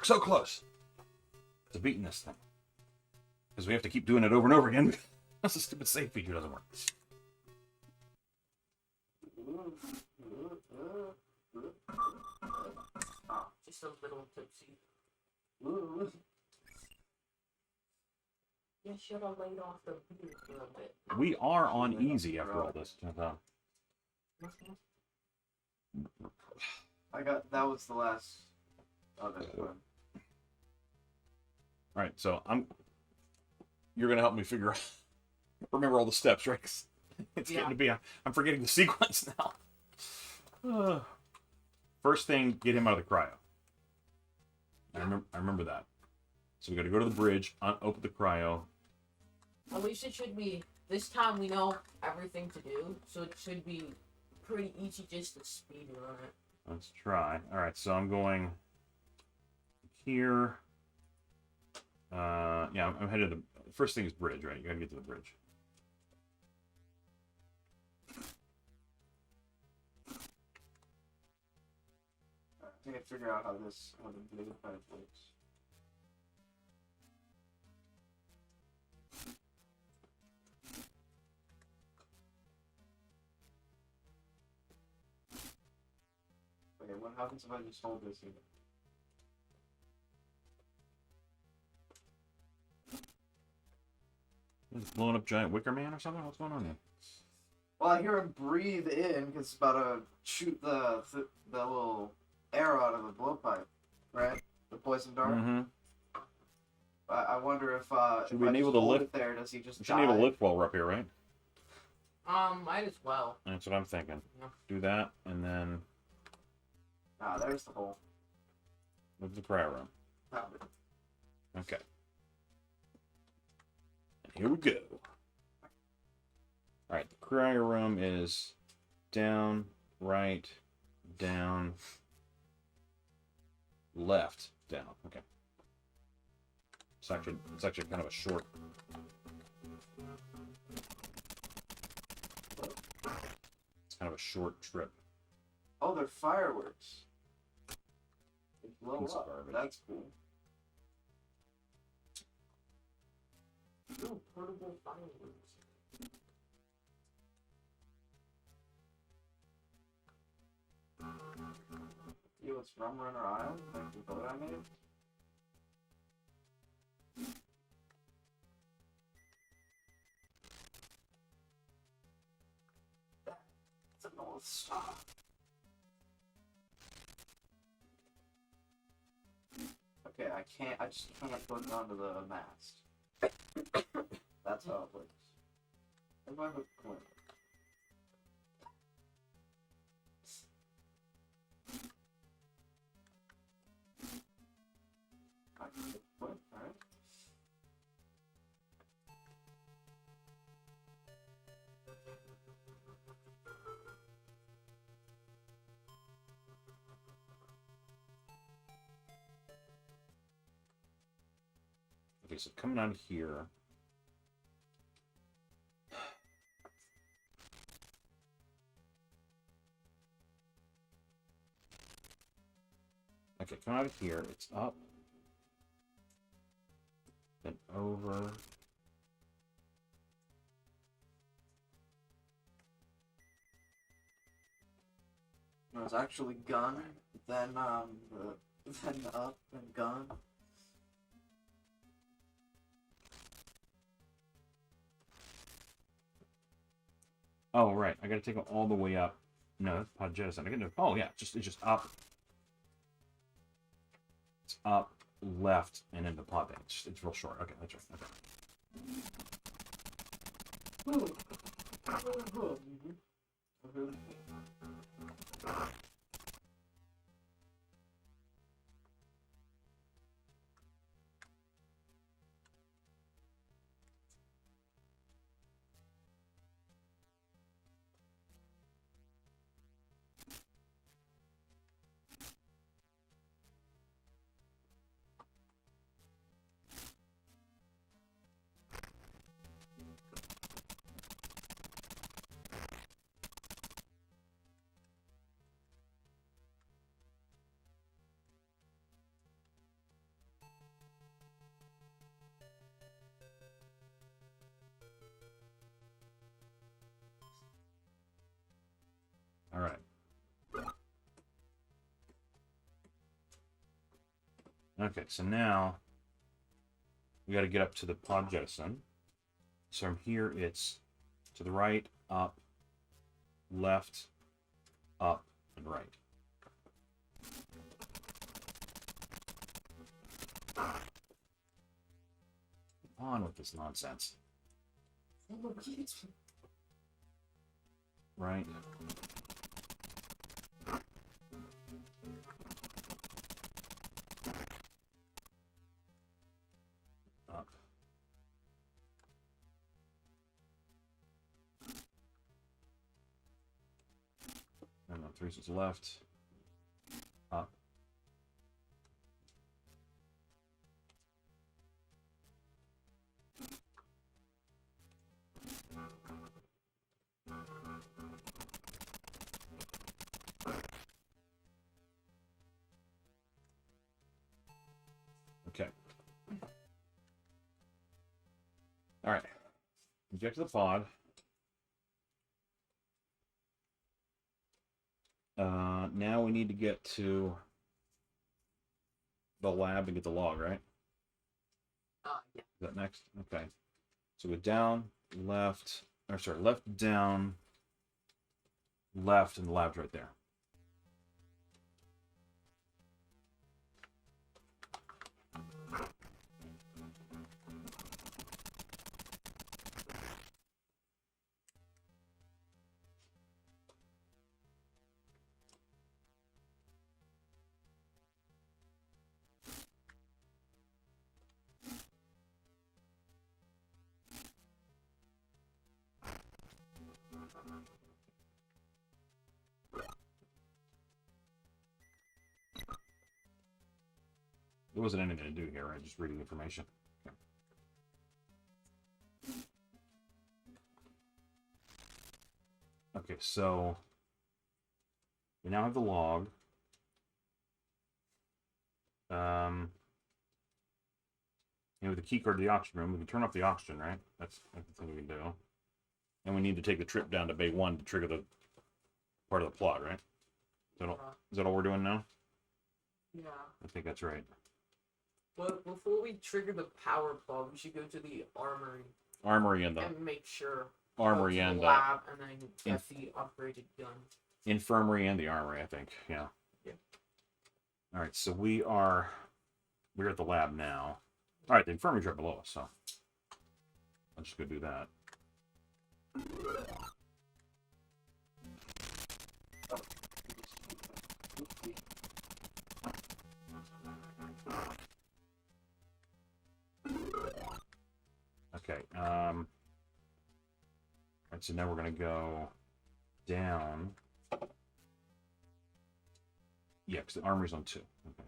so close to beating this thing. Because we have to keep doing it over and over again. That's a stupid save feature doesn't work. Just a little tipsy. You should have laid off the beer for a bit. We are on easy after all this. That was the last of it. Alright, so you're gonna help me remember all the steps, right? 'Cause it's getting to be, I'm forgetting the sequence now. First thing, get him out of the cryo. I remember that. So we gotta go to the bridge, open the cryo. At least it should be, this time we know everything to do, so it should be pretty easy just to speed run it. Let's try. Alright, so I'm going here. Yeah, I'm headed to the first thing is bridge, right? You gotta get to the bridge. I need to figure out how the blue pipe works. Okay, what happens if I just hold this here? Blowing up giant wicker man or something? What's going on here? Well, I hear him breathe in because it's about to shoot the little air out of the blowpipe, right? The poison dart. Mm-hmm. I wonder if should we enable the lift? It there, does he just we should enable lift while we're up here, right? Might as well. That's what I'm thinking. Yeah. Do that, and then ah, there's the hole. move the cryo room. Found it. Okay. And here we go. Alright, the cryo room is down, right, down, left, down. Okay. It's actually kind of a short. It's kind of a short trip. Oh, they're fireworks. They blow Piece of up. garbage. That's cool. Ooh, portable fireworks. Yo, it's Rum Runner Island, like the boat I made. That's a North Star. Okay, I just can't put it onto the mast. That's how it works. If I hook the coin. I can hook the coin, alright. Okay, so coming out of here. Okay, coming out of here, it's up. Then over. No, it's actually gun, then then up and gun. Oh, right. I gotta take it all the way up. No, that's pod jettison. I can do. Oh, yeah. It's just up. It's up, left, and then the pod thing. It's real short. Okay, that's right. Okay. Okay, so now we got to get up to the pod jettison. So from here, it's to the right, up, left, up, and right. On with this nonsense. Right. Up. And then 3 is left. Up. Okay. All right. Inject the pod. Now we need to get to the lab and get the log, right? Yeah. Is that next? Okay. So go down, left, or sorry, left, down, left, and the lab's right there. There wasn't anything to do here, right? Just reading information. Okay. Okay, so we now have the log. With the key card to the oxygen room, we can turn off the oxygen, right? That's the thing we can do. And we need to take the trip down to Bay 1 to trigger the part of the plot, right? Is that all we're doing now? Yeah. I think that's right. But before we trigger the power plug, we should go to the armory. Armory and the and make sure. armory go to and the lab, and then get the upgraded gun. Infirmary and the armory, I think. Yeah. Yeah. All right, so we're at the lab now. All right, the infirmary's right below us, so I'll just go do that. Okay. All right, so now we're gonna go down. Yeah, because the armory's on 2. Okay.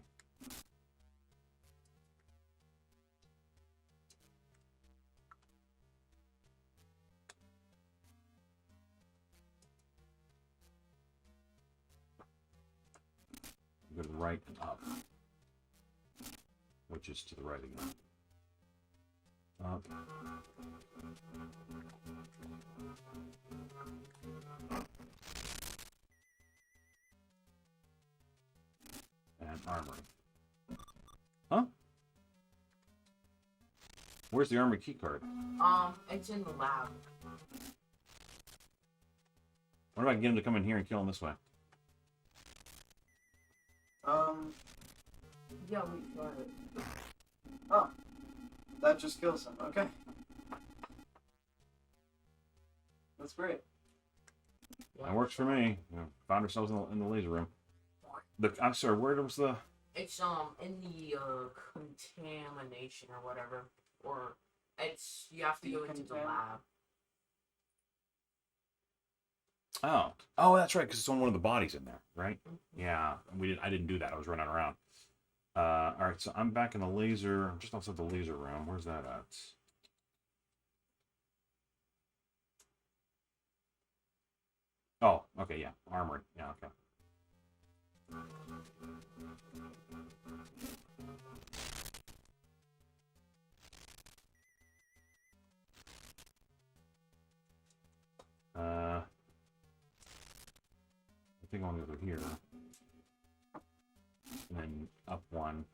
Go to the right and up, which is to the right again. Up. And armory. Huh? Where's the armory key card? It's in the lab. What if I can get him to come in here and kill him this way? Yeah, we got it. Oh. That just kills him. Okay. That's great. That works for me. We found ourselves in the laser room. I'm sorry, where was the... It's, in the, contamination or whatever. Or, you have to go into the lab. Oh, that's right, because it's on one of the bodies in there, right? Mm-hmm. Yeah, I didn't do that. I was running around. All right, so I'm back in the laser. I'm just outside the laser room. Where's that at? Oh, okay, yeah, armory. Yeah, okay. I think I'm going to go here. And then up 1.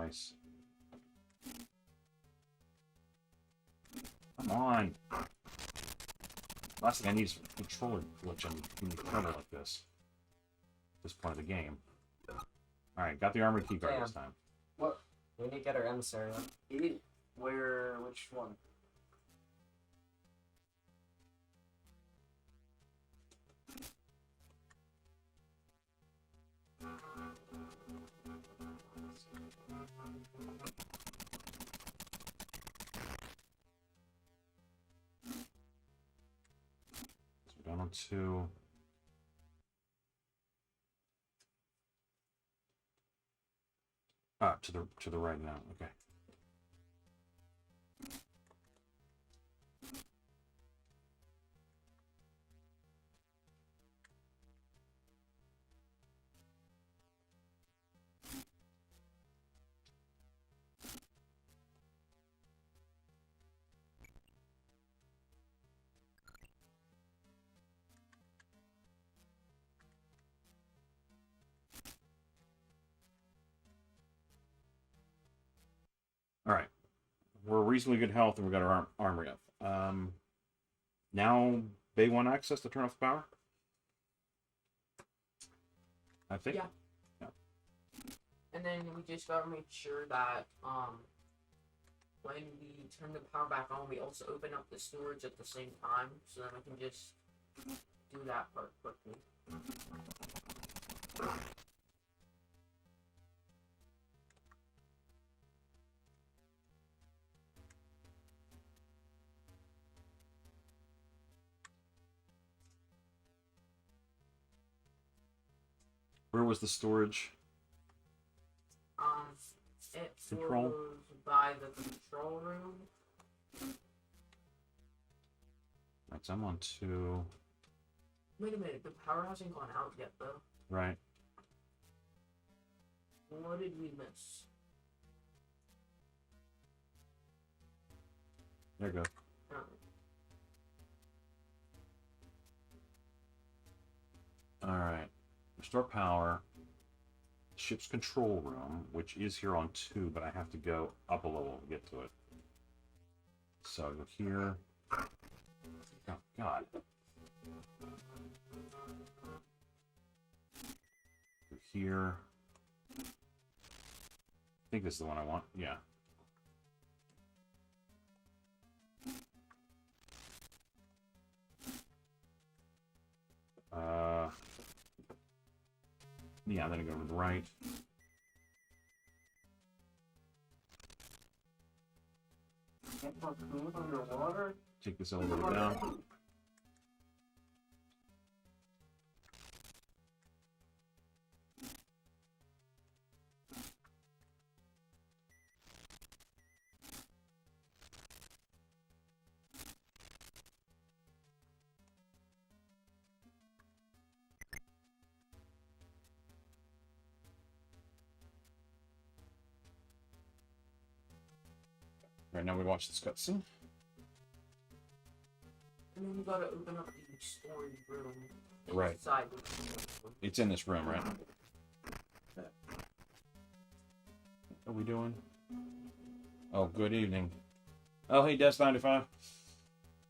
twice. Come on. Last thing I need is a controller glitch in trouble like this. This point of the game. Alright, got the armory key card this time. What? We need to get our emissary. Where? Which one? So we're down on 2. Ah, to the right now. Okay. Alright. We're reasonably good health and we got our armory up. Now they want access to turn off the power? I think. Yeah. And then we just gotta make sure that when we turn the power back on, we also open up the storage at the same time, so then we can just do that part quickly. Where was the storage? It Control? was by the control room. Right, so I'm on 2. Wait a minute, the power hasn't gone out yet, though. Right. What did we miss? There you go. Oh. Alright. Restore power. Ship's control room, which is here on 2, but I have to go up a level to get to it. So I go here. Oh, God. Go here. I think this is the one I want. Yeah. Yeah, then I go to the right. Can't put food underwater? Take this elevator down. Right now we watch this cutscene. And then we gotta open up the storage room. Right. Inside. It's in this room, right? What are we doing? Oh, good evening. Oh, hey, Des95.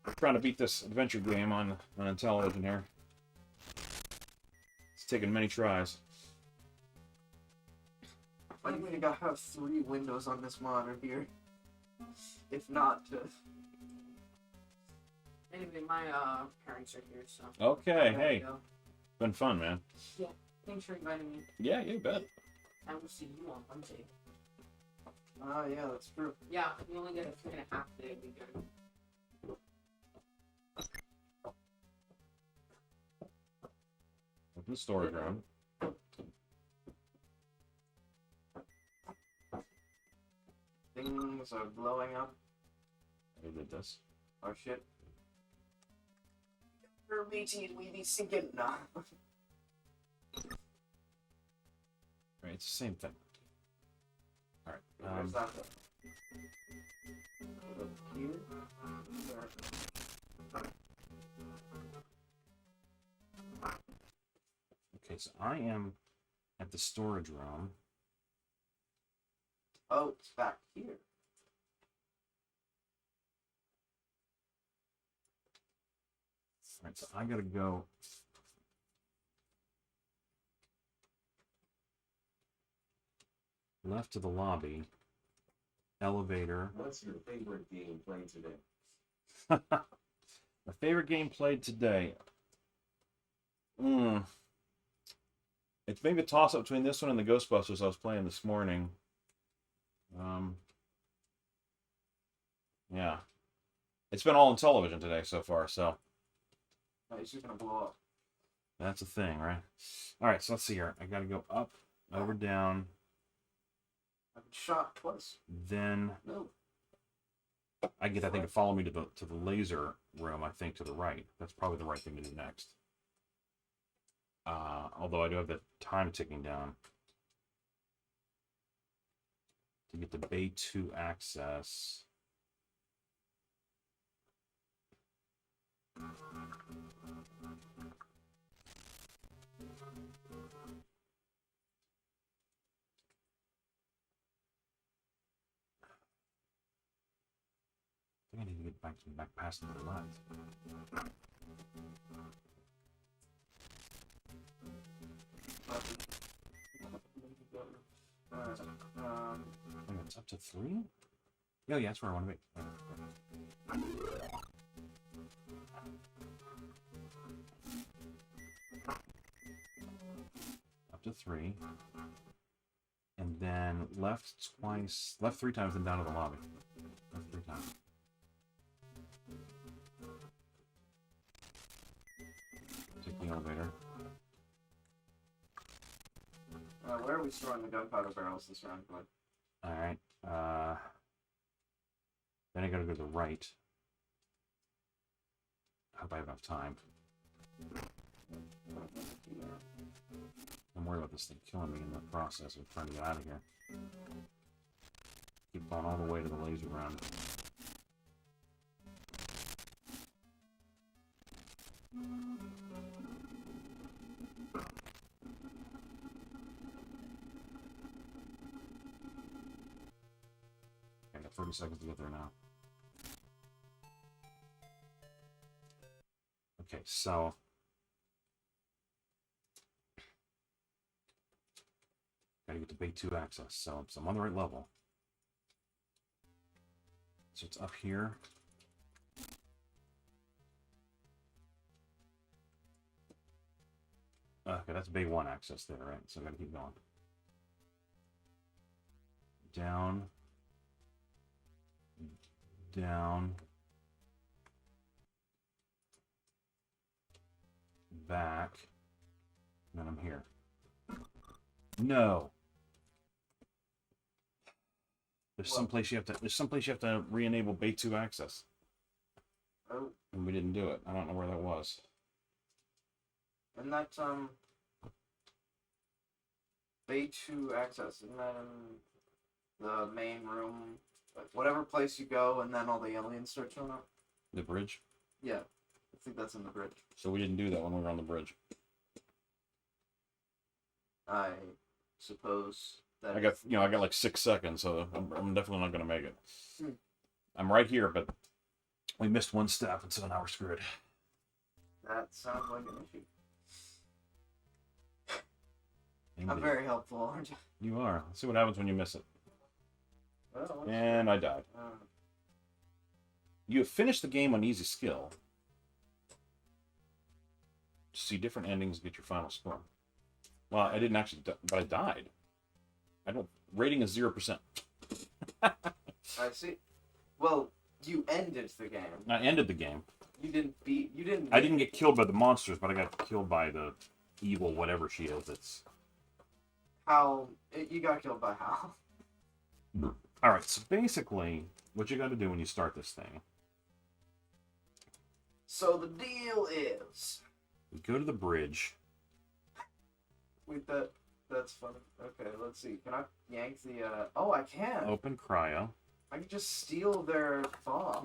We're trying to beat this adventure game on Intellivision here. It's taken many tries. I think I have 3 windows on this monitor here. If not, Anyway, my parents are here, so. Okay, I hey. gotta go. Been fun, man. Yeah, thanks for inviting me. Yeah, you bet. I will see you on Wednesday. yeah, that's true. Yeah, we only get a 3.5 day weekend. Open the storage room. Things are blowing up. I did this. Oh shit. We be sinking now. Right, it's the same thing. Alright. Where's that? Here? Okay, so I am at the storage room. Oh, it's back here. Alright, so I gotta go. Left to the lobby. Elevator. What's your favorite game played today? My favorite game played today. It's maybe a toss-up between this one and the Ghostbusters I was playing this morning. Yeah. It's been all on television today so far, so. Oh, he's just gonna blow up. That's a thing, right? Alright, so let's see here. I gotta go up, over, down, I've been shot twice. then No. I get that thing to follow me to the laser room, I think, to the right. That's probably the right thing to do next. Although I do have the time ticking down. To get the Bay 2 access. I think I need to get back past the left. I think it's up to 3? Oh, yeah, that's where I want to be. Up to 3. And then left twice, left 3 times, and down to the lobby. Left 3 times. Take the elevator. Where are we storing the gunpowder barrels this round? Alright. Then I gotta go to the right. I hope I have enough time. I'm worried about this thing killing me in the process of trying to get out of here. Keep going all the way to the laser round. I got 30 seconds to get there now. Okay, so gotta get to Bay 2 access, so I'm on the right level. So it's up here. Okay, that's Bay 1 access there, right? So I gotta keep going. Down. Down. Back. And then I'm here. No. There's someplace you have to re-enable Bay 2 access. Oh. And we didn't do it. I don't know where that was. And that Bay 2 access, isn't that in the main room? Like, whatever place you go and then all the aliens start showing up? The bridge? Yeah. I think that's in the bridge. So we didn't do that when we were on the bridge. I suppose that I got like 6 seconds, so I'm definitely not gonna make it. Hmm. I'm right here, but we missed one step, and so now we're screwed. that sounds like an issue. Indeed. I'm very helpful, aren't you? You are. Let's see what happens when you miss it. Well, And I died. You have finished the game on easy skill. See different endings, get your final score. Well, I didn't actually, but I died. I don't. Rating is 0%. I see. Well, you ended the game. I ended the game. You didn't beat. You didn't. I didn't get killed by the monsters, but I got killed by the evil whatever she is. It's. How you got killed by how? All right. So basically, what you got to do when you start this thing. So the deal is. You go to the bridge. Wait, that's funny. Okay, let's see. Can I yank the? Oh, I can. Open cryo. I can just steal their bomb.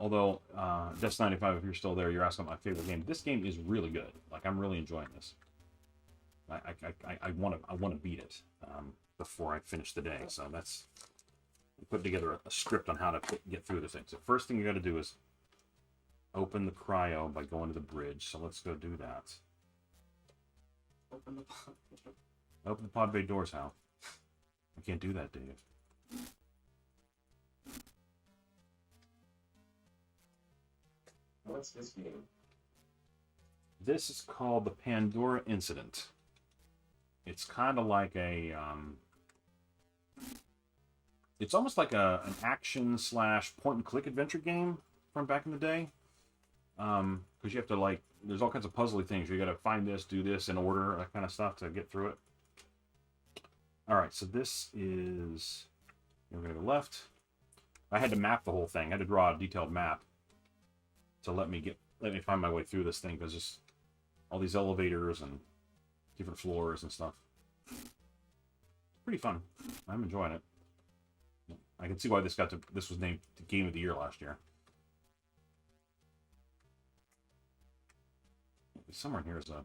Although, Death 95, if you're still there, you're asking my favorite game. This game is really good. Like, I'm really enjoying this. I want to beat it before I finish the day. So that's put together a script on how to get through the thing. So first thing you got to do is open the cryo by going to the bridge. So let's go do that. Open the pod bay doors, Hal. I can't do that, Dave. What's this game? This is called the Pandora Incident. It's kind of like a, it's almost like an action / point and click adventure game from back in the day. Because you have to, like, there's all kinds of puzzly things. You got to find this, do this in order, that kind of stuff to get through it. All right, so this is, we're going to go left. I had to map the whole thing. I had to draw a detailed map to let me find my way through this thing, because there's all these elevators and different floors and stuff. Pretty fun. I'm enjoying it. I can see why this was named the Game of the Year last year. Somewhere in here is a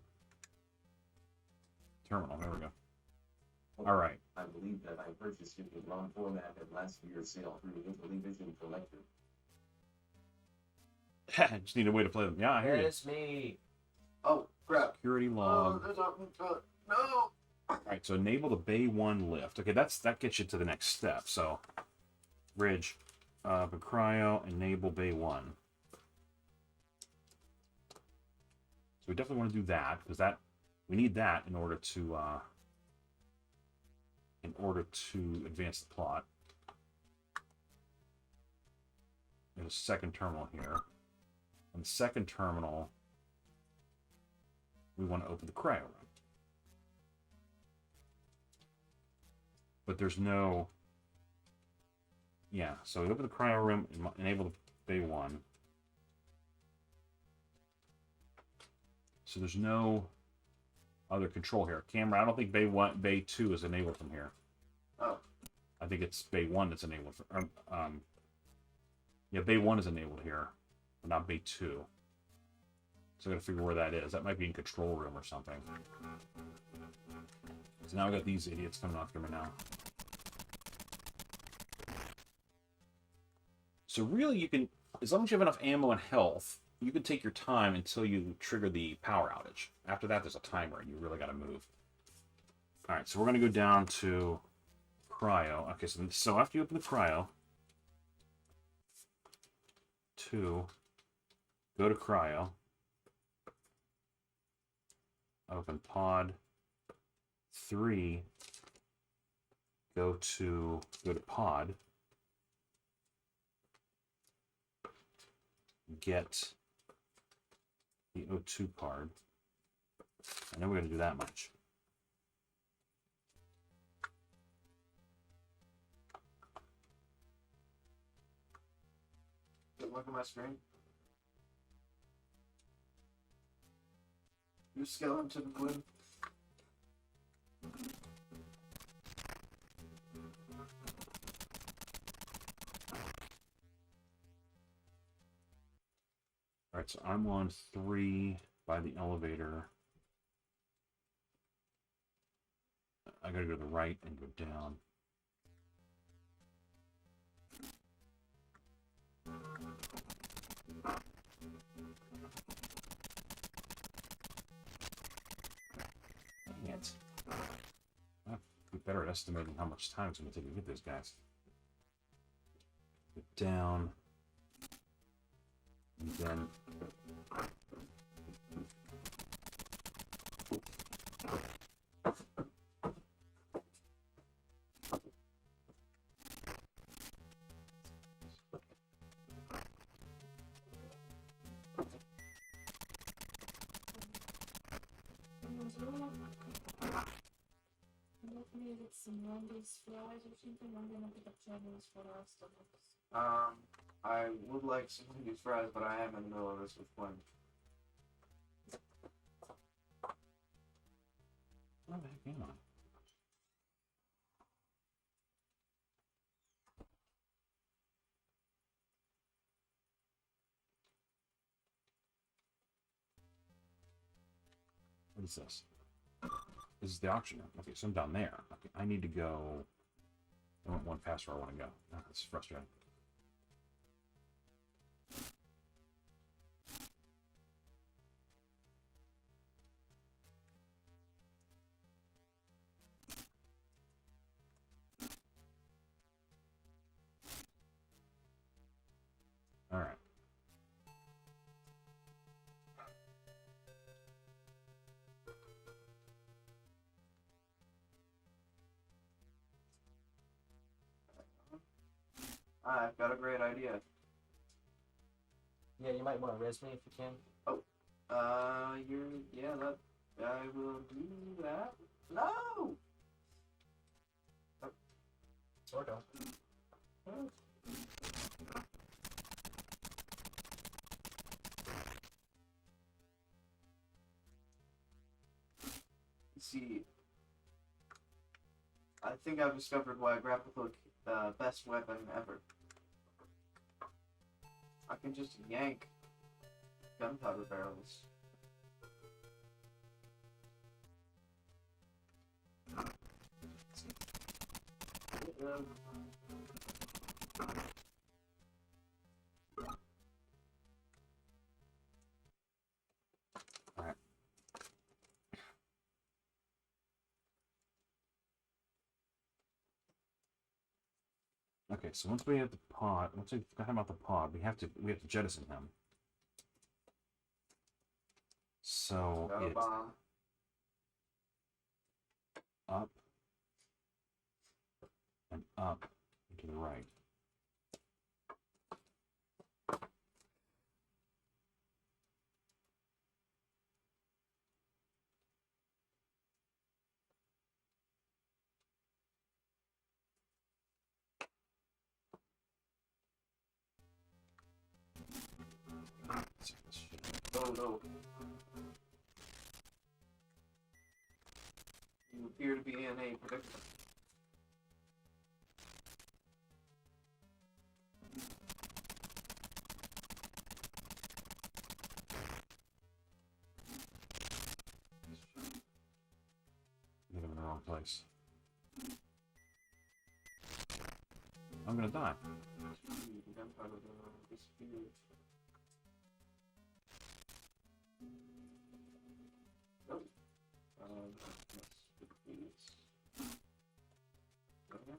terminal. There we go. All right. I believe that I purchased it in ROM format at last year's sale through the Intellivision Collector. Just need a way to play them. Yeah, I hear you. It's me. Oh, crap. Security log. No! All right, so enable the Bay 1 lift. Okay, that gets you to the next step. So, bridge, cryo, enable Bay 1. So we definitely want to do that, because we need that in order to advance the plot. There's a second terminal here. On the second terminal, we want to open the cryo room. But there's no... Yeah, so we open the cryo room, enable the Bay 1. So there's no other control here. Camera, I don't think Bay 2 is enabled from here. Oh. I think it's Bay 1 that's enabled. Yeah, Bay 1 is enabled here, but not Bay 2. So I gotta figure where that is. That might be in control room or something. So now we got these idiots coming after me now. So really you can, as long as you have enough ammo and health, you can take your time until you trigger the power outage. After that, there's a timer, and you really got to move. All right, so we're going to go down to cryo. Okay, so after you open the cryo, 2, go to cryo, open pod, 3, go to pod, get the O2 card. I know we're going to do that much. Look at my screen. You skeleton glue. Alright, so I'm on 3 by the elevator. I gotta go to the right and go down. Dang it. I'll be better at estimating how much time it's going to take to get those guys. Go down. And then... Some Wendy's fries or something. I'm gonna pick up Chinese for the rest of it. I would like some Wendy's fries, but I am in the middle of this with one. Where the heck am I? is this? This is the auction room. Okay, so I'm down there. Okay, I need to go. I went one faster where I want to go. Oh, that's frustrating. All right. I've got a great idea. Yeah, you might want to res me if you can. I will do that. No! Or don't. See, I think I've discovered why grapple hook best weapon ever. I can just yank gunpowder barrels. All right. Okay, so once we have the pod, once we got him out the pod, we have to jettison him. So Got a it's bomb. up and up and to the right. Check this shit out. Oh no. You appear to be in a predicament. Get him in the wrong place. I'm gonna die. Gunpowder barrel disappeared. Nope. Let's pick these. Okay.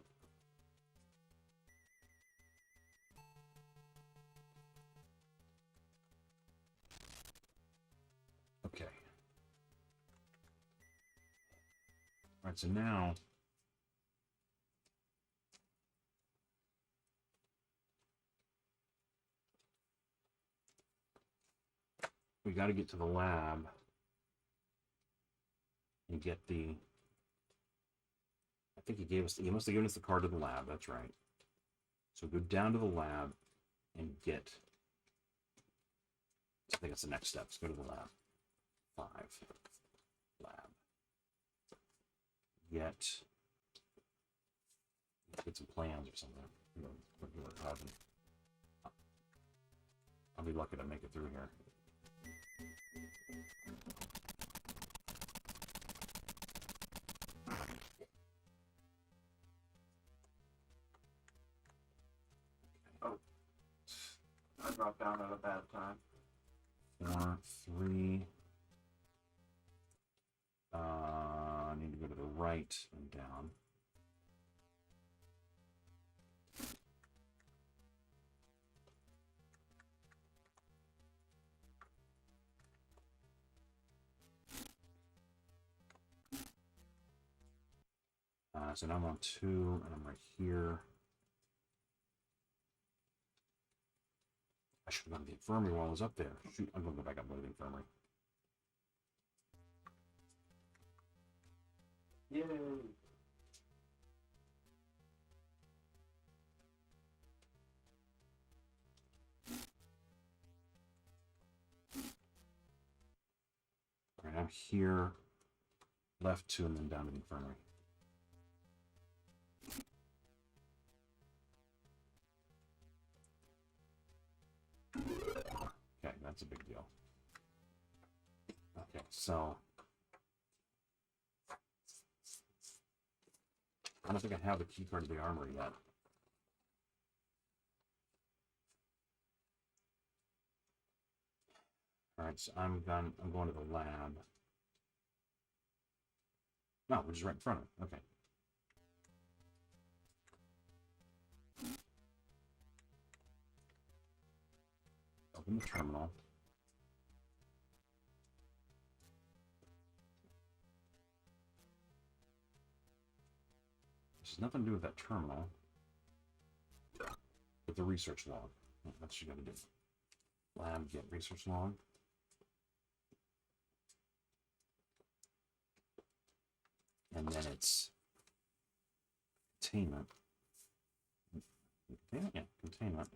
Okay. Alright, so now we got to get to the lab and get the. I think he must have given us the card to the lab. That's right. So go down to the lab and get. I think that's the next step. Let's go to the lab. 5. Lab. Get some plans or something. I'll be lucky to make it through here. I dropped down at a bad time. 4, 3. I need to go to the right and down. So now I'm on 2, and I'm right here. I should have gone to the infirmary while I was up there. Shoot, I'm going to go back up to the infirmary. Yay! Alright, I'm here. Left 2 and then down to the infirmary. Okay, that's a big deal. Okay, so I don't think I have the key card to the armory yet. Alright, so I'm going to the lab. No, we're just right in front of it. Okay. Open the terminal. This has nothing to do with that terminal. With the research log. That's what you gotta do. Lab, get research log. And then it's containment. Yeah, containment.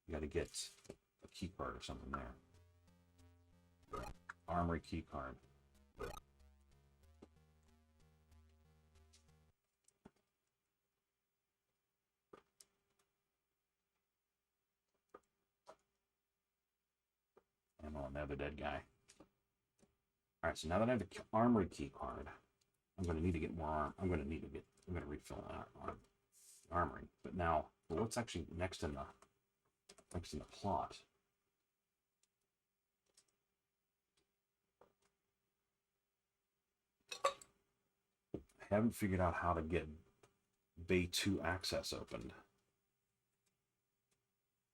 You gotta get a key card or something there. Armory key card. And another dead guy. Alright, so now that I have the armory key card, I'm going to need to get more I'm going to refill that armory. But now, what's actually next in the plot? I haven't figured out how to get Bay 2 access opened.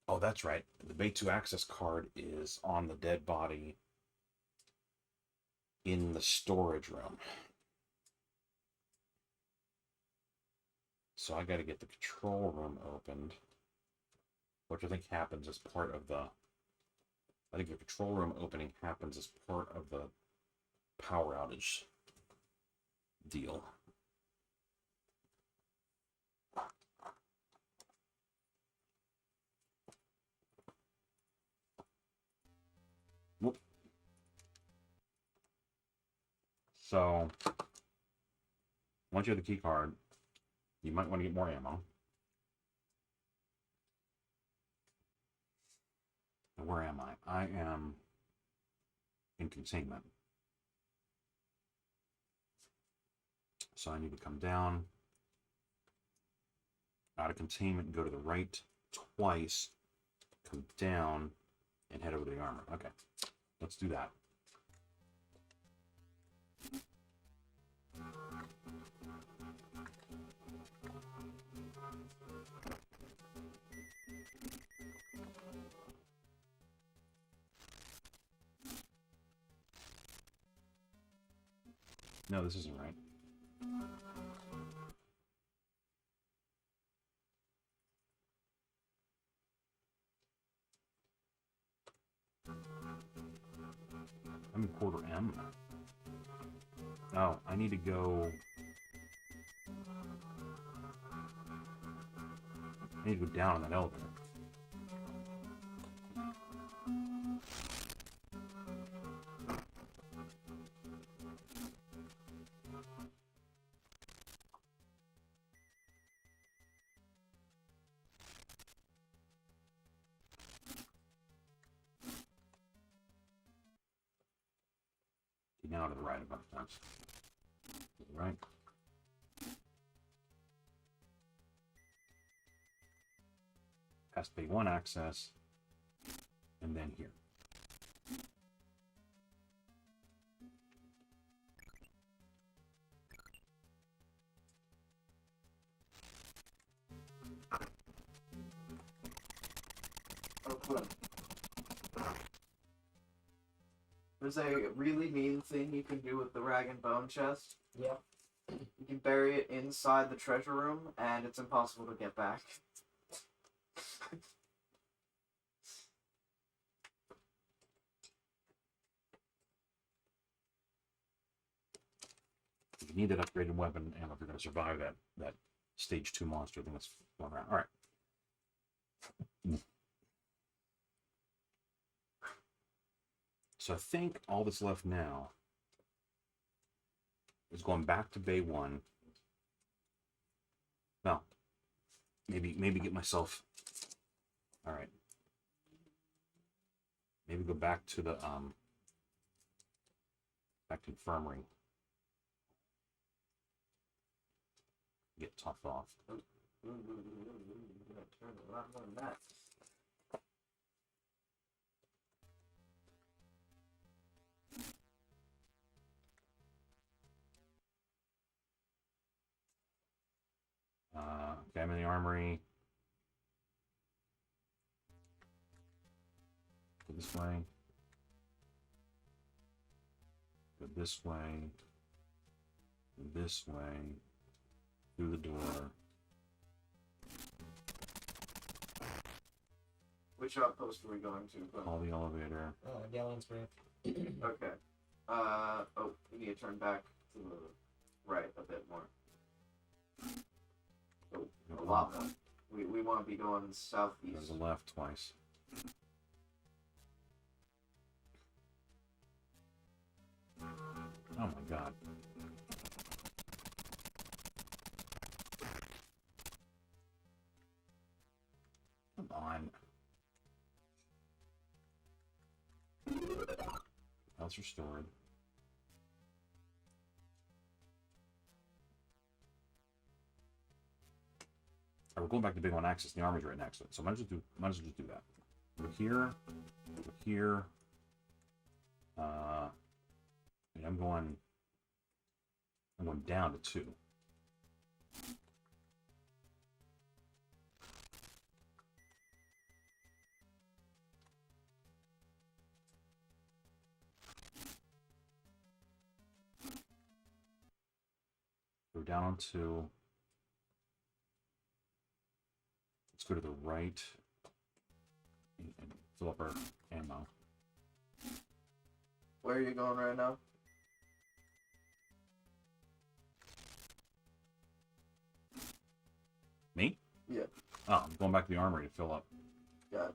Oh, that's right. The Bay 2 access card is on the dead body in the storage room. So I got to get the control room opened, which I think happens as part of the... I think the control room opening happens as part of the power outage deal. Whoop. So, once you have the key card, you might want to get more ammo. And where am I? I am in containment. So I need to come down out of containment and go to the right twice, come down, and head over to the armor. Okay, let's do that. No, this isn't right. I'm in quarter M. Oh, I need to go... I need to go down on that elevator. Now to the right about that. To the right. Past Bay 1 access, and then here. Oh, good. There's a really mean thing you can do with the rag and bone chest. Yeah. You can bury it inside the treasure room, and it's impossible to get back. You need that upgraded weapon ammo if you're going to survive that stage 2 monster thing that's going around. All right. So I think all that's left now is going back to Bay 1. No. Maybe get myself... All right. Maybe go back to the back to infirmary. get topped off. Turn a lot more than that. Okay, I'm in the armory. Go this way. Go this way. Go this way. Through the door. Which outpost are we going to? Call the elevator. Galleon's Grave. Okay. Oh, we need to turn back to the right a bit more. Oh, a lot more. We want to be going Go southeast. to the left twice. Oh my god. Come on. Health's restored. We're going back to big one access. The army's right next to it, so might as well just do that. Over here, over here. And I'm going down to 2. Go down on 2. Let's go to the right and fill up our ammo. Where are you going right now? Me? Yeah. Oh, I'm going back to the armory to fill up. Gotcha.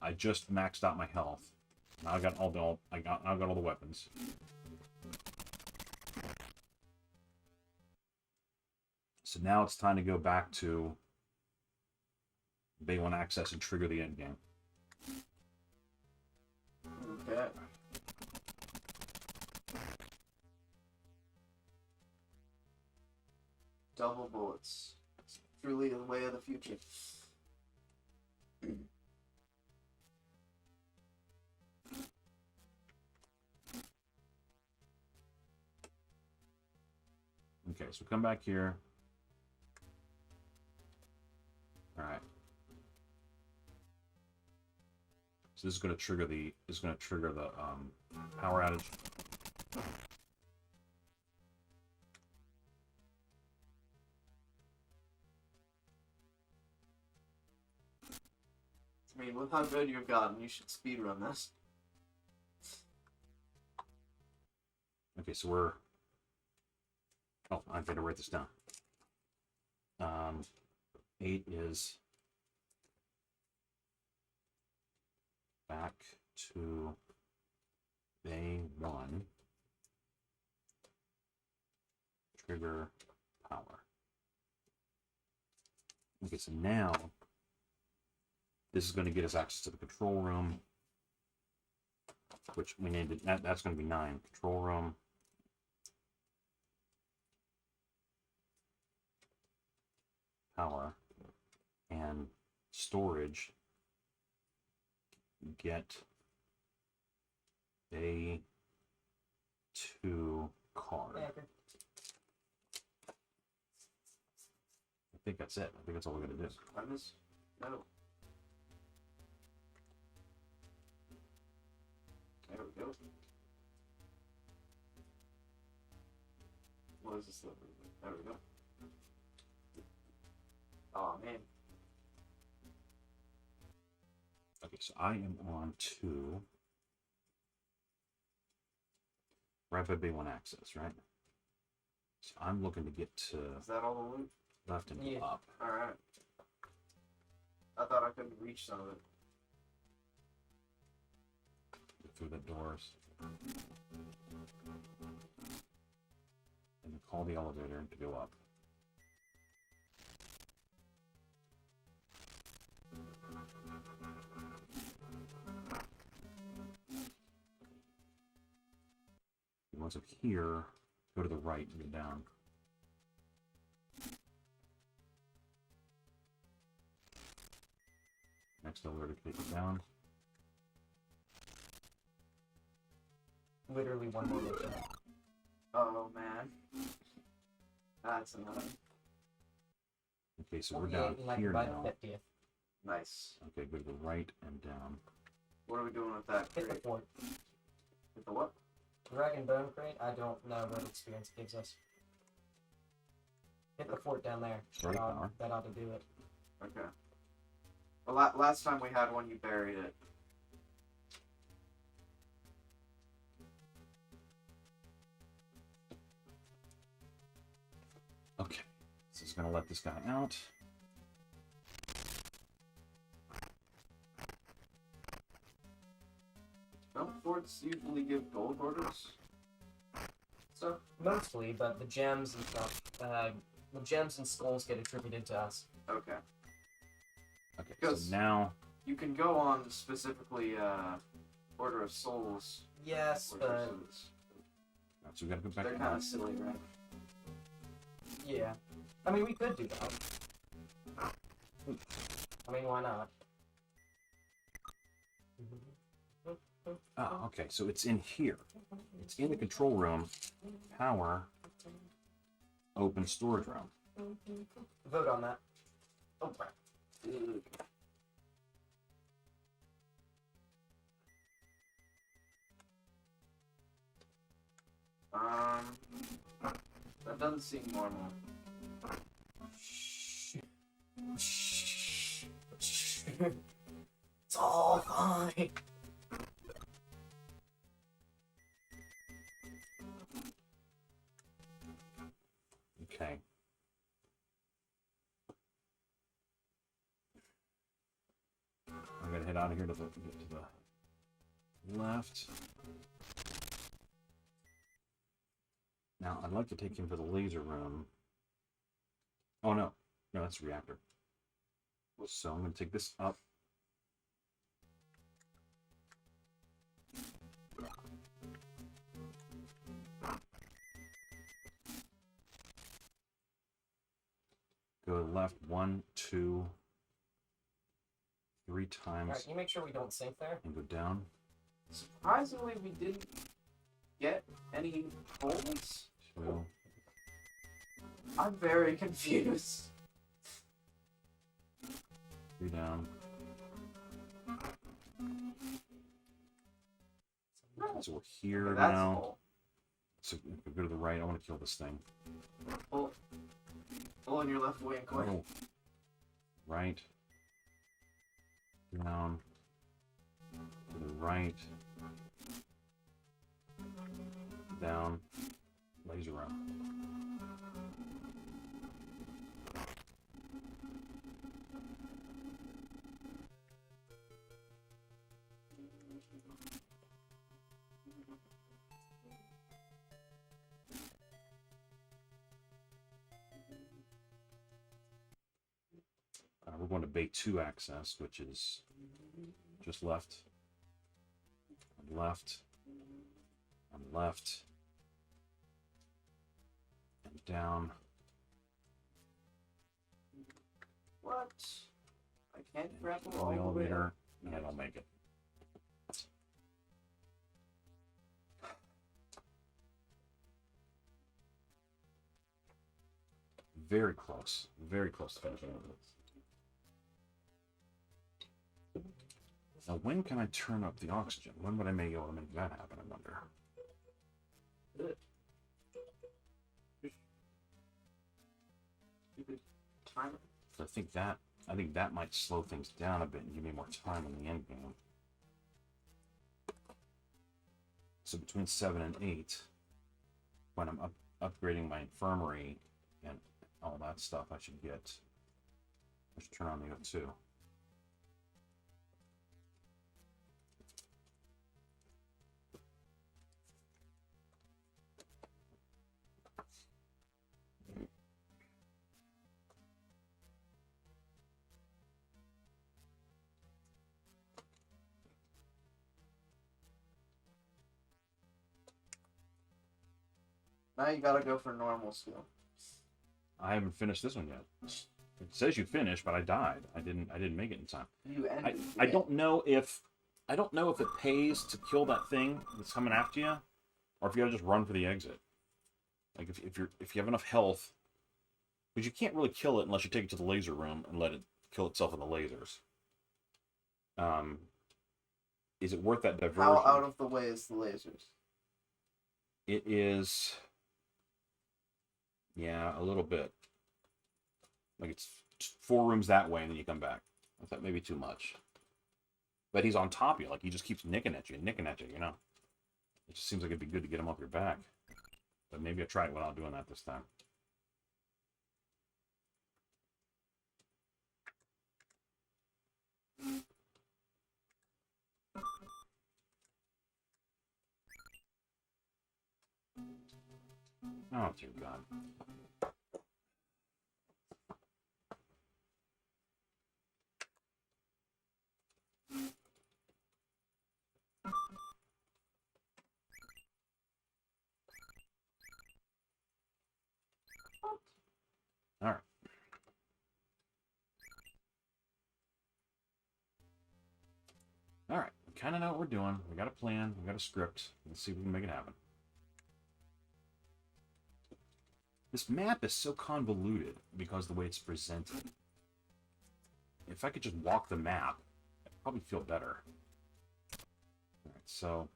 I just maxed out my health. Now I got all the weapons. So now it's time to go back to Bay 1 access and trigger the end game. Okay. Double bullets. It's truly the way of the future. Okay, so come back here. Alright. So this is going to trigger the power outage. I mean, with how good you've gotten, you should speedrun this. Okay, so we're... Oh, I've got to write this down. 8 is back to Bay 1. Trigger power. Okay, so now this is going to get us access to the control room, which we need to, that's going to be 9. Control room. Power. And storage. Get a 2 card. I think that's it. I think that's all we're going to do. No. There we go. What is this? There we go. Oh man. Okay, so I am on 2. Right by B1 access, right? So I'm looking to get to Is that all the loot? left and up. Alright. I thought I couldn't reach some of it. Go through the doors. And then call the elevator to go up. Once up here, go to the right and go down. Next elevator to take it down. Literally one more mission. Oh man. That's annoying. Okay, so we're down here by now. the 50th. Nice. Okay, go to the right and down. What are we doing with that Hit the crate? fort. With the what? Dragon Bone Crate, I don't know what experience it gives us. Hit the fort down there. Start a power. That ought to do it. Okay. Well, last time we had one, you buried it. Okay, so it's gonna let this guy out. Don't forts usually give gold orders? So Mostly, but the gems and stuff, the gems and skulls get attributed to us. okay. Okay, Because- so now You can go on specifically Order of Souls. Yes, but orders. so we gotta go back They're to kind that. of silly, right? yeah. I mean, we could do that. I mean, why not? Ah, okay, so it's in here. It's in the control room. Power. Open storage room. Vote on that. Oh, crap. That doesn't seem normal. It's all fine. Okay. I'm gonna head out of here to the left. Now I'd like to take him to the laser room. Oh no, no, that's the reactor. So I'm gonna take this up. Go left 1, 2, 3 times Alright, you make sure we don't sink there. and go down. Surprisingly, we didn't get any holes. 2. I'm very confused. 3 down. So we're here That's now. full. So if we go to the right, I want to kill this thing. Pull on your left wing, quick. Oh. Right. Down. To the right. Down. Laser room. We're going to Bay 2 access, which is just left, and left, and left, and down. What? I can't grapple All all the the way up. elevator, and I'll make it. Very close to finishing this. Now, when can I turn up the oxygen? When would I be able to make that happen, I wonder? Stupid timer. So I think that might slow things down a bit and give me more time in the end game. So between 7 and 8, when I'm upgrading my infirmary and all that stuff, I should turn on the O2. Now you gotta go for normal skill. I haven't finished this one yet. It says you finished, but I died. I didn't make it in time. You ended. I don't know if it pays to kill that thing that's coming after you, or if you gotta just run for the exit. Like if you have enough health, because you can't really kill it unless you take it to the laser room and let it kill itself in the lasers. Is it worth that diversion? How out of the way is the lasers? It is. Yeah, a little bit. Like it's 4 rooms that way, and then you come back. I thought maybe too much. But he's on top of you, like he just keeps nicking at you, you know. It just seems like it'd be good to get him off your back. But maybe I'll try it without doing that this time. Oh, dear God. All right. All right. We kind of know what we're doing. We got a plan. We got a script. Let's see if we can make it happen. This map is so convoluted because of the way it's presented. If I could just walk the map, I'd probably feel better. All right, so...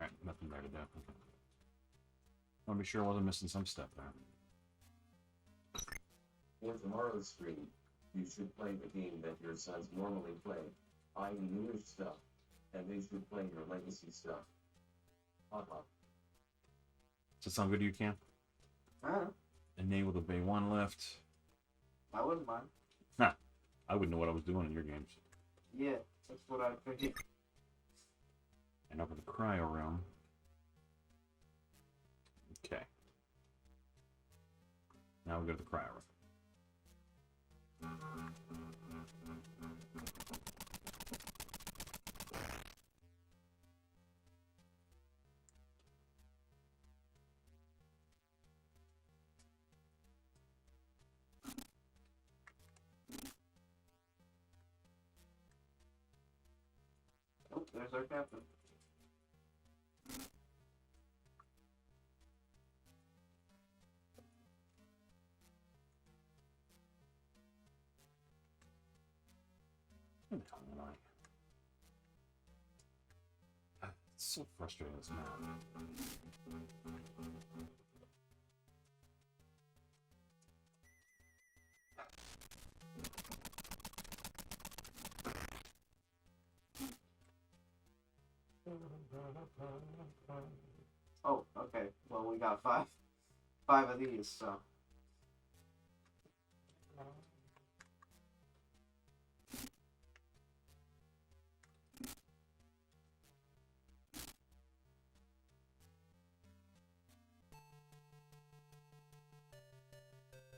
Alright, nothing there to do. Okay. I want to be sure I wasn't missing some step there. For tomorrow's stream, you should play the game that your sons normally play, i.e. newer stuff, and they should play your legacy stuff. Does that sound good to you, Cam? Enable the Bay 1 lift. I wouldn't mind. Huh. I wouldn't know what I was doing in your games. Yeah, that's what I figured. And over the cryo room. Okay. Now we go to the cryo room. Oh, there's our captain. Where the hell am I? It's so frustrating, this map. Oh, okay. Well, we got five of these, so.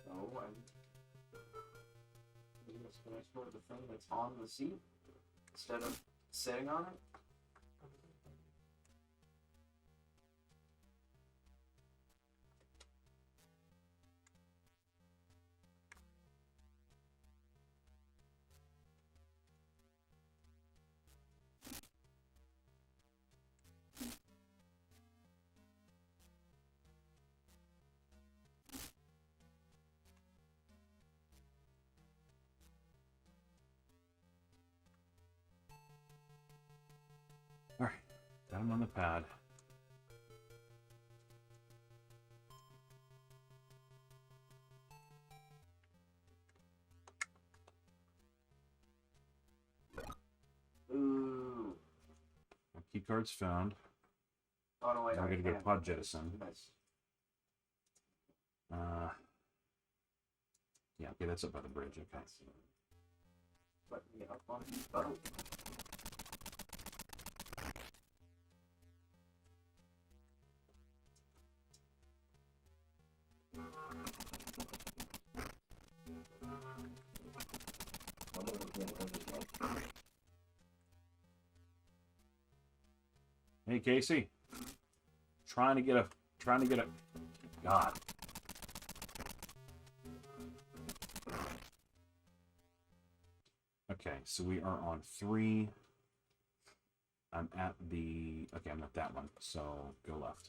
So, I'm just gonna store the thing that's on the seat instead of sitting on it. Alright, got him on the pad. Key cards found. Oh no, wait, Now I we gotta go to can't. pod jettison. Nice. Yeah, okay, that's up by the bridge. Okay. Let me up on it. Oh. Hey, Casey. Trying to get a. God. Okay, so we are on 3. I'm at the. Okay, I'm at that one. So go left.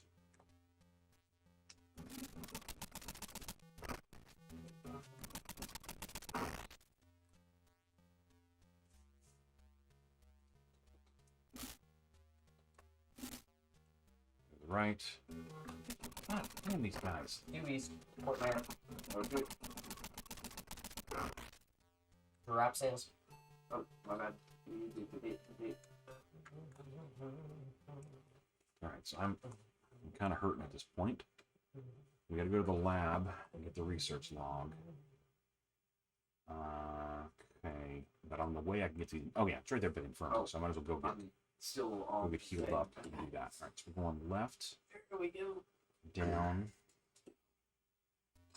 Right. God damn these guys. Due east, Port Manor. Okay. Giraffe sales. Oh, my bad. Alright, so I'm kind of hurting at this point. We gotta go to the lab and get the research log. Okay. But on the way I can get to. Oh, yeah, it's right there by the infirmary, so I might as well go get. I'm still on. Go get healed up and do that. Alright, so we're going left, Here we go. down,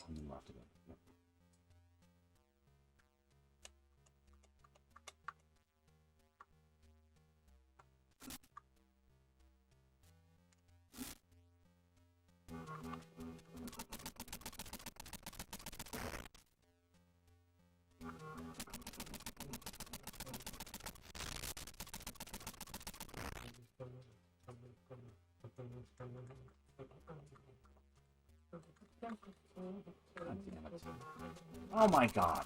and then left again. Yep. God damn it. Oh my god.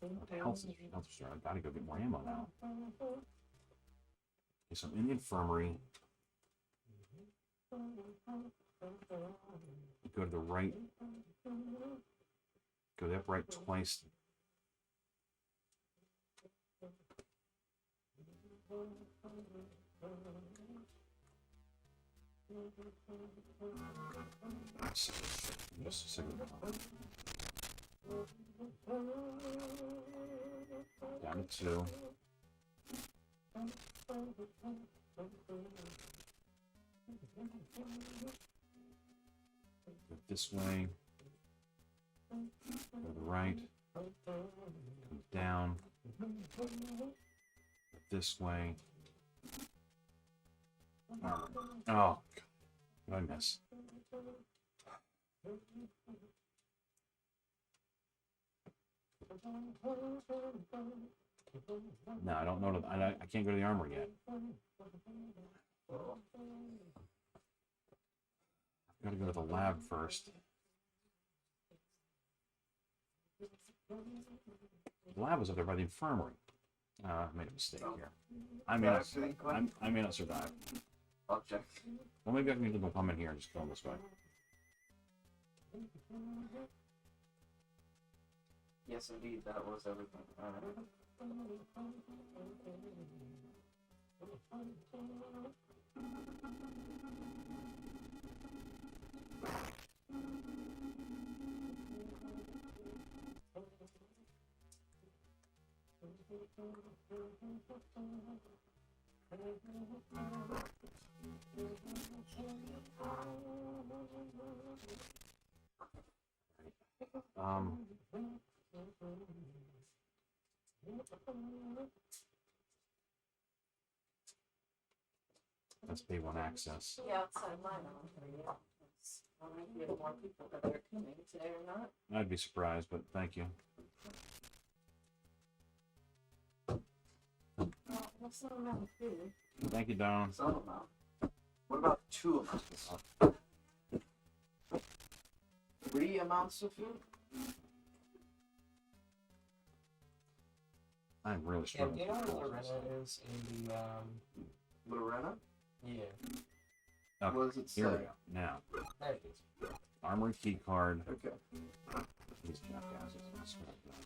What the hell is this? I gotta go get more ammo now. Okay, so I'm in the infirmary. Go to the right. Go to the upright twice. Just a second. Down to 2. Go this way. Go to the right. Come down. Go this way. Oh, God. What did I miss? No, I don't know. I can't go to the armory yet. I've got to go to the lab first. The lab was up there by the infirmary. I made a mistake here. I may not survive. I'll check. Well, maybe I can even come in here and just go this way. Yes, indeed, that was everything. That's P1 access. Yeah, outside mine, I don't hear you. I don't know if we have more people that are coming today or not. I'd be surprised, but thank you. Well, that's not enough food. Thank you, Don. Some amount. What about 2 amounts? 3 amounts of food? I'm really Yeah, struggling. do you know where Lorena is in the, Lorena? yeah. Okay, What does it say? here we go. Now, There it is. Armory key card. Okay. These jackasses. That's what I've done.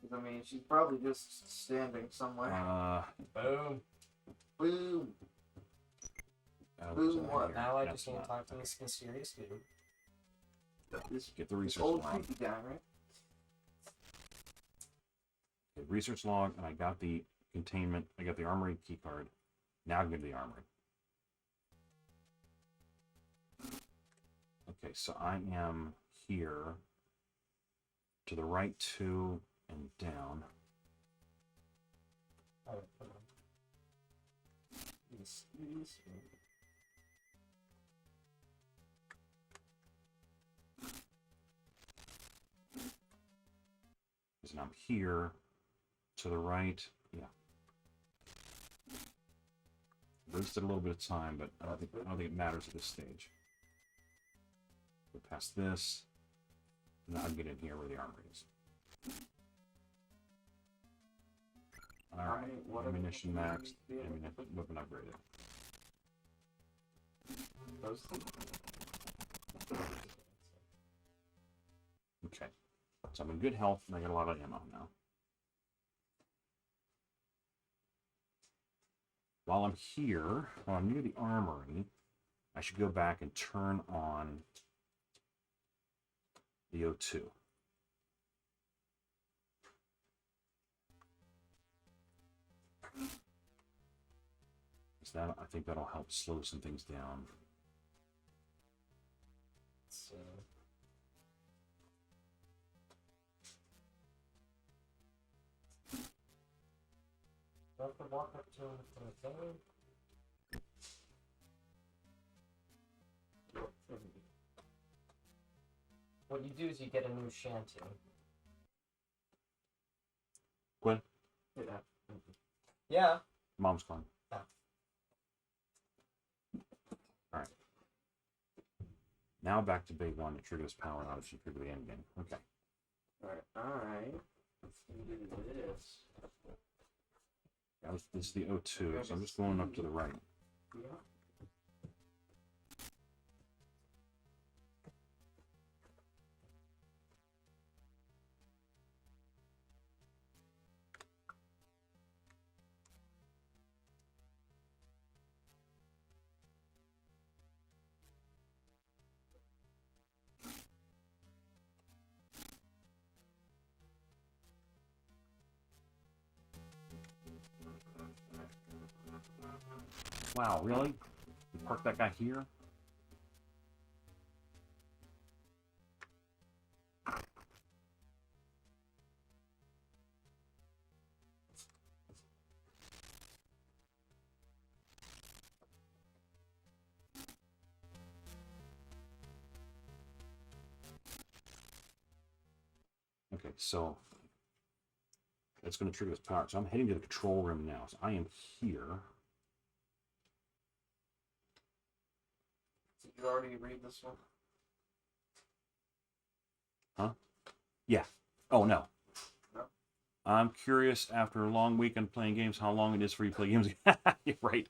Because, I mean, she's probably just standing somewhere. Boom. Boom. Oh, Boom, is that what? here? Now I That's just need to not- talk to this mysterious dude. This Get the this research old log. creepy guy, right? Okay, research log, and I got the containment. I got the armory key card. Now I can go to the armory. Okay, so I am here. To the right 2 and down. Alright, come on. Mysterious dude. And I'm here. To the right. Yeah. Wasted a little bit of time, but I don't think it matters at this stage. Go past this. Now I can get in here where the armory is. Alright. Ammunition maxed. Ammunition weapon upgraded. Those Okay. So I'm in good health and I got a lot of ammo now. While I'm here, while I'm near the armory, I should go back and turn on the O2. I think that'll help slow some things down. So, do I have to walk up to him for the thing? What you do is you get a new shanty. Gwen, Yeah. Yeah. mom's calling. Oh. Alright. Now back to Bay 1 to trigger this power outage and trigger the end game. Okay. Alright. Let's do this. This is the O2, so I'm just going up to the right. Yeah. Wow, really? You parked that guy here? Okay, so that's going to trigger this power. So I'm heading to the control room now. So I am here. Did you already read this one? Huh? Yeah. Oh, no. No? I'm curious, after a long weekend playing games, how long it is for you to play games. You're right.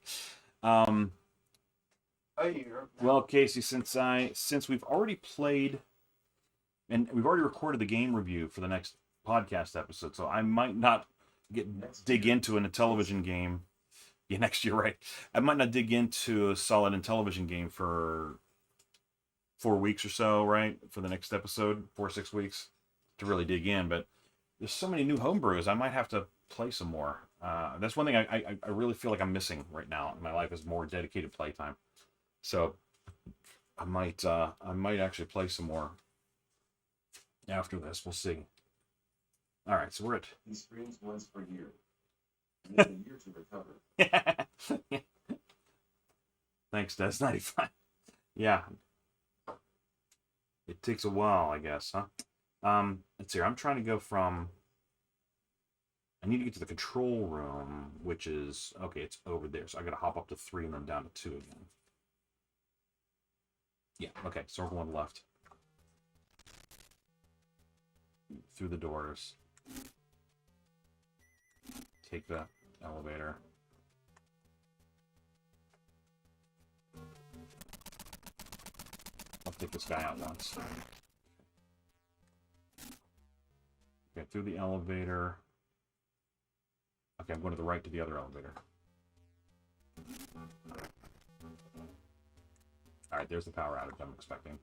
A year. Well, Casey, since we've already played, and we've already recorded the game review for the next podcast episode, so I might not dig into a television game. Yeah, next year, right? I might not dig into a solid Intellivision game for 4 weeks or so, right? For the next episode, 4 or 6 weeks to really dig in. But there's so many new homebrews, I might have to play some more. That's one thing I really feel like I'm missing right now in my life is more dedicated playtime. So I might actually play some more after this. We'll see. All right, so we're at. He screams once per year. You need a year to recover. Thanks, Des 95. Yeah. It takes a while, I guess, huh? Let's see. I'm trying to go from. I need to get to the control room, which is okay. It's over there, so I got to hop up to 3 and then down to 2 again. Yeah. Okay. So we're going left through the doors. Take the elevator. Up take this guy out once. Okay, through the elevator. Okay, I'm going to the right to the other elevator. Alright, there's the power outage I'm expecting.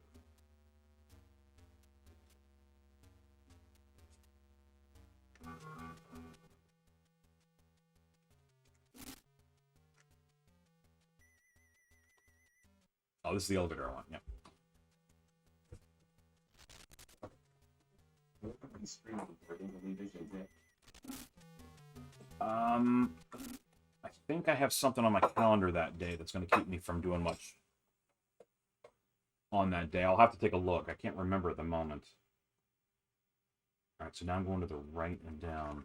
Oh, this is the elevator I want, yeah. I think I have something on my calendar that day that's going to keep me from doing much on that day. I'll have to take a look. I can't remember at the moment. Alright, so now I'm going to the right and down.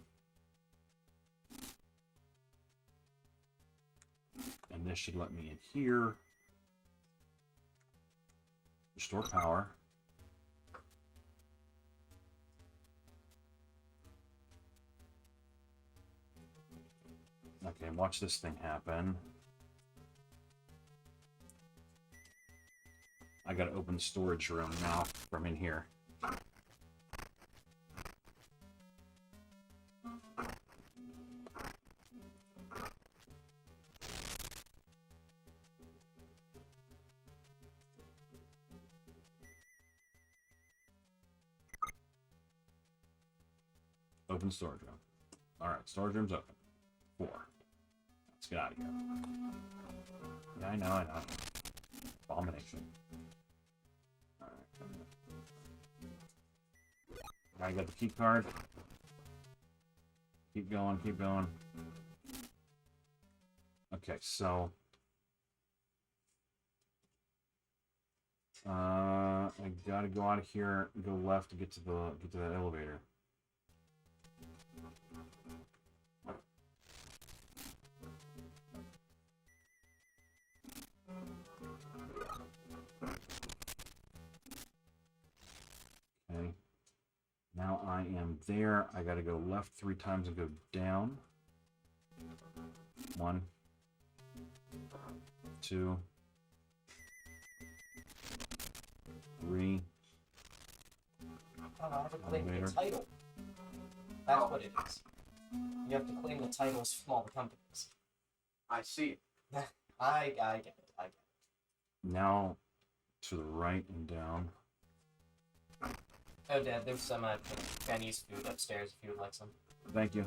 And this should let me in here. Restore power. Okay, watch this thing happen. I gotta open the storage room now from in here. Open storage room. Alright, storage room's open. 4. Let's get out of here. Yeah, I know. Abomination. Alright. I got the key card. Keep going, keep going. Okay, so I gotta go out of here and go left to get to that elevator. Okay. Now I am there. I gotta go left 3 times and go down. 1, 2, 3. Oh, I haven't claimed the title. That's what it is. You have to claim the titles from all the companies. I see. I get it. I get it. Now to the right and down. Oh, Dad, there's some Chinese food upstairs if you would like some. Thank you.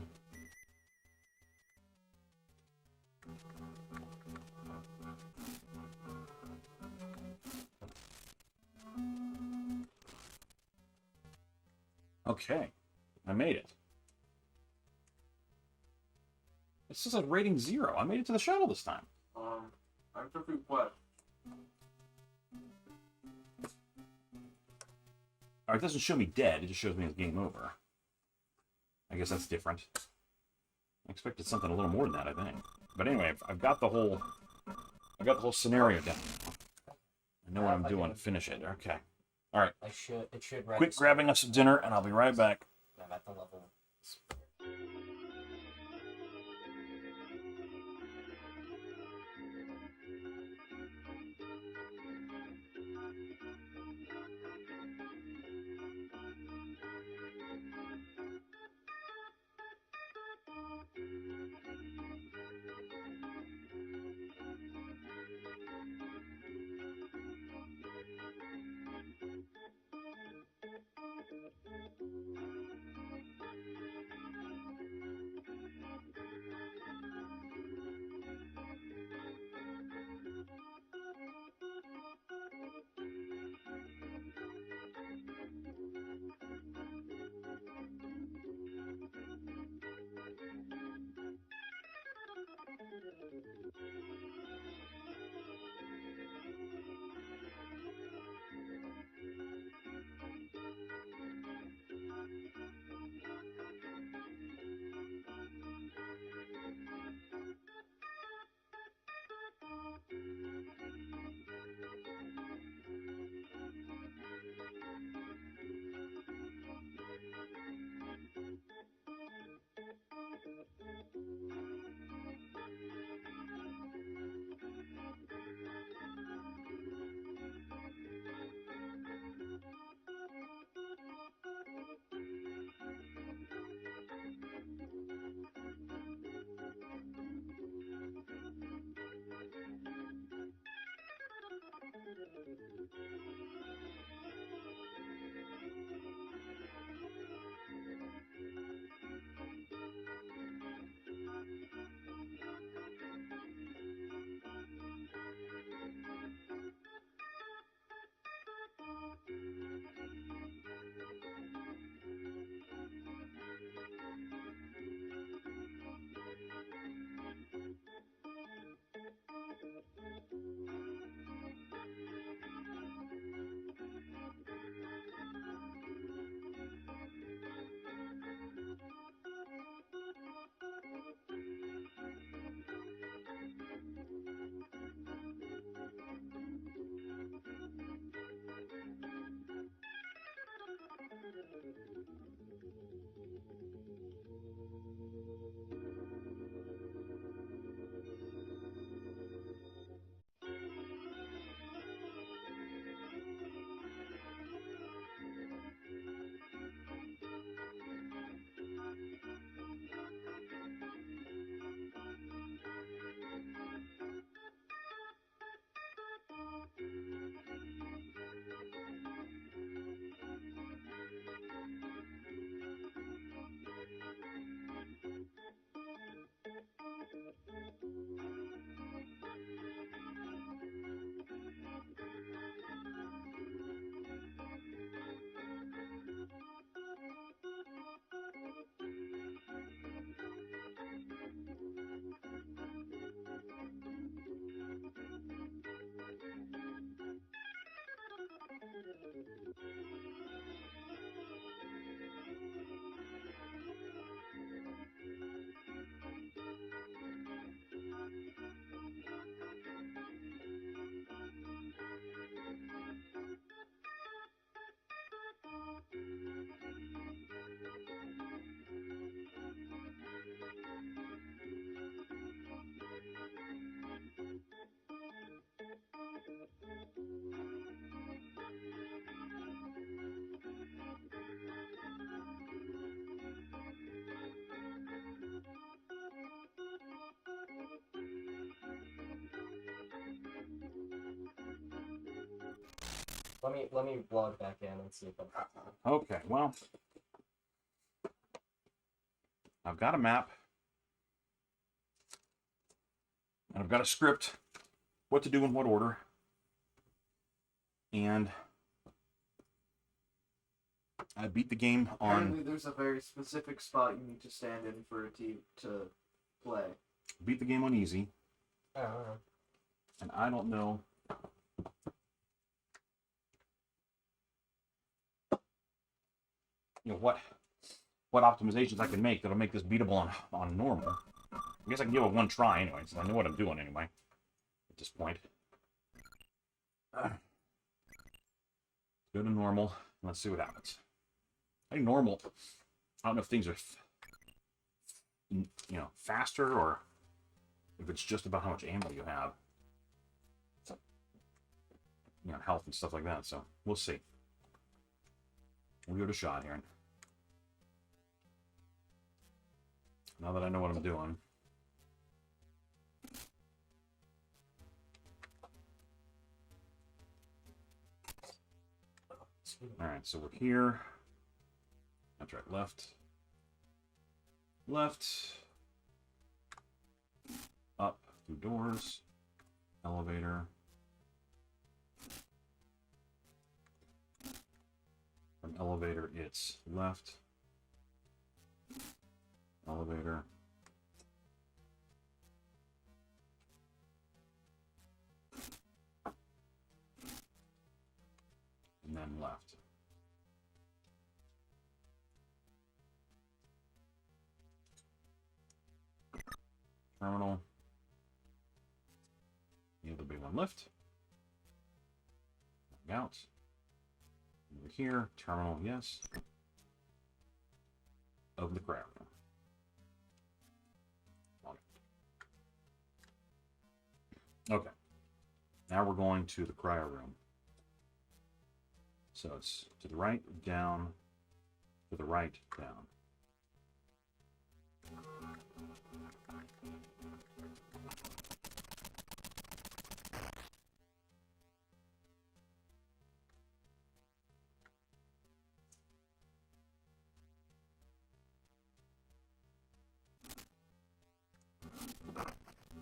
Okay, I made it. This is a rating 0. I made it to the shuttle this time. I'm perfectly what? Alright, it doesn't show me dead, it just shows me as game over. I guess that's different. I expected something a little more than that, I think. But anyway, I've got the whole scenario down. I know what I'm doing. Finish it. Okay. Alright. It should Quick grabbing us some dinner, and I'll be right back. I'm at the level. Let me log back in and see if I'm. Okay, well, I've got a map. And I've got a script, what to do in what order. And I beat the game on... Apparently there's a very specific spot you need to stand in for a team to play. Beat the game on easy. Oh. And I don't know... You know, what optimizations I can make that'll make this beatable on normal. I guess I can give it one try anyway, so I know what I'm doing anyway at this point. Go to normal, and let's see what happens. I think normal, I don't know if things are, faster or if it's just about how much ammo you have. Health and stuff like that, so we'll see. We'll give it a shot here. Now that I know what I'm doing. Alright, so we're here. That's right, left. Left. Up, through doors. Elevator. From elevator, it's left. Elevator. And then left. Terminal. You have the big one lift. Out. Over here, terminal, yes. Open the cryo room. Okay. Now we're going to the cryo room. So it's to the right, down, to the right, down.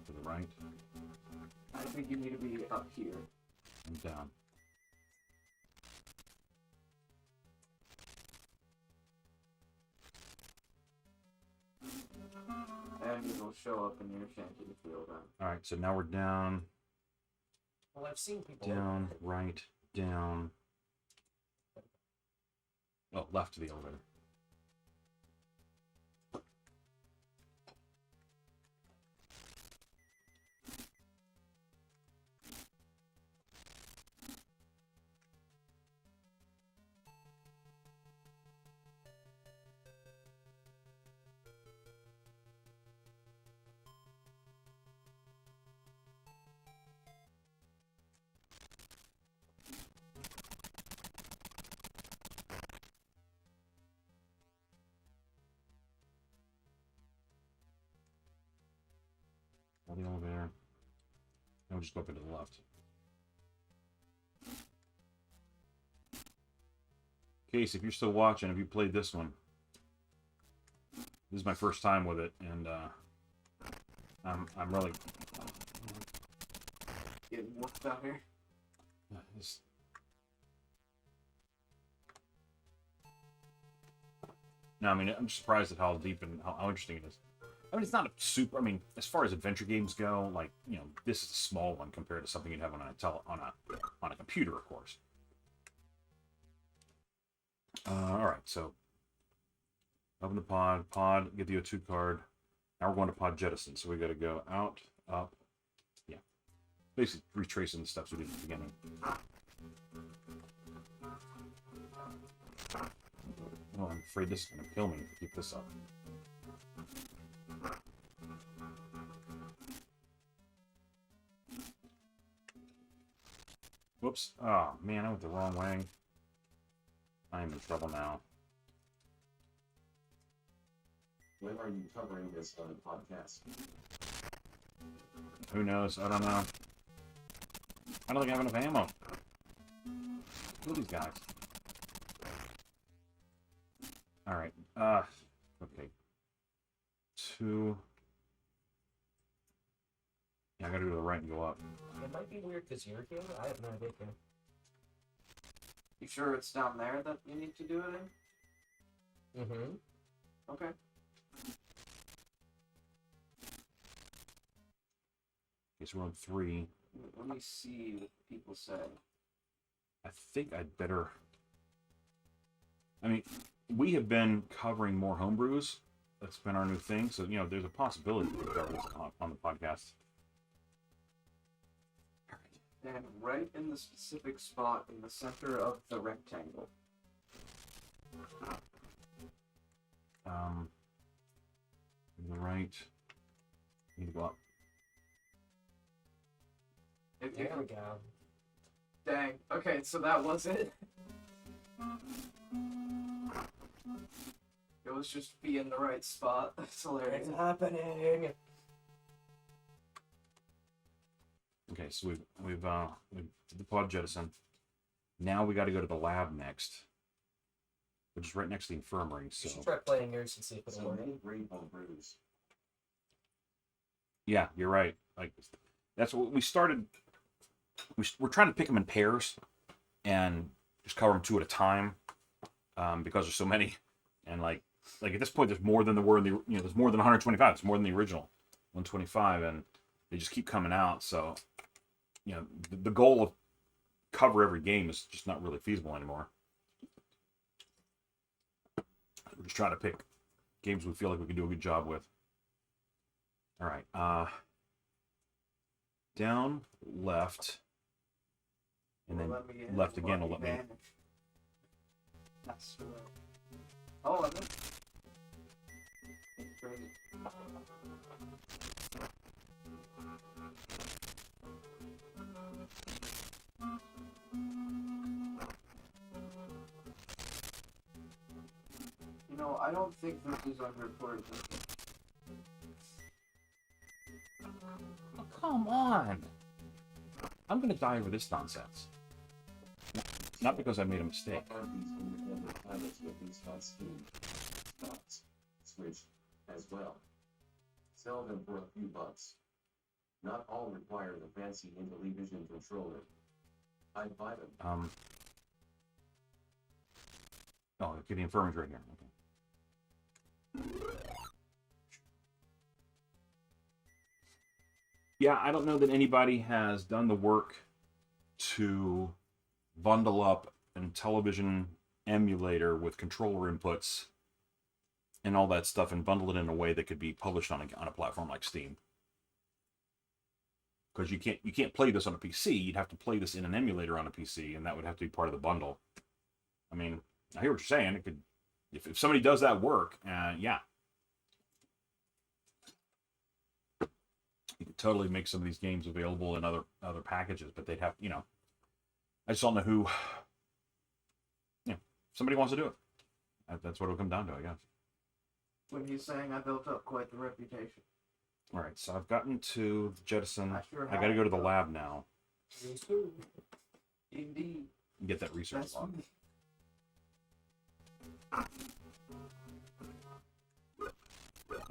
To the right. I think you need to be up here. And down. And it'll show up in your shanty field then. Alright, so now we're down, Well, I've seen people. down, right, down. Oh, left to the elevator. The elevator. And we'll just go up into the left. Case, if you're still watching, have you played this one? This is my first time with it, and I'm really Getting worked out here. No, I mean, I'm just surprised at how deep and how interesting it is. I mean, it's not a super. I mean, as far as adventure games go, like, this is a small one compared to something you'd have on a computer, of course. All right, so open the pod, get the O2 card. Now we're going to pod jettison, so we got to go out, up, yeah. Basically retracing the steps we did at the beginning. Oh, I'm afraid this is going to kill me if I keep this up. Whoops. Oh, man, I went the wrong way. I am in trouble now. When are you covering this on the podcast? Who knows? I don't know. I don't think I have enough ammo. Look at these guys. Alright, okay. 2. Yeah, I gotta go to the right and go up. It might be weird because you're here. I have no idea. You sure it's down there that you need to do it in? Mm-hmm. Okay. Okay, so we're on 3. Let me see what people say. I think I'd better... I mean, we have been covering more homebrews. That's been our new thing, so, you know, there's a possibility we could cover this on the podcast. And right in the specific spot in the center of the rectangle. To the right. Need to go up. There we go. Dang. Okay, so that was it. It was just be in the right spot. That's hilarious. It's happening. Okay, so we've did the pod jettison. Now we got to go to the lab next, which is right next to the infirmary. So You should try playing yours and see if it'll So work. many great homebrews. yeah, you're right. Like that's what we started. We're trying to pick them in pairs and just cover them 2 at a time because there's so many. And like at this point, there's more than there were in the there's more than 125. It's more than the original 125, and they just keep coming out. So the goal of cover every game is just not really feasible anymore. We're just trying to pick games we feel like we can do a good job with. All right, down, left, and then left again will let me. That's oh, I mean. Crazy. You know, I don't think this is unrecorded. Oh, come on! I'm gonna die over this nonsense. Not because I made a mistake. What are these independent titles released on Steam? Spots. Switch as well. Sell them for a few bucks. Not all require the fancy Intellivision controller. I'd buy them. Oh, okay, the infirmary's right here. Okay. Yeah, I don't know that anybody has done the work to bundle up a television emulator with controller inputs and all that stuff and bundle it in a way that could be published on a platform like Steam. Because you can't play this on a PC. You'd have to play this in an emulator on a PC, and that would have to be part of the bundle. I mean, I hear what you're saying. It could, if somebody does that work, yeah, you could totally make some of these games available in other packages. But they'd have, I just don't know who. Somebody wants to do it. That's what it'll come down to, I guess. When he's saying I built up quite the reputation. All right, so I've gotten to Jettison. I I got to go to the lab now. Indeed. And get that research That's log. me.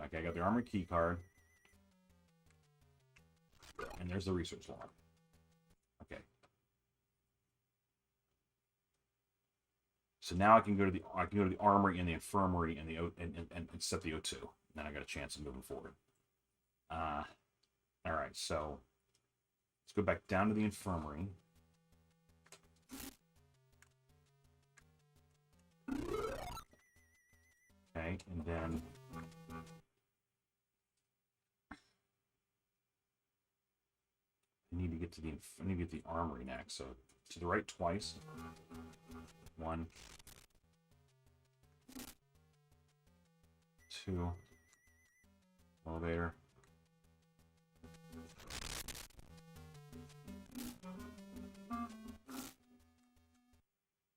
Okay, I got the armory key card. And there's the research log. Okay. So now I can go to the armory and the infirmary and and set the O2. Then I got a chance of moving forward. All right, so let's go back down to the infirmary. Okay, and then I need to get to the armory next. So to the right twice. 1, 2, elevator.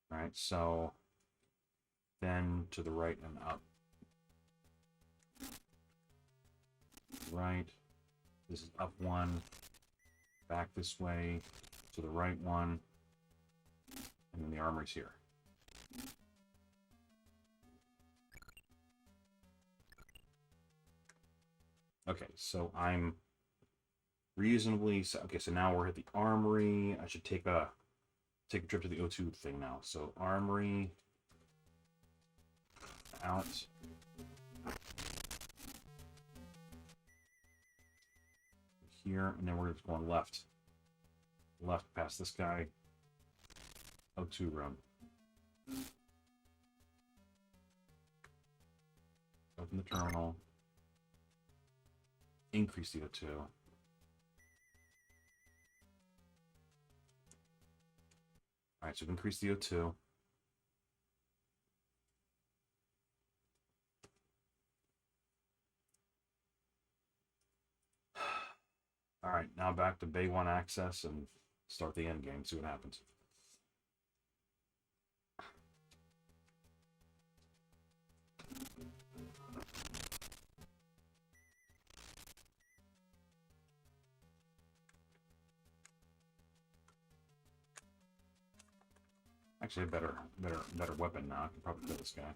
All right, so then to the right and up. Right. This is up 1. Back this way. To the right 1. And then the armory's here. Okay, so I'm reasonably okay. So now we're at the armory. I should take a trip to the O2 thing now. So armory out. Here, and then we're just going left. Left past this guy. O2 room. Open the terminal. Increase the O2. Alright, so increase the O2. Alright, now back to Bay 1 access and start the end game, see what happens. Actually, a better weapon now. I can probably kill this guy.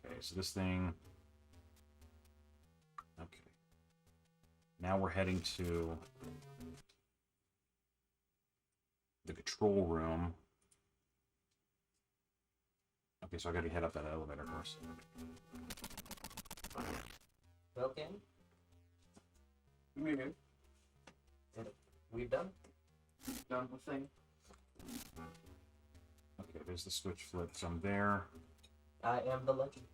Okay, so this thing. Okay. Now we're heading to the control room. Okay, so I gotta head up that elevator first. Okay. Maybe. We've done? Done the thing. Okay, there's the switch flip. So I'm there. I am the legend.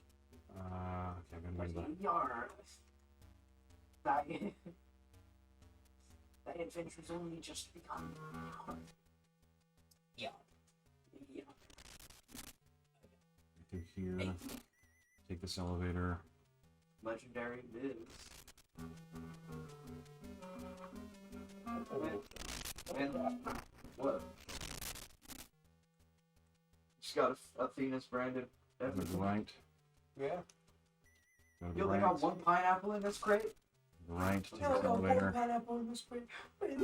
Okay, I'm gonna move the... Yar. That adventure's only just begun. Yeah. Yeah. Through here. Take this elevator. Legendary Viz. And what? Just got Athena's branded Go to the everything. right. Yeah. Go to the You only right. got one pineapple in this crate? Right. Take I this got one elevator. pineapple in this crate. Man,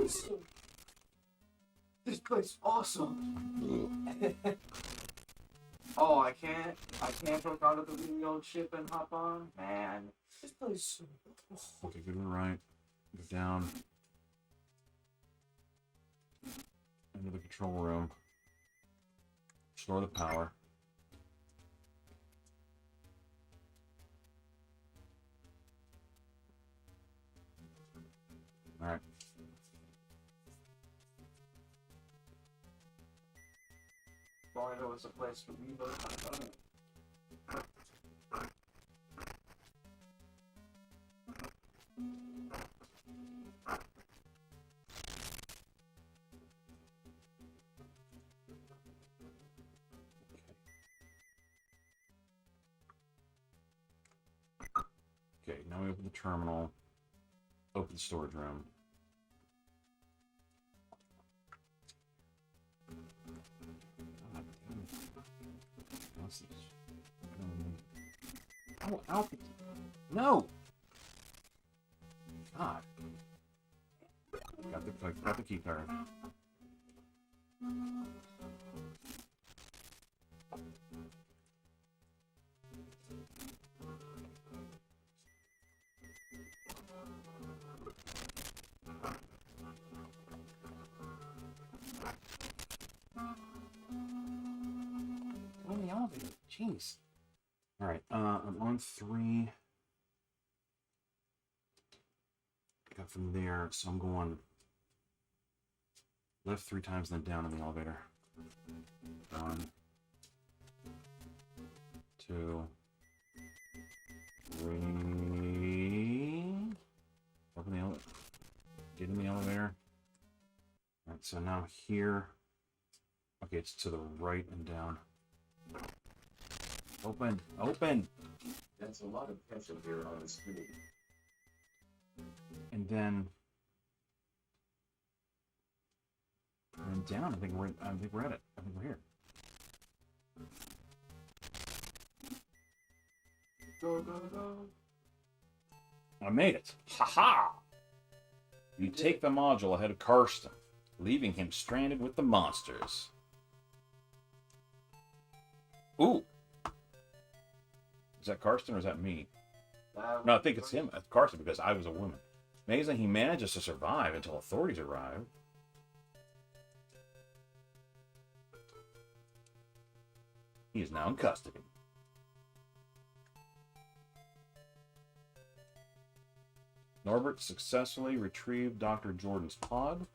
This place is awesome. Oh, I can't hook onto the really old ship and hop on? Man. this place. Okay, go to the right. Go down. Into the control room. Restore the power. Alright. All I know is a place to reload my gun. Okay, now we open the terminal. Open the storage room. God damn it. What's this? Oh, Alfie! No! God. Got the key card. On the elevator. Jeez. Alright, I'm on 3. Got from there, so I'm going left 3 times, then down in the elevator. 1, 2, 3. Open the elevator. Get in the elevator. Alright, so now here. Okay, it's to the right and down. Open! Open! That's a lot of tension here on the screen. And then down. I think we're at it. I think we're here. Go, go, go. I made it. Ha ha! You take the module ahead of Karsten, leaving him stranded with the monsters. Ooh! Is that Karsten or is that me? No, I think it's him. It's Karsten because I was a woman. Amazing he manages to survive until authorities arrive. He is now in custody. Norbert successfully retrieved Dr. Jordan's pod.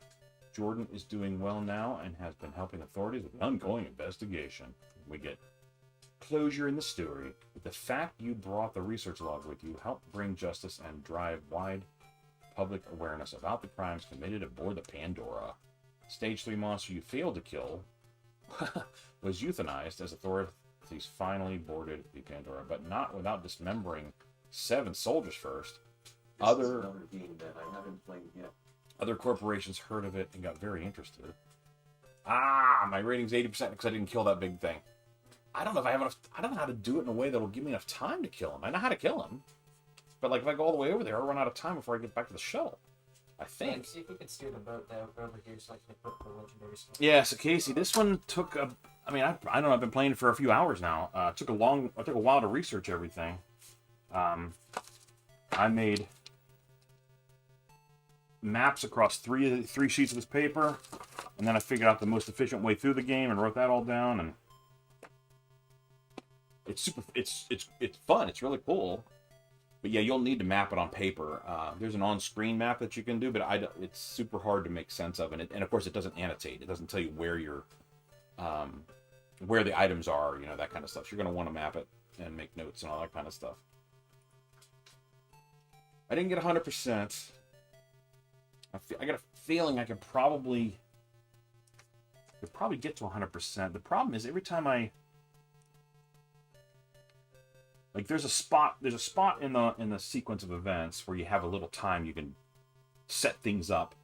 Jordan is doing well now and has been helping authorities with an ongoing investigation. We get closure in the story. The fact you brought the research log with you helped bring justice and drive wide public awareness about the crimes committed aboard the Pandora. Stage 3 monster you failed to kill was euthanized as authorities finally boarded the Pandora, but not without dismembering 7 soldiers first. This is another game that I haven't played yet. Other corporations heard of it and got very interested. Ah, my rating's 80% because I didn't kill that big thing. I don't know if I have enough. I don't know how to do it in a way that will give me enough time to kill him. I know how to kill him, but like if I go all the way over there, I'll run out of time before I get back to the shuttle. I think. See if we can steer the boat down over here so I can equip the legendary stuff. Yeah, so Casey, this one took a. I mean, I don't know. I've been playing for a few hours now. It took a while to research everything. I made maps across three sheets of this paper, and then I figured out the most efficient way through the game and wrote that all down. And it's super. It's fun. It's really cool. But yeah, you'll need to map it on paper. There's an on-screen map that you can do, but it's super hard to make sense of, and of course it doesn't annotate. It doesn't tell you where where the items are, you know, that kind of stuff. So you're going to want to map it and make notes and all that kind of stuff. I didn't get 100%. I got a feeling I could probably get to 100%. The problem is every time there's a spot in the sequence of events where you have a little time you can set things up,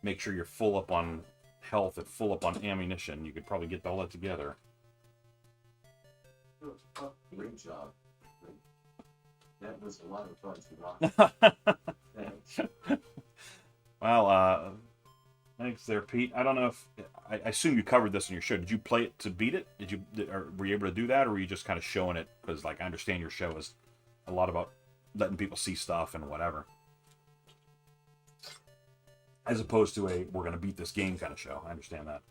make sure you're full up on health and full up on ammunition. You could probably get all that together. Great job. That was a lot of fun to watch. Thanks. Well, thanks there, Pete. I don't know if I assume you covered this in your show. Did you play it to beat it? Were you able to do that, or were you just kind of showing it because, like, I understand your show is a lot about letting people see stuff and whatever, as opposed to a we're gonna beat this game kind of show. I understand that.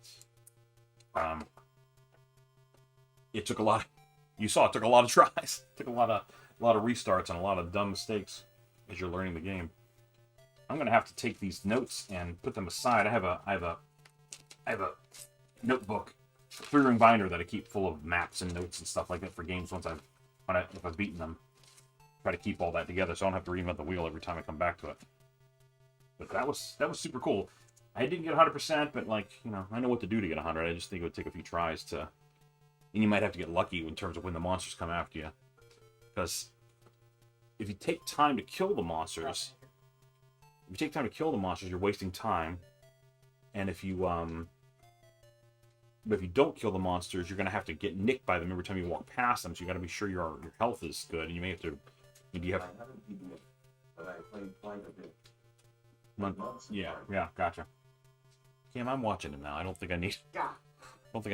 It took a lot. You saw it took a lot of tries. It took a lot of restarts and a lot of dumb mistakes as you're learning the game. I'm gonna have to take these notes and put them aside. I have a notebook, 3-ring binder that I keep full of maps and notes and stuff like that for games if I've beaten them. Try to keep all that together so I don't have to reinvent the wheel every time I come back to it. But that was super cool. I didn't get 100%, but like, you know, I know what to do to get 100. I just think it would take a few tries to, and you might have to get lucky in terms of when the monsters come after you, because if you take time to kill the monsters. If you take time to kill the monsters, you're wasting time. And if you don't kill the monsters, you're gonna have to get nicked by them every time you walk past them. So you got to be sure your health is good, and you may have to. Maybe you have. I haven't beaten it, but I played quite a bit. Yeah, gotcha. Cam, I'm watching it now. I don't think I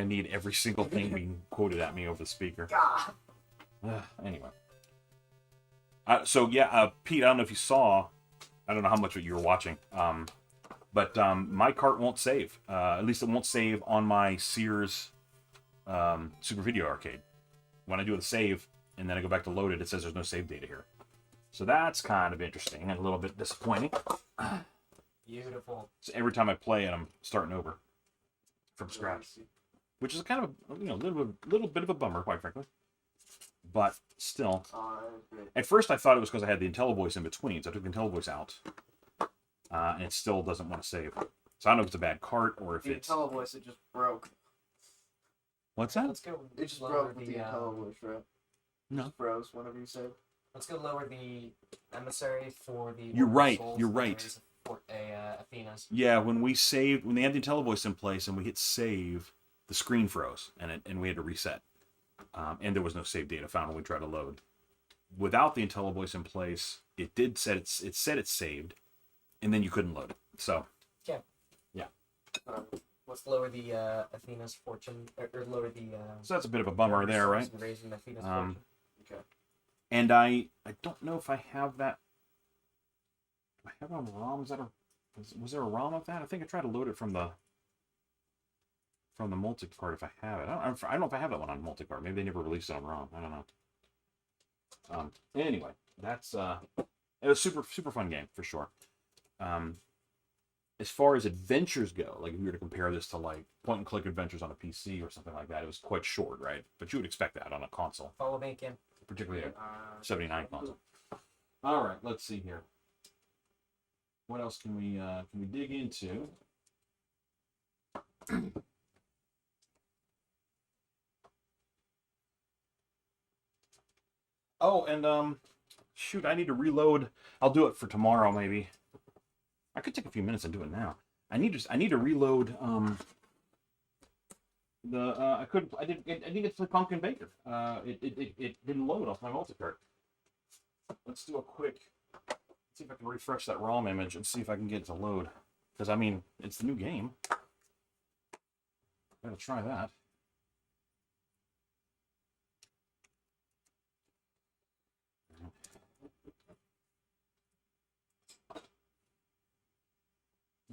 need every single thing being quoted at me over the speaker. Anyway. Pete, I don't know if you saw. I don't know how much you were watching, but my cart won't save. At least it won't save on my Sears Super Video Arcade. When I do the save and then I go back to load it, it says there's no save data here. So that's kind of interesting and a little bit disappointing. Beautiful. So every time I play it, I'm starting over from scratch, which is kind of little bit of a bummer, quite frankly. But still, at first I thought it was because I had the IntelliVoice in between, so I took the IntelliVoice out, and it still doesn't want to save. So I don't know if it's a bad cart or if it's... The IntelliVoice, it just broke. What's that? Let's go. It just broke with the IntelliVoice, right? No. It just froze whenever you saved. Let's go lower the emissary for the... You're right, souls you're and right. raise Athena's. Yeah, when we saved, when they had the IntelliVoice in place and we hit save, the screen froze, and we had to reset. And there was no save data found when we tried to load. Without the IntelliVoice in place, it did said it said it's saved, and then you couldn't load it. So Let's lower the Athena's fortune, or lower the. so that's a bit of a bummer there, right? resource and raising Athena's fortune. Okay. And I don't know if I have that. Do I have it on ROM? Was there a ROM of that? I think I tried to load it from the multi-card if I have it. I don't know if I have that one on multi-card. Maybe they never released it on ROM. I don't know. Anyway, that's it was super fun game for sure. As far as adventures go, like if we were to compare this to like point and click adventures on a PC or something like that, it was quite short, right? But you would expect that on a console. Follow me, Kim. Particularly a 79 console. All right, let's see here. What else can we dig into? Oh, and shoot, I need to reload. I'll do it for tomorrow, maybe. I could take a few minutes and do it now. I need to reload. I didn't get to play Pumpkin Baker. It didn't load off my multi-card. Let's do a quick. See if I can refresh that ROM image and see if I can get it to load. Because I mean, it's the new game. Gotta try that.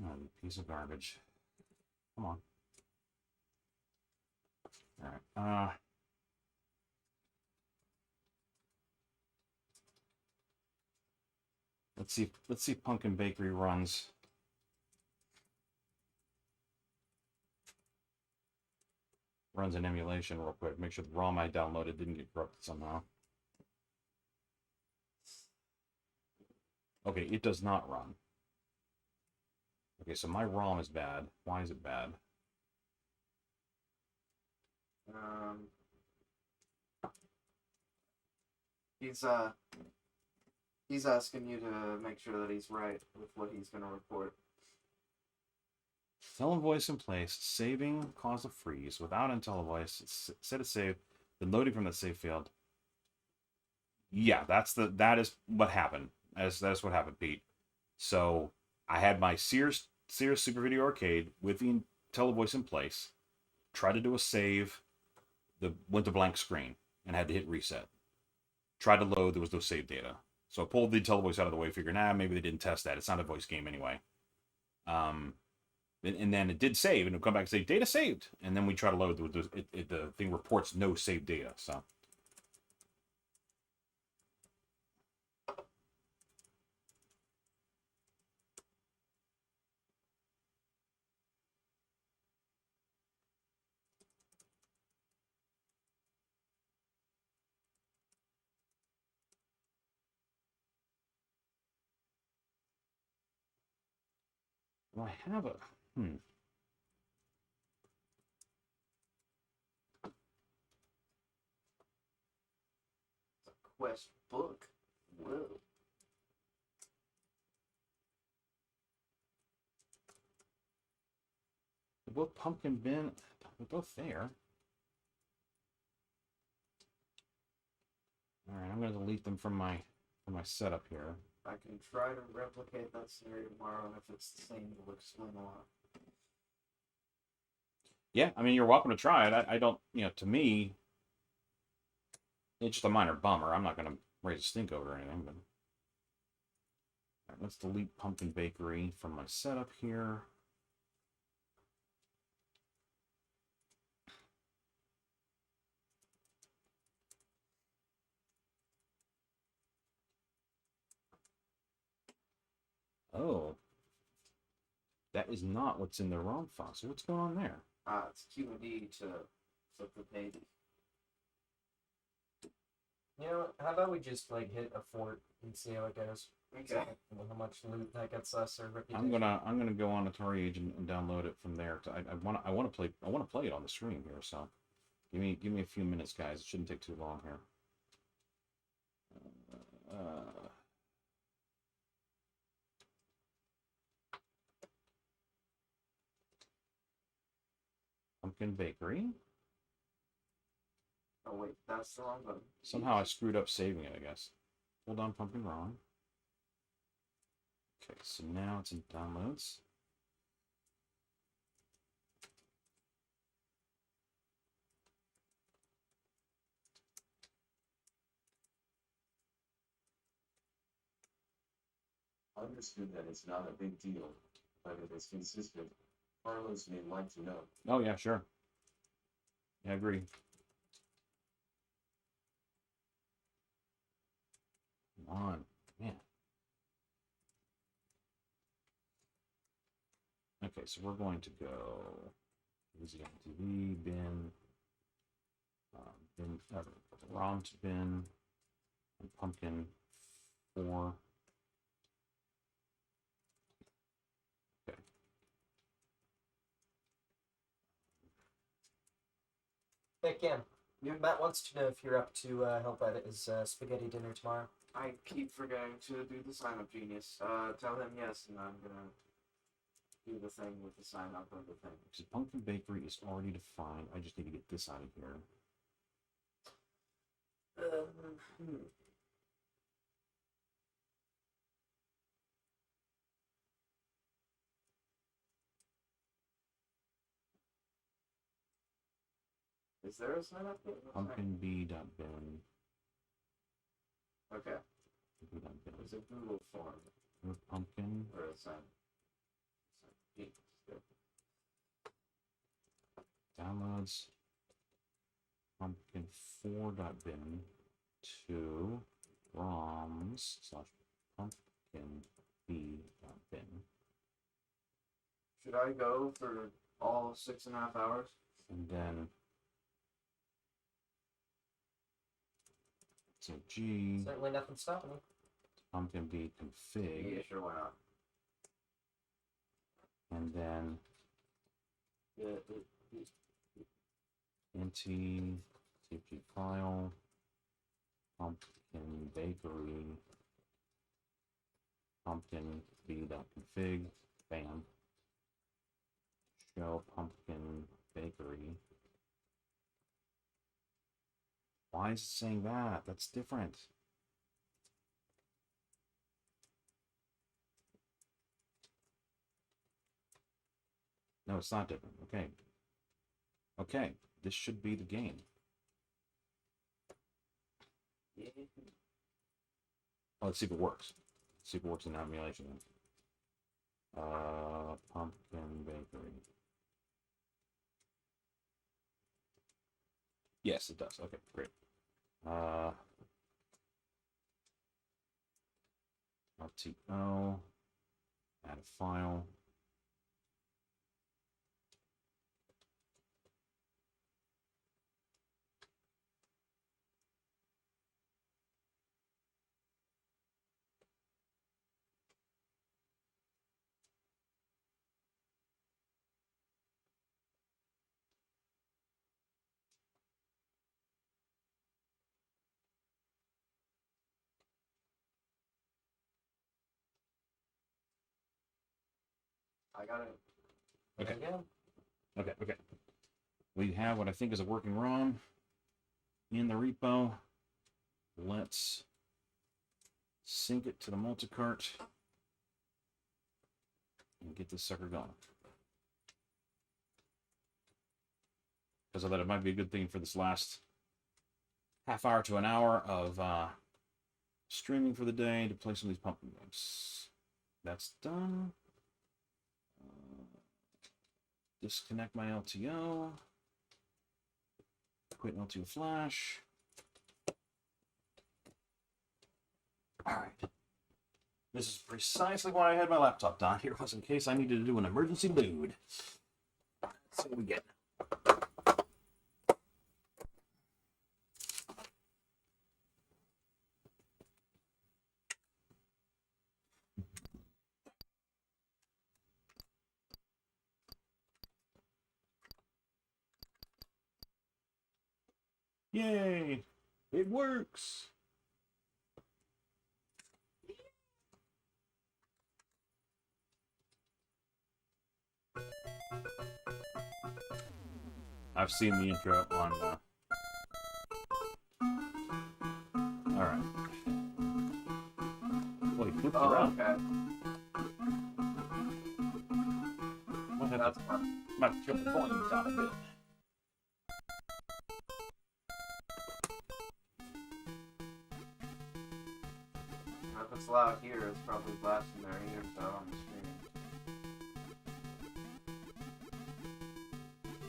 Oh, you piece of garbage. Come on. All right. Let's see if Pumpkin Bakery runs. Runs an emulation real quick. Make sure the ROM I downloaded didn't get corrupted somehow. Okay, it does not run. Okay, so my ROM is bad. Why is it bad? He's asking you to make sure that he's right with what he's going to report. IntelliVoice in place. Saving caused a freeze. Without IntelliVoice, it said it's saved. Then loading from the save field. Yeah, that is what happened. That's what happened, Pete. So I had my Sears Super Video Arcade with the IntelliVoice in place. Tried to do a save. Went to blank screen and had to hit reset. Tried to load. There was no save data. So I pulled the IntelliVoice out of the way. Figured, maybe they didn't test that. It's not a voice game anyway. And then it did save, and it'll come back and say data saved. And then we try to load. The thing reports no saved data. So. Well, I have a Quest book. Whoa. They're both Pumpkin Bin. They're both there. All right, I'm going to delete them from my setup here. I can try to replicate that scenario tomorrow, and if it's the same, it'll explain a lot. Yeah, I mean, you're welcome to try it. I don't, to me, it's just a minor bummer. I'm not going to raise a stink over it or anything, but. All right, let's delete Pumpkin Bakery from my setup here. Oh, that is not what's in the ROM file. So what's going on there? It's Q&D to flip the page. You know, how about we just like hit a fort and see how it goes? Okay. How much loot that gets us or reputation. I'm gonna go on Atari Age and download it from there. I want to play it on the stream here. So give me a few minutes, guys. It shouldn't take too long here. Pumpkin Bakery. Oh wait, that's the wrong button. Somehow I screwed up saving it, I guess. Hold on, Pumpkin Wrong. Okay, so now it's in downloads. Understood that it's not a big deal, but if it's consistent, Carlos may like to know. Oh yeah, sure. Yeah, I agree. Come on, man. Okay, so we're going to go easy on TV, bin, ROMs bin, and pumpkin 4. Okay. Hey, Cam. Matt wants to know if you're up to help edit his spaghetti dinner tomorrow. I keep forgetting to do the sign up, genius. Tell him yes, and I'm gonna do the thing with the sign up of the thing. So pumpkin bakery is already defined. I just need to get this out of here. Is there a sign up? Pumpkin b.bin. Okay. B.bin. There's a Google form. With pumpkin. Or a sign. Downloads. Pumpkin 4.bin to ROMs / pumpkin b.bin. Should I go for all 6.5 hours? And then so G Certainly nothing stopping you. pumpkin b config. Yeah, sure, why not? And then int cp file pumpkin bakery pumpkin b.config. Bam. Show pumpkin bakery. Why is it saying that? That's different. No, it's not different. Okay. Okay. This should be the game. Oh, let's see if it works. Let's see if it works in that emulation. Pumpkin bakery. Yes, it does. Okay, great. RTO. Add a file. I got it. Okay. There you go. Okay. We have what I think is a working ROM in the repo. Let's sync it to the multi-cart and get this sucker going. Because I thought it might be a good thing for this last half hour to an hour of streaming for the day to play some of these pumpkin games. That's done. Disconnect my LTO. Quit LTO flash. Alright. This is precisely why I had my laptop down here, was in case I needed to do an emergency boot. Let's see what we get. Yay! It works! I've seen the intro on. All right. Well, he flipped around. Okay. That's fun. I'm about to jump the volume down a bit. If it's loud here, it's probably blasting their ears out on the screen.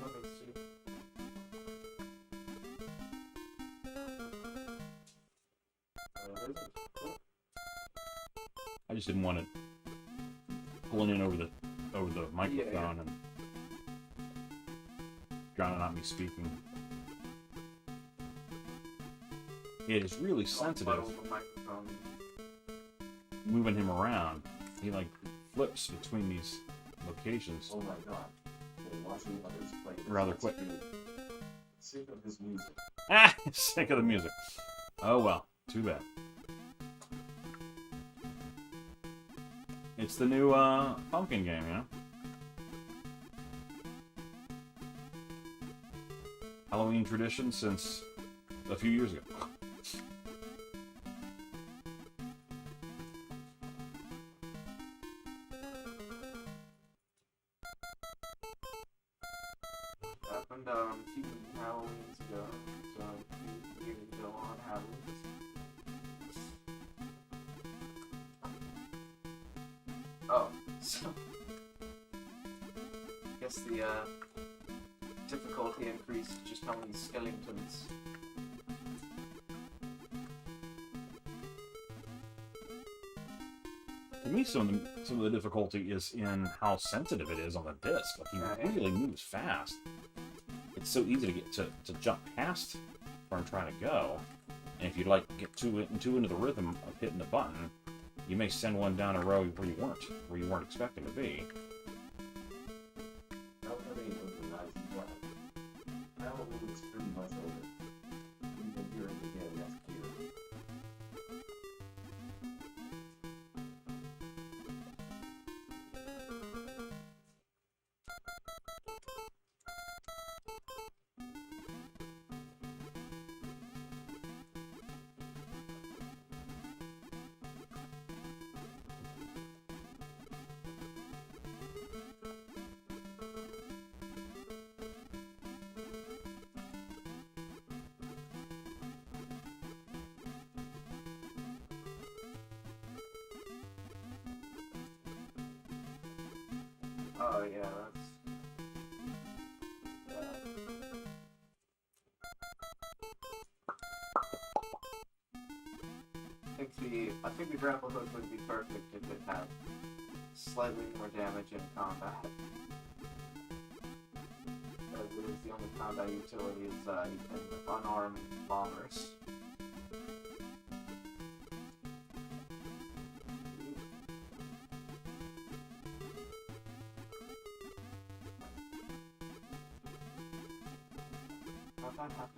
Let me see. I just didn't want it pulling in over the microphone and drowning out me speaking. It is really sensitive. The microphone. Moving him around, he like flips between these locations Oh my god. Been watching others play this rather last quick. game. Sick of his music. Ah, sick of the music. Oh well, too bad. It's the new pumpkin game, you know? Halloween tradition since a few years ago. Happened a few Halloweens ago, so a few years ago on Halloween. Oh, so I guess the difficulty increased just how many skeletons. To me, some of the difficulty is in how sensitive it is on the disc. Like, he really moves fast. It's so easy to get to jump past where I'm trying to go. And if you like get too into the rhythm of hitting the button, you may send one down a row where you weren't expecting to be. Nowadays with the rising tide, Halloween is pretty much over. We've been hearing again next year. Oh yeah, that's. I think the grapple hook would be perfect if it had slightly more damage in combat. As it is the only combat utility is in unarmed bombers. How'd that happen?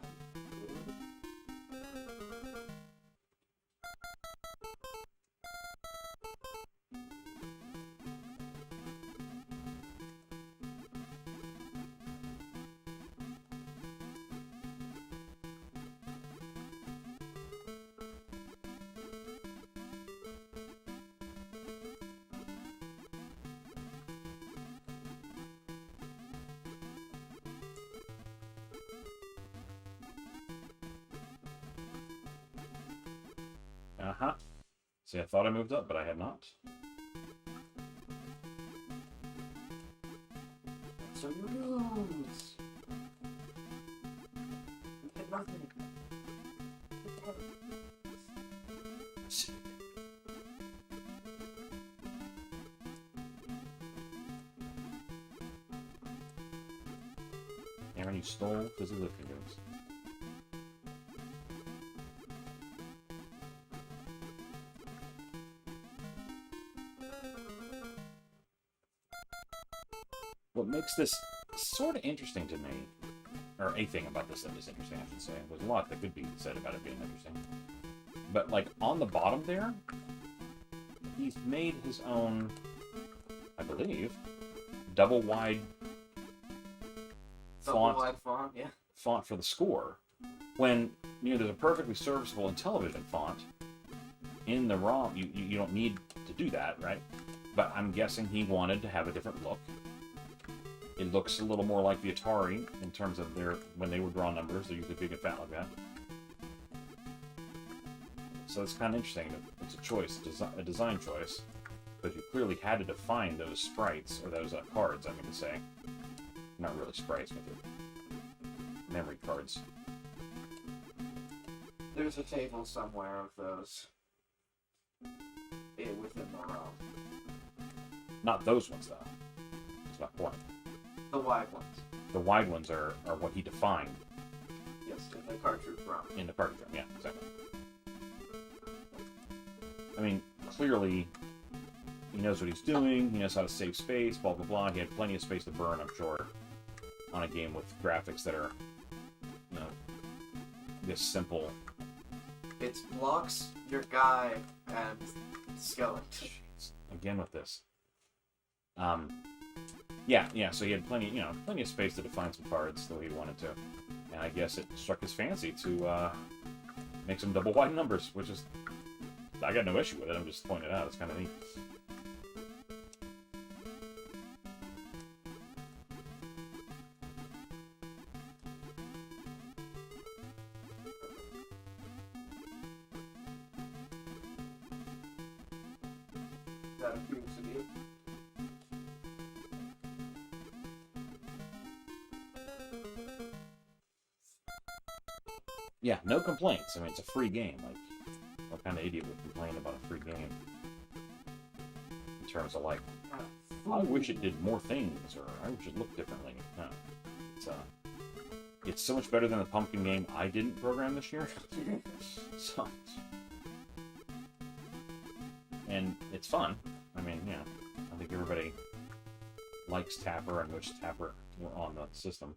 Uh-huh. See, I thought I moved up, but I had not. So you lose. You did nothing. Aaron, you stole fizzy lifting goods. What makes this sort of interesting to me, or a thing about this that is interesting, I should say. There's a lot that could be said about it being interesting. But, like, on the bottom there, he's made his own, I believe, double-wide Double-wide font, yeah. font for the score. When, you know, there's a perfectly serviceable Intellivision font in the ROM. You don't need to do that, right? But I'm guessing he wanted to have a different look. It looks a little more like the Atari in terms of their when they would draw numbers. They're usually big and fat like that. So it's kind of interesting. It's a choice, a design choice, because you clearly had to define those sprites or those cards. I'm going to say, not really sprites, but they're memory cards. There's a table somewhere of those within the realm. Not those ones though. That's my point. The wide ones. The wide ones are what he defined. Yes, in the cartridge realm. In the cartridge realm, yeah, exactly. I mean, clearly, he knows what he's doing. He knows how to save space. Blah blah blah. He had plenty of space to burn, I'm sure, on a game with graphics that are, you know, this simple. It's blocks, your guy, and skeleton. Again with this. Yeah. So he had plenty of space to define some cards the way he wanted to, and I guess it struck his fancy to make some double wide numbers, which is, I got no issue with it. I'm just pointing it out. It's kind of neat. That appears to be. Yeah, no complaints. I mean, it's a free game. Like, what kind of idiot would complain about a free game? In terms of like, I wish it did more things, or I wish it looked differently. No, it's so much better than the pumpkin game I didn't program this year. So, and it's fun. I mean, yeah, I think everybody likes Tapper and wishes Tapper were on the system.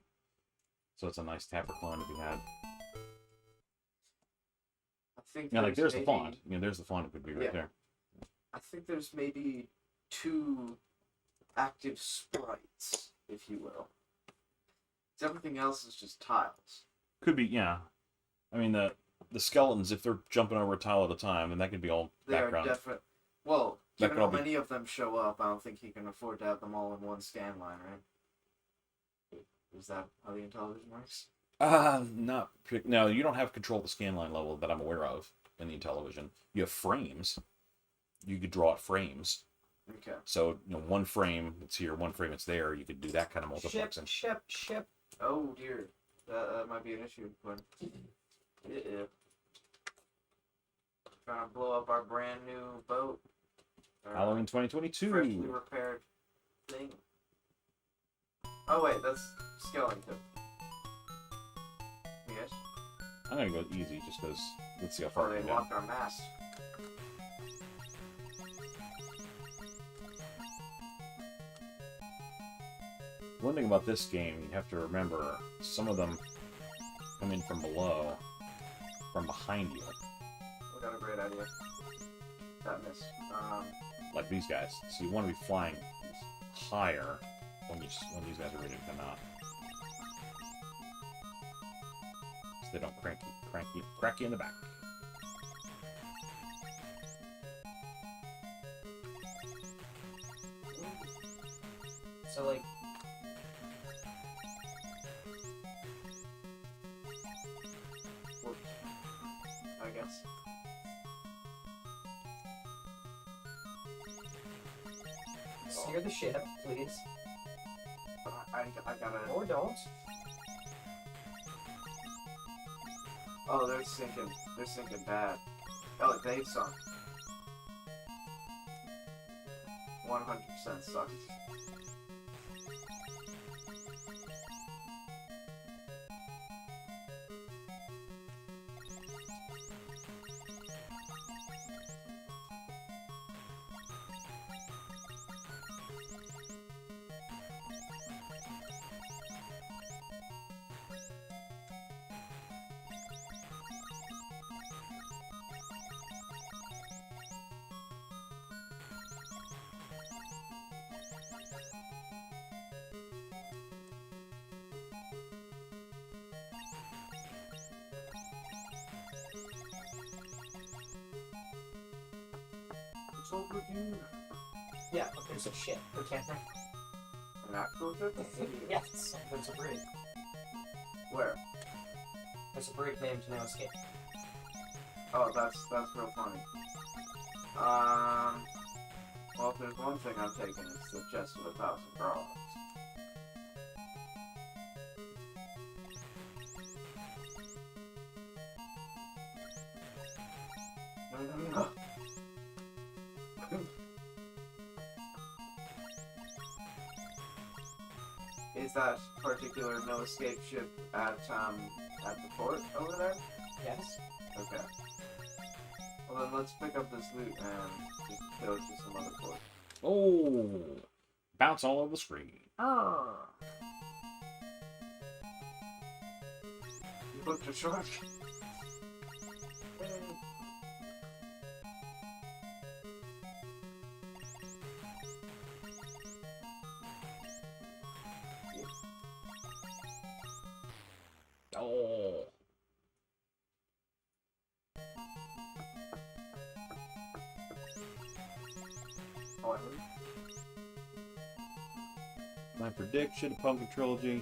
So it's a nice Tapper clone to be had. I think Yeah, like there's maybe, the font. You know, there's the font. It would be right there. I think there's maybe 2 active sprites, if you will. Everything else is just tiles. Could be, yeah. I mean, the skeletons, if they're jumping over a tile at a time, then that could be all They background. are definite. Well, That given could how all be- many of them show up, I don't think he can afford to have them all in one scan line, right? Is that how the Intellivision works? No, you don't have control of the scan line level that I'm aware of in the Intellivision. You have frames. You could draw at frames. Okay. So, you know, one frame it's here, one frame it's there. You could do that kind of multiplexing. Ship. Oh dear, that might be an issue. But trying to blow up our brand new boat. Halloween 2022. Freshly repaired thing. Oh wait, that's skeleton. Yes. I'm gonna go easy just because let's see how far Oh, I they can go. locked our mast. One thing about this game, you have to remember, some of them come in from below, from behind you, I got a great idea. That missed. like these guys. So you want to be flying higher when these guys are ready to come out, so they don't crack you in the back. So like, I guess. steer the ship, please. I gotta. Or don't. Oh, they're sinking. They're sinking bad. Oh, they've sunk. 100% sucked. Yeah, but there's a ship. We can't. an actual ship? Yes, there's a brig. Where? There's a brig named No Escape. Oh, that's real funny. Well, if there's one thing I'm taking, it's the chest of 1,000 frogs. No. Is that particular no escape ship at the port over there? Yes. Okay. Well then let's pick up this loot and just go to some other port. Oh, bounce all over the screen. You booked a shark? Oh. Oh, My prediction, Pumpkin Trilogy.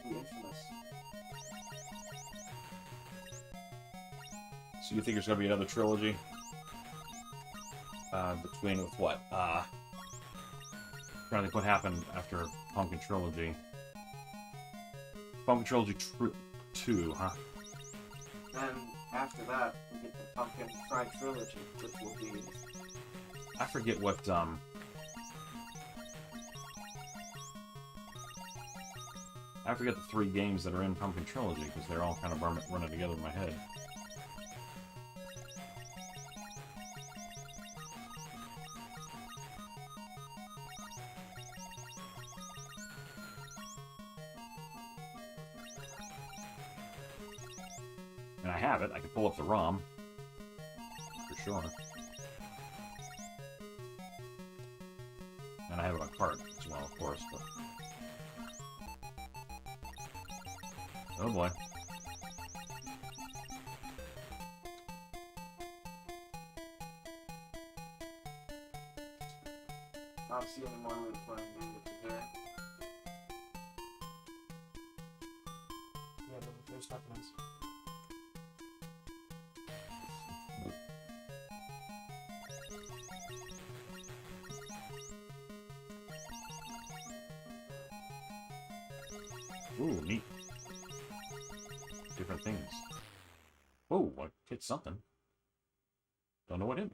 the infamous. So you think there's gonna be another trilogy? Between with what? Trying to think what happened after Pumpkin Trilogy. Pumpkin Trilogy 2, huh? Then after that, we get the Pumpkin Fried Trilogy, which will be I forget what I forget the 3 games that are in Pumpkin Trilogy because they're all kind of running together in my head. And I have it. I can pull up the ROM for sure. And I have it on cart as well, of course. But... oh boy. I don't see any more loot playing today. Yeah, but there's nothing else. Ooh, neat. Different things. Oh, I hit something. Don't know what hit.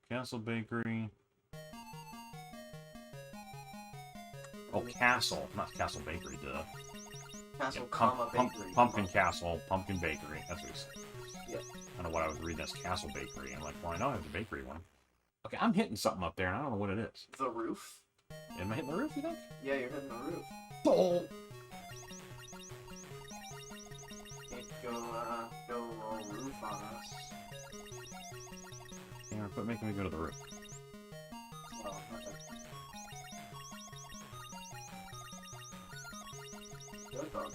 Castle Bakery. Oh, Castle, not Castle Bakery, duh. Castle, Yeah, comma, bakery. Pumpkin Castle, Pumpkin Bakery. That's what he said. Yep. I don't know what I was reading as Castle Bakery. I'm like, well, I know I have the bakery one. Okay, I'm hitting something up there, and I don't know what it is. The roof? Am I hitting the roof, you think? Yeah, you're hitting the roof. Oh! Can't go all roof on us. Yeah, quit making me go to the roof. Well, okay. Good dog.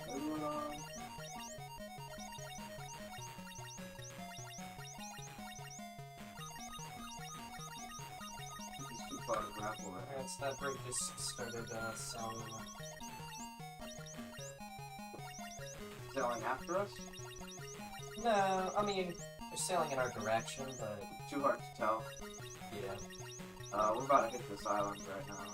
He's too far to grapple right. Alright, so that brig just started selling. Selling after us? No, I mean, they're sailing in our direction, but Too hard to tell. yeah. We're about to hit this island right now.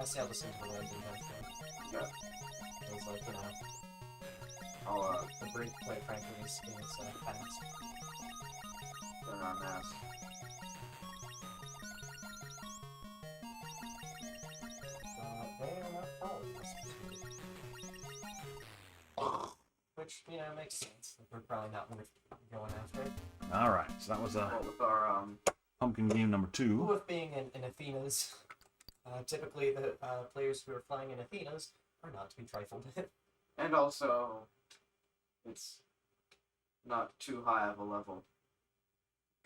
I sailed us into the wind eventually. Yeah. It was like, you know, I'll the brig, quite frankly, is fast. turn on mass. They're not following us. Which, you know, makes sense. We're probably not worth going after. Alright, so that was What with our, Pumpkin game number 2. With being in Athena's, typically the players who are flying in Athena's are not to be trifled with. and also, it's not too high of a level.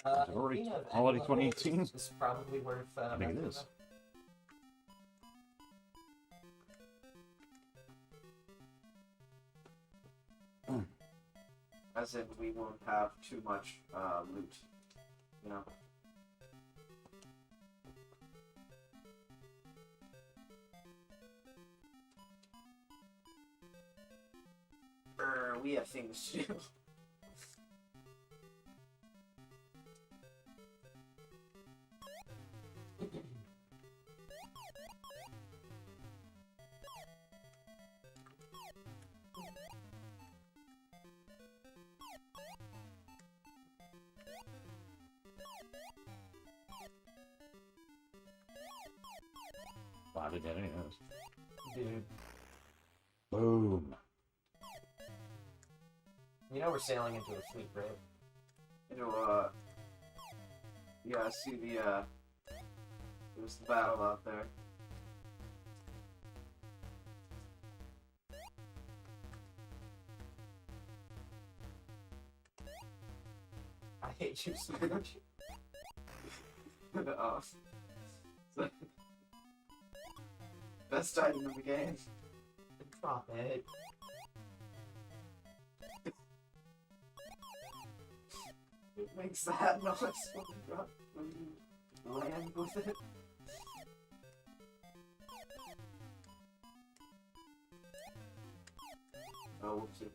Is it already Athena, already any level 2018? is probably worth. I think it messing is. with. As in, we won't have too much loot. You know? We have things to do. Wow, I didn't get any of those. Dude, Boom. you know we're sailing into a fleet, right? You know, yeah, I see there's the battle out there. I hate you so much. Oh. Best item in the game. Drop it. It makes that noise when you land with it. Oh, whoopsie.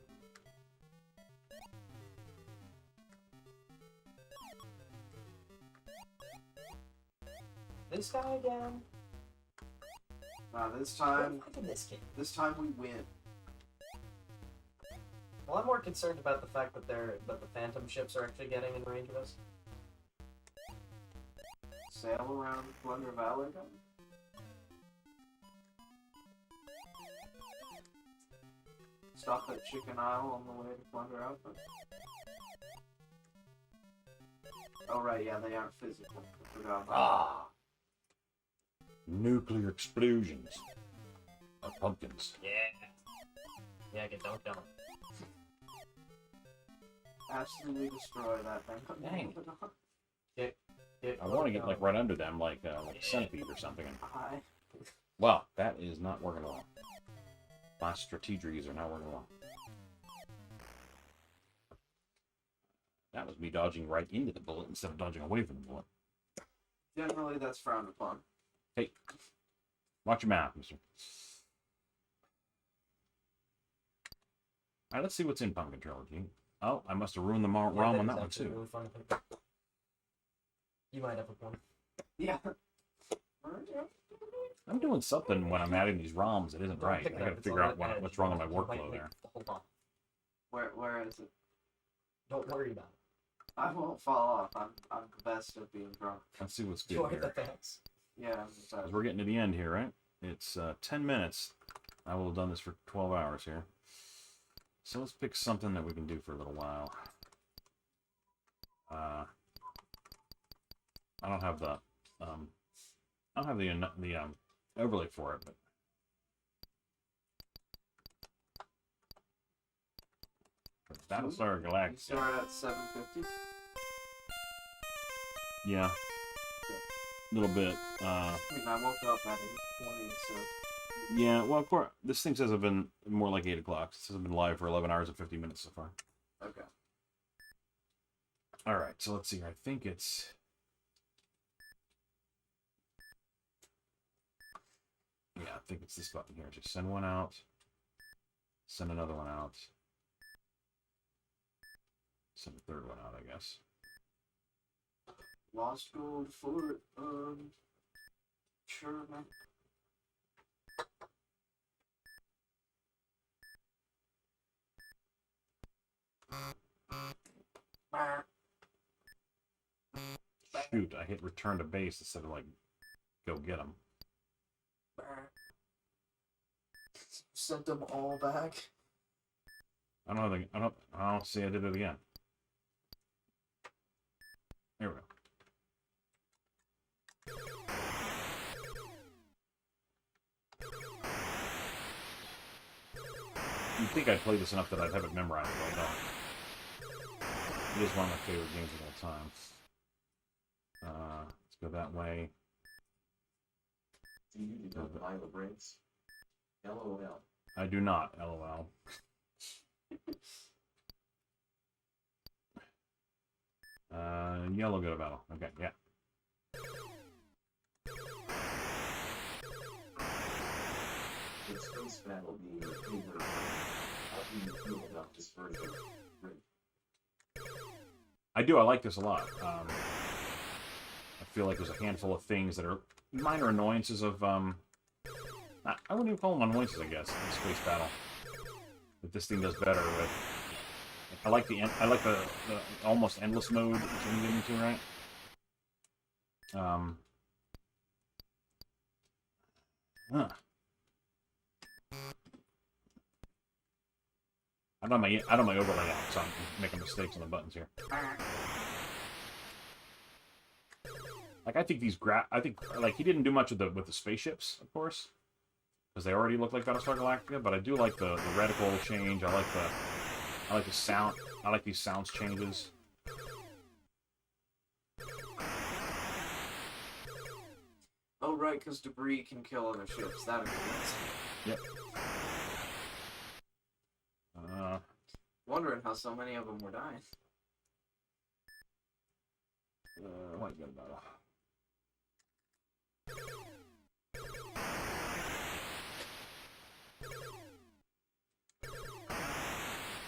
This guy again? This time, Look at this kid. this time we win. Well, I'm more concerned about the fact that the Phantom ships are actually getting in range of us. Sail around Plunder Valley then? Stop at Chicken Isle on the way to Plunder Alpha. Oh right, yeah, they aren't physical. I forgot about Ah. Nuclear explosions. Of pumpkins. Yeah. Yeah, get dunked on. that. Absolutely destroy that thing. Dang. Get I want to get dunked like on. right under them, like a centipede or something. And, Hi. well, that is not working well. My strategies are not working well. That was me dodging right into the bullet instead of dodging away from the bullet. Generally, that's frowned upon. Hey, watch your mouth, mister. Alright, let's see what's in Pumpkin Trilogy. Oh, I must have ruined the ROM Yeah, on is that one actually too. really fun to pick up. You might have a point. Yeah. I'm doing something when I'm adding these ROMs that isn't Don't right. pick I it gotta up, it's figure on out the edge. what's wrong with my You might workflow make- there. Hold on. Where is it? Don't worry about it. I won't fall off. I'm the best at being drunk. Let's see what's good Enjoy here. the thanks. Yeah, I'm the As best. we're getting to the end here, right? It's 10 minutes. I will have done this for 12 hours here. So let's pick something that we can do for a little while. I don't have the overlay for it, but Battlestar You Galactica. start at 750. Yeah, a little bit. I mean, I woke up at 8:20, so Yeah, well, of course, this thing says I've been more like 8 o'clock. It says I've been live for 11 hours and 50 minutes so far. okay. All right, so let's see. I think it's. Yeah, I think it's this button here. Just send one out. Send another one out. Send a third one out, I guess. Lost gold for it. Sure, man. Shoot, I hit return to base instead of like go get them. Sent them all back. I don't think I don't see I did it again. There we go. You'd think I'd play this enough that I'd have it memorized, but I don't. It is one of my favorite games of all time. Let's go that way. Do you deduct idle breaks? LOL. I do not, LOL. Yellow go to battle. Okay, yeah. With space battle being your favorite, how do you feel about this version of Rig? I do. I like this a lot. I feel like there's a handful of things that are minor annoyances of I wouldn't even call them annoyances, I guess, in space battle. That this thing does better with. I like the almost endless mode that you can get into, right? I don't have my overlay out, so I'm making mistakes on the buttons here. Like I think like he didn't do much with the spaceships, of course, because they already look like Battlestar Galactica. But I do like the reticle change. I like the sound. I like these sounds changes. Oh right, because debris can kill other ships. That makes sense. Yep. Wondering how so many of them were dying. What good battle?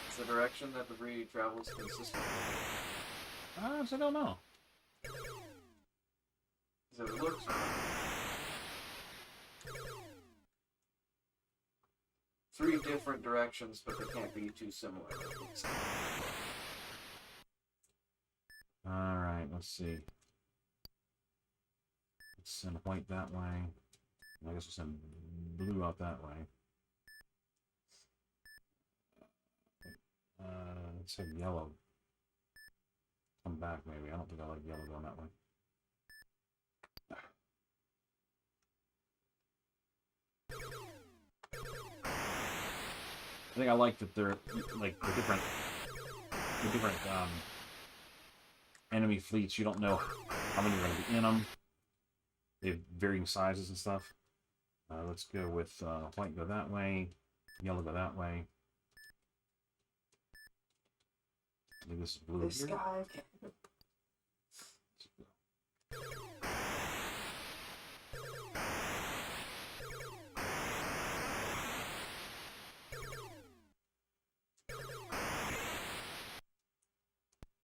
It's the direction that debris travels consistently. I don't know. Because it looks right. 3 different directions, but they can't be too similar. Alright, let's see. Let's send white that way. I guess we'll send blue out that way. Let's have yellow come back, maybe. I don't think I like yellow going that way. I think I like that they're like the different enemy fleets. You don't know how many are going to be in them. They have varying sizes and stuff. Let's go with white go that way, yellow go that way. I think this is blue This here. guy.